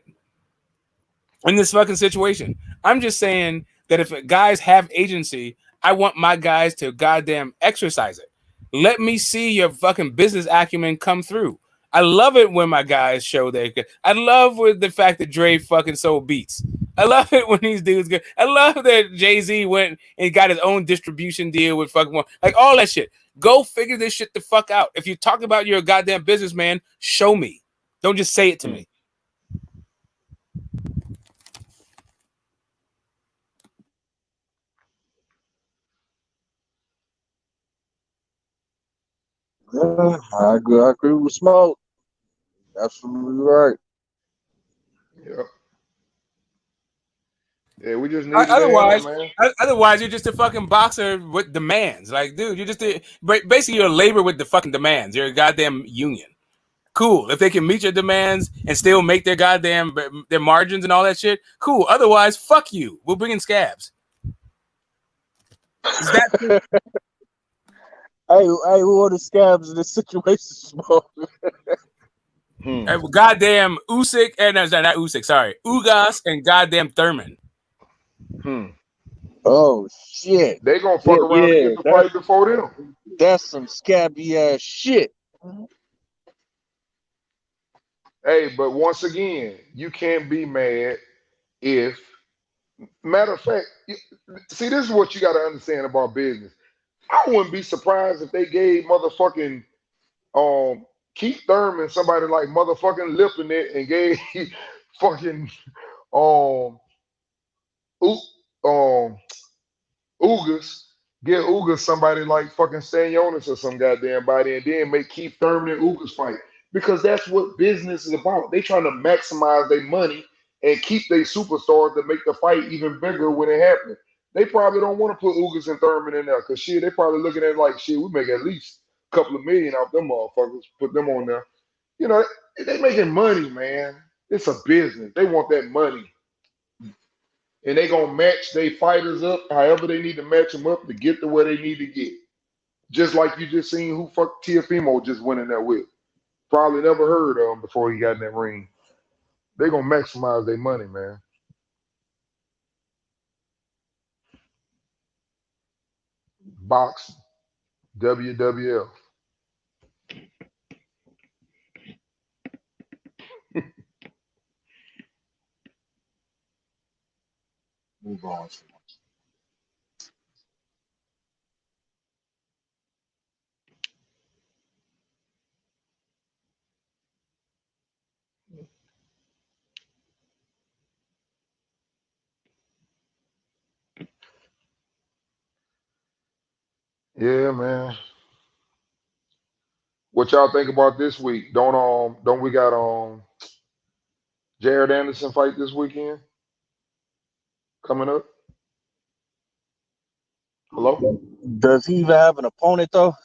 in this fucking situation. I'm just saying that if guys have agency, I want my guys to goddamn exercise it. Let me see your fucking business acumen come through. I love it when my guys show they could. I love with the fact that Dre fucking sold beats. I love it when these dudes go. I love that Jay-Z went and got his own distribution deal with fucking like all that shit. Go figure this shit the fuck out. If you talk about you're a goddamn businessman, show me. Don't just say it to me. Yeah, I agree with Smoke. Absolutely right. Yeah, yeah, we just needed to have, man. Otherwise, you're just a fucking boxer with demands. Like, dude, you're just basically you're a labor with the fucking demands. You're a goddamn union. Cool. If they can meet your demands and still make their goddamn their margins and all that shit, cool. Otherwise, fuck you. We'll bring in scabs. Is that Hey, who are the scabs in this situation, Smoke? Goddamn Usyk and not Usyk. Sorry, Ugas and goddamn Thurman. Oh shit! They gonna fuck around and get the fight before them. That's some scabby ass shit. Hey, but once again, you can't be mad if. Matter of fact, see, this is what you got to understand about business. I wouldn't be surprised if they gave motherfucking Keith Thurman somebody like motherfucking lipping it and gave fucking um Ugas, get Ugas somebody like fucking Stanionis or some goddamn body, and then make Keith Thurman and Ugas fight. Because that's what business is about. They trying to maximize their money and keep their superstars to make the fight even bigger when it happens. They probably don't want to put Ugas and Thurman in there because shit, they probably looking at it like shit, we make at least couple of million off them motherfuckers, put them on there. You know, they making money, man. It's a business. They want that money. And they gonna match their fighters up however they need to match them up to get to where they need to get. Just like you just seen who fuck Tiafimo just went in there with. Probably never heard of him before he got in that ring. They gonna maximize their money, man. Boxing, WWF. Move on. Yeah, man. What y'all think about this week? Don't we got Jared Anderson fight this weekend coming up? Hello? Does he even have an opponent though?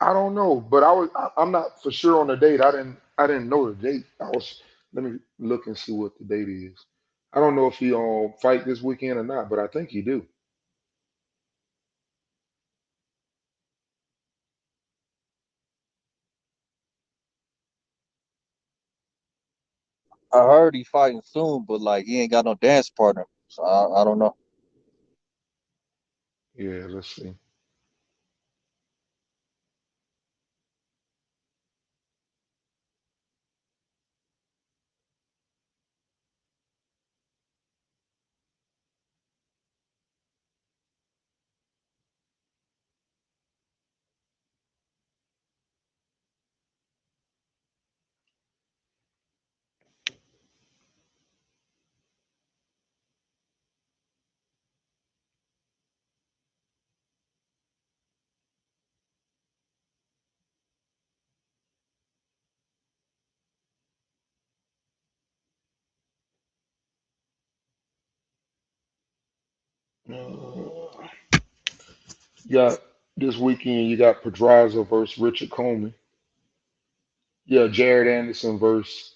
I don't know, but I'm not for sure on the date. I didn't know the date. Let me look and see what the date is. I don't know if he fight this weekend or not, but I think he do. I heard he fighting soon, but like he ain't got no dance partner, so I don't know. Yeah, let's see. Uh, you got this weekend. You got Pedraza versus Richard Coleman. Yeah, Jared Anderson versus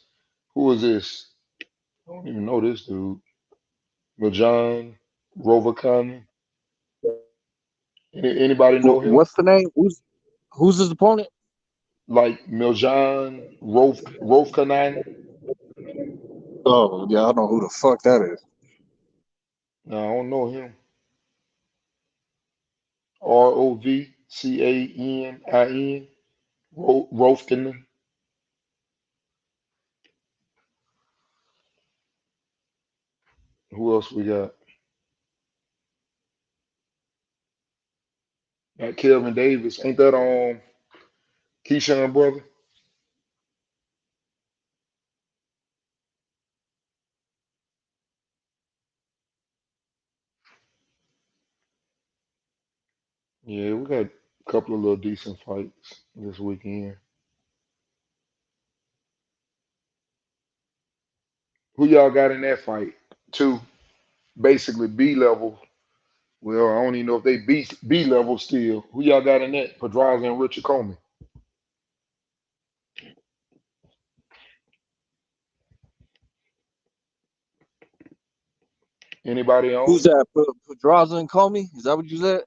who is this? I don't even know this dude. Majan Rovakan. Anybody know him? What's the name? Who's his opponent? Like Miljan Rovkanan? Oh yeah, I don't know who the fuck that is. No, I don't know him. Rovcanin. Rovkanan. Who else we got? Got Kelvin Davis. Ain't that Keyshawn brother? Yeah, we got a couple of little decent fights this weekend. Who y'all got in that fight? Two, basically B level. Well, I don't even know if they B level still. Who y'all got in that? Pedraza and Richard Coleman. Anybody Who's on? that? Pedraza and Comey? Is that what you said?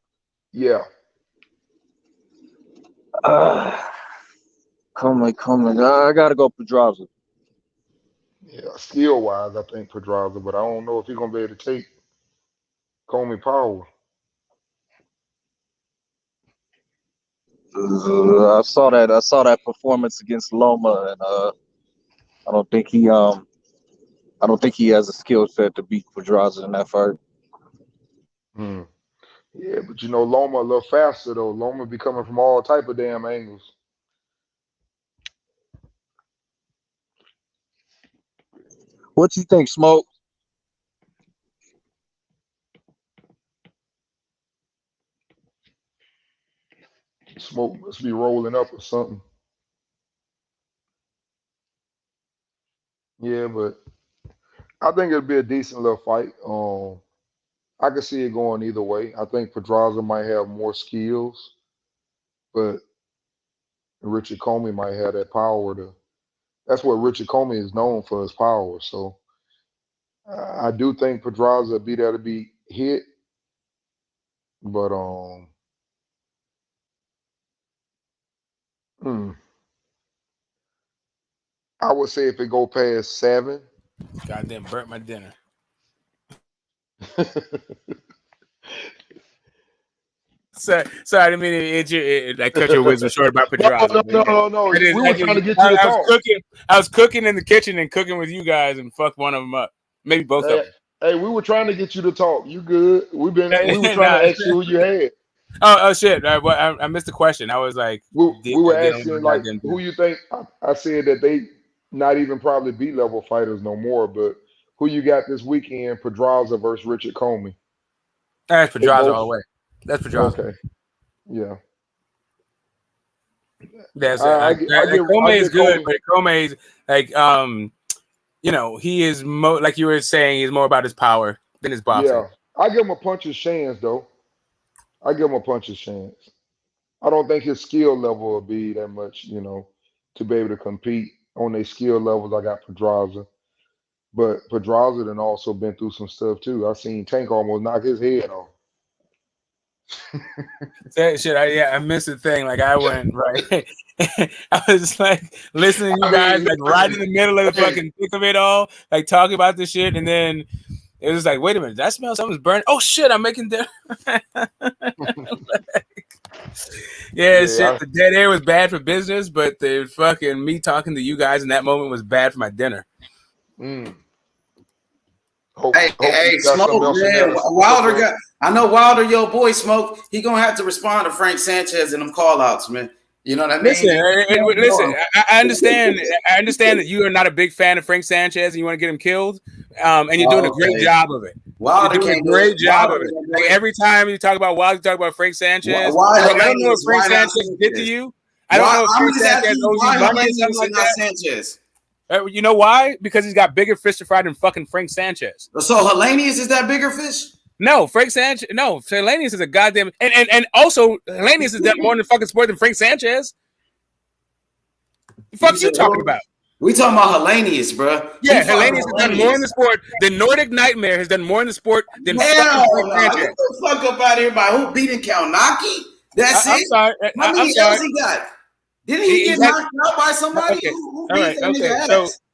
Yeah. Uh, Comey. I gotta go Pedraza. Yeah, skill wise, I think Pedraza, but I don't know if he's gonna be able to take Coleman power. I saw that performance against Loma, and I don't think he I don't think he has a skill set to beat Pedraza in that fight. Hmm. Yeah, but you know Loma a little faster though. Loma be coming from all type of damn angles. What you think, Smoke? Smoke must be rolling up or something. Yeah, but I think it'll be a decent little fight. I can see it going either way. I think Pedraza might have more skills, but Richard Comey might have that power to. That's what Richard Comey is known for, his power. So I do think Pedraza will be there to be hit, but I would say if it go past 7. Goddamn, burnt my dinner. Sorry, I didn't mean to cut your wisdom short about Pedraza. No. We were trying to get you to talk. I was cooking in the kitchen and cooking with you guys and fucked one of them up. Maybe both of them. Hey, we were trying to get you to talk. You good? We were trying to ask you who you had. Oh shit! I missed the question. I was like, we were asking like who you think. I said that they not even probably B-level fighters no more, but who you got this weekend? Pedraza versus Richard Comey. That's Pedraza all the way. That's Pedraza. Okay. Yeah. That's Comey is good, but Comey's like he is like you were saying, he's more about his power than his boxing. Yeah, I give him a puncher's chance though. I give him a puncher's chance. I don't think his skill level will be that much, to be able to compete on their skill levels. I got Pedraza, but Pedraza then also been through some stuff too. I seen Tank almost knock his head off. That shit, I missed the thing. Like I went right. I was like listening to you guys, like right in the middle of the fucking thick of it all, like talking about this shit, and then it was like, wait a minute, that smell something's burning. Oh shit, I'm making dinner. Shit. The dead air was bad for business, but the fucking me talking to you guys in that moment was bad for my dinner. Hey, Smoke, man. Wilder got. I know Wilder, your boy Smoke. He gonna have to respond to Frank Sanchez and them call outs, man. You know what I mean? Listen. I understand. I understand that you are not a big fan of Frank Sanchez and you want to get him killed. And you're doing a great job of it. Wilder you're doing a great job of it. Like every time you talk about Wilder, you talk about Frank Sanchez. I don't know what Frank Sanchez did to you. I don't know if Frank Sanchez owes you money or something like that. Sanchez. You know why? Because he's got bigger fish to fry than fucking Frank Sanchez. So Hellenius is that bigger fish? No, Frank Sanchez. No, Hellenius is a goddamn and also Hellenius has done more in the fucking sport than Frank Sanchez. The fuck you talking about? We talking about Hellenius, bro. Yeah, Hellenius has done more in the sport than Nordic Nightmare has done more in the sport than fucking Frank Sanchez. Get the fuck up out of here by who beating Kaunaki? That's it. I'm sorry. How many else he got? Didn't he get knocked out by somebody? Okay. Who beat that nigga ass?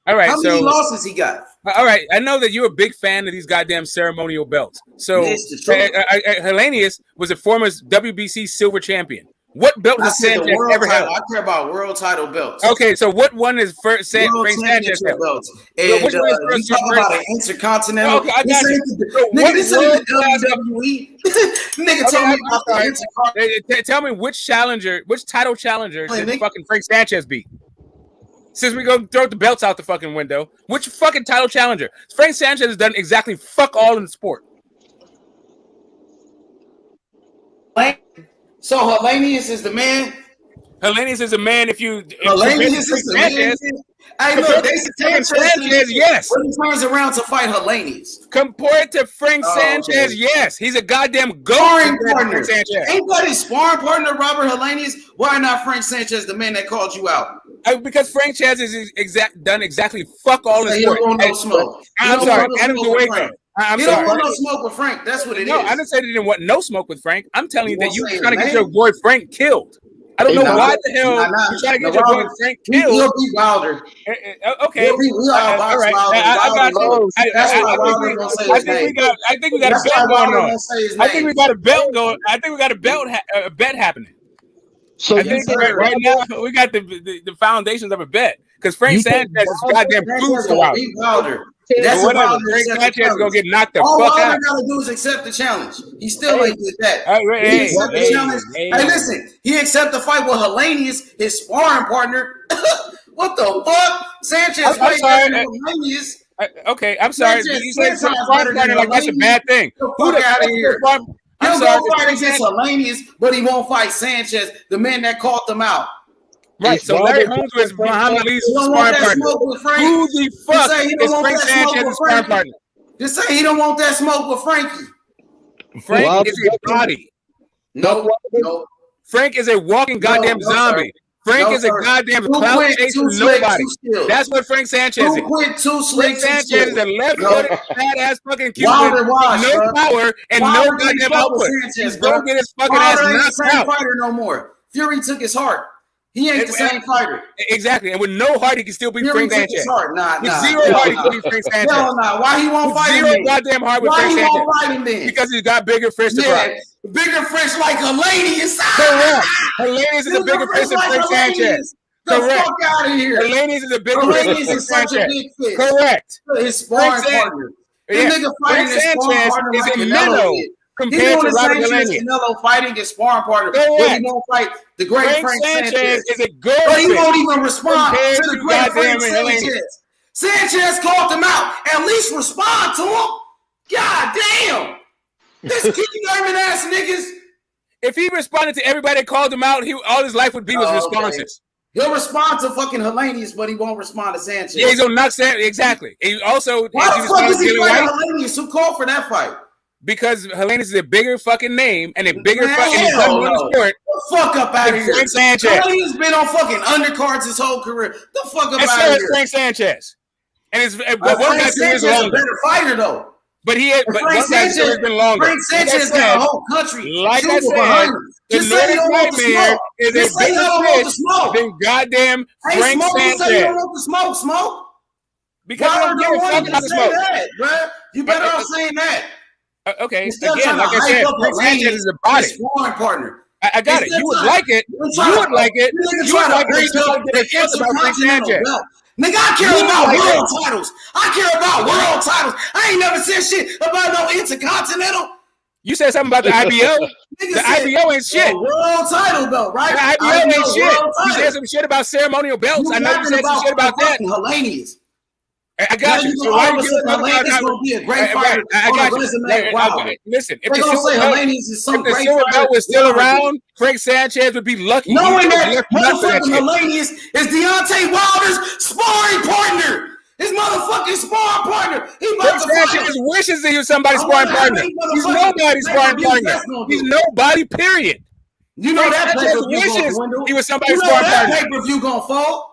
All right. How many losses he got? All right. I know that you're a big fan of these goddamn ceremonial belts. So Hellenius was a former WBC silver champion. What belt has Sanchez ever held? I care about world title belts. Okay, so what one is first Frank Sanchez held? Belts. And which one is first? You talk about an intercontinental. Okay, I got you. Nigga, this ain't the WWE. Nigga, tell me about the intercontinental. Tell me which title challenger did fucking Frank Sanchez beat? Since we go throw the belts out the fucking window, which fucking title challenger? Frank Sanchez has done exactly fuck all in the sport. So Hellenius is the man. Hellenius is a man. Hellenius is the man. Hey, look, they Sanchez, yes. When he turns around to fight Hellenius. Compared to Frank Sanchez, yes. He's a goddamn sparring partner. Ain't that his sparring partner, Robert Hellenius? Why not Frank Sanchez, the man that called you out? Because Frank Sanchez has done exactly fuck all his sport. No smoke. I'm sorry, Adam DeWayco. You don't want no smoke with Frank. That's what it is. No, I didn't say they didn't want no smoke with Frank. I'm telling you that you're trying to get your boy Frank killed. I don't know why the hell you're trying to get your boy Frank killed. He'll be Wilder. Okay. All right. I got you. I think we got a belt going on. I think we got a belt going. I think we got a bet happening. So I think right now we got the foundations of a bet because Frank Sanchez is goddamn crucial out. That's whatever. Frank Sanchez is gonna get knocked the fuck out. All I gotta do is accept the challenge. He still ain't did that. He accept the challenge. Hey, listen, he accept the fight with Hellenius, his sparring partner. What the fuck? Sanchez fight Hellenius. Okay, I'm sorry. You said sparring partner like that's a bad thing. Who the out of here? He'll go fight against Hellenius, but he won't fight Sanchez, the man that caught them out. Right, so Larry Holmes was Muhammad Ali's sparring partner. Who the fuck is Frank Sanchez's sparring partner? Just say he don't want that smoke with Frankie. Frank is a body. No. Frank is a walking goddamn zombie. Frank is a goddamn clout chasing nobody. That's what Frank Sanchez is. Frank Sanchez is a left-footed, badass fucking Cuban with no power and no goddamn output. He's gonna get his fucking ass knocked out. Fighter no more. Fury took his heart. He ain't the same fighter. Exactly, and with no heart, he can still beat Frank Sanchez. With zero heart, he can beat Frank Sanchez. Hell no. Why he won't fight him? Zero goddamn heart with Frank Sanchez. Why he won't fight him then? Because he's got bigger fish to fry. Bigger fish like Hellenius. Correct. Hellenius is a bigger fish than Frank Sanchez. Correct. Fuck out of here. Hellenius is a bigger fish than Frank Sanchez. Correct. His sparring partner. Yeah. This nigga fighting his sparring partner is like a minnow compared to Robert Hellenius. Canelo fighting his sparring partner. But he won't fight the great Frank Sanchez. Is a good but he won't even respond to the great Frank Sanchez. Sanchez called him out. At least respond to him. God damn. This keep-german ass niggas. If he responded to everybody that called him out, all his life would be was responses. He'll respond to fucking Hellenius, but he won't respond to Sanchez. Yeah, he's gonna knock Sanchez. Exactly. And also, why the fuck is he fighting Hellenius? Who called for that fight? Because Hellenius is a bigger fucking name and a bigger fucking sport. The fuck up out of here. Frank Sanchez. Hellenius been on fucking undercards his whole career. The fuck up out of here. Frank Sanchez. And it's Frank Sanchez is a better fighter though. But Frank Sanchez has been longer. Frank Sanchez got a whole country. Like I said, the Nordic Nightmare is a bigger fish than goddamn Frank Sanchez. You don't want the smoke. Because I don't give a fuck about the smoke. That, you better off saying that. Okay, again, like I said, Frank Sanchez is a body. Sparring partner. I got it. You would like it. You would like it. You would like it about Frank Sanchez. Nigga, I care about world titles. I care about world titles. I ain't never said shit about no intercontinental. You said something about the IBO. The IBO ain't shit. World title though, right? The IBO ain't shit. You said some shit about ceremonial belts. I know you said some shit about that. Hellenius. I got you. So why you Hellenius gonna be a great fighter? I got you. Listen, if the silver belt was still around, Frank Sanchez would be lucky. Knowing that motherfucking Hellenius is Deontay Wilder's sparring partner. His motherfucking sparring partner. Frank Sanchez wishes that he was somebody's sparring partner. He's nobody's sparring partner. He's nobody, period. You know that pay-per-view wishes he was somebody's sparring partner. Pay-per-view gonna fall.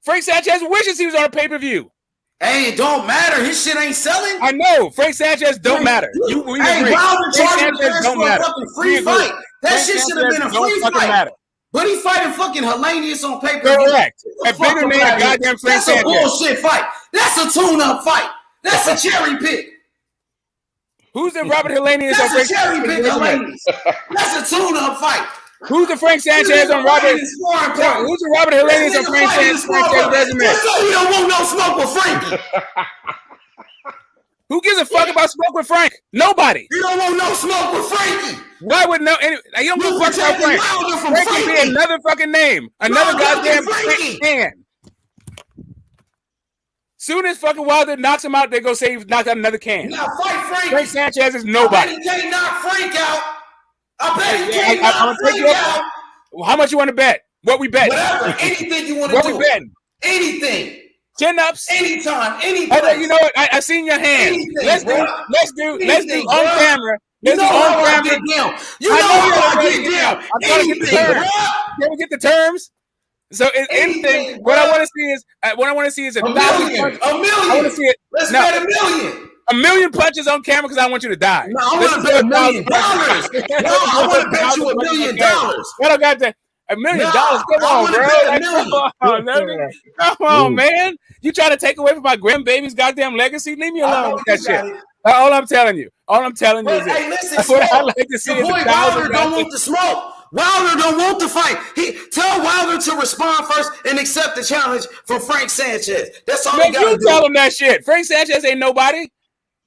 Frank Sanchez wishes he was on a pay-per-view. Hey, it don't matter. His shit ain't selling. I know. Frank Sanchez don't matter. We agree. Wilder charging Sanchez for a fucking free fight. That shit should have been a free fight. Matter. But he fighting fucking Hellenius on pay-per-view. Correct. A bigger name than goddamn Frank Sanchez. That's a bullshit fight. That's a tune-up fight. That's a cherry pick. Who's the Robert Hellenius on Frank Sanchez? That's a cherry pick, Hellenius. That's a tune-up fight. Who's the Frank Sanchez on Robert? Who's the Robert Hellenius on Frank Sanchez resume? You don't want no smoke with Frankie. Who gives a fuck about smoke with Frank? Nobody. You don't want no smoke with Frankie. Why would no? You don't give a fuck about Frank. Frank can be another fucking name, another goddamn can. Soon as fucking Wilder knocks him out, they go say he knocked out another can. Now fight Frank. Frank Sanchez is nobody. He can't knock Frank out. I bet he can't knock Frank out. How much you want to bet? What we bet? Whatever. Anything you want to do. What we betting? Anything. Chin-ups. Anytime. Anything. Oh, you know what? I seen your hand. Let's do on camera. You know how I get down. You know how I get down. I'm trying to get the terms. Can we get the terms? So anything. What I want to see is a million. I want to see it. Let's bet $1 million. $1 million punches on camera because I want you to die. No, I want to bet $1 million. No, I want to bet you $1 million. What I got that? $1 million. Come on, bro. Come on, man. You trying to take away from my grandbaby's goddamn legacy? Leave me alone with that shit. All I'm telling you is hey, listen, what I like to see is boy Wilder don't want the smoke. Wilder don't want the fight. Tell Wilder to respond first and accept the challenge from Frank Sanchez. That's all he got to do. You tell him that shit. Frank Sanchez ain't nobody.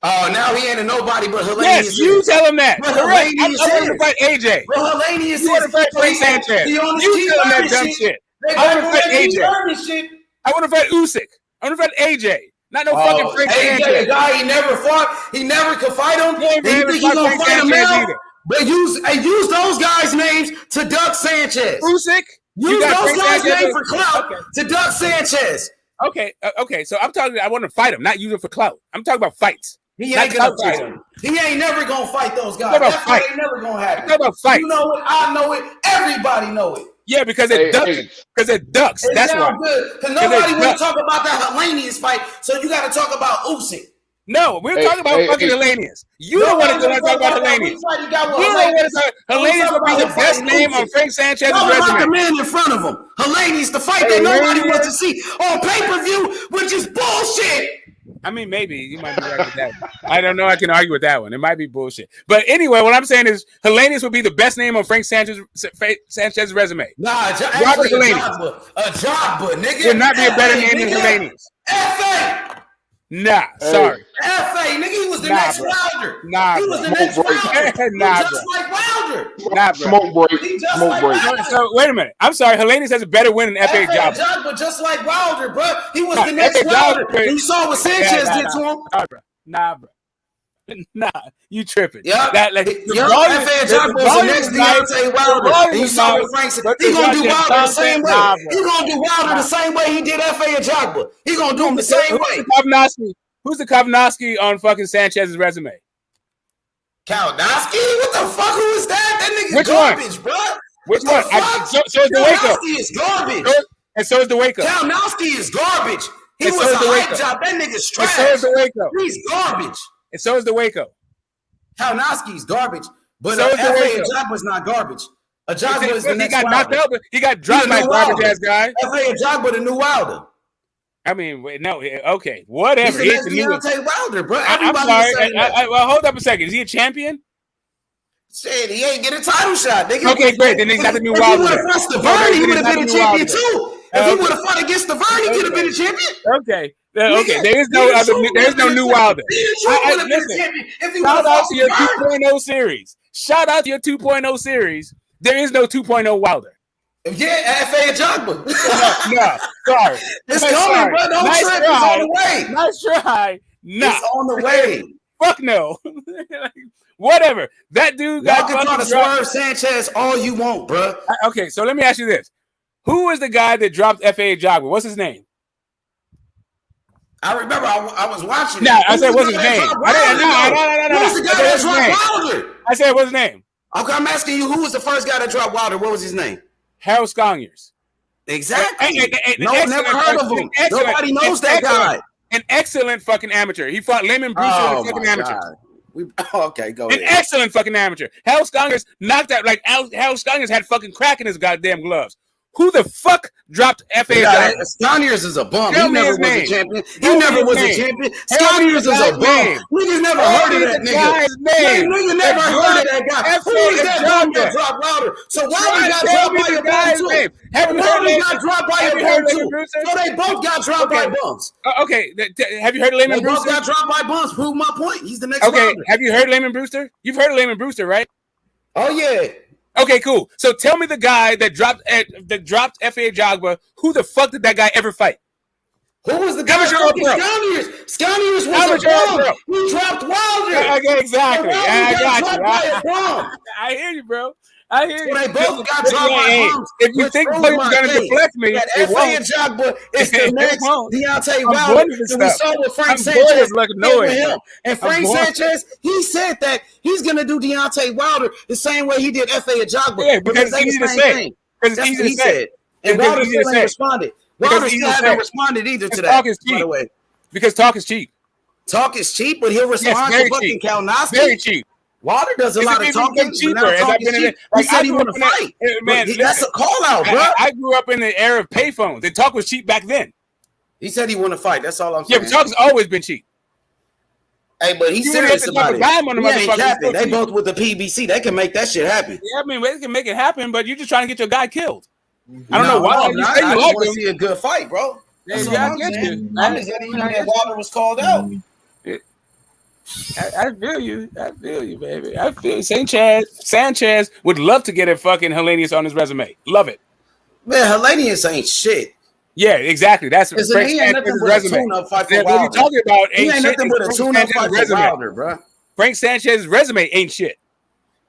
Oh, now he ain't a nobody, but Hellenius. Yes, you tell him that. Correct. I want to fight AJ. But Hellenius you want to fight Frank Sanchez. You tell him that dumb shit. I want to fight AJ. I want to fight Usyk. I want to fight AJ. Not no fucking Frank Sanchez. AJ, a guy he never fought. He never could fight him. You think he's going to fight him now? But use those guys' names to duck Sanchez. Usyk? Use those guys' names for clout to duck Sanchez. Okay. So I'm talking. I want to fight him, not use it for clout. I'm talking about fights. He ain't gonna fight him. He ain't never gonna fight those guys. That's why they never gonna happen. You know it. I know it. Everybody know it. Yeah, because it ducks. Because it ducks. It That's why. sounds good. Because nobody want to talk about that Helenius fight, so you got to talk about Usyk. No, we're talking about fucking Helenius. You don't want to talk about Helenius. You don't want to talk. Helenius would be the best name on Frank Sanchez's resume. About the man in front of him. Helenius, the fight that nobody wants to see on pay-per-view, which is bullshit. I mean, maybe you might be right with that. I don't know. I can argue with that one. It might be bullshit. But anyway, what I'm saying is Helenius would be the best name on Frank Sanchez's resume. Nah, actually, a Jogba, nigga. Would not be a better name than Helenius. F.A. Nah, sorry. F.A. nigga, he was the next Wilder. Nah, he was the next Wilder. Nah, just like Wilder. Nah, bro. Smoke break. Smoke break. So wait a minute. I'm sorry. Helenius has a better win than F.A. Jogba. Jogba, just like Wilder, bro. He was the next Wilder. You saw what Sanchez did to him. Nah, bro. Nah, you tripping. Yeah. F.A. Jogba was the next Deontay Wilder. And you saw what Frank said. He gonna do Wilder the same way. He gonna do Wilder the same way he did F.A. Jogba. He gonna do him the same way. Who's the Kovnowski on fucking Sanchez's resume? Kalinowski? What the fuck? Who is that? That nigga's garbage, bro. Which one? So is the Waco. Kalinowski is garbage. And so is the Waco. Kalinowski is garbage. He was a hype job. That nigga's trash. And so is the Waco. He's garbage. And so is the Waco. Kalinowski's garbage. But F.A. Jogba's not garbage. Jogba is the next Wilder. Knocked out, but he got dropped by garbage ass guy. F.A. Jogba the new Wilder. I mean, no, okay, whatever. He's the Deontay Wilder, bro. I'm sorry. Well, hold up a second. Is he a champion? Shit, he ain't get a title shot. Okay, great. Then he's not the new Wilder. If he would have fought Stavern, he would have been a champion too. If he would have fought against Stavern, he could have been a champion. Okay. There is no new Wilder. Listen, shout out to your 2.0 series. Shout out to your 2.0 series. There is no 2.0 Wilder. Yeah, F.A. Jogba. No, sorry. It's coming, bro. Don't trip. It's on the way. Nice try. No. It's on the way. Fuck no. Whatever. That dude got y'all can try to swerve Sanchez all you want, bro. Okay, so let me ask you this. Who was the guy that dropped F.A. Jogba? What's his name? I remember I was watching. No, I said what's his name? No. Who was the guy that dropped Wilder? I said what's his name? Okay, I'm asking you, who was the first guy that dropped Wilder? What was his name? Harold Scongers. Exactly. Never heard of him. Nobody knows that guy. An excellent fucking amateur. He fought Lemon Brewster in a fucking amateur. Okay, go ahead. An excellent fucking amateur. Harold Scongers knocked out Harold Scongers had fucking crack in his goddamn gloves. Who the fuck dropped F.A. Scongers is a bum. He never was a champion. He never was a champion. Scongers is a bum. Niggas never heard of that nigga. Nigga never heard of that guy. Who is that bum that dropped Wilder? So Wilder got dropped by a bum too. Wilder got dropped by a bum too. So they both got dropped by bums. Okay, have you heard of Lemon Brewster? They both got dropped by bums. Prove my point. He's the next Wilder. Okay, Wilder. have you heard of Lemon Brewster? You've heard of Lemon Brewster, right? Oh yeah. Okay, cool. So tell me the guy that dropped F.A. Jogba. Who the fuck did that guy ever fight? Who was the guy? Sconius was a bum. He dropped Wilder. Okay, exactly. I got you. I hear you, bro. I hear you. They both got dropped by bums. If you think Player's going to deflect me, it won't. F.A. Jogba is the next Deontay Wilder. We saw what Frank Sanchez did with him. And Frank Sanchez, he said that he's going to do Deontay Wilder the same way he did F.A. Jogba. Yeah, because it's easy to say. Because it's easy to say. And Wilder still ain't responded. Wilder still hasn't responded either to that, by the way. Because talk is cheap. Talk is cheap, but he'll respond to fucking Kalinowski. Very cheap. Wilder does a lot of talking. Cheaper. He said he want to fight. Man, that's a call out, bro. I grew up in the era of payphones. The talk was cheap back then. He said he want to fight. That's all I'm saying. Yeah, but talk has always been cheap. Hey, but he's serious about it. They both with the PBC. They can make that shit happen. Yeah, I mean, they can make it happen, but you're just trying to get your guy killed. I don't know why. I want to see a good fight, bro. I get you. I'm just letting you know that Wilder was called out. I feel you, baby. I feel Sanchez would love to get a fucking Helenius on his resume. Love it. Man, Helenius ain't shit. Yeah, exactly. That's Frank Sanchez's resume. What you talking about? He ain't nothing but a tune-up fight for Wilder, bro. Frank Sanchez's resume ain't shit.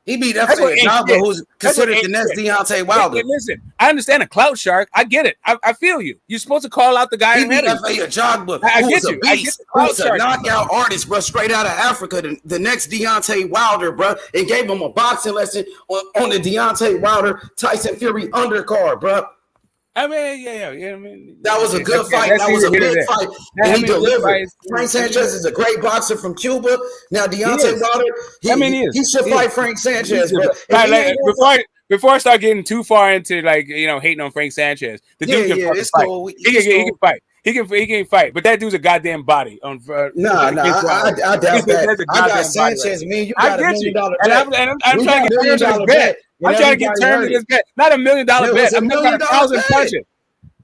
He beat That's what F.A. ain't Ajagba, shit. who's That's what considered the ain't next shit. Deontay Wilder. Listen, I understand a clout shark. I get it. I feel you. You're supposed to call out the guy He ahead beat of you. F.A. Ajagba, I who get was a you. I get beast, the who clout was a shark. knockout artist, bro, straight out of Africa, the next Deontay Wilder, bro, and gave him a boxing lesson on the Deontay Wilder Tyson Fury undercard, bro. I mean, yeah. I mean, that was a good fight. That's That was a either here or big there. fight, Now, and I he mean, good delivered. fights. Frank Sanchez is a great boxer from Cuba. Now He Deontay is. Wilder, I mean, he is. he should He fight is. Frank He's Sanchez, bro. different. If he ain't gonna Before I start getting too far into hating on Frank Sanchez, the dude can fucking it's fight. cool. He can fight. He can fight. But that dude's a goddamn body on. Nah, I doubt that. That's a I got goddamn body. Sanchez, Right. man. You I got get $1 you, million and bet. I'm We trying got to get $1 terms of million this bet. and I'm trying to get everybody terms heard of this it. bet. Not $1 million It bet. was $1 I'm talking million about 1,000 bet. punches,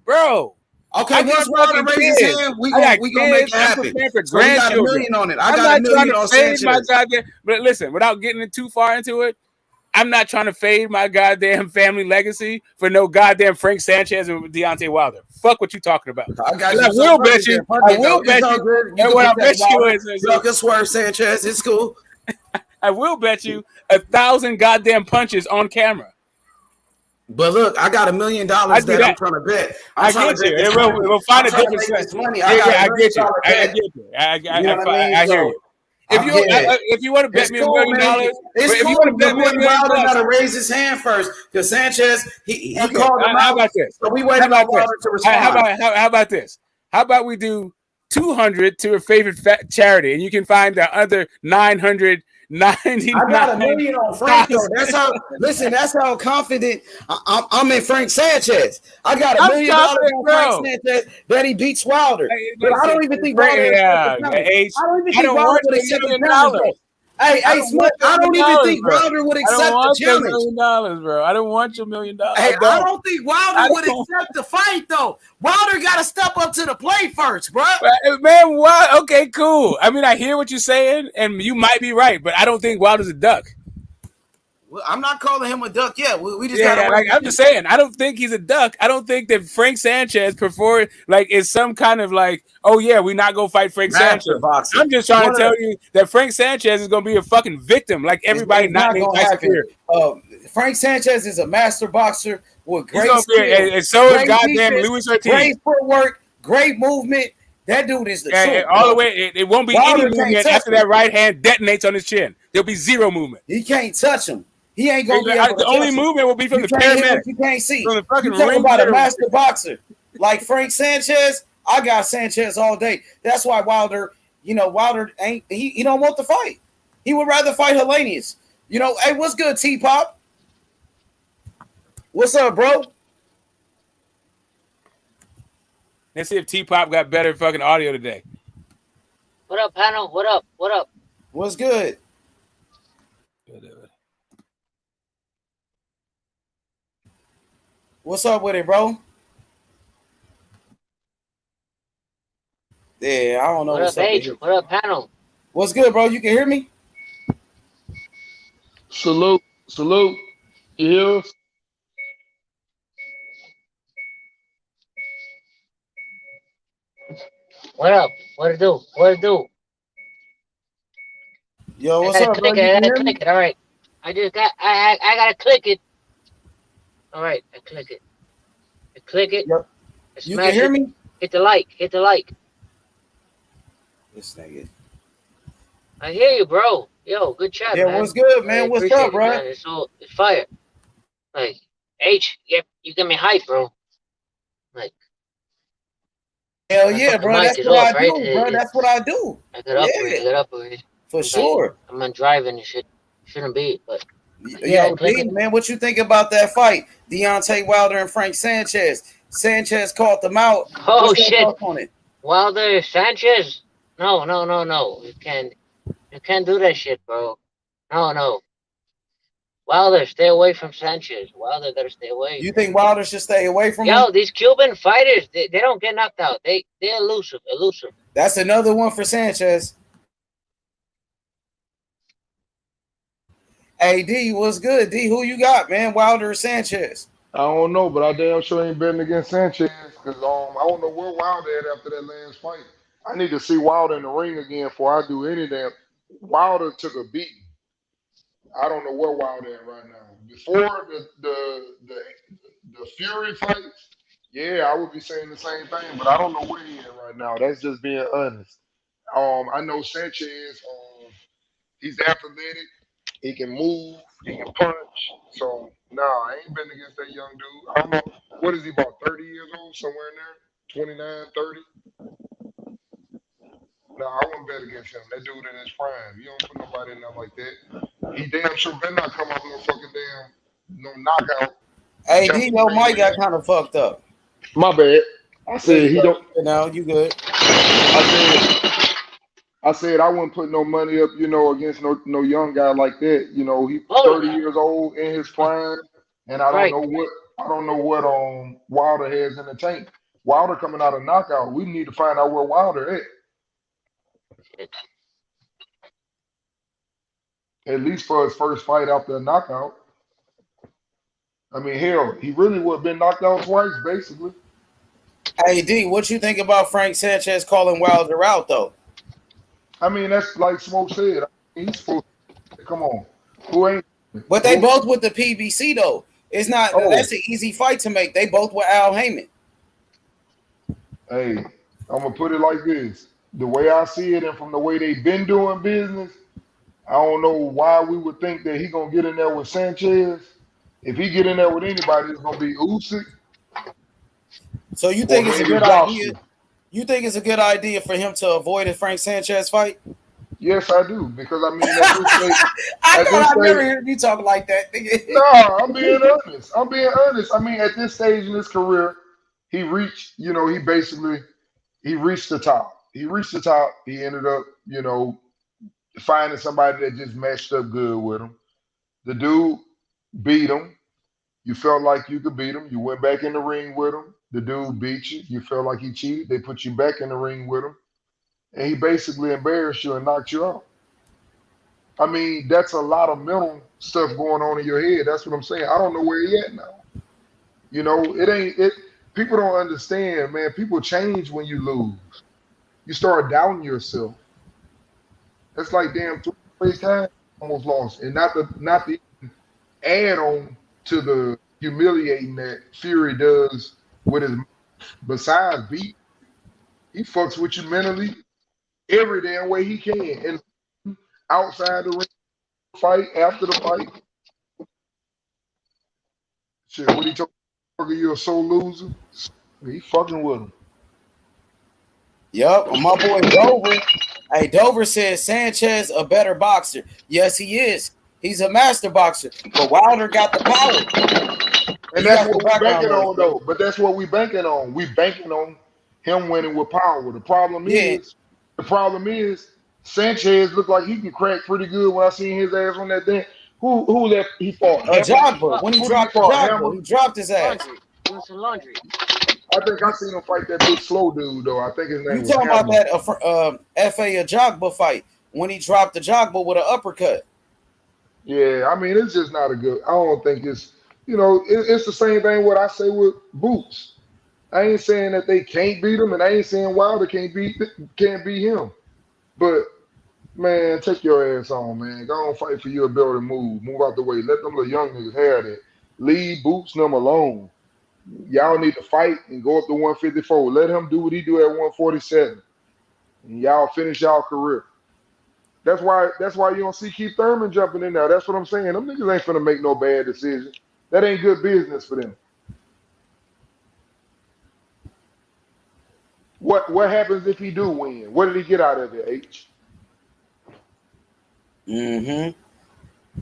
bro. Okay, I got once Wilder fucking raises his kids. hand, we I got gonna make kids. it I'm happen. preparing for So we got $1 grandchildren. million on it. I I'm got not $1 trying million to on fade my Sanchez. goddamn. But listen, without getting too far into it, I'm not trying to fade my goddamn family legacy for no goddamn Frank Sanchez and Deontay Wilder. Fuck what you talking about. I got And you. I will Fuck bet it you. then. Fuck I it, though. will bet It's all you. good. You And can what I pick that bet you Wilder. is Y'all can swerve Sanchez. It's cool. I will bet you 1,000 goddamn punches on camera. But look, I got $1 million that I'm trying to bet. I get you. We'll find a different this money. Yeah, I I got get you. $1 I million get you. You know what I mean? I hear So, you. If you want to bet it's me cool, $1 million, man. It's if cool, you want to bet but me $1 million Wilder got bucks, to raise his hand first because Sanchez he okay. called him How out. about this? So we How waiting about on Wilder this? to respond. How about this? How about we do 200 to a favorite charity, and you can find the other 999. I got $1 million on Frank though. That's how. Listen, that's how confident I'm in Frank Sanchez. I got $1 million on Frank Sanchez that he beats Wilder. But I don't even think Wilder accepts the challenge. I don't even think Wilder would accept the challenge though. Hey, Smith, I don't even think Wilder would accept the challenge. $1 million, bro. I don't want your $1 million. Hey, I don't think Wilder would accept the fight though. Wilder got to step up to the plate first, bro. Man, what? Okay, cool. I mean, I hear what you're saying, and you might be right, but I don't think Wilder's a duck. Well, I'm not calling him a duck yet. We just I'm just saying, I don't think he's a duck. I don't think that Frank Sanchez is some kind of oh yeah, we not gonna fight Frank Sanchez. Boxer. I'm just trying to tell you that Frank Sanchez is gonna be a fucking victim, like everybody not named Tyson Fury. Frank Sanchez is a master boxer with great skill, and so is goddamn Luis Ortiz. Great footwork, great movement. That dude is the truth. All the way, it won't be Wilder any movement after that right hand detonates on his chin. There'll be zero movement. He can't touch him. He ain't gonna be able to. The only movement will be from the paramedic. You can't see. From the fucking you talking ring about a master boxer like Frank Sanchez. I got Sanchez all day. That's why Wilder. Wilder ain't. He don't want the fight. He would rather fight Hellenius. Hey, what's good, T-Pop? What's up, bro? Let's see if T-Pop got better fucking audio today. What up, panel? What up? What up? What's good? What's up with it, bro? Yeah, I don't know. What up, Adrian? What up, panel? What's good, bro? You can hear me? Salute. You hear us? What up? What it do? What it do? Yo, what's up, bro? I gotta click it. All right. I gotta click it. All right, I click it. Yep. You can hear me? Hit the like. This nigga. I hear you, bro. Yo, good chat, man. Yeah, what's good, man? What's up, bro? It's fire. Like, H, you get me hype, bro. Like, hell yeah, bro. That's what I do, bro. That's what I do. I get up with it. For sure. I'm on driving and shit. Shouldn't be, but yo, man, what you think about that fight? Deontay Wilder and Frank Sanchez. Sanchez called them out. Oh shit! Wilder, Sanchez? No. You can't do that shit, bro. No. Wilder, stay away from Sanchez. Wilder gotta stay away. You think Wilder should stay away from him? Yo, these Cuban fighters, they don't get knocked out. They're elusive. That's another one for Sanchez. Hey, D, what's good? D, who you got, man? Wilder or Sanchez? I don't know, but I damn sure ain't betting against Sanchez because I don't know where Wilder at after that last fight. I need to see Wilder in the ring again before I do any damn. Wilder took a beating. I don't know where Wilder at right now. Before the Fury fights, yeah, I would be saying the same thing, but I don't know where he at right now. That's just being honest. I know Sanchez. He's athletic. He can move. He can punch. So nah, I ain't been against that young dude. I don't know what is he about 30 years old, somewhere in there, 29, 30. Nah, I wouldn't bet against him. That dude in his prime. You don't put nobody in there like that. He damn sure better not come off no fucking no knockout. Hey, D, your mic got kind of fucked up. My bad. I said he don't. Now you good. I said I wouldn't put no money up, against no young guy like that. He 30 years old in his prime, and I don't know what Wilder has in the tank. Wilder coming out of knockout. We need to find out where Wilder at. At least for his first fight after a knockout. I mean, hell, he really would have been knocked out twice, basically. Hey, D, what you think about Frank Sanchez calling Wilder out, though? I mean, that's like Smoke said. He's supposed to, come on. Who ain't? But they both with the PBC, though. It's not, that's an easy fight to make. They both with Al Heyman. Hey, I'm going to put it like this. The way I see it and from the way they've been doing business, I don't know why we would think that he's going to get in there with Sanchez. If he get in there with anybody, it's going to be Usyk. So you think it's a good idea? You think it's a good idea for him to avoid a Frank Sanchez fight? Yes, I do. Because, I mean, I never heard you talk like that. No, I'm being honest. I mean, at this stage in his career, he reached, he reached the top. He reached the top. He ended up, finding somebody that just matched up good with him. The dude beat him. You felt like you could beat him. You went back in the ring with him. The dude beat you. You felt like he cheated. They put you back in the ring with him. And he basically embarrassed you and knocked you out. I mean, that's a lot of mental stuff going on in your head. That's what I'm saying. I don't know where he at now. People don't understand, man. People change when you lose. You start doubting yourself. That's like damn 3 times almost lost. And not the add on to the humiliating that Fury does with his besides beat. He fucks with you mentally every damn way he can. And outside the ring, fight, after the fight. Shit, what he told you, you're a sole loser? He fucking with him. Yep, my boy Dover. Hey, Dover says Sanchez a better boxer. Yes, he is. He's a master boxer. But Wilder got the power. And that's what we're banking on, though. But that's what we're banking on. We're banking on him winning with power. The problem is, Sanchez looked like he can crack pretty good when I seen his ass on that thing. Who that he fought? Jogba. When he dropped Jogba, he dropped his ass. Laundry. I think I seen him fight that big slow dude, though. I think his name was You talking about that F.A. Jogba fight when he dropped the Jogba with an uppercut. Yeah, I mean, it's just not a good. I don't think it's, it's the same thing what I say with Boots. I ain't saying that they can't beat him, and I ain't saying Wilder can't beat him. But man, take your ass on, man. Go on, fight for your ability to move out the way. Let them little young niggas have that. Leave Boots them alone. Y'all need to fight and go up to 154. Let him do what he do at 147, and y'all finish y'all career. That's why you don't see Keith Thurman jumping in there. That's what I'm saying. Them niggas ain't finna make no bad decisions. That ain't good business for them. What happens if he do win? What did he get out of it, H?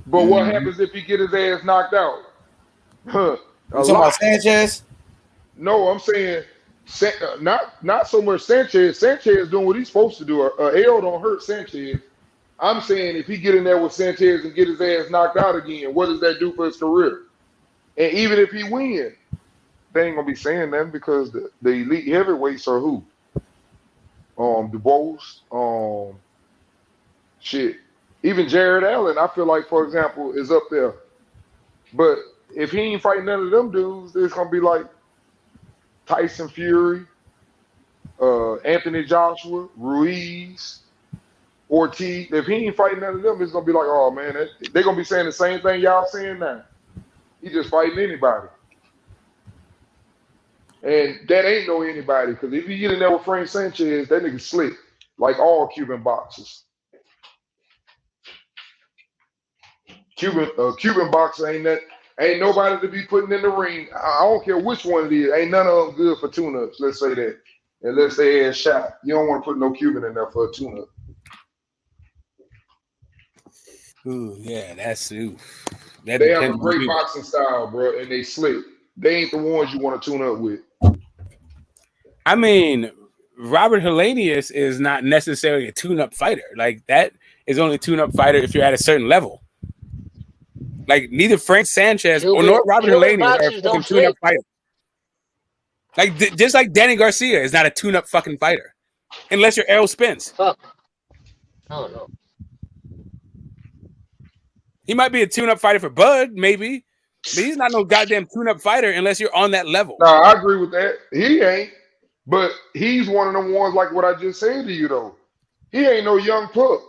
But what happens if he get his ass knocked out? You talking about Sanchez? No, I'm saying not so much Sanchez. Sanchez doing what he's supposed to do. A L don't hurt Sanchez. I'm saying if he get in there with Sanchez and get his ass knocked out again, what does that do for his career? And even if he wins, they ain't gonna be saying that because the elite heavyweights are who? DuBose, shit. Even Jared Allen, I feel like, for example, is up there. But if he ain't fighting none of them dudes, it's gonna be like Tyson Fury, Anthony Joshua, Ruiz. Ortiz, if he ain't fighting none of them, it's gonna be like, oh man, they're gonna be saying the same thing y'all saying now. He just fighting anybody. And that ain't no anybody, because if you get in there with Frank Sanchez, that nigga slick, like all Cuban boxers. Cuban boxer ain't nobody to be putting in the ring. I don't care which one it is. Ain't none of them good for tune-ups. Let's say that. Unless they had shot. You don't want to put no Cuban in there for a tune-up. Ooh, yeah, that's oof. That They have depends a on great you. boxing style, bro, and they slick. They ain't the ones you want to tune up with. I mean, Robert Helenius is not necessarily a tune-up fighter. Like that is only a tune-up fighter if you're at a certain level. Like neither Frank Sanchez or nor Robert Cuban Helenius are boxers fucking don't tune-up sleep. fighters. Like just like Danny Garcia is not a tune-up fucking fighter, unless you're Errol Spence. Fuck. No. He might be a tune-up fighter for Bud, maybe, but he's not no goddamn tune-up fighter unless you're on that level. Nah, I agree with that. He ain't, but he's one of them ones like what I just said to you though. He ain't no young pup.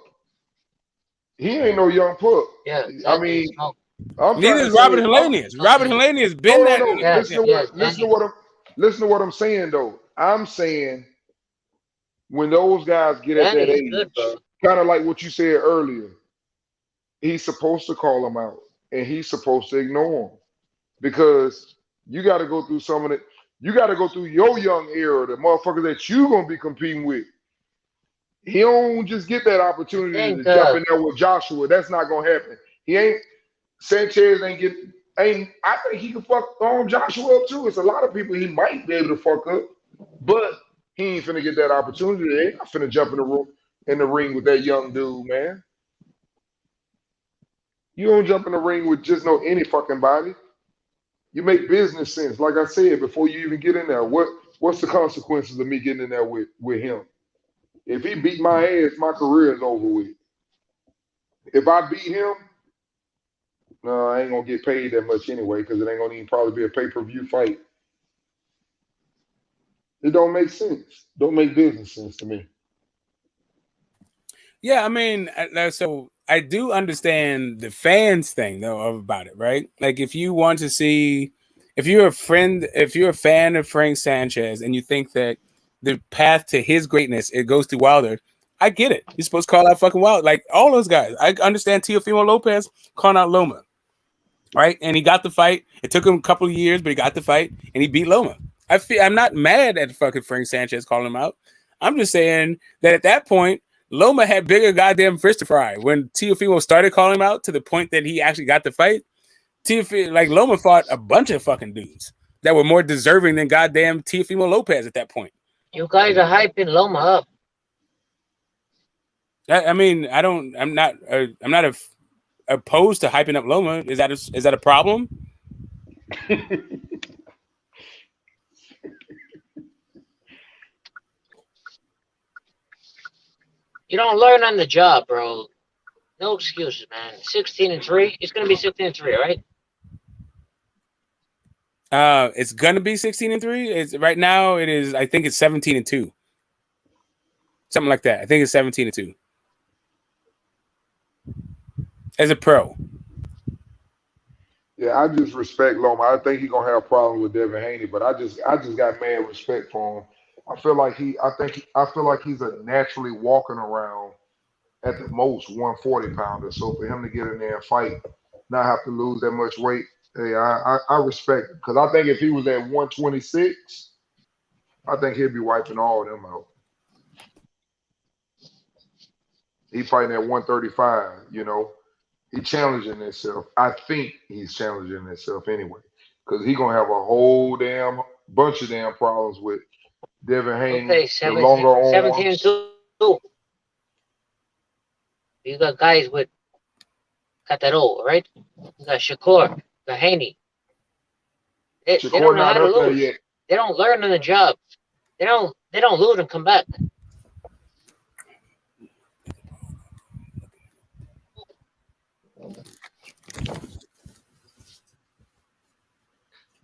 He ain't no young pup. Yeah, I mean, Smoke. I'm Neither trying is to Robert say, Helenius. Robert Helenius been that. no. Yeah. Listen to what I'm saying though. I'm saying when those guys get at that Danny's age, good, bro. kind of like what you said earlier, he's supposed to call them out and he's supposed to ignore them because you got to go through some of it. You got to go through your young era, the motherfuckers that you gonna be competing with. He don't just get that opportunity to jump in there with Joshua. That's not gonna happen. He ain't. Sanchez ain't. I think he can fuck on Joshua up too. It's a lot of people he might be able to fuck up, but he ain't finna get that opportunity. They ain't not finna jump in the ring with that young dude, man. You don't jump in the ring with just any fucking body. You make business sense, like I said before you even get in there. What's the consequences of me getting in there with him? If he beat my ass, my career is over with. If I beat him, no, I ain't gonna get paid that much anyway because it ain't gonna even probably be a pay-per-view fight. It don't make sense. Don't make business sense to me. Yeah, I mean, so I do understand the fans thing though about it, right? Like if you want to see, if you're a fan of Frank Sanchez and you think that the path to his greatness it goes through Wilder, I get it. You're supposed to call out fucking Wilder, like all those guys. I understand Teofimo Lopez calling out Loma, right? And he got the fight. It took him a couple of years, but he got the fight and he beat Loma. I'm not mad at fucking Frank Sanchez calling him out. I'm just saying that at that point, Loma had bigger goddamn fish to fry. When Teofimo started calling him out to the point that he actually got the fight, Loma fought a bunch of fucking dudes that were more deserving than goddamn Teofimo Lopez at that point. You guys are hyping Loma up. I mean, I'm not opposed to hyping up Loma. Is that a problem? You don't learn on the job, bro. No excuses, man. 16-3. It's gonna be 16-3, right? It's gonna be 16-3. It's right now. It is. I think it's 17-2. Something like that. I think it's 17-2. As a pro. Yeah, I just respect Loma. I think he's gonna have problems with Devin Haney, but I just got mad respect for him. I feel like he's a naturally walking around at the most 140 pounder. So for him to get in there and fight, not have to lose that much weight, hey, I respect him. Because I think if he was at 126, I think he'd be wiping all of them out. He fighting at 135, He challenging himself. I think he's challenging himself anyway. Because he going to have a whole damn bunch of damn problems with Devin Haney, Okay, the longer arms. 17-2. You got guys with Cataro, right? You got Shakur, you got Haney. They don't know how to lose. Yet. They don't learn on the job. They don't lose and come back.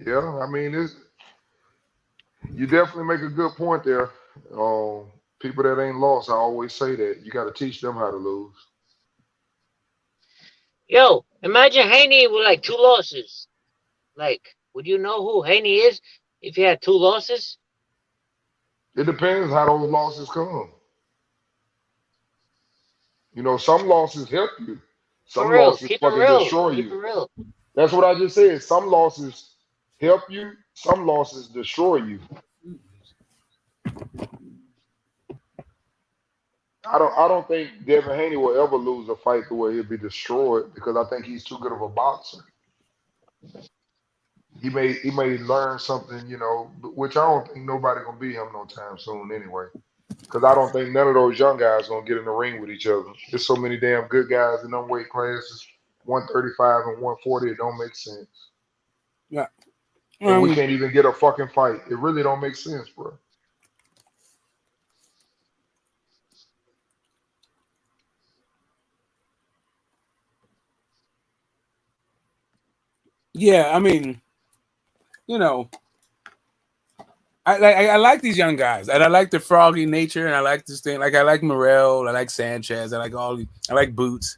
Yeah, I mean, you definitely make a good point there. People that ain't lost, I always say that you got to teach them how to lose. Yo, imagine Haney with like 2 losses. Like, would you know who Haney is if he had 2 losses? It depends how those losses come. You know, some losses help you. For Some real, losses keep it fucking real. destroy Keep it you. real. That's what I just said. Some losses help you. Some losses destroy you. I don't think Devin Haney will ever lose a fight the way he'll be destroyed because I think he's too good of a boxer. He may learn something, you know, which I don't think nobody gonna beat him no time soon anyway. Because I don't think none of those young guys gonna get in the ring with each other. There's so many damn good guys in them weight classes, 135 and 140. It don't make sense. Yeah. And we can't even get a fucking fight. It really don't make sense, bro. Yeah, I mean, you know, I like these young guys, and I like the froggy nature, and I like this thing. Like I like Morel, I like Sanchez, I like Boots,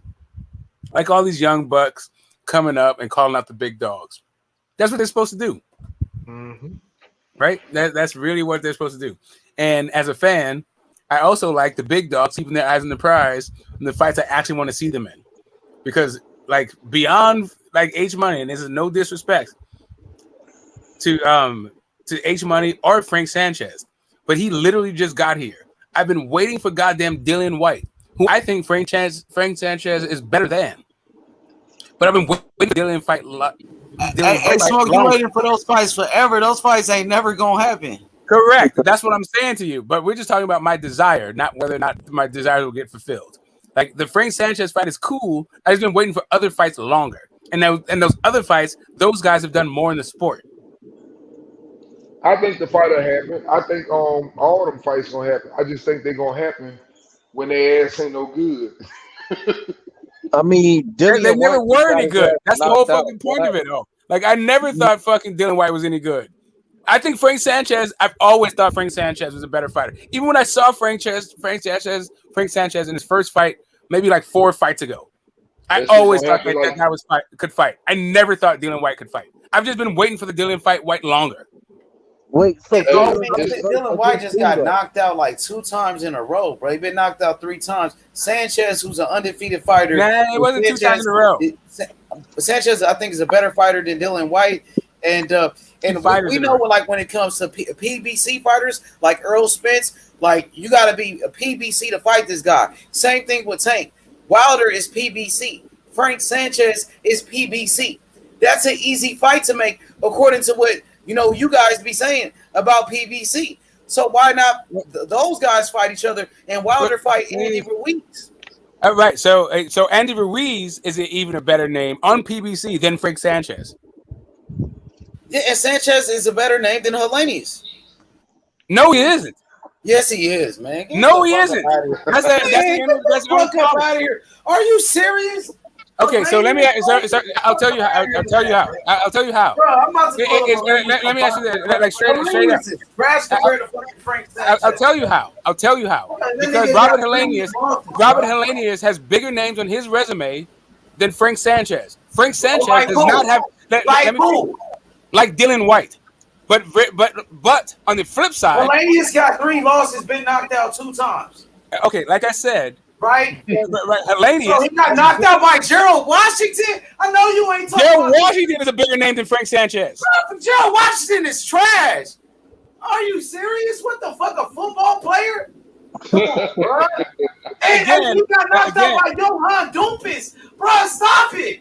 I like all these young bucks coming up and calling out the big dogs. That's what they're supposed to do, right? That's really what they're supposed to do. And as a fan, I also like the big dogs keeping their eyes on the prize in the fights I actually want to see them in, because like beyond like H Money, and this is no disrespect to H Money or Frank Sanchez, but he literally just got here. I've been waiting for goddamn Dillian White, who I think Frank Sanchez is better than. But I've been waiting for Dillian fight. Hey, Smoke, you waiting for those fights forever. Those fights ain't never gonna happen. Correct. That's what I'm saying to you. But we're just talking about my desire, not whether or not my desire will get fulfilled. Like the Frank Sanchez fight is cool. I've just been waiting for other fights longer. And those other fights, those guys have done more in the sport. I think the fight will happen. I think all of them fights gonna happen. I just think they're gonna happen when their ass ain't no good. I mean, They never White were got any his good. ass That's the whole knocked out. fucking point of it, though. Like I never thought fucking Dillian White was any good. I think Frank Sanchez. I've always thought Frank Sanchez was a better fighter. Even when I saw Frank Sanchez in his first fight, maybe like 4 fights ago, I That shit always gonna thought happen that guy could fight. I never thought Dillian White could fight. I've just been waiting for the Dillian White longer. Wait, so Dylan White just got knocked out like 2 times in a row, bro. He been knocked out 3 times. Sanchez, who's an undefeated fighter, Nah, it wasn't 2 times in a row. Sanchez, I think, is a better fighter than Dylan White, and we know like when it comes to PBC fighters like Earl Spence, like you got to be a PBC to fight this guy. Same thing with Tank. Wilder is PBC. Frank Sanchez is PBC. That's an easy fight to make, according to what you guys be saying about PBC. So why not those guys fight each other and Wilder fight Andy Ruiz? All right, so Andy Ruiz is even a better name on PBC than Frank Sanchez. Yeah, and Sanchez is a better name than Helenius. No, he isn't. Yes, he is, man. No, he isn't. That's the fuck up out of here. Are you serious? Okay, so let me. I'll tell you how. I'll tell you how. Bro, I'm about to let me ask you that, like straight up. I'll tell you how. Because Robert Helenius has bigger names on his resume than Frank Sanchez. Frank Sanchez does not have like Dillian White. But on the flip side, Helenius got 3 losses, been knocked out 2 times. Okay, like I said. Right? Helenius. So he got knocked out by Gerald Washington. I know you ain't talking Gerald about Washington is a bigger name than Frank Sanchez. Bro, Gerald Washington is trash. Are you serious? What the fuck, a football player? Come on, bro. And you got knocked out by Johan Dumpis. Bro, stop it.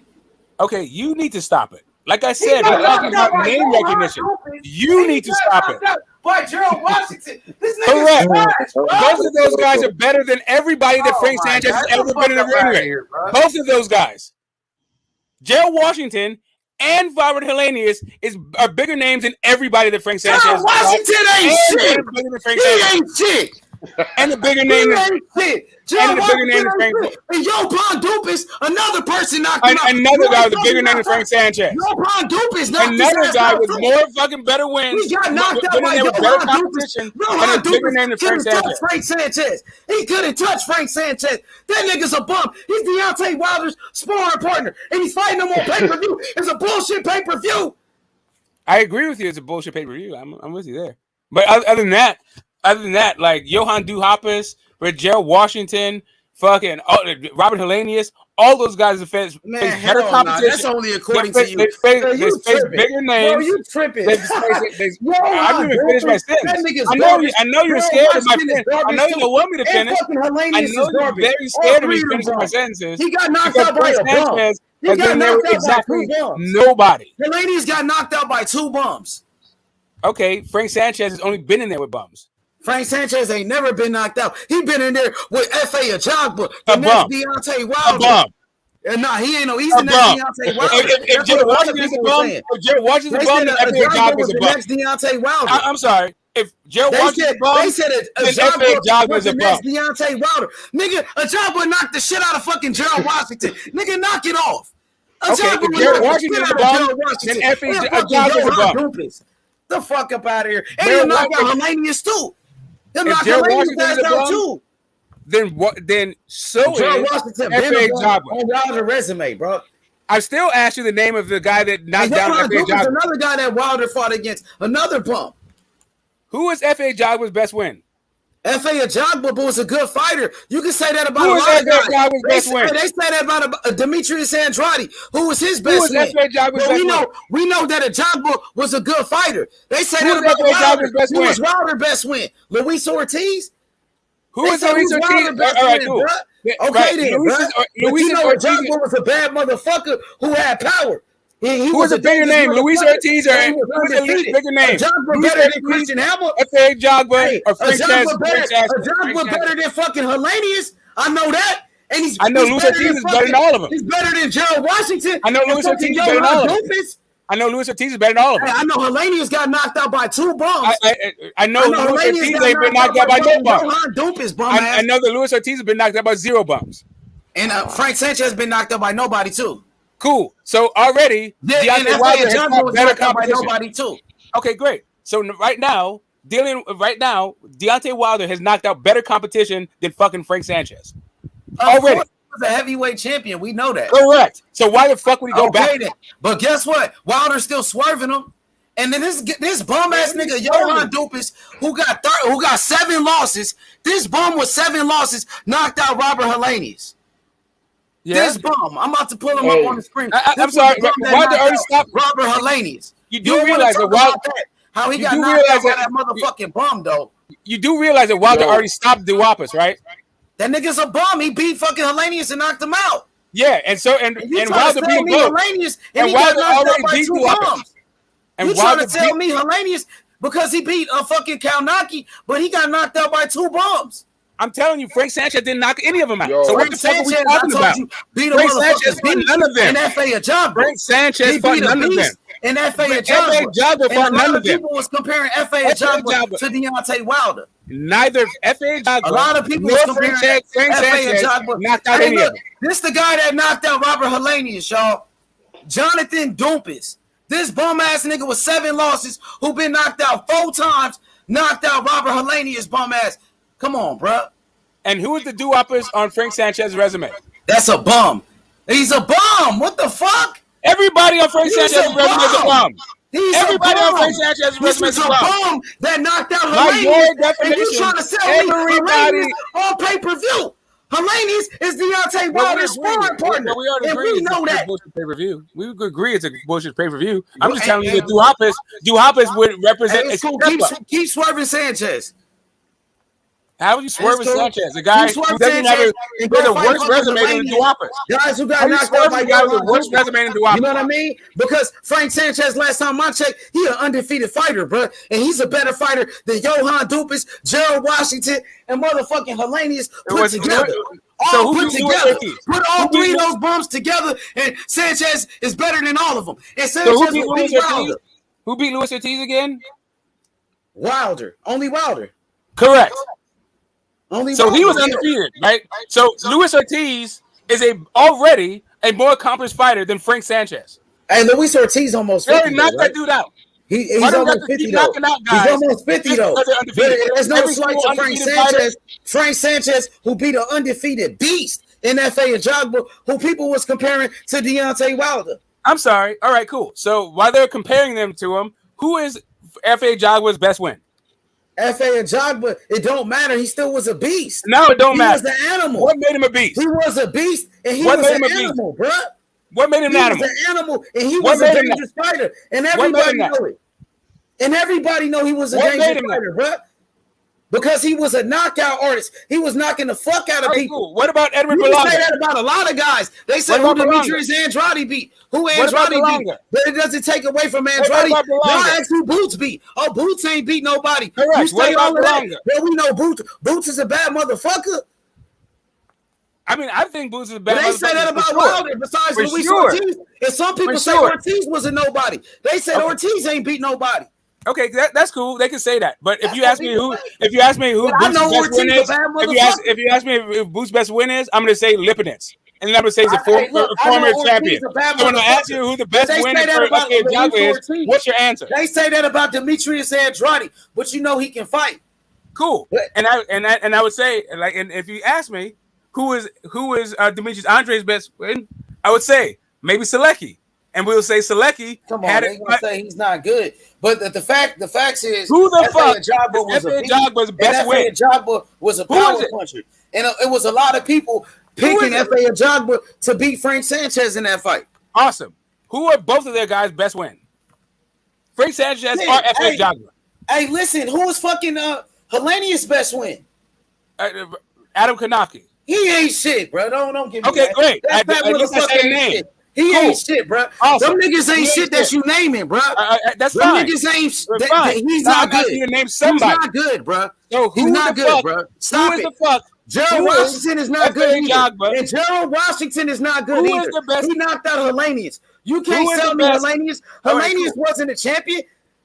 Okay, you need to stop it. Like I said, we're talking about name recognition. You need to stop it. By Gerald Washington. This nigga is trash, bro. Both of those guys are better than everybody that Frank Sanchez has ever been in the ring with. Both of those guys. Gerald Washington and Robert Helenius are bigger names than everybody that Frank Sanchez has. Washington ain't shit. He ain't shit. And a bigger name than shit. And a bigger name than Frank. And Johan Dupas, another person knocked him out. Another guy with a bigger name than Frank Sanchez. Johan Dupas knocked Another his guy ass with out. more fucking better wins. He got knocked out by better Johan competition Dupas. and a Johan bigger name than Dupas Frank couldn't touch Sanchez. Frank Sanchez. He couldn't touch Frank Sanchez. That nigga's a bum. He's Deontay Wilder's sparring partner, and he's fighting him on pay-per-view. It's a bullshit pay-per-view. I agree with you. It's a bullshit pay-per-view. I'm with you there. But other than that, like Johan Duhaupas, Gerald Washington, fucking Robert Helenius, all those guys have faced better competition. That's only according to you. They face bigger names. Bro, you tripping. I didn't even finish my sentence. I know you're scared of my finish. I know you don't want me to finish. I know you're very scared of me finishing my sentences. He got knocked out by a bum. He got knocked out by 2 bums. Nobody. Helenius got knocked out by 2 bums. Okay, Frank Sanchez has only been in there with bums. Frank Sanchez ain't never been knocked out. He been in there with F.A. Ajagba, the next Deontay Wilder. A bum. Nah, he ain't no. He's the next Deontay Wilder. If Gerald Washington's a bum, then F.A. Ajagba's a bum. Next Deontay Wilder. I'm sorry. If Gerald Washington's a bum, they said then F.A. Ajagba's a bum. Next Deontay Wilder. Nigga, Ajagba knocked the shit out of fucking Gerald Washington. Nigga, knock it off. Okay, if Gerald Washington's a bum, then F.A. Ajagba's a bum. The fuck up out of here. And he'll knock out Helenius too. He'll knock Helenius out too. Then so Gerald is Washington F.A. Ajagba. On Wilder's resume, bro. I still asked you the name of the guy that knocked down F.A. Ajagba. Another guy that Wilder fought against. Another bump. Who was F.A. Ajagba's best win? F.A. Ajagba was a good fighter. You can say that about Who a was lot of F.A. guys. Ajagba's best win? They say that about Demetrius Andrade, who was his best win. F.A. Ajagba's best win? We know that Ajagba was a good fighter. They say Who that was about F.A. Wilder. Ajagba's best Who win? was Wilder's best win? Luis Ortiz? Who was Luis Ortiz? All right, cool. Okay, then, Luis Ortiz was a bad motherfucker who had power. Who was a bigger name, Luis Ortiz or who was a bigger name? Ajagba better than Christian Hammer. F.A. Ajagba or Frank Sanchez? Ajagba better than fucking Helenius. I know that. And I know Luis Ortiz is better than all of them. He's better than Gerald Washington. I know Luis Ortiz is better than all of them. I know Luis Ortiz is better than all of them. I know Helenius got knocked out by 2 bums. I know Luis Ortiz ain't been knocked out by no bums. I know that Luis Ortiz has been knocked out by 0 bums. And Frank Sanchez has been knocked out by nobody too. Cool. So already, Deontay Wilder has fought better competition. Nobody too. Okay, great. So right now, Deontay Wilder has knocked out better competition than fucking Frank Sanchez. Already. He was a heavyweight champion. We know that. Correct. So why the fuck would he go back? Then. But guess what? Wilder's still swerving him. And then this bum ass nigga Johan Dupas, who got 7 losses. This bum with 7 losses knocked out Robert Helenius. Yeah. This bum, I'm about to pull him up on the screen. I'm sorry, Wilder already stopped Robert Helenius. You do realize that Wilder, how he got knocked out by that motherfucking bum though. You do realize that Wilder already stopped Duhaupas, right? That nigga's a bum. He beat fucking Helenius and knocked him out. Yeah, and Wilder beat both. Helenius and Wilder already beat Duhaupas. And you trying to tell me Helenius because he beat a fucking Kalnaki, but he got knocked out by 2 bums. I'm telling you, Frank Sanchez didn't knock any of them out. Yo. So what the fuck are we talking about? Frank Sanchez fought none of them. And F.A. Ajagba. Frank Sanchez fought none of them. And F.A. Ajagba fought none of them. People was comparing F.A. Ajagba to Deontay Wilder. Neither F.A. Ajagba. A lot of people was comparing Frank Sanchez knocked out any of them. This the guy that knocked out Robert Helenius, y'all. Jonathan Dupas. This bum ass nigga with 7 losses who been knocked out 4 times, knocked out Robert Helenius bum ass. Come on, bro. And who is the Duhaupas on Frank Sanchez's resume? That's a bum. He's a bum. What the fuck? Everybody on Frank Sanchez's resume is a bum. Everybody on Frank Sanchez's resume is a bum. That knocked out By Helenius. your definition, and you trying to sell me Helenius on pay-per-view. Helenius is Deontay Wilder's sparring partner. And we know that. Pay-per-view. We agree it's a bullshit pay-per-view. I'm just telling you that Duhaupas would represent a step up. Keep swerving Sanchez. How would you swerve with Sanchez? The guy who doesn't have a worse resume than Duhaupas. Guys who got knocked out by guys with worse resume than Duhaupas. You know what I mean? Because Frank Sanchez, last time I checked, he an undefeated fighter, bro. And he's a better fighter than Johan Dupas, Gerald Washington, and motherfucking Helenius put together. All put together. Put all 3 of those bums together, and Sanchez is better than all of them. And Sanchez will beat Wilder. Who beat Luis Ortiz again? Wilder. Only Wilder. Correct. So he was undefeated, right? So Luis Ortiz is already a more accomplished fighter than Frank Sanchez. Hey, Luis Ortiz almost 50. Knock that dude out. He's almost 50 though. He's almost 50 though. But there's no slight to Frank Sanchez. Frank Sanchez, who beat an undefeated beast in F.A. Ajagba, who people was comparing to Deontay Wilder. I'm sorry. All right, cool. So while they're comparing them to him, who is F.A. Ajagba's best win? F.A. Ajagba, it don't matter. He still was a beast. No, it don't matter. He was an animal. What made him a beast? He was a beast, and he was an animal, bro. What made him an animal? He was an animal, and he was a dangerous fighter, and everybody know it. And everybody know he was a dangerous fighter, bro. Because he was a knockout artist. He was knocking the fuck out of people. Cool. What about Edward Berlanga? Berlanga? Say that about a lot of guys. They say who Demetrius Andrade beat. Who Andrade beat. But it doesn't take away from Andrade. Y'all ask who Boots beat. Oh, Boots ain't beat nobody. Correct. You say all of that. Well, we know Boots. Boots is a bad motherfucker. I mean, I think Boots is a bad motherfucker. They say that about Wilder besides Luis Ortiz. And some people say Ortiz was a nobody. They said Ortiz ain't beat nobody. Okay, that's cool. They can say that. But if you ask me who Boots' best win is, if you ask me if Boots' best win is, I'm gonna say Lipinets. And then I'm gonna say he's a former champion. So when I ask you who the best win for Ajagba is, what's your answer? They say that about Demetrius Andrade, but you know he can fight. Cool. And I would say, like, and if you ask me who is Demetrius Andre's best win, I would say maybe Selecki. And we'll say Selecki. Come on, they're gonna say he's not good. But the facts is who the fuck Ajagba's best win? Ajagba was a power puncher, and it was a lot of people picking F.A. Ajagba to beat Frank Sanchez in that fight. Awesome. Who are both of their guys' best win? Frank Sanchez or F.A. Ajagba? Hey, listen, who was fucking Helenius' best win? Adam Konopka. He ain't shit, bro. Don't give me that. Great. That's that motherfucker ain't shit. He ain't shit, bro. Awesome. Them niggas ain't shit that you naming, bro. That's them fine. Niggas ain't. He's now not good. You name somebody. He's not good, bro. Yo, he's not good, bro. Stop who it. Is the fuck? Gerald Washington is not good either. And Gerald Washington is not good either. Is the best? He knocked out Helenius. You can't tell me Helenius. Helenius wasn't a champion.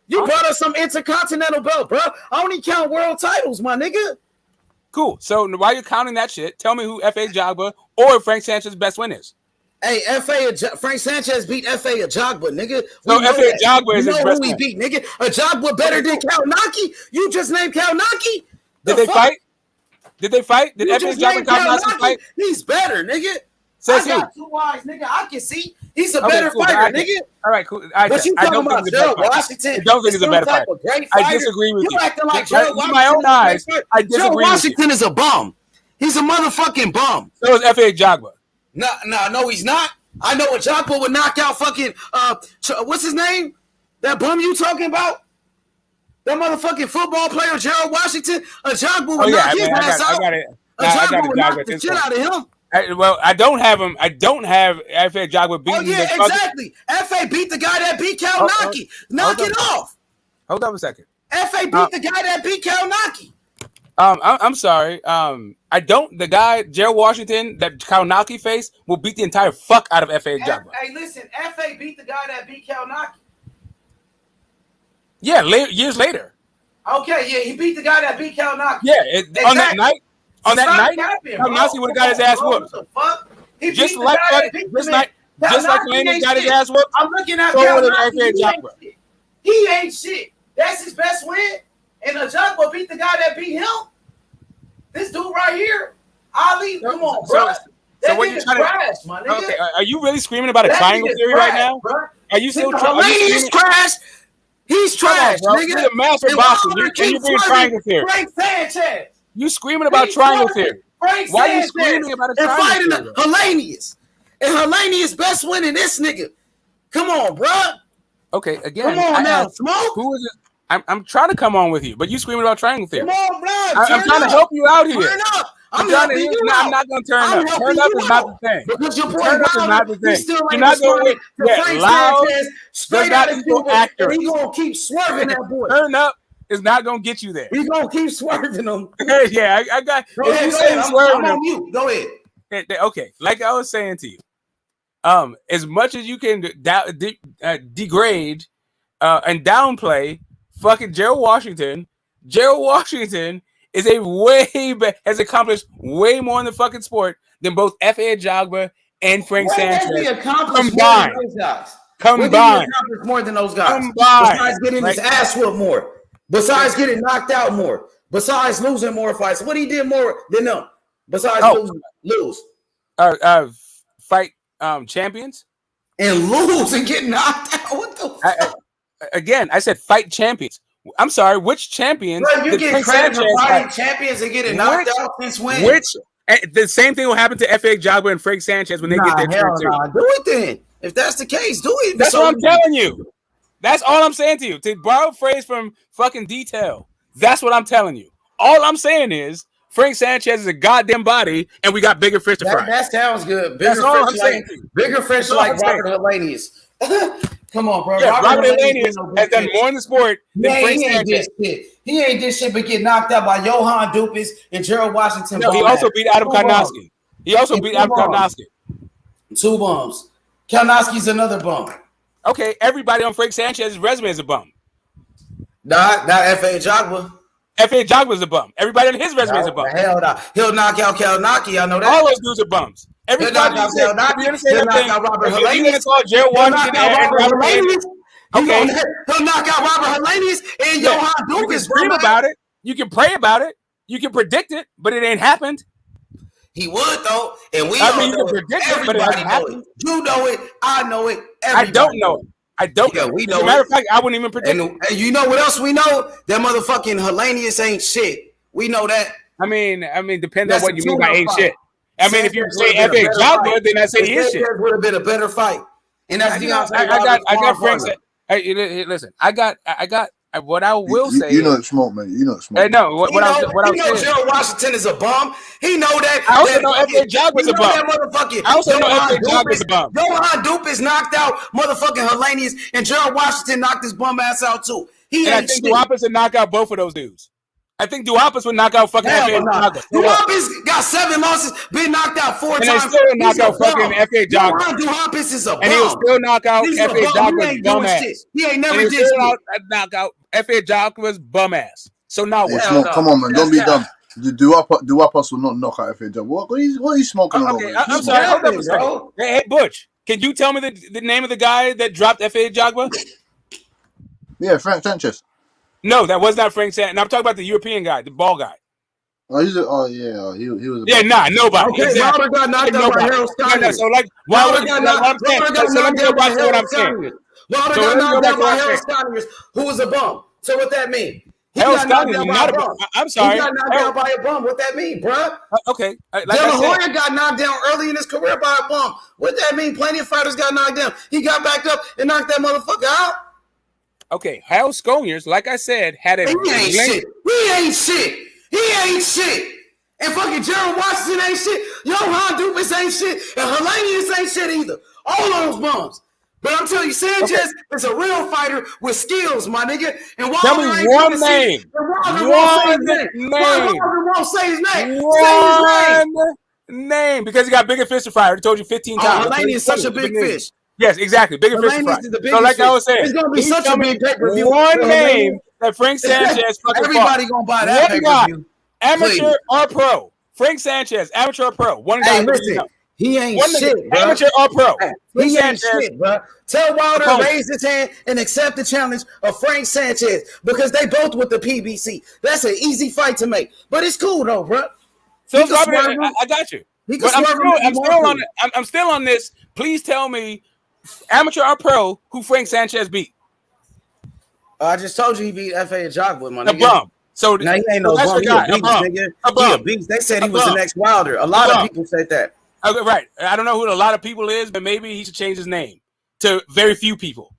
You brought us some intercontinental belt, bro. I only count world titles, my nigga. Cool. So while you're counting that shit, tell me who F.A. Ajagba or Frank Sanchez's best win is. Hey, Frank Sanchez beat F.A. Ajagba, nigga. No, F.A. Ajagba is his best who he beat, nigga. Ajagba better than Kaunaki? You just named Kaunaki? Did they fight? Did they fight? Did F.A. Ajagba and Kaunaki fight? He's better, nigga. Says I got 2 eyes, nigga. I can see. He's a better fighter, nigga. All right, cool. But you talking about Gerald Washington? I don't think he's a better fighter. I disagree with you. You acting like Gerald Washington. My own eyes, I disagree Gerald with you. Washington is a bum. He's a motherfucking bum. So is F.A. Ajagba. No, he's not. I know Ajagba would knock out fucking what's his name? That bum you talking about? That motherfucking football player, Gerald Washington. Ajagba would knock his ass out. Ajagba would knock the shit out of him. I don't have him. I don't have F.A. Ajagba beating. Oh yeah, exactly. F.A. beat the guy that beat Kaunaki. Knock it off. Hold on a second. F.A. beat the guy that beat Kaunaki. I'm sorry. The guy Gerald Washington that Kaunaki faced will beat the entire fuck out of F.A. Ajagba. Hey, listen, F.A. beat the guy that beat Kaunaki. Yeah, years later. Okay, yeah, he beat the guy that beat Kaunaki. Yeah, on that night. On that night, Kaunaki would have got his ass whooped. Just like Laney got his ass whooped. I'm looking at Kaunaki. He ain't shit. That's his best win. And Ajagba beat the guy that beat him. This dude right here, Ali. Come on, bro. So what you trying to? Trash, my nigga. Okay, are you really screaming about a triangle theory right now? Bro. Are you still He's trash. He's trash, nigga. You're the master boxer. You bring triangle theory. Frank Sanchez. You screaming about triangle theory. Frank Why Sanchez. are you screaming about a triangle theory? And fighting Helenius. And Helenius best winning this nigga. Come on, bro. Okay, again. Come on now, Smoke. Who is it? I'm trying to come on with you, but you screaming about triangle theory. Come on, bro. I'm trying to help you out here. Turn up. I'm not going to turn up. Turn up is not the thing. Because your boy turn up is not the thing. You're not going to get loud. Straight out of the actor. He's going to keep swerving that boy. Turn up is not going to get you there. He's going to keep swerving him. Yeah, I got. Go ahead. I'm on mute. Go ahead. Okay, like I was saying to you, as much as you can degrade and downplay fucking Gerald Washington is has accomplished way more in the fucking sport than both F.A. Ajagba and Frank Sanchez What has he accomplished combined. more than those guys? Combined. What did he accomplish more than those guys? Besides getting his ass whooped more. Besides getting knocked out more. Besides losing more fights. What he did more than them? Besides lose. Fight champions. And lose and get knocked out. What the fuck? I said fight champions. I'm sorry, which champions? Bro, you get credit for fighting champions and getting knocked out since when? The same thing will happen to F.A. Ajagba and Frank Sanchez when they get their turn too. Do it then. If that's the case, do it. That's what I'm telling you. That's all I'm saying to you. To borrow a phrase from fucking Detail, that's what I'm telling you. All I'm saying is Frank Sanchez is a goddamn body, and we got bigger fish to fry. That sounds good. Bigger fish like Robert Hellenius. Come on, bro. Yeah, Robert Hellenius has done more in the sport than Frank Sanchez. He ain't this shit but get knocked out by Johan Dupas and Gerald Washington. No, he also beat Adam Karnowski. Two bums. Karnowski's another bum. Okay, everybody on Frank Sanchez's resume is a bum. Not F.A. Ajagba. F.A. Ajagba's a bum. Everybody on his resume is a bum. Hell no. He'll knock out Kalnaki. I know that. All those dudes are bums. Everybody knock out Robert Hellenius. You're going to call Gerald Washington and Robert Hellenius. Okay. He'll knock out Robert Hellenius and Johan Dupas. You can dream about it. You can pray about it. You can predict it, but it ain't happened. He would though, and we. You can predict it, but it hasn't happened. You know it. I know it. I don't know it. I don't know. We know. As a matter of fact, I wouldn't even predict it. And you know what else we know? That motherfucking Hellenius ain't shit. We know that. I mean, depends on what you mean by ain't shit. I mean, if you say F.A. Ajagba, then I say he is shit. Would have been a better fight. And that's I got Frank. Hey, listen, I got. What I will say, you know it's smoke, man. You know it's smoke. Hey, no, what I'm saying. Gerald Washington is a bum. He know that. I also know F.A. Ajagba's a bum. I also know F.A. Ajagba's a bum. Johan Dupas knocked out motherfucking Hellenius, and Gerald Washington knocked his bum ass out too. I think Duhaupas would knock out both of those dudes. I think Duhaupas would knock out fucking F.A. Ajagba. Duhaupas got 7 losses, been knocked out 4 times. And they still knock out fucking F.A. Ajagba. Duhaupas is a bum. And he'll still knock out F.A. Ajagba's bum ass. He ain't never did shit. Knock out F.A. Ajagba's bum ass. So now what? Come on, man. Don't be dumb. Duhaupas will not knock out F.A. Ajagba. What are you smoking on? Okay, I'm sorry. Hold up a second. Hey, Butch, can you tell me the name of the guy that dropped F.A. Ajagba? Yeah, Frank Sanchez. No, that was not Frank Sanchez. I'm talking about the European guy, the ball guy. He was. Nobody. Okay, exactly. Robert got knocked out by Harold Steiners. So let me go back to what I'm saying. Robert got knocked out by Harold Steiners, who was a bum. So what that mean? Harold Steiners is not a bum. I'm sorry. He got knocked out by a bum. What that mean, bruh? Okay. De La Hoya got knocked down early in his career by a bum. What that mean? Plenty of fighters got knocked down. He got backed up and knocked that motherfucker out. Okay, Harold Steiners, like I said, had a. He ain't shit. And fucking Gerald Washington ain't shit. Johan Dupas ain't shit. And Hellenius ain't shit either. All those bums. But I'm telling you, Sanchez is a real fighter with skills, my nigga. And tell me one name. Wilder won't say his name. One name. Because he got bigger fish to fry. I already told you 15 times. Hellenius is such a big fish. Yes, exactly. Bigger fish to fry. So like I was saying, it's going to be such a big pay-per-view. One name that Frank Sanchez fucking everybody going to buy that pay-per-view. Amateur or pro? Frank Sanchez, amateur or pro? One guy. Hey, listen. He ain't shit, bro. Amateur or pro? He ain't shit, bro. Tell Wilder to raise his hand and accept the challenge of Frank Sanchez because they both with the PBC. That's an easy fight to make. But it's cool, though, bro. So I got you. But I'm still on this. Please tell me, amateur or pro, who Frank Sanchez beat? I just told you he beat F.A. Ajagba, my nigga. A bum. So now he ain't no bum. He a beast. They said he was the next Wilder. A lot of people said that. Okay, right. I don't know who a lot of people is, but maybe he should change his name to very few people.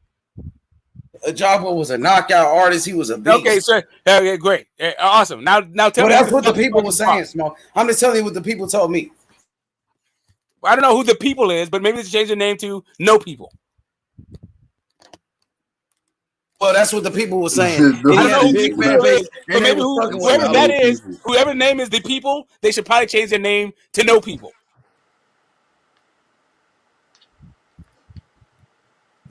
Ajagba was a knockout artist. He was a beast. Okay, sir. Okay, great. Awesome. Now tell me. That's what the people were saying, Small. I'm just telling you what the people told me. I don't know who the people is, but maybe they should change their name to No People. Well, that's what the people were saying. I don't know who the people is, but maybe whoever that is, whoever the name is, the people, they should probably change their name to No People.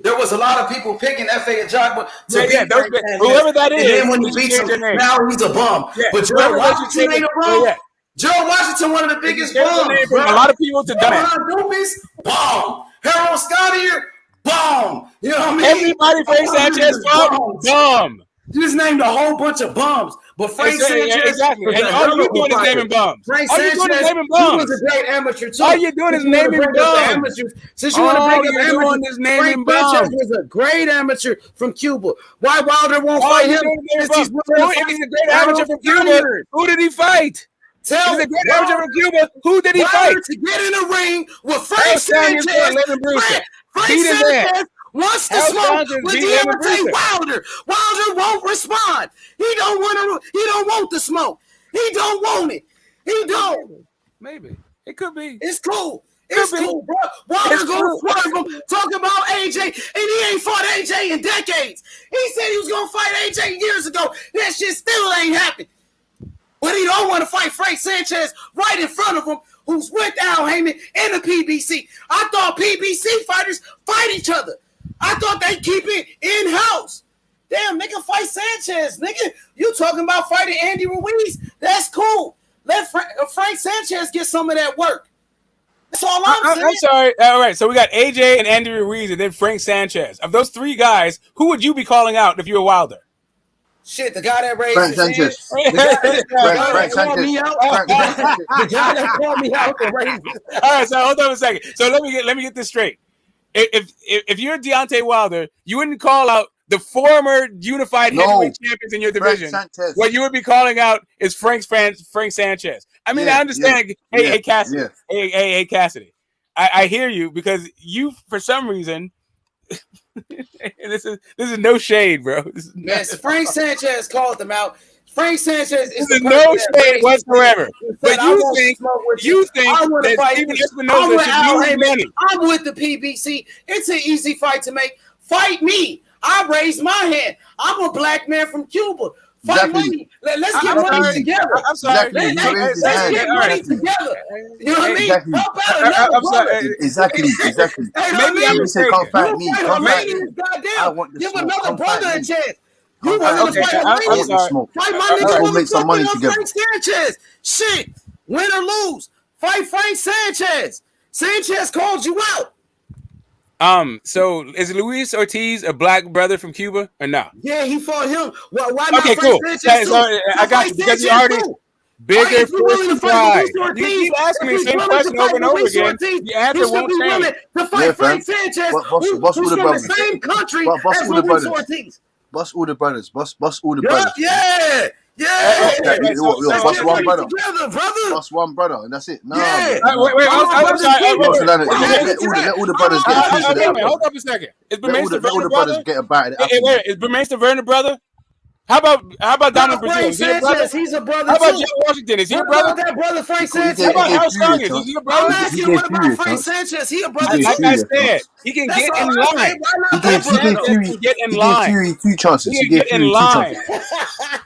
There was a lot of people picking F.A. Ajagba to beat Frank Sanchez. Whoever that and is, then when they he should beats change him, their name. now he's a bum. Yeah, But whoever Gerald they should Washington change ain't it. a bum. Yeah. Gerald Washington, one of the They should biggest change the bums, name bro. from a lot of people to dumbass. Dupis, bomb. Harold Scottier, bomb. You know what I mean? Everybody Frank Sanchez fought, bum. You just named a whole bunch of bums. But Frank Sanchez, exactly. was And a all hell you of a doing is fighter. naming bums. Frank All Sanchez, you doing is naming he bums. was a great amateur too. All you doing is naming bums. Since you want to bring up All you amateurs, doing is naming Frank Sanchez bums. was a great amateur from Cuba. Why Wilder won't All fight you him? doing is naming Since he's bums. willing to If fight he's a great amateur from Cuba, Wilder. who did he fight? If he's a great amateur from Cuba, who did he fight? To get in the ring with Frank Sanchez. Frank Sanchez wants to smoke with Deontay Wilder. Wilder won't respond. He don't want the smoke. He don't want it. He don't. Maybe. It could be. It's cool. It's cool, bro. Wilder gonna swerve him, talking about AJ, and he ain't fought AJ in decades. He said he was gonna fight AJ years ago. That shit still ain't happened. But he don't want to fight Frank Sanchez right in front of him, who's with Al Heyman and the PBC. I thought PBC fighters fight each other. I thought they keep it in-house. Damn, nigga, fight Sanchez, nigga. You talking about fighting Andy Ruiz? That's cool. Let Frank Sanchez get some of that work. That's all I'm saying. I'm sorry. All right, so we got AJ and Andy Ruiz and then Frank Sanchez. Of those three guys, who would you be calling out if you were Wilder? Shit, the guy that raised Frank his Sanchez. hand. Frank Sanchez. The guy that called me out and raised his hand. All right, so hold on a second. So let me get this straight. If you're Deontay Wilder, you wouldn't call out the former unified heavyweight champions in your division. What you would be calling out is Frank Sanchez. I mean, I understand. Hey, Cassidy. Hey, Cassidy. I hear you because you, for some reason, this is no shade, bro. Man, Frank Sanchez called them out. Frank Sanchez is no shade whatsoever. But you think that Steven Espinosa should lose money. I'm with the PBC. It's an easy fight to make. Fight me. I raised my hand. I'm a black man from Cuba. Fight money. Let's get money together. I'm sorry. Let's get money together. You know what I mean? Exactly. Help out another brother. Exactly. Maybe I'm saying, come fight me. Come fight me. I Goddamn. want the Give smoke. another Come brother fight a me. chance. You wanted to fight Fight my nigga. We'll make some money together. Frank Sanchez. Shit. Win or lose. Fight Frank Sanchez. Sanchez called you out. So is Luis Ortiz a black brother from Cuba or no? Yeah, he fought him. Why not Okay, Frank cool. Sanchez too? I got you because you already bigger force pride. You keep asking me the same question over and over again. The answer won't change. To fight Frank Sanchez, who's from the same country as Luis Ortiz. Bust all the brothers. Bust all the brothers. Yeah. Bust one brother. Bust one brother, and that's it. No. Wait. I'm sorry. Let all the brothers get a piece of that. Hold up a second. Is Let all the brothers get a bite of it. Is Bermain Stiverne brother? How about Donald Brazil? Is he a brother? He's a brother. How about Joe Washington? Is he a brother? That brother Frank Sanchez. How about Hal Strong? Is he a brother? I'm asking you, what about Frank Sanchez? He a brother. Like I said, he can get in line. He gave Fury 2 chances. He can get in line.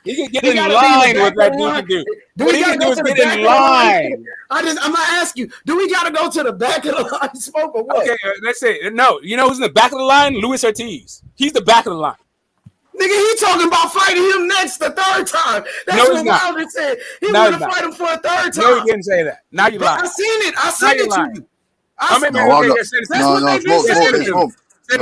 He can get in line with that dude can do. What he can do is get in line. I'm not asking you. Do we got to go to the back of the line smoke or what? Okay, let's say no. You know who's in the back of the line? Luis Ortiz. He's the back of the line. Nigga, he talking about fighting him next the third time. That's what Wilder said. He want to fight him for a third time. No, he didn't say that. Now you lying. I seen it. I sent it to you.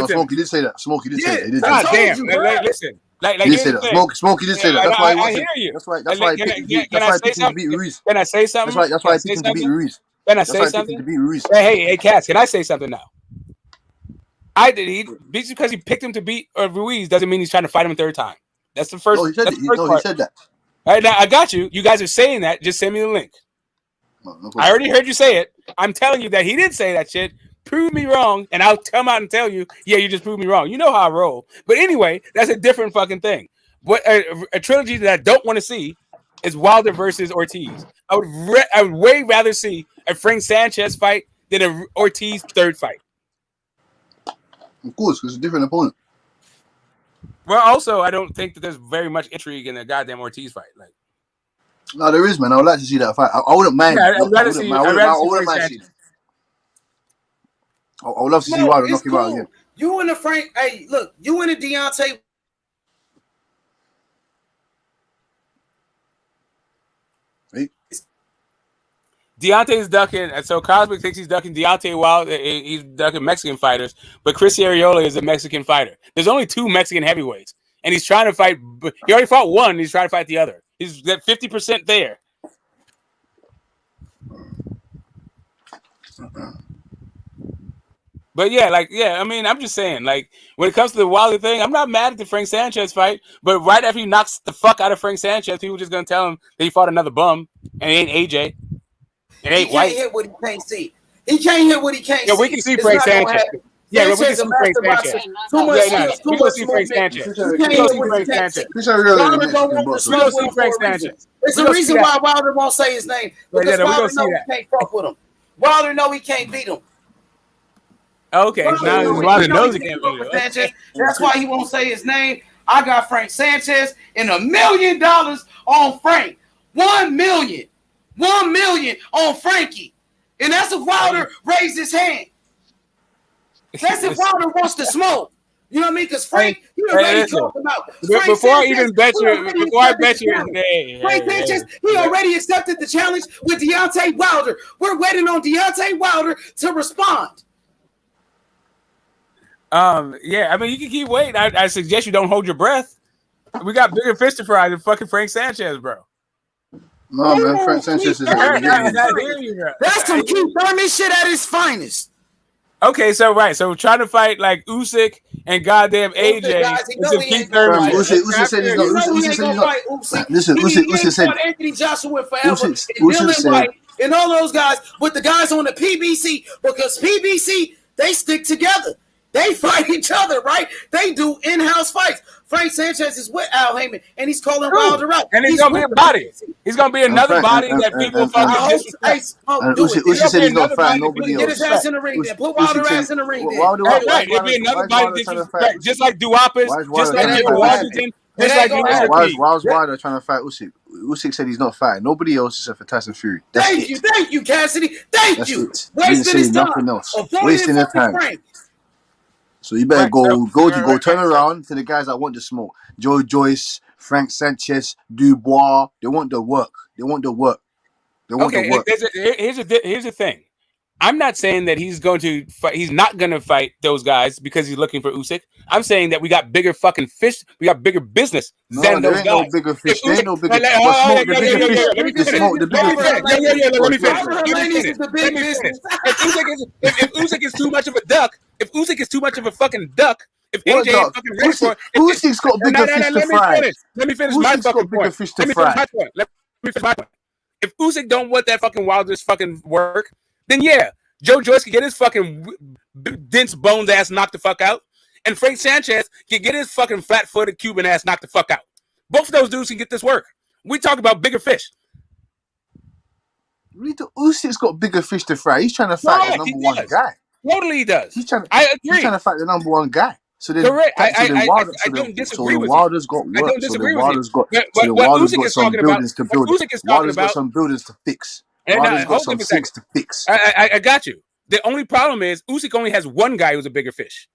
Smokey did say that. Smokey did say that. God damn. Listen. He did say that. Smokey did say that. That's why I hear you. That's why he picked him to beat Ruiz. Can I say something? That's why he picked him to beat Ruiz. Can I say something? Hey, Cass, can I say something now? Just because he picked him to beat Ruiz doesn't mean he's trying to fight him a third time. That's the first. Oh, he said that. He said that. All right, now I got you. You guys are saying that. Just send me the link. No I already heard you say it. I'm telling you that he didn't say that shit. Prove me wrong, and I'll come out and tell you, yeah, you just proved me wrong. You know how I roll. But anyway, that's a different fucking thing. What a trilogy that I don't want to see is Wilder versus Ortiz. I would way rather see a Frank Sanchez fight than a Ortiz third fight. Of course, because it's a different opponent. Well, also, I don't think that there's very much intrigue in the goddamn Ortiz fight. Like, no, there is, man. I would like to see that fight. I wouldn't mind. Yeah, I would love to see I would love to see Wilder knock him out again. You and the Frank. Hey, look, you and the Deontay. Deontay's ducking, and so Cosmic thinks he's ducking Deontay Wilder. He's ducking Mexican fighters, but Chris Arreola is a Mexican fighter. There's only 2 Mexican heavyweights, and he's trying to fight. He already fought one. And he's trying to fight the other. He's got 50% there. But yeah, I mean, I'm just saying, like, when it comes to the Wilder thing, I'm not mad at the Frank Sanchez fight, but right after he knocks the fuck out of Frank Sanchez, people just gonna tell him that he fought another bum, and it ain't AJ. It ain't He white. can't hit what he can't see. He can't hit what he can't see. Yeah, we can see Frank Sanchez. Yeah, we can see Frank Sanchez. Too much we go see Frank Sanchez. We can't hit what he can't see. Wilder don't want to We go smoke see with him Frank for a reason. Sanchez. It's the reason why Wilder won't say his name. Because Wilder know he can't fuck with him. Wilder know he can't beat him. Okay, now Wilder knows he can't beat him. Sanchez. That's why he won't say his name. I got Frank Sanchez and $1 million on Frank. 1 million. 1 million on Frankie. And that's if Wilder raised his hand. That's if Wilder wants to smoke. You know what I mean? Because Frank, he already talked about. Before I even bet you, Frank Sanchez, he already accepted the challenge with Deontay Wilder. We're waiting on Deontay Wilder to respond. Yeah, I mean, you can keep waiting. I suggest you don't hold your breath. We got bigger fish to fry than fucking Frank Sanchez, bro. No, man, Frank Sanchez is That's some Keith Thurman shit at his finest. Okay, so trying to fight like Usyk and goddamn AJ. Usyk said he's not. Listen, Usyk said Anthony Joshua went forever. And Dylan White and all those guys with the guys on the PBC because PBC they stick together. They fight each other, right? They do in-house fights. Frank Sanchez is with Al Heyman, and he's calling Wilder out. And he's gonna be a body. He's gonna be another body that people fucking disrespect. Usyk said he's not fighting nobody else. Get his ass in the ring then. Put Wilder ass in the ring then. Right, it'll be another body disrespect, just like Duapas, just like David Washington. Why is Wilder trying to fight Usyk? Usyk said he's not fighting. Nobody else except for Tyson Fury. Thank you, Cassidy. Thank you. Wasting his time. Wasting his time. So you better go turn around to the guys that want the smoke. Joe Joyce, Frank Sanchez, Dubois. They want the work. Here's the thing. I'm not saying that he's going to fight. He's not going to fight those guys because he's looking for Usyk. I'm saying that we got bigger fucking fish. We got bigger business than those guys. No bigger fish. There ain't no bigger fish. Let me finish. If Usyk is too much of a duck, if Usyk is too much of a fucking duck, if AJ ain't fucking ready for it, Usyk's got bigger fish to fry. Let me finish my fucking point. Let me finish my point. If Usyk don't want that fucking Wilder's fucking work, then yeah, Joe Joyce can get his fucking dense bones ass knocked the fuck out, and Frank Sanchez can get his fucking flat-footed Cuban ass knocked the fuck out. Both of those dudes can get this work. We talk about bigger fish. Usyk's got bigger fish to fry. He's trying to fight the number one guy. Totally, he does. I agree. He's trying to fight the number one guy. So then, correct. I don't disagree with you. Wilder's got work. I don't disagree with you. Wilder's got some buildings to build. Wilder's got some buildings to fix. Wilder's got some things to fix. I got you. The only problem is Usyk only has one guy who's a bigger fish.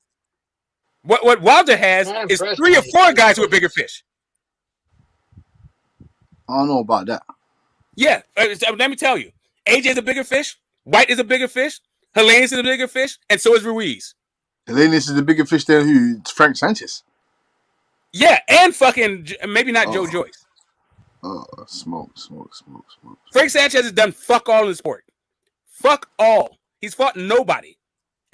What Wilder has is 3 or 4 guys who are bigger fish. I don't know about that. Yeah, let me tell you. AJ is a bigger fish. White is a bigger fish. Helenius is a bigger fish, and so is Ruiz. Helenius is a bigger fish than who? Frank Sanchez. Yeah, and fucking maybe not Joe Joyce. Oh, smoke. Frank Sanchez has done fuck all in the sport. Fuck all. He's fought nobody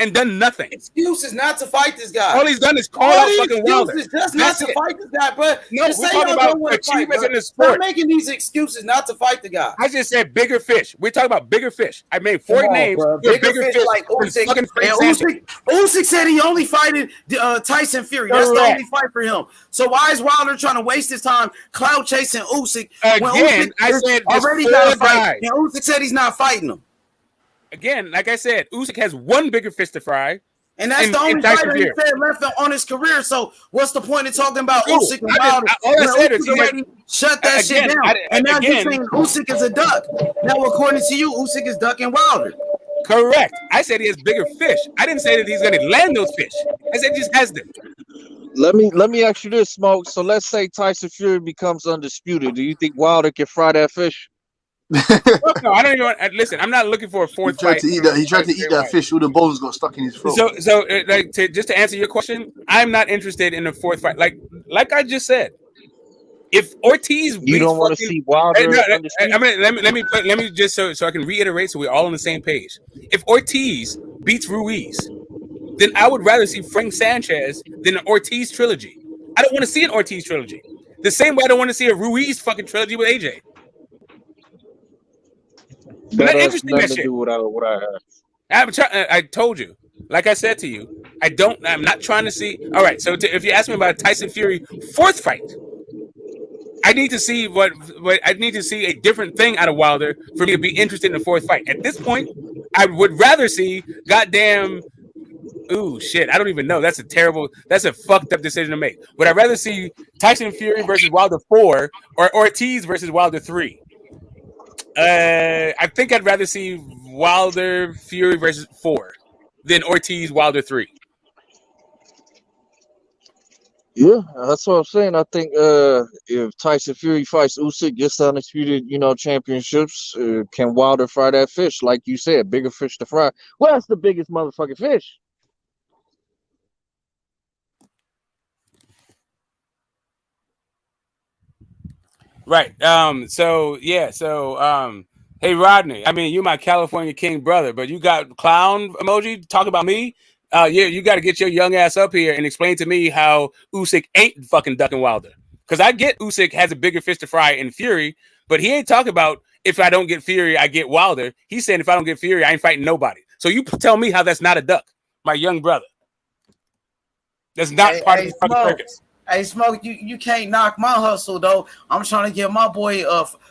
and done nothing. Excuses not to fight this guy. All he's done is call out fucking Wilder. Just not to fight this guy, but no, we're talking about achievements in the sport. Stop making these excuses not to fight the guy. I just said bigger fish. We're talking about bigger fish. I made 4 names. Bigger fish like Usyk. Usyk said he only fighted Tyson Fury. That's the only fight for him. So why is Wilder trying to waste his time clout chasing Usyk? Again, I said already got a fight, and Usyk said he's not fighting him. Again, like I said, Usyk has one bigger fish to fry. And that's the only fighter he said left on his career. So what's the point of talking about Usyk and Wilder? All I said is already shut that shit down. And now you're saying Usyk is a duck. Now, according to you, Usyk is ducking Wilder. Correct. I said he has bigger fish. I didn't say that he's going to land those fish. I said just has them. Let me ask you this, Smoke. So let's say Tyson Fury becomes undisputed. Do you think Wilder can fry that fish? Fuck no, I don't even want. Listen, I'm not looking for a fourth fight. He tried to eat that fish. All the bones got stuck in his throat. So like just to answer your question, I'm not interested in a fourth fight. Like I just said, if Ortiz beats, you don't want to see Wilder. I mean, let me just so I can reiterate, so we're all on the same page. If Ortiz beats Ruiz, then I would rather see Frank Sanchez than an Ortiz trilogy. I don't want to see an Ortiz trilogy. The same way I don't want to see a Ruiz fucking trilogy with AJ. That has nothing to do with what I have. I told you, like I said to you, I'm not trying to see. All right, so if you ask me about a Tyson Fury fourth fight, I need to see what I need to see a different thing out of Wilder for me to be interested in the fourth fight. At this point, I would rather see goddamn. Ooh, shit! I don't even know. That's a fucked up decision to make. Would I rather see Tyson Fury versus Wilder 4 or Ortiz versus Wilder 3? I think I'd rather see Wilder Fury versus 4 than Ortiz Wilder 3. Yeah, that's what I'm saying. I think if Tyson Fury fights Usyk, gets the undisputed, championships, can Wilder fry that fish? Like you said, bigger fish to fry. Well, that's the biggest motherfucking fish. Right. Hey Rodney, I mean, you're my California King brother, but you got clown emoji talk about me. You got to get your young ass up here and explain to me how Usyk ain't fucking ducking Wilder. Because I get Usyk has a bigger fish to fry in Fury, but he ain't talking about if I don't get Fury, I get Wilder. He's saying if I don't get Fury, I ain't fighting nobody. So you tell me how that's not a duck, my young brother. That's not part of the fucking circus. Hey, Smoke, you can't knock my hustle, though. I'm trying to get my boy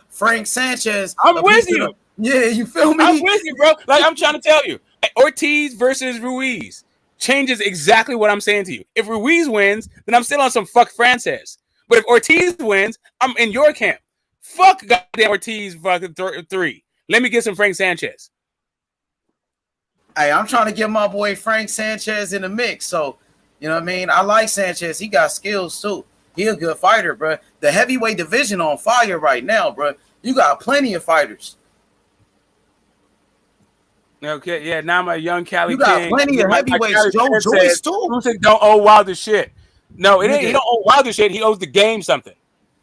Frank Sanchez. I'm with you. Yeah, you feel me? I'm with you, bro. Like, I'm trying to tell you. Ortiz versus Ruiz changes exactly what I'm saying to you. If Ruiz wins, then I'm still on some fuck Frances. But if Ortiz wins, I'm in your camp. Fuck goddamn Ortiz fucking 3. Let me get some Frank Sanchez. Hey, I'm trying to get my boy Frank Sanchez in the mix, so... You know what I mean? I like Sanchez. He got skills, too. He a good fighter, bro. The heavyweight division on fire right now, bro. You got plenty of fighters. Okay, yeah, now my young Cali You got King, plenty of heavyweights. Joe Joyce, too. Usyk don't owe Wilder shit. No, it ain't. He don't owe Wilder shit. He owes the game something.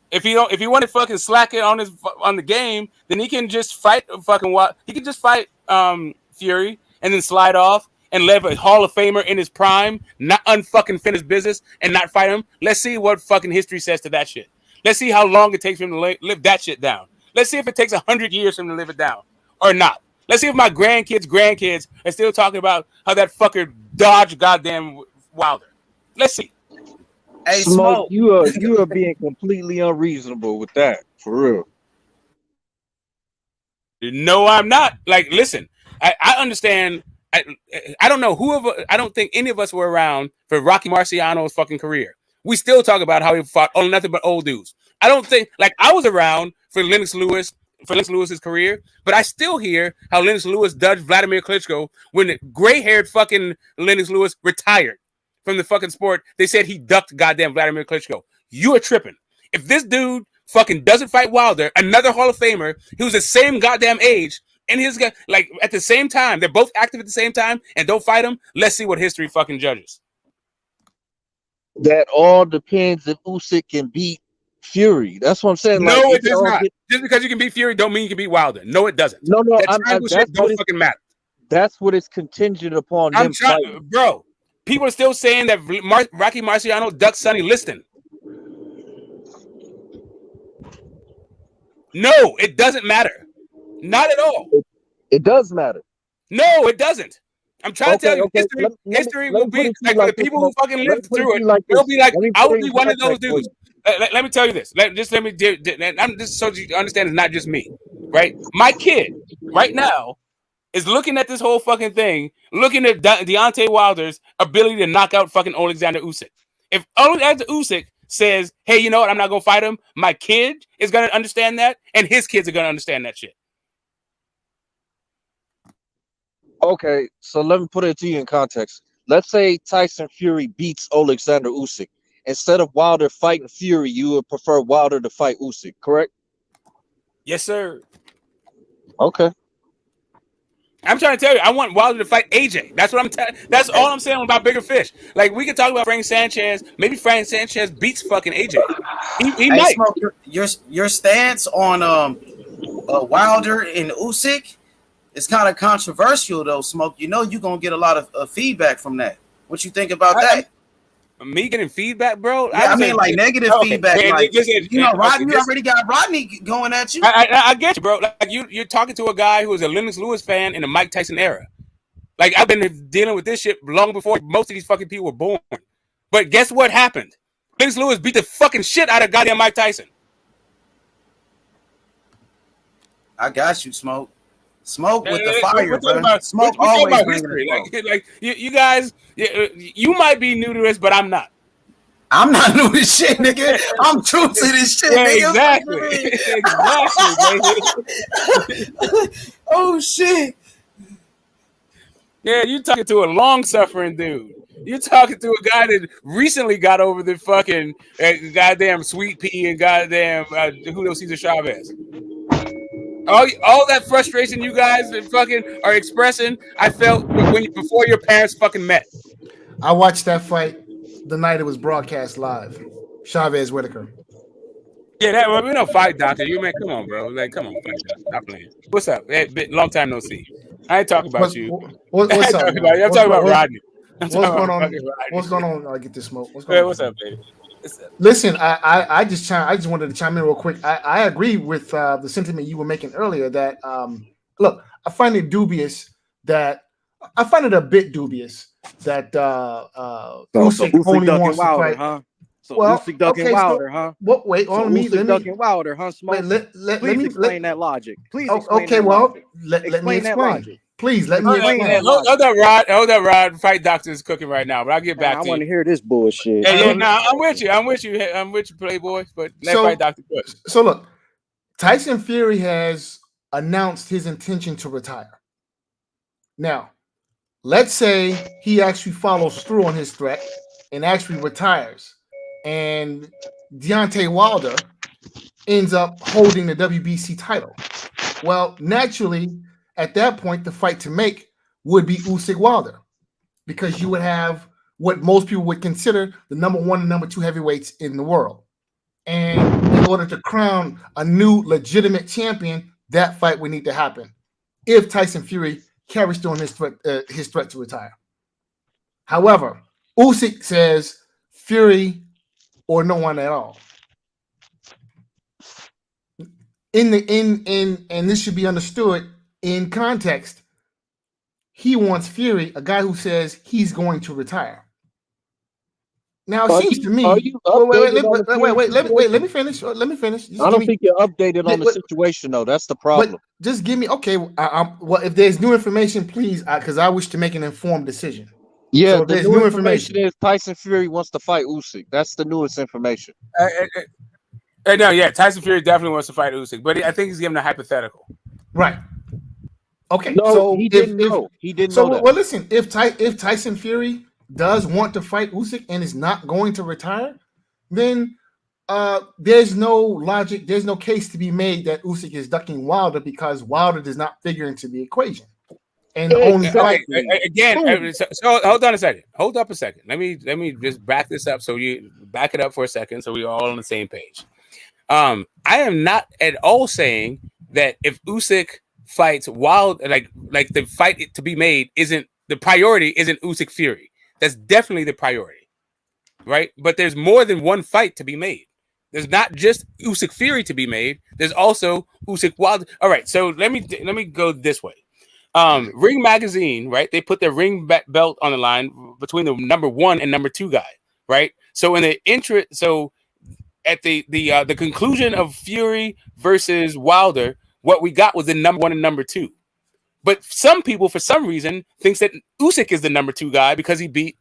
If he want to fucking slack it on the game, then he can just fight fucking Wilder. He can just fight Fury and then slide off. And live a Hall of Famer in his prime, not unfucking finish business and not fight him. Let's see what fucking history says to that shit. Let's see how long it takes for him to live that shit down. Let's see if it takes 100 years for him to live it down or not. Let's see if my grandkids are still talking about how that fucker dodged goddamn Wilder. Let's see. Hey, Smoke, you are being completely unreasonable with that, for real. No, I'm not. Like, listen, I understand. I don't know I don't think any of us were around for Rocky Marciano's fucking career. We still talk about how he fought on nothing but old dudes. I don't think I was around for Lennox Lewis's career, but I still hear how Lennox Lewis dodged Vladimir Klitschko when the gray-haired fucking Lennox Lewis retired from the fucking sport. They said he ducked goddamn Vladimir Klitschko. You are tripping. If this dude fucking doesn't fight Wilder, another Hall of Famer, he was the same goddamn age. And his guy, at the same time, they're both active at the same time and don't fight him. Let's see what history fucking judges. That all depends if Usyk can beat Fury. That's what I'm saying. No, it does not. Just because you can beat Fury don't mean you can beat Wilder. No, it doesn't. No, that shit don't fucking matter. That's what it's contingent upon. I'm trying, bro. People are still saying that Rocky Marciano ducked Sonny Liston. No, it doesn't matter. Not at all. It does matter. No, it doesn't. I'm trying to tell you, history will be like for the people who fucking lived through it. They'll be like, I will be one of those dudes. Let me tell you this. Let me do. I'm just so you understand. It's not just me, right? My kid right now is looking at this whole fucking thing, looking at Deontay Wilder's ability to knock out fucking Oleksandr Usyk. If Oleksandr Usyk says, "Hey, you know what? I'm not gonna fight him," my kid is gonna understand that, and his kids are gonna understand that shit. Okay, so let me put it to you in context. let's say Tyson Fury beats Oleksandr Usyk. Instead of Wilder fighting Fury, you would prefer Wilder to fight Usyk, correct? Yes, sir. Okay. I'm trying to tell you, I want Wilder to fight AJ. That's what I'm telling. That's all I'm saying about bigger fish. Like we can talk about Frank Sanchez. Maybe Frank Sanchez beats fucking AJ. He Hey, might. Smoke, your stance on Wilder and Usyk is kind of controversial, though. Smoke, you know you're gonna get a lot of feedback from that. What you think about that? Me getting feedback, bro? Yeah, I mean, like negative feedback. Like, Rodney, you already got Rodney going at you. I get you, bro. Like you're talking to a guy who is a Lennox Lewis fan in the Mike Tyson era. Like I've been dealing with this shit long before most of these fucking people were born. But guess what happened? Lennox Lewis beat the fucking shit out of goddamn Mike Tyson. I got you, Smoke. Smoke with the fire, bro. Smoke we're always about bringing history. it. Like you guys, you might be new to this, but I'm not. I'm not new to this shit, nigga. I'm true to this shit, Yeah, nigga. exactly. Oh shit. Yeah, you talking to a long-suffering dude. You're talking to a guy that recently got over the fucking goddamn Sweet Pea and goddamn Julio Cesar Chavez. All that frustration you guys fucking are expressing, I felt before your parents fucking met. I watched that fight the night it was broadcast live. Chavez Whitaker. Yeah, we don't fight, doctor. You man, come on, bro. Like, come on, fight, doctor. Stop playing. What's up? Hey, long time no see. I ain't talking about you. What's up? I'm talking about Rodney. What's going on? What's going on? I get this smoke. What's going on? What's up, baby? Listen, I just wanted to chime in real quick. I agree with the sentiment you were making earlier. That look, I find it a bit dubious that Usyk only wants to fight. Huh? So Usyk ducking Wilder, huh? What? Wait, so Usyk ducking Wilder, huh? Smoke. Wait, let me explain that logic. Please explain. Okay, well, let me explain. Please let me explain. Hold up, Rod. Fight doctor is cooking right now, but I'll get back to you. I want to hear this bullshit. I'm with you, Playboy. But let fight doctor cook. So look, Tyson Fury has announced his intention to retire. Now, let's say he actually follows through on his threat and actually retires, and Deontay Wilder ends up holding the WBC title. Well, naturally, at that point, the fight to make would be Usyk Wilder, because you would have what most people would consider the number 1 and number 2 heavyweights in the world. And in order to crown a new legitimate champion, that fight would need to happen if Tyson Fury carries through on his threat to retire. However, Usyk says Fury or no one at all. And this should be understood in context. He wants Fury, a guy who says he's going to retire. Now it seems to me. Let me finish. Let me finish. I don't think you're updated on the situation, though. That's the problem. Just give me well, if there's new information, please, because I wish to make an informed decision. Yeah, so the new information is Tyson Fury wants to fight Usyk. That's the newest information. Tyson Fury definitely wants to fight Usyk, but I think he's giving a hypothetical. Right. Okay. No, so he didn't know. He didn't know that. Well, listen, if Tyson Fury does want to fight Usyk and is not going to retire, then there's no logic, there's no case to be made that Usyk is ducking Wilder, because Wilder does not figure into the equation. And the only fight again. So hold on a second. Hold up a second. Let me just back this up. So you back it up for a second, so we're all on the same page. I am not at all saying that if Usyk fights Wilder, like the fight to be made isn't the priority. Isn't Usyk Fury? That's definitely the priority, right? But there's more than one fight to be made. There's not just Usyk Fury to be made. There's also Usyk Wilder. All right, so let me go this way. Ring Magazine, right? They put their ring belt on the line between the number 1 and number 2 guy, right? So in the at the conclusion of Fury versus Wilder, what we got was the number 1 and number 2. But some people, for some reason, thinks that Usyk is the number 2 guy because he beat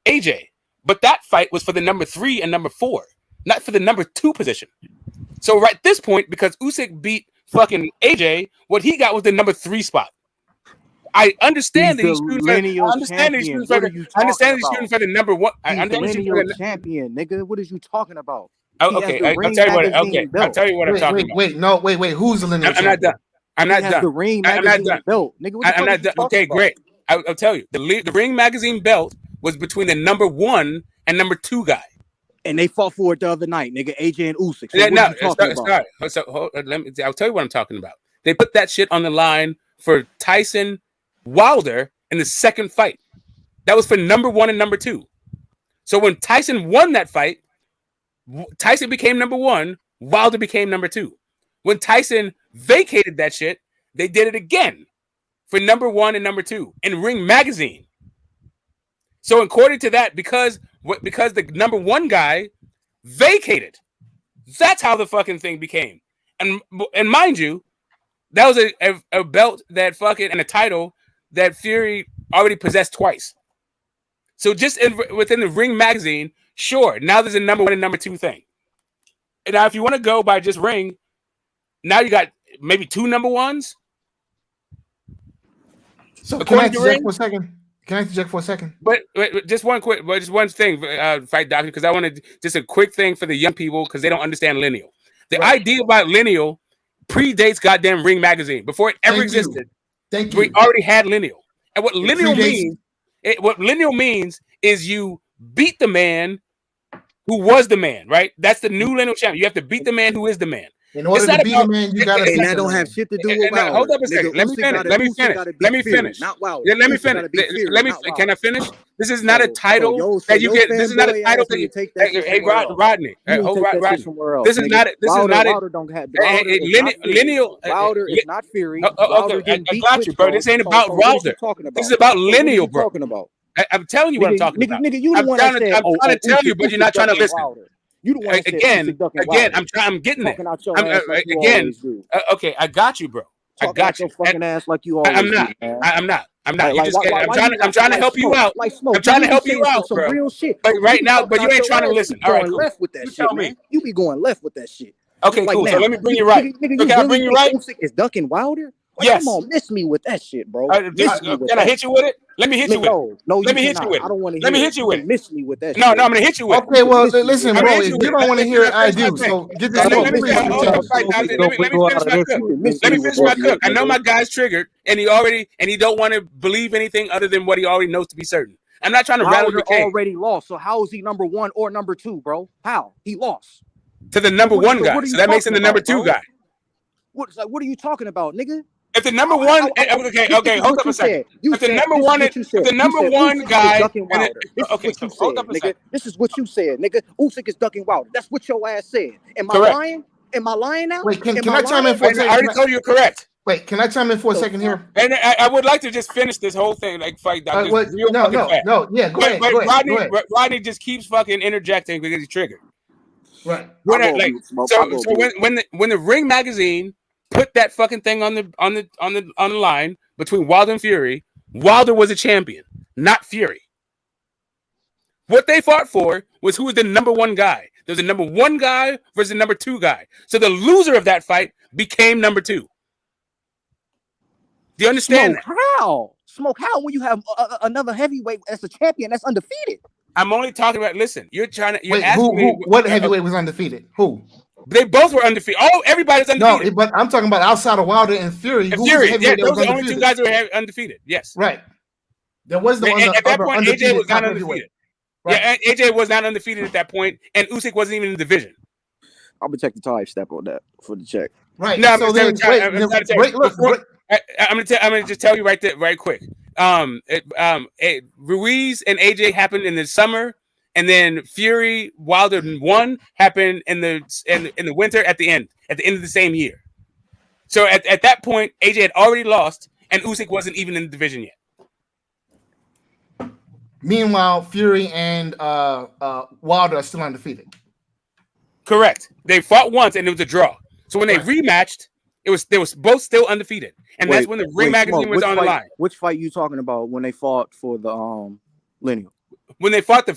AJ. But that fight was for the number 3 and number 4, not for the number 2 position. So right at this point, because Usyk beat fucking AJ, what he got was the number 3 spot. I understand He's that he's the shooting for. lineal I understand that he's champion. shooting for. What are you I understand talking that he's shooting about? for the number one. I He's the understand he's shooting for lineal the. champion, nigga. What is you talking about? He has Okay, the I'll Ring tell you what. Okay, Magazine I'll belt. tell you what I'm talking about. Wait. Who's the lineal I'm not champion? done. I'm He not has done. the Ring I'm not Magazine done. belt, nigga. What the I'm fuck not is you done. talking Okay, about? great. I'll tell you. The Ring Magazine belt was between the number 1 and number 2 guy. And they fought for it the other night, nigga. AJ and Usyk. So Yeah, what are you talking about? I'll tell you what I'm talking about. They put that shit on the line for Tyson Wilder in the second fight. That was for number 1 and number 2. So when Tyson won that fight, Tyson became number 1, Wilder became number 2. When Tyson vacated that shit, they did it again for number 1 and number 2 in Ring Magazine. So according to that, because the number 1 guy vacated, that's how the fucking thing became. And mind you, that was a belt that fucking and a title that Fury already possessed twice. So just within the Ring Magazine, sure, now there's a number 1 and number 2 thing. And now if you want to go by just Ring, now you got maybe 2 number 1s. So can I interject for a second? Can I interject for a second? But just one thing, Fight Doctor, because I wanted just a quick thing for the young people because they don't understand lineal. The idea about lineal predates goddamn Ring Magazine. Before it ever existed, we already had lineal. And what lineal means is you beat the man who was the man, right? That's the new lineal champion. You have to beat the man who is the man. In order to beat a man, you gotta. And that don't have shit to do with Wilder. Hold up a second. Let me finish. Not Wilder. Let me finish. Can I finish? This is not a title that you get. This is not a title that you take. Hey, Rodney. Hold Rodney. This is not. This is not. Wilder don't have. Lineal. Wilder is not Fury. Okay, I got you, bro. This ain't about Wilder. This is about lineal, bro. Talking about. I'm telling you what I'm talking about. Nigga, you the one that said, I'm trying to tell you, but you're not trying to listen. You the one that again. I'm getting there. Okay, I got you, bro. I got you. Fucking ass like you always. I'm not. I'm trying to help you out. I'm trying to help you out, bro. Real shit. But right now, but you ain't trying to listen. All right, cool. Left with that shit, man. You be going left with that shit. Okay, cool. So let me bring you right. Can I bring you right? Is ducking Wilder? Yes. Come on, miss me with that shit, bro. Can I hit you with it? Let me hit you with it. No, let me hit you with it. I don't want to. Let me hit you with it. Miss me with that. No, I'm gonna hit you with it. Okay, well, listen, bro. If you don't want to hear it, I do. So get this. Let me finish my cook. I know my guy's triggered, and he don't want to believe anything other than what he already knows to be certain. I'm not trying to rattle your cage. Already lost. So how is he number 1 or number 2, bro? How he lost to the number 1 guy? So that makes him the number 2 guy. What are you talking about, nigga? If the number 1, okay, hold up a second. If the number 1, the number 1 guy, okay, hold up a second. This is what you said, nigga. Usyk is ducking Wilder. That's what your ass said. Am I lying? Am I lying now? Wait, can I chime in for a second? I already told you you're correct. Wait, can I chime in for a second here? And I would like to just finish this whole thing, like Fight Doctor. No, yeah, go ahead. Rodney just keeps fucking interjecting because he's triggered. Right. When the Ring Magazine put that fucking thing on the line between Wilder and Fury, Wilder was a champion, not Fury. What they fought for was who was the number 1 guy. There was a number 1 guy versus the number 2 guy. So the loser of that fight became number 2. Do you understand that? Smoke how when you have another heavyweight as a champion that's undefeated? I'm only talking about. Listen, you're trying to. Wait, what heavyweight was undefeated? Who? They both were undefeated. Oh, everybody's undefeated. No, but I'm talking about outside of Wilder and Fury. Those are the only 2 guys who were undefeated. Yes. Right. There was the at that point, AJ was not undefeated. Right. Yeah, AJ was not undefeated at that point, and Usyk wasn't even in the division. I'm gonna check the time step on that for the check. Right. No, so I'm gonna just tell you right there, right quick. Ruiz and AJ happened in the summer, and then Fury Wilder 1 happened in the winter at the end of the same year. So at that point, AJ had already lost, and Usyk wasn't even in the division yet. Meanwhile, Fury and Wilder are still undefeated. Correct. They fought once, and it was a draw. So when they rematched, they was both still undefeated, and that's when the Ring Magazine was on the line. Which fight you talking about when they fought for the lineal? When they fought they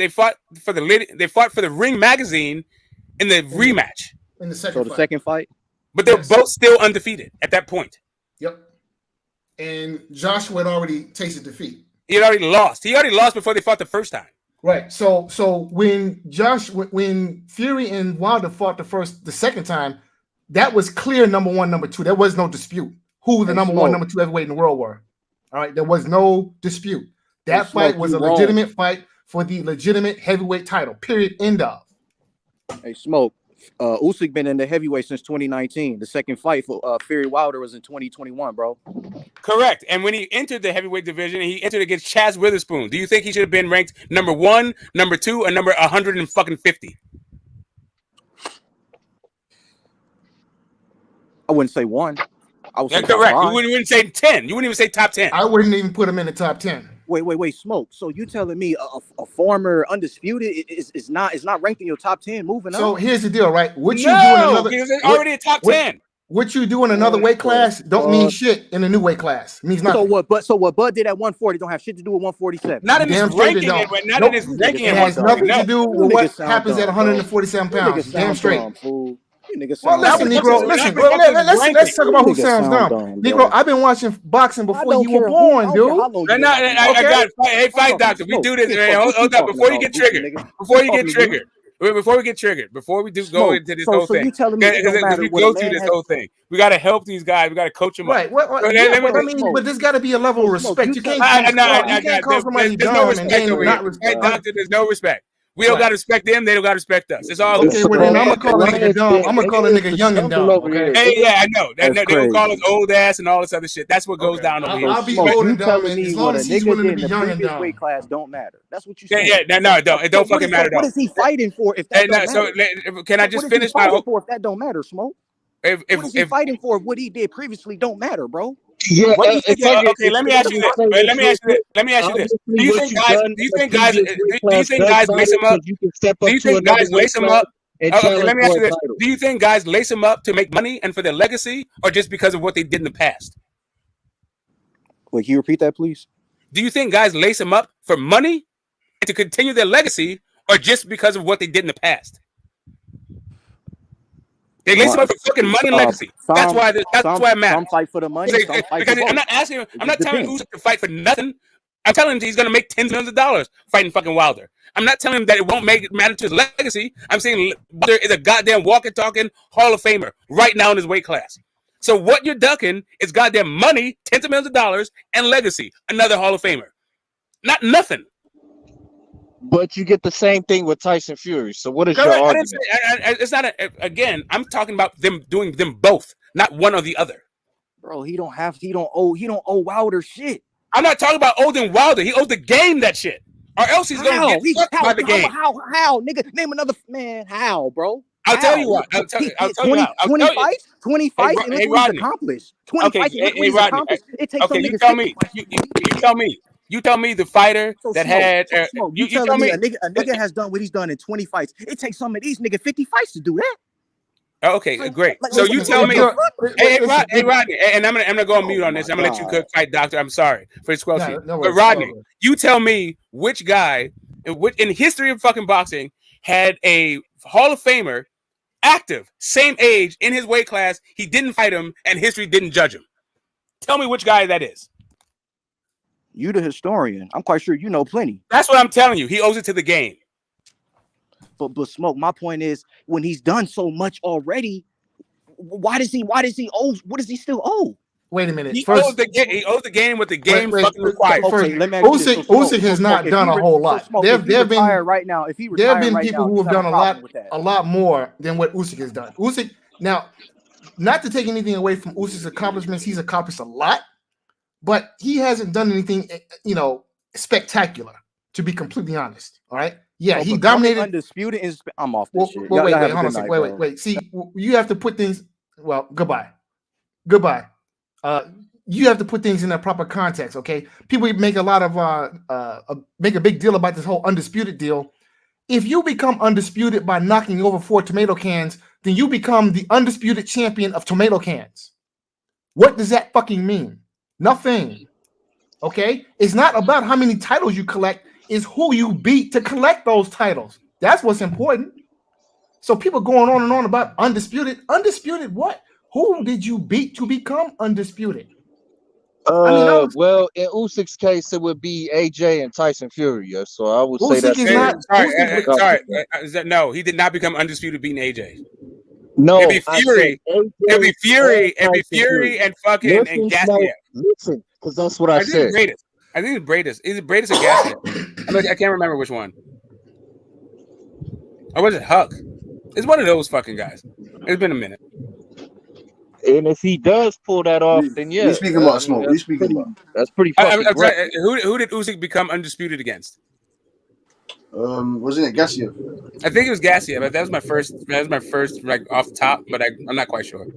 fought for the Ring Magazine in the rematch. In the second second fight. But they're both still undefeated at that point. Yep. and Joshua had already tasted defeat. He had already lost. He already lost before they fought the first time. Right. So when when Fury and Wilder fought the second time, that was clear number one, number two. There was no dispute who the number one, number two heavyweight in the world were. All right. There was no dispute. That fight was a legitimate fight for the legitimate heavyweight title. Period. End of. Hey, Smoke. Usyk been in the heavyweight since 2019. The second fight for Fury Wilder was in 2021, bro. Correct. And when he entered the heavyweight division, he entered against Chaz Witherspoon. Do you think he should have been ranked number 1, number 2, or number 150? I wouldn't say 1. I would say correct. You wouldn't say 10. You wouldn't even say top 10. I wouldn't even put him in the top 10. Wait, Smoke. So you telling me a former undisputed is not ranked in your top 10 moving up? So here's the deal, right? What you do in another already a top 10. What you do in another weight class don't mean shit in a new weight class. It means nothing. So what Bud did at 140 don't have shit to do with 147. Not in his ranking. Not in his ranking. It has nothing to do with what happens at 147 pounds. Damn straight. Well, listen, Negro. Listen. Let's talk about who sounds dumb. Negro, I've been watching boxing before you were born, dude. I got. Hey, fight doctor. We do this. Hold up. Before you get triggered. Before we get triggered. Before we go into this whole thing. So you telling me we go through this whole thing. We got to help these guys. We got to coach them up. Right. But there's got to be a level of respect. You can't call somebody dumb and then not respect. Doctor, there's no respect. We don't got to respect them. They don't got to respect us. It's all okay. Well, then I'm gonna call a nigga dumb. I'm gonna call a nigga young and dumb. Okay. Hey, yeah, I know. They will call us old ass and all this other shit. That's what goes down over here. I'll be old and dumb, and as long as he's willing to be young and dumb. Weight class don't matter. That's what you saying. Yeah. No, it don't. It don't fucking matter. What is he fighting for if that don't matter? So can I just finish my? If that don't matter, Smoke. What is he fighting for? What he did previously don't matter, bro. Yeah. Okay. Let me ask you this. Let me ask you this. Do you think guys lace him up? Do you think guys lace him up? Okay, let me ask you this. Do you think guys lace him up to make money and for their legacy, or just because of what they did in the past? Wait, can you repeat that, please? Do you think guys lace him up for money and to continue their legacy, or just because of what they did in the past? They lace him up for fucking money and legacy. That's why it matters. Some fight for the money. Because I'm not asking him. I'm not telling Usyk to fight for nothing. I'm telling him he's going to make $10 million fighting fucking Wilder. I'm not telling him that it won't matter to his legacy. I'm saying Wilder is a goddamn walking, talking Hall of Famer right now in his weight class. So what you're ducking is goddamn money, $10 of millions, and legacy, another Hall of Famer. Not nothing. But you get the same thing with Tyson Fury. So what is your argument? It's not again. I'm talking about them doing them both, not one or the other. Bro, he don't owe Wilder shit. I'm not talking about owing Wilder. He owes the game that shit, or else he's gonna get fucked by the game. How, nigga? Name another man. How, bro? I'll tell you what. I'll tell you how. 20 fights, and look what he's accomplished. 20 fights, and look what he's accomplished. It takes some niggas. You tell me the fighter had. You tell me a nigga has done what he's done in 20 fights. It takes some of these nigga 50 fights to do that. Okay, great. So you tell me, hey Rodney, and I'm gonna go on mute on this. I'm gonna let you fight, doctor. I'm sorry for this question, but Rodney, you tell me which guy in history of fucking boxing had a Hall of Famer active, same age in his weight class. He didn't fight him, and history didn't judge him. Tell me which guy that is. You the historian. I'm quite sure you know plenty. That's what I'm telling you. He owes it to the game. But Smoke, my point is, when he's done so much already, why does he owe? What does he still owe? Wait a minute. He owes the game what the game fucking requires. Usyk has not done a whole lot. There have been people who have done a lot more than what Usyk has done. Usyk, now, not to take anything away from Usyk's accomplishments, he's accomplished a lot. But he hasn't done anything, spectacular, to be completely honest. All right. Yeah, he dominated. Undisputed. I'm off this shit. Wait, hold on a second. Wait. See, you have to put things. Well, goodbye. You have to put things in their proper context. Okay. People make a lot of make a big deal about this whole undisputed deal. If you become undisputed by knocking over 4 tomato cans, then you become the undisputed champion of tomato cans. What does that fucking mean? Nothing. Okay? It's not about how many titles you collect, it's who you beat to collect those titles. That's what's important. So people going on and on about undisputed. Undisputed what? Who did you beat to become undisputed? Well, in Usyk's case, it would be AJ and Tyson Fury. So I would say Usyk that's is not. Sorry. No, he did not become undisputed beating AJ. No, it'd be I Fury. said AJ It'd be Fury. and It'd be Tyson Fury and fucking and Gassiev. Listen, because that's what I think said. it's Bradis. I think it's Bradis. Is it Bradis or Gassiev? I can't remember which one. Or was it Huck? It's one of those fucking guys. It's been a minute. And if he does pull that off, then yeah. You speaking about Smoke? You speaking about? That's pretty fucking great. Sorry, who did Usyk become undisputed against? Wasn't it Gassiev? I think it was Gassiev. But that was my first like off the top, but I'm not quite sure.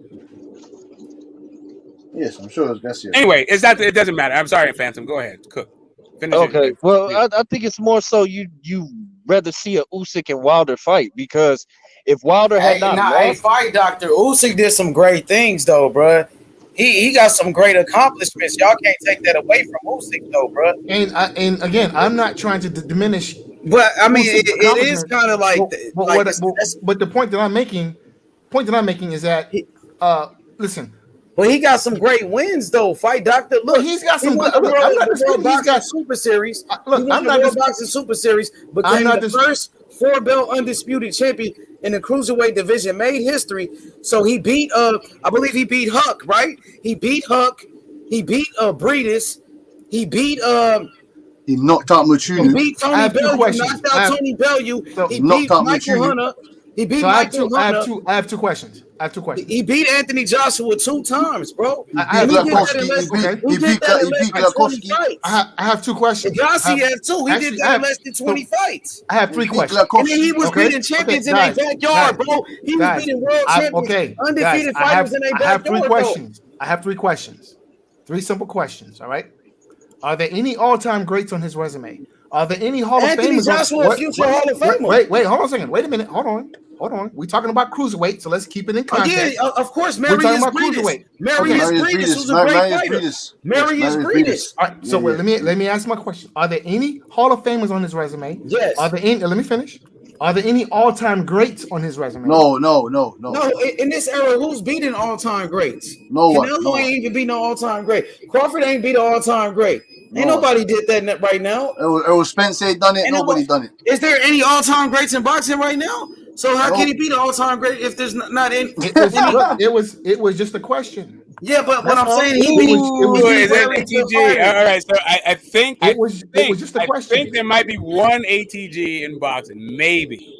Yes, I'm sure it was Gassiev. Anyway, it doesn't matter. I'm sorry, Phantom. Go ahead, cook. Finish okay. Well, I think it's more so you rather see a Usyk and Wilder fight, because if Wilder had lost, fight Dr. Usyk did some great things though, bro. He got some great accomplishments. Y'all can't take that away from Usyk though, bro. And again, I'm not trying to diminish. But I mean, it is kind of like. But the point that I'm making is that, listen. Well, he got some great wins though. Fight Doctor. Look, he's got some. World Boxing Super Series. Look, he won the World Boxing Super Series, became the first 4-belt undisputed champion in the cruiserweight division. Made history. So he beat. I believe he beat Huck. Right? He beat Huck. He beat Bredis. He beat. He knocked out Machunu. He beat Tony Bellew. Knocked out Tony Bellew. He beat Michael Hunter. He beat Michael Hunter. I have two questions. He beat Anthony Joshua 2 times, bro. I have two questions. Gassiev too. He did that in less than 20 fights. I have 3 questions. And then he was beating champions in their backyard, bro. He was beating world champions, undefeated fighters in their backyard. I have 3 questions. I have 3 questions. 3 simple questions. All right. Are there any all-time greats on his resume? Are there any Hall of Famers? Anthony Joshua, future Hall of Famer. Wait, hold on a second. Wait a minute. Hold on. We're talking about cruiserweight, so let's keep it in context. Yeah, of course, Marius Bredis. Marius Bredis was a great fighter. Marius Bredis. All right, so let me ask my question. Are there any Hall of Famers on his resume? Yes. Are there any? Let me finish. Are there any all-time greats on his resume? No. No, in this era, who's beating all-time greats? No one. Canelo ain't even beat no all-time great. Crawford ain't beat an all-time great. Ain't nobody did that right now. It was Spence done it. Nobody done it. Is there any all-time greats in boxing right now? So how can he beat an all-time great if there's not any? It was just a question. Yeah, but what I'm saying, ATG. All right, so I think it was just a question. I think there might be one ATG in boxing, maybe.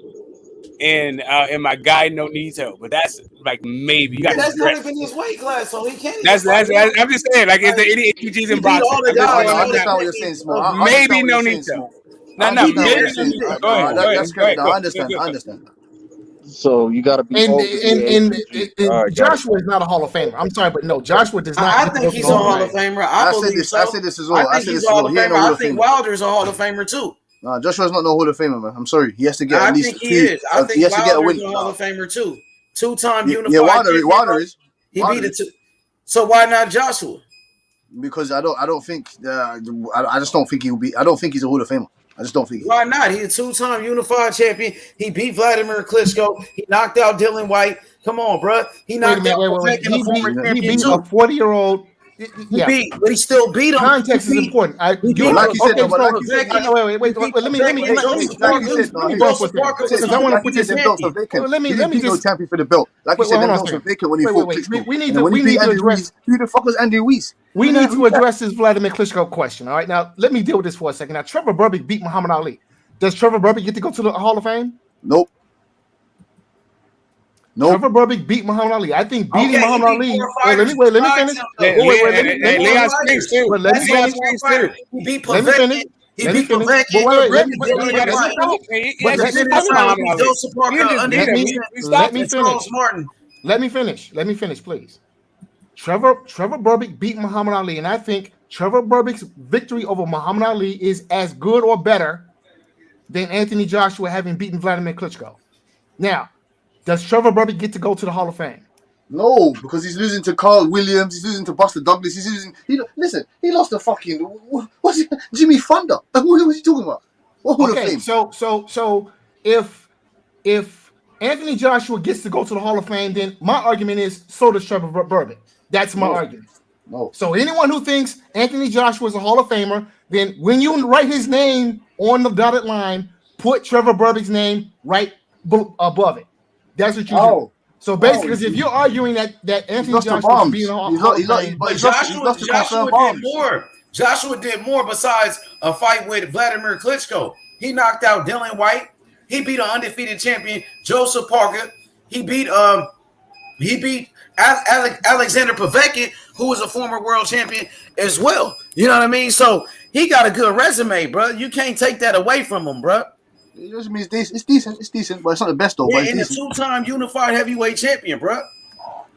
In my guy Nonito, but that's like maybe. That's not even his weight class, so he can't. I'm just saying, like, is there any ATGs in boxing? I understand what you're saying, Smoke. Maybe Nonito. No, maybe Nonito. Go ahead. I understand. So you got to be. And Joshua is not a Hall of Famer. I'm sorry, but no, Joshua does not. I think he's a Hall of Famer. I said this as well. I think he's a Hall of Famer. I think Wilder's a Hall of Famer too. No, Joshua's not no Hall of Famer, man. I'm sorry. He has to get at least think he is. I think he has to get a win. Wilder's a Hall of Famer too. 2-time unified. Yeah, Wilder is. He beat it. So why not Joshua? Because I don't think I just don't think he'll be. I don't think he's a Hall of Famer. I just don't think. Why not? He's a 2-time unified champion. He beat Vladimir Klitschko. He knocked out Dylan White. Come on, bro. He knocked out he beat a 40-year-old. He beat, but he still beat him. Context is important. Like you said, wait. Let me champion for the belt. Like you said, them belts were vacant when he fought Klitschko. We need to address. Who the fuck was Andy Ruiz? We need to address this Vladimir Klitschko question. All right, now let me deal with this for a second. Now, Trevor Berbick beat Muhammad Ali. Does Trevor Berbick get to go to the Hall of Fame? Nope. Trevor Berbick beat Muhammad Ali. I think beating Muhammad Ali. Let me finish. Leon Spinks too. Let me finish. He beat Povetkin. He beat Povetkin. Let me finish, please. Trevor Berbick beat Muhammad Ali, and I think Trevor Berbick's victory over Muhammad Ali is as good or better than Anthony Joshua having beaten Vladimir Klitschko. Now, does Trevor Berbick get to go to the Hall of Fame? No, because he's losing to Carl Williams. He's losing to Buster Douglas. He's losing. He lost to fucking what's Jimmy Thunder. What was he talking about? What Hall of Fame? So if Anthony Joshua gets to go to the Hall of Fame, then my argument is so does Trevor Berbick. That's my argument. No. So anyone who thinks Anthony Joshua is a Hall of Famer, then when you write his name on the dotted line, put Trevor Burbick's name right above it. That's what you do. So basically, if you're arguing that Anthony Joshua should be in the Hall of Fame, but Joshua did more. Joshua did more besides a fight with Vladimir Klitschko. He knocked out Dylan White. He beat an undefeated champion, Joseph Parker. He beat Alexander Povetkin, who was a former world champion as well. You know what I mean? So he got a good resume, bro. You can't take that away from him, bro. It just means it's decent, but it's not the best though. Yeah, but it's and a decent. two-time unified heavyweight champion, bro.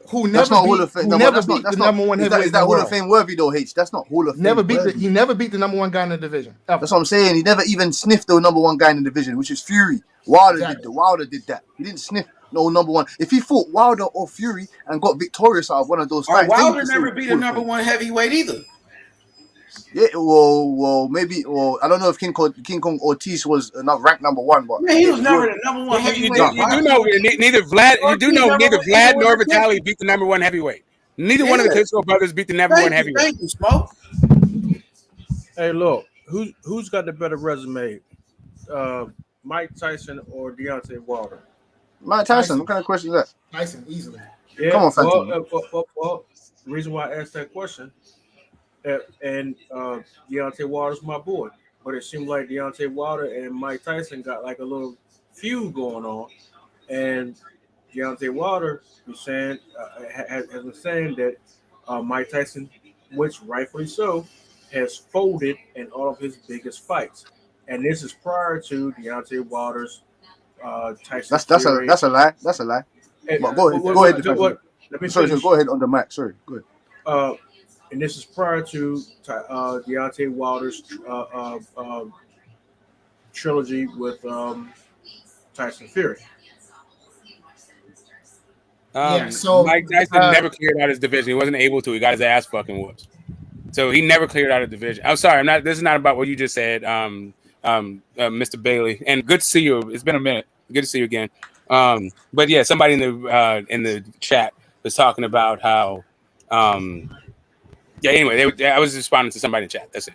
Who That's never not Hall beat, of Fame. who No, never that's beat not. That's the not. number one Is heavyweight that in the Hall of world. Fame worthy though? H. That's not Hall of Fame. He never beat the number one guy in the division. Ever. That's what I'm saying. He never even sniffed the number one guy in the division, which is Fury. Wilder did that. He didn't sniff no number one. If he fought Wilder or Fury and got victorious out of one of those fights, Wilder never beat a number one heavyweight either. Yeah, well, maybe. Well, I don't know if King Kong Ortiz was not ranked number one, but he was never the number one heavyweight. You do know neither Vlad nor Vitaly beat the number one heavyweight. Neither one of the Klitschko brothers beat the number one heavyweight. Thank you, Smoke. Hey, look, who's got the better resume, Mike Tyson or Deontay Wilder? Mike Tyson. What kind of question is that? Tyson, easily. Yeah, Come on, Phantom. Well, the reason why I asked that question, and Deontay Wilder's my boy, but it seemed like Deontay Wilder and Mike Tyson got like a little feud going on, and Deontay Wilder was saying, has been saying that Mike Tyson, which rightfully so, has folded in all of his biggest fights, and this is prior to Deontay Wilder's Tyson. That's a lie. That's a lie. But go ahead. Go ahead on the mic. Sorry. Go ahead. And this is prior to Deontay Wilder's trilogy with Tyson Fury. So Mike Tyson never cleared out his division. He wasn't able to. He got his ass fucking whooped. So he never cleared out a division. I'm sorry. This is not about what you just said, Mr. Bailey. And good to see you. It's been a minute. Good to see you again. But yeah, somebody in the chat was talking about how. Anyway, I was responding to somebody in the chat. That's it.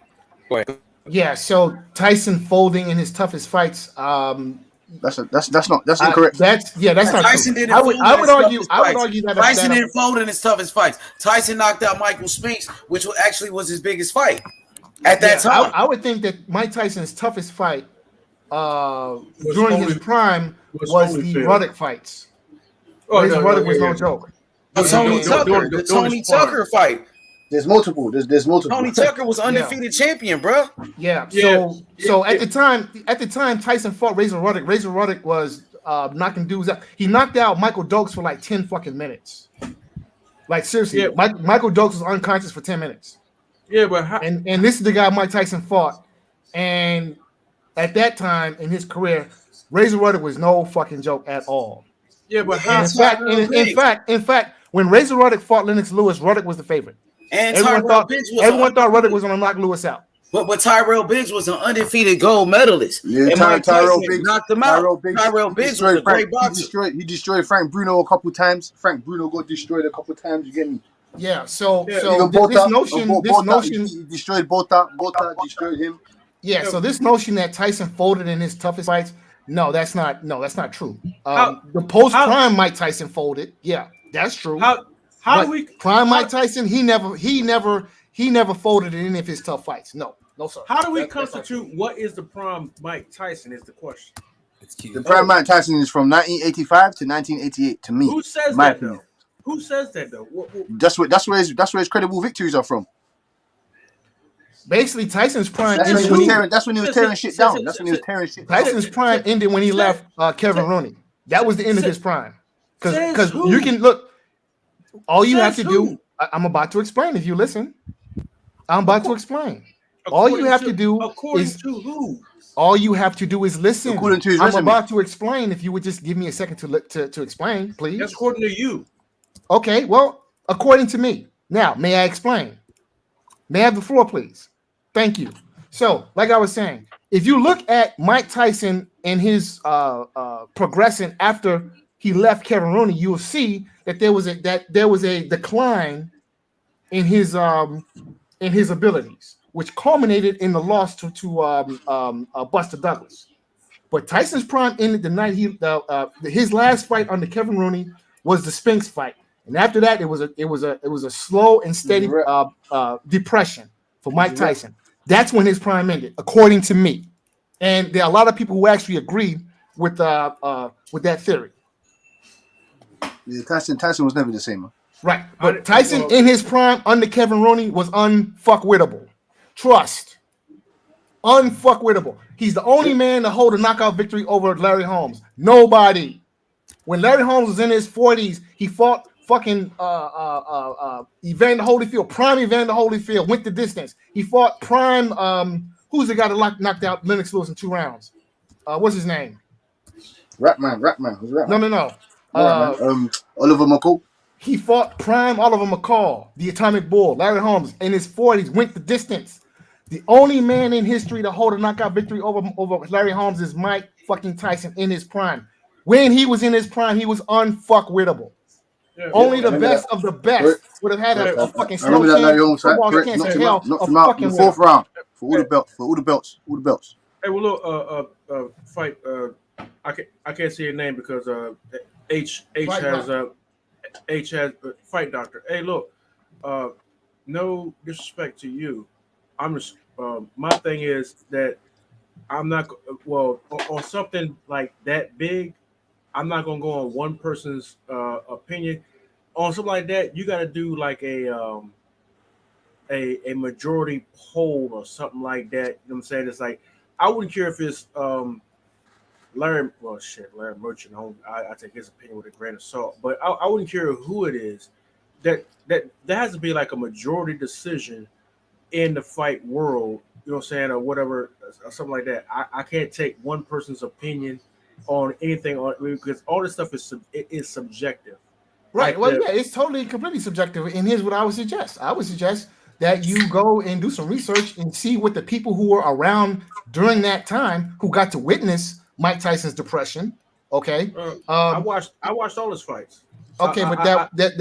Go ahead. Yeah. So Tyson folding in his toughest fights. That's incorrect. That's not Tyson true. didn't. I would argue that Tyson didn't fold in his toughest fights. Tyson knocked out Michael Spinks, which actually was his biggest fight at that time. I would think that Mike Tyson's toughest fight during his prime was the Ruddock fights. Ruddock was no joke. The Tony Tucker fight. There's multiple. There's multiple. Tony Tucker was undefeated champion, bro. Yeah. So at the time Tyson fought Razor Ruddock. Razor Ruddock was knocking dudes out. He knocked out Michael Dokes for like 10 fucking minutes. Like seriously, Michael Dokes was unconscious for 10 minutes. Yeah, but and this is the guy Mike Tyson fought. And at that time in his career, Razor Ruddock was no fucking joke at all. Yeah, but in fact, when Razor Ruddock fought Lennox Lewis, Ruddock was the favorite. And everyone thought Ruddock was going to knock Lewis out. But Tyrell Biggs was an undefeated gold medalist. Yeah, Tyrell Biggs knocked him out. Tyrell Biggs was a great boxer. He destroyed Frank Bruno a couple times. Frank Bruno got destroyed a couple times. You get me? Yeah. So this notion, he destroyed Bota destroyed him. Yeah. So this notion that Tyson folded in his toughest fights, that's not true. The post prime Mike Tyson folded. Yeah, that's true. How do we prime Mike Tyson? He never folded in any of his tough fights. No, sir. How do we constitute what is the prime Mike Tyson is the question. The prime Mike Tyson is from 1985 to 1988 to me. Who says that though? Who says that though? That's where his credible victories are from. Basically, Tyson's prime. That's when he was tearing shit down. That's when he was tearing shit down. Tyson's prime ended when he left Kevin Rooney. That was the end of his prime. Because you can look. All you have to do, I'm about to explain if you listen. I'm about to explain. All you have to do is listen. According to his I'm resume. about to explain if you would just give me a second to explain, please. That's according to you. Okay, well, according to me. Now, may I explain? May I have the floor, please? Thank you. So, like I was saying, if you look at Mike Tyson and his progression after he left Kevin Rooney, you will see that there was a decline in his abilities, which culminated in the loss to Buster Douglas. But Tyson's prime ended the night his last fight under Kevin Rooney was the Spinks fight, and after that it was a slow and steady depression for Mike Tyson. That's when his prime ended, according to me. And there are a lot of people who actually agree with that theory. Yeah, Tyson was never the same, man. Right, but Tyson in his prime under Kevin Rooney was unfuckwittable. Trust. Unfuckwittable. He's the only man to hold a knockout victory over Larry Holmes. Nobody. When Larry Holmes was in his 40s, he fought fucking Evander Holyfield, prime Evander Holyfield, went the distance. He fought prime who's the guy that knocked out Lennox Lewis in 2 rounds? What's his name? Ratman. Who's Ratman? No. Oliver McCall. He fought prime Oliver McCall, the Atomic Bull. Larry Holmes in his 40s went the distance. The only man in history to hold a knockout victory over Larry Holmes is Mike fucking Tyson in his prime. When he was in his prime, he was unfuckwittable. Yeah, only the best of the best would have had a fucking slow that Larry Holmes fight. Knocked him out in the 4th round for all the belts. Hey, well, look, fight. I can't say your name because H has fight doctor. Hey, look, no disrespect to you. I'm just my thing is that I'm not on something like that big. I'm not gonna go on one person's opinion on something like that. You got to do like a majority poll or something like that. You know what I'm saying? It's like I wouldn't care if it's Larry Merchant. I take his opinion with a grain of salt, but I wouldn't care who it is. That has to be like a majority decision in the fight world, you know what I'm saying, or whatever, or something like that. I can't take one person's opinion on anything because all this stuff is subjective. Right. Well, yeah, it's completely subjective. And here's what I would suggest. I would suggest that you go and do some research and see what the people who were around during that time who got to witness Mike Tyson's depression. Okay. I watched all his fights. Okay, but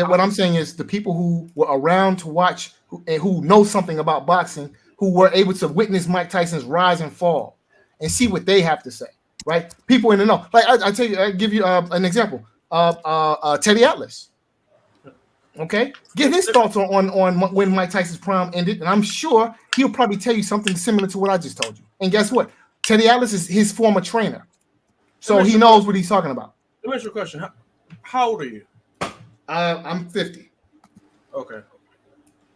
what I'm saying is the people who were around to watch and who know something about boxing, who were able to witness Mike Tyson's rise and fall and see what they have to say, right? People in the know. Like I give you an example. Teddy Atlas. Okay, get his thoughts on when Mike Tyson's prime ended, and I'm sure he'll probably tell you something similar to what I just told you. And guess what? Teddy Atlas is his former trainer, so he knows what he's talking about. Let me ask you a question. How old are you? I'm 50. Okay.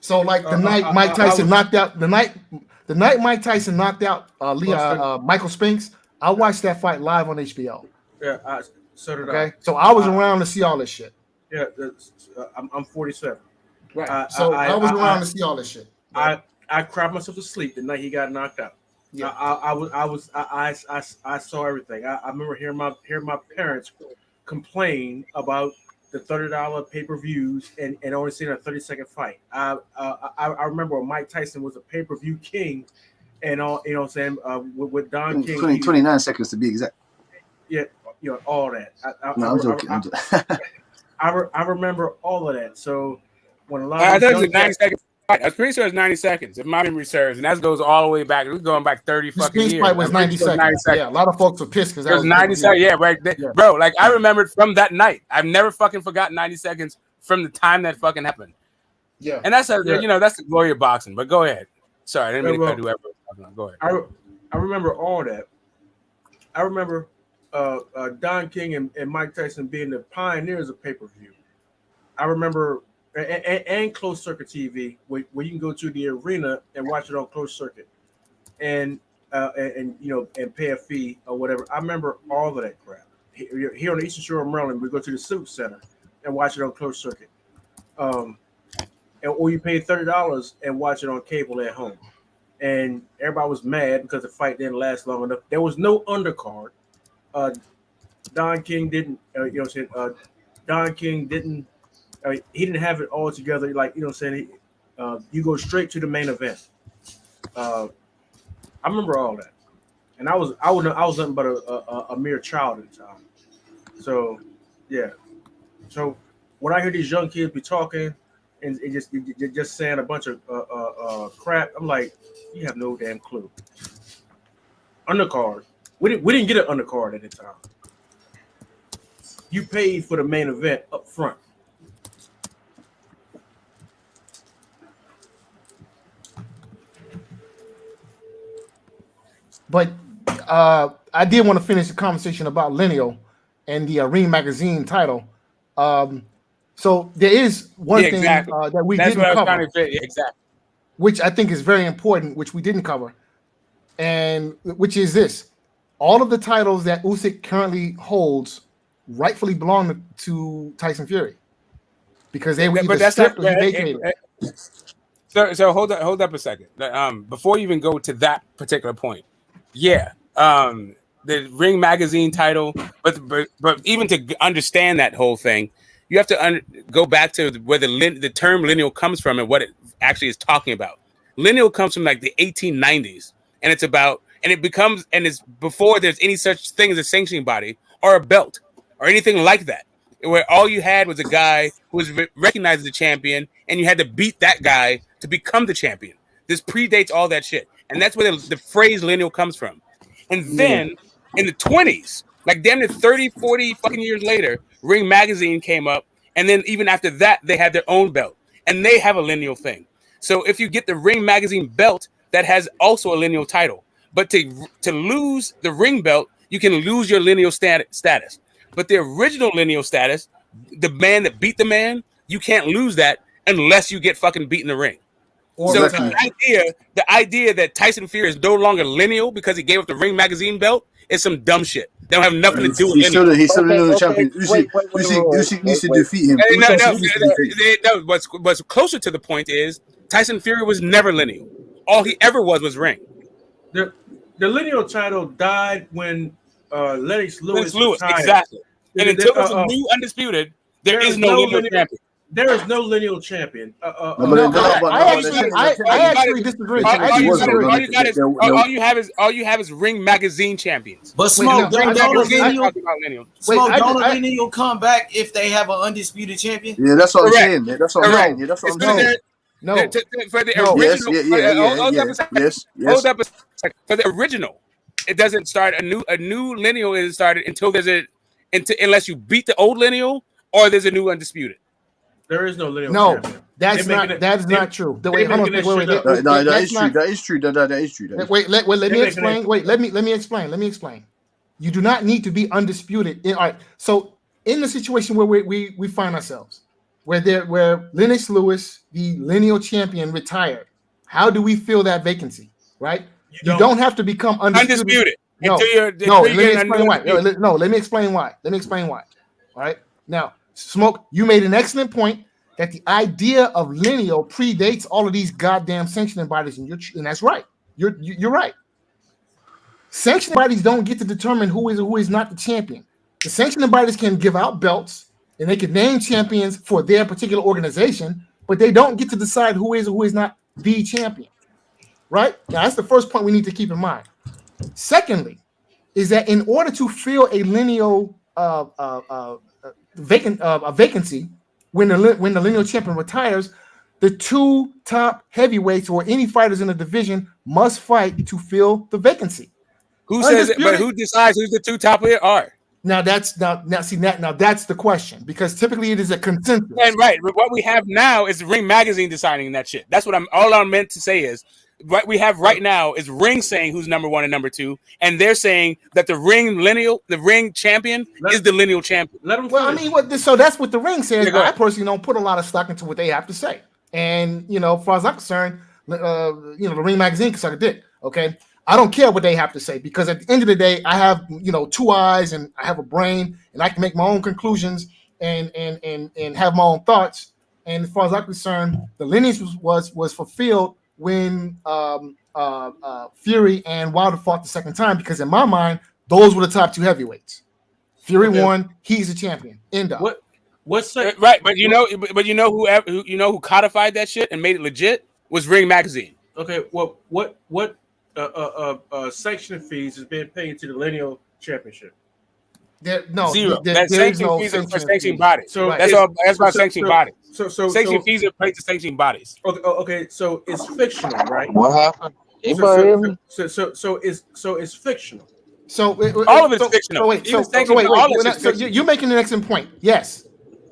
So like the night Mike Tyson knocked out the night Mike Tyson knocked out Michael Spinks, I watched that fight live on HBO. Yeah, so did I. Okay, so I was around to see all this shit. Yeah, I'm 47. Right. So I was around to see all this shit. Right? I cried myself to sleep the night he got knocked out. Yeah. I saw everything. I remember hearing my parents complain about the $30 pay-per-views and only seeing a 30-second fight. I remember when Mike Tyson was a pay-per-view king, and all you know what I'm saying with Don King. 29 seconds to be exact. Yeah, all that. I'm joking. I remember all of that. So when a lot of I 90 seconds. I'm pretty sure it's 90 seconds if my memory serves, and that goes all the way back. We're going back 30 fucking years. Fight was 90 seconds. Yeah, a lot of folks were pissed because that was 90 seconds. Yeah, right, bro. Like I remembered from that night. I've never fucking forgotten 90 seconds from the time that fucking happened. Yeah, and that's that's the glory of boxing. But go ahead. Sorry, I didn't mean to cut you ever. Go ahead. I remember all that. I remember Don King and Mike Tyson being the pioneers of pay-per-view. I remember and closed circuit TV where you can go to the arena and watch it on closed circuit and pay a fee or whatever. I remember all of that crap. Here on the Eastern Shore of Maryland, we go to the Civic Center and watch it on closed circuit. Or you pay $30 and watch it on cable at home. And everybody was mad because the fight didn't last long enough. There was no undercard. Don King didn't, Don King didn't, he didn't have it all together. Like, you know what I'm saying? You go straight to the main event. I remember all that. And I was nothing but a mere child at the time. So, yeah. So when I hear these young kids be talking and you're just saying a bunch of crap. I'm like, you have no damn clue. Undercard. We didn't get an undercard at the time. You paid for the main event up front. But I did want to finish the conversation about Lineal and the Ring Magazine title. So there is one thing that we didn't cover, which I think is very important, which we didn't cover, and which is this: all of the titles that Usyk currently holds rightfully belong to Tyson Fury because they were either stripped or vacated. So hold up a second. Before you even go to that particular point, the Ring Magazine title, but even to understand that whole thing, you have to go back to where the term lineal comes from and what it actually is talking about. Lineal comes from like the 1890s, and it's before there's any such thing as a sanctioning body or a belt or anything like that, where all you had was a guy who was recognized as a champion, and you had to beat that guy to become the champion. This predates all that shit, and that's where the phrase lineal comes from. And then in the 20s, like damn near 30, 40 fucking years later, Ring Magazine came up, and then even after that, they had their own belt, and they have a lineal thing. So if you get the Ring Magazine belt, that has also a lineal title. But to lose the ring belt, you can lose your lineal status. But the original lineal status, the man that beat the man, you can't lose that unless you get fucking beat in the ring. So the idea that Tyson Fury is no longer lineal because he gave up the Ring Magazine belt is some dumb shit. They don't have nothing to do with lineal. He's still the lineal champion. Usyk needs to defeat him. No, what's closer to the point is Tyson Fury was never lineal. All he ever was ring. The lineal title died when Lennox Lewis retired. Exactly. And until there's a new undisputed, there is no lineal champion. There is no lineal champion. I actually disagree. All you have is Ring Magazine champions. But Smoke, don't a lineal come back if they have an undisputed champion? Yeah, that's what I'm saying. That's what I'm saying. That's what I'm saying. No. For the original, hold up a second. For the original, it doesn't start a new lineal isn't started until unless you beat the old lineal or there's a new undisputed. There is no lineal. No, champion. that's not true. Wait, that is true. That is true. Wait, let me explain. Wait, let me explain. You do not need to be undisputed. All right. So in the situation where we find ourselves, where Lennox Lewis, the lineal champion, retired, how do we fill that vacancy? Right? You don't have to become undisputed. No, let me explain why. Let me explain why. All right. Now, Smoke, you made an excellent point that the idea of lineal predates all of these goddamn sanctioning bodies, and that's right. You're right. Sanctioning bodies don't get to determine who is or who is not the champion. The sanctioning bodies can give out belts and they can name champions for their particular organization, but they don't get to decide who is or who is not the champion. Right? Now, that's the first point we need to keep in mind. Secondly, is that in order to fill a lineal vacancy when the lineal champion retires, the two top heavyweights or any fighters in the division must fight to fill the vacancy. Who says it? But who decides who's the two top are? Now that's the question, because typically it is a consensus. And right, but what we have now is Ring Magazine deciding that shit. That's what I'm meant to say is what we have right now is Ring saying who's number 1 and number 2, and they're saying that the Ring champion is the lineal champion. So that's what the Ring says. I personally don't put a lot of stock into what they have to say, and as far as I'm concerned, the Ring Magazine can suck a dick. Okay, I don't care what they have to say, because at the end of the day, I have 2 eyes and I have a brain, and I can make my own conclusions and have my own thoughts. And as far as I'm concerned, the lineage was fulfilled when Fury and Wilder fought the second time, because in my mind, those were the top 2 heavyweights. Fury won; he's a champion. End of. Right, but who codified that shit and made it legit was Ring Magazine. Okay, well, what sanction fees is being paid to the lineal championship? Zero. There That is sanction no fees are for sanction sanctioned fee. bodies. So That's all. That's about sanctioned bodies. So sanction fees are paid to sanctioned bodies. Okay, so it's fictional, right? What happened? So it's fictional. So all of it's fictional. Wait, Even sanctioned, wait. all this is So fictional. you're making an excellent point. Yes.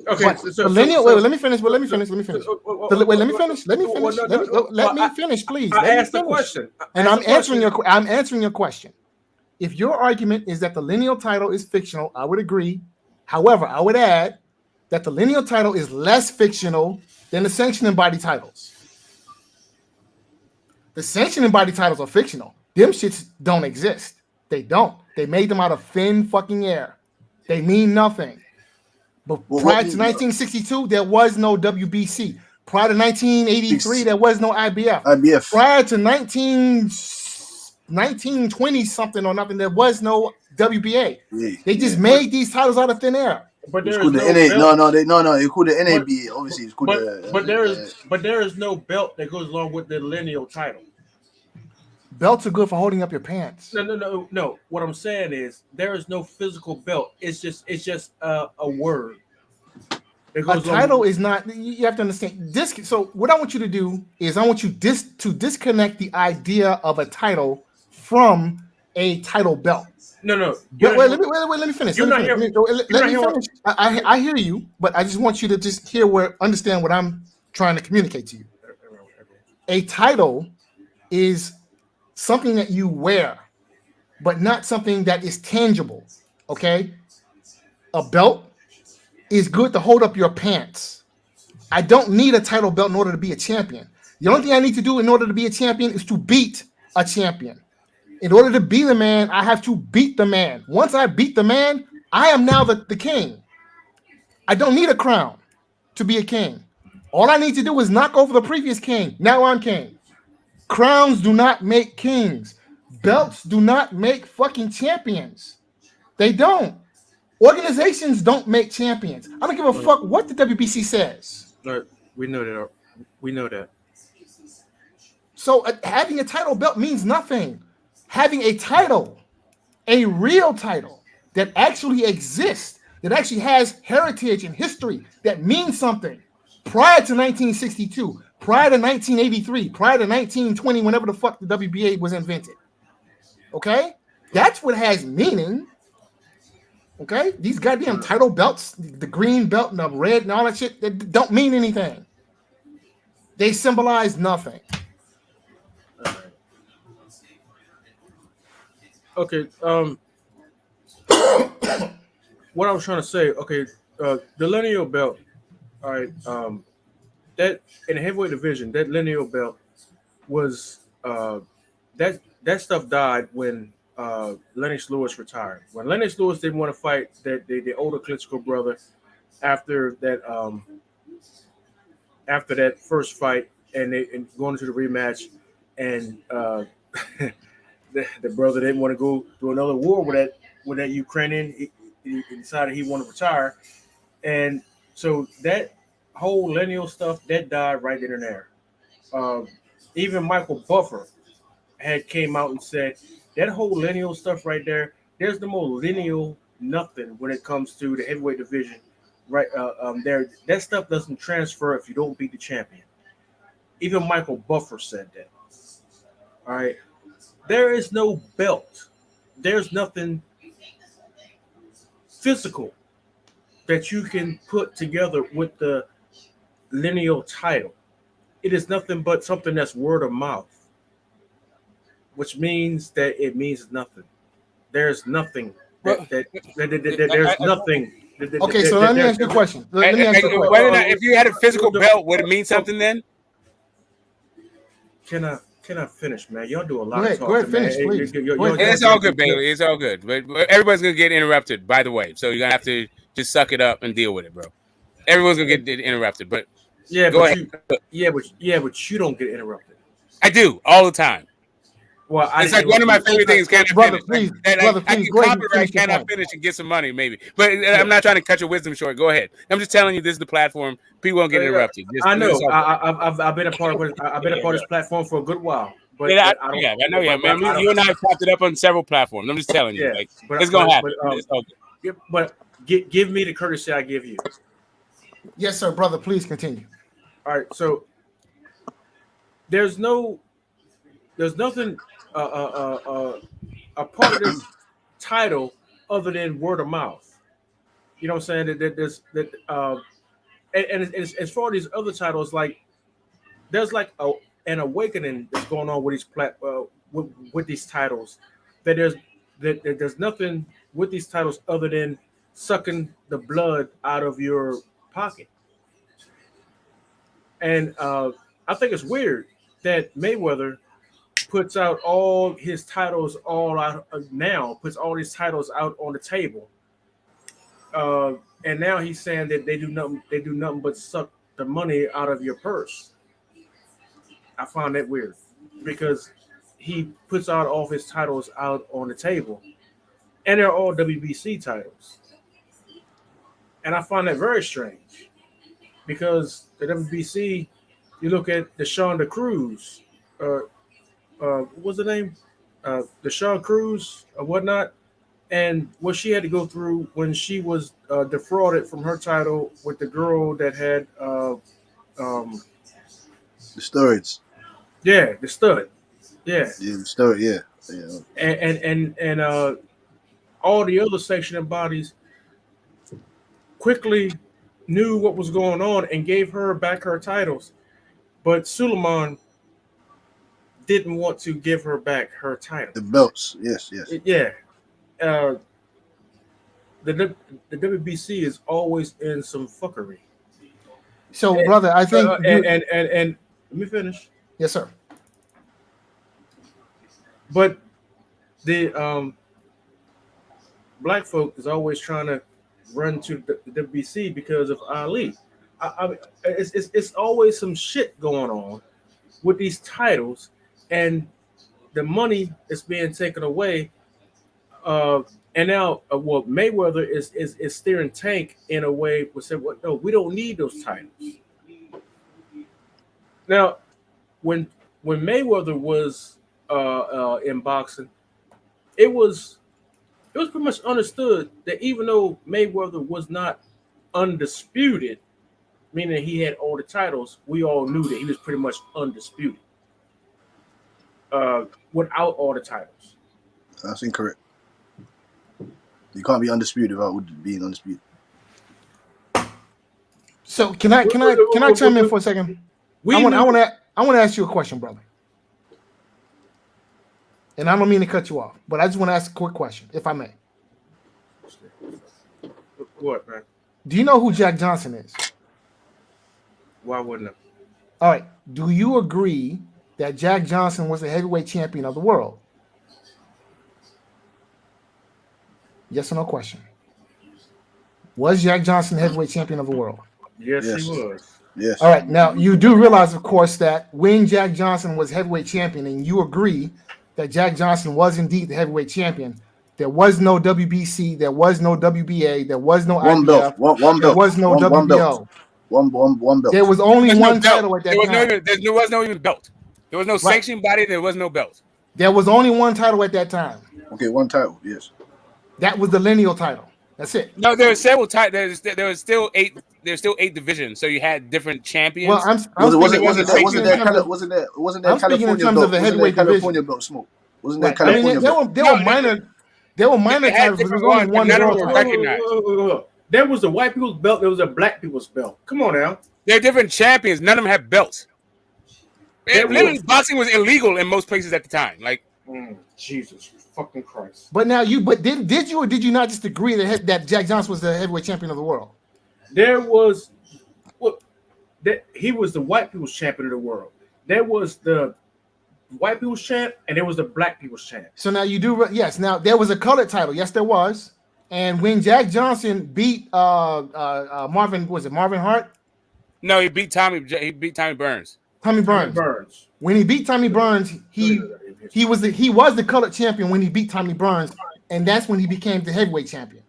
Okay, But the lineal. Wait, let me finish. Let me finish. Let me finish, please. I Let me asked the finish. question. And I'm answering your question. If your argument is that the lineal title is fictional, I would agree. However, I would add that the lineal title is less fictional than the sanctioning body titles. The sanctioning body titles are fictional. Them shits don't exist. They don't. They made them out of thin fucking air. They mean nothing. But prior to 1962, there was no WBC. Prior to 1983, there was no IBF. Prior to 1920 something or nothing, there was no WBA. They just made these titles out of thin air. But It's there called is the no NA. belt. No. It's called the NABA. Obviously, it's called but there is no belt that goes along with the lineal title. Belts are good for holding up your pants. No. What I'm saying is there is no physical belt. It's just a word. A title is not. You have to understand this. So what I want you to do is I want you to disconnect the idea of a title from a title belt. No. Wait, let me finish. Let me finish. I hear you, but I just want you to just understand what I'm trying to communicate to you. A title is something that you wear, but not something that is tangible. Okay? A belt is good to hold up your pants. I don't need a title belt in order to be a champion. The only thing I need to do in order to be a champion is to beat a champion. In order to be the man, I have to beat the man. Once I beat the man, I am now the king. I don't need a crown to be a king. All I need to do is knock over the previous king. Now I'm king. Crowns do not make kings. Belts do not make fucking champions. They don't. Organizations don't make champions. I don't give a fuck what the WBC says. We know that. We know that. So having a title belt means nothing. Having a title, a real title that actually exists, that actually has heritage and history, that means something. Prior to 1962, prior to 1983, prior to 1920, whenever the fuck the WBA was invented. Okay? That's what has meaning. Okay? These goddamn title belts, the green belt and the red and all that shit, they don't mean anything. They symbolize nothing. Okay. What I was trying to say. Okay. The lineal belt. All right. That in the heavyweight division, that lineal belt was that stuff died when Lennox Lewis retired. When Lennox Lewis didn't want to fight the older Klitschko brother after that first fight and going into the rematch, and the brother didn't want to go through another war with that Ukrainian. He decided he wanted to retire, and so that whole lineal stuff that died right then and there. Even Michael Buffer had came out and said that whole lineal stuff right there. There's the more lineal nothing when it comes to the heavyweight division, right? There that stuff doesn't transfer if you don't beat the champion. Even Michael Buffer said that. All right, there is no belt. There's nothing physical that you can put together with the lineal title. It is nothing but something that's word of mouth, which means that it means nothing. There's nothing. There's nothing. Okay, so let me ask you a question. If you had a physical belt, would it mean something then? Can I finish, man? Y'all do a lot of talking. Go ahead, finish, please. It's all good, Bailey. It's all good. But everybody's gonna get interrupted, by the way. So you're gonna have to just suck it up and deal with it, bro. Everyone's gonna get interrupted. But go ahead. But you don't get interrupted. I do all the time. Well, it's like one of my favorite things. Can I finish? I can go ahead. Copyright. Can I finish and get some money? Maybe. But I'm not trying to cut your wisdom short. Go ahead. I'm just telling you, this is the platform. People won't get interrupted. I know. I've been a part of this platform for a good while. But I know. Man. You and I have popped it up on several platforms. I'm just telling you. Like, it's gonna happen. It's all good. but give me the courtesy I give you. Yes, sir, brother. Please continue. All right, so there's nothing a part of this title other than word of mouth. You know what I'm saying? And as far as these other titles, like there's like an awakening that's going on with with these titles. That there's nothing with these titles other than sucking the blood out of your pocket. And I think it's weird that Mayweather puts out all his titles all out now, puts all these titles out on the table. And now he's saying that they do nothing but suck the money out of your purse. I find that weird because he puts out all his titles out on the table, and they're all WBC titles. And I find that very strange because the WBC, you look at the Shonda Cruz, what was the name? The Sean Cruz or whatnot, and what she had to go through when she was defrauded from her title with the girl that had the steroids. Yeah, the stud. Yeah. Yeah, the steroid. Yeah. And all the other sanctioning bodies quickly knew what was going on and gave her back her titles, but Suleiman didn't want to give her back her title. The belts. Yes. Yeah. The WBC is always in some fuckery. So, brother, I think and let me finish. Yes, sir. But the black folk is always trying to run to the WBC because of Ali. It's always some shit going on with these titles, and the money is being taken away. And now, Mayweather is steering Tank in a way where say, "Well, no, we don't need those titles." Now, when Mayweather was in boxing, it was pretty much understood that even though Mayweather was not undisputed, meaning he had all the titles, we all knew that he was pretty much undisputed without all the titles. That's incorrect. You can't be undisputed without being undisputed. So can I chime in for a second? I want to ask you a question, brother. And I don't mean to cut you off, but I just want to ask a quick question, if I may. What, man? Do you know who Jack Johnson is? Why wouldn't I? All right. Do you agree that Jack Johnson was the heavyweight champion of the world? Yes or no question. Was Jack Johnson the heavyweight champion of the world? Yes, he was. Yes. All right. Now, you do realize, of course, that when Jack Johnson was heavyweight champion, and you agree that Jack Johnson was indeed the heavyweight champion, there was no WBC, there was no WBA, there was no one IBF, belt, one there belt, was no WBO. One belt. There was only one title at that time. There was no even belt. There was no sanctioning body. There was no belt. There was only one title at that time. Okay, one title. Yes. That was the lineal title. That's it. No, there were several titles. There was still 8. There's still 8 divisions, so you had different champions. Well, wasn't that California belt? Of the heavyweight California belt smoke? Wasn't that California belt? There were minor titles, but there was only one world recognized. There was a white people's belt. There was a black people's belt. Come on now. They're different champions. None of them have belts. Literally, boxing was illegal in most places at the time. Like, Jesus fucking Christ. But now did you or did you not just agree that Jack Johnson was the heavyweight champion of the world? There was he was the white people's champion of the world. There was the white people's champ and there was the black people's champ. So now you do yes. Now there was a colored title. Yes, there was. And when Jack Johnson beat Marvin Hart? No, he beat Tommy Burns. Tommy Burns. When he beat Tommy Burns, he was the colored champion when he beat Tommy Burns, and that's when he became the heavyweight champion.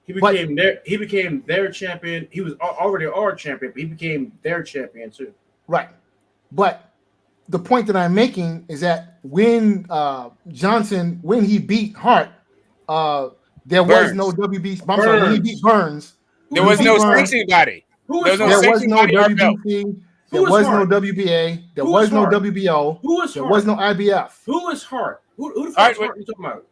He became their champion. He was already our champion, but he became their champion too. Right. But the point that I'm making is that when Johnson, when he beat Hart, There was no WBC. I'm sorry, when he beat Burns. There was no sanctioning body. There was no WBC. There was no WBA. There was no WBO. There was no IBF. Who is Hart? Who the fuck is Hart you talking about?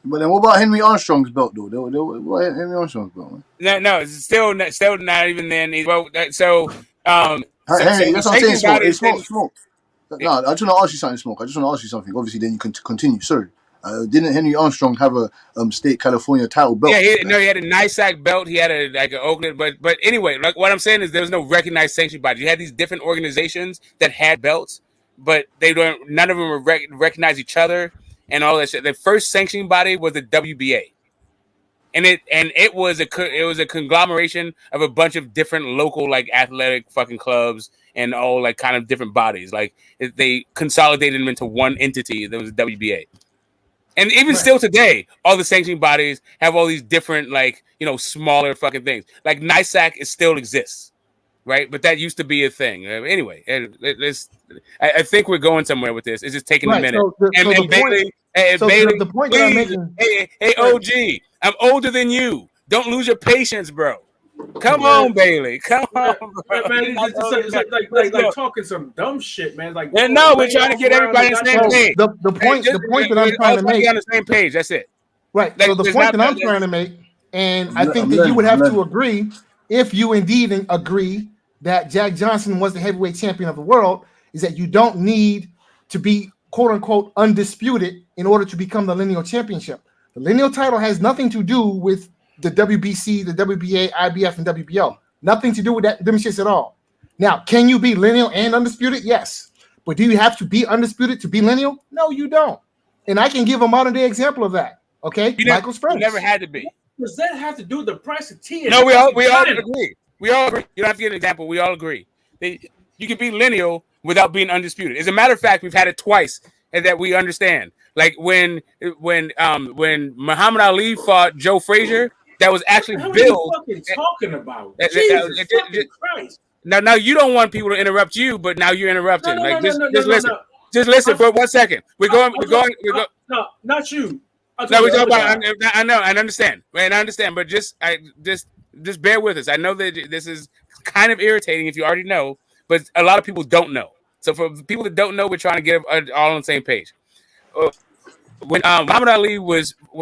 But then what about Henry Armstrong's belt though? What Henry Armstrong's belt? Man? No, it's still not even then. Well, so Henry, that's what I'm saying. Smoke. It's smoke. No, I just want to ask you something, Smoke. I just want to ask you something. Obviously, then you can continue. Sorry. Didn't Henry Armstrong have a state California title belt? Yeah, he had a NISAC belt. He had an Oakland, but anyway, like what I'm saying is there was no recognized sanctioning body. You had these different organizations that had belts, but none of them were recognize each other and all that shit. The first sanctioning body was the WBA, and it was a conglomeration of a bunch of different local like athletic fucking clubs and all like kind of different bodies. Like they consolidated them into one entity. That was the WBA. And even still today, all the sanctioning bodies have all these different, like, smaller fucking things. Like NISAC still exists, right? But that used to be a thing. Anyway, I think we're going somewhere with this. It's just taking a minute. The point that I'm making. Hey, OG, I'm older than you. Don't lose your patience, bro. Come on, Bailey. Come on, bro. Man, it's like talking some dumb shit, man. Like, no, we're trying to get everybody on the same page. The point that I'm trying to make on the same page. That's it. Right. So the point that I'm trying to make, and I think that you would have to agree, if you indeed agree that Jack Johnson was the heavyweight champion of the world, is that you don't need to be quote unquote undisputed in order to become the lineal championship. The lineal title has nothing to do with the WBC, the WBA, IBF, and WBO. Nothing to do with them shits at all. Now, can you be lineal and undisputed? Yes. But do you have to be undisputed to be lineal? No, you don't. And I can give a modern day example of that. Okay, Michael Spence. Never had to be. What does that have to do with the price of tea? No, we all agree. We all agree. You don't have to get an example. We all agree. You can be lineal without being undisputed. As a matter of fact, we've had it twice, and that we understand. Like when Muhammad Ali fought Joe Frazier. That was actually billed. What are you fucking talking about? Jesus fucking Christ. Now you don't want people to interrupt you, but now you're interrupting. Just listen. Just listen for 1 second. We're going. No, not you. No, we're talking about. I know. I understand. Right, I understand. But just bear with us. I know that this is kind of irritating if you already know, but a lot of people don't know. So for people that don't know, we're trying to get all on the same page. When Muhammad Ali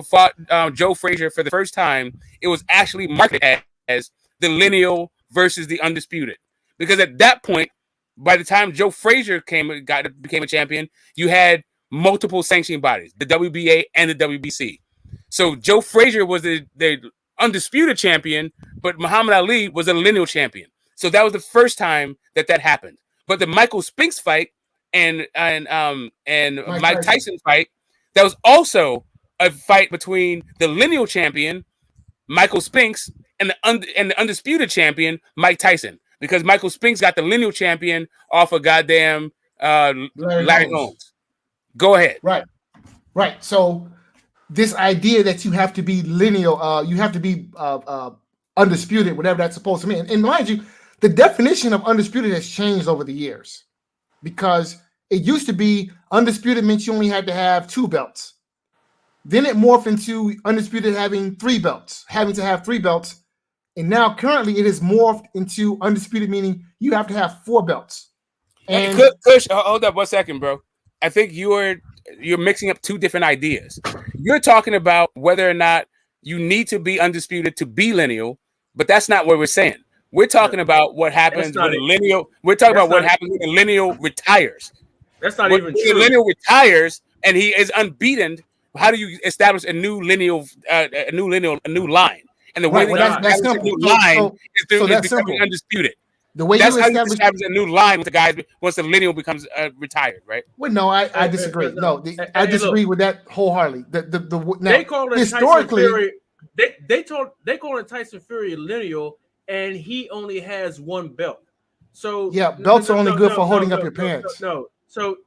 fought Joe Frazier for the first time, it was actually marketed as the lineal versus the undisputed. Because at that point, by the time Joe Frazier became a champion, you had multiple sanctioning bodies, the WBA and the WBC. So Joe Frazier was the undisputed champion, but Muhammad Ali was a lineal champion. So that was the first time that happened. But the Michael Spinks fight and Mike Tyson fight, that was also a fight between the lineal champion, Michael Spinks, and the undisputed champion, Mike Tyson. Because Michael Spinks got the lineal champion off of goddamn Larry Holmes. Go ahead. Right. So this idea that you have to be lineal, you have to be undisputed, whatever that's supposed to mean. And mind you, the definition of undisputed has changed over the years. Because it used to be undisputed meant you only had to have 2 belts. Then it morphed into undisputed having 3 belts, having to have 3 belts. And now currently it has morphed into undisputed, meaning you have to have 4 belts. And Kush, hold up 1 second, bro. I think you're mixing up 2 different ideas. You're talking about whether or not you need to be undisputed to be lineal, but that's not what we're saying. We're talking about what happens when a lineal. We're talking about what happens when a lineal retires. That's not even true. When a lineal retires and he is unbeaten, how do you establish a new lineal, a new line? And the way that you establish a new line is through becoming undisputed. The way that's how you establish a new line with the guys once the lineal becomes retired, right? Well, no, I disagree. I disagree with that wholeheartedly. Now, they call it historically. They call it Tyson Fury lineal, and he only has 1 belt. So yeah, belts are only good for holding up your pants. No, so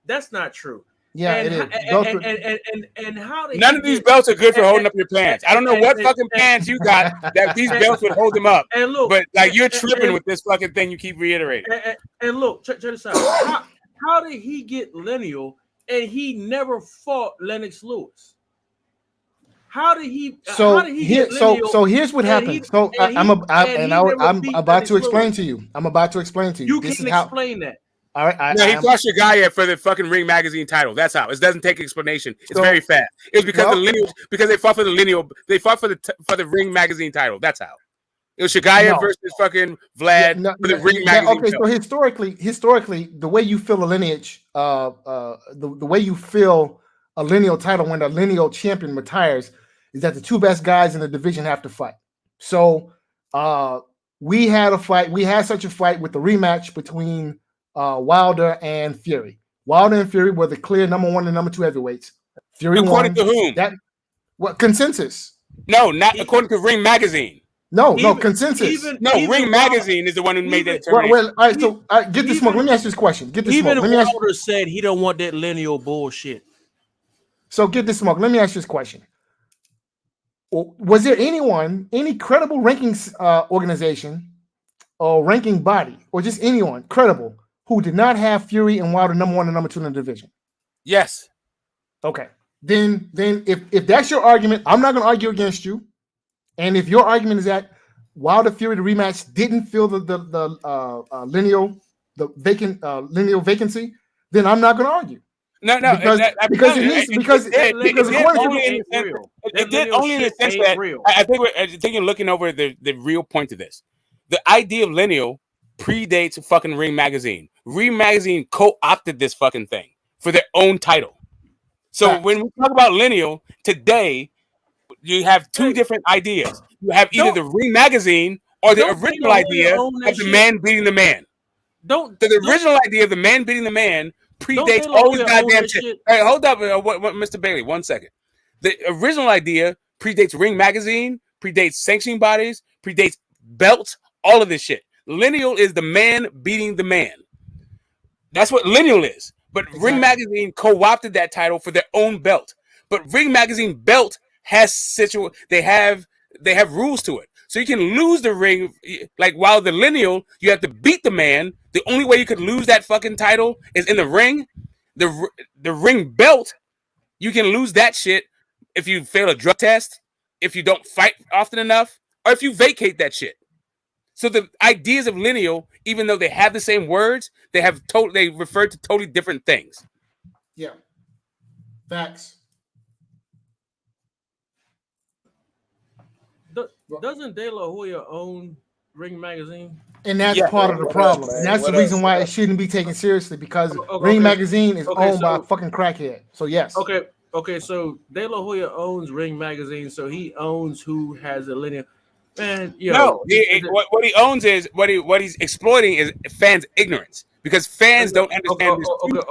that's not true. Yeah, and, it is. And how none of these belts are good for holding up your pants. I don't know what fucking pants you got that these belts would hold them up. And look, but like you're tripping with this fucking thing you keep reiterating. And look, check this out. How did he get lineal and he never fought Lennox Lewis? How did he? So How did he get lineal? so here's what And happened. he So and he and he never I'm beat about Lennox to explain Lewis. to you. I'm about to explain to you. You This can't is how. explain that. All right, No, he fought Shigaya for the fucking Ring Magazine title. That's how. It doesn't take explanation. It's So- very fast. It's because well- the lineal, because they fought for the lineal. They fought for the Ring Magazine title. That's how. It was Shigaya No. versus fucking Vlad for the Ring Magazine okay, title. so historically, the way you feel a lineage, the way you feel a lineal title when a lineal champion retires is that the two best guys in the division have to fight. So we had a fight. We had such a fight with the rematch between Wilder and Fury. Wilder and Fury were the clear number 1 and number 2 heavyweights. Fury According won. to whom? That what consensus? No, not according to Ring Magazine. No, consensus. Ring Magazine is the one who made that determination. Well, all right, so get this smoke. Let me ask you this question. Get this smoke. Even Let me ask. Wilder said he don't want that lineal bullshit. So get this smoke. Let me ask you this question. Was there anyone, any credible rankings organization or ranking body, or just anyone credible who did not have Fury and Wilder number 1 and number 2 in the division? Yes. Okay. Then if that's your argument, I'm not going to argue against you. And if your argument is that Wilder Fury the rematch didn't fill the lineal vacancy, then I'm not going to argue. No, because according to it did only in the sense that I think you're looking over the real point of this. The idea of lineal predates fucking Ring Magazine. Ring Magazine co-opted this fucking thing for their own title. So when we talk about lineal today, you have two different ideas. You have either the Ring Magazine or the original idea of the man beating the man. The original idea of the man beating the man predates all this goddamn shit. Hey, hold up, Mr. Bailey, 1 second. The original idea predates Ring Magazine, predates sanctioning bodies, predates belts, all of this shit. Lineal is the man beating the man. That's what lineal is. But Ring Magazine co-opted that title for their own belt. But Ring Magazine belt has they have rules to it. So you can lose the ring, like while the lineal, you have to beat the man. The only way you could lose that fucking title is in the ring. The ring belt, you can lose that shit if you fail a drug test, if you don't fight often enough, or if you vacate that shit. So the ideas of lineal, even though they have the same words, they refer to totally different things. Yeah. Facts. Doesn't De La Hoya own Ring Magazine? And that's part of the problem. And that's the reason why it shouldn't be taken seriously, because Ring Magazine is owned by a fucking crackhead. So yes. Okay, so De La Hoya owns Ring Magazine, so he owns who has a lineal. Man, what he owns is what he's exploiting is fans' ignorance, because fans don't understand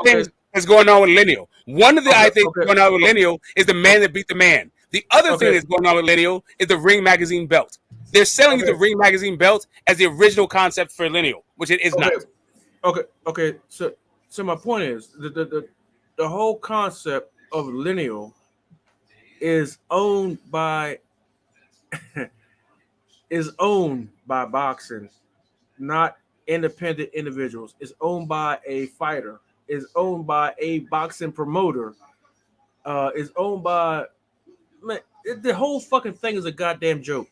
things that's going on with lineal. One of the things going on with lineal is the man that beat the man. The other thing that's going on with lineal is the Ring Magazine belt. They're selling you the Ring Magazine belt as the original concept for lineal, which it is not. Okay. So my point is the whole concept of lineal is owned by boxing, not independent individuals. It's owned by a fighter. It's owned by a boxing promoter. It's owned by the whole fucking thing is a goddamn joke.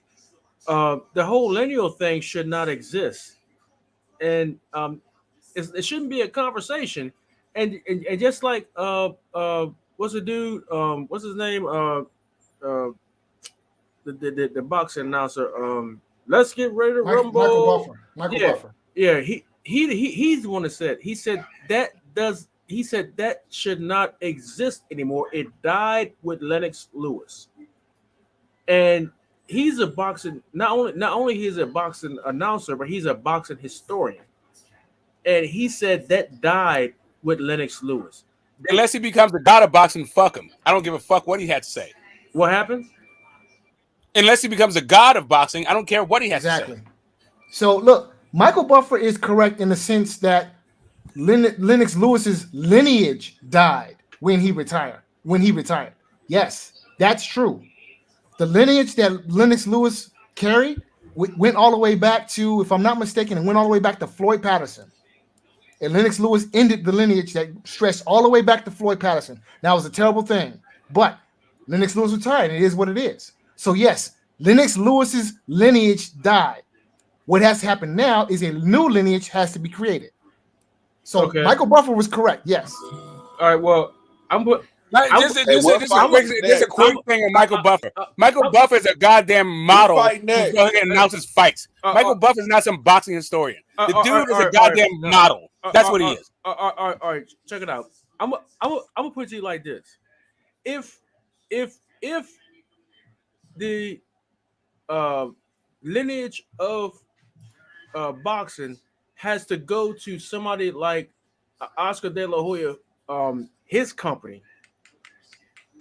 The whole lineal thing should not exist, and it shouldn't be a conversation. And just like what's the dude? What's his name? The boxing announcer. Let's get ready to rumble. Michael Buffer. Yeah, he's the one that said. He said that should not exist anymore. It died with Lennox Lewis. And he's a boxing, not only he's a boxing announcer, but he's a boxing historian. And he said that died with Lennox Lewis. Unless he becomes the god of boxing, fuck him. I don't give a fuck what he had to say. What happens? Unless he becomes a god of boxing, I don't care what he has to say. So look, Michael Buffer is correct in the sense that Lennox Lewis's lineage died when he retired. Yes, that's true. The lineage that Lennox Lewis carried went all the way back to, if I'm not mistaken, it went all the way back to Floyd Patterson. And Lennox Lewis ended the lineage that stretched all the way back to Floyd Patterson. That was a terrible thing. But Lennox Lewis retired. It is what it is. So yes, Lennox Lewis's lineage died. What has to happen now is a new lineage has to be created. So Michael Buffer was correct. Yes. All right. Well, Just a quick thing on Michael Buffer. Michael Buffer is a goddamn model who goes and announces fights. Michael Buffer is not some boxing historian. The dude is a goddamn model. That's what he is. All right, check it out. I'm gonna put it to you like this: if the lineage of boxing has to go to somebody like Oscar De La Hoya, his company,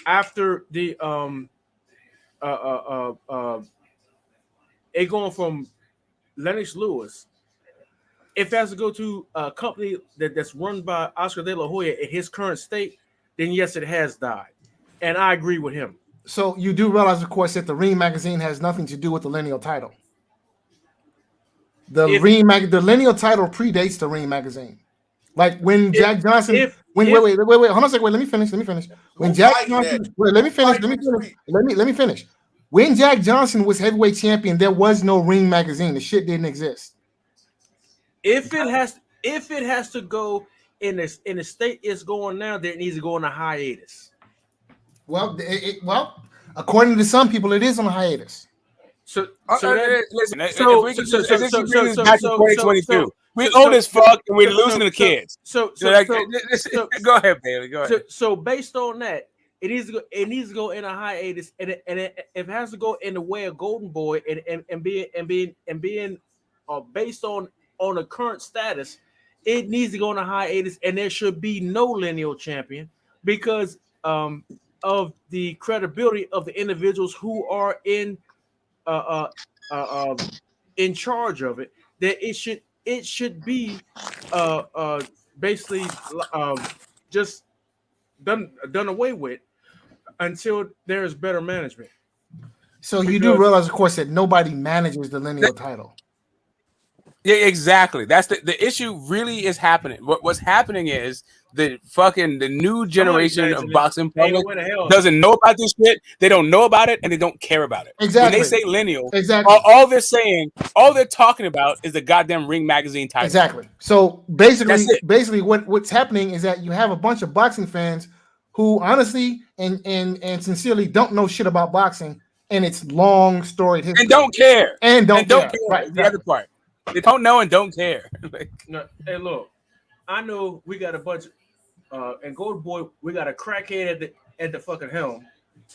after the it going from Lennox Lewis, if it has to go to a company that's run by Oscar De La Hoya in his current state, then yes, it has died, and I agree with him. So you do realize, of course, that the Ring magazine has nothing to do with the lineal title. The lineal title predates the Ring magazine. Like when Jack Johnson, wait, hold on a second. Wait, let me finish. When Jack Johnson, let me finish. When Jack Johnson was heavyweight champion, there was no Ring magazine. The shit didn't exist. If it has to go in the state it's going now, then it needs to go on a hiatus. Well, according to some people, it is on a hiatus. Listen, if we can just bring this back to 2022, we old as fuck and we're losing the kids. Go ahead, Bailey. Go ahead. So based on that, it needs to go in a hiatus, and if it has to go in the way of Golden Boy and being based on the current status, it needs to go on a hiatus, and there should be no lineal champion because of the credibility of the individuals who are in charge of it. That it should be basically just done away with until there is better management. So you do realize, of course, that nobody manages the lineal title. Yeah, exactly. That's the issue. Really, is happening. What's happening is the new generation of boxing public doesn't know about this shit. They don't know about it, and they don't care about it. Exactly. When they say lineal, exactly, all they're talking about is the goddamn Ring magazine title. Exactly. So basically, what's happening is that you have a bunch of boxing fans who honestly and sincerely don't know shit about boxing, and it's long storied history, and don't care, and don't care. Right. The other part. They don't know and don't care. No, hey, look, I know we got a bunch and Golden Boy, we got a crackhead at the fucking helm,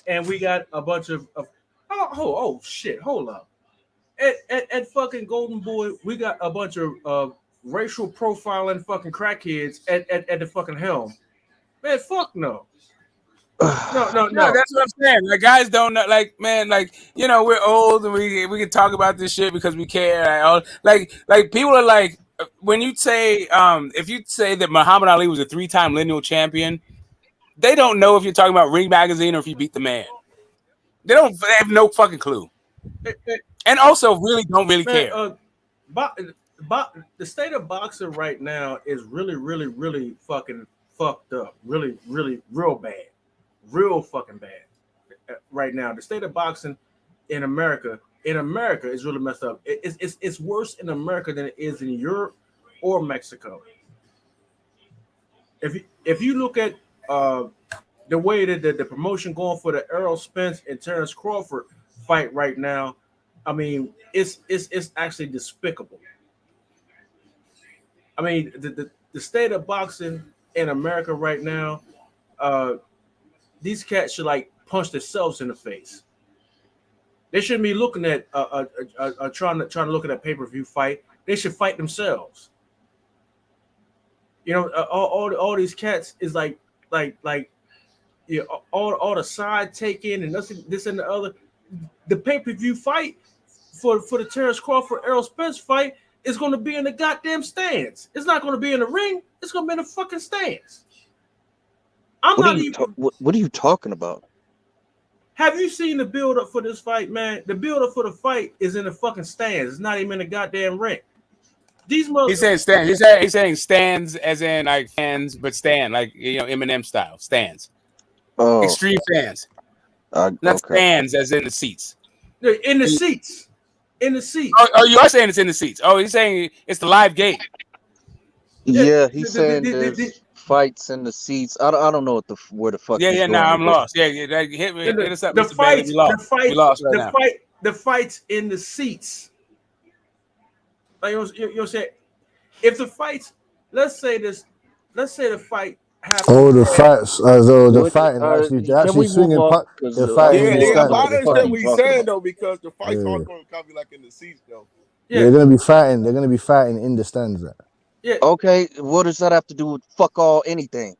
and we got a bunch of oh shit, hold up. At fucking Golden Boy, we got a bunch of racial profiling fucking crackheads at the fucking helm. Man, fuck no. No. That's what I'm saying. Like, guys don't know. Like, man, like, you know, we're old and we can talk about this shit because we care. Like people are like, when you say, if you say that Muhammad Ali was a 3-time lineal champion, they don't know if you're talking about Ring magazine or if you beat the man. They have no fucking clue, and also really don't care. The state of boxing right now is really, really, really fucking fucked up. Really, really, real bad. Real fucking bad right now. The state of boxing in America is really messed up. It's worse in America than it is in Europe or Mexico. If you look at the way that the promotion going for the Errol Spence and Terrence Crawford fight right now, I mean, it's actually despicable. I mean, the state of boxing in America right now, these cats should like punch themselves in the face. They shouldn't be looking at trying to look at a pay-per-view fight. They should fight themselves. You know, all these cats is like you know, all the side taking and this and the other. The pay-per-view fight for the Terrence Crawford Errol Spence fight is going to be in the goddamn stands. It's not going to be in the ring. It's going to be in the fucking stands. What are you talking about? Have you seen the build up for this fight, man? The build up for the fight is in the fucking stands. It's not even in the goddamn ring. These He's saying stands. He's saying stands as in like fans, but stand like, you know, Eminem style stands. Oh, extreme fans. Not Okay. stands as in the seats. In the seats. In the seats. Oh, you are saying it's in the seats. Oh, he's saying it's the live gate. Yeah, he's saying there's fights in the seats. I don't know where the fuck he's Yeah. going. Now I'm lost. Yeah. Hit us up, The Mr. Bailey. We lost right now. The fights in the seats. Like you say, if the fights, let's say the fight happens. Oh, the fights, the Which, fighting. Actually, they're can actually we move swinging. on? Because They're I fighting don't in know the what, Yeah, stands. but I what the fuck understand he's what he's talking saying about. though, because the fights are Yeah. going to probably like in the seats though. They're gonna be fighting. They're gonna be fighting in the stands. There. Yeah. Okay, what does that have to do with fuck all anything?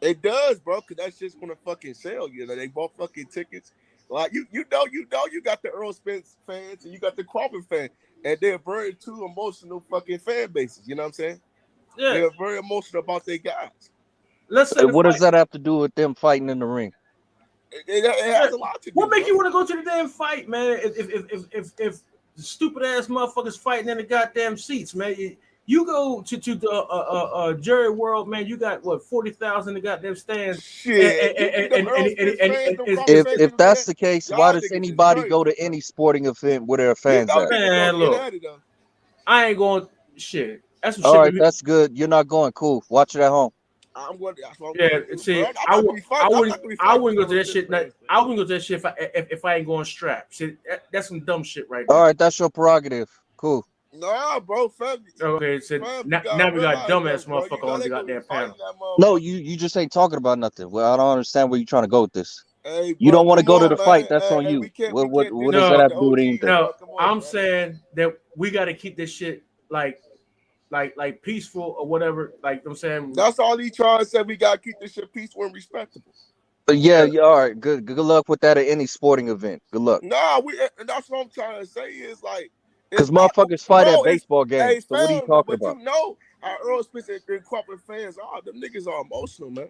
It does, bro, because that's just gonna fucking sell. You know, they bought fucking tickets. Like you got the Earl Spence fans and you got the Crawford fans, and they're very two emotional fucking fan bases. You know what I'm saying? Yeah. They're very emotional about their guys. Let's say What does that have to do with them fighting in the ring? It has a lot to do. What make you want to go to the damn fight, man? If the stupid ass motherfuckers fighting in the goddamn seats, man. You go to the Jerry World, man. You got what 40,000 in the goddamn stands. Shit. If that's the case, why does anybody go to any sporting event where there are fans at? Man, look, I ain't going. Shit, that's some All shit. right, that's good. You're not going. Cool. Watch it at home. I'm going. Yeah, see, I wouldn't go to that shit. I wouldn't go to that shit if I ain't going strapped. See, that's some dumb shit right there. All right, that's your prerogative. Cool. Nah, bro, family. Okay, so now we got dumbass motherfucker on the goddamn panel. No, you just ain't talking about nothing. Well, I don't understand where you're trying to go with this. Hey, you don't want to come go to on, the man. fight. That's Hey, on hey, you. we can't What do does that have to do with the anything? No, I'm saying that we got to keep this shit like peaceful or whatever. Like I'm saying, that's all he trying to say. We got to keep this shit peaceful and respectable. But yeah, all right. Good luck with that at any sporting event. Good luck. Nah, that's what I'm trying to say is like, because motherfuckers fight at baseball games. Hey, so what are you talking about? You know how Earl Spence and Crawford fans are. Them niggas are emotional, man.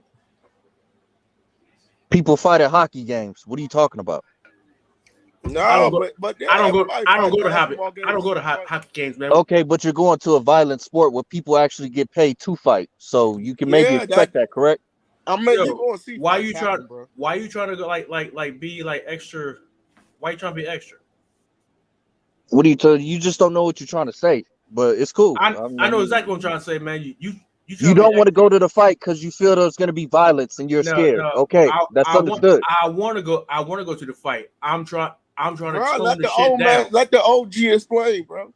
People fight at hockey games. What are you talking about? No, I don't go to hockey games, man. Okay, but you're going to a violent sport where people actually get paid to fight, so you can maybe expect that, correct? I mean, you going to see. Why you trying to go be like extra? Why you trying to be extra? What are you telling? You just don't know what you're trying to say, but it's cool. I know exactly what I'm trying to say, man. You don't want to go to the fight because you feel there's going to be violence and you're scared. Okay, that's understood. I want to go to the fight. I'm trying to tone the old shit down. Let the OG explain, bro.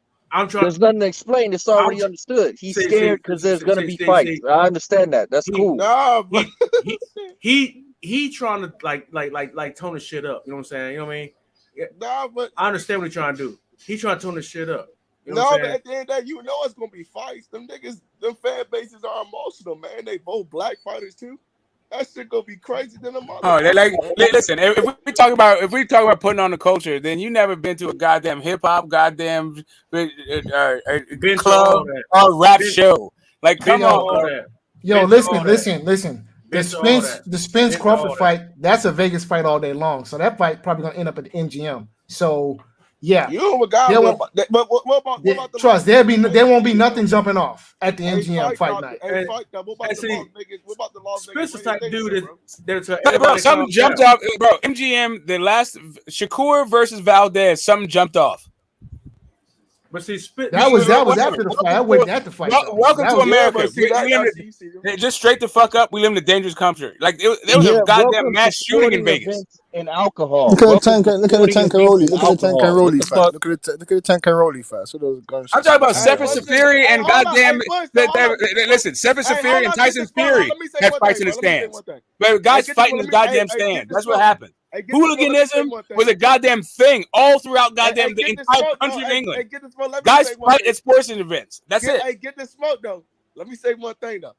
There's nothing to explain. It's already understood. He's scared because there's going to be fights. I understand that. That's cool. Nah, bro. He trying to like tone the shit up. You know what I'm saying? You know what I mean? Yeah. Nah, but I understand what he's trying to do. He's trying to tone the shit up. You know but at the end of the day, you know it's gonna be fights. Them niggas, them fan bases are emotional, man. They both black fighters too. That shit gonna be crazy than a mother. Oh, listen. If we talk about putting on the culture, then you never been to a goddamn hip hop, goddamn club or rap show. Like, come on, bro. Yo, listen. The Spence Crawford fight, that's a Vegas fight all day long. So that fight probably gonna end up at the MGM. So yeah, you know what about the trust there won't be nothing jumping off at the MGM fight night. What about the Las Vegas? Spencer type dude bro, something jumped off, bro. MGM, the last Shakur versus Valdez, something jumped off. But see, that was after the fight. I wasn't at the fight. Welcome to America. Just straight the fuck up. We live in a dangerous country. Like there was a goddamn mass shooting in Vegas. And alcohol. Look at the Tankaroli. Look at the Tankaroli fight. Look at the Tankaroli fight. So those guns. I'm talking about Sefer Safiri and goddamn. Listen, Sefer Safiri and Tyson Fury had fights in the stands. But guys fighting in the goddamn stands. That's what happened. Hooliganism was a goddamn thing all throughout goddamn the entire country of England. Guys fight at sports events. That's it. Hey, get the smoke though. Let me say one thing though.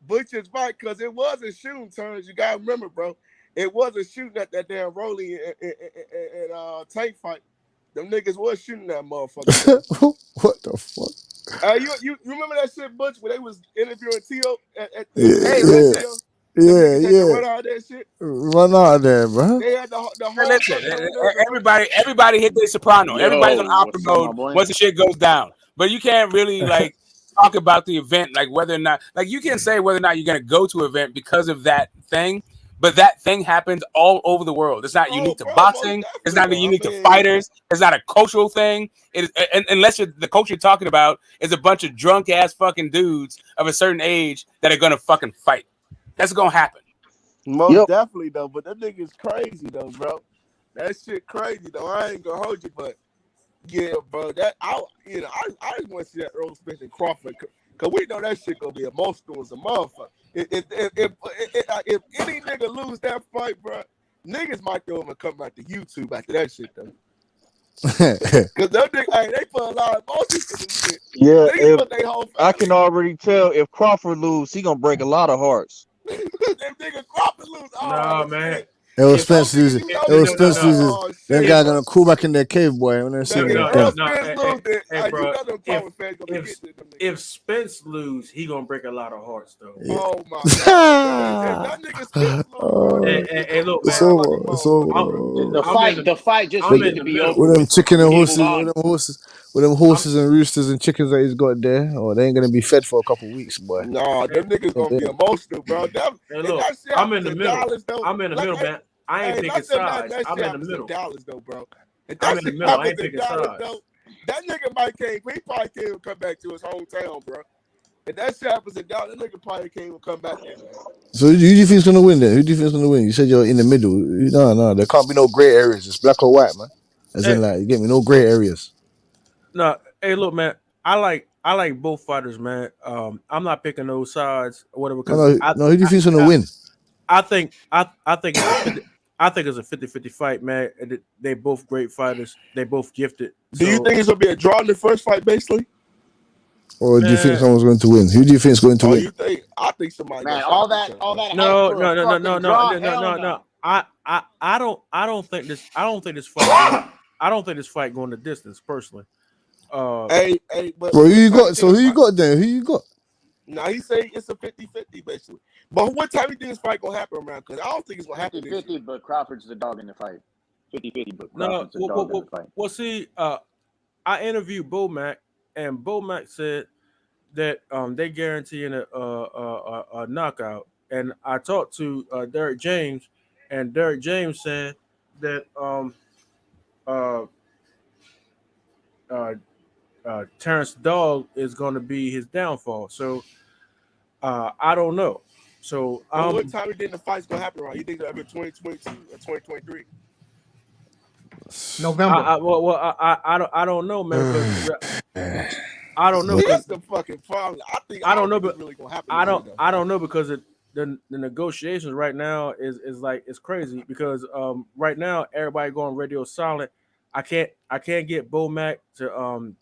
Butcher's right, because it was a shooting turns. You gotta remember, bro. It wasn't shooting at that damn Rolly and Tank fight. Them niggas was shooting that motherfucker. What the fuck? You remember that shit, Butch, when they was interviewing T.O. Run out of that shit. Run out of there, bro. They had the whole. Listen, everybody hit their soprano. Everybody's on opera mode once the shit goes down. But you can't really like talk about the event, like whether or not, like you can't say whether or not you're gonna go to an event because of that thing. but that thing happens all over the world. It's not unique to boxing. It's not unique to fighters. It's not a cultural thing. It is, unless the culture you're talking about is a bunch of drunk ass fucking dudes of a certain age that are gonna fucking fight. That's gonna happen. Most definitely though, but that nigga's crazy though, bro. That shit crazy though. I ain't gonna hold you, but yeah, bro. That I just want to see that Earl Spence and Crawford, cause we know that shit gonna be emotional as a motherfucker. If any nigga lose that fight, bro, niggas might go and come back to YouTube after that shit though. Cause them niggas, hey, they put a lot of emotions in this shit. Yeah, Niggas put they whole I can already tell if Crawford lose, he gonna break a lot of hearts. them nigga Crawford lose. Nah, man. Errol Spence loses. Errol Spence loses. Them guys gonna crawl back in their cave, boy. When they see them. Hey, bro. If Spence lose, he gonna break a lot of hearts, though. Oh my god! If that nigga Spence lose, hey, look, it's man. over. It's over. The fight just I'm needed in to the be middle. over With them with. chicken and We need horses, to move on. with them horses and roosters and chickens that he's got there, oh, they ain't gonna be fed for a couple of weeks, boy. nah, them niggas gonna be emotional, bro. Hey, look, I'm in the middle. I'm in the middle, man. I ain't picking sides. I'm in the middle. Dallas, though, bro. If I'm that in the shit middle. I happens ain't in picking Dallas, sides. though, that nigga might can't. He probably can't even come back to his hometown, bro. If that shit happens in Dallas, that nigga probably can't even come back there, man. So who do you think's gonna win then? Who do you think's gonna win? You said you're in the middle. No, there can't be no gray areas. It's black or white, man. As in, like, you get me, no gray areas. No, hey, look, man. I like both fighters, man. I'm not picking those sides or whatever because No. Who do you think's gonna win? I think it's a 50, I think it's a 50-50 fight, man. They both great fighters. They both gifted. Do you think it's gonna be a draw in the first fight, basically? Or do you think someone's going to win? Who do you think is going to win? You think? I think somebody. Man, all that No. hype for a fucking draw. Hell no. I don't think this. I don't think this fight. I don't think this fight going the distance personally. Hey, but Bro, who you got? So who you got then? Who you got? Now he say it's a 50-50 basically. But what time do you think this fight gonna happen around? Because I don't think it's gonna happen. 50-50, but Crawford's the dog in the fight. 50-50, but No, Crawford's the dog in the fight. Well, see, I interviewed Bomac, and Bomac said that they guaranteeing a knockout. And I talked to Derek James, and Derek James said that Terrence Dogg is going to be his downfall. So I don't know. So what time do you think the fight's gonna happen around? You think it'll be 2022 or 2023? November. I don't know, man. I don't know. That's the fucking problem. I don't know, but really gonna happen. I don't know because the negotiations right now is like it's crazy because right now everybody going radio silent. I can't get Bomac to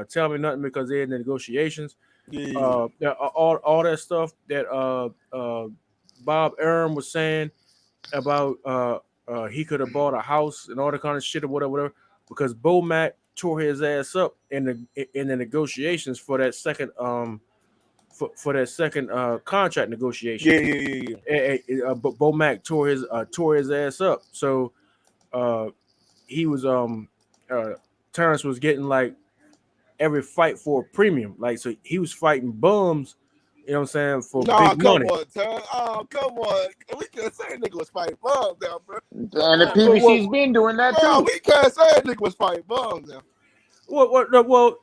tell me nothing because they're in the negotiations. All that stuff that Bob Arum was saying about he could have bought a house and all that kind of shit or whatever because Bomac tore his ass up in the negotiations for that second for that second contract negotiation. Yeah. But Bomac tore his ass up. So he was Terrence was getting like every fight for a premium. Like so he was fighting bums, you know what I'm saying, for big money. Come on. We can't say a nigga was fighting bums now, bro. And the PBC's been doing that too. We can't say a nigga was fighting bums now. Well,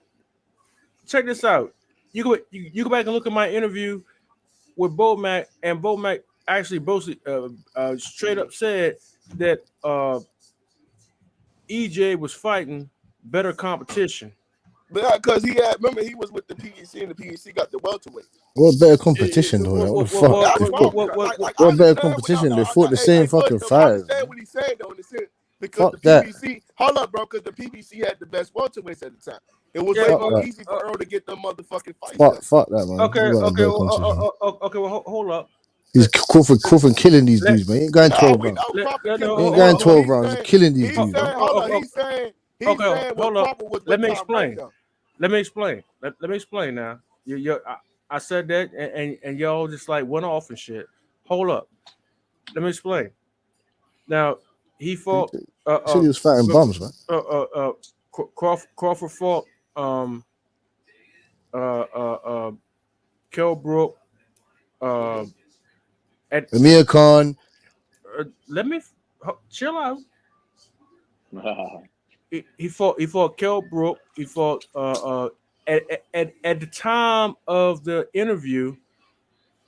check this out. You go back and look at my interview with Bomac, and Bomac actually straight up said that EJ was fighting better competition. Because he was with the PBC and the PBC got the welterweight. What better competition though? What the fuck? What better competition? They fought the same fucking fight. I understand what he said though, in the sense because the PBC. Hold up, bro, because the PBC had the best welterweights at the time. It was way more easy for Earl to get them motherfucking fights. Fuck that, man. Okay. Well, hold up. He's Crawford killing these dudes, man. He ain't going 12 rounds. He ain't going 12 rounds. He's killing these dudes. Hold up. Let me explain. Let me explain now. I said that, and y'all just like went off and shit. Hold up. Let me explain. Now he fought. He was fighting bums, man. Crawford fought Kell Brook, Amir Khan. Let me chill out. He fought Kell Brook. He fought at the time of the interview,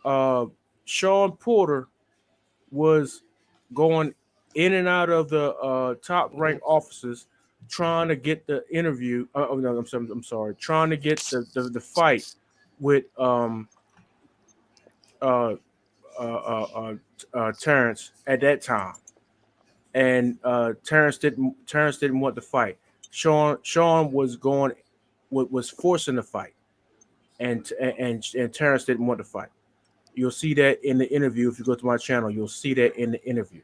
Sean Porter was going in and out of the top ranked offices trying to get the interview. No, I'm sorry, trying to get the fight with uh, Terrence at that time, and Terrence didn't want the fight. Sean was forcing the fight, and Terrence didn't want to fight. You'll see that in the interview. If you go to my channel, you'll see that in the interview.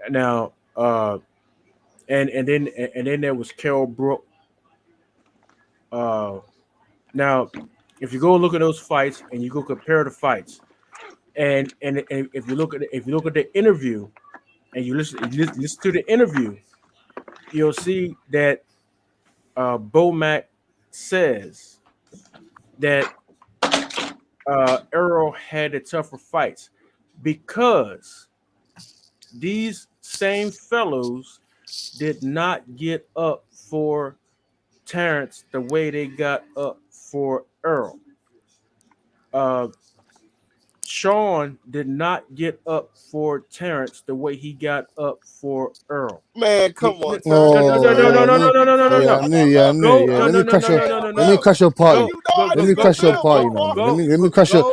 Now, and then there was Kell Brook. Now, if you go look at those fights and you go compare the fights, and if you look at the interview and you listen to the interview, you'll see that Bomac says that Errol had the tougher fights because these same fellows did not get up for Terrence the way they got up for Earl. Sean did not get up for Terrence the way he got up for Earl. Man, come on, Oh, no. I knew. Let me crush your party. Let me crush your party, man. Let me crush your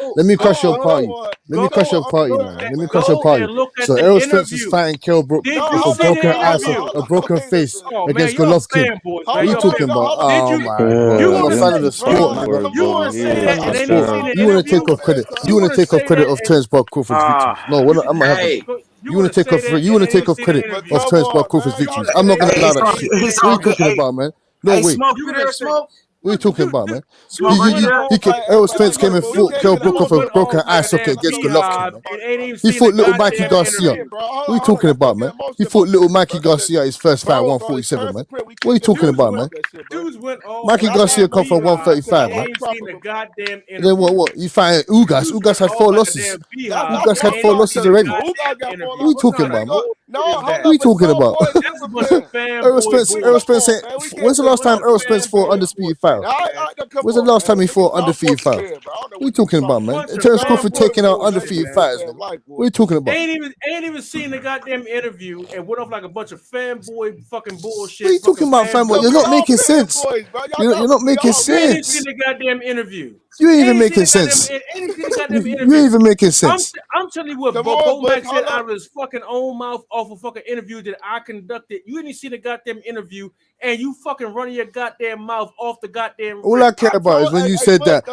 party, man. Let me crush your party, man. Let me crush your party. So Errol Spence is fighting Kell Brook with a broken ass, a broken face against Golovkin. What are you talking about? Oh my god, I'm a fan of the sport, man. Fan of the sport. You want to take off credit? You want to take off credit of Terence Bud Crawford's victories? No, I'm not having. You want to take off? You want to take off credit of Terence Bud Crawford's victories? I'm not gonna allow that shit. What are you talking about, man? No way. Smoke, you there, Smoke? What are you talking about, man? Smoke, Errol Spence came and fought Kell Brook off a broken eye socket against Golovkin, man. He fought little Mikey Garcia. What are you talking about, man? He fought little Mikey Garcia his first fight, 147, man. What are you talking about, man? Mikey Garcia come from 135, man. And then what? You fight Ugas. Ugas had 4 losses. Ugas had 4 losses already. What are you talking about, man? What are you talking about? Errol Spence ain't. When's the last time Errol Spence fought undisputed files? When's the last time he fought undefeated files? What are you talking about, man? Terence Crawford taking out undefeated fighters, man. What are you talking about? Ain't even seen the goddamn interview and went off like a bunch of fanboy fucking bullshit. What are you talking about, fanboy? You're not making sense. You're not making sense. You ain't seen the goddamn interview. You ain't even making sense. You ain't even making sense. I'm telling you what Bomac said out of his fucking own mouth off a fucking interview that I conducted. You didn't see the goddamn interview, and you fucking running your goddamn mouth off the goddamn. All I care about is when you said that.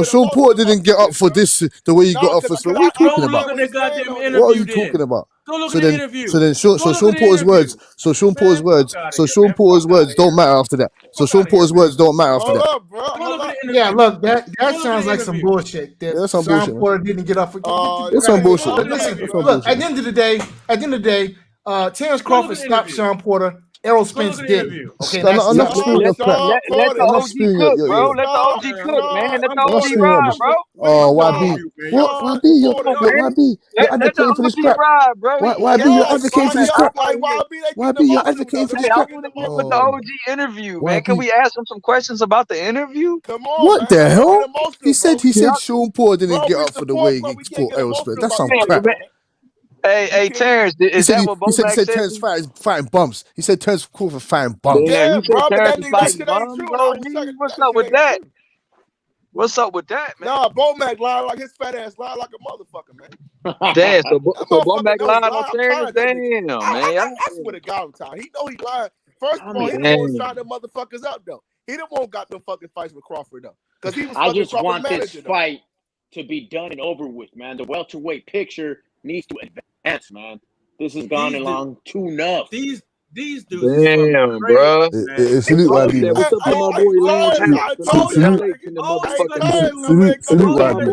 Sean Porter didn't get up for this the way you got up for. What are you talking about? What are you talking about? So Sean Porter's words. So Sean Porter's words don't matter after that. So Sean Porter's words don't matter after that. Yeah, look, that sounds like some bullshit. That Sean Porter didn't get up for. It's some bullshit. But listen, look, at the end of the day, Terence Crawford stopped Sean Porter. Errol Spence did. Okay, I'm not spewing your crap. Let the OG cook, bro. Let the OG cook, man. Let the OG ride, bro. Oh, YB. What? YB? YB? You're advocating for this crap. YB, you're advocating for this crap. YB, you're advocating for this crap. I want to get with the OG interview, man. Can we ask him some questions about the interview? Come on, what the hell? He said Sean Porter didn't get up for the way he fought Errol Spence. That's some crap. Hey, Terrence, is that what Bomac said? Terrence fighting bumps. He said Terrence Crawford fighting bumps. Yeah, you said Terrence fighting bumps, bro. What's up with that? What's up with that, man? Nah, Bomac lied like his fat ass lied like a motherfucker, man. Damn, so Bomac lied on Terrence? Damn, man. I swear to God, time. He know he lied. First of all, he the one signed them motherfuckers up, though. He the one got them fucking fights with Crawford, though. Because he was I just want manager, this fight to be done and over with, man. The welterweight picture needs to advance, man. This has gone along too enough. These dudes. Damn, bro. Salute YB. What's up to my boy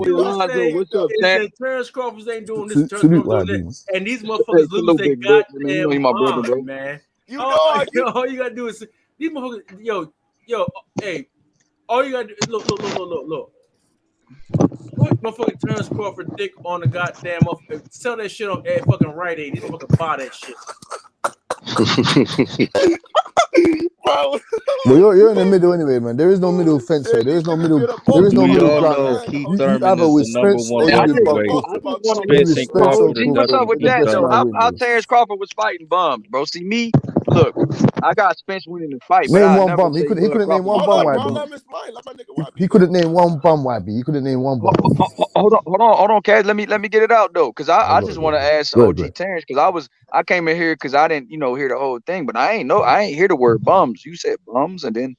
Lonzo? What's up, Terrence? Terrence Crawford ain't doing this. Salute YB. And these motherfuckers lose their goddamn mind, man. You know, all you gotta do is these motherfuckers. Yo, hey, all you gotta do. Look. Motherfucking Terrence Crawford dick on the goddamn sell that shit on fucking Rite Aid. These motherfuckers buy that shit. Bro. Well, you're in the middle anyway, man. There is no middle fence here. There is no middle. There is no We middle all ground. know Keith You Thurman either is with the number Spence one or you with Bob welterweight. Crawford. You Spence with and Spence or Crawford G, is what's Crawford. up with Dustin that That's though? not Johnson. How winning. Terrence Crawford was fighting bums, bro? See me, look, I got Spence winning the fight, but Name I one never bum. He say couldn't name Crawford one was Hold bum, up, fighting bro. YB. bums. Let me explain. Let my nigga YB He go. couldn't name one bum, YB. He couldn't name one bum. Hold on, Cash. Let me get it out though, cause I Go just ahead, want to ask go ahead, OG go ahead. Terrence, cause I came in here cause I didn't hear the whole thing, but I ain't hear the word bums. You said bums, and then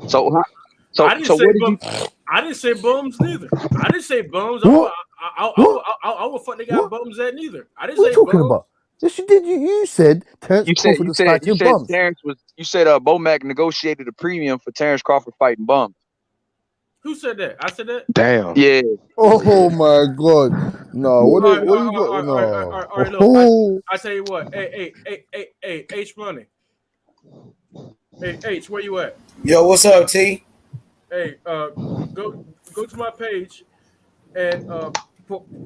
so I didn't say what did bum. you? I didn't say bums neither. I didn't say bums. What? What? I would fuck they got What? bums at neither. I didn't What are say you talking bums. about? Yes, you did. You said Terrence Crawford was You fighting said bums. Terrence was you said Bomac negotiated a premium for Terrence Crawford fighting bums. Who said that? I said that. Damn. Yeah. Oh my God! No, All right, what do you got? all right. No. Look, Oh, I tell you what. Hey, H Money. Hey, H, where you at? Yo, what's up, T? Hey, go to my page and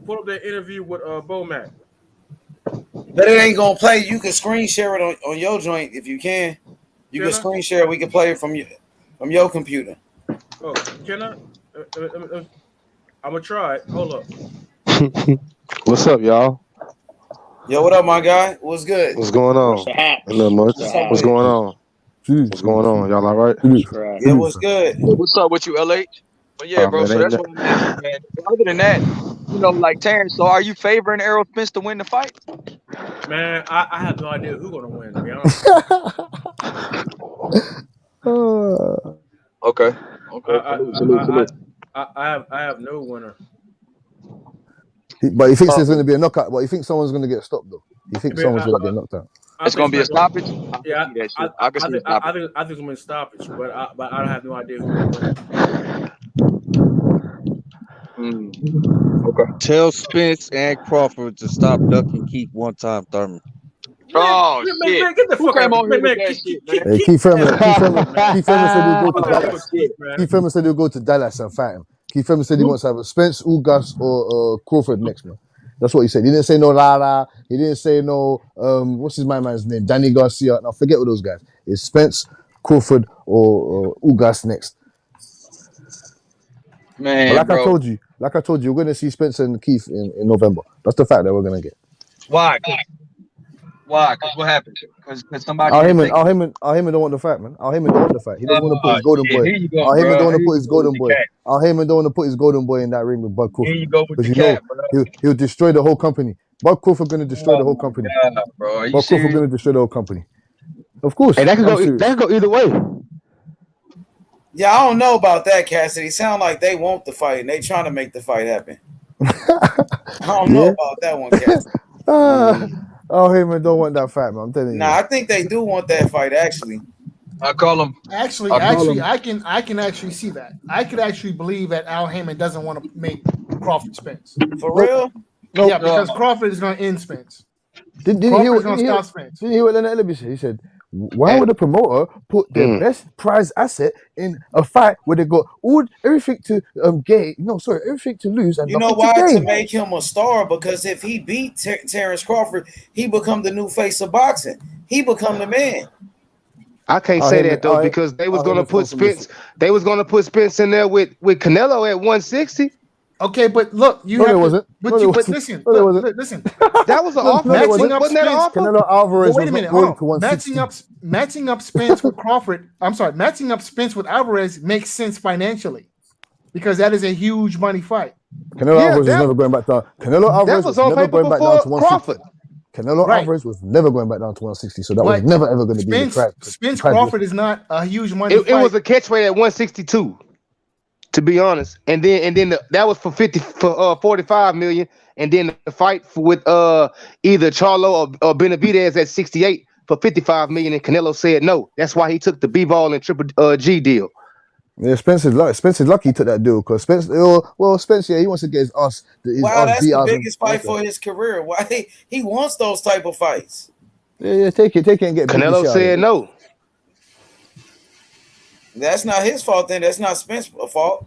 put up that interview with Bomac. But it ain't gonna play. You can screen share it on your joint if you can. You can Can I? screen share. We can play it from your computer. Oh, can I? I'm gonna try it. Hold up. What's up, y'all? Yo, what up, my guy? What's good? What's going What's on? the Ain't nothing haps? much. What's the What's up What's with haps? it? going on? salute, What's going on? Y'all all right? Salute, Right. Yeah, salute, what's fam. good? What's up with you, LH? But yeah, Oh bro. man, So ain't that's no- what I'm asking, man. Other than that, like Terrence. So are you favoring Errol Spence to win the fight? man. I have no idea who's gonna win. To be honest, Okay. I Okay. I Salute. I Salute. I, Salute. I have no winner. But he thinks Uh, there's going to be a knockout. But he thinks someone's going to get stopped though. He I thinks mean, someone's going to get knocked out. I it's think gonna be a somebody gonna. stoppage. I can Yeah, see that shit. I can see a stoppage. I think it's gonna be stoppage, but I have no idea who's gonna win. Okay. Tell Spence and Crawford to stop ducking Keith one time, Thurman. Oh shit! Man, get the Who fuck came out of on here, here with man. that shit, man? Hey, Keith Man, Thurman, fuck out of here, man. Keith Thurman said he'll go to Fuck out of here Dallas. with Keith, man. Keith Thurman said he'll go to Dallas and fight him. Keith Thurman said he wants to have a Spence, Ugas, or Crawford next, man. That's what he said. He didn't say no Lara. He didn't say no what's his man's name? Danny Garcia. Now forget all those guys. It's Spence, Crawford, or Ugas next. But Man, bro. like I told you, we're gonna see Spence and Keith in November. That's the fact that we're gonna get. Why? Why? Because what happened? Because somebody Al didn't Heyman, think. Al Heyman, Al Heyman don't want the fight, man. Al Heyman don't want the fight. He doesn't want to put his golden Shit. boy. Here you go, Al Heyman bro. don't want to Here put you his go with golden the boy. cat. Al Heyman don't want to put his golden boy in that ring with Bud Here Crawford you go with because the you cat, know bro. he'll destroy the whole company. Bud Crawford gonna destroy the Oh whole my company. god, bro. Are you Bud Crawford serious? gonna destroy the whole company. Of Hey, course, I'm that serious. could go either way. Yeah, I don't know about that, Cassidy. Sound like they want the fight and they trying to make the fight happen. I don't know Yeah. about that one, Cassidy. Al Heyman don't want that fight, man. I'm telling you, Nah, man. I think they do want that fight actually. I call him. Actually, I can actually see that. I could actually believe that Al Heyman doesn't want to make Crawford Spence. For Nope. real? Nope. Yeah, because Crawford is going to end Spence. Didn't you Crawford hear? is going to stop Spence. Didn't you hear what Leonard Ellerby said? He said, "Why And, would a promoter put their best prize asset in a fight where they got all everything to gain? No, sorry, everything to lose and You know nothing to why? To gain." make him a star, because if he beat Terrence Crawford, he become the new face of boxing. He become the man. I can't Al say Heyman, that though because they was Al gonna Heyman's come put from this. Spence. They was gonna put Spence in there with Canelo at 160. Okay, but look, you No, have there to. wasn't. No, there But wasn't. listen, No, there wasn't. listen. That was an No, offer. there Matching wasn't. up Wasn't that an Spence. offer? Canelo But Alvarez wait was a not minute, hold going on. to 160. Matching up Spence with Crawford. I'm sorry, matching up Spence with Alvarez makes sense financially because that is a huge money fight. Canelo Yeah, Alvarez was never going back down. Canelo that Alvarez was was on never paper going back down before to 160. Crawford. Canelo Right. Alvarez was never going back down to 160, so that was But never ever going to be in the Spence prize list. Crawford is not a huge money It fight. was a catch weight at 162, to be honest. And then that was for 45 million. And then the fight with either Charlo or Benavidez at 68 for 55 million. And Canelo said no. That's why he took the B-ball and triple G deal. Yeah, Spence is lucky he took that deal because Spence. Well, Spence, yeah, he wants to get his ass Wow, that's beat the out of him. biggest fight for his career. Why he wants those type of fights? Yeah, take it and get beat the Canelo shit out of said him. no. That's not his fault. Then that's not Spence's fault.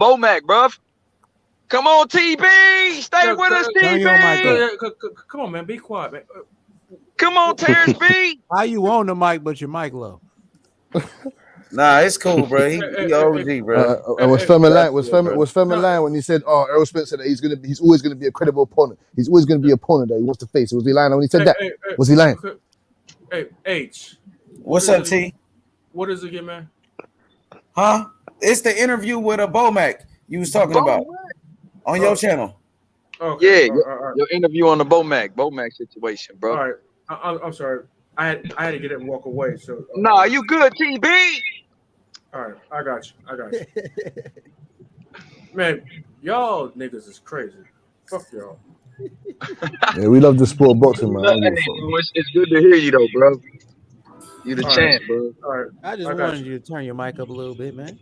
Bomac, bruv. Come on, TB. Stay with us, TB. Come on, man. Be quiet, man. Come on, Terrence B. How you on the mic, but your mic low? Nah, it's cool, bro. He OG, bro. And was Furman That's lying? good, bro. Was Furman lying when he said, "Oh, Errol Spencer, that he's always gonna be a credible opponent. He's always gonna be an opponent that he wants to face." Was he lying when he said that? Was he lying? Hey, H. What's up, T? What is it again, man? Huh? It's the interview with a Bomac you was talking about on your channel. Okay. Yeah, your interview on the Bomac situation, bro. All right. I'm sorry. I had to get it and walk away. So. Nah, you good, TB? All right, I got you. Man, y'all niggas is crazy. Fuck y'all. Yeah, we love the sport of boxing, man. It's good to hear you, though, bro. You the All champ, right. bro. All right. I just wanted you to turn your mic up a little bit, man.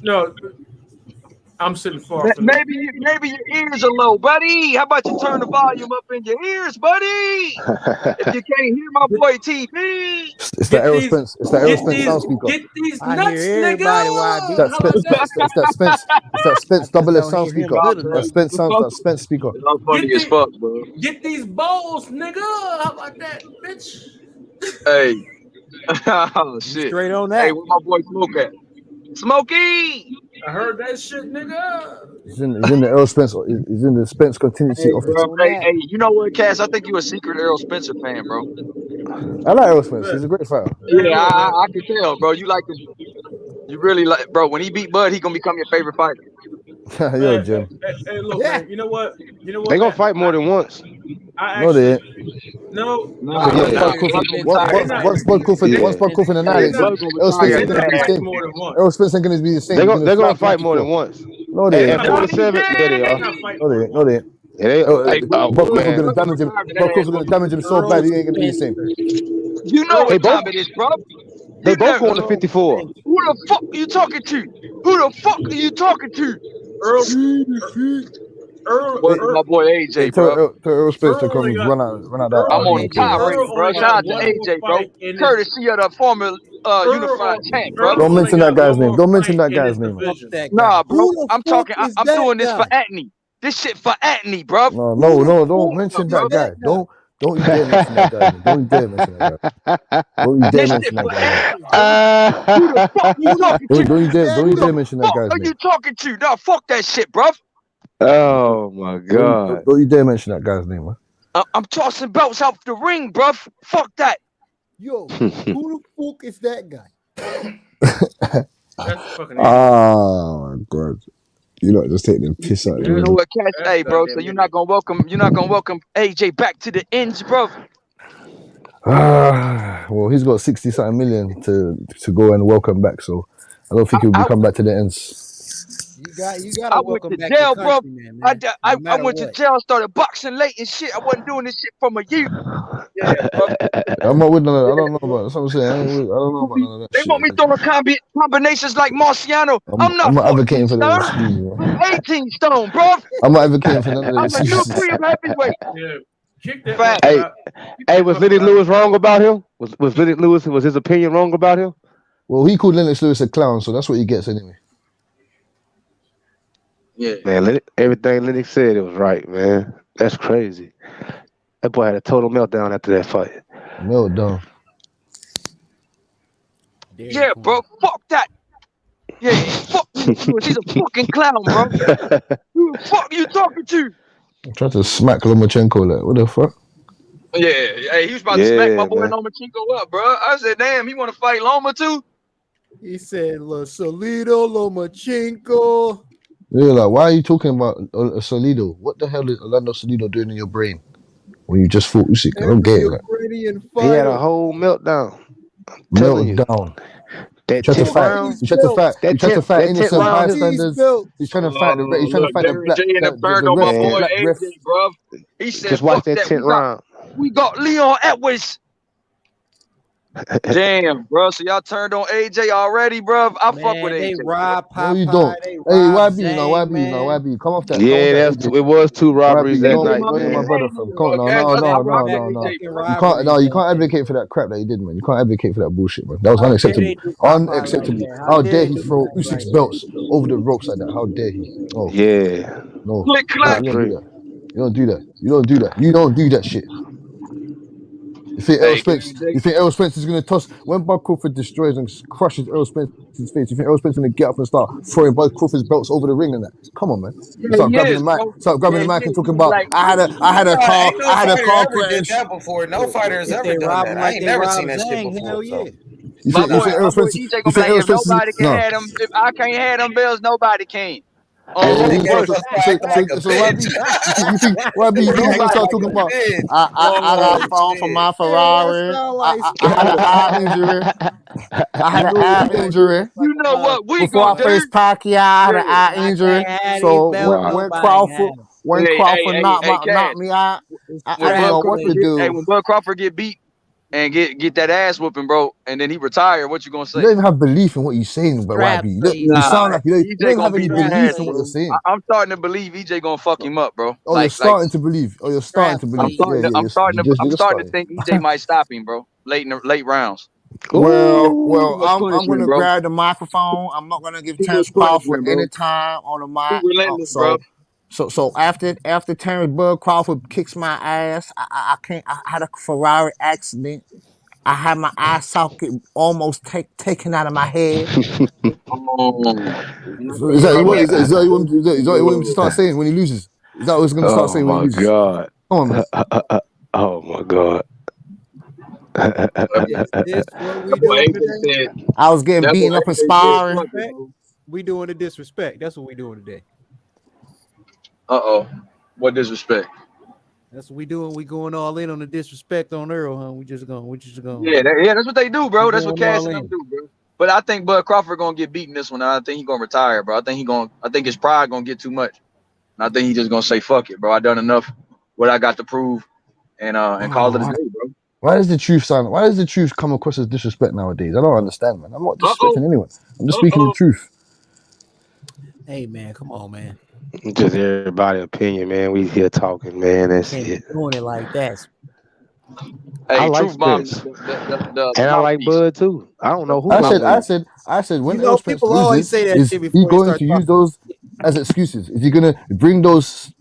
No, I'm sitting far from Maybe your ears are low, buddy. How about you turn the volume up in your ears, buddy? If you can't hear my boy TB. It's that Errol Spence. It's that Errol Spence sound speaker. Get these I nuts, hear everybody while I nigga. do How about that? It's that Spence double F don't sound hear him speaker. good enough. That Spence speaker. I'm funny as fuck, bro. Get these balls, nigga. How about that, bitch? Hey. Oh shit. Straight on that. Hey, where my boy Smoke at? Smokey! I heard that shit, nigga. He's in the Errol Spence. He's in the Spence contingency office. Bro, hey, you know what, Cass? I think you're a secret Errol Spencer fan, bro. I like Errol Spence. He's a great fighter. Yeah, I can tell, bro. You like him. You really like, bro. When he beat Bud, he gonna become your favorite fighter. Yo, Jim. Hey, look, man. You know what? They gonna fight more than once. No, they ain't. No. Once Bud Crawford annihilates him, Errol Spence ain't gonna be the same. Errol Spence ain't gonna be the same. They're gonna fight more than once. No, they ain't. At 47, yeah, they are. No, they ain't. Bud Crawford gonna damage him. Bud Crawford gonna damage him so bad he ain't gonna be the same. You know what time it is, bro. They both going to 54. Who the fuck are you talking to? Who the fuck are you talking to? What's my boy AJ, bro? Tell Errol Spence to come run out that. I'm on a tirade, bro. Shout out to AJ, bro. Courtesy of the former unified champ, bro. Don't mention that guy's name. Don't mention that guy's name. Nah, bro. I'm talking. I'm doing this for Atney. This shit for Atney, bro. No, don't mention that guy. Don't you dare mention that guy. Don't you dare mention that guy. Don't you dare mention that guy. Who the fuck you talking to? Don't you dare mention that guy's Who name. you talking to? Nah, fuck that shit, bro. Oh my god. Don't you dare mention that guy's name, man. I'm tossing belts out the ring, bro. Fuck that. Yo, who the fuck is that guy? That's fucking Oh my god. You know, just take the piss out of You know him. what, Cash? Hey, bro. So you're not gonna welcome AJ back to the ends, bro. Well, he's got 60-something million to go and welcome back, so I don't think he'll be coming back to the ends. You gotta I welcome went to back jail, the bro. countryman, man. I went to jail, started boxing late and shit. I wasn't doing this shit from a youth. Yeah, bro. I'm not with none of that. I don't know about. That's what I'm saying. I don't know about none of that They shit. want me throwing combinations like Marciano. I'm I'm not not advocating for that stone. excuse, bro. I'm 18 stone, bro. I'm not advocating for none of that I'm a new excuses. cream heavyweight. Yeah. Kick that. Hey, was Lennox Lewis wrong about him? Was Lennox Lewis, was his opinion wrong about him? Well, he called Lennox Lewis a clown, so that's what he gets anyway. Yeah, man. Everything Lennox said, it was right, man. That's crazy. That boy had a total meltdown after that fight. Meltdown. Yeah, bro. Fuck that. Yeah, fuck you. He's a fucking clown, bro. Who the fuck you talking to? I tried to smack Lomachenko like, what the fuck? Yeah, hey, he was about to smack my boy Lomachenko up, bro. I said, damn, he want to fight Loma too? He said, Solido, Lomachenko. Yeah, like, why are you talking about Solido? What the hell is Orlando Solido doing in your brain when you just fought Usyk? I don't get it. Like. He had a whole meltdown. Meltdown. You tried to fight innocent bystanders. He's trying to fight the He said, just watch fuck that 10th round. We got Leon Edwards. Damn, bro. So y'all turned on AJ already, bro. I fuck with AJ. They rob No, you don't. Hey, YB, come off that. Yeah, it was 2 robberies that night, Don't man. my brother from. No. You can't advocate for that crap that he did, man. You can't advocate for that bullshit, man. That was unacceptable. Unacceptable. How dare he throw Usyk's belts over the ropes like that? How dare he? Oh, yeah. No, you don't do that. You don't do that. You don't do that shit. You think Hey, Errol Spence is going to toss when Bud Crawford destroys and crushes Errol Spence's face? You think Errol Spence is going to get up and start throwing Bud Crawford's belts over the ring and that? Come on, man! yeah, Start he grabbing is, the mic, bro. start grabbing Yeah, the he mic and is. talking He's about like, I No had a fighter car ever did credential. that before. No fighter has If ever they done rob that. him I like ain't they never seen robbed that shit Zang, hell before. yeah. So You my think boy Errol Spence? EJ You gonna be think like, Errol if Spence is nobody can no? have them, if I can't have them bells, nobody can. Yeah, Oh, you what? acting like a so bitch. YB, you think YB, you think he's gonna Nobody start like talking a about? bitch. I got Oh phone from shit. my Hey, that Ferrari. sound like I had an eye Scarface. injury. I had You an know, eye you, injury you know what we before gonna I do? faced Pacquiao. I had an Yeah. eye I can't injury. have these So belts, Wow. nobody can have them. when Crawford Hey, Cash. knocked me out, It's I When didn't Bud know what Crawford to trafficking. get, hey, do. when Bud Crawford get beat and get that ass whooping, bro, and then he retire, what you gonna You say? don't even have belief in what you're saying, but YB. Strap You lazy. sound Nah, like you don't EJ even gonna have any beat his Strap belief ass, in what you're bro. lazy. saying. I'm starting to believe EJ gonna fuck him up, bro. Oh, you're Like starting to believe. Oh, you're starting Strap to I'm believe. lazy. Yeah, starting to, yeah. I'm starting to, You're I'm just starting to starting. think EJ might stop him, bro. Late in the late rounds. Too much I'm punishment, gonna bro. grab the microphone. I'm not gonna give Too much Terrence Crawford punishment, any bro. time on the Too mic. relentless, bro. So after Terrence Bud Crawford kicks my ass, I can't. I had a Ferrari accident. I had my eye socket almost taken out of my head. So is that what you want him to start saying when he loses? Is that what he's gonna start Oh saying when he my loses? god. Come on, man. Oh my god. Is this what we That boy doing AJ today? said. I was getting That boy beaten up in AJ said, sparring. "Fuck it, Disrespect? bro." We doing the disrespect. That's what we doing today. What disrespect? That's what we doing. We going all in on the disrespect on Earl, huh? We just going. Yeah, that's what they do, We bro. That's what going Cash all and them in. do, bro. But I think Bud Crawford gonna get beaten this one. And I think he gonna retire, bro. I think his pride gonna get too much. And I think he just gonna say, "Fuck it, bro. I done enough. What I got to prove, and call it a Oh, day, bro." why does the truth sound? Why does the truth come across as disrespect nowadays? I don't understand, man. I'm not Uh oh. disrespecting anyone. I'm just speaking the truth. Hey man, come on, man. Just everybody opinion, man. We here talking, man. That's Can't be it. doing it like that. I Hey, like Truth Bomb, Spence. the And I like mouthpiece. Bud too. I don't know who I gonna said, win. when You Errol know, Spence people always loses, say that is shit he before they going start to use talking. those as excuses? Is he gonna bring those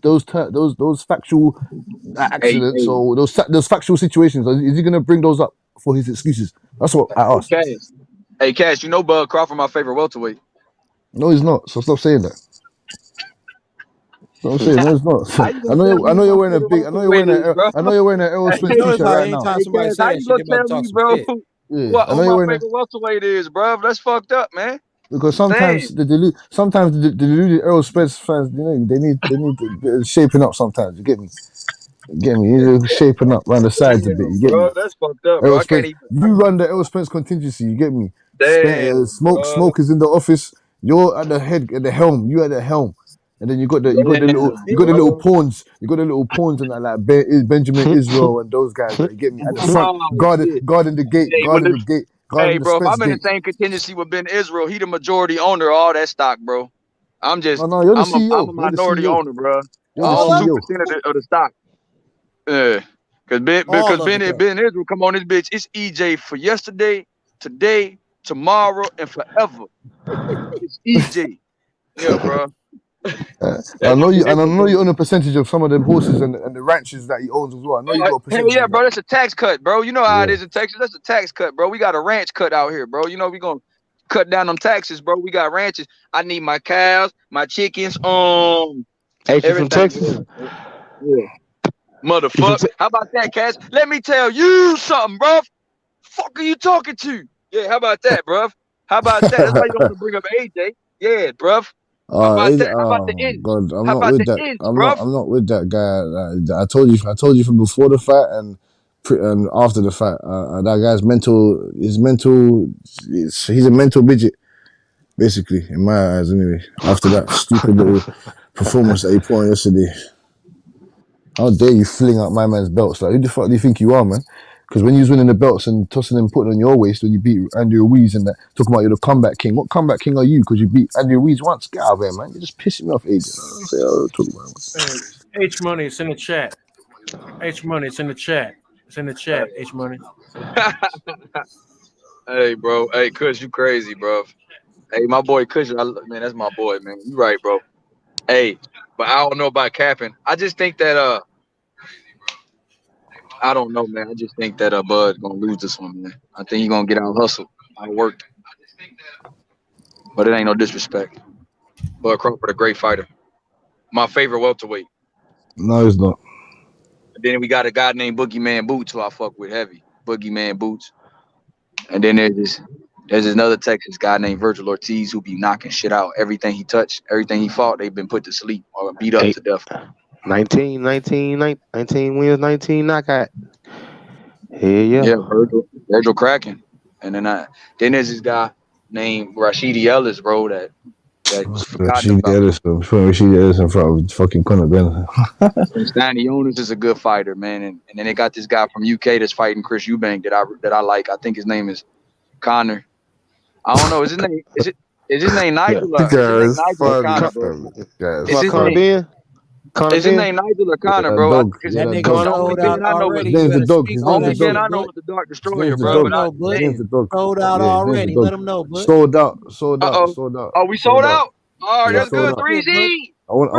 factual accidents Hey, or those factual situations? Or is he gonna bring those up for his excuses? That's what I hey, asked. Cash. Hey, Cash. You know Bud Crawford, my favorite welterweight. No, he's not. So stop saying that. I'm saying no, it's How not. you gonna tell I me know who you're my wearing a favorite big. welterweight is, bro? I know you're wearing an Errol Hey, Spence You know, it's t-shirt like right now. anytime hey, somebody Cash, how saying you shit, gonna they about to tell talk me, some bro, shit. Yeah, I who know my you're wearing favorite welterweight is, bro? That's fucked up, man. because Damn. sometimes the deluded Errol Spence fans, they need a bit of shaping up. Sometimes you get me. Get me? You're shaping up around the sides a bit. Damn, You get me? bro. That's fucked up, bro. Errol I can't Spence, even. you run the Errol Spence contingency. You get me? Damn, bro. Smoke is in the office. You're at the head, at the helm. You at the helm, and then Damn, you got the little bro. pawns. You got the little pawns and that like Benjamin Israel and those guys. That you get me at the front, Oh shit. guarding the gate, Hey, guarding the gate, hey, guarding the bro. If Spence I'm in the gate. same contingency with Ben Israel, he the majority owner of all that stock, bro. I'm No, just, no, you're the I'm CEO. a You're the minority CEO. owner, bro. You're the I own All of two CEO. percent of the stock. Yeah, all because of it Ben though. Ben Israel come on this bitch. It's EJ for yesterday, today, tomorrow, and forever. It's EJ. Yeah, bro. I That's know what Ben you, and I Israel know do. you own a percentage of some of them horses and the ranches that he owns as well. I know you got a Hell percentage yeah, of that. bro. That's a tax cut, bro. You know how it Yeah. is in Texas. That's a tax cut, bro. We got a ranch cut out here, bro. You know we gonna cut down them taxes, bro. We got ranches. I need my cows, my chickens, Ain't you from everything. Texas? Yeah. You from Motherfucker. How about that, Cash? Let me tell you something, bro. Fuck are you talking to? Yeah, how about that, bro? How about that? That's why you don't want to bring up AJ. Yeah, bro. How about that? How about the Oh ends? God, I'm How not about with the that. ends, bro? I'm not with that guy. I told you from before the fight and after the fight. That guy's mental. He's a mental midget, basically, in my eyes. Anyway, after that stupid little performance that he put on yesterday. How dare you fling out my man's belts? Like, who the fuck do you think you are, man? Because when you was winning the belts and tossing them, putting on your waist when you beat Andy Ruiz and that, talking about you're the comeback king. What comeback king are you? Because you beat Andy Ruiz once. Get out of there, man. You're just pissing me off, agent. Talk about it. Hey, H Money, it's in the chat. H Money, it's in the chat. It's in the chat. H Money. Hey, bro. Hey, Kush, you crazy, bro. Hey, my boy Kush, man, that's my boy, man. You right, bro. Hey, but I don't know about capping. I just think that I don't know, man. I just think that Bud gonna lose this one, man. I think he gonna get out hustled, outworked. But it ain't no disrespect. Bud Crawford, a great fighter. My favorite welterweight. No, it's not. And then we got a guy named Boogeyman Boots who I fuck with heavy. Boogeyman Boots. And then there's another Texas guy named Virgil Ortiz who be knocking shit out. Everything he touched, everything he fought, they've been put to sleep or beat up to death. 19 wins, 19 knockout. Yeah. Yeah, Virgil cracking. And then there's this guy named Rashidi Ellis, bro, that was forgotten about. Rashidi Ellis in front of fucking Conor Ben. Stanley Jonas is a good fighter, man. And then they got this guy from UK that's fighting Chris Eubank that I like. I think his name is Connor. I don't know. Is his name Nigel? Is his name Nigel or Connor, bro? Is his name? Is his name Nigel or Connor, bro? That nigga sold out already. His name's the dog. His name's the dog. I know was the Dark His Destroyer, name's the bro. dog. But His name's the dog. Sold out Yeah, his name's already. the Let dog. him know, bud. Sold out. Oh, we sold out. Oh, Yeah, that's sold good. out. 3Z. I want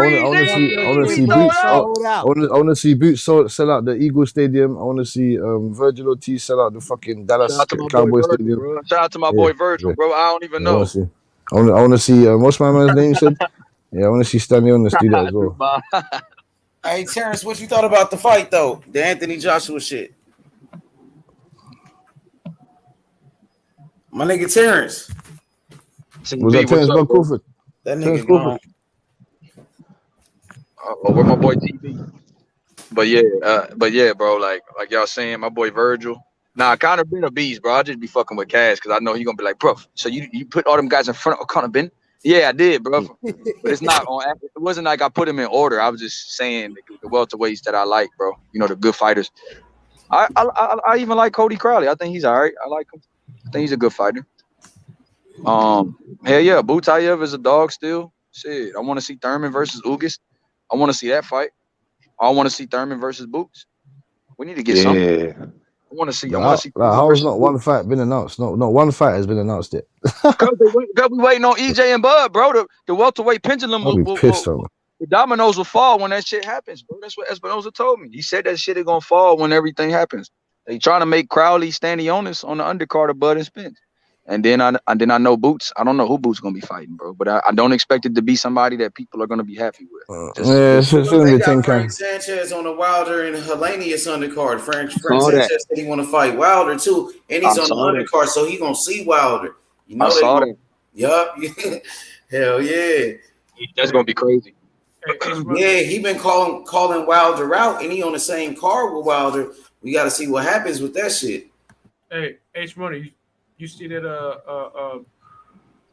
to see Boots. I want to see Boots sell out the Eagle Stadium. I want to see Virgil Ortiz sell out the fucking Shout Dallas out to my boy Cowboy Virgil, Stadium. bro. Shout out to my Yeah, boy Virgil, yeah. bro. I don't even I want know. to see. I want to see. What's my man's name? You said. Yeah, I want to see Stanley Jonas do that as well. Hey, Terrence, what you thought about the fight, though? The Anthony Joshua shit. My nigga Terrence. Was that Terrence Bud Crawford? That Terrence nigga Crawford. Where my boy TV? But yeah, bro. Like y'all saying, my boy Virgil. Nah, Conor Ben a beast, bro. I just be fucking with Cash because I know he gonna be like, bro. So you put all them guys in front of Conor Ben? Yeah, I did, bro. But it's not on. It wasn't like I put him in order. I was just saying the welterweights that I like, bro. You know, the good fighters. I even like Cody Crowley. I think he's all right. I like him. I think he's a good fighter. Hell yeah, Butayev is a dog still. Shit, I want to see Thurman versus Ugas. I want to see that fight. I want to see Thurman versus Boots. We need to get something. I want to see. How has not one fight been announced? No, one fight has been announced yet. Because we waiting on EJ and Bud, bro. The welterweight pendulum I'll be pissed on. the dominoes will fall when that shit happens, bro. That's what Espinoza told me. He said that shit is gonna fall when everything happens. They trying to make Crowley Stanley Jonas on the undercard of Bud and Spence. And then I know Boots. I don't know who Boots gonna be fighting, bro. But I don't expect it to be somebody that people are gonna be happy with. It's gonna be 10 Frank Sanchez on the Wilder and Helenius undercard. Frank Sanchez said he want to fight Wilder too, and he's on the undercard, so he gonna see Wilder. You know, I saw that. Yup. Hell yeah. That's gonna be crazy. Yeah, he been calling Wilder out, and he on the same card with Wilder. We got to see what happens with that shit. Hey, H Money, you see that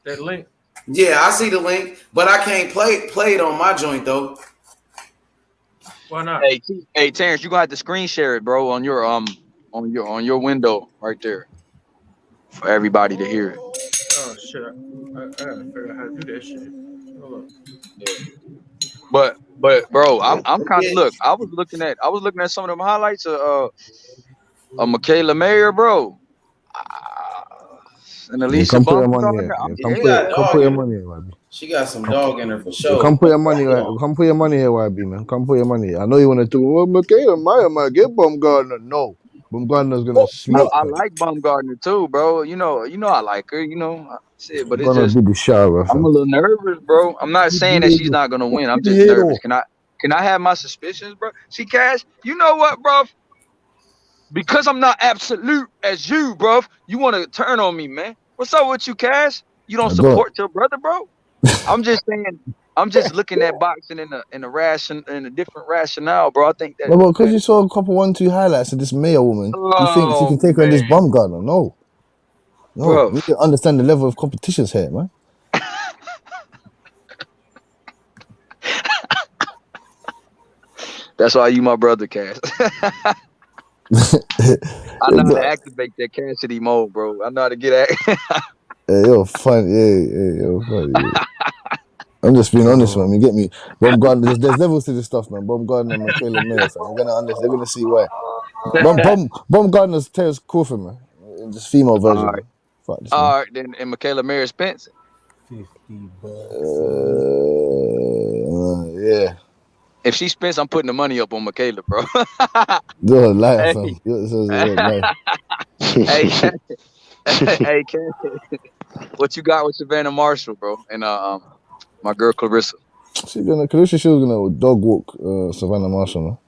that link? Yeah, I see the link, but I can't play it on my joint though. Why not? Hey, Terrence, you gonna have to screen share it, bro, on your window right there for everybody to hear it. Oh shit! I gotta figure out how to do that shit. Hold But bro, I'm kind of look. I was looking at some of them highlights of Michaela Mayer, bro. And Alicia come put your Bump. money here. Come put your money here, YB. She got some dog in her for sure. Come put your money here. Come put your money here, YB, man. Come put your money here. I know you want to do. Well, Michaela Mayer might get Baumgartner. No, Baumgartner's gonna smoke. I like Baumgartner too, bro. You know, I like her. You know, shit, but it's just be the shot, bro. I'm a little nervous, bro. I'm not saying that she's not gonna win. I'm just nervous. Can I have my suspicions, bro? See, Cash, you know what, bro? Because I'm not absolute as you, bro. You want to turn on me, man. What's up with you, Cash? You don't support your brother, bro? I'm just saying. I'm just looking at boxing in a different rationale, bro. I think that. No, but because you saw a couple 1-2 highlights of this Mayer woman, you think she can take on this Baumgartner? No, bro. We can understand the level of competitions here, man. That's why you my brother, Cash. I know how to activate that Cassidy mode, bro. I know how to get at. Hey, you're funny. You're funny. Yeah. I'm just being honest, man. You get me? Baumgartner, there's levels to this stuff, man. Baumgartner and Michaela Mayer, fam. They're gonna see why. Baumgartner's Terrence Crawford, man. Just female version. All right. Fuck this, all right, then, and Michaela Mayer Spence. 50 bucks. Yeah. If she spends, I'm putting the money up on Michaela, bro. You're a liar, Hey, fam. You're a liar. hey, hey, Ken, what you got with Savannah Marshall, bro? And my girl Clarissa. Clarissa Shields gonna dog walk Savannah Marshall, man.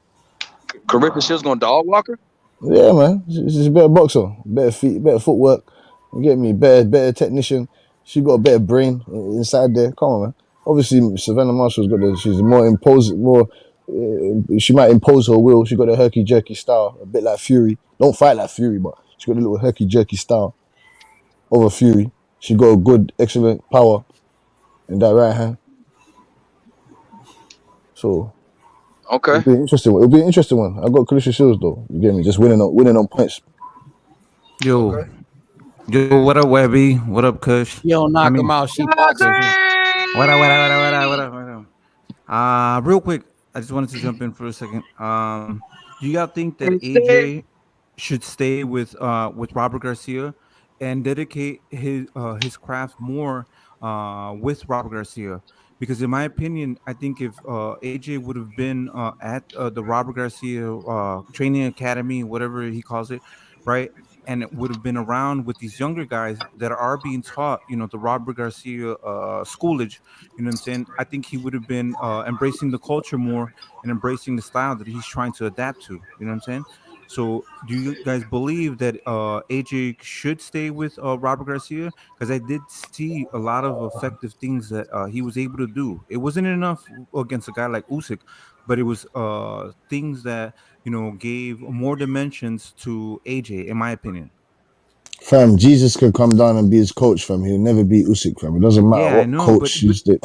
Clarissa Shields gonna dog walk her? Yeah, man. She's a better boxer, better feet, better footwork. You get me? Better technician. She got a better brain inside there. Come on, man. Obviously, Savannah Marshall's got she's more imposed, more. She might impose her will. She got a herky jerky style, a bit like Fury. Don't fight like Fury, but she got a little herky jerky style over Fury. She got a good, excellent power in that right hand. So okay, it'll be an interesting one. It'll be an interesting one. I got Clarissa Shields though. You get me? Just winning on points. Yo, what up, Webby? What up, Kush? You don't knock him out. She boxing. What up? Real quick, I just wanted to jump in for a second. Do y'all think that AJ should stay with Robert Garcia and dedicate his craft more with Robert Garcia? Because in my opinion, I think if AJ would have been at the Robert Garcia training academy, whatever he calls it, right? And it would have been around with these younger guys that are being taught, the Robert Garcia schoolage, you know what I'm saying? I think he would have been embracing the culture more and embracing the style that he's trying to adapt to, you know what I'm saying? So do you guys believe that AJ should stay with Robert Garcia? Because I did see a lot of effective things that he was able to do. It wasn't enough against a guy like Usyk, but it was things that gave more dimensions to AJ, in my opinion. Fam, Jesus could come down and be his coach, fam. He'll never beat Usyk, fam. It doesn't matter Yeah, what I know, coach he's did.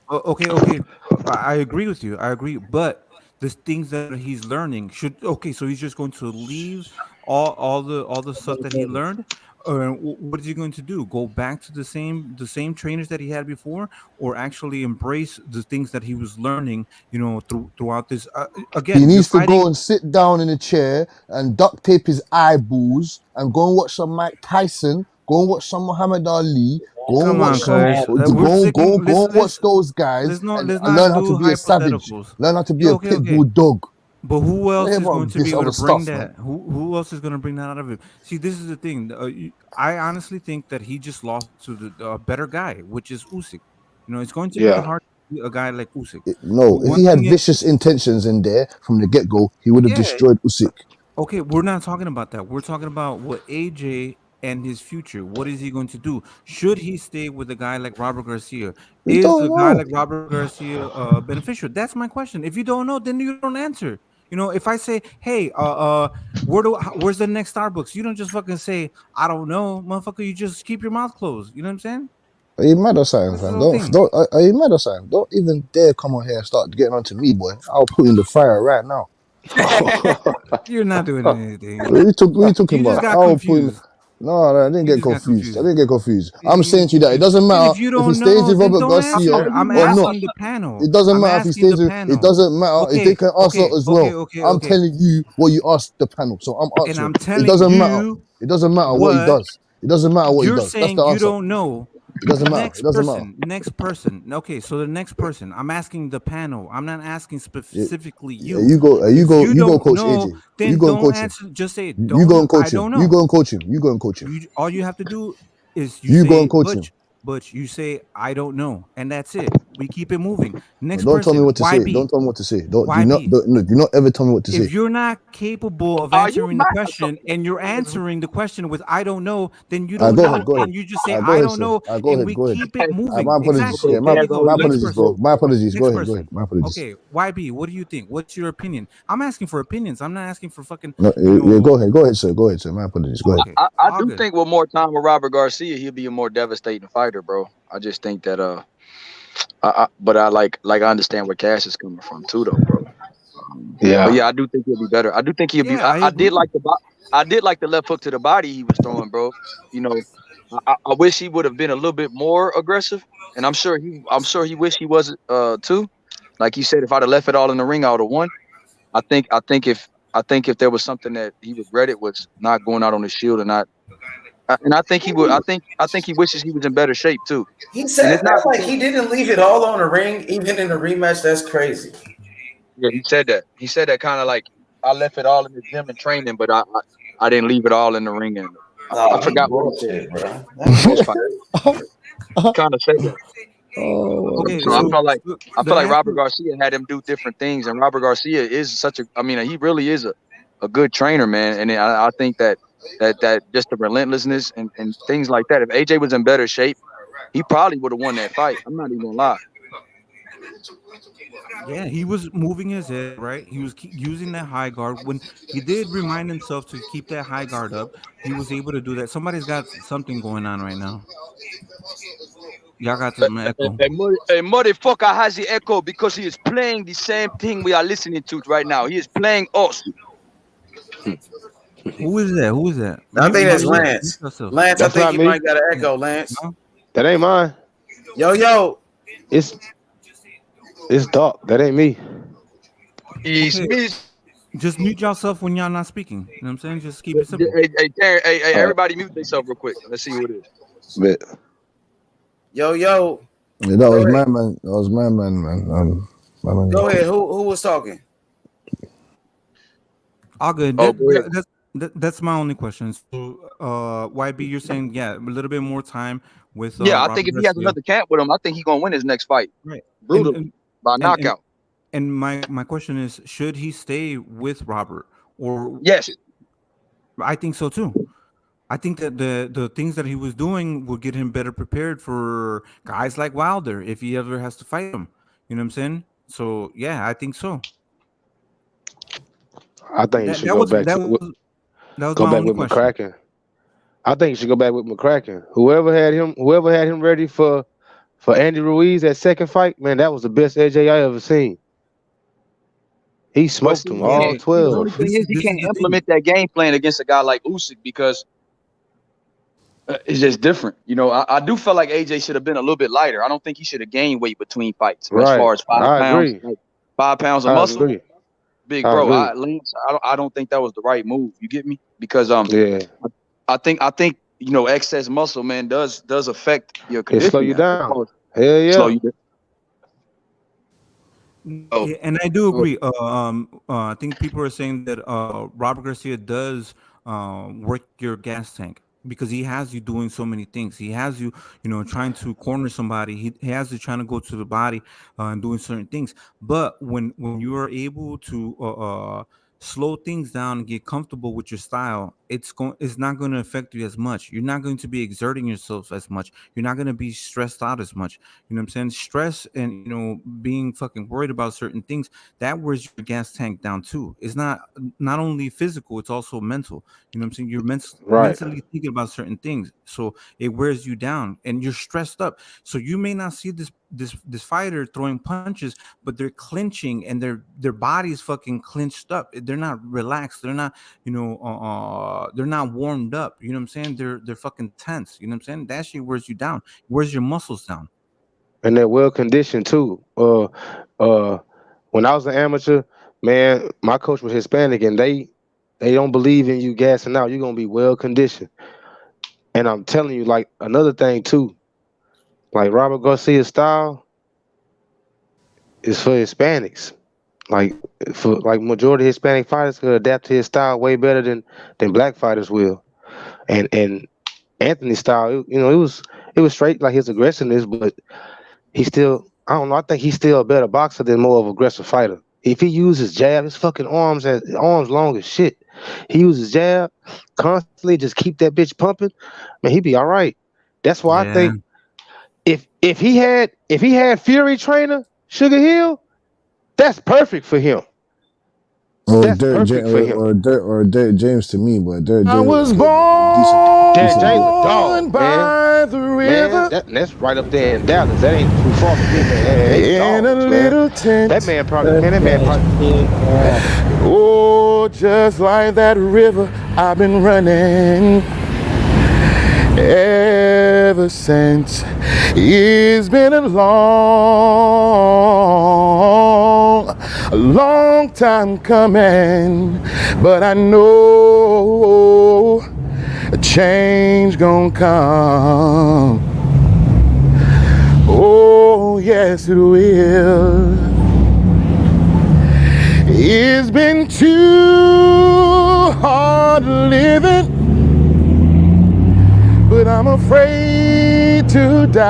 okay. I agree with you. I agree, but the things that he's learning so he's just going to leave all the stuff that he learned. What is he going to do? Go back to the same trainers that he had before, or actually embrace the things that he was learning? Throughout this. Again, He you're needs to fighting. go and sit down in a chair and duct tape his eyeballs and go and watch some Mike Tyson. Go and watch some Muhammad Ali. Go and Come watch on, Kush. We're sticking. go and watch those guys and Let's learn not how to do be a savage. hypotheticals. Learn how to be Yeah, a okay, pit okay. bull dog. But who Don't else hear is going about to be this able other to bring stuff, man. that? Who else is going to bring that out of him? See, this is the thing. I honestly think that he just lost to the better guy, which is Usyk. It's going to be Yeah. hard to beat a guy like Usyk. No, But if one he had thing is, vicious intentions in there from the get go, he would have yeah, destroyed Usyk. okay, we're not talking about that. We're talking about what AJ and his future. What is he going to do? Should he stay with a guy like Robert Garcia? We Is don't a guy know. like Robert Garcia beneficial? That's my question. If you don't know, then you don't answer. If I say, "Hey, where's the next Starbucks?" You don't just fucking say, "I don't know, motherfucker." You just keep your mouth closed. You know what I'm saying? Are you mad or something, That's the fam? whole thing. Are you mad or something? Don't even dare come on here and start getting onto me, boy. I'll put you in the fire right now. You're not doing anything. What are you talking You just about? got I'll put in. confused. No, I didn't You get just got confused. I confused. didn't get confused. You I'm didn't get saying to you that it confused. doesn't Then matter if you if he don't stays know, with then Robert don't Garcia answer. I'm or not. asking the panel. It doesn't I'm matter if he asking stays the with. It panel. doesn't matter if they can answer as well. I'm Okay. telling you what you asked the panel, so I'm And answering. I'm It telling doesn't matter. you It doesn't matter what he what does. It doesn't matter what he you're does. That's saying. the You answer. don't know. It doesn't matter. It doesn't matter. Next person. Okay, so the next person. I'm asking the panel. I'm not asking specifically Yeah, you. If you you go don't coach know, AJ. You then go and don't coach him. answer. Just say You don't go know. and I coach him. don't You know. go and coach him. You go and coach him. All you have to do is you You go say and coach him. Butch, you say I don't know, and that's it. We keep it moving. Next Don't tell me person, what to say. YB. Don't tell me what to say. YB. Do not ever tell me what to say. If you're not capable of Are you answering the mad? question and you're answering the question with I don't know, then you Go don't ahead. know, Go ahead. and you just say Go I ahead, don't sir. know, Go and ahead. we Go ahead. keep it moving. My apologies. Exactly. Yeah, There you go. my Next apologies, person. bro. My apologies. Go Next ahead. Go person. ahead. My apologies. Okay, YB, what do you think? What's your opinion? I'm asking for opinions. I'm not asking for fucking, No, yeah, go ahead. Go ahead, sir. Go ahead, sir. My apologies. Go ahead. Okay, I all do good. think with more time with Robert Garcia, he'll be a more devastating fighter, bro. I just think that but I I understand where Cash is coming from too, though, bro. But yeah, I do think he'll be better. I do think he'll be. Yeah, I I did agree. like I did like the left hook to the body he was throwing, bro. You know, I wish he would have been a little bit more aggressive, and I'm sure he wished he was too. Like he said, if I'd have left it all in the ring, I would have won. I think if there was something that he regretted was not going out on the shield and not. And I think he would. I think he wishes he was in better shape too. He And said it's not that like because he didn't leave it all on the ring, even in the rematch. That's crazy. Yeah, he said that. He said that kind of like I left it all in the gym and training, but I didn't leave it all in the ring. And I forgot what he said. bro. Kind of said that. Okay, So I so felt like the Robert answer, Garcia had him do different things, and Robert Garcia is such a. I mean, he really is a good trainer, man. And I think that just the relentlessness and things like that. If AJ was in better shape, he probably would have won that fight. I'm not even gonna lie. yeah, he was moving his head, right? He was using that high guard. When he did remind himself to keep that high guard up, he was able to do that. Somebody's got something going on right now. Y'all got some echo. A motherfucker has the echo because he is playing the same thing we are listening to right now. He is playing us. Who is that? Who is that? I think that's Lance. Lance, I think you might got an echo, Lance. No? That ain't mine. Yo. It's dark. That ain't me. Okay. Just mute yourself when y'all not speaking. You know what I'm saying? Just keep it simple. Hey, everybody mute themselves real quick. Let's see who it is. Bet. Yo. Yeah, that was my man. That was my man, man. My man. Go ahead. Who was talking? All good. Oh, That's my only question. So, YB, you're saying a little bit more time with. Yeah, I Robert think if he Garcia. has another camp with him, I think he's gonna win his next fight. Right. Brutal by knockout. And my question is, should he stay with Robert or yes? I think so too. I think that the things that he was doing will get him better prepared for guys like Wilder if he ever has to fight him. You know what I'm saying? So yeah, I think so. I think he should go back with McCracken. I think he should go back with McCracken. Whoever had him ready for Andy Ruiz that second fight, man, that was the best AJ I ever seen. He smoked him all 12. The only thing is he can't implement that game plan against a guy like Usyk because it's just different. You know, I do feel like AJ should have been a little bit lighter. I don't think he should have gained weight between fights. Right. As far as 5 I pounds, agree. like 5 pounds of muscle. Agree. Big bro, I don't think that was the right move. You get me? Because I think excess muscle, man, does affect your condition. It slow you down. Hell yeah. Slow you down. Yeah, and I do agree. I think people are saying that Robert Garcia does work your gas tank because he has you doing so many things. He has you, trying to corner somebody. He has you trying to go to the body and doing certain things. But when you are able to slow things down and get comfortable with your style, it's not going to affect you as much. You're not going to be exerting yourself as much. You're not going to be stressed out as much. You know what I'm saying? Stress and being fucking worried about certain things, that wears your gas tank down too. It's not only physical, it's also mental. You know what I'm saying? You're mentally thinking about certain things, so it wears you down and you're stressed up. So you may not see this fighter throwing punches, but they're clinching and their body's fucking clinched up. They're not relaxed. They're not, they're not warmed up. You know what I'm saying? They're fucking tense. You know what I'm saying? That shit wears you down. Wears your muscles down. And they're well conditioned too. When I was an amateur, man, my coach was Hispanic, and they don't believe in you gassing out. You're gonna be well conditioned. And I'm telling you, like another thing too, like Robert Garcia's style is for Hispanics. Like majority of Hispanic fighters could adapt to his style way better than black fighters will. And Anthony's style, it was straight, like his aggressiveness, but he still, I don't know, I think he's still a better boxer than more of an aggressive fighter. If he uses jab, his fucking arms long as shit. He uses jab constantly, just keep that bitch pumping, man, he'd be all right. That's why I think if he had Fury trainer, Sugar Hill, that's perfect for him. Or Derek James to me, but Derek James. I was born Derek James a dog, by the river. Man, that's right up there in Dallas. That ain't too far from me, man. In a little tent. That man probably. Oh, just like that river, I've been running ever since. It's been a long time coming, but I know a change gonna come. Oh, yes it will. It's been too hard living, but I'm afraid to die,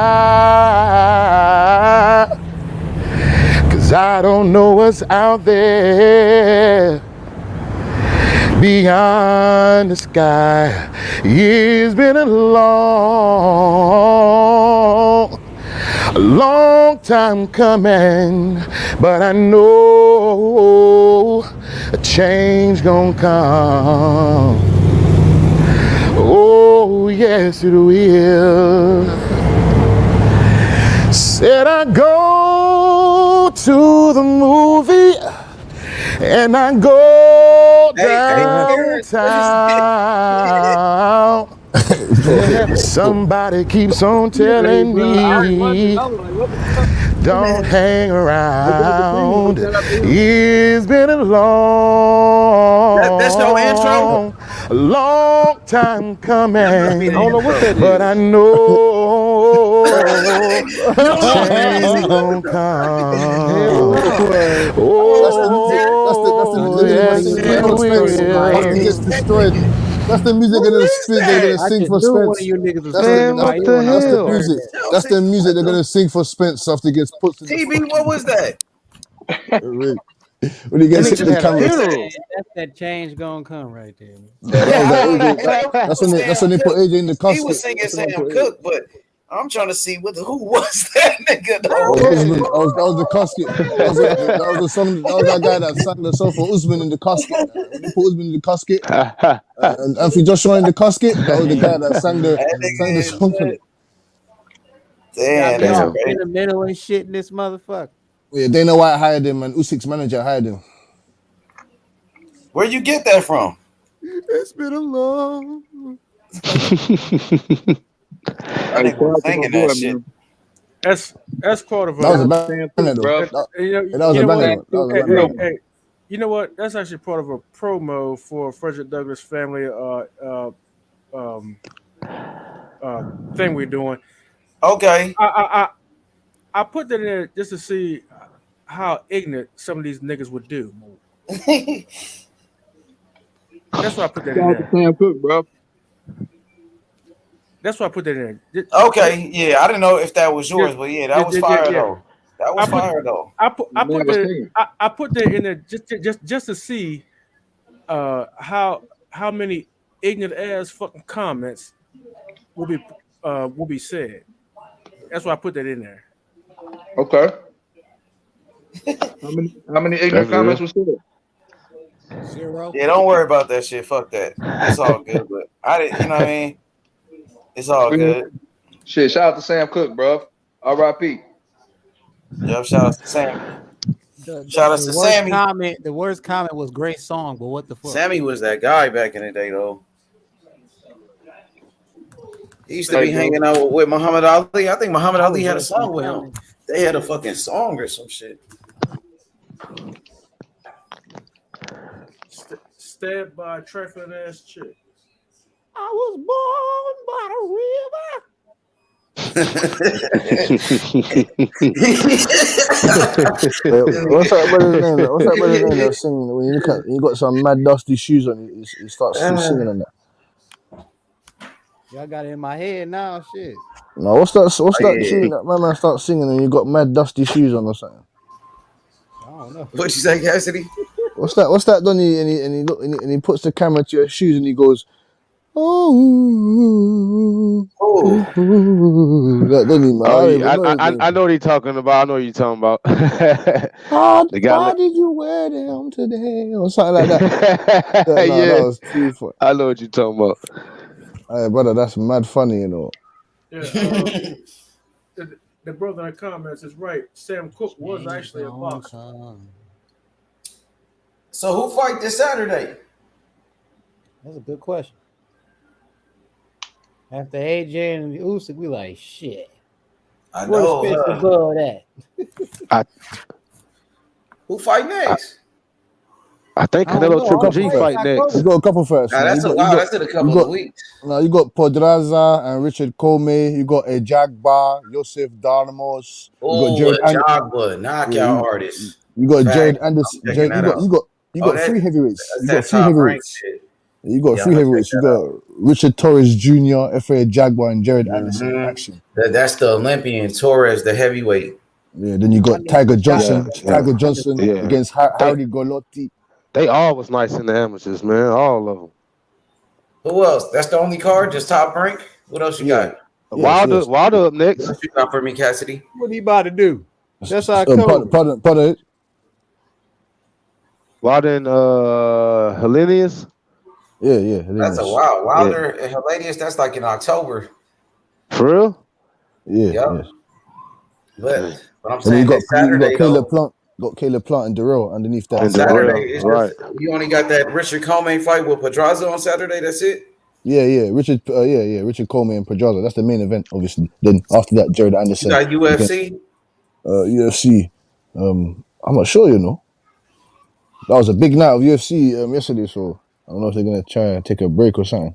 'cause I don't know what's out there beyond the sky. It's been a long time coming, but I know a change gonna come. Oh, yes, it will. Said I go to the movie and I go downtown. Somebody keeps on telling me don't hang around. It's been a That's your intro. long time coming, but I know change gonna come. That's the music they're gonna sing for Spence after he gets destroyed. That's the music they're gonna sing for Spence. Man, what the That's the hell? music. That's the music they're gonna sing for Spence after he gets put in the TB, what was that? when he gets hit with the camera. That's that change gonna come right there. That's when they put AJ in the casket. He was singing Sam Cooke, but I'm trying to see who was that nigga though. That was the casket. That was the song. That was that guy that sang the song for Usman in the casket. When they put Usman in the casket, and Anthony Joshua in the casket, that was the guy that sang the song for it. Got me all sentimental and shit in this motherfucker. Yeah, Dana White hired him, and Usyk's manager hired him. Where you get that from? It's been a long. I think we're thinking that shit. That's part of That was a banger, though. That was a banger. Hey, you know what? That's actually part of a promo for Frederick Douglass family thing we're doing. Okay. I put that in there just to see how ignorant some of these niggas would do. That's why I put that in there. Sam Cooke, bro. That's why I put that in there. Okay, yeah, I didn't know if that was yours, but yeah, that was fire though. That was fire though. I put that in there just to see how many ignorant ass fucking comments will be said. That's why I put that in there. Okay. How many ignorant comments was there? 0. Yeah, don't worry about that shit. Fuck that. It's all good. But I didn't, you know what I mean? It's all good. Shit, shout out to Sam Cooke, bro. R.I.P. Yep, shout out to Sammy. Shout out to Sammy. The worst comment was great song, but what the fuck? Sammy was that guy back in the day, though. He used to be hanging out with Muhammad Ali. I think Muhammad Ali had a song with him. They had a fucking song or some shit. Stabbed by a trifling ass chick. I was born by the river. What's that brother's name? What's that brother's name that's singing? When you got some mad dusty shoes on, he starts singing on that. Y'all got it in my head now, shit. No, what's that tune that my man starts singing and you got mad dusty shoes on or something? I don't know. What you say, Cassidy? What's that done? And he puts the camera to your shoes and he goes, oh, that doesn't even I know what you're talking about. I know what you're talking about. Why did you wear them today? Or something like that. That was too funny. I know what you're talking about. Hey, brother, that's mad funny, you know. Yeah, the brother in the comments is right. Sam Cooke was actually a boxer. So who fight this Saturday? That's a good question. After AJ and Usyk, we like shit. I know. Where's Spence above that? Who fight next? I think Canelo Triple G fight next. You got a couple first. That's in a couple of weeks. No, you got Podraza and Richard Comey. You got Jagba, Joseph Darmos. Oh, Jagba, knockout artist. You got Jared Fact. Anderson. I'm checking that out. You Oh, got three heavyweights. that's You got that three top rank heavyweights. shit. You got Yeah, three I'm gonna check heavyweights. You that out. got Richard Torres Jr., FA Jaguar, and Jared Anderson in action. That's the Olympian. Torres, the heavyweight. Yeah, then you got Tiger Johnson. Tiger Johnson Yeah. against Howdy Golotti. They all was nice in the amateurs, man. All of them. Who else? That's the only card. Just top rank. What else you got? Wilder up next. What else you got for me, Cassidy? What he about to do? That's October. Pardon. Wilder and Hellenius. Yeah. That's a wow. Wilder and Hellenius. That's like in October. For real? Yeah. Yep. But I'm And saying you got this Saturday, Caleb Plant. Got Caleb Plant and Darrell underneath that. On Saturday, it's just, you only got that Richard Coleman fight with Pedraza on Saturday. That's it. Yeah. Richard Coleman and Pedraza. That's the main event, obviously. Then after that, Jared Anderson. You got UFC. UFC. I'm not sure, you know. That was a big night of UFC yesterday, so I don't know if they're gonna try and take a break or something.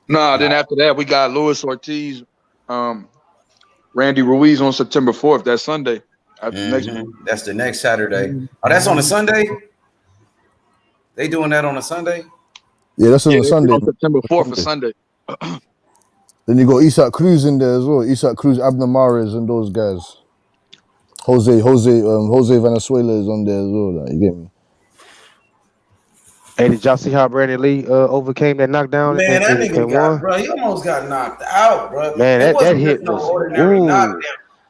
Nah, then after that we got Luis Ortiz, Randy Ruiz on September 4th. That's Sunday. Next month. That's the next Saturday. Oh, that's on a Sunday. They doing that on a Sunday. Yeah, that's on a Sunday. On September 4th for Sunday. Then you got Isaac Cruz in there as well. Isaac Cruz, Abner Mares, and those guys. Jose Venezuela is on there as well. Like, you get me? Hey, did y'all see how Brandon Lee overcame that knockdown? Man, that nigga got, bro. He almost got knocked out, bro. Man, it that wasn't hit just no was ordinary knockdown.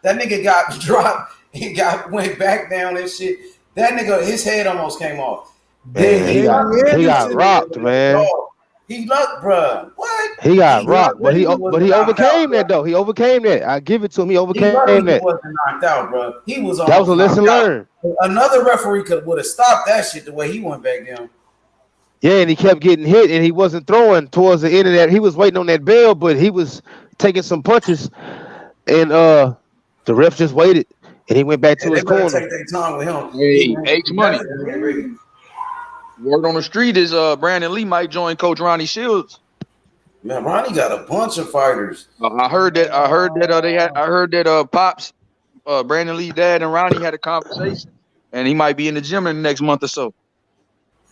That nigga got dropped. He went back down and shit. That nigga, his head almost came off. Man, he got rocked, man. He looked, bro. What? He got rocked, but he overcame that though. He overcame that. I give it to him. He overcame that. He wasn't knocked out, bro. He was. That was a lesson learned. Another referee would have stopped that shit the way he went back down. Yeah, and he kept getting hit, and he wasn't throwing towards the end of that. He was waiting on that bell, but he was taking some punches, and the refs just waited, and he went back to his corner. Take their time with him. Hey, H Money. Word on the street is Brandon Lee might join Coach Ronnie Shields. Man, Ronnie got a bunch of fighters. I heard that Pops, Brandon Lee's dad and Ronnie had a conversation, and he might be in the gym in the next month or so.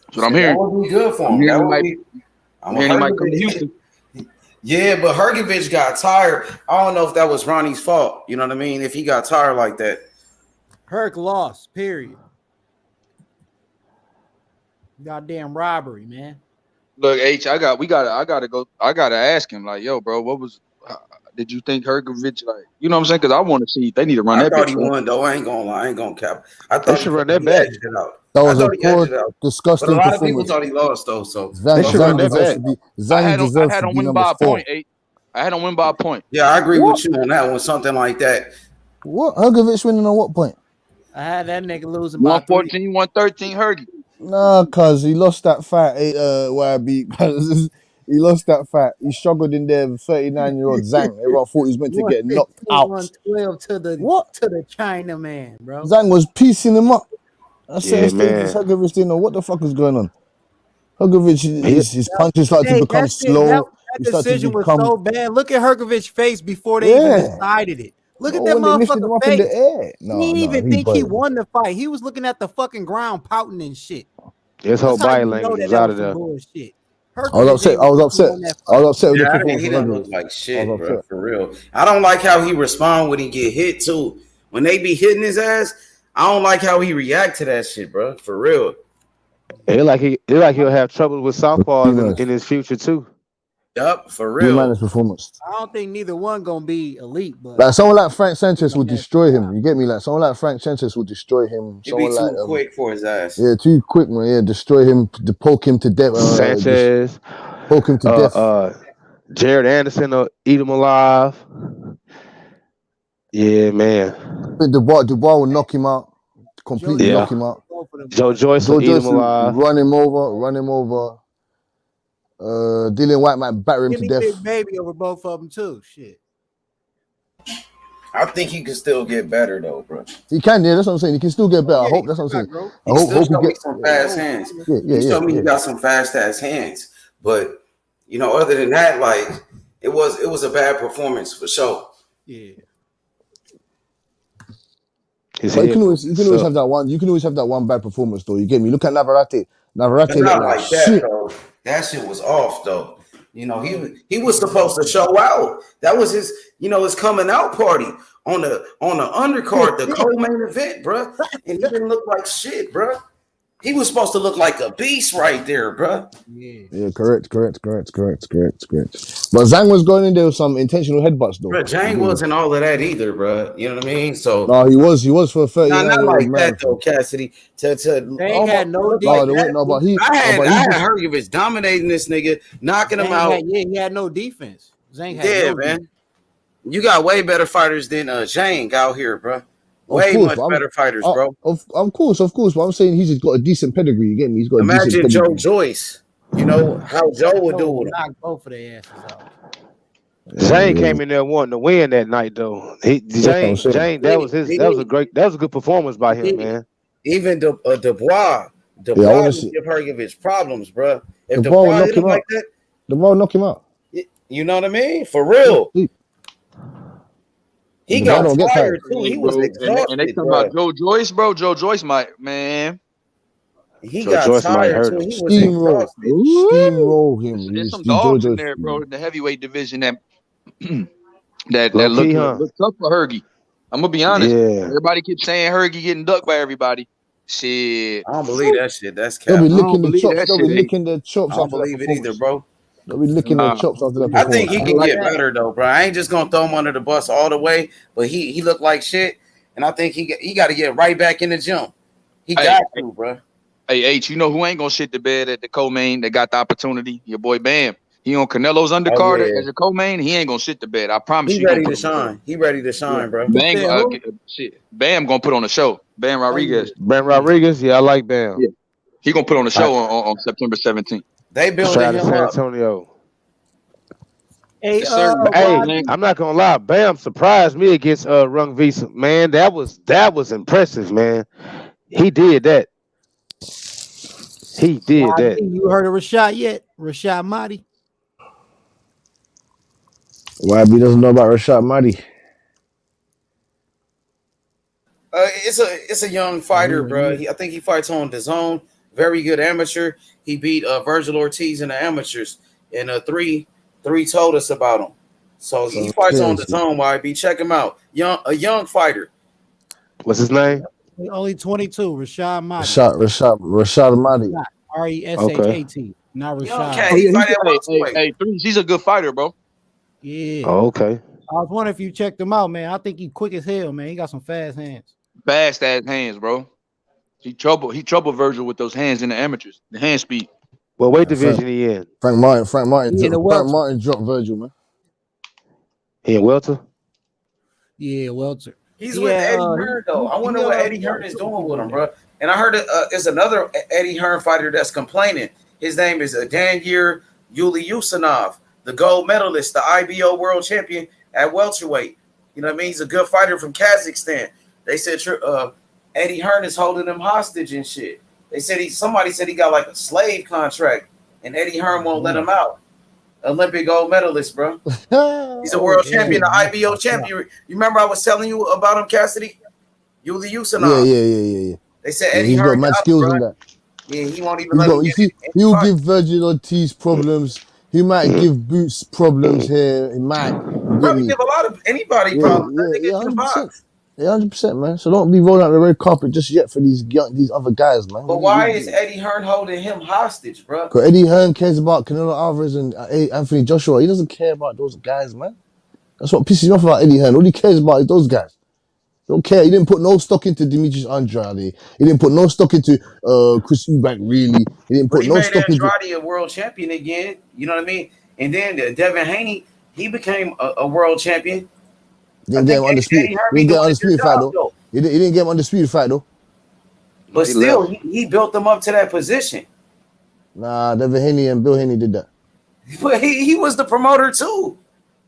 That's what I'm hearing. That would be good for him. He might come to Houston. Yeah, but Hrgovic got tired. I don't know if that was Ronnie's fault. You know what I mean? If he got tired like that. Herc lost, period. Goddamn robbery, man. Look, H, I gotta ask him, like, yo, bro, did you think Hrgovic, like, you know what I'm saying? Because I want to see if they need to run that. I thought he won, though. I ain't gonna lie. I ain't gonna cap. I thought they should run that back. That was a poor, disgusting but a lot performance. of people thought he lost, though. So Zhang deserves to be number 4. I had him win by a point. Yeah, I agree with you on that one. Something like that. What? Hrgovic winning on what point? I had that nigga losing by 114, 113, Hergy. Nah, cuz he lost that fight, YB. He lost that fight. He struggled in there with 39-year-old Zhang. Everyone thought he was meant to get knocked out. 112 to the China man, bro. Zhang was piecing him up. I said, man. Hrgovic didn't know what the fuck is going on. Hrgovic, his punches started to become slow. That decision was so bad. Look at Hrgovic's face before they even decided it. Look at that motherfucker face. In the air. He didn't even think he won the fight. He was looking at the fucking ground, pouting and shit. His whole body language was out of there. Bullshit. I was upset with the performance. He didn't look like shit, bro. For real. I don't like how he respond when he get hit too. When they be hitting his ass, I don't like how he react to that shit, bro. For real. It like he'll have trouble with southpaws in his future too. Yup, for real. Performance. I don't think neither one gonna be elite, but like someone like Frank Sanchez would destroy him. You get me? Like someone like Frank Sanchez would destroy him. He'd be too quick for his ass. Yeah, too quick, man. Yeah, destroy him, to poke him to death. Sanchez, poke him to death. Jared Anderson will eat him alive. Yeah, man. Dubois will knock him out. Completely knock him out. Joe Joyce will eat him alive. Run him over. Dylan White might batter him to death. Big baby over both of them too. Shit. I think he can still get better though, bro. He can, yeah. That's what I'm saying. He can still get better. I hope that's what I'm saying. I hope he gets some fast hands. He showed me he got some fast ass hands. But other than that, like it was a bad performance for sure. Yeah. His But head gonna you can always suck. have that one. You can always have that one bad performance though. You get me? Look at Navarrete. But Navarrete looked not like like that shit. though. That shit was off though. You know, he was supposed to show out. That was his, his coming out party on the undercard, the co-main event, bro. And he didn't look like shit, bro. He was supposed to look like a beast right there, bro. Yeah, correct. But Zhang was going in there with some intentional headbutts though. Bro, Jang wasn't all of that either, bro. You know what I mean? So No, he was for a 39 not year old like man. that though, Cassidy. They ain't had no like defense. I had Hergovich dominating this nigga, knocking him out. He had no defense. Zhang had Yeah, no man. defense. You got way better fighters than Zhang out here, bro. Way much better fighters, bro. Of course. But I'm saying he's just got a decent pedigree. You get me? He's got a Imagine decent pedigree. Joe Joyce. You know how Joe would do with him. Knock both of their asses out. Zhang came in there wanting to win that night though. Zhang, that was a good performance by him, man. Even Dubois would give Hergovich problems, bro. If Dubois Dubois hit him like that, Dubois knock him out. You know what I mean? For real. He got tired too. He was exhausted. And they talking about Joe Joyce, bro. Joe Joyce might, man. He got tired too. He was exhausted. Steamroll him. There's some dogs in there, bro. In the heavyweight division that look tough for Hergy. I'm gonna be honest. Yeah. Everybody keeps saying Hergy getting ducked by everybody. Shit. I don't believe that shit. That's cap. They'll be licking the chops. They'll be licking the chops. I don't believe it either, bro. They'll be licking the chops after that performance. I think he can get better though, bro. I ain't just gonna throw him under the bus all the way, but he looked like shit, and I think he got to get right back in the gym. He got to, bro. Hey H, you know who ain't gonna shit the bed at the co-main that got the opportunity? Your boy Bam. He on Canelo's undercard as a co-main. He ain't gonna shit the bed. I promise you. He ready to shine. He ready to shine, bro. Bam gonna put on a show. Bam Rodriguez. Yeah, I like Bam. Yeah. He gonna put on a show on September 17th. They building him San up. Antonio. Hey, I'm not gonna lie. Bam surprised me against Rung Visa. Man, that was impressive, man. He did that. You heard of Rashad yet? Rashad Mahdi. YB doesn't know about Rashad Mahdi. It's a young fighter, bro. I think he fights on the zone. Very good amateur. He beat Virgil Ortiz in the amateurs, and three told us about him. So he fights on the zone. YB, check him out. A young fighter. What's his name? Only 22. Rashad Mahdi. Rashad Mahdi. RESHAT. Not Rashad. Hey, he's a good fighter, bro. Yeah. Oh, okay. I was wondering if you checked him out, man. I think he quick as hell, man. He got some fast hands. Fast ass hands, bro. He trouble Virgil with those hands in the amateurs. The hand speed. Well, weight division he in? Frank Martin dropped Virgil, man. He in welter? Yeah, welter. He's with Eddie Hearn, though. I wonder what Eddie Hearn is doing with him, bro. And I heard there's another Eddie Hearn fighter that's complaining. His name is Danyir Usyk, the gold medalist, the IBO world champion at welterweight. You know what I mean? He's a good fighter from Kazakhstan. They said Eddie Hearn is holding him hostage and shit. They said somebody said he got like a slave contract, and Eddie Hearn won't let him out. Olympic gold medalist, bro. He's a world champion, an IBO champion. You remember I was telling you about him, Cassidy? Usyk. Yeah. They said Eddie he's Hearn got mad skills in that. Yeah, he won't even let him get he'll give Virgil Ortiz problems. He might give Boots problems here. He might. Probably give a lot of anybody problems. Yeah, 100%. Yeah, 100%, man. So don't be rolling out the red carpet just yet for these other guys, man. But why is Eddie Hearn holding him hostage, bro? Because Eddie Hearn cares about Canelo Alvarez and Anthony Joshua. He doesn't care about those guys, man. That's what pisses me off about Eddie Hearn. All he cares about is those guys. Don't care. He didn't put no stock into Demetrius Andrade. He didn't put no stock into Chris Eubank, really. He didn't put no stock into Andrade a world champion again. You know what I mean? And then Devin Haney, he became a world champion. Didn't get him undisputed. He didn't get undisputed fight though. He didn't get him undisputed fight though. But still, he built them up to that position. Nah, Devin Haney and Bill Haney did that. But he was the promoter too.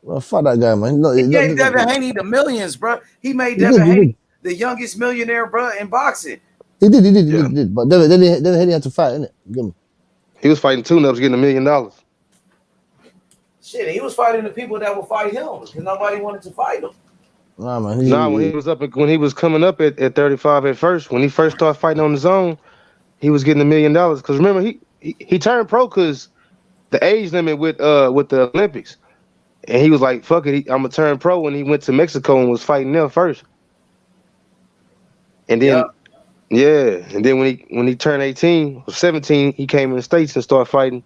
Well, fuck that guy, man. He gave Devin Haney the millions, bro. He made Devin Haney the youngest millionaire, bro, in boxing. He did. But Devin Haney had to fight, innit? Give me. He was fighting tune-ups, getting $1 million. Shit, he was fighting the people that would fight him because nobody wanted to fight him. Nah, man. When he was coming up at 35 at first, when he first started fighting on his own, he was getting $1 million. Because remember, he turned pro because the age limit with the Olympics, and he was like, "Fuck it, I'm gonna turn pro." When he went to Mexico and was fighting there first, and then and then when he turned 18 or 17, he came in the States and started fighting,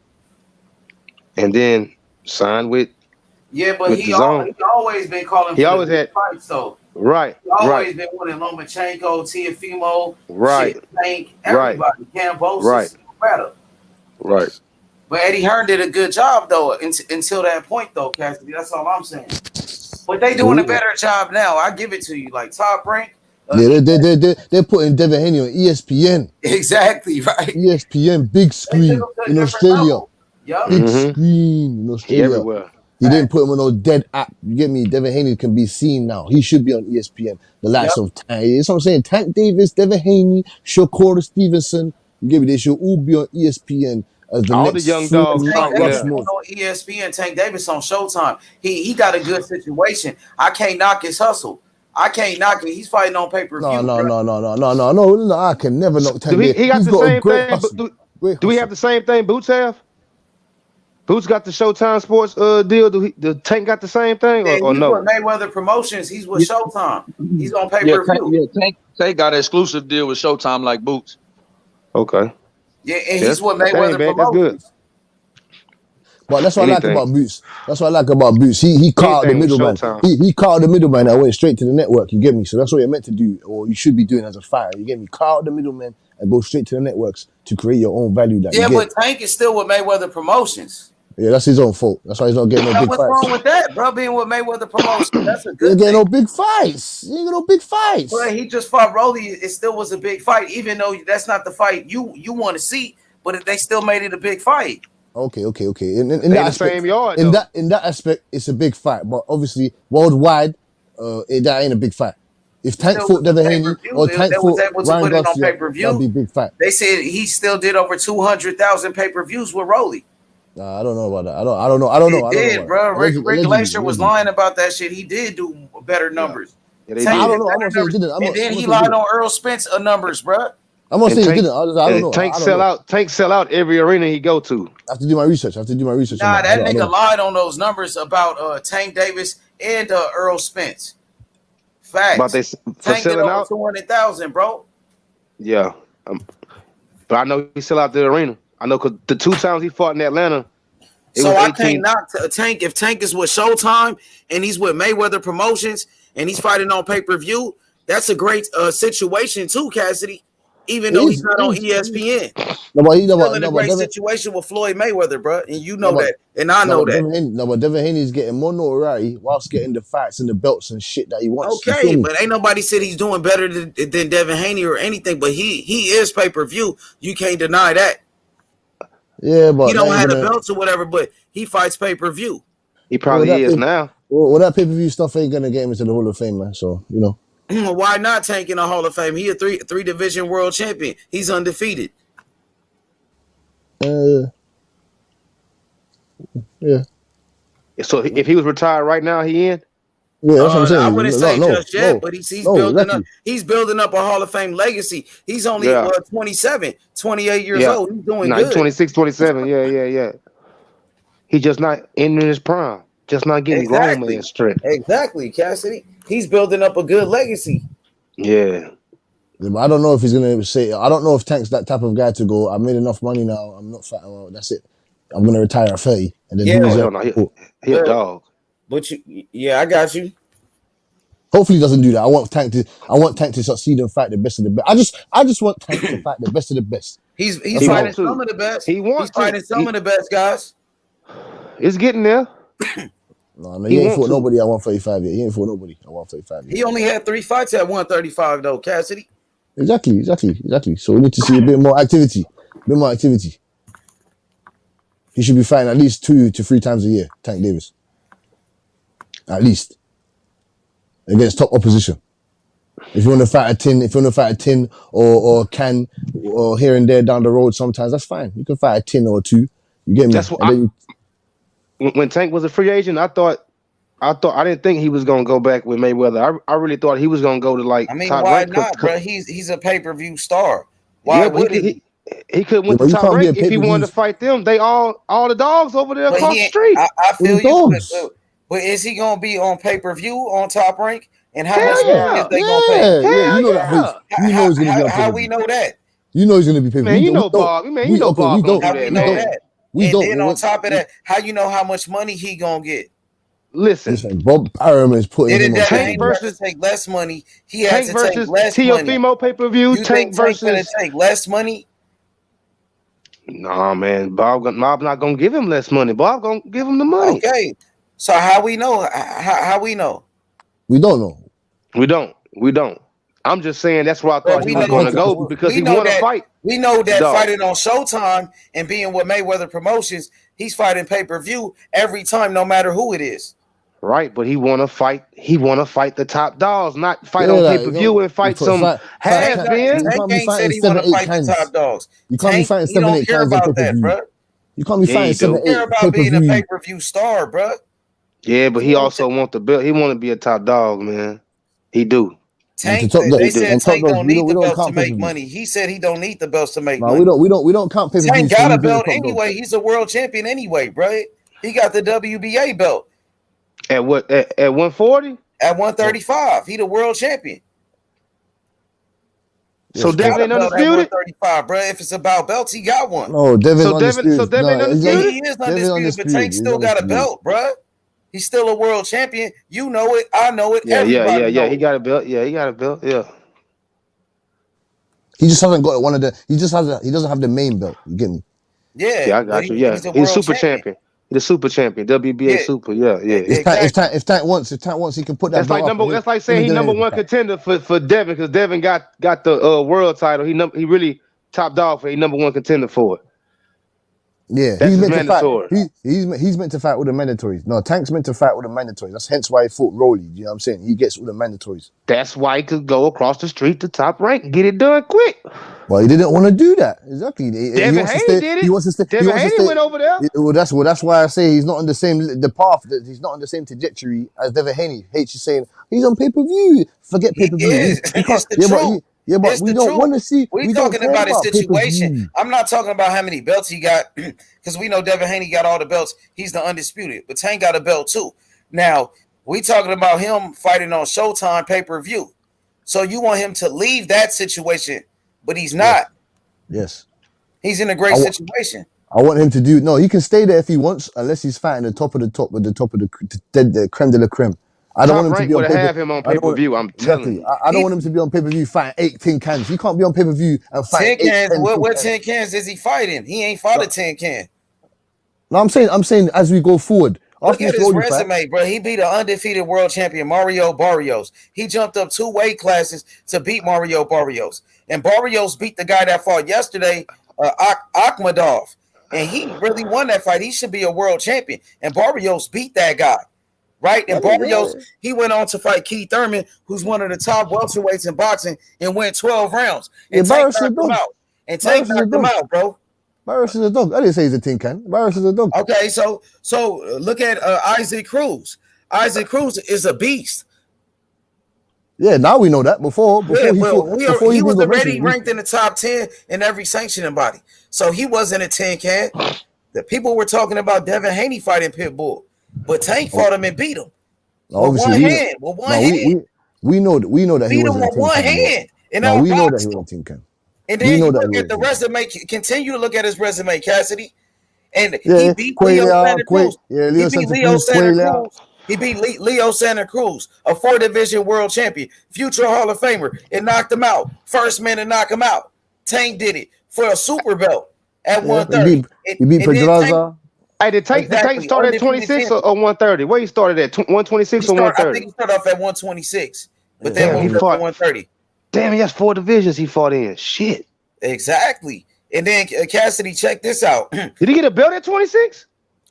and then signed with but he always been calling he for always the big had fights though. right, He always been wanting Lomachenko, Teofimo, right, Tank, right, everybody, Cambosis, right, better. right. But Eddie Hearn did a good job though until that point though, Cassidy. That's all I'm saying. But they doing a better job now. I give it to you. Like Top Rank. They're putting Devin Haney on ESPN. Exactly right. ESPN big screen in Australia. Yep. Big screen in Australia. He everywhere. He didn't put him on no dead app. You get me? Devin Haney can be seen now. He should be on ESPN. The likes of Tank. That's what I'm saying. Tank Davis, Devin Haney, Shakur Stevenson. You get me? They should all be on ESPN as the All next the young dogs Tank fighting Davis there. on ESPN. Tank Davis on Showtime. He got a good situation. I can't knock his hustle. I can't knock it. He's fighting on pay-per-view. No. I can never knock Tank Davis. He got He's the got a same great thing. hustle. Do we have the same thing Boots have? Boots got the Showtime Sports deal. The Tank got the same thing or He's no? with Mayweather Promotions. He's with Showtime. He's on pay-per-view. Tank got an exclusive deal with Showtime like Boots. Okay. Yeah, and he's with Mayweather Promotions. That's good. But that's what I like about Boots. That's what I like about Boots. He cut out the middleman. He cut out the middleman and went straight to the network. You get me? So that's what you're meant to do, or you should be doing as a fighter. You get me? Cut out the middleman and go straight to the networks to create your own value. But Tank is still with Mayweather Promotions. Yeah, that's his own fault. That's why he's not getting no big What's fights. wrong with that, bro? Being with Mayweather Promotions, that's a He good ain't getting thing. no big fights. He ain't getting no big fights. But he just fought Rolly. It still was a big fight, even though that's not the fight you want to see. But they still made it a big fight. Okay. In that aspect, same yard, in that aspect, it's a big fight. But obviously, worldwide, that ain't a big fight. If Tank fought Devin Haney or Tank fought Ryan Garcia, that'd be a big fight. They said he still did over 200,000 pay-per-views with Rolly. I don't know about that. I don't know. He did, bro. Rick Glacier was lying about that shit. He did do better numbers. Yeah, I don't know. I'm gonna say he didn't. And then he lied on Earl Spence numbers, bro. I'm gonna say he didn't. I don't know. Tank sell out every arena he go to. I have to do my research. Nah, that nigga lied on those numbers about Tank Davis and Earl Spence. Facts. But Tank did selling over out 200,000, bro. Yeah, but I know he sell out the arena. I know because the 2 times he fought in Atlanta. So I can't knock Tank if Tank is with Showtime and he's with Mayweather Promotions and he's fighting on pay-per-view. That's a great situation too, Cassidy. Even though he's not on ESPN. He's still in a great situation with Floyd Mayweather, bro. And you know that. And I know that. But Devin Haney is getting more notoriety whilst getting the fights and the belts and shit that he wants. Okay, but ain't nobody said he's doing better than Devin Haney or anything. But he is pay-per-view. You can't deny that. Yeah, but he don't have the belts or whatever, but he fights pay-per-view. He probably is now. Well, that pay-per-view stuff ain't gonna get him into the Hall of Fame, man. So you know. Why not Tank in the Hall of Fame? He a three division world champion. He's undefeated. Yeah. So if he was retired right now, he in? Yeah, that's what I'm saying. I wouldn't say just yet, but he's building exactly. up. He's building up a Hall of Fame legacy. He's only 27, 28 years old. He's doing good. 26, 27. Yeah. He just not in his prime. Just not getting grown man strength. Exactly, Cassidy. He's building up a good legacy. Yeah. I don't know if he's gonna say. I don't know if Tank's that type of guy to go. I made enough money now. I'm not fat. Well, that's it. I'm gonna retire at 30, and then he a dog. But I got you. Hopefully, he doesn't do that. I want Tank to succeed and fight the best of the best. I just want Tank to fight the best of the best. He's fighting some of the best. He's fighting some of the best guys. It's getting there. No, he ain't fought nobody at 135 yet. He ain't fought nobody at 135 yet. He only had 3 fights at 135 though, Cassidy. Exactly. So we need to see a bit more activity. He should be fighting at least 2 to 3 times a year, Tank Davis. At least. Against top opposition. If you want to fight a tin or can or here and there down the road sometimes, that's fine. You can fight a tin or 2. You get me? That's what when Tank was a free agent, I thought I didn't think he was gonna go back with Mayweather. I really thought he was gonna go to like I mean, top why rank. not, bro? He's a pay-per-view star. Why Yeah, but wouldn't he? he could Yeah, went but to you top can't be rank a if pay he per wanted view. to fight them. They all the dogs over there But across he the ain't, street. I With the feel you, dogs. but is he gonna be on pay-per-view on Top Rank? And how much Hell money is yeah. they gonna pay him? Yeah. You know Hell that yeah. he's. You know he's gonna be on pay How per we view. know that? You know he's gonna be pay per view. Man, you We know don't. Bob. Man, you know Okay. Bob gonna do How we that, know man. that? We And don't. then on top of that, how you know how much money he gonna get? Listen, Listen, Bob Arum is putting Didn't him on Devin pay per Tank Haney view. have to versus take less money? He had Tank to take versus less money. Teofimo pay-per-view. You think Tank Tank gonna versus take less money? Nah, man. Bob not gonna give him less money. Bob gonna give him the money. Okay. So how we know? How we know? We don't know. We don't. I'm just saying that's where I Well, thought he we was know gonna go because we he know won a that fight. Dog. fighting on Showtime and being with Mayweather Promotions, he's fighting pay-per-view every time, no matter who it is. Right, but he wanna fight. He wanna fight the top dogs, not fight Yeah, on like pay-per-view and fight some has you Tank can't be ain't said fighting he want to 7-8 fight the top cans. dogs. You can't be Tank, fighting he don't 7-8 care cans on pay about per that, view. bro. You can't be Yeah, fighting he do. 7-8 Care pay about per being a view. pay-per-view star, bro. Yeah, but he also want the belt. He want to be a top dog, man. He do. And to Tank, top they He the do. said and top Tank dogs, don't need we the don't belts to count pay per make views. money. He said he don't need the belts to make No, money. we don't count pay per Tank views for got a who's in the belt top dog. anyway. He's a world champion anyway, bro. He got the WBA belt At what? At 140? at 135. He the world champion. So Yes, He got Devin a ain't belt at undisputed. 135, bro. If it's about belts, he got one. no, Devin So undisputed. Devin ain't No, Yeah, undisputed. he is Devin undisputed, but undisputed. Tank He's still got a undisputed. belt, bro. He's still a world champion. You know it. I know it. Everybody Yeah. know He it. got a belt. Yeah, he got a belt. Yeah. He just hasn't got one of the. He just has. He doesn't have the main belt. You get me? Yeah, Yeah, I but got you. Yeah, he's a he's world super champion. champion. He's a super champion. WBA Yeah, super. Yeah. exactly. If Tank wants, he can put that That's belt like up. number. That's like Him saying and he number Dylan one contender for Devin because Devin got the world title. He really top dog for. He number one contender for it. Yeah, That's he's his meant to fight. mandatory. He's meant to fight with the mandatories. No, Tank's meant to fight with the mandatories. That's hence why he fought Rolly. You know what I'm saying? He gets all the mandatories. That's why he could go across the street to top rank and get it done quick. Well, he didn't want to do that. Exactly. He Devin wants to Haney stay. did it. He wants to stay. He Devin wants to Haney stay. went over there. Well, that's why I say he's not on the same the path. That he's not on the same trajectory as Devin Haney. H is saying he's on pay per view. Forget pay per view. Is. You can't. It's the truth. But It's we the don't truth. want to see. We We don't talking care about his about pay per situation. view. I'm not talking about how many belts he got because we know Devin Haney got all the belts. He's the undisputed, but Tank got a belt too. Now we talking about him fighting on Showtime pay-per-view. So you want him to leave that situation, but he's not. Yes. He's in a great situation. I want him to do. No, he can stay there if he wants, unless he's fighting the top of the top with the top of the creme de la creme. I don't Top want him to rank be on would paper. have him on pay per view. I'm telling you. I don't want him to be on pay per view fighting 8 tin cans. He can't be on pay per view and fighting 10 cans. 10 What cans. 10 cans is he fighting? He ain't fought a 10 can. No, I'm saying as we go forward. Look After at this his Rolly fight, resume, bro. He beat an undefeated world champion, Mario Barrios. He jumped up 2 weight classes to beat Mario Barrios. And Barrios beat the guy that fought yesterday, Akhmadov. And he really won that fight. He should be a world champion. And Barrios beat that guy, right? And Barrios, he went on to fight Keith Thurman, who's one of the top welterweights in boxing, and went 12 rounds. And Tank knocked him out. And Tank knocked him out, bro. Barrios is a dog. I didn't say he's a tin can. Barrios is a dog. Okay, so look at Isaac Cruz. Isaac Cruz is a beast. Yeah, now we know that. Before Yeah, he fought, before he he was got already mentioned, ranked in the top 10 in every sanctioning body. So he wasn't a 10 can. The people were talking about Devin Haney fighting Pitbull, but Tank fought him and beat him. obviously With one hand. we know that he Beat him wasn't a with tin one can. hand. And No, we know that outboxed he him. wasn't a tin can. And We then know you that look he at the wasn't. resume. Continue to look at his resume, Cassidy. And Yeah, he beat Leo Santa Cruz. Leo Santa Cruz, Quayle. He beat Leo Santa Cruz, a 4-division world champion, future Hall of Famer, and knocked him out. First man to knock him out. Tank did it for a super belt at 130. He beat Pedraza. Hey, did Tank start at 26 or 130? Where he started at 126 or 130? I think he started off at 126, but then moved up to 130. Damn, he has 4 divisions he fought in. Shit. Exactly. And then Cassidy, check this out. Did he get a belt at 26?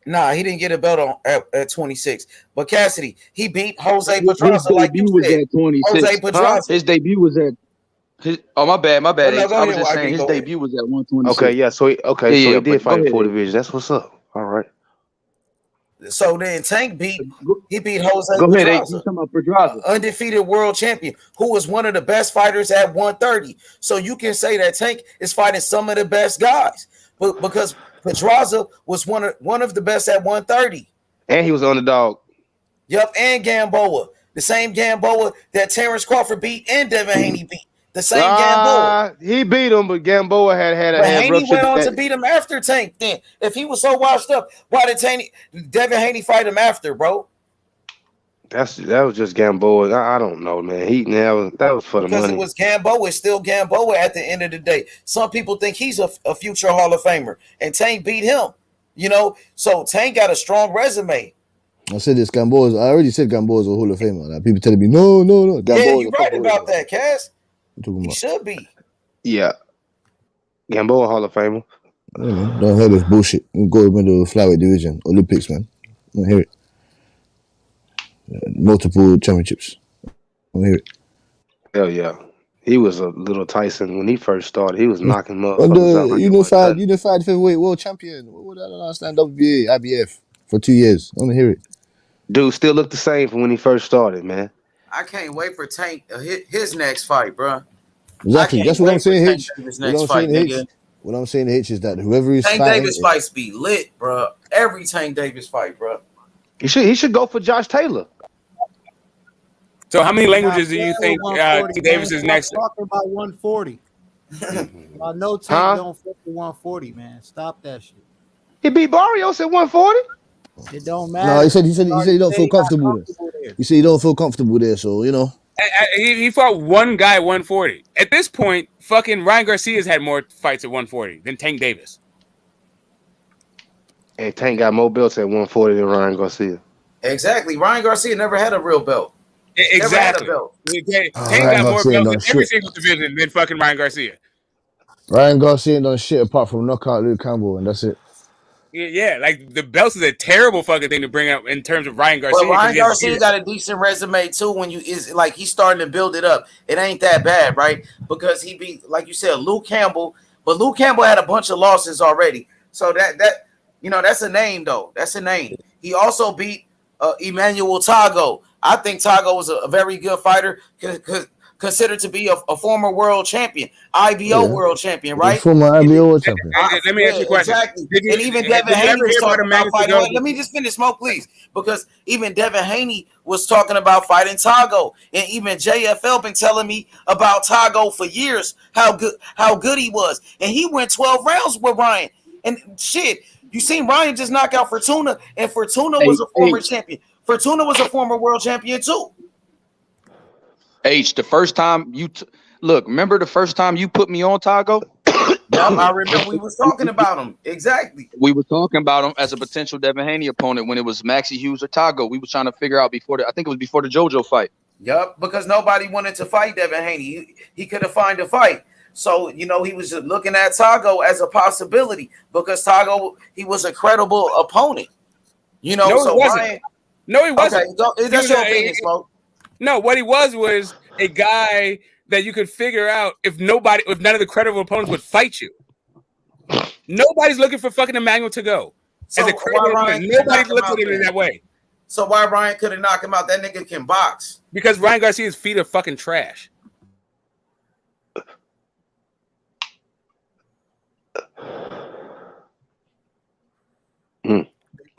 Nah, he didn't get a belt at 26. But Cassidy, he beat Jose Pedraza, like you was said. at 26. Jose Pedraza. His debut was at. My bad. no, Ace. go I was ahead, just saying YB, his go debut was at 126. Okay, yeah. So he Yeah, did but fight go in 4 ahead. divisions. That's what's up. All right. So then Tank beat Jose Go ahead, H. You Pedraza, talking about Pedraza? undefeated world champion, who was one of the best fighters at 130. So you can say that Tank is fighting some of the best guys, but because Pedraza was one of the best at 130. And he was on the dog. Yep, and Gamboa, the same Gamboa that Terrence Crawford beat and Devin Haney beat. The same Gamboa. He beat him, but Gamboa had But Haney ruptured went on to that. beat him after Tank. Then, if he was so washed up, why did Devin Haney fight him after, bro? That was just Gamboa. I don't know, man. That was for the Because money. it was Gamboa. It's still Gamboa at the end of the day. Some people think he's a future Hall of Famer, and Tank beat him. You know, so Tank got a strong resume. I said this. Gamboa's. I already said Gamboa's a Hall of Famer. Like, people telling me, no. Gamboa's Yeah, you're right about that, Cass. He should be. Yeah. Gamboa Hall of Famer. Yeah, man. Don't hear this bullshit. Go in the flyweight division, Olympics, man. Don't hear it. Multiple championships. Don't hear it. Hell yeah. He was a little Tyson when he first started. He was knocking And motherfuckers out like unified featherweight world champion. What did I understand? WBA, IBF for 2 years. I don't hear it. Dude still looked the same from when he first started, man. I can't wait for Tank his next fight, bro. Exactly. That's what I'm saying, Hitch. Nigga. What I'm saying, Hitch, is that whoever is Tank fighting, Davis fights be lit, bro. Every Tank Davis fight, bro. He should go for Josh Taylor. So how many languages do you think Davis is next? Talking about 140. I know Tank don't fit for 140, man. Stop that shit. He beat Barrios at 140. It don't matter. No, he said he don't feel comfortable there. He said he don't feel comfortable there, so you know. He fought one guy at 140. At this point, fucking Ryan Garcia's had more fights at 140 than Tank Davis. And Tank got more belts at 140 than Ryan Garcia. Exactly. Ryan Garcia never had a real belt. Exactly. Tank got more belts in every single division than fucking Ryan Garcia. Ryan Garcia ain't done shit apart from knockout Luke Campbell, and that's it. Yeah, like the belts is a terrible fucking thing to bring up in terms of Ryan Garcia. But Ryan Garcia got a decent resume too. When he's starting to build it up, it ain't that bad, right? Because he beat, like you said, Luke Campbell, but Luke Campbell had a bunch of losses already. So that's a name though. That's a name. He also beat Emmanuel Tago. I think Tago was a very good fighter, considered to be a former world champion, IBO world champion, right? Former IBO world champion. Let me ask you a question. Exactly. And even Devin Haney was talking about fighting. Let me just finish, Smoke, please. Because even Devin Haney was talking about fighting Tago. And even JFL been telling me about Tago for years, how good he was. And he went 12 rounds with Ryan. And shit, you seen Ryan just knock out Fortuna, and Fortuna was a former champion. Fortuna was a former world champion too. H, the first time remember the first time you put me on Tago? Yep, I remember we was talking about him. Exactly. We were talking about him as a potential Devin Haney opponent when it was Maxie Hughes or Tago. We were trying to figure out before I think it was before the JoJo fight. Yep, because nobody wanted to fight Devin Haney. He couldn't find a fight. So, he was just looking at Tago as a possibility because Tago, he was a credible opponent. No, he wasn't. No, he wasn't. Okay, that's your opinion, Smoke. No, what he was a guy that you could figure out if none of the credible opponents would fight you. Nobody's looking for fucking Emmanuel to go. So as a credible opponent. Nobody looks at him in that way. So why Ryan couldn't knock him out? That nigga can box. Because Ryan Garcia's feet are fucking trash.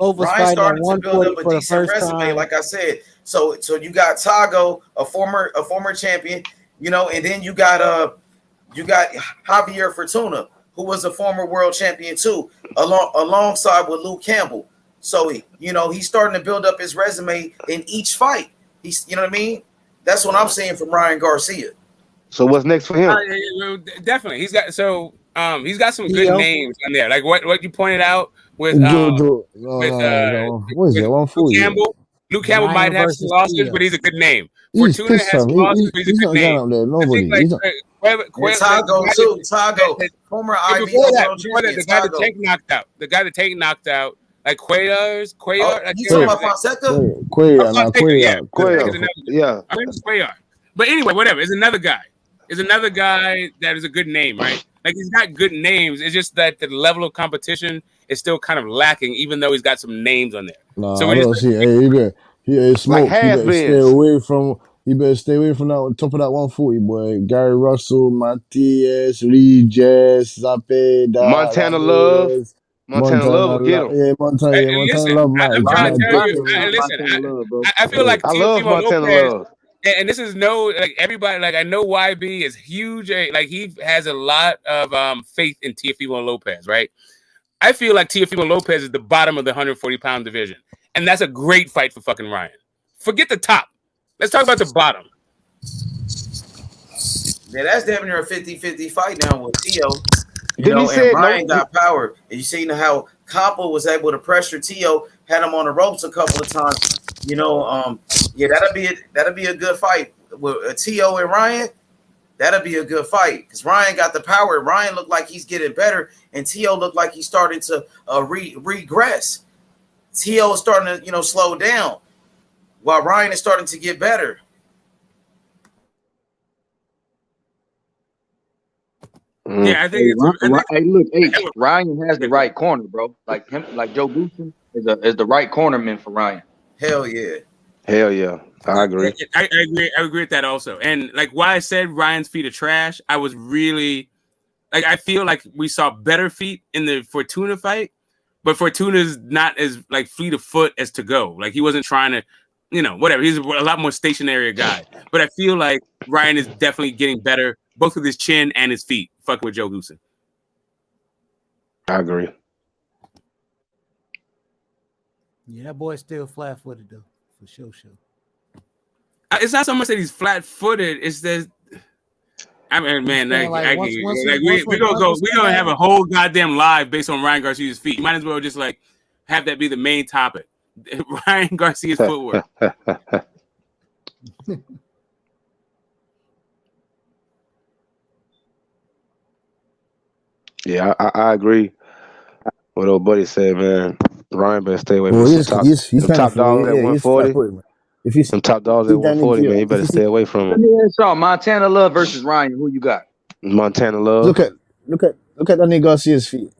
Ryan started to build up a decent resume, like I said. So you got Tago, a former champion, and then you got Javier Fortuna, who was a former world champion too, alongside with Luke Campbell. So he's starting to build up his resume in each fight. He's, you know what I mean? That's what I'm saying from Ryan Garcia. So what's next for him? Definitely, he's got some good names on there, like what you pointed out with what is it? 140. Luke Campbell might have some losses, but he's a good name. He's Fortuna pissed has off. some losses, but he's a good not name. down there. Nobody. Tago, former IBO world champion. The guy that Tank knocked out, like Cuellar. You talking about Fonseca? Cuellar. Yeah. I think it's Cuellar. But anyway, whatever. It's another guy. That is a good name, right? Like, he's got good names. It's just that the level of competition is still kind of lacking, even though he's got some names on there. So Nah, I when don't see. Hey, he Like smoke. He has better stay beens. away from. He better stay away from that top of that 140 boy. Gary Russell, Matias, Regis, Zapeda, Montana Love. Ramirez, Montana Love will get him. Montana listen, Love I'm might trying to might tell get you. there. Listen, Montana Love, bro. I feel like I love Teofimo Montana Lopez, Love. and this is like everybody. Like I know YB is huge. Like he has a lot of faith in Teofimo Lopez, right? I feel like Teofimo Lopez is the bottom of the 140-pound division, and that's a great fight for fucking Ryan. Forget the top. Let's talk about the bottom. Yeah, that's damn near a 50-50 fight now with Tio. Didn't he And say no? Ryan got power. And you seen how Campo was able to pressure Tio, had him on the ropes a couple of times. Yeah, that'll be a good fight with Tio and Ryan. That'll be a good fight because Ryan got the power. Ryan looked like he's getting better, and Tio looked like he's starting to regress. Tio is starting to slow down, while Ryan is starting to get better. Yeah, I think Ryan has the right corner, bro. Like him, like Joe Booson is the right cornerman for Ryan. Hell yeah. Hell yeah. I agree. I agree. I agree with that also. And like why I said Ryan's feet are trash, I was really like I feel like we saw better feet in the Fortuna fight, but Fortuna's not as like fleet of foot as to go. Like he wasn't trying to, whatever. He's a lot more stationary guy. But I feel like Ryan is definitely getting better, both with his chin and his feet. Fucking with Joe Goosen. I agree. Yeah, that boy's still flat-footed though, for sure. It's not so much that he's flat-footed. It's that I mean, man, we're gonna have a whole goddamn live based on Ryan Garcia's feet. You might as well just like have that be the main topic. Ryan Garcia's footwork. Yeah, I agree. What old buddy said, man. Ryan better stay away from Well, some he's top dogs at 140. If you Them top dogs at 140, man, you better stay away from Let them. me ask y'all, Montana Love versus Ryan. Who you got? Montana Love. Look at Danny Garcia's feet.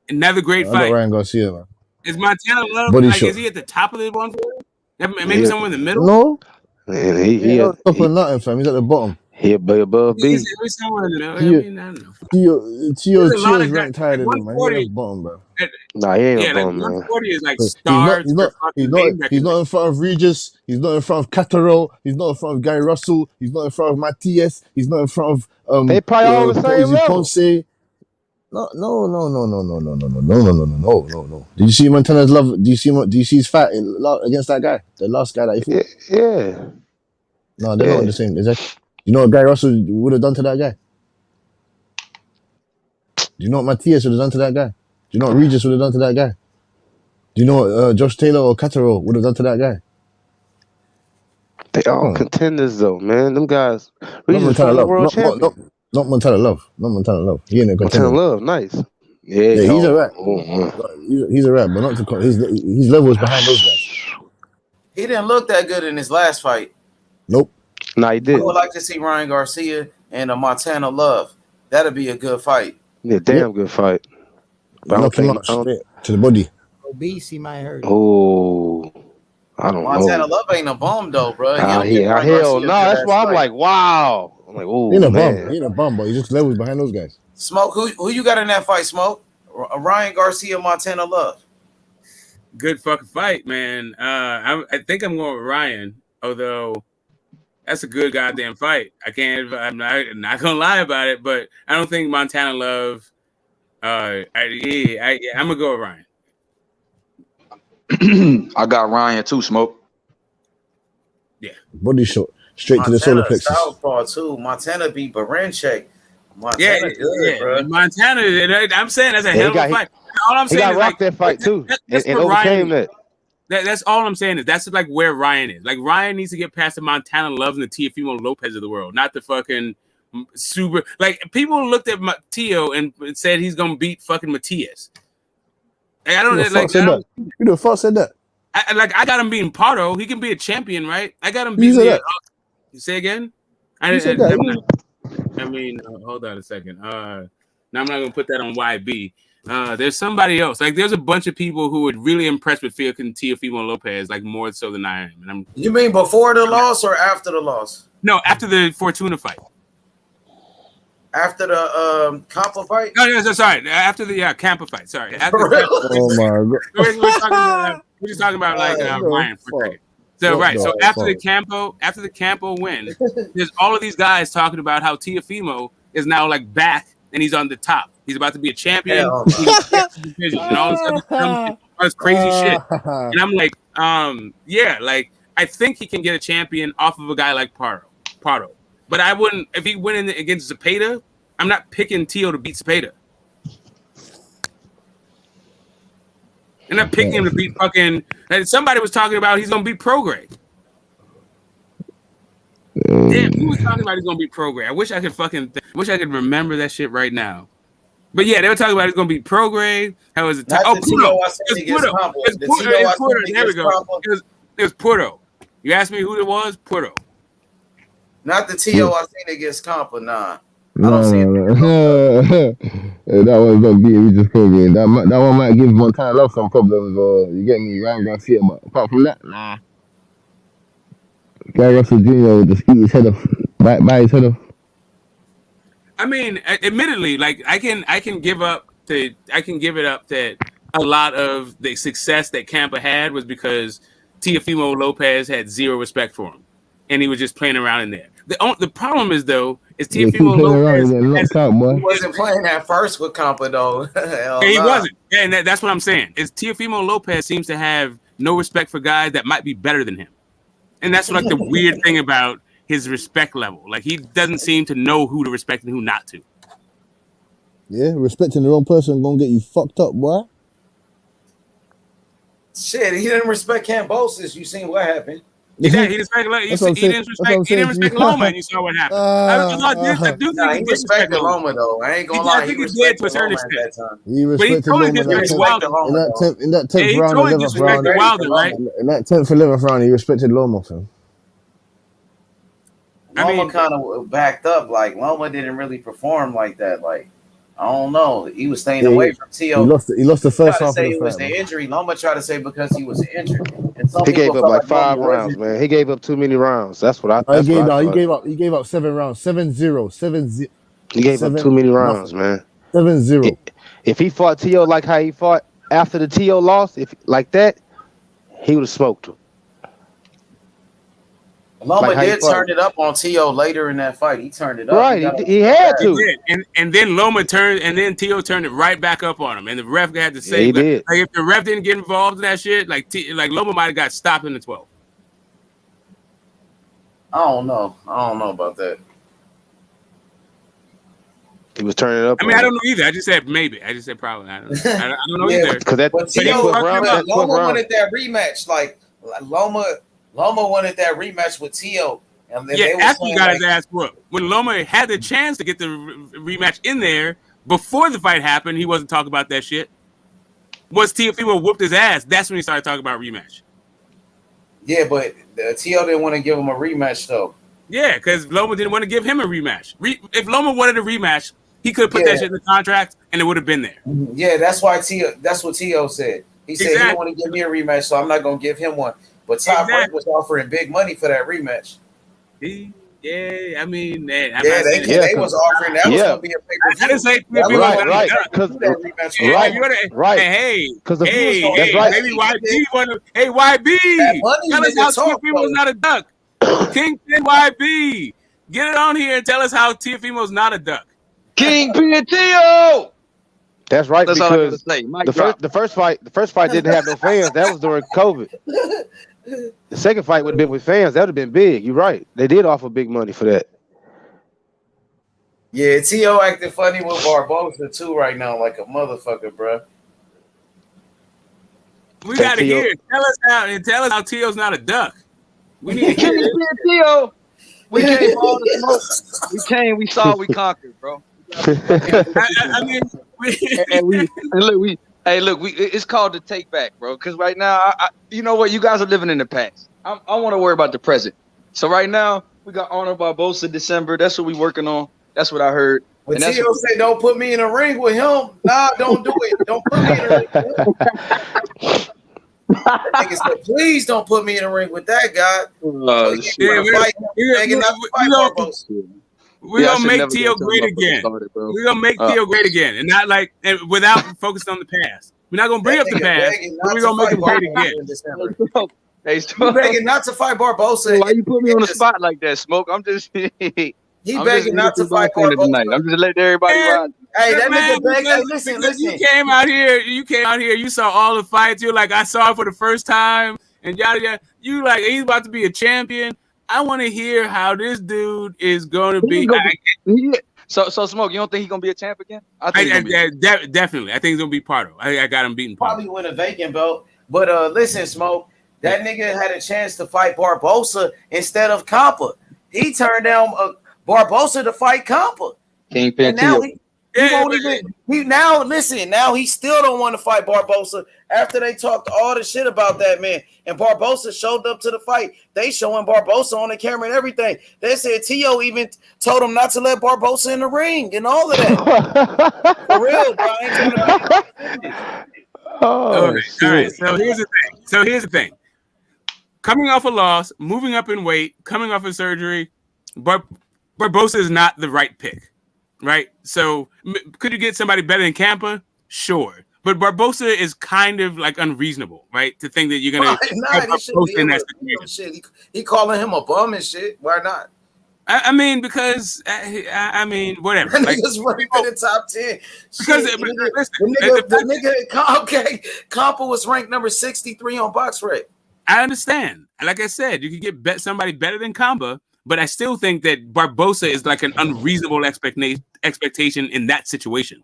Another great I fight. got Ryan Garcia, man. Is Montana Love Body like? shot. Is he at the top of the 140? Maybe somewhere in the middle. No, man, he not top of nothing, fam. He's at the bottom. He above B. He's somewhere in the middle. I mean, I don't know. Tio's ranked higher than him, man. He's at the bottom, bro. Nah, he ain't Yeah, a like bum, man. 140 is like stars. He's not in front of Regis. He's not in front of Cataro. He's not in front of Gary Russell. He's not in front of Matias. He's not in front of They probably all the same level. Ponce. No. Did you see Montana's love? Do you see his fight against that guy? The last guy that he fought? Yeah. No, they're not in the same. You know what Gary Russell would have done to that guy? Do you know what Matias would have done to that guy? Do you know what Regis would have done to that guy? Do you know what Josh Taylor or Cataro would have done to that guy? They all contenders, though, man. Them guys. Regis former world champion. Not Montana Love. Not Montana Love. He ain't a contender. Montana Love, nice. Yeah, he's a rat. He's a rat, but not to his level is behind those guys. He didn't look that good in his last fight. Nope. Nah, he did. I would like to see Ryan Garcia and Montana Love. That'll be a good fight. Yeah, damn good fight. But Knock him out straight to the body. Obese, he might hurt. Oh, I don't know. Montana Love ain't a bum though, bro. Hell no. That's why I'm like, wow. I'm like, oh, He ain't a man. bum. He ain't a bum, but he just levels behind those guys. Smoke, who you got in that fight, Smoke? Ryan Garcia, Montana Love. Good fucking fight, man. I think I'm going with Ryan, although that's a good goddamn fight. I'm not gonna lie about it, but I don't think Montana Love. I'm gonna go with Ryan. I got Ryan too, Smoke. Yeah. Body shot straight Montana, to the solar plexus. Southpaw too. Montana beat Baranchek. Montana good, bro. Montana. I'm saying that's a hell of a fight. All I'm saying is rocked that fight too, and overcame that. That's all I'm saying is that's like where Ryan is. Like Ryan needs to get past the Montana Loves and the Teofimo Lopez of the world, not the fucking super. Like people looked at Tio and said he's gonna beat fucking Matias. Like, I don't like. Who the fuck said that? I got him beating Pardo. He can be a champion, right? I got him Who beating. said that? You say again? Who said that? Hold on a second. Now I'm not gonna put that on YB. There's somebody else. Like, there's a bunch of people who were really impressed with Teofimo Lopez, like more so than I am. And You mean before the loss or after the loss? No, after the Fortuna fight. After the Campa fight? No, sorry. After the Campa fight. Sorry. After Oh my god. we're just talking about like Ryan for a second. So What So the after fuck? the Campo win, there's all of these guys talking about how Teofimo is now like back and he's on the top. He's about to be a champion. Division and all this other all this crazy shit. And I'm like, yeah, like I think he can get a champion off of a guy like Pardo. But I wouldn't if he went in against Zepeda. I'm not picking Tio to beat Zepeda. I'm not picking him to beat fucking. Somebody was talking about he's gonna beat Prograis. Damn, who was talking about he's gonna beat Prograis? I wish I could remember that shit right now. But yeah, they were talking about he's gonna beat Prograis. How was it? Puto. There we go. It was Puto. You asked me who it was? Puto. Not the T.O. I seen against Campa, nah. No. That one's gonna be Regis Prograis. That one might give Montana Love some problems. You get me? Ryan Garcia, but apart from that, nah. Guy Russell Jr. will just eat his head off, bite his head off. I mean, admittedly, like I can give it up that a lot of the success that Campa had was because Teofimo Lopez had zero respect for him, and he was just playing around in there. The problem is though, is Teofimo Lopez He wasn't playing at first with Campa though. He wasn't, and that's what I'm saying. Is Teofimo Lopez seems to have no respect for guys that might be better than him, and that's like the weird thing about his respect level. Like he doesn't seem to know who to respect and who not to. Yeah, respecting the wrong person gonna get you fucked up, boy. Shit, he didn't respect Cambosis. You seen what happened? He didn't respect Loma, and you saw what happened. He respected Loma though. I ain't gonna lie. He did to a certain extent. He respected Loma in that 10th round, 11th round. Wilder, right? In that 10th, 11th round, he respected Loma, fam. Loma kind of backed up. Like Loma didn't really perform like that. Like I don't know. He was staying away from Tio. He lost the first half of the fight. It was the injury. Loma tried to say because he was injured. He gave up like 5 rounds, man. He gave up too many rounds. That's what I. He gave up 7 rounds. 7-0. He gave up too many rounds, man. 7-0. If he fought Tio like how he fought after the Tio loss, if like that, he would have smoked him. Loma did turn it up on Tio later in that fight. He turned it up. Right, he had to. And then Loma turned, and then Tio turned it right back up on him. And the ref had to say, he did. Like if the ref didn't get involved in that shit, like Loma might have got stopped in the 12. I don't know about that. He was turning it up. I mean, I don't know either. I just said maybe. I just said probably. I don't know either. Because Loma wanted that rematch. Like Loma wanted that rematch with Tio. And then after he got his ass whooped. When Loma had the chance to get the rematch in there, before the fight happened, he wasn't talking about that shit. Once Teofimo whooped his ass, that's when he started talking about rematch. Yeah, but Tio didn't want to give him a rematch, though. Yeah, because Loma didn't want to give him a rematch. If Loma wanted a rematch, he could have put that shit in the contract, and it would have been there. Yeah, that's what Tio said. He said he didn't want to give me a rematch, so I'm not going to give him one. But Top Rank was offering big money for that rematch. Yeah, I mean, they was offering that was going to be a pay-per-view. I didn't say right. Because maybe YB wanted. Hey, YB, tell us how Teofimo's not a duck. Kingpin YB, get it on here and tell us how Teofimo's not a duck. Kingpin Tio. That's right. That's all I gotta say. The first fight didn't have no fans. That was during COVID. The second fight would have been with fans. That would have been big. You're right. They did offer big money for that. Yeah, Tio acting funny with Barbosa too right now, like a motherfucker, bro. We gotta hear it. Tell us how Tio's not a duck. We need to hear it. Tio. We came for all the smoke. We came, we saw, we conquered, bro. I mean, it's called the take back, bro. Because right now, you know what? You guys are living in the past. I want to worry about the present. So right now, we got Honor Barbosa December. That's what we working on. That's what I heard. When And that's Tio say don't put me in a ring with him, nah, don't do it. Don't put me in a ring with him. That nigga said, please don't put me in a ring with that guy. So shit. he ain't fight him. Begging not to fight Barbosa. We're gonna make never Tio got that great motherfucker again. started, bro. We're gonna make Tio great again, and not like and without focusing on the past. We're not gonna bring up the nigga past, begging but not we're to gonna make fight him great Barbosa again. in December. Hey, You Smoke. begging not to fight Barbosa. Why you put me on the spot like that, Smoke? I'm just He I'm begging just not to looking fight back on it Barbosa. tonight. I'm just letting everybody ride. Hey, that Man, nigga begging. Hey, because listen. you came out here, you saw all the fights. You're like, I saw it for the first time, and yada yada. You like, he's about to be a champion. I want to hear how this dude is going to be. So Smoke, you don't think he's gonna be a champ again? I think he's gonna be definitely. I think it's gonna be Pardo. I got him beating Pardo. Probably win a vacant belt. But listen, Smoke, that nigga had a chance to fight Barbosa instead of Compa. He turned down Barbosa to fight Compa. Kingpin And now Tio. he won't even. Now he still don't want to fight Barbosa after they talked all the shit about that man. And Barbosa showed up to the fight. They showing Barbosa on the camera and everything. They said Tio even told him not to let Barbosa in the ring and all of that. For real, bro. I ain't trying to be. All right. So here's the thing. Coming off a loss, moving up in weight, coming off of surgery, Barbosa is not the right pick, right? So could you get somebody better than Campa? Sure. But Barbosa is kind of like unreasonable, right? To think that you're gonna have Barbosa in that situation. He calling him a bum and shit. Why not? I mean, because I mean, whatever. Like, niggas running in the top 10. Because the nigga, Compa was ranked number 63 on BoxRec. I understand. Like I said, you could get somebody better than Comba, but I still think that Barbosa is like an unreasonable expectation in that situation.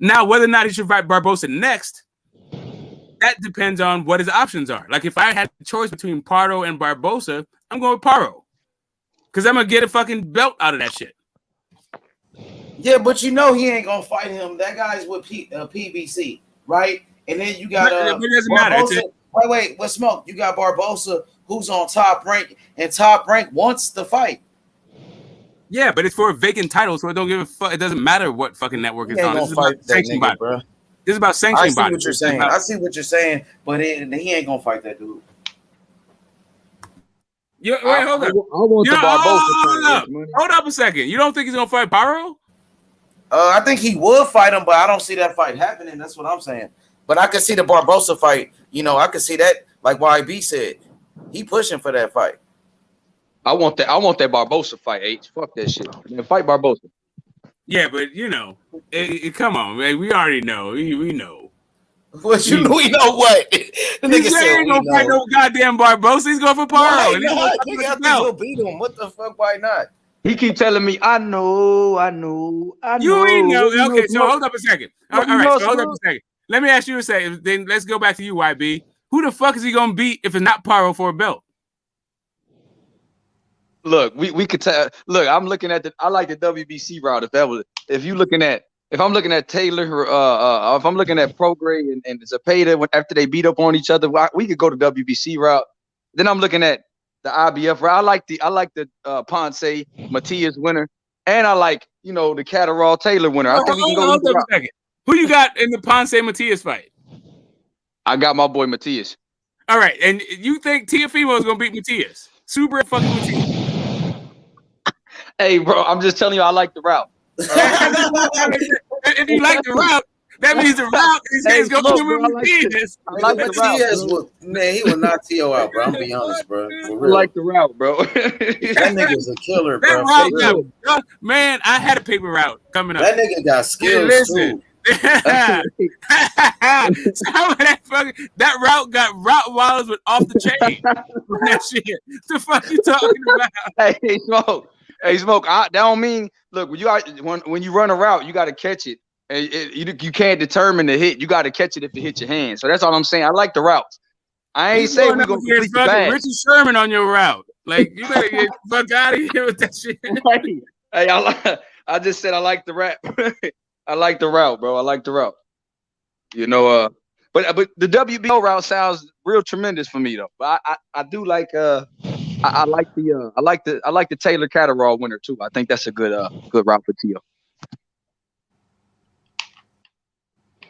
Now, whether or not he should fight Barbosa next, that depends on what his options are. Like if I had the choice between Pardo and Barbosa, I'm going with Pardo. Because I'm going to get a fucking belt out of that shit. Yeah, but you know he ain't going to fight him. That guy's with PBC, right? And then you got it doesn't Barbosa. matter. Wait, what Smoke? You got Barbosa, who's on Top Rank, and Top Rank wants the fight. Yeah, but it's for a vacant title, so it don't give a fuck. It doesn't matter what fucking network it's on. This is about sanctioning body, bro. This is about sanctioning body. I see what you're saying, but he ain't gonna fight that dude. Wait, hold up. I want the Barbosa. Hold up a second. You don't think he's gonna fight Pyro? I think he would fight him, but I don't see that fight happening. That's what I'm saying. But I can see the Barbosa fight. You know, I can see that. Like YB said, he pushing for that fight. I want that Barbosa fight, H. Fuck that shit. Man, fight Barbosa. Yeah, but you know, come on, man. We already know. We know. What you know? We know what? The nigga said ain't gonna fight no goddamn Barbosa. He's going for Pyro. He got to go beat him. What the fuck? Why not? He keep telling me, I know. You ain't know. Okay, so hold up a second. All right, so hold up a second. Let me ask you a second. Then let's go back to you, YB. Who the fuck is he gonna beat if it's not Pyro for a belt? Look, we could tell. Look, I'm looking at I like the WBC route. If I'm looking at Taylor, if I'm looking at Prograis and Zepeda after they beat up on each other, we could go to WBC route. Then I'm looking at the IBF route. I like the Ponce Matias winner, and I like the Catterall Taylor winner. I think we can go. Hold up a second. Who you got in the Ponce Matias fight? I got my boy Matias. All right, and you think Tiafimo is gonna beat Matias? Super fucking Matias. Hey, bro, I'm just telling you, I like the route. If you like the route, that means the route is going to win Matias. I like the route. Man, he will knock Tio out, bro. I'm gonna be honest, bro. For real. I like the route, bro. That nigga's a killer, bro. That route, man, I had a paper route coming up. That nigga got skills too. That route got Rottweilers with off the chain. That shit. What the fuck you talking about? Hey, Smoke. That don't mean. Look, when you run a route, you got to catch it. And you can't determine the hit. You got to catch it if it hits your hand. So that's all I'm saying. I like the routes. I ain't saying we're gonna complete the bag. Richard Sherman on your route. Like you better get the fuck out of here with that shit. Hey, I just said I like the rap. I like the route, bro. I like the route. But the WBO route sounds real tremendous for me though. But I do like I like the Taylor Catterall winner too. I think that's a good route for Tio.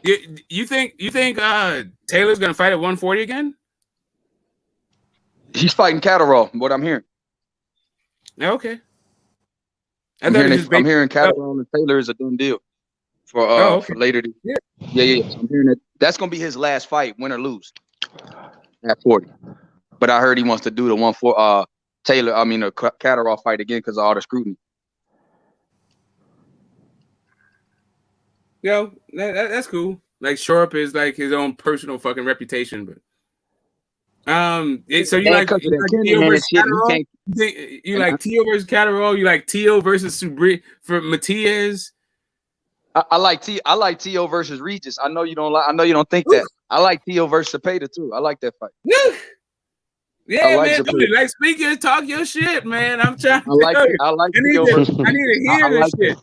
You think Taylor's gonna fight at 140 again? He's fighting Catterall. What I'm hearing. Okay. I'm hearing Catterall and Taylor is a done deal for later this year. Yeah. So I'm hearing that's gonna be his last fight, win or lose, at 40. But I heard he wants to do the the Catterall fight again because of all the scrutiny. Yo, that's cool. Like Sharp is like his own personal fucking reputation, but so you like Tio versus Catterall? You like Tio versus Catterall? You like Tio versus Subri for Matias? I like Tio versus Regis. I know you don't like. I know you don't think that. I like Tio versus Cepeda too. I like that fight. Yeah, like man. Cepeda. Like, speak your talk your shit, man. I'm trying. I need to hear this shit.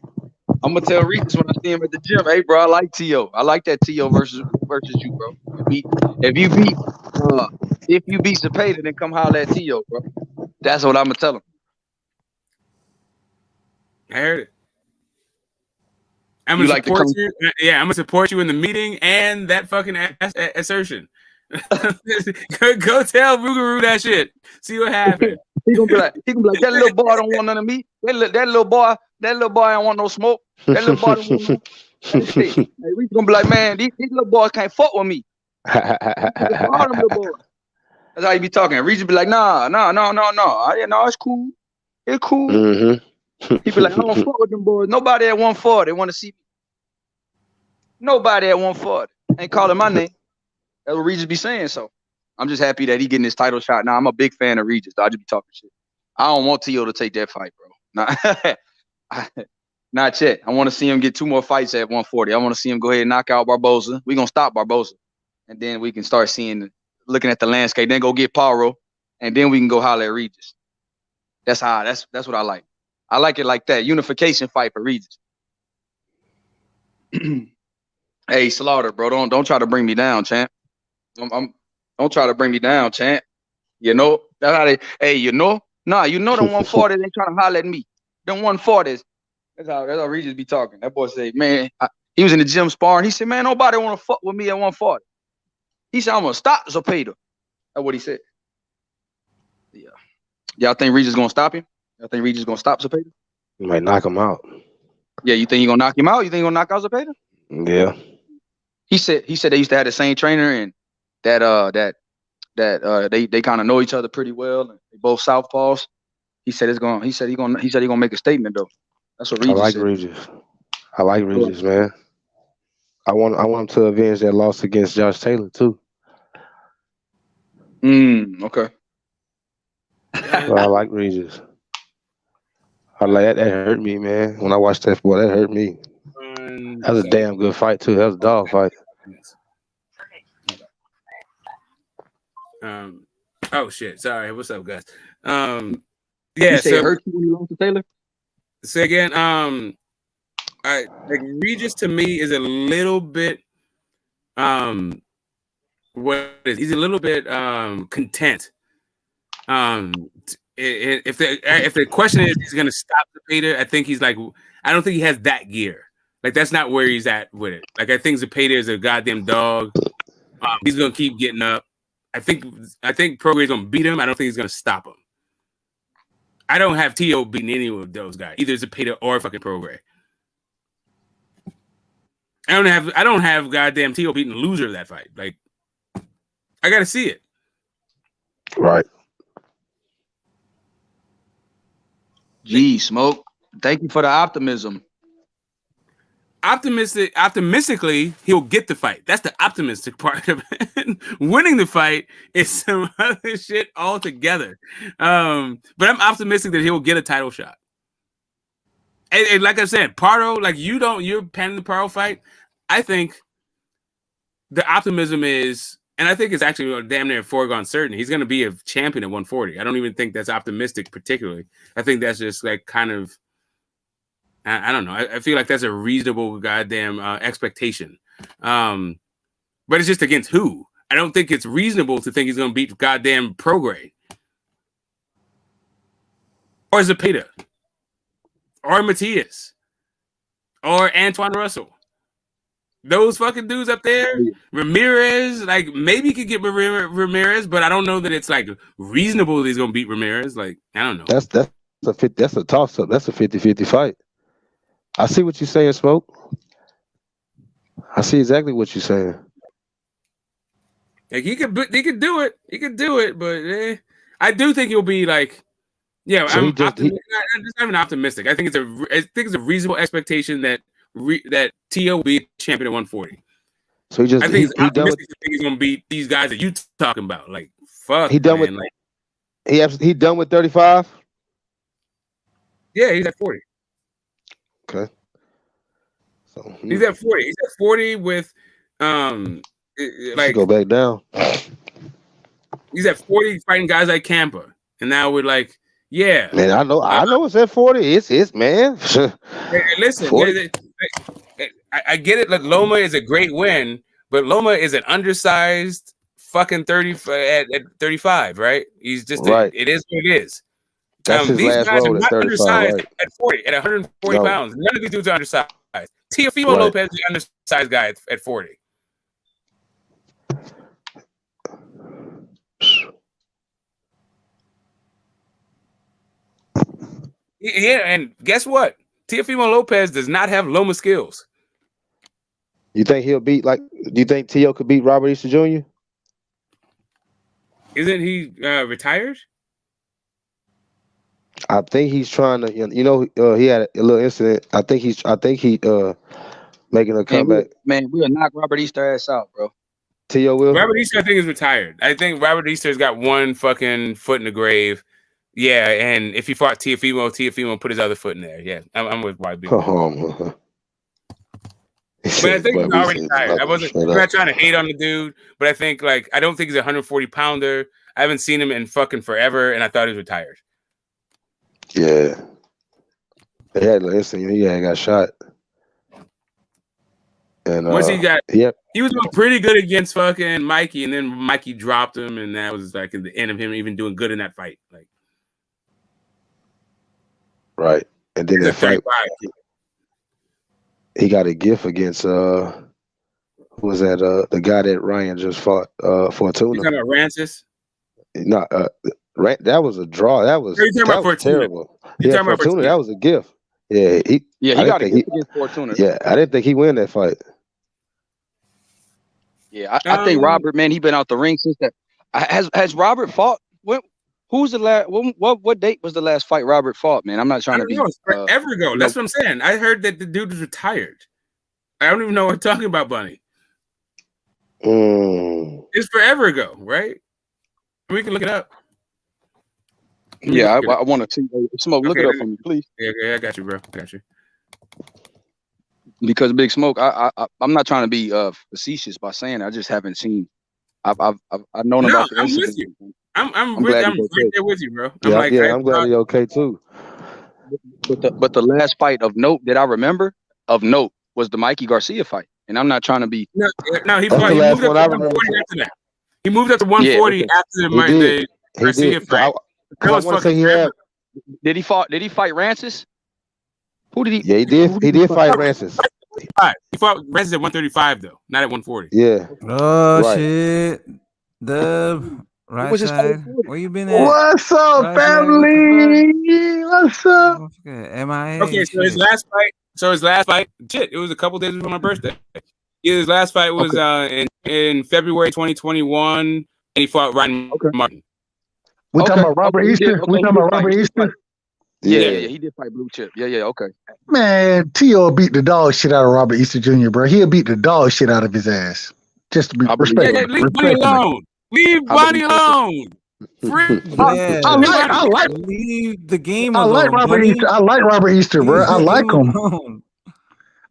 I'm gonna tell Regis when I see him at the gym. Hey, bro, I like Tio. I like that Tio versus you, bro. If you beat Cepeda, then come holler at Tio, bro. That's what I'm gonna tell him. I heard it. I'm gonna support you. Yeah, I'm gonna support you in the meeting and that fucking assertion. go tell Rougarou that shit. See what happens. He gonna be like, that little boy don't want none of me. That little boy don't want no smoke. That little boy don't want no. Hey, we gonna be like, man, these little boys can't fuck with me. All them little boys. That's how you be talking. Regis be like, nah. It's cool. It's cool. Mm-hmm. He be like, I don't fuck with them boys. Nobody at 140 want to see me. Nobody at 140 ain't calling my name. That's what Regis be saying. So I'm just happy that he getting his title shot. Now I'm a big fan of Regis. I just be talking shit. I don't want Tio to take that fight, bro. Not yet. I want to see him get 2 more fights at 140. I want to see him go ahead and knock out Barboza. We're gonna stop Barboza. And then we can start looking at the landscape. Then go get Paro. And then we can go holler at Regis. That's what I like. I like it like that. Unification fight for Regis. Hey, Slaughter, bro. Don't try to bring me down, champ. Don't try to bring me down, champ. You know that's how they. Hey, you know, them 140s ain't trying to holler at me. Them 140s. That's how Regis be talking. That boy say, man, he was in the gym sparring. He said, man, nobody want to fuck with me at 140. He said, I'm gonna stop Cepeda. That's what he said. Yeah. Y'all think Regis gonna stop him? Y'all think Regis gonna stop Cepeda? You might knock him out. Yeah, you think he gonna knock him out? You think he gonna knock out Cepeda? Yeah. He said they used to have the same trainer and that they kind of know each other pretty well and they both southpaws. He said he's gonna make a statement though. That's what Regis said. I like Regis, man. I want him to avenge that loss against Josh Taylor too. Okay. I like Regis. I like that. That hurt me, man. When I watched that, boy, that hurt me. That was a damn good fight too. That was a dog fight. Oh shit. Sorry. What's up, guys? You say it hurt you when you lost to Taylor? Say again. Like Regis to me is a little bit he's a little bit content. If the question is he's gonna stop Cepeda, I think he's like, I don't think he has that gear. Like that's not where he's at with it. Like I think Cepeda is a goddamn dog. He's gonna keep getting up. I think Prograis gonna beat him. I don't think he's gonna stop him. I don't have Tio beating any of those guys, either Cepeda or fucking Prograis. I don't have goddamn Tio beating the loser of that fight. Like I gotta see it. Right. Gee, Smoke. Thank you for the optimism. Optimistically, he'll get the fight. That's the optimistic part of it. Winning the fight is some other shit altogether. But I'm optimistic that he'll get a title shot. And like I said, Paro, like you're panning the Paro fight. I think the optimism is, and I think it's actually damn near foregone certain. He's going to be a champion at 140. I don't even think that's optimistic particularly. I think that's just like kind of, I don't know. I feel like that's a reasonable goddamn expectation. But it's just against who? I don't think it's reasonable to think he's going to beat goddamn Prograis. Or Cepeda. Or Matias. Or Antoine Russell. those fucking dudes up there, Ramirez, like maybe he could get Ramirez, but I don't know that it's like reasonable that he's gonna beat Ramirez. Like, I don't know. That's a toss up. That's a 50-50 fight. I see what you're saying, Smoke. I see exactly what you're saying. Like he could do it. He could do it, but I do think he'll be like, yeah. So I'm just I'm optimistic. I think it's a reasonable expectation that T.O. will be champion at 140. So I think he's optimistic. I think he's gonna beat these guys that you talking about. Like, fuck. He done man. he done with 35. Yeah, he's at 40. Okay. So he's at 40. He's at 40 with like go back down. He's at 40 fighting guys like Campa. And now we're like, yeah. Man, I know it's at 40. It's man. Hey, listen, I get it. Like Loma is a great win, but Loma is an undersized fucking 30 at 35, right? He's just right. It is what it is. That's his these last guys road are at not 35, undersized right. at 40, at 140 pounds. None of these dudes are undersized. Teofimo Lopez is the undersized guy at 40. Yeah, and guess what? Teofimo Lopez does not have Loma skills. You think he'll beat do you think T.O. could beat Robert Easter Jr.? Isn't he retired? I think he's trying to. He had a little incident. I think he making a comeback. Man, we'll knock Robert Easter ass out, bro. T.O. will. Robert Easter, I think, is retired. I think Robert Easter's got one fucking foot in the grave. Yeah, and if he fought Teofimo put his other foot in there. Yeah, I'm with YB. But I think he's already tired. I'm not trying to hate on the dude, but I think I don't think he's a 140 pounder. I haven't seen him in fucking forever, and I thought he was retired. Yeah. They had an incident. He got shot. And once he got, yep. He was doing pretty good against fucking Mikey, and then Mikey dropped him, and that was like at the end of him even doing good in that fight. Like, right, and then that fight, he got a gift against who was that? The guy that Ryan just fought Fortuna. You talking about Rancis? No, that was a draw. That was terrible. Yeah, Fortuna. That was a gift. Yeah, he got a gift against Fortuna. Yeah, I didn't think he win that fight. Yeah, I think Robert, man, he been out the ring since that. Has Robert fought? Who's the last? What date was the last fight Robert fought? Man, I'm not trying to be forever ago. That's what I'm saying. I heard that the dude was retired. I don't even know what we're talking about, Bunny. It's forever ago, right? We can look it up. Yeah, I want to see. Smoke, look it up for me, please. Yeah, I got you, bro. I got you. Because Big Smoke, I'm not trying to be facetious by saying it. I just haven't seen. I've known about the incident. With you. I'm right there with you, bro. I'm glad you're okay too. But the last fight of note that I remember was the Mikey Garcia fight, and I'm not trying to be. No, he moved up to 140 after that. He moved up to 140 after the Garcia fight. Did he fight Rancis? Who did he? Yeah, he did. He did fight Rancis. He fought Rancis at 135 though, not at 140. Yeah. Oh shit. The right side. Where you been at? What's up, right family? What's up? MIA. Okay, so his last fight. Shit, it was a couple days before my birthday. His last fight was in February 2021, and he fought Ryan Martin. We talking about Robert Easter? We talking about Robert Easter? Yeah, he did fight Blue Chip. Yeah, okay. Man, T.O. beat the dog shit out of Robert Easter Jr., bro. He'll beat the dog shit out of his ass. Just to be respectful. Leave Bonnie alone. Leave Bonnie alone. I like leave the game. I like Robert Easter. I like Robert Easter, bro. I like him.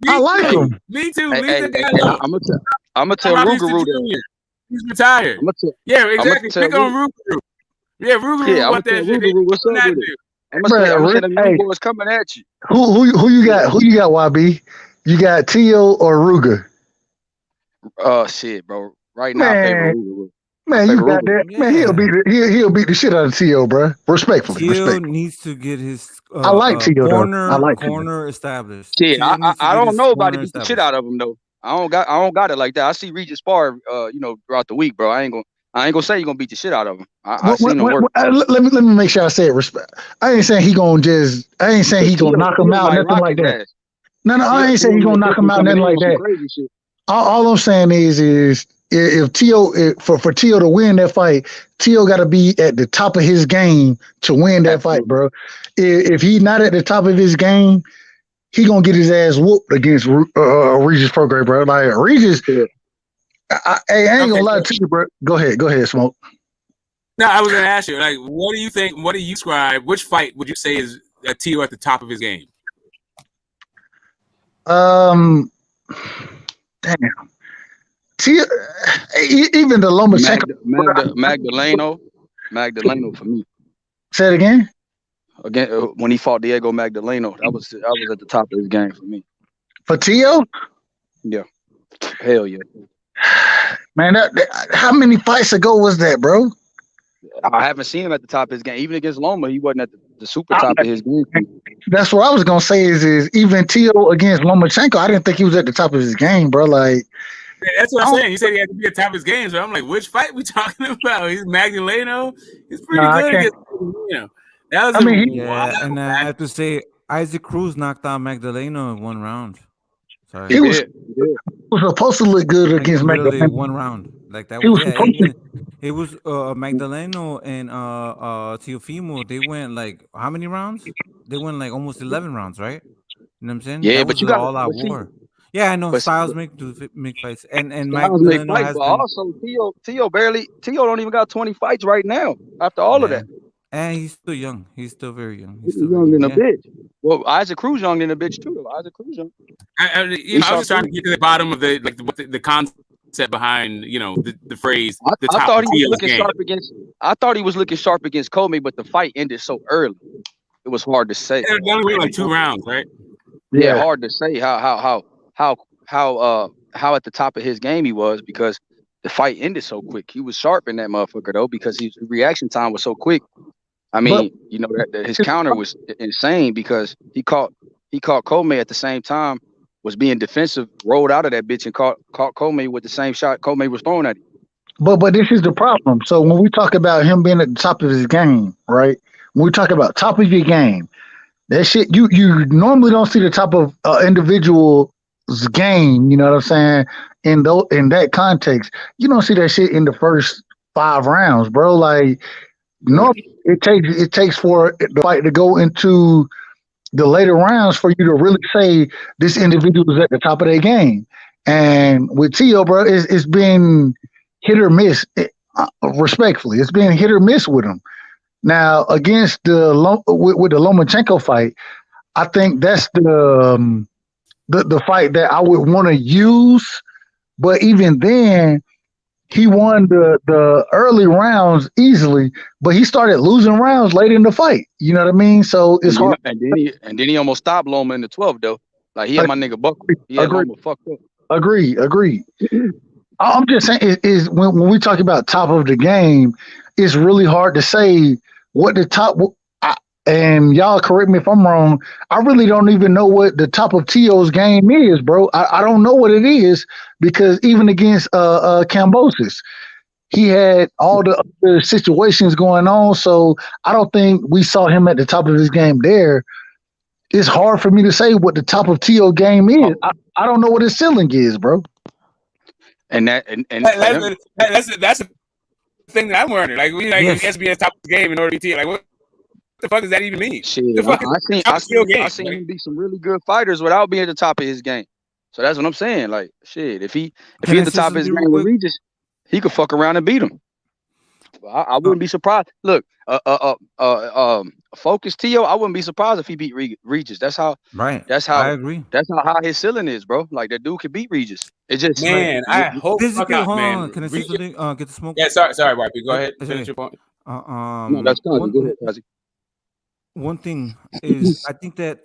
I like him. Me too. Leave the guy alone. I'm gonna tell Rougarou that he's retired. Yeah, exactly. Pick on Rougarou. Yeah, Rougarou want that shit. What's up with it? I'm gonna say the boys coming at you. Who you got? Who you got, YB? You got T.O. or Ruger? Oh shit, bro. Right now, I favor Rougarou. Man, you got that. Yeah. Man, he'll beat the shit out of T.O., bro. Respectfully. T.O. needs to get his I like T.O. corner, I like corner established. Yeah, I don't know about it. Beat the shit out of him though. I don't got it like that. I see Regis spar, throughout the week, bro. I ain't gonna say you're gonna beat the shit out of him. I seen him work. Let me make sure I say it. Respect. I ain't saying he gonna knock him out, nothing like that. No, I ain't saying he gonna knock him out, nothing like that. All I'm saying is if Tio for Tio to win that fight, Tio got to be at the top of his game to win that fight, bro. If he's not at the top of his game, he gonna get his ass whooped against Regis Prograis, bro. Like Regis, I ain't gonna lie to you, bro. Go ahead, Smoke. No, I was gonna ask you, like, what do you think? What do you describe? Which fight would you say is Tio at the top of his game? Damn. Tio, even the Lomachenko. Magdaleno for me. Say it again. Again, when he fought Diego Magdaleno, that was at the top of his game for me. For Tio? Yeah. Hell yeah. Man, how many fights ago was that, bro? I haven't seen him at the top of his game. Even against Loma, he wasn't at the super top of his game. That's what I was gonna say. Is even Tio against Lomachenko? I didn't think he was at the top of his game, bro. Like, that's what I'm saying. You said he had to be at the top of his game, so I'm like, which fight we talking about? He's Magdaleno. He's pretty good against That was and I have to say, Isaac Cruz knocked out Magdaleno in 1 round. Sorry, he was supposed to look good against literally Magdaleno. 1 round. Like that. He was supposed to. It was Magdaleno and Teofimo. They went like how many rounds? They went like almost 11 rounds, right? You know what I'm saying? Yeah, that but was you got all out war. Yeah, I know. Styles make fights, and Magdaleno has but also Tio don't even got 20 fights right now. After all of that, and he's still young. He's still very young. He's still young than a bitch. Well, Isaac Cruz young than a bitch too. Isaac Cruz young. I was just trying to get to the bottom of the concept behind the phrase. I thought he was looking sharp against. I thought he was looking sharp against Comey, but the fight ended so early. It was hard to say. It only went like 2 rounds, right? Yeah, hard to say how at the top of his game he was because the fight ended so quick. He was sharp in that motherfucker though because his reaction time was so quick. I mean, that his counter was insane because he caught Comey at the same time, was being defensive, rolled out of that bitch and caught Comey with the same shot Comey was throwing at him. But this is the problem. So when we talk about him being at the top of his game, right? When we talk about top of your game, that shit you normally don't see the top of individual's game. You know what I'm saying? In that context, you don't see that shit in the first 5 rounds, bro. Like normally it takes for the fight to go into the later rounds for you to really say this individual is at the top of their game. And with Tio, bro, it's been hit or miss. Respectfully, it's been hit or miss with him. Now against with the Lomachenko fight, I think that's the fight that I would want to use. But even then, he won the early rounds easily, but he started losing rounds late in the fight. You know what I mean? So it's hard. And then he almost stopped Loma in the 12th though. Like he had my nigga buckle. He had Loma fucked up. Agree. I'm just saying is when we talk about top of the game, it's really hard to say what the top. And y'all correct me if I'm wrong. I really don't even know what the top of Tio's game is, bro. I don't know what it is because even against Kambosos, he had all the other situations going on. So I don't think we saw him at the top of his game there. It's hard for me to say what the top of Tio game is. I don't know what his ceiling is, bro. And that's the thing that I'm learning. Like he has to be at the top of the game in order to be Tio. Like what the fuck does that even mean? Shit, I seen him beat some really good fighters without being at the top of his game. So that's what I'm saying. Like shit, if he at the top of his game with Regis, he could fuck around and beat him. I wouldn't be surprised. Look, focus Tio. I wouldn't be surprised if he beat Regis. That's how. Right. That's how. I agree. That's how high his ceiling is, bro. Like that dude could beat Regis. It just I hope. Man. Can I say something? Get the smoke. Yeah, sorry, YP. Go ahead. Finish your point. No, that's Kazi. Go ahead, Kazi. One thing is, I think that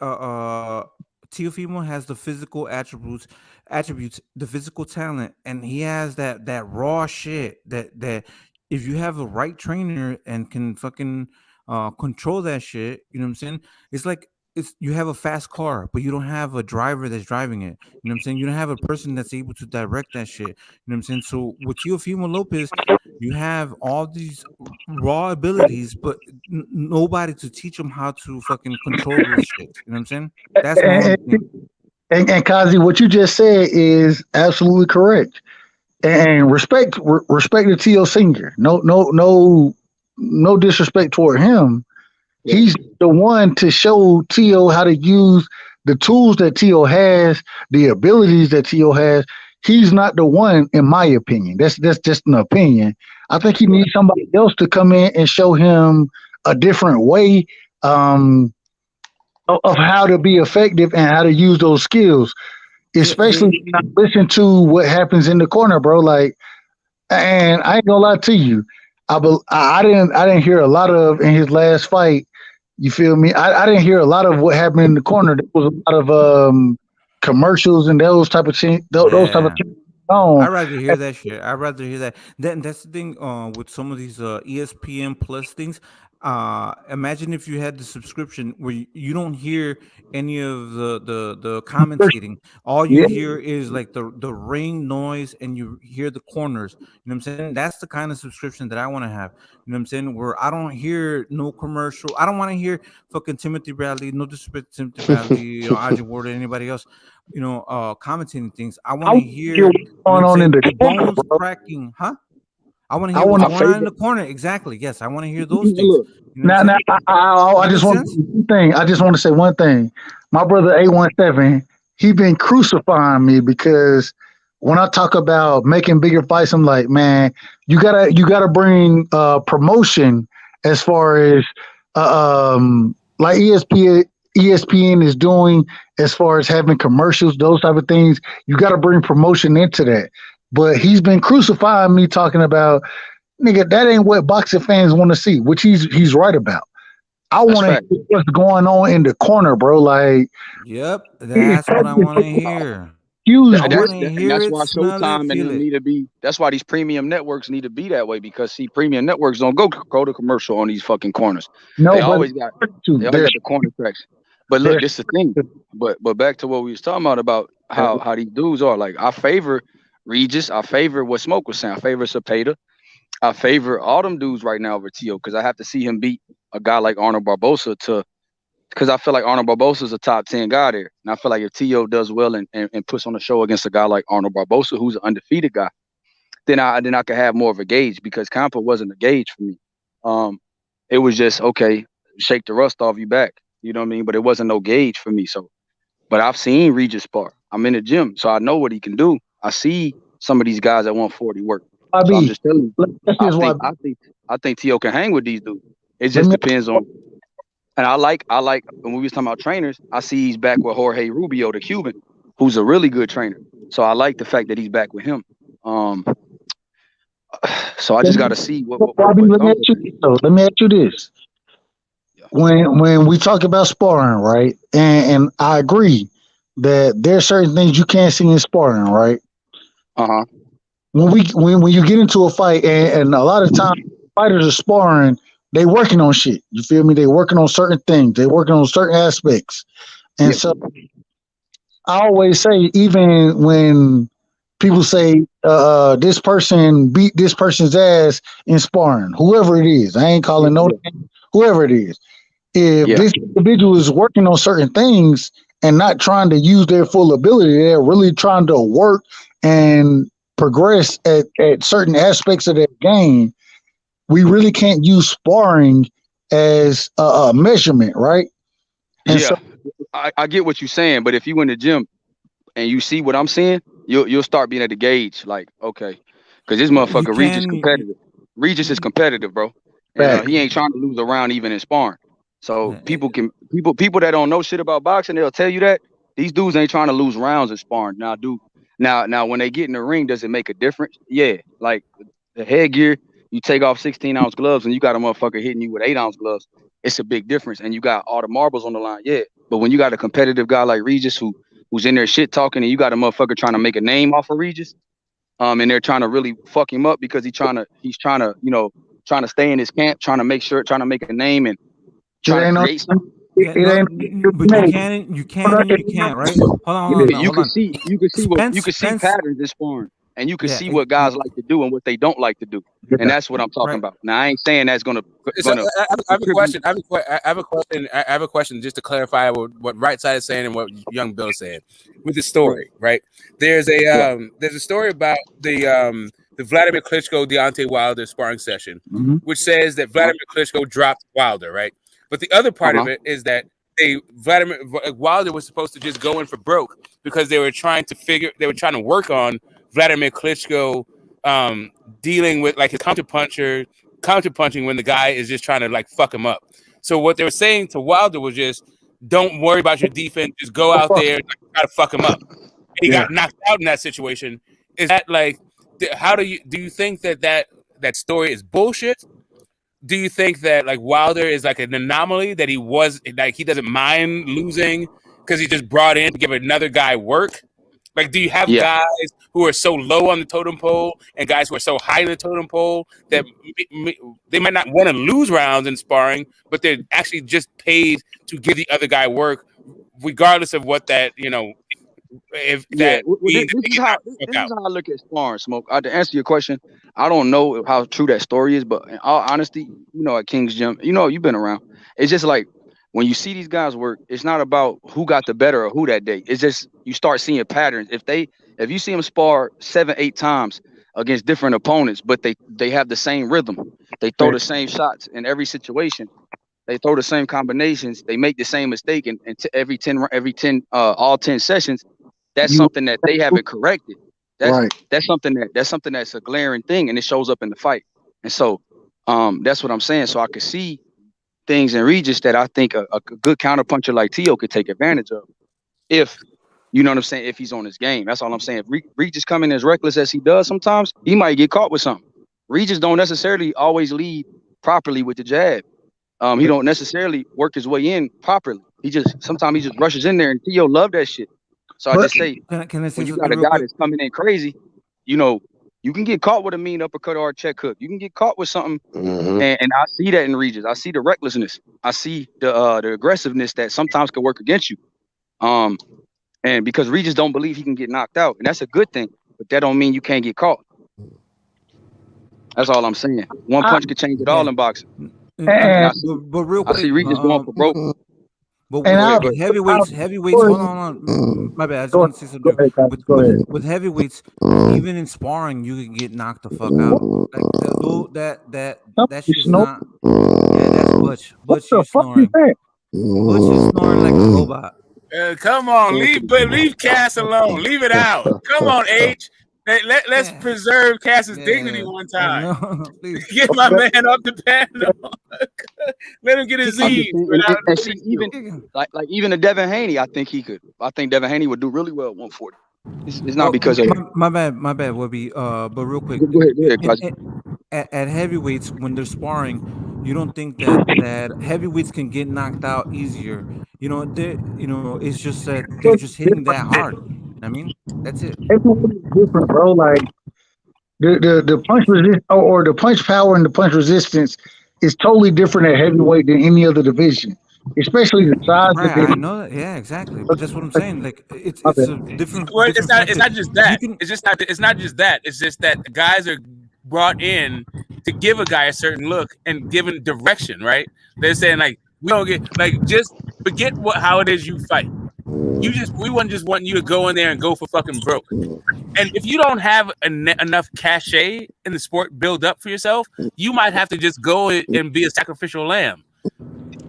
Teofimo has the physical attributes, the physical talent, and he has that raw shit that if you have a right trainer and can fucking control that shit, you know what I'm saying? It's like you have a fast car, but you don't have a driver that's driving it. You know what I'm saying? You don't have a person that's able to direct that shit. You know what I'm saying? So with Teofimo Lopez, you have all these raw abilities, but nobody to teach them how to fucking control those shit. You know what I'm saying? That's my only thing. And Kazi, what you just said is absolutely correct. And respect to T.O. Senior. No disrespect toward him. He's the one to show T.O. how to use the tools that T.O. has, the abilities that T.O. has. He's not the one, in my opinion. That's just an opinion. I think he needs somebody else to come in and show him a different way of how to be effective and how to use those skills. Especially when I listen to what happens in the corner, bro. Like, and I ain't gonna lie to you, I didn't hear a lot of in his last fight. You feel me? I didn't hear a lot of what happened in the corner. There was a lot of commercials and those type of those type of things. I'd rather hear that shit. I'd rather hear that. Then that's the thing with some of these ESPN Plus things. Imagine if you had the subscription where you don't hear any of the commentating. All you hear is like the ring noise, and you hear the corners. You know what I'm saying? That's the kind of subscription that I want to have. You know what I'm saying? Where I don't hear no commercial. I don't want to hear fucking Timothy Bradley. No disrespect to Timothy Bradley, Ajay Ward, or anybody else. Commentating things. I want to hear what's going on in the corner, bones bro. cracking, huh? I want to hear what's going on in the corner. Exactly. Yes, I want to hear those things. You know Now, I just want one thing. I just want to say one thing. My brother A17, he been crucifying me because when I talk about making bigger fights, I'm like, man, you gotta bring promotion as far as like ESPN is doing as far as having commercials, those type of things. You got to bring promotion into that. But he's been crucifying me talking about, nigga, that ain't what boxing fans want to see, which he's right about. I want to hear what's going on in the corner, bro. Like, yep, that's what I want to hear. Huge. I want to hear that's it, why smell it, Showtime and feel them it. need to be. That's why these premium networks need to be that way, because see, premium networks don't go to commercial on these fucking corners. No, they but always got the corner tracks. But look, this is the thing. But back to what we was talking about how these dudes are. Like, I favor Regis. I favor what Smoke was saying. I favor Cepeda. I favor all them dudes right now over Tio, because I have to see him beat a guy like Arnold Barbosa because I feel like Arnold Barbosa is a top 10 guy there. And I feel like if Tio does well and puts on a show against a guy like Arnold Barbosa, who's an undefeated guy, then I could have more of a gauge, because Campa wasn't a gauge for me. It was just, okay, shake the rust off you back. You know what I mean? But it wasn't no gauge for me. So, but I've seen Regis spar. I'm in the gym, so I know what he can do. I see some of these guys at 140 work. So I'm just telling you, I think Tio can hang with these dudes. It just depends on. And I like when we was talking about trainers, I see he's back with Jorge Rubio, the Cuban, who's a really good trainer. So I like the fact that he's back with him. So I just got to see what let me ask you this. When we talk about sparring, right? And I agree that there's certain things you can't see in sparring, right? When you get into a fight, and a lot of times fighters are sparring, they working on shit. You feel me? They working on certain things. They working on certain aspects. And so I always say, even when people say this person beat this person's ass in sparring, whoever it is, I ain't calling no name, whoever it is. If this individual is working on certain things and not trying to use their full ability, they're really trying to work and progress at certain aspects of their game, we really can't use sparring as a measurement, right? And so I get what you're saying, but if you in the gym and you see what I'm seeing, you'll start being at the gauge, like, okay, because this motherfucker Regis competitive. Regis is competitive, bro. And he ain't trying to lose a round even in sparring. So people that don't know shit about boxing, they'll tell you that these dudes ain't trying to lose rounds in sparring. Now when they get in the ring, does it make a difference? Yeah, like the headgear, you take off 16-ounce gloves and you got a motherfucker hitting you with 8-ounce gloves. It's a big difference, and you got all the marbles on the line. Yeah, but when you got a competitive guy like Regis who's in there shit talking, and you got a motherfucker trying to make a name off of Regis, and they're trying to really fuck him up because he's trying to stay in his camp, trying to make a name and trying to create something. It ain't but you can't, right? Hold You on. can see patterns in sparring, and you can see what guys like to do and what they don't like to do, and that's what I'm talking about. Now, I ain't saying that's gonna. So, I have a question. I have a question just to clarify what Right Side is saying and what Young Bill is saying with the story. Right? There's a story about the Vladimir Klitschko Deontay Wilder sparring session, which says that Vladimir Klitschko dropped Wilder. Right? But the other part of it is that Wilder was supposed to just go in for broke because they were trying to work on Vladimir Klitschko dealing with like his counterpunching when the guy is just trying to like fuck him up. So what they were saying to Wilder was just don't worry about your defense, just go out there and try to fuck him up. And he got knocked out in that situation. Is that like how do you think that story is bullshit? Do you think that like Wilder is like an anomaly that he doesn't mind losing because he just brought in to give another guy work? Like, do you have guys who are so low on the totem pole and guys who are so high in the totem pole that they might not want to lose rounds in sparring, but they're actually just paid to give the other guy work, regardless of what that if that. This is how I look at sparring, Smoke. To answer your question, I don't know how true that story is, but in all honesty, at King's Gym, you've been around. It's just like when you see these guys work, it's not about who got the better or who that day. It's just you start seeing patterns. If you see them spar 7-8 times against different opponents, but they have the same rhythm, they throw the same shots in every situation, they throw the same combinations, they make the same mistake, and every 10 all 10 sessions. That's something that they haven't corrected. That's something that's a glaring thing, and it shows up in the fight. And so, that's what I'm saying. So I could see things in Regis that I think a good counterpuncher like Tio could take advantage of, if you know what I'm saying. If he's on his game, that's all I'm saying. If Regis coming as reckless as he does, sometimes he might get caught with something. Regis don't necessarily always lead properly with the jab. He don't necessarily work his way in properly. Sometimes he just rushes in there, and Tio love that shit. So I just say, can I say when you got a guy that's coming in crazy, you can get caught with a mean uppercut or a check hook. You can get caught with something, and I see that in Regis. I see the recklessness. I see the aggressiveness that sometimes can work against you. And because Regis don't believe he can get knocked out, and that's a good thing, but that don't mean you can't get caught. That's all I'm saying. One punch could change it all in boxing. But real quick, I see Regis going for broke. But with heavyweights, hold on. My bad. I just want to say something. With heavyweights, even in sparring, you can get knocked the fuck out. Like that shit's not. Yeah, that's Butch. Butch is snoring. Butch is snoring like a robot. Come on, leave Cass alone. Leave it out. Come on, H. Let's preserve Cass's dignity one time. Get my man up the panel. Let him get his ease. And see, even a Devin Haney, I think Devin Haney would do really well at 140. It's not because of my bad would be but real quick. Go ahead, at heavyweights, when they're sparring, you don't think that heavyweights can get knocked out easier? It's just that they're just hitting that hard. I mean, that's it. Everybody's different, bro. Like the punch resist or the punch power and the punch resistance is totally different at heavyweight than any other division, especially the size. Right, I know that. Yeah, exactly. But that's what I'm saying. Like it's a different. Well, it's not just that. It's not just that. It's just that the guys are brought in to give a guy a certain look and given direction. Right? They're saying like we don't get like just forget how it is you fight. We wouldn't just want you to go in there and go for fucking broke. And if you don't have enough cachet in the sport build up for yourself, you might have to just go and be a sacrificial lamb.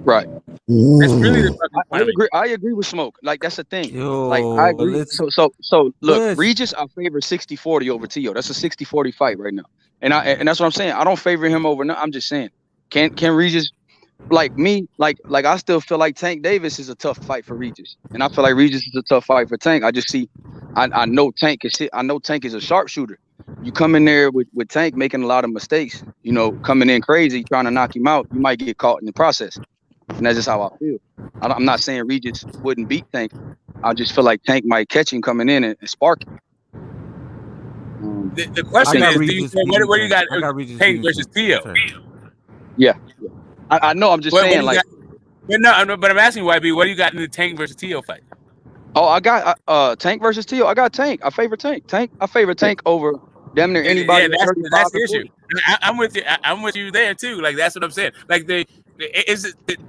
Right. That's really the fucking point. I agree with Smoke. Like that's the thing. I agree. So look, Regis, I favor 60-40 over Tio. That's a 60-40 fight right now. And that's what I'm saying. I don't favor him over. No, I'm just saying. Can Regis? Like me, like I still feel like Tank Davis is a tough fight for Regis, and I feel like Regis is a tough fight for Tank. I just see, I know Tank is shit. I know Tank is a sharpshooter. You come in there with Tank making a lot of mistakes, coming in crazy, trying to knock him out, you might get caught in the process, and that's just how I feel. I'm not saying Regis wouldn't beat Tank. I just feel like Tank might catch him coming in and spark him. The question is, where you got Tank versus Tio? Yeah. I know. I'm just saying, like, But I'm asking you, YB, what do you got in the Tank versus Tio fight? Oh, I got Tank versus Tio. I got Tank. I favor Tank. I favor Tank over damn near anybody Yeah, at that's 35 the and issue. 40. I'm with you. I'm with you there too. Like that's what I'm saying. Like the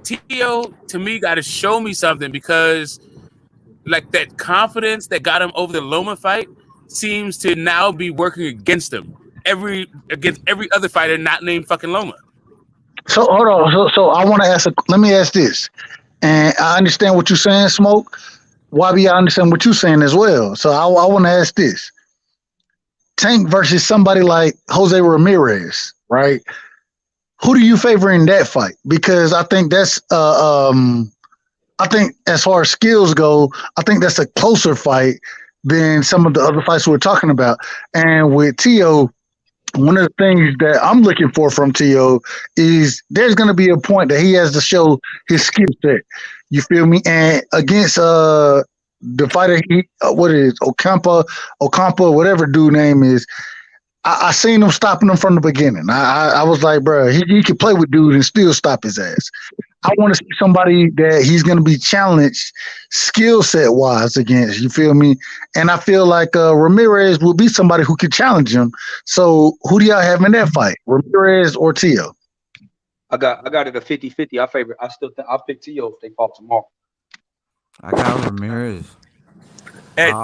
Tio to me got to show me something because like that confidence that got him over the Loma fight seems to now be working against him. Against every other fighter not named fucking Loma. So hold on. So I want to ask. Let me ask this, and I understand what you're saying, Smoke. YB, I understand what you're saying as well. So I want to ask this: Tank versus somebody like Jose Ramirez, right? Who do you favor in that fight? Because I think that's I think as far as skills go, I think that's a closer fight than some of the other fights we're talking about. And with Tio, one of the things that I'm looking for from Tio is there's going to be a point that he has to show his skill set. You feel me? And against the fighter, what is Ocampa, whatever dude name is, I seen him stopping him from the beginning. I was like, bro, he can play with dude and still stop his ass. I want to see somebody that he's going to be challenged skill set wise against. You feel me? And I feel like Ramirez will be somebody who could challenge him. So who do y'all have in that fight, Ramirez or Tio? I got it a 50-50. I'll pick Tio if they fall tomorrow. I got Ramirez.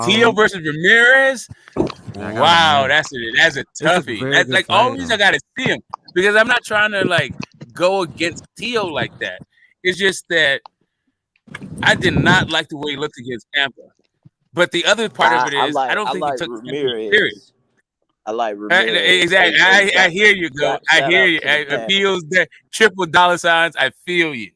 Tio versus Ramirez. Wow, that's a toughie. That's like all reason I gotta see him because I'm not trying to like go against Tio like that. It's just that I did not like the way he looked against Tampa. But the other part of it is I don't think he took Ramirez. Period. I like Ramirez. Exactly. I hear you, go. I hear you. It feels that triple dollar signs. I feel you.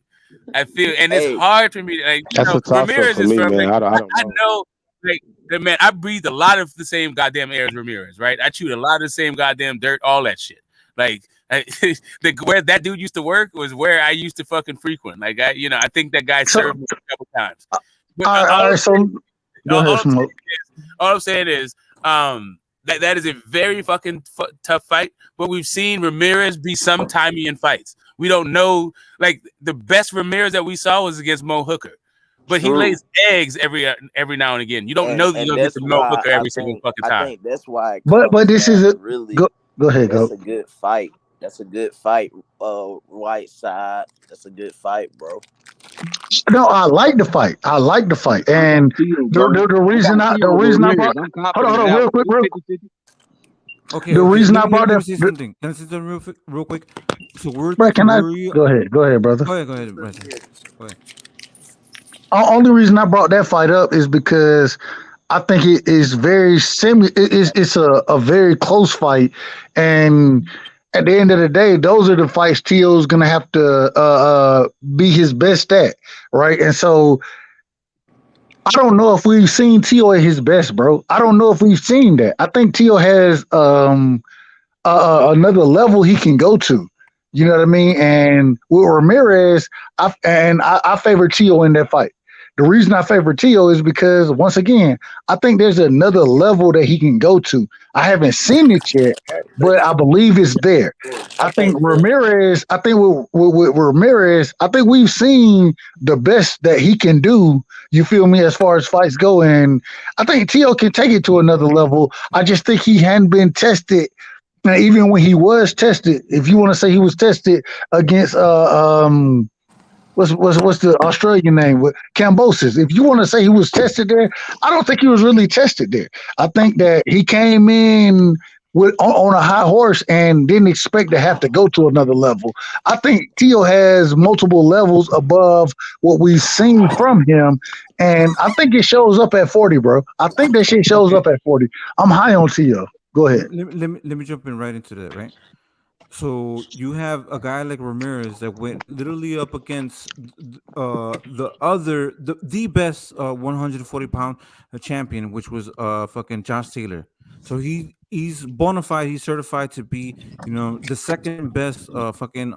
And it's hard for me. Like That's a toss up for me, man. I don't know. Like man, I breathe a lot of the same goddamn air as Ramirez, right? I chewed a lot of the same goddamn dirt, all that shit. Like where that dude used to work was where I used to fucking frequent. Like I think that guy served me a couple times. But, all right, so go ahead, Smoke. All I'm saying is, that is a very fucking tough fight. But we've seen Ramirez be sometimey in fights. We don't know. Like the best Ramirez that we saw was against Mo Hooker. But he lays eggs every now and again. You don't know that you're gonna get the Mo Hooker every single fucking time. I think that's why. But this is really go ahead. That's a good fight. That's a good fight. Right side. That's a good fight, bro. No, I like the fight. And the reason I brought hold on real quick. Okay. The reason I brought that. Can I say something real quick? So we're. Bro, can I go ahead, brother? Go ahead, brother. Go ahead. Only reason I brought that fight up is because I think it is very similar. It's a very close fight, and at the end of the day, those are the fights Tio's gonna have to be his best at, right? And so I don't know if we've seen Tio at his best, bro. I don't know if we've seen that. I think Tio has another level he can go to. You know what I mean? And with Ramirez, I favor Tio in that fight. The reason I favor Tio is because, once again, I think there's another level that he can go to. I haven't seen it yet, but I believe it's there. I think Ramirez, with Ramirez, I think we've seen the best that he can do, you feel me, as far as fights go. And I think Tio can take it to another level. I just think he hadn't been tested. And even when he was tested, if you want to say he was tested against what's the Australian name with Cambosis, if you want to say he was tested there, I don't think he was really tested there. I think that he came in on a high horse and didn't expect to have to go to another level. I think Tio has multiple levels above what we've seen from him, and I think it shows up at 40, bro. I think that shit shows up at 40. I'm high on Tio. Go ahead. Let me jump in right into that, right? So you have a guy like Ramirez that went literally up against the best 140-pound champion, which was fucking Josh Taylor. So he's bona fide. He's certified to be, the second best fucking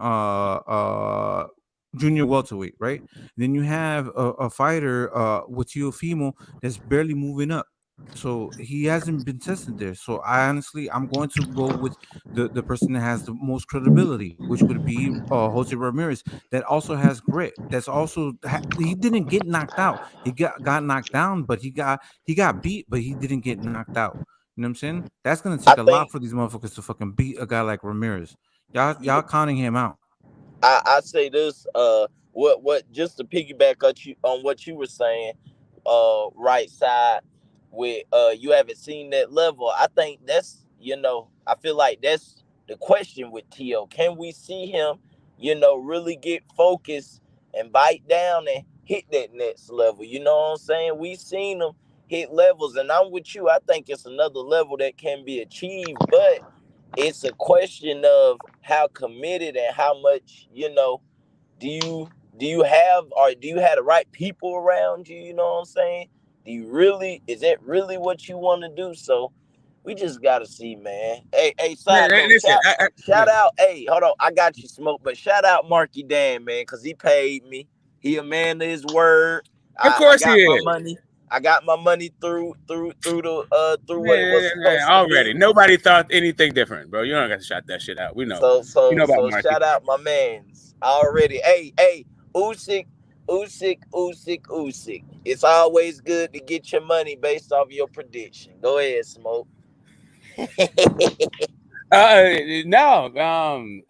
junior welterweight, right? Then you have a fighter with Teofimo that's barely moving up, So he hasn't been tested there. So I'm going to go with the person that has the most credibility, which would be Jose Ramirez, that also has grit. That's also he didn't get knocked out. He got knocked down, but he got beat, but he didn't get knocked out. You know what I'm saying? That's gonna take a lot for these motherfuckers to fucking beat a guy like Ramirez. Y'all counting him out. I say this, what just to piggyback on what you were saying, right side with you haven't seen that level. I think that's, I feel like that's the question with T.O. Can we see him, really get focused and bite down and hit that next level? You know what I'm saying? We've seen him hit levels, and I'm with you. I think it's another level that can be achieved, but it's a question of how committed and how much, do you have, or do you have the right people around you? You know what I'm saying? Is that really what you want to do? So we just gotta see, man. Hey, side note, shout out. Hey, hold on, I got you, Smoke, but shout out Marky Dan, man, because he paid me. He a man of his word. Of course I got he my is. money. I got my money through what it was supposed to already. be. Nobody thought anything different, bro. You don't got to shout that shit out. We know. You know about So Marky. shout out my mans already. Hey, Usyk. It's always good to get your money based off your prediction. Go ahead, Smoke. No.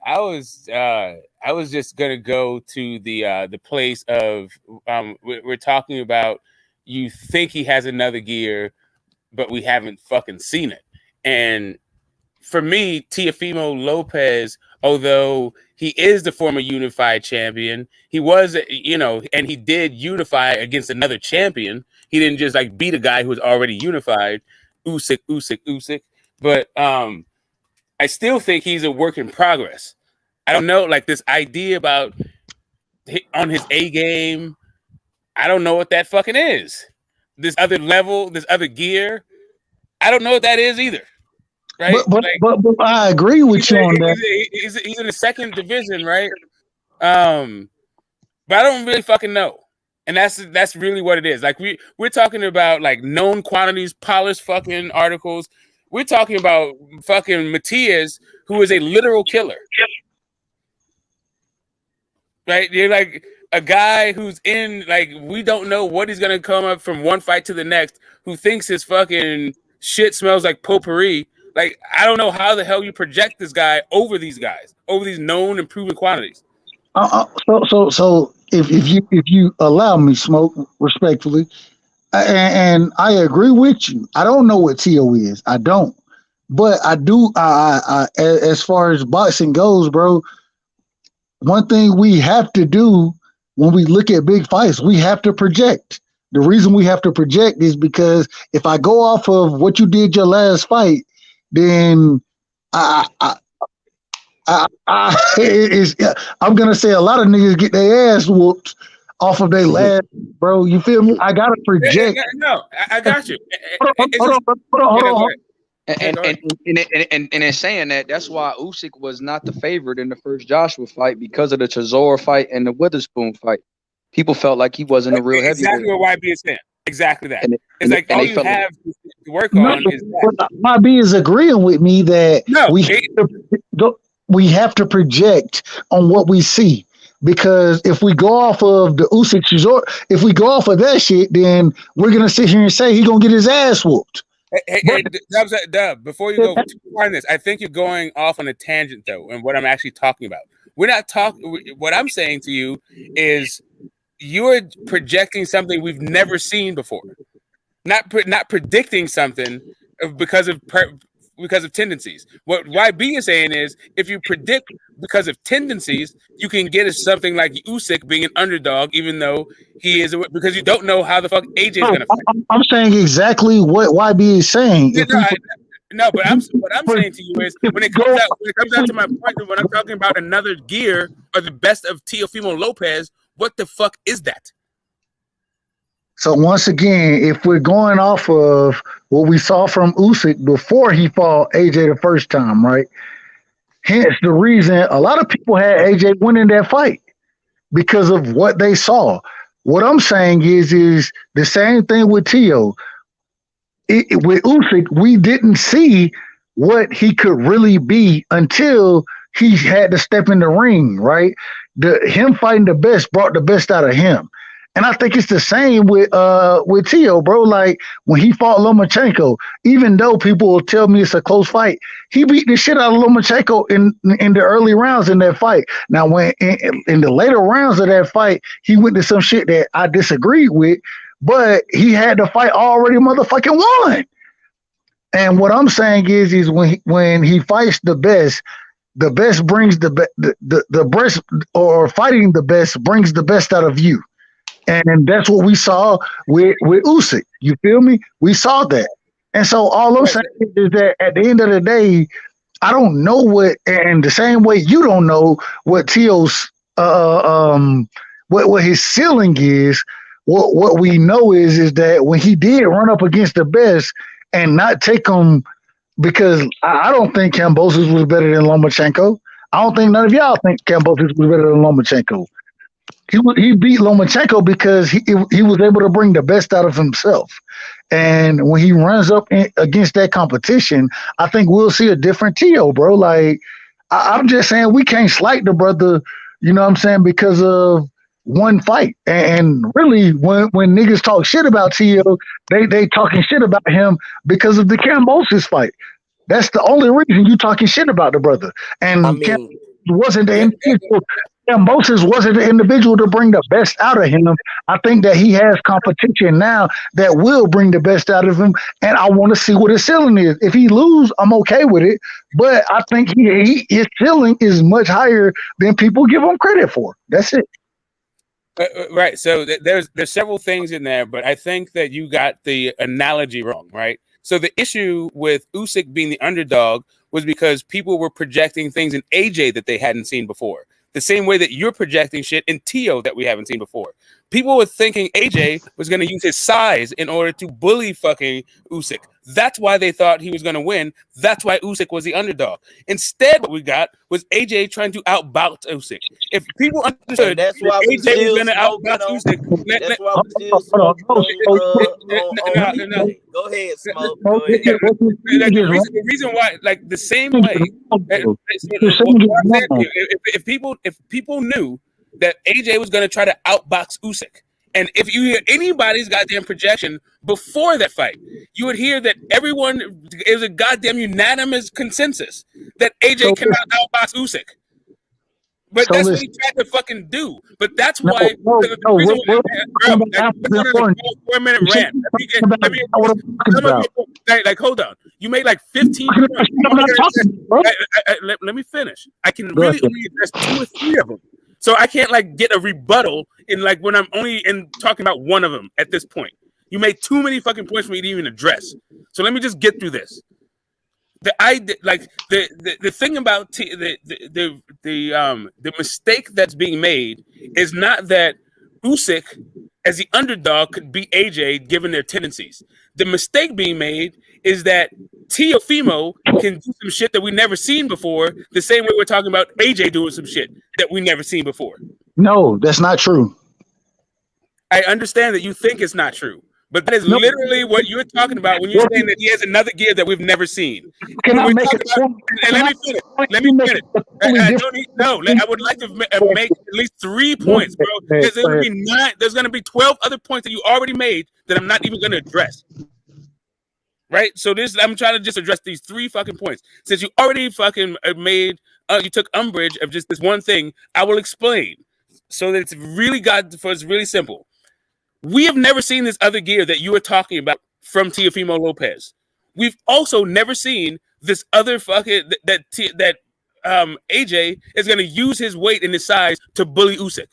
I was just gonna go to the place of we're talking about. You think he has another gear, but we haven't fucking seen it. And for me, Teofimo Lopez, although he is the former unified champion, he was, and he did unify against another champion. He didn't just like beat a guy who was already unified, Usyk. But I still think he's a work in progress. I don't know, like this idea about on his A game. I don't know what that fucking is. This other level, this other gear. I don't know what that is either. Right? But I agree with you on that. He's in the second division, right? But I don't really fucking know. And that's really what it is. Like we're talking about like known quantities, polished fucking articles. We're talking about fucking Matias, who is a literal killer. Right? You're like a guy who's in, like, we don't know what he's gonna come up from one fight to the next, who thinks his fucking shit smells like potpourri. Like, I don't know how the hell you project this guy over these guys, over these known and proven quantities. So if you allow me, Smoke, respectfully, and I agree with you. I don't know what TO is. I don't, but I do. As far as boxing goes, bro, one thing we have to do when we look at big fights, we have to project. The reason we have to project is because if I go off of what you did your last fight, then I'm gonna say a lot of niggas get their ass whooped off of their last, bro. You feel me? I gotta project. No, I got you. Hold on. And in saying that, that's why Usyk was not the favorite in the first Joshua fight, because of the Chisora fight and the Witherspoon fight. People felt like he wasn't a real heavyweight. Exactly what YB is saying. Exactly that. It's like all you have to work on is that. YB is agreeing with me that we have to project on what we see. Because if we go off of the Usyk Chisora, if we go off of that shit, then we're gonna sit here and say he's gonna get his ass whooped. Hey, Dub, before you go too far on this, I think you're going off on a tangent, though, and what I'm actually talking about. We're not talking. What I'm saying to you is you're projecting something we've never seen before, not predicting something because of tendencies. What YB is saying is, if you predict because of tendencies, you can get something like Usyk being an underdog, even though he is, because you don't know how the fuck AJ is going to fight. I'm saying exactly what YB is saying. But what I'm saying to you is, when it comes out to my point, when I'm talking about another gear or the best of Teofimo Lopez, what the fuck is that? So once again, if we're going off of what we saw from Usyk before he fought AJ the first time, right? Hence the reason a lot of people had AJ winning that fight because of what they saw. What I'm saying is the same thing with Tio. with Usyk, we didn't see what he could really be until he had to step in the ring, right? Him fighting the best brought the best out of him. And I think it's the same with Tio, bro. Like when he fought Lomachenko, even though people will tell me it's a close fight, he beat the shit out of Lomachenko in the early rounds in that fight. Now, when in the later rounds of that fight, he went to some shit that I disagreed with, but he had the fight already motherfucking won. And what I'm saying is when he fights the best brings the best, or fighting the best brings the best out of you. And that's what we saw with Usyk. You feel me? We saw that. And so all I'm saying is that at the end of the day, I don't know what, and the same way you don't know what Tio's what his ceiling is. What we know is that when he did run up against the best and not take him, because I don't think Kambosos was better than Lomachenko. I don't think none of y'all think Kambosos was better than Lomachenko. He beat Lomachenko because he was able to bring the best out of himself. And when he runs up against that competition, I think we'll see a different Tio, bro. Like, I'm just saying we can't slight the brother, you know what I'm saying, because of one fight. And really, when niggas talk shit about Tio, they talking shit about him because of the Kambosos fight. That's the only reason you talking shit about the brother. And I mean, wasn't the individual. Moses wasn't the individual to bring the best out of him. I think that he has competition now that will bring the best out of him, and I want to see what his ceiling is. If he lose, I'm okay with it, but I think his ceiling is much higher than people give him credit for. That's it. Right. So there's several things in there, but I think that you got the analogy wrong, right? So the issue with Usyk being the underdog was because people were projecting things in AJ that they hadn't seen before. The same way that you're projecting shit in Tio that we haven't seen before. People were thinking AJ was going to use his size in order to bully fucking Usyk. That's why they thought he was going to win. That's why Usyk was the underdog. Instead, what we got was AJ trying to outbox Usyk. If people understood that AJ was going to outbox Usyk, that's why we still smoking on AJ. Go ahead, Smoke. Go ahead. The reason why, like the same way, if people knew that AJ was going to try to outbox Usyk, and if you hear anybody's goddamn projection before that fight, you would hear that everyone is a goddamn unanimous consensus that AJ cannot outbox Usyk. But that's what he tried to fucking do. But that's why the reason why, 4-minute rant. Like, hold on. You made like 15 points. Let me finish. I can really only address 2 or 3 of them. So I can't like get a rebuttal in like when I'm only in talking about one of them at this point. You made too many fucking points for me to even address. So let me just get through this. The thing about the mistake that's being made is not that Usyk as the underdog could beat AJ given their tendencies. The mistake being made is that Teofimo can do some shit that we never seen before, the same way we're talking about AJ doing some shit that we never seen before. No, that's not true. I understand that you think it's not true. But that is literally what you're talking about when you're saying that he has another gear that we've never seen. Can I make it? Let me finish. Let me finish. I don't need, I would like to make at least 3 points, bro. There's going to be 9. There's going to be 12 other points that you already made that I'm not even going to address. Right? So I'm trying to just address these 3 fucking points. Since you already fucking made, you took umbrage of just this one thing, I will explain. So that it's really simple. We have never seen this other gear that you are talking about from Teofimo Lopez. We've also never seen this other fucking that AJ is going to use his weight and his size to bully Usyk.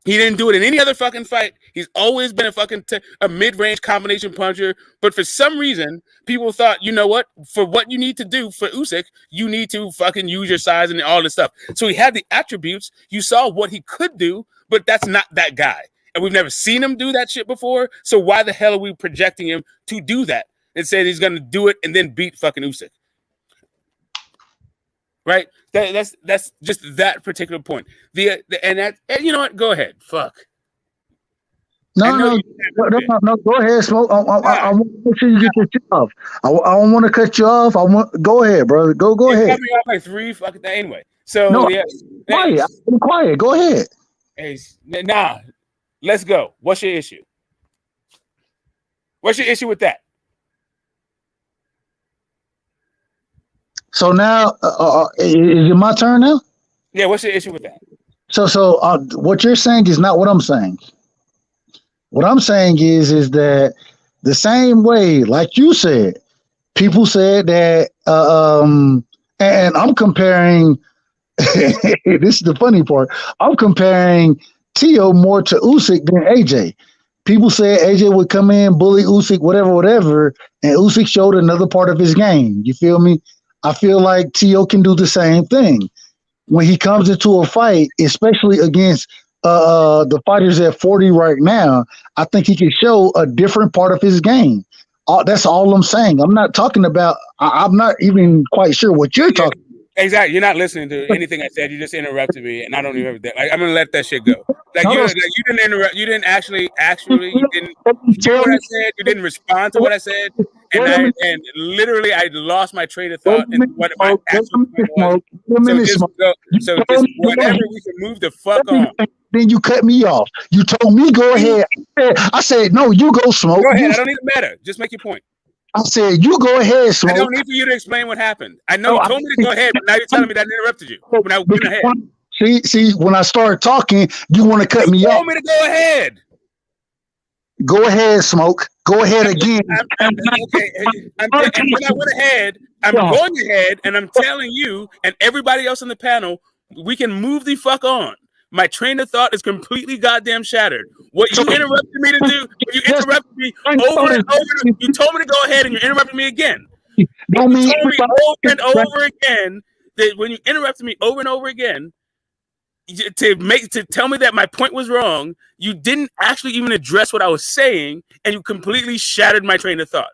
He didn't do it in any other fucking fight. He's always been a fucking a mid-range combination puncher. But for some reason, people thought, you know what? For what you need to do for Usyk, you need to fucking use your size and all this stuff. So he had the attributes. You saw what he could do, but that's not that guy. And we've never seen him do that shit before. So why the hell are we projecting him to do that and say he's going to do it and then beat fucking Usyk? Right? That's just that particular point. And you know what? Go ahead. Fuck. No. Go ahead, Smoke. I want to make sure you get your shit off. I don't want to cut you off. Go ahead, brother. Go You ahead. cut me off like 3 fucking anyway. So No, yeah, quiet. I'm quiet. Go ahead. Hey, nah, let's go. What's your issue? What's your issue with that? So now, is it my turn now? Yeah, what's your issue with that? So what you're saying is not what I'm saying. What I'm saying is that the same way, like you said, people said that, and I'm comparing. This is the funny part. I'm comparing Tio more to Usyk than AJ. People said AJ would come in, bully Usyk, whatever, and Usyk showed another part of his game. You feel me? I feel like Tio can do the same thing when he comes into a fight, especially against the fighters at 40 right now. I think he can show a different part of his game. That's all I'm saying. I'm not talking about. I'm not even quite sure what you're talking. Exactly. You're not listening to anything I said. You just interrupted me, and I don't even. Like, I'm gonna let that shit go. Like you didn't interrupt. You didn't actually. You didn't hear what I said. You didn't respond to what I said, and literally, I lost my train of thought and what my actual point was. So just whatever, we can move the fuck on. Then you cut me off. You told me go ahead. I said no. You go, Smoke. Go ahead. I don't even matter. Just make your point. I said, you go ahead, Smoke. I don't need for you to explain what happened. I know you told me to go ahead, but now you're telling me that I interrupted you when I went ahead. See, when I start talking, you want to cut me off. You told me to go ahead. Go ahead, Smoke. Go ahead again. And when I went ahead, I'm going ahead, and I'm telling you and everybody else on the panel, we can move the fuck on. My train of thought is completely goddamn shattered. What you interrupted me to do, you interrupted me over and over. You told me to go ahead, and you interrupted me again. You told me over and over again that when you interrupted me over and over again to tell me that my point was wrong, you didn't actually even address what I was saying, and you completely shattered my train of thought.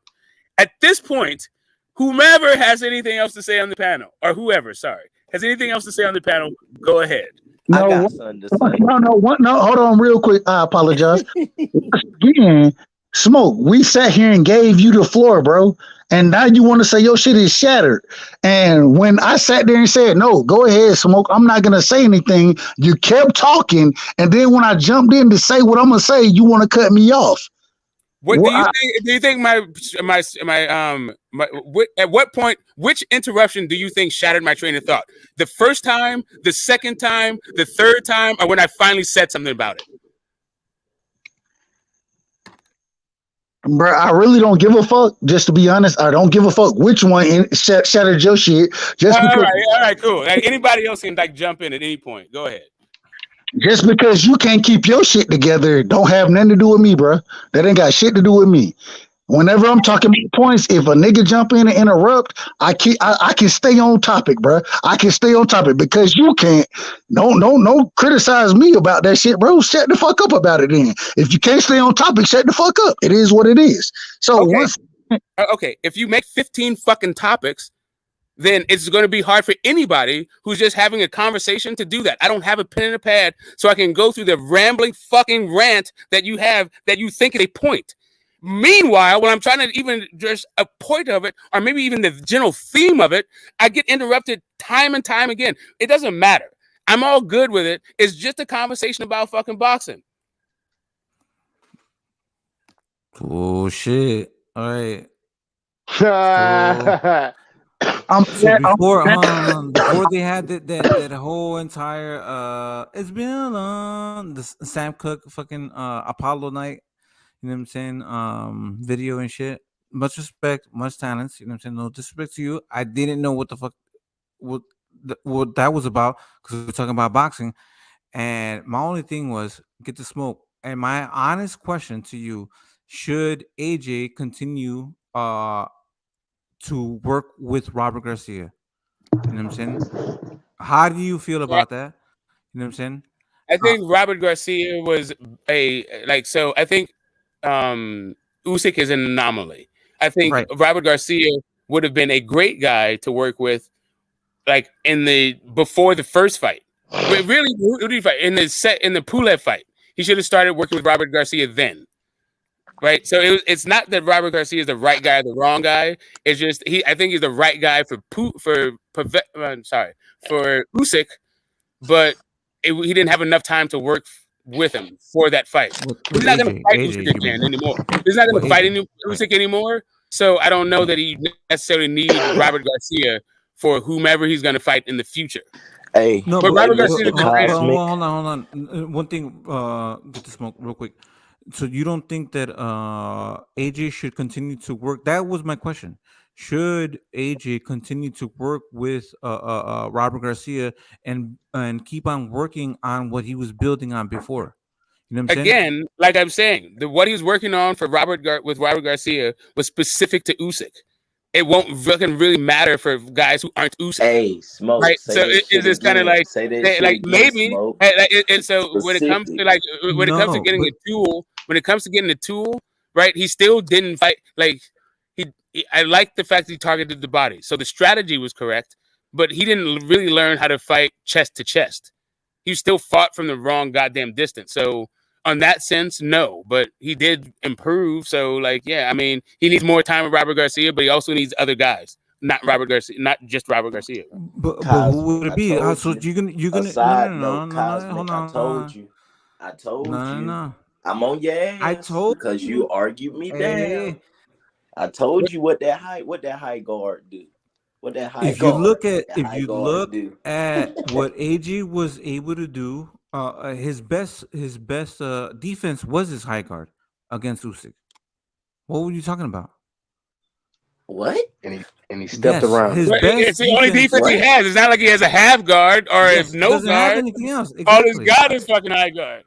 At this point, whomever has anything else to say on the panel, or whoever, sorry, has anything else to say on the panel, go ahead. I got something to say. No, hold on real quick. I apologize. Again, Smoke, we sat here and gave you the floor, bro. And now you want to say your shit is shattered. And when I sat there and said, no, go ahead, Smoke, I'm not going to say anything, you kept talking. And then when I jumped in to say what I'm going to say, you want to cut me off. What do you think? Do you think at what point, which interruption do you think shattered my train of thought? The first time, the second time, the third time, or when I finally said something about it? Bro, I really don't give a fuck. Just to be honest, I don't give a fuck which one shattered your shit. Just because. All right, cool. Like, anybody else can jump in at any point. Go ahead. Just because you can't keep your shit together, don't have nothing to do with me, bro. That ain't got shit to do with me. Whenever I'm talking about points, if a nigga jump in and interrupt, I can stay on topic, bro. I can stay on topic because you can't. No, criticize me about that shit, bro. Shut the fuck up about it then. If you can't stay on topic, shut the fuck up. It is what it is. So okay, if you make 15 fucking topics, then it's going to be hard for anybody who's just having a conversation to do that. I don't have a pen and a pad, so I can go through the rambling fucking rant that you have that you think is a point. Meanwhile, when I'm trying to even address a point of it, or maybe even the general theme of it, I get interrupted time and time again. It doesn't matter. I'm all good with it. It's just a conversation about fucking boxing. Oh, shit. All right. Before they had that whole entire it's been the Sam Cooke fucking Apollo night, you know what I'm saying, video and shit. Much respect, much talents, you know what I'm saying. No disrespect to you. I didn't know what the fuck what that was about because we're talking about boxing, and my only thing was get the smoke. And my honest question to you: should AJ continue to work with Robert Garcia? You know what I'm saying? How do you feel about that? You know what I'm saying? I think Robert Garcia was I think Usyk is an anomaly. I think Robert Garcia would have been a great guy to work with, like before the first fight. But really, in the Pulev fight, He should have started working with Robert Garcia then. Right, so it's not that Robert Garcia is the right guy or the wrong guy. It's just I think he's the right guy for Usyk, but he didn't have enough time to work with him for that fight. He's not going to fight Usyk again anymore. He's not going to fight Usyk anymore. So I don't know that he necessarily needs Robert Garcia for whomever he's going to fight in the future. Hey, No, but Robert Garcia. Hold on. One thing, get the smoke real quick. So you don't think that AJ should continue to work? That was my question. Should AJ continue to work with Robert Garcia and keep on working on what he was building on before? You know what I'm saying? Again, like I'm saying, what he was working on for Robert Garcia was specific to Usyk. It won't fucking really matter for guys who aren't Usyk. Hey, Smoke. Right? So it's just kind of like maybe. And so when it comes to getting a tool, right? He still didn't fight. Like I like the fact that he targeted the body. So the strategy was correct, but he didn't really learn how to fight chest to chest. He still fought from the wrong goddamn distance. So on that sense, no, but he did improve. So like, yeah, I mean, he needs more time with Robert Garcia, but he also needs other guys, not just Robert Garcia. But who would it be? So you're gonna I told you. I'm on your ass because you argued me down. I told you what that high guard do. What that high if you look at what AJ was able to do, his best defense was his high guard against Usyk. What were you talking about? What? And he stepped around. It's the only defense he has. It's not like he has a half guard or no guard. Have anything else. Exactly. All he's got is fucking high guard.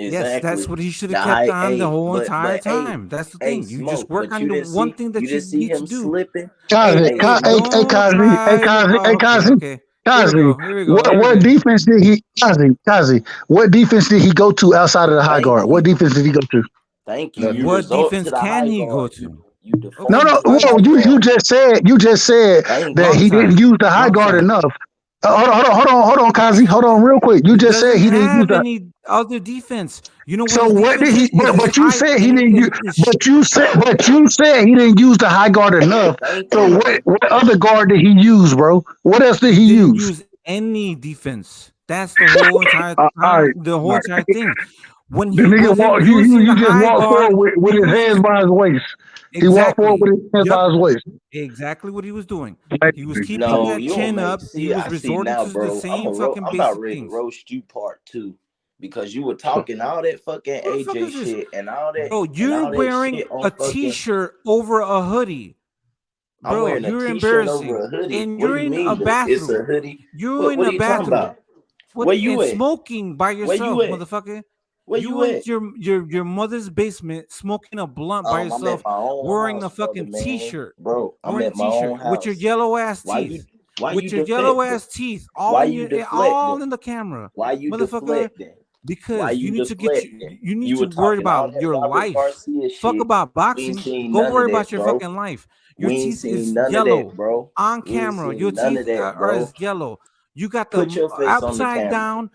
Exactly. Yes, that's what he should have kept on the whole entire time. That's the thing. You just work on the one thing that you need to do. Kazi, what defense did he? Kazi, what defense did he go to outside of the high guard? What defense did he go to? Thank you. What defense can he go to? No. You just said that he didn't use the high guard enough. Hold on, Kazi. Hold on, real quick. You just said he didn't use any other defense. You know what? So what did he? But you said he didn't use. But you said he didn't use the high guard enough. So what other guard did he use, bro? What else did he use? Any defense. That's the whole entire entire thing. When he you just walked forward with his hands by his waist. Exactly. He walked forward with his hands by his waist. Exactly what he was doing. He was keeping that chin up. He was resorting to the same fucking basic things. I'm about ready to roast you part 2 because you were talking all that fucking AJ shit and all that. Bro, you're wearing a t-shirt over a hoodie. Bro, you're embarrassing. And you're in a bathroom. It's a hoodie. You're in a bathroom. Where you at? Smoking by yourself, motherfucker. Where you at? Your mother's basement, smoking a blunt by yourself, wearing a fucking t-shirt, bro. I'm at my own house with your yellow ass teeth. With your yellow ass teeth, all in the camera. Why you motherfucker? Because you need to you need to worry about your life. Fuck about boxing. Go worry about your fucking life. Your teeth is yellow, bro. On camera, your teeth are yellow. You got the upside down.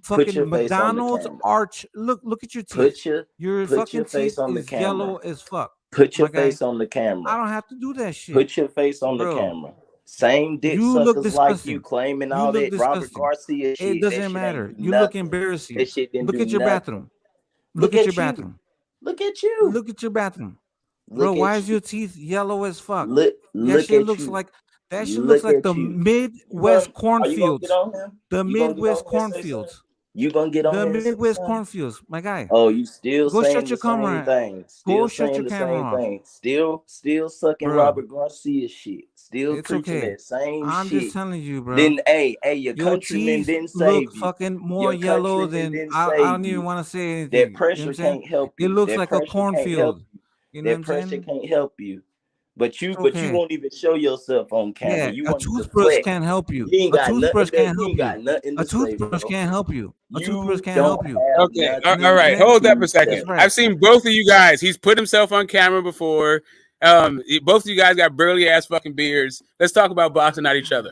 Fucking McDonald's arch. Look at your teeth. Your fucking teeth is yellow as fuck. Put your face on the camera. I don't have to do that shit. Put your face on the camera. Same dick suckers like you claiming all that Robert Garcia shit. It doesn't matter. You look embarrassing. Look at your bathroom. Look at your bathroom. Look at you. Look at your bathroom. Bro, why is your teeth yellow as fuck? That shit looks like the Midwest cornfields. The Midwest cornfields. You gonna get on the Midwest cornfields, my guy. Oh, you still go saying shut your camera thing. Go shut your camera off. Still sucking Robert Garcia shit. Still preaching that same shit. I'm just telling you, bro. Then your countrymen didn't save you. Fucking more yellow than I don't even want to say anything. That pressure can't help you. It looks like a cornfield. You know that pressure can't help you. But you won't even show yourself on camera. Yeah, a toothbrush can't help you. A toothbrush can't help you. A toothbrush can't help you. A toothbrush can't help you. Okay, all right. Hold that for a second. Right. I've seen both of you guys. He's put himself on camera before. Both of you guys got burly ass fucking beards. Let's talk about boxing, not each other.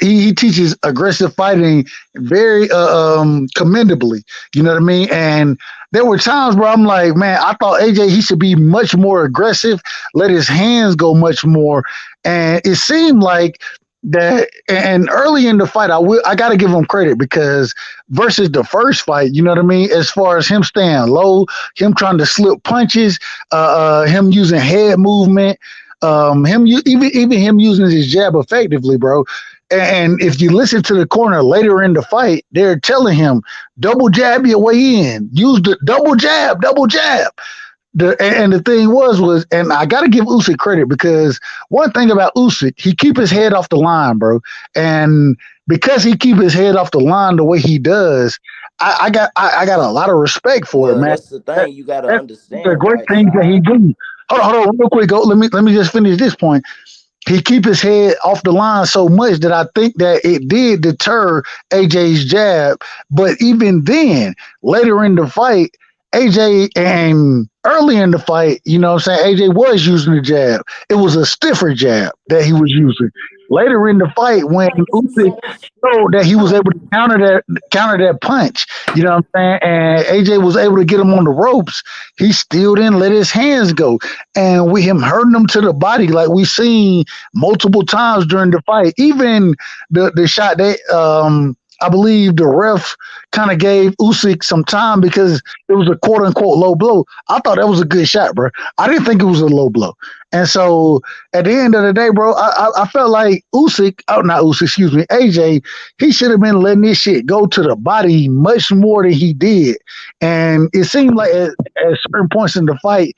he teaches aggressive fighting very commendably. You know what I mean? And there were times where I'm like, man, I thought AJ he should be much more aggressive, let his hands go much more, and it seemed like that. And early in the fight, I got to give him credit because versus the first fight, you know what I mean, as far as him staying low, him trying to slip punches, him using head movement. Even him using his jab effectively, bro. And if you listen to the corner later in the fight, they're telling him double jab your way in, use the double jab. And the thing was, and I got to give Usyk credit because one thing about Usyk, he keep his head off the line, bro. And because he keep his head off the line the way he does, I got a lot of respect for it, Well, man. that's the thing. You got to That's the understand, great right things that he side. do. Hold on, real quick. Go. Let me just finish this point. He keep his head off the line so much that I think that it did deter AJ's jab. But even then, later in the fight, AJ and early in the fight, you know what I'm saying, AJ was using the jab. It was a stiffer jab that he was using. Later in the fight, when Usyk showed that he was able to counter that punch, you know what I'm saying, and AJ was able to get him on the ropes, he still didn't let his hands go. And with him hurting him to the body, like we seen multiple times during the fight, even the shot that I believe the ref kind of gave Usyk some time because it was a quote unquote low blow. I thought that was a good shot, bro. I didn't think it was a low blow. And so at the end of the day, bro, I felt like not Usyk, excuse me, AJ, he should have been letting this shit go to the body much more than he did. And it seemed like at certain points in the fight,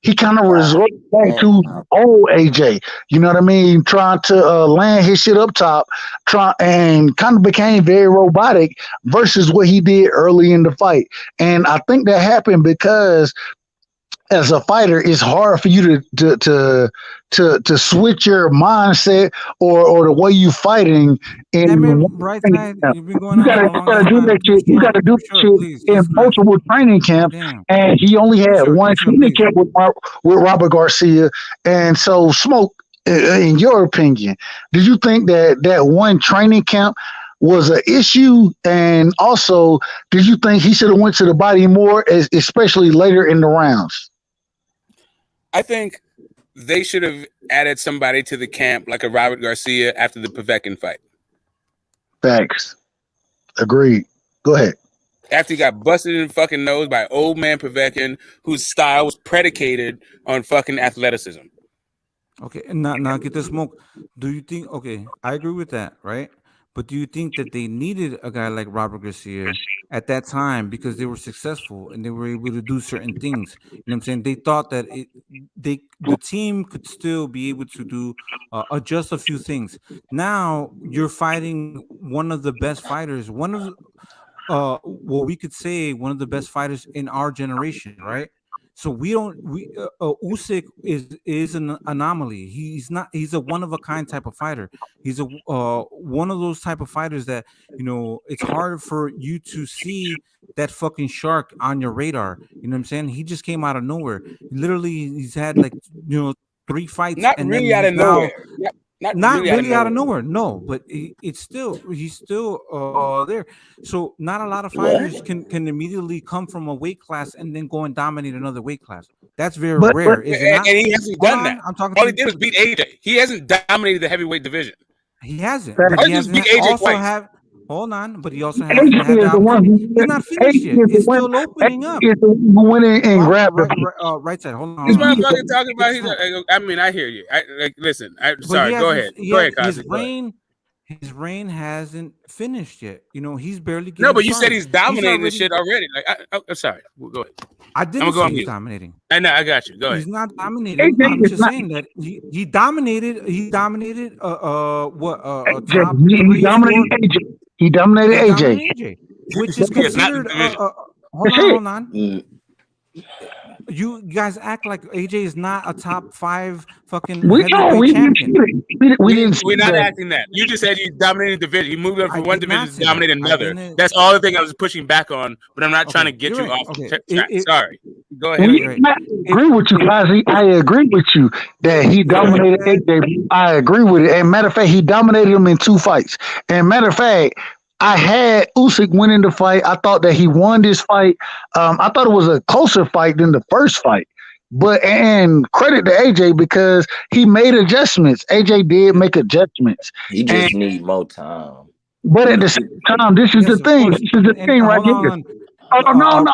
he kind of resorted back to old AJ. You know what I mean? Trying to land his shit up top, and kind of became very robotic versus what he did early in the fight. And I think that happened because as a fighter, it's hard for you to switch your mindset or the way you fighting in one Right training side, camp. you've been going You on gotta, for a you long gotta time, do man. that shit. You gotta do that shit Please, in just relax. multiple training camps. Damn. And he only had one Too training please. camp with Robert Garcia. And so, Smoke, in your opinion, did you think that one training camp was an issue? And also, did you think he should have went to the body more, especially later in the rounds? I think they should have added somebody to the camp like a Robert Garcia after the Povetkin fight. Facts. Agreed. Go ahead. After he got busted in the fucking nose by old man Povetkin, whose style was predicated on fucking athleticism. Okay, and now get the Smoke. Do you think? Okay, I agree with that, right? But do you think that they needed a guy like Robert Garcia at that time because they were successful and they were able to do certain things? You know what I'm saying? They thought that the team could still be able to do adjust a few things. Now you're fighting one of the best fighters, one of what we could say one of the best fighters in our generation, right? So we don't we Usyk is an anomaly. He's a one of a kind type of fighter. He's a one of those type of fighters that, you know, it's hard for you to see that fucking shark on your radar. You know what I'm saying? He just came out of nowhere. Literally, he's had like, you know, 3 fights, Not and really then out he's of now nowhere. not really out of nowhere. No, but he's still there. So not a lot of fighters can immediately come from a weight class and then go and dominate another weight class. That's very But rare, is it not? And he hasn't Hold done on, that. I'm talking All to he you. did was beat AJ. He hasn't dominated the heavyweight division. He hasn't, but All he he did was hasn't beat AJ also twice. have. Hold on, but he also hasn't had AJ the is the one opportunity. who He's not finished yet. AJ is the It's one. still opening up. AJ is the one who went in and grabbed the. Right side. Hold on, This hold on. motherfucker talking about I mean, I hear you. Listen. But he Sorry. Go hasn't. ahead. Go ahead, His Cosby. Go ahead. reign hasn't finished yet. You know, he's barely No, getting but you said started. he's dominating the already. shit already. Like, I'm sorry. Go ahead. I I'm didn't gonna go say on he's mute. dominating. I know. I got you. Go ahead. He's not dominating. AJ I'm is just not. saying that he dominated. He dominated. Top He 3 or 4. dominated AJ. He dominated He AJ. dominated AJ, which is Yes, not the considered. division. Hold on. You guys act like AJ is not a top 5 fucking heavyweight champion. We're not acting that. You just said he dominated the division. He moved up from one division to dominate another. That's all the thing I was pushing back on, but I'm not trying to get you off the track. Sorry. Go ahead. I agree with you, Kazi. I agree with you that he dominated AJ. I agree with it. And matter of fact, he dominated him in 2 fights. And matter of fact, I had Usyk winning the fight. I thought that he won this fight. I thought it was a closer fight than the first fight. And credit to AJ because he made adjustments. AJ did make adjustments. He just need more time. But at the same time, this is the thing. This is the thing right here. Oh no.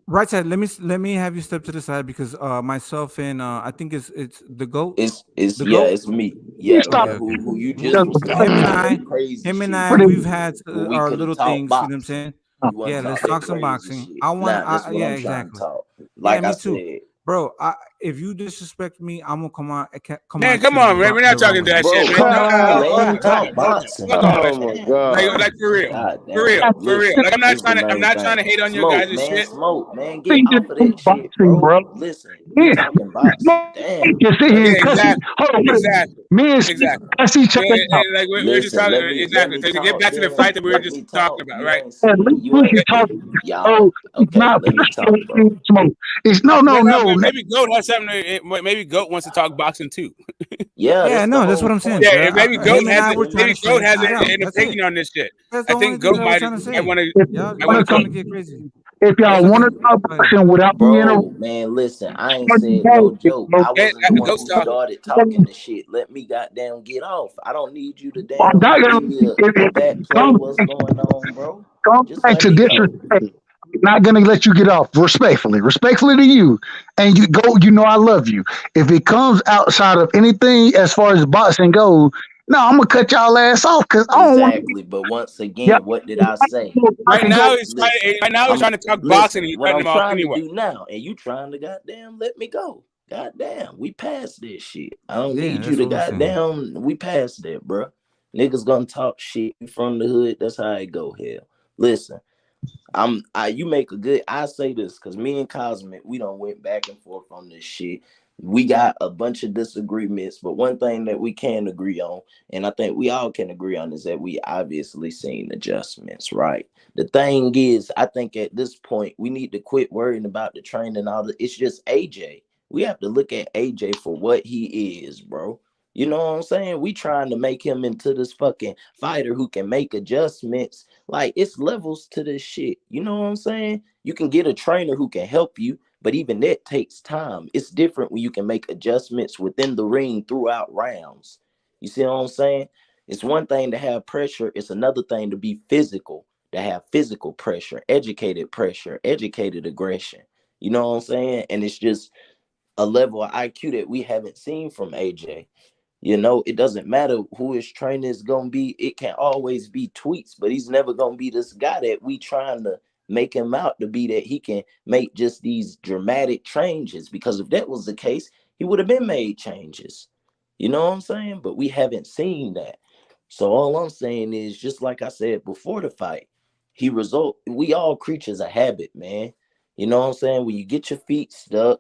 Right side. Let me have you step to the side because myself and I think it's the GOAT. It's GOAT? it's me. Yeah, Okay. who you just was talking about crazy him and shit. I, we've had We our could've little talked things. You know what I'm boxing. saying? You wasn't Yeah, let's talking talk some crazy boxing. shit. I want. Nah, that's what Yeah, I'm trying to exactly. talk. Like yeah, I me too, said, bro. if you disrespect me, I'm gonna come on. Man, come on, man. We're not talking that Bro, shit, man. come No, on, no, man. Talk boxing. fuck all that God shit. damn. Like for real, God for damn. real, for real. Listen, Like I'm this the I'm main not trying thing. to hate on your Smoke, guys' man. shit. Smoke, man. Get off of that shit, bro. Listen, we talking boxing. Damn. Just sit here Yeah, and cuss. exactly, Hold on, exactly, me and exactly. cuss each other out. Like we're just Listen, talking let exactly. me So to get talk back to the then. fight that we were Let just me talking talk. about, You right? ain't And seen, you we can ain't, talk. y'all. Oh, it's Okay, not let me talk, bro. smoke. It's no. But maybe Goat has something. Maybe Goat wants to talk boxing too. Yeah, Yeah, that's the no, that's whole what I'm saying. point. Yeah, maybe Goat Him and has I were trying maybe to Goat straighten has shit out. an That's it. opinion on this shit. That's I the only think thing Goat that I was might. trying to I say. want to. Y'all I want to trying talk. to get crazy. If But y'all it's want okay. to talk Go ahead. boxing without me in a Bro, man, listen, I ain't said no joke. I wasn't the one Goat's who talking. started talking the shit. Let me goddamn get off. I don't need you to I'm damn not give gonna, me a back play come what's going on, bro. Just back let to me go. disrespect. I'm not gonna let you get off respectfully to you, and you go. You know I love you. If it comes outside of anything as far as boxing goes, no, I'm gonna cut y'all ass off because I don't want. Exactly. But once Yeah, again, what did I say? Right boxing now go. he's Listen, trying. Right now he's I'm trying to talk boxing. listen, And he's what cutting I'm him off trying to anyway. do now, and you trying to goddamn let me go. Goddamn, we passed this shit. I don't Yeah, need you that's to what we're saying. goddamn we passed that, bro. Niggas gonna talk shit from the hood. That's how it go here. Listen. You make a good. I say this because me and Cosmic, we don't went back and forth on this shit. We got a bunch of disagreements, but one thing that we can agree on, and I think we all can agree on, is that we obviously seen adjustments, right? The thing is, I think at this point we need to quit worrying about the training and all that. It's just AJ. We have to look at AJ for what he is, bro. You know what I'm saying? We trying to make him into this fucking fighter who can make adjustments. Like, it's levels to this shit. You know what I'm saying? You can get a trainer who can help you, but even that takes time. It's different when you can make adjustments within the ring throughout rounds. You see what I'm saying? It's one thing to have pressure, it's another thing to be physical, to have physical pressure, educated aggression. You know what I'm saying? And it's just a level of IQ that we haven't seen from AJ. You know, it doesn't matter who his trainer is gonna be. It can always be tweets, but he's never gonna be this guy that we trying to make him out to be, that he can make just these dramatic changes. Because if that was the case, he would have been made changes. You know what I'm saying? But we haven't seen that. So all I'm saying is, just like I said before the fight, we all creatures of habit, man. You know what I'm saying? When you get your feet stuck,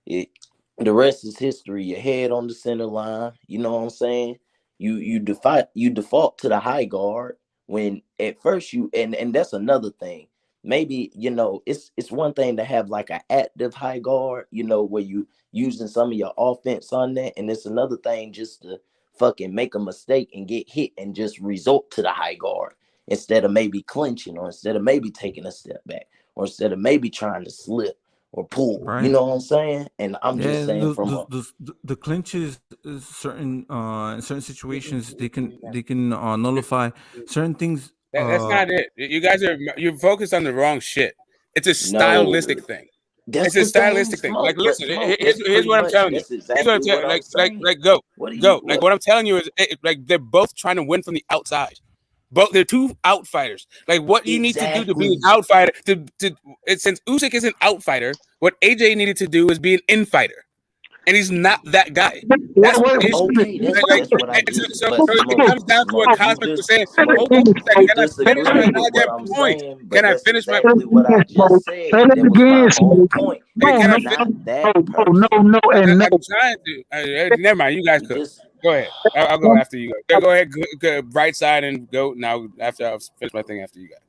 it the rest is history. Your head on the center line. You know what I'm saying? You default to the high guard when at first and that's another thing. Maybe it's one thing to have like an active high guard, where you using some of your offense on that, and it's another thing just to fucking make a mistake and get hit and just resort to the high guard instead of maybe clinching, or instead of maybe taking a step back, or instead of maybe trying to slip or pull. You Right. know what I'm saying? And I'm just Yeah, saying from a the clinches is certain in certain situations they can nullify certain things. That's not it. You guys you're focused on the wrong shit. It's a no. stylistic thing. That's It's a the thing, stylistic thing. Like, Smoke. But listen, Smoke, here's what I'm telling you. that's Here's what I'm exactly telling what you. I'm saying. Like, go, What do you go. Like, what I'm telling you is, like, they're both trying to win from the outside. Both, they're two outfighters. Like, what you need to do to be an exactly? outfighter, since Usyk is an outfighter, what AJ needed to do is be an infighter, and he's not that guy. That's what the issue is. Okay, that's Like, that's what I so, just. so, But so it Smoke, comes down to what Smoke, you Cosmic was just saying. Smoke, Hold on a second. you Can I finish my disagreeing with what goddamn I'm point? saying. Can But I that's finish my? exactly what I just said. Say it That was my again, whole Smoke. point. Okay, No, can He's I no, finish? not that no, person. no, and no. I'm trying to. Never mind. You guys You cook. just Go ahead. I'll go after you. Go ahead. Go, right side and go. Now after I'll finish my thing after you guys.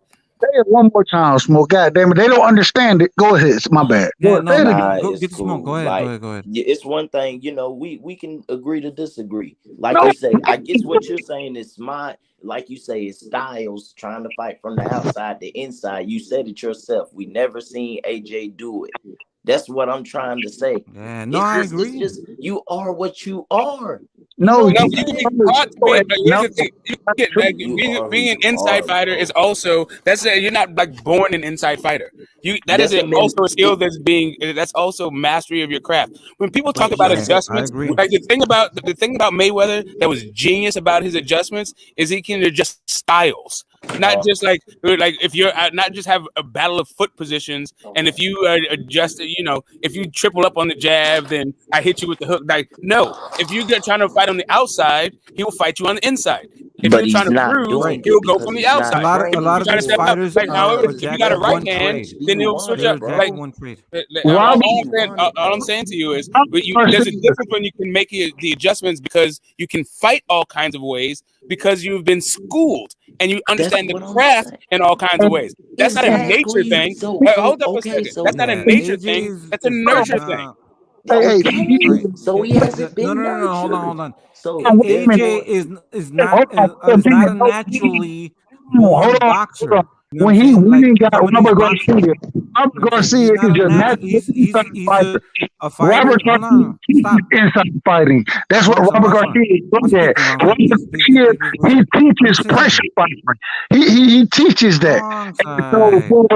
Say it one more time, Smoke. God damn it, they don't understand it. Go ahead. It's my bad. Go Yeah, ahead. no, Say it Nah, again. go it's get the smoke. Go cool. ahead. Go Like, ahead. Go ahead. it's one thing, we can agree to disagree. Like No, you say, I guess what you're saying is like you say, it's Styles trying to fight from the outside to inside. You said it yourself. We never seen AJ do it. That's what I'm trying to say. Yeah, no, It's I just, it's agree. just you are what you are. You know no, what No, I'm you you can be saying? taught to be. But here's no, the thing: you get true. like You are who being an you inside are, fighter is bro. also you're not like born an inside fighter. That is That's a also a skill it, that's also mastery of your craft. When people talk But about yeah, yes, I adjustments, agree. like the thing about Mayweather that was genius about his adjustments is he can adjust styles. Not just like if you're not just have a battle of foot positions, and if you adjust, if you triple up on the jab, then I hit you with the hook. Like no, if you're trying to fight on the outside, he will fight you on the inside. If But you're trying he's to not bruise, doing he'll it go because from the he's not outside. A lot If of you're trying to these step up, fighters like however, are if you jack got a of right one hand, trade. then he'll switch They're up. a jack Like of one trade. all I'm saying to you is, there's a difference when you can make the adjustments because you can fight all kinds of ways because you've been schooled and you understand the craft in all kinds of ways. That's not a nature Exactly. thing. So Hold up a okay, second. so That's not a Yeah, nature thing. AJ That's a is nurture thing. okay. So he hasn't No, been no, no, no. Hold on, nurtured. hold on. So AJ therefore, is not a naturally Hold born on. boxer. You know what When I'm he saying? went Like and got some of these Robert boxers. Garcia, You know Robert what I'm saying? Garcia He's not is a a natural. natural inside He's fighter. a fighter. Robert Hold Garcia on. teaches Stop. inside fighting. That's what Wrong son, Robert wrong son. Garcia is I'm good at. speaking, wrong son. Robert Garcia, he Let me teaches say pressure something. fighting. He teaches that. Wrong And so side. for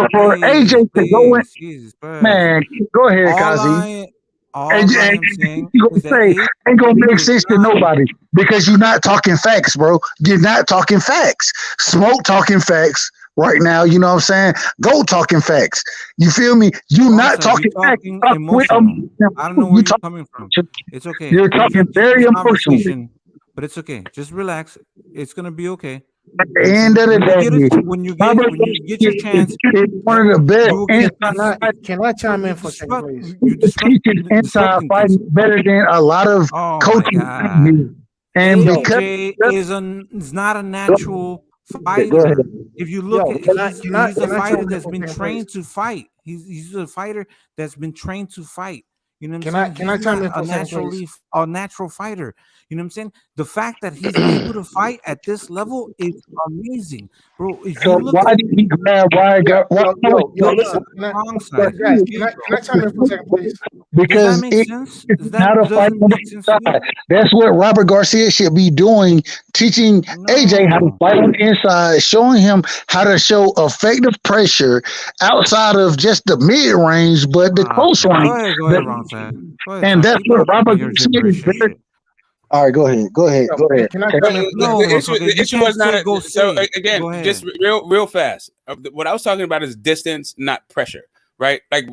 AJ Please, to go in, please. Jesus Christ. man, go ahead, All Kazi. I And am saying you is gonna that say AJ ain't gonna make is sense to not. nobody because you're not talking facts, bro. You're not talking facts. Smoke talking facts right now. You know what I'm saying? Go talking facts. You feel me? You Wrong not side. You're talking facts. talking emotional. I don't know where you're coming from. It's okay. You're These are talking very this emotional. conversation, but it's okay. Just relax. It's gonna be okay. At You know the what I'm end saying? of the day, Robert When you get your chance, is one of the best you will get Can I chime in for a second, please? teaches inside fighting better than a lot of Oh my coaches. god. And because AJ is not a natural go fighter. ahead. If you look at he's a can I fighter chime in that's for a been second, trained please? to fight. He's a fighter that's been trained to fight. You know what I'm Can I saying? can I He's chime not in for a second, please? a natural fighter. You know what I'm saying? The fact that he's able to fight at this level is amazing, bro. If So you look why at did he grab? Why got? Why, Listen, wrong side. guys, can I chime in for a second, please? Does that because make it's sense? not a fight Doesn't on make the sense to you? inside. That's what Robert Garcia should be doing, teaching AJ how to No. fight on the inside, showing him how to show effective pressure outside of just the mid range, but the close range. Go ahead, wrong side. Go ahead, And talk. that's Keep what on Robert talking your Garcia is gibberish and very. shit. All right, go ahead. Go ahead. Go ahead. Can I chime in for a No, second? The motherfucker. You issue can't was not say go so say. again, Go ahead. just real fast. What I was talking about is distance, not pressure, right? Like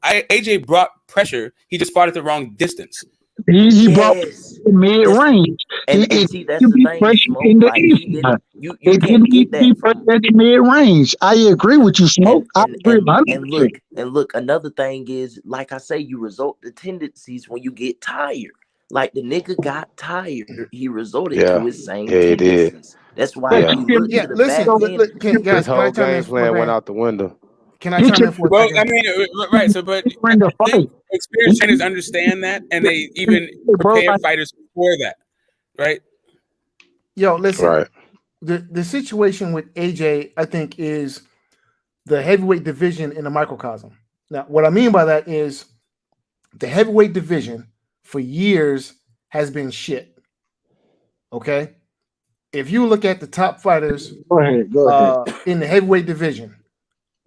AJ brought pressure. He just fought at the wrong distance. He brought yes, mid range. and see that's You the be thing, pressure Smoke. in the Like he didn't. inside. You It can't didn't need get to be that pressure from. at the mid range. I agree with you, Smoke. I agree And 100%. look, another thing is, like I say, you resort to tendencies when you get tired. Like the nigga got tired, he resorted to Yeah, his same yeah, he did. tendencies. That's why Yeah, if you look to the back Listen, end, his guys, can I whole chime in game for one plan went thing? out the window. Can I chime in for a Well, I second? mean, right. So, but I think experienced trainers understand that, and they even prepare fighters for that, right? Yo, listen. Right. The situation with AJ, I think, is the heavyweight division in a microcosm. Now, what I mean by that is the heavyweight division for years has been shit. Okay? If you look at the top fighters Go ahead. In the heavyweight division,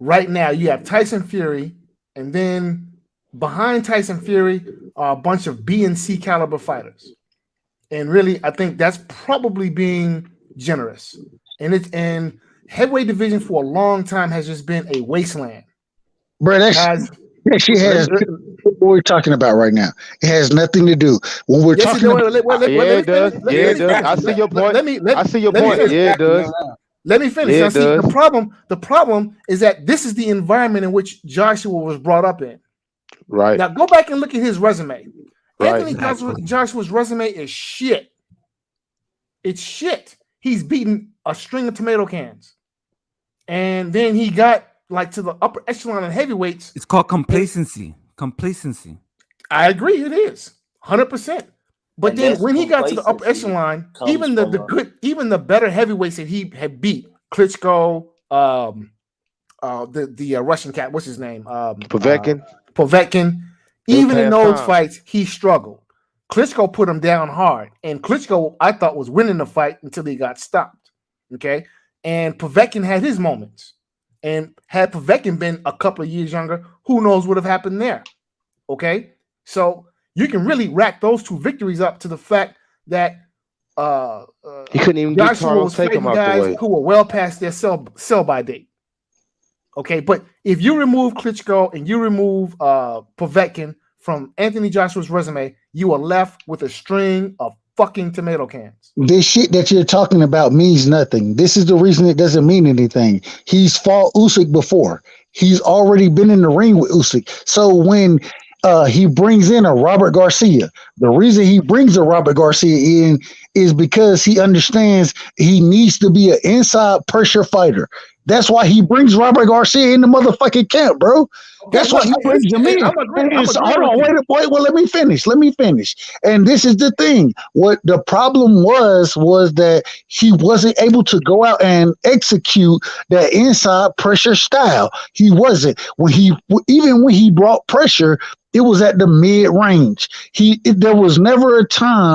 right now you have Tyson Fury, and then behind Tyson Fury are a bunch of B and C caliber fighters. And really, I think that's probably being generous. And heavyweight division for a long time has just been a wasteland. Bro, that shit has what we're talking about right now. It has nothing to do. When we're talking about it does. Yeah, it does. I see your point. I see your point. Yeah, it does. Let me finish. Yeah, Now, it see, does. the problem is that this is the environment in which Joshua was brought up in. Right. Now, go back and look at his resume. Right. Anthony Joshua's resume is shit. It's shit. He's beaten a string of tomato cans. And then he got like to the upper echelon of heavyweights. It's called complacency. Complacency. I agree, it is 100%. But And then that's when he got to the upper complacency echelon, comes even the from a- good, even the better heavyweights that he had beat, Klitschko, the Russian cat, what's his name? Povetkin. Even in past those time. fights, he struggled. Klitschko put him down hard, and Klitschko, I thought, was winning the fight until he got stopped. Okay, and Povetkin had his moments, and had Povetkin been a couple of years younger, who knows what would have happened there? Okay, so you can really rack those two victories up to the fact that He couldn't even get Joshua Charles was Tatum fighting out the guys way. who were well past their sell by date. Okay, but if you remove Klitschko and you remove Povetkin from Anthony Joshua's resume, you are left with a string of fucking tomato cans. This shit that you're talking about means nothing. This is the reason it doesn't mean anything. He's fought Usyk before. He's already been in the ring with Usyk. So when he brings in a Robert Garcia, the reason he brings a Robert Garcia in is because he understands he needs to be an inside pressure fighter. That's why he brings Robert Garcia in the motherfucking camp, bro. Okay, That's why he brings him in. I'm agreeing Hold on, with you. wait. Well, let me finish. And this is the thing. What the problem was that he wasn't able to go out and execute that inside pressure style. He wasn't. Even when he brought pressure, it was at the mid range. There was never a time